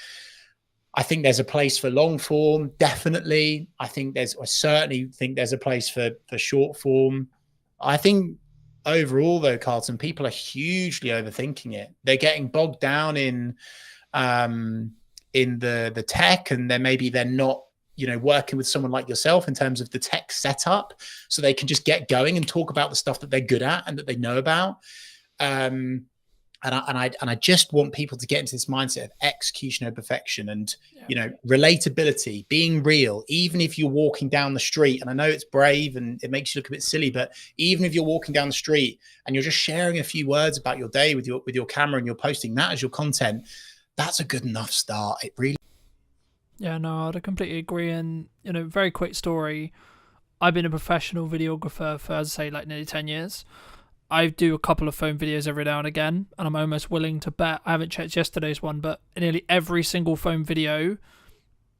think there's a place for long form, definitely. I certainly think there's a place for short form. I think overall, though, Carlton, people are hugely overthinking it. They're getting bogged down in the tech, and they're not working with someone like yourself in terms of the tech setup, so they can just get going and talk about the stuff that they're good at and that they know about. And I just want people to get into this mindset of execution over perfection, and relatability, being real. Even if you're walking down the street, and I know it's brave and it makes you look a bit silly, but even if you're walking down the street and you're just sharing a few words about your day with your camera and you're posting that as your content, that's a good enough start. It really. Yeah, no, I completely agree. And very quick story. I've been a professional videographer for, as I say, like nearly 10 years. I do a couple of phone videos every now and again, and I'm almost willing to bet, I haven't checked yesterday's one, but nearly every single phone video,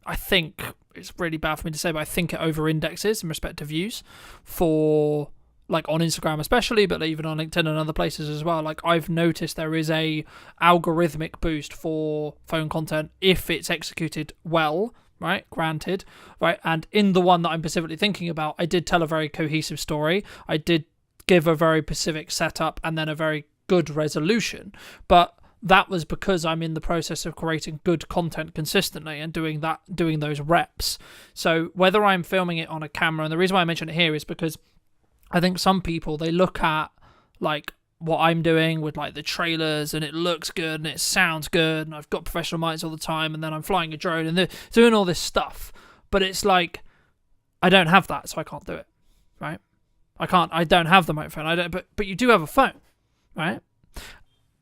I think, it's really bad for me to say, but I think it over-indexes in respect to views for, like, on Instagram especially, but even on LinkedIn and other places as well. Like, I've noticed there is a algorithmic boost for phone content if it's executed well, right? Granted, right? And in the one that I'm specifically thinking about, I did tell a very cohesive story. I did give a very specific setup and then a very good resolution. But that was because I'm in the process of creating good content consistently and doing those reps. So whether I'm filming it on a camera, and the reason why I mention it here is because I think some people, they look at like what I'm doing with like the trailers and it looks good and it sounds good and I've got professional mics all the time and then I'm flying a drone and they're doing all this stuff, but it's like I don't have that, so I can't do it, right? I don't have the microphone. But you do have a phone, right?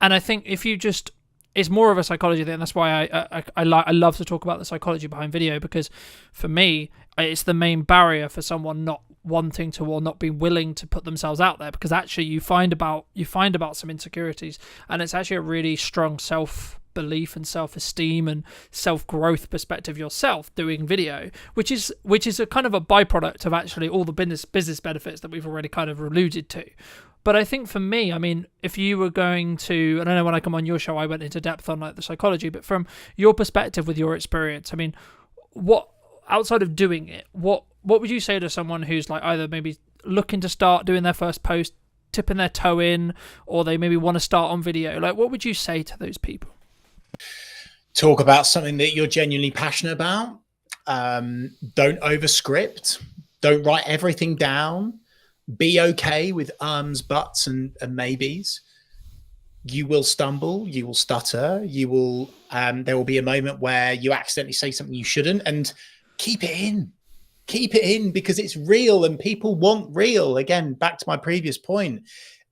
And I think if you just, it's more of a psychology thing. That's why I love to talk about the psychology behind video, because for me, it's the main barrier for someone not wanting to or not being willing to put themselves out there, because actually you find about some insecurities, and it's actually a really strong self-belief and self-esteem and self-growth perspective yourself doing video, which is a kind of a byproduct of actually all the business benefits that we've already kind of alluded to. But I think for me, I mean, if you were going to, and I know when I come on your show, I went into depth on like the psychology, but from your perspective with your experience, I mean, what, outside of doing it, what would you say to someone who's like either maybe looking to start doing their first post, tipping their toe in, or they maybe want to start on video? Like, what would you say to those people? Talk about something that you're genuinely passionate about. Don't overscript. Don't write everything down. Be okay with ums, buts, and maybes. You will stumble. You will stutter. You will. There will be a moment where you accidentally say something you shouldn't, and keep it in. Keep it in, because it's real and people want real. Again, back to my previous point,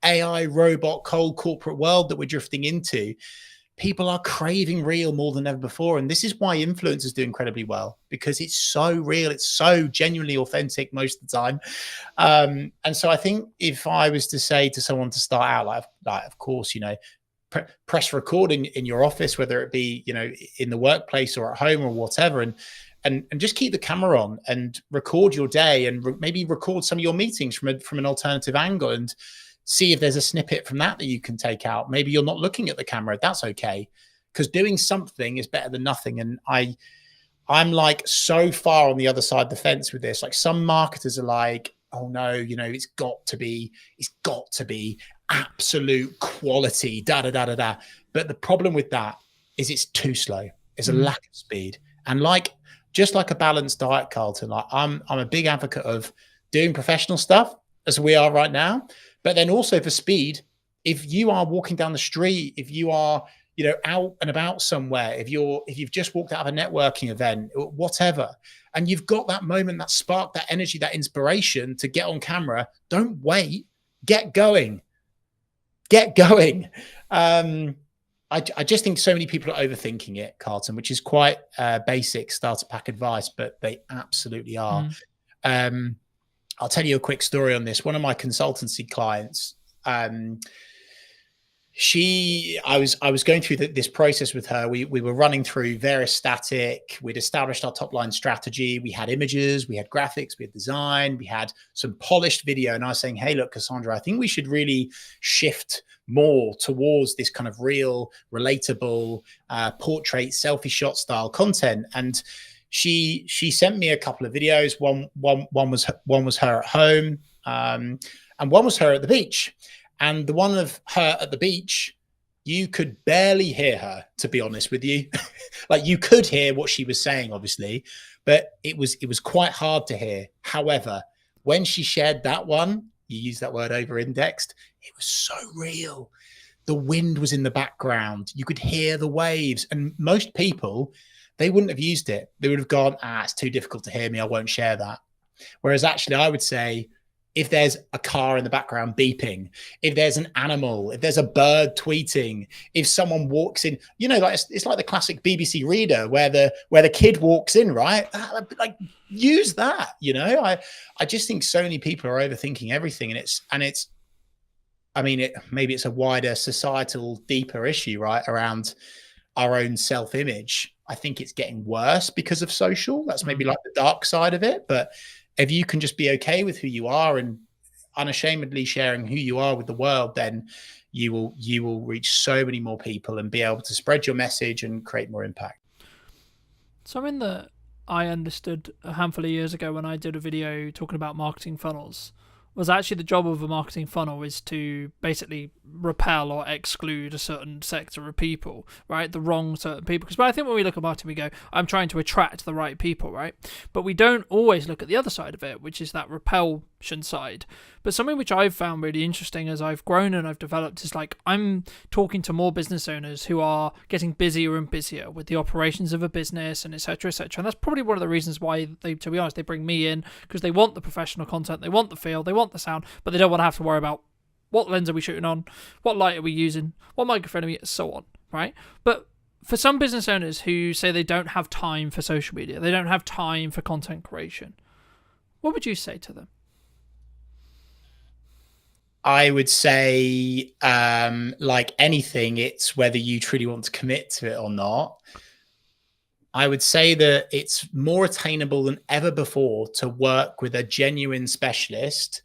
AI, robot, cold corporate world that we're drifting into. People are craving real more than ever before. And this is why influencers do incredibly well, because it's so real. It's so genuinely authentic most of the time. And so I think if I was to say to someone to start out, like of course, you know, press record in your office, whether it be, you know, in the workplace or at home or whatever, and just keep the camera on and record your day, and maybe record some of your meetings from an alternative angle, and see if there's a snippet from that you can take out. Maybe you're not looking at the camera. That's okay, because doing something is better than nothing. And I'm like so far on the other side of the fence with this. Like, some marketers are like, oh no, you know, it's got to be absolute quality, da da da da da. But the problem with that is it's too slow. It's a lack of speed. And just like a balanced diet, Carlton, like I'm a big advocate of doing professional stuff as we are right now, but then also for speed. If you are walking down the street, if you are, you know, out and about somewhere, if you've just walked out of a networking event, whatever, and you've got that moment, that spark, that energy, that inspiration to get on camera, don't wait, get going. I just think so many people are overthinking it, Carlton, which is quite basic starter pack advice, but they absolutely are. I'll tell you a quick story on this. One of my consultancy clients, I was going through this process with her. We were running through various static. We'd established our top line strategy. We had images, we had graphics, we had design, we had some polished video. And I was saying, hey, look, Cassandra, I think we should really shift more towards this kind of real, relatable portrait, selfie shot style content. And she sent me a couple of videos. One was her at home, and one was her at the beach. And the one of her at the beach, you could barely hear her, to be honest with you. Like, you could hear what she was saying, obviously, but it was quite hard to hear. However, when she shared that one, you use that word over-indexed, it was so real. The wind was in the background. You could hear the waves. And most people, they wouldn't have used it. They would have gone, it's too difficult to hear me, I won't share that. Whereas actually I would say, if there's a car in the background beeping, if there's an animal, if there's a bird tweeting, if someone walks in, you know, like it's like the classic BBC Reader where the kid walks in, right? Like, use that, you know. I just think so many people are overthinking everything, and it's I mean, maybe it's a wider societal, deeper issue, right, around our own self-image. I think it's getting worse because of social. That's maybe like the dark side of it, but if you can just be okay with who you are and unashamedly sharing who you are with the world, then you will reach so many more people and be able to spread your message and create more impact. Something that I understood a handful of years ago when I did a video talking about marketing funnels was actually the job of a marketing funnel is to basically repel or exclude a certain sector of people, right? The wrong certain people. Because I think when we look at marketing, we go, I'm trying to attract the right people, right? But we don't always look at the other side of it, which is that repulsion side. But something which I've found really interesting as I've grown and I've developed is like I'm talking to more business owners who are getting busier and busier with the operations of a business and etc. etc. And that's probably one of the reasons why they, to be honest, they bring me in, because they want the professional content, they want the feel, they want the sound, but they don't want to have to worry about what lens are we shooting on, what light are we using, what microphone are we, so on, right? But for some business owners who say they don't have time for social media, they don't have time for content creation, what would you say to them? I would say, like anything, it's whether you truly want to commit to it or not. I would say that it's more attainable than ever before to work with a genuine specialist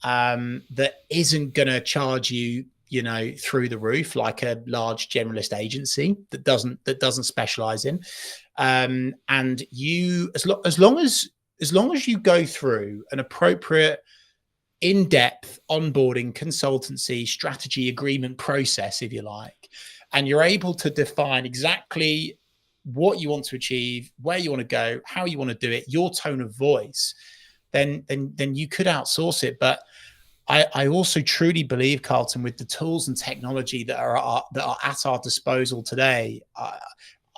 that isn't going to charge you, you know, through the roof like a large generalist agency that doesn't specialize in. And you, as long as you go through an appropriate in-depth onboarding consultancy strategy agreement process, if you like, and you're able to define exactly what you want to achieve, where you want to go, how you want to do it, your tone of voice, then you could outsource it. But I also truly believe, Carlton, with the tools and technology that are at our disposal today,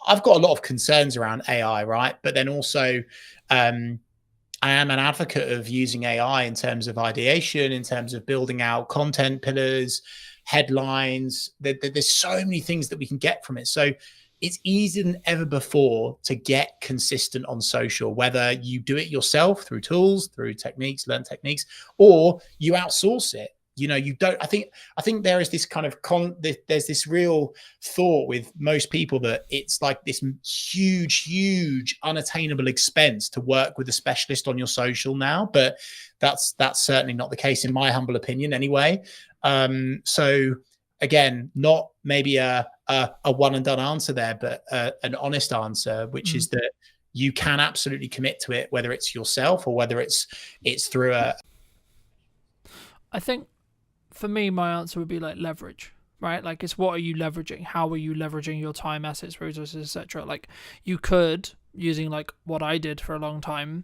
I've got a lot of concerns around AI, right? But then also I am an advocate of using AI in terms of ideation, in terms of building out content pillars, headlines. There's so many things that we can get from it. So it's easier than ever before to get consistent on social, whether you do it yourself through tools, through techniques, learn techniques, or you outsource it. You know, you don't, I think there is this kind of there's this real thought with most people that it's like this huge unattainable expense to work with a specialist on your social now, but that's certainly not the case in my humble opinion anyway. So again, not maybe a one and done answer there, but an honest answer, which is that you can absolutely commit to it, whether it's yourself or whether it's through a. I think for me, my answer would be like leverage, right? Like it's what are you leveraging? How are you leveraging your time, assets, resources, etc.? Like you could, using like what I did for a long time,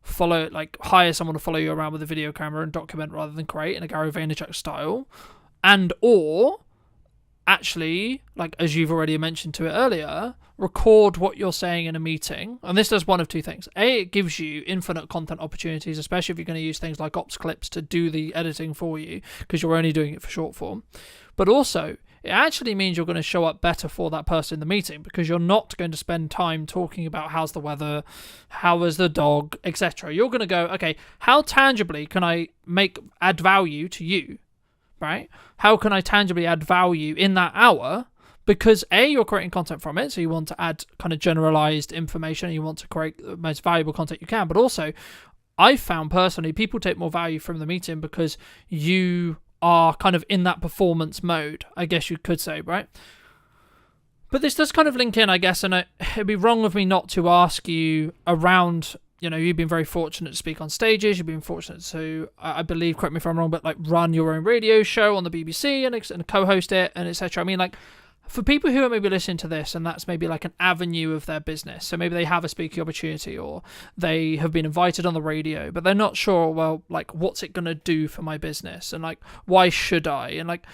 hire someone to follow you around with a video camera and document rather than create in a Gary Vaynerchuk style, and or actually, like as you've already mentioned to it earlier, record what you're saying in a meeting. And this does one of two things. A, it gives you infinite content opportunities, especially if you're going to use things like ops clips to do the editing for you, because you're only doing it for short form. But also, it actually means you're going to show up better for that person in the meeting, because you're not going to spend time talking about how's the weather, how is the dog, etc. You're going to go, okay, how tangibly can I add value to you? Right? How can I tangibly add value in that hour? Because A, you're creating content from it, so you want to add kind of generalized information, and you want to create the most valuable content you can. But also, I've found personally, people take more value from the meeting because you are kind of in that performance mode, I guess you could say, right? But this does kind of link in, I guess, and it'd be wrong of me not to ask you around. You know, you've been very fortunate to speak on stages. You've been fortunate to, I believe, correct me if I'm wrong, but like run your own radio show on the BBC and co-host it and etc. I mean, like for people who are maybe listening to this and that's maybe like an avenue of their business. So maybe they have a speaking opportunity or they have been invited on the radio, but they're not sure, well, like what's it going to do for my business? And like, why should I? And like,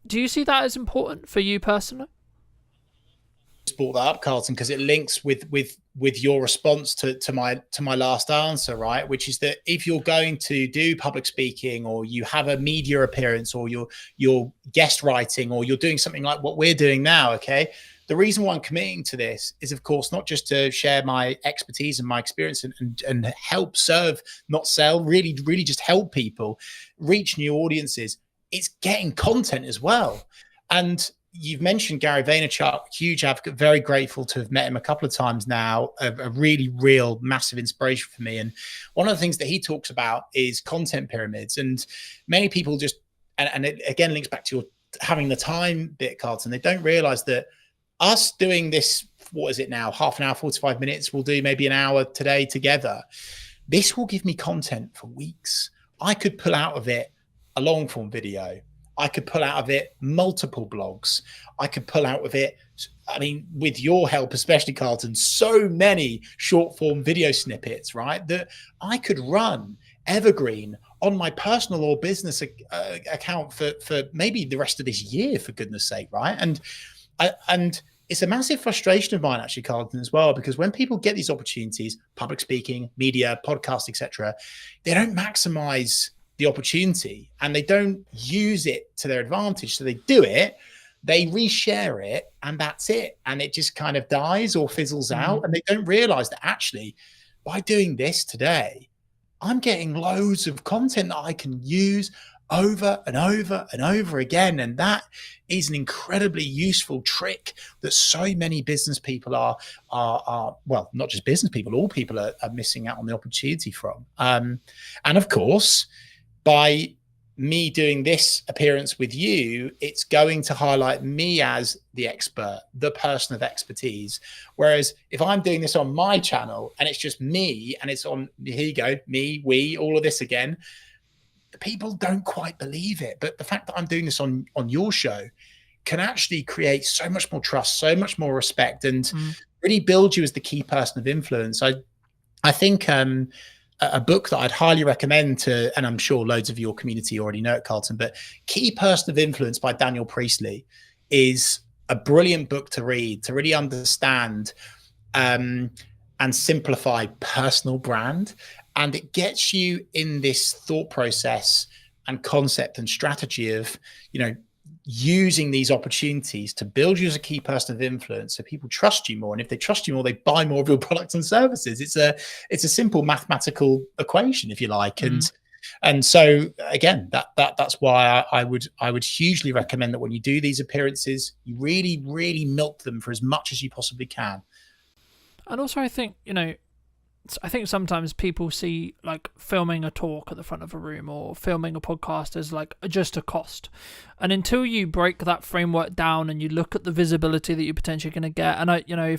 do you see that as important for you personally? Brought that up, Carlton, because it links with your response to my last answer, right? Which is that if you're going to do public speaking, or you have a media appearance, or you're guest writing, or you're doing something like what we're doing now, okay, the reason why I'm committing to this is, of course, not just to share my expertise and my experience and help serve, not sell, really just help people reach new audiences. It's getting content as well. And you've mentioned Gary Vaynerchuk, huge advocate, very grateful to have met him a couple of times now, a really real massive inspiration for me. And one of the things that he talks about is content pyramids. And many people just, and it again links back to your having the time bit, Carlton, they don't realize that us doing this, what is it now, half an hour, 45 minutes, we'll do maybe an hour today together. This will give me content for weeks. I could pull out of it a long form video. I could pull out of it multiple blogs. I could pull out of it, I mean, with your help, especially Carlton, so many short form video snippets, right? That I could run evergreen on my personal or business account for maybe the rest of this year, for goodness sake, right? And it's a massive frustration of mine, actually, Carlton, as well, because when people get these opportunities, public speaking, media, podcast, etc., they don't maximize the opportunity and they don't use it to their advantage. So they do it, they reshare it, and that's it. And it just kind of dies or fizzles out. And they don't realize that actually, by doing this today, I'm getting loads of content that I can use over and over and over again. And that is an incredibly useful trick that so many business people are well, not just business people, all people are missing out on the opportunity from. And of course, by me doing this appearance with you, it's going to highlight me as the expert, the person of expertise. Whereas if I'm doing this on my channel and it's just me and it's on, here you go, me, we, all of this again, the people don't quite believe it. But the fact that I'm doing this on your show can actually create so much more trust, so much more respect, and really build you as the key person of influence. I think a book that I'd highly recommend to, and I'm sure loads of your community already know it, Carlton, but Key Person of Influence by Daniel Priestley is a brilliant book to read, to really understand and simplify personal brand. And it gets you in this thought process and concept and strategy of, you know, using these opportunities to build you as a key person of influence so people trust you more. And if they trust you more, they buy more of your products and services. It's a simple mathematical equation, if you like. And so again, that's why I would hugely recommend that when you do these appearances, you really, really milk them for as much as you possibly can. And also, I think, you know, I think sometimes people see like filming a talk at the front of a room or filming a podcast as like just a cost. And until you break that framework down and you look at the visibility that you're potentially going to get, and I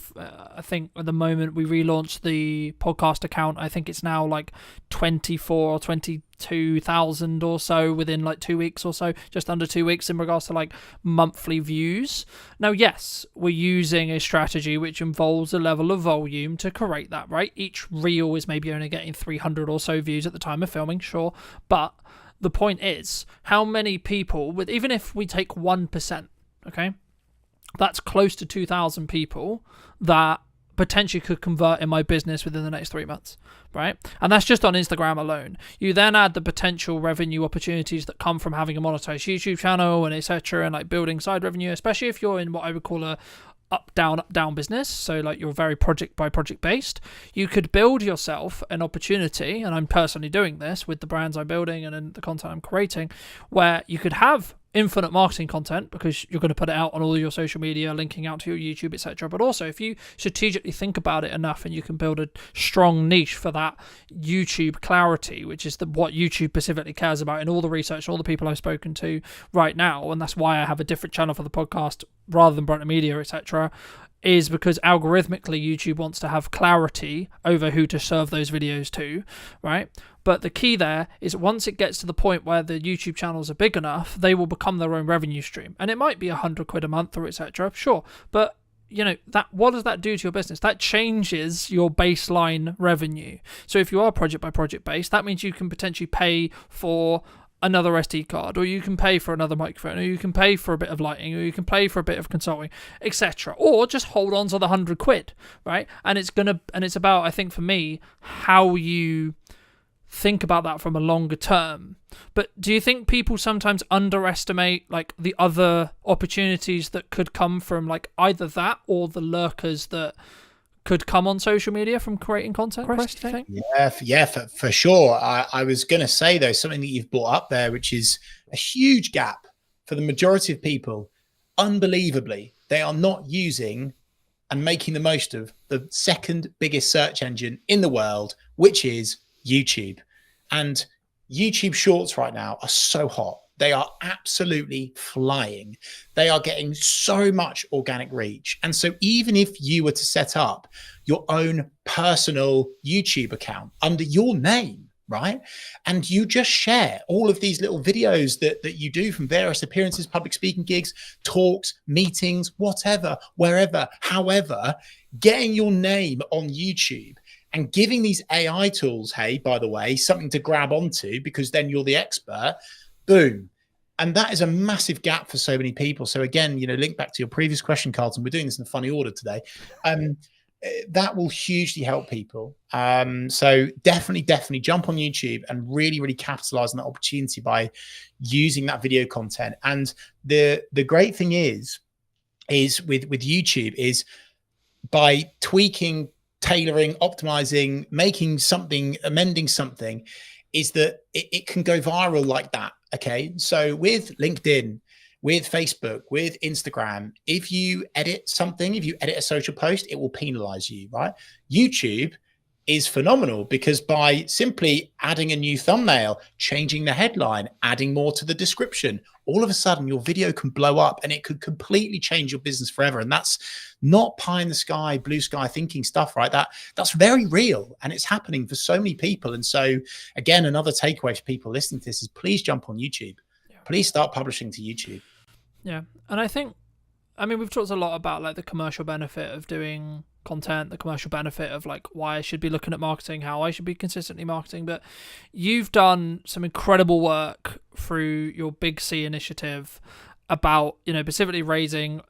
think at the moment we relaunched the podcast account, I think it's now like 24 or 22,000 or so within like 2 weeks or so, just under 2 weeks in regards to like monthly views. Now, yes, we're using a strategy which involves a level of volume to create that, right? Each reel is maybe only getting 300 or so views at the time of filming, sure, but the point is, how many people, even if we take 1%, okay, that's close to 2,000 people that potentially could convert in my business within the next 3 months, right? And that's just on Instagram alone. You then add the potential revenue opportunities that come from having a monetized YouTube channel and etc., and like building side revenue, especially if you're in what I would call a up down business, so like you're very project by project based. You could build yourself an opportunity, and I'm personally doing this with the brands I'm building and in the content I'm creating, where you could have infinite marketing content because you're going to put it out on all your social media, linking out to your YouTube, etc. But also, if you strategically think about it enough, and you can build a strong niche for that YouTube clarity, which is what YouTube specifically cares about in all the research, all the people I've spoken to right now, and that's why I have a different channel for the podcast rather than Brightner Media, etc., is because algorithmically YouTube wants to have clarity over who to serve those videos to, right? But the key there is once it gets to the point where the YouTube channels are big enough, they will become their own revenue stream. And it might be £100 a month or etc. Sure. But you know, that what does that do to your business? That changes your baseline revenue. So if you are project by project based, that means you can potentially pay for another SD card, or you can pay for another microphone, or you can pay for a bit of lighting, or you can pay for a bit of consulting, etc. Or just hold on to the £100, right? And it's about, I think for me, how you think about that from a longer term. But do you think people sometimes underestimate like the other opportunities that could come from like either that or the lurkers that could come on social media from creating content, Chris, do you think? Yeah, for sure. I was going to say, though, something that you've brought up there, which is a huge gap for the majority of people. Unbelievably, they are not using and making the most of the second biggest search engine in the world, which is YouTube. And YouTube Shorts right now are so hot. They are absolutely flying. They are getting so much organic reach. And so even if you were to set up your own personal YouTube account under your name, right? And you just share all of these little videos that you do from various appearances, public speaking gigs, talks, meetings, whatever, wherever, however, getting your name on YouTube and giving these AI tools, hey, by the way, something to grab onto, because then you're the expert, boom. And that is a massive gap for so many people. So again, link back to your previous question, Carlton, we're doing this in a funny order today. That will hugely help people. So definitely jump on YouTube and really, really capitalize on that opportunity by using that video content. And the great thing is with YouTube is by tweaking, tailoring, optimizing, making something, amending something, is that it can go viral like that. Okay. So with LinkedIn, with Facebook, with Instagram, if you edit something, if you edit a social post, it will penalize you, right? YouTube is phenomenal because by simply adding a new thumbnail, changing the headline, adding more to the description, all of a sudden your video can blow up and it could completely change your business forever. And that's not pie in the sky, blue sky thinking stuff, right? That's very real and it's happening for so many people. And so again, another takeaway for people listening to this is please jump on YouTube. Please start publishing to YouTube. Yeah. And I mean, we've talked a lot about like the commercial benefit of doing content, the commercial benefit of like why I should be looking at marketing, how I should be consistently marketing. But you've done some incredible work through your Big C initiative about, specifically raising,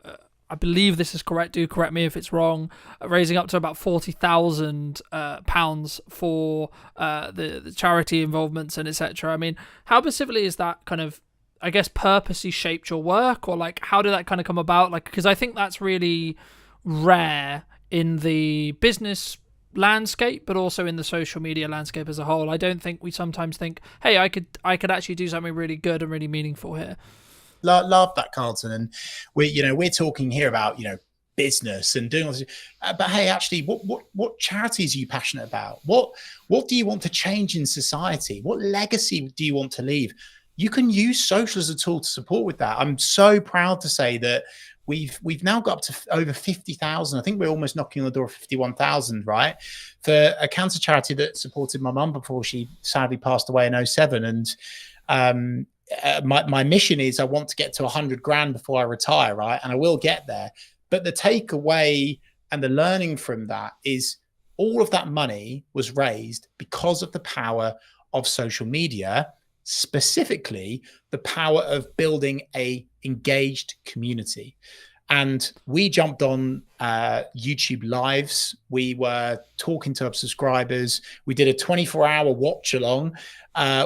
I believe this is correct, do correct me if it's wrong, raising up to about £40,000 for the charity involvements and etc. I mean, how specifically is that kind of, I guess, purposely shaped your work, or like how did that kind of come about? Like, because I think that's really rare in the business landscape, but also in the social media landscape as a whole. I don't think we sometimes think, hey, I could actually do something really good and really meaningful here. Love that, Carlton. And we're talking here about business and doing all this, but hey, actually, what charities are you passionate about? What do you want to change in society? What legacy do you want to leave? You can use social as a tool to support with that. I'm so proud to say that we've now got up to over 50,000. I think we're almost knocking on the door of 51,000, right? For a cancer charity that supported my mum before she sadly passed away in 2007. And my mission is I want to get to 100 grand before I retire, right? And I will get there. But the takeaway and the learning from that is all of that money was raised because of the power of social media, specifically the power of building a engaged community. And we jumped on YouTube lives. We were talking to our subscribers. We did a 24-hour watch along,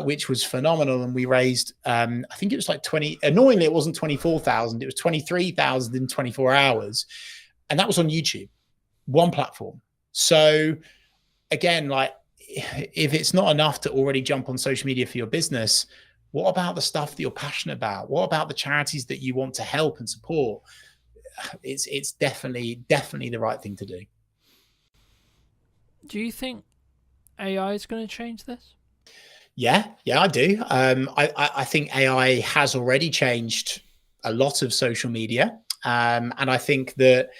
which was phenomenal. And we raised, I think it was like annoyingly, it wasn't 24,000. It was 23,000 in 24 hours. And that was on YouTube, one platform. So again, like, if it's not enough to already jump on social media for your business, what about the stuff that you're passionate about? What about the charities that you want to help and support? It's definitely the right thing to do. Do you think AI is going to change this? Yeah, I do. I think AI has already changed a lot of social media. And I think that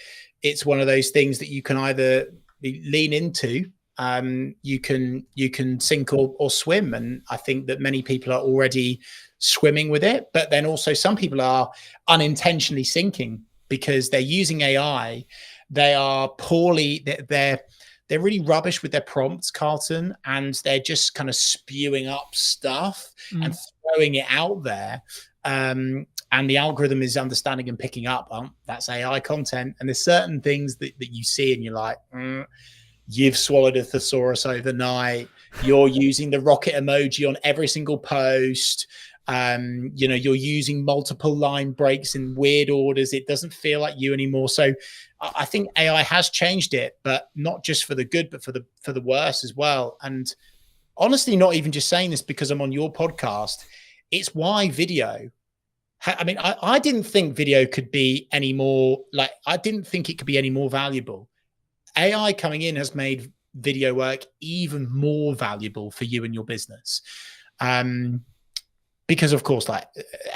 it's one of those things that you can either lean into, you can sink or swim. And I think that many people are already swimming with it, but then also some people are unintentionally sinking because they're using AI. They are they're really rubbish with their prompts, Carlton, and they're just kind of spewing up stuff and throwing it out there. And the algorithm is understanding and picking up, that's AI content. And there's certain things that you see and you're like, you've swallowed a thesaurus overnight. You're using the rocket emoji on every single post. You're using multiple line breaks in weird orders. It doesn't feel like you anymore. So I think AI has changed it, but not just for the good, but for the worse as well. And honestly, not even just saying this because I'm on your podcast. It's why video. I mean, I didn't think video could be any more I didn't think it could be any more valuable. AI coming in has made video work even more valuable for you and your business. Because of course,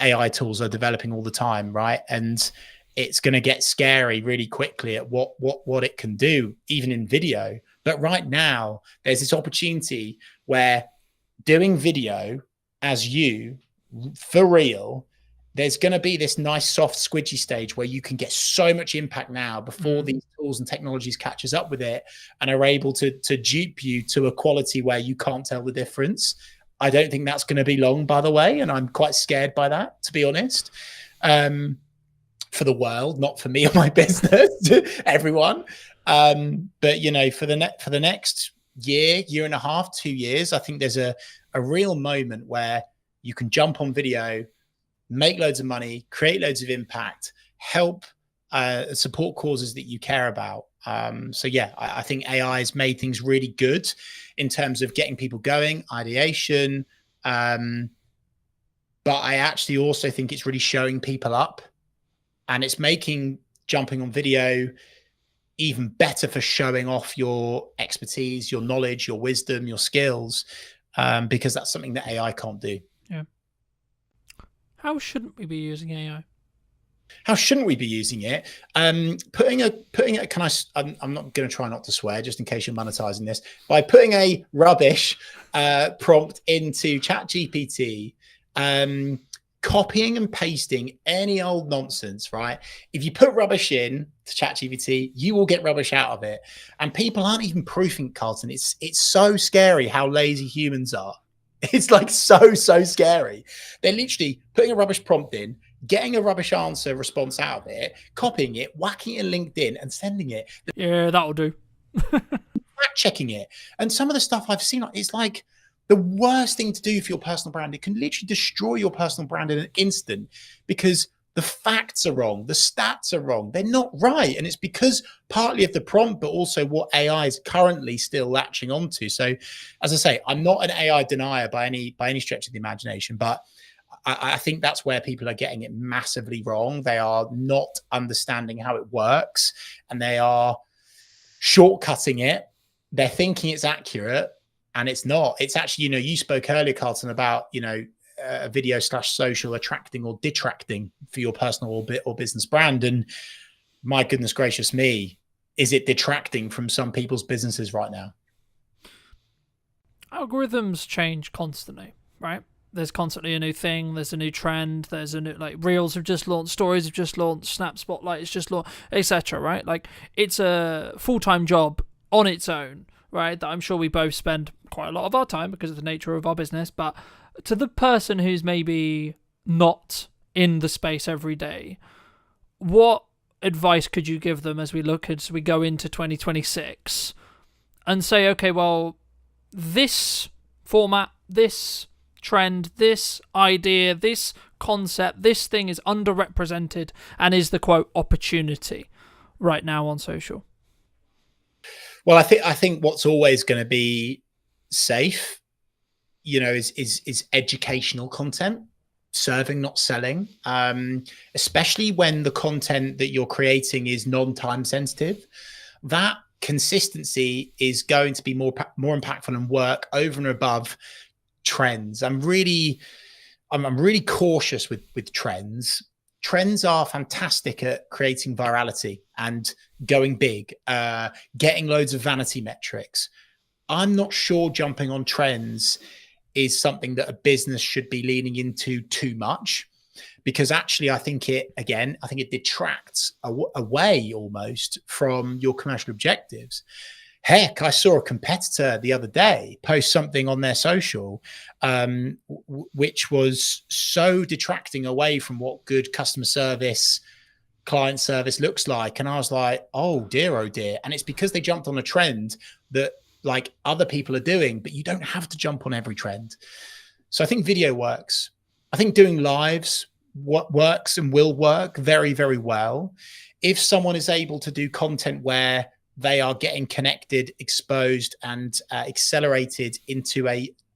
AI tools are developing all the time, right? And it's going to get scary really quickly at what it can do, even in video. But right now, there's this opportunity where doing video as you for real, there's going to be this nice soft squidgy stage where you can get so much impact now before these tools and technologies catches up with it and are able to dupe you to a quality where you can't tell the difference. I don't think that's going to be long, by the way, and I'm quite scared by that, to be honest. For the world, not for me or my business, everyone. But you know, for the next year and a half, 2 years, I think there's a real moment where you can jump on video, make loads of money, create loads of impact, help support causes that you care about. So yeah, I think AI has made things really good in terms of getting people going, ideation. But I actually also think it's really showing people up, and it's making jumping on video even better for showing off your expertise, your knowledge, your wisdom, your skills, because that's something that AI can't do. Yeah. How shouldn't we be using AI? How shouldn't we be using it? Putting a can I'm not going to try not to swear just in case you're monetizing this, by putting a rubbish prompt into ChatGPT, copying and pasting any old nonsense, right? If you put rubbish in to ChatGPT, you will get rubbish out of it. And people aren't even proofing, Carlton. It's so scary how lazy humans are. It's like so scary. They're literally putting a rubbish prompt in, getting a rubbish answer response out of it, copying it, whacking it in LinkedIn and sending it. Yeah, that'll do. Fact checking it. And some of the stuff I've seen, it's like the worst thing to do for your personal brand. It can literally destroy your personal brand in an instant because the facts are wrong. The stats are wrong. They're not right. And it's because partly of the prompt, but also what AI is currently still latching onto. So as I say, I'm not an AI denier by any stretch of the imagination, but I think that's where people are getting it massively wrong. They are not understanding how it works, and they are shortcutting it. They're thinking it's accurate, and it's not. It's actually, you know, you spoke earlier, Carlton, about, you know, video / social attracting or detracting for your personal or business brand. And my goodness gracious me, is it detracting from some people's businesses right now? Algorithms change constantly, right? There's constantly a new thing, there's a new trend, there's a new, like, Reels have just launched, Stories have just launched, Snap Spotlight has just launched, etc., right? Like, it's a full-time job on its own, right, that I'm sure we both spend quite a lot of our time because of the nature of our business. But to the person who's maybe not in the space every day, what advice could you give them as we go into 2026 and say, okay, well, this format, this trend, this idea, this concept, this thing is underrepresented and is the quote opportunity right now on social? Well, I think what's always going to be safe, you know, is educational content, serving, not selling, especially when the content that you're creating is non-time sensitive. That consistency is going to be more impactful and work over and above trends. I'm really cautious with trends. Trends are fantastic at creating virality and going big, getting loads of vanity metrics. I'm not sure jumping on trends is something that a business should be leaning into too much, because actually I think it detracts away almost from your commercial objectives. Heck, I saw a competitor the other day post something on their social, which was so detracting away from what good customer service, client service looks like. And I was like, oh dear. And it's because they jumped on a trend that, like, other people are doing, but you don't have to jump on every trend. So I think video works. I think doing lives works and will work very, very well. If someone is able to do content where they are getting connected, exposed, and accelerated into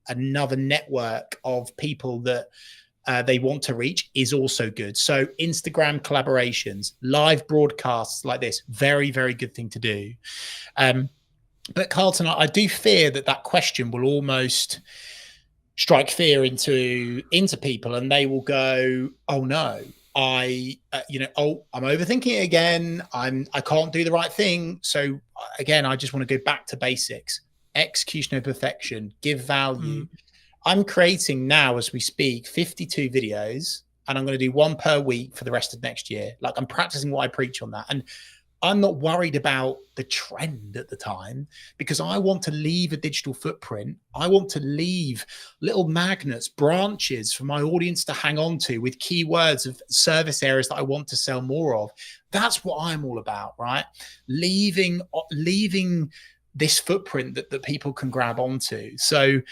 another network of people that they want to reach, is also good. So Instagram collaborations, live broadcasts like this, very, very good thing to do. But Carlton, I do fear that question will almost strike fear into people, and they will go, oh no, I'm overthinking it again. I can't do the right thing. So again, I just want to go back to basics: execution of perfection, give value. I'm creating now as we speak 52 videos, and I'm going to do one per week for the rest of next year. Like, I'm practicing what I preach on that. And I'm not worried about the trend at the time, because I want to leave a digital footprint. I want to leave little magnets, branches for my audience to hang on to with keywords of service areas that I want to sell more of. That's what I'm all about, right? Leaving this footprint that people can grab onto. So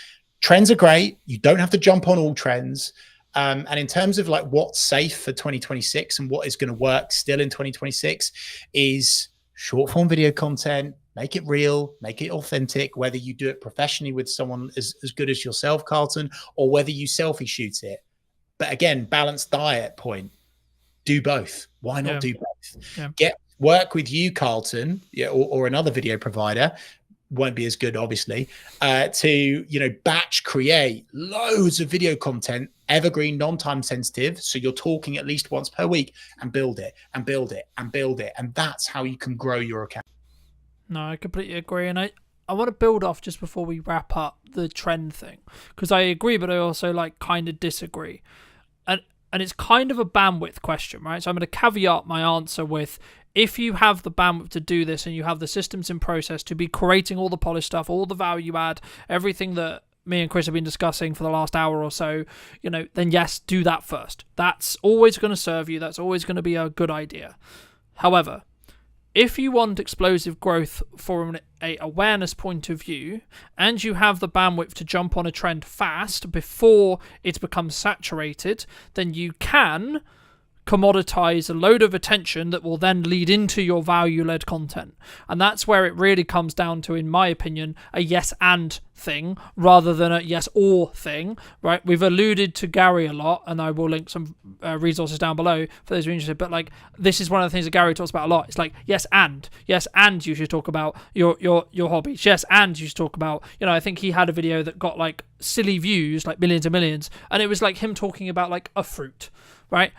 trends are great. You don't have to jump on all trends. And in terms of like what's safe for 2026 and what is going to work still in 2026 is short form video content. Make it real, make it authentic, whether you do it professionally with someone as good as yourself, Carlton, or whether you selfie shoot it. But again, balanced diet point. Do both. Why not do both? Yeah. Work with you, Carlton, or another video provider. Won't be as good, obviously, to batch create loads of video content, evergreen, non-time sensitive. So you're talking at least once per week, and build it and build it and build it. And that's how you can grow your account. No, I completely agree. And I want to build off just before we wrap up the trend thing, because I agree, but I also kind of disagree. And it's kind of a bandwidth question, right? So I'm going to caveat my answer with, if you have the bandwidth to do this and you have the systems in process to be creating all the polished stuff, all the value add, everything that me and Chris have been discussing for the last hour or so, then yes, do that first. That's always going to serve you. That's always going to be a good idea. However, if you want explosive growth from an awareness point of view, and you have the bandwidth to jump on a trend fast before it becomes saturated, then you can commoditize a load of attention that will then lead into your value-led content. And that's where it really comes down to, in my opinion, a yes and thing rather than a yes or thing, right? We've alluded to Gary a lot, and I will link some resources down below for those who are interested, but this is one of the things that Gary talks about a lot. It's yes and you should talk about your hobbies. Yes, and you should talk about, I think he had a video that got silly views, millions and millions, and it was him talking about a fruit, right?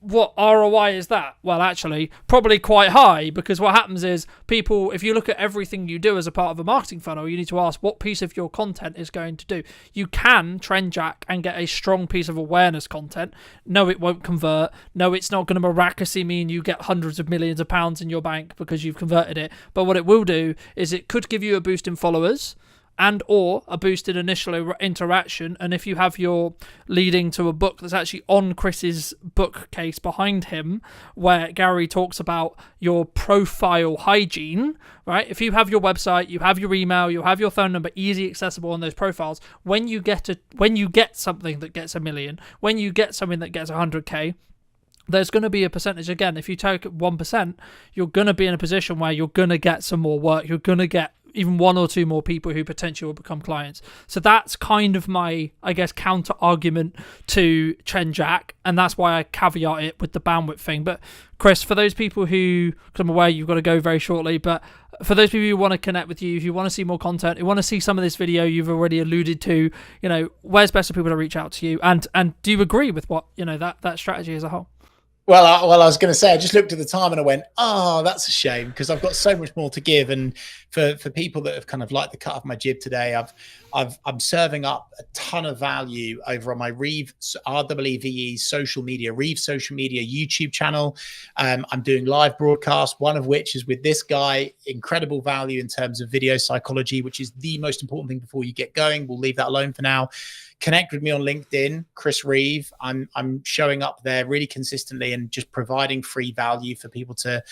What ROI is that? Well, actually, probably quite high, because what happens is people, if you look at everything you do as a part of a marketing funnel, you need to ask what piece of your content is going to do. You can trend jack and get a strong piece of awareness content. No, it won't convert. No, it's not going to miraculously mean you get hundreds of millions of pounds in your bank because you've converted it. But what it will do is it could give you a boost in followers and or a boosted initial interaction. And if you have your leading to a book that's actually on Chris's bookcase behind him, where Gary talks about your profile hygiene, right? If you have your website, you have your email, you have your phone number easy accessible on those profiles, when you get something that gets 1 million, when you get something that gets 100k, there's going to be a percentage. Again, if you take 1%, you're going to be in a position where you're going to get some more work. You're going to get even 1 or 2 more people who potentially will become clients. So that's kind of my, counter argument to trend jack, and that's why I caveat it with the bandwidth thing. But Chris, for those people who, because I'm aware you've got to go very shortly, but for those people who want to connect with you, if you want to see more content, you want to see some of this video you've already alluded to, where's best for people to reach out to you? And do you agree with what, that strategy as a whole? Well, I was going to say, I just looked at the time and I went, oh, that's a shame, because I've got so much more to give. And for people that have kind of liked the cut of my jib today, I'm serving up a ton of value over on my Reeve REEVE social media YouTube channel. I'm doing live broadcasts, one of which is with this guy. Incredible value in terms of video psychology, which is the most important thing before you get going. We'll leave that alone for now. Connect with me on LinkedIn, Chris Reeve. I'm showing up there really consistently and just providing free value for people to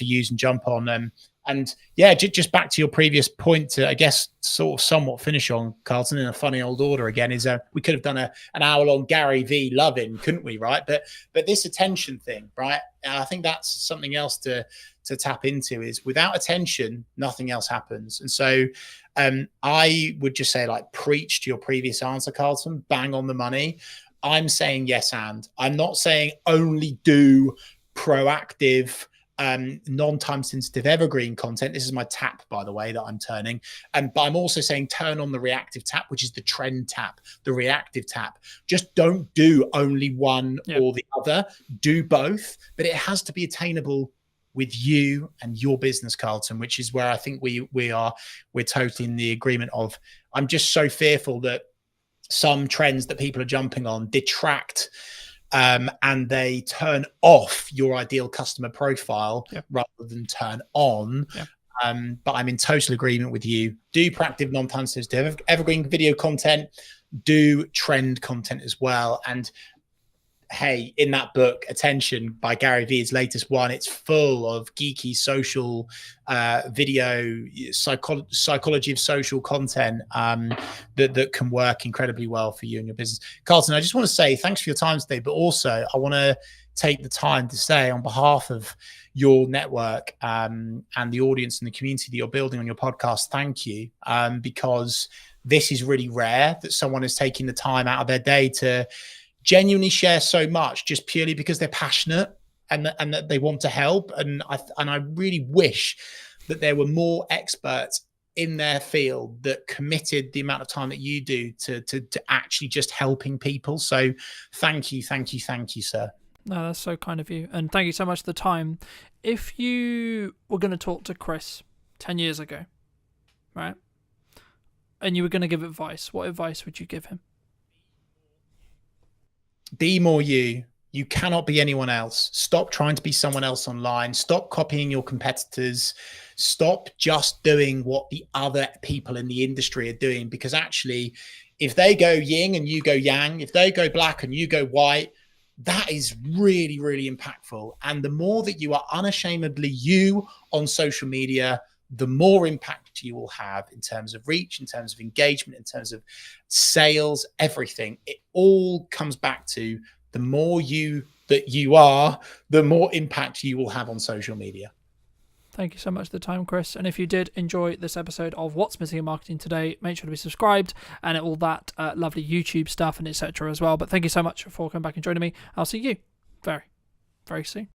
use and jump on. And yeah, just back to your previous point to, I guess, sort of somewhat finish on, Carlton, in a funny old order again, is we could have done an hour-long Gary V loving, couldn't we, right? But this attention thing, right? And I think that's something else to tap into, is without attention, nothing else happens. And so I would just say, preach to your previous answer, Carlton, bang on the money. I'm saying yes, and I'm not saying only do proactive, non-time sensitive evergreen content. This is my tap, by the way, that I'm turning. But I'm also saying turn on the reactive tap, which is the trend tap, the reactive tap. Just don't do only one or the other. Do both, but it has to be attainable with you and your business, Carlton, which is where I think we're totally in the agreement of. I'm just so fearful that some trends that people are jumping on detract and they turn off your ideal customer profile rather than turn on. But I'm in total agreement with you. Do proactive, non-time sensitive, evergreen video content, do trend content as well. And hey, in that book, Attention by Gary Vee, his latest one, it's full of geeky social video, psychology of social content that can work incredibly well for you and your business. Carlton, I just want to say thanks for your time today, but also I want to take the time to say on behalf of your network and the audience and the community that you're building on your podcast, thank you, because this is really rare that someone is taking the time out of their day to genuinely share so much just purely because they're passionate and that they want to help. And I really wish that there were more experts in their field that committed the amount of time that you do to actually just helping people. So thank you, sir. No, that's so kind of you. And thank you so much for the time. If you were going to talk to Chris 10 years ago, right, and you were going to give advice, what advice would you give him? Be more you. You cannot be anyone else. Stop trying to be someone else online. Stop copying your competitors. Stop just doing what the other people in the industry are doing. Because actually, if they go yin and you go yang, if they go black and you go white, that is really, really impactful. And the more that you are unashamedly you on social media, the more impact you will have in terms of reach, in terms of engagement, in terms of sales, everything. It all comes back to the more you that you are, the more impact you will have on social media. Thank you so much for the time, Chris. And if you did enjoy this episode of What's Missing in Marketing Today, make sure to be subscribed and all that lovely YouTube stuff and etc. as well. But thank you so much for coming back and joining me. I'll see you very, very soon.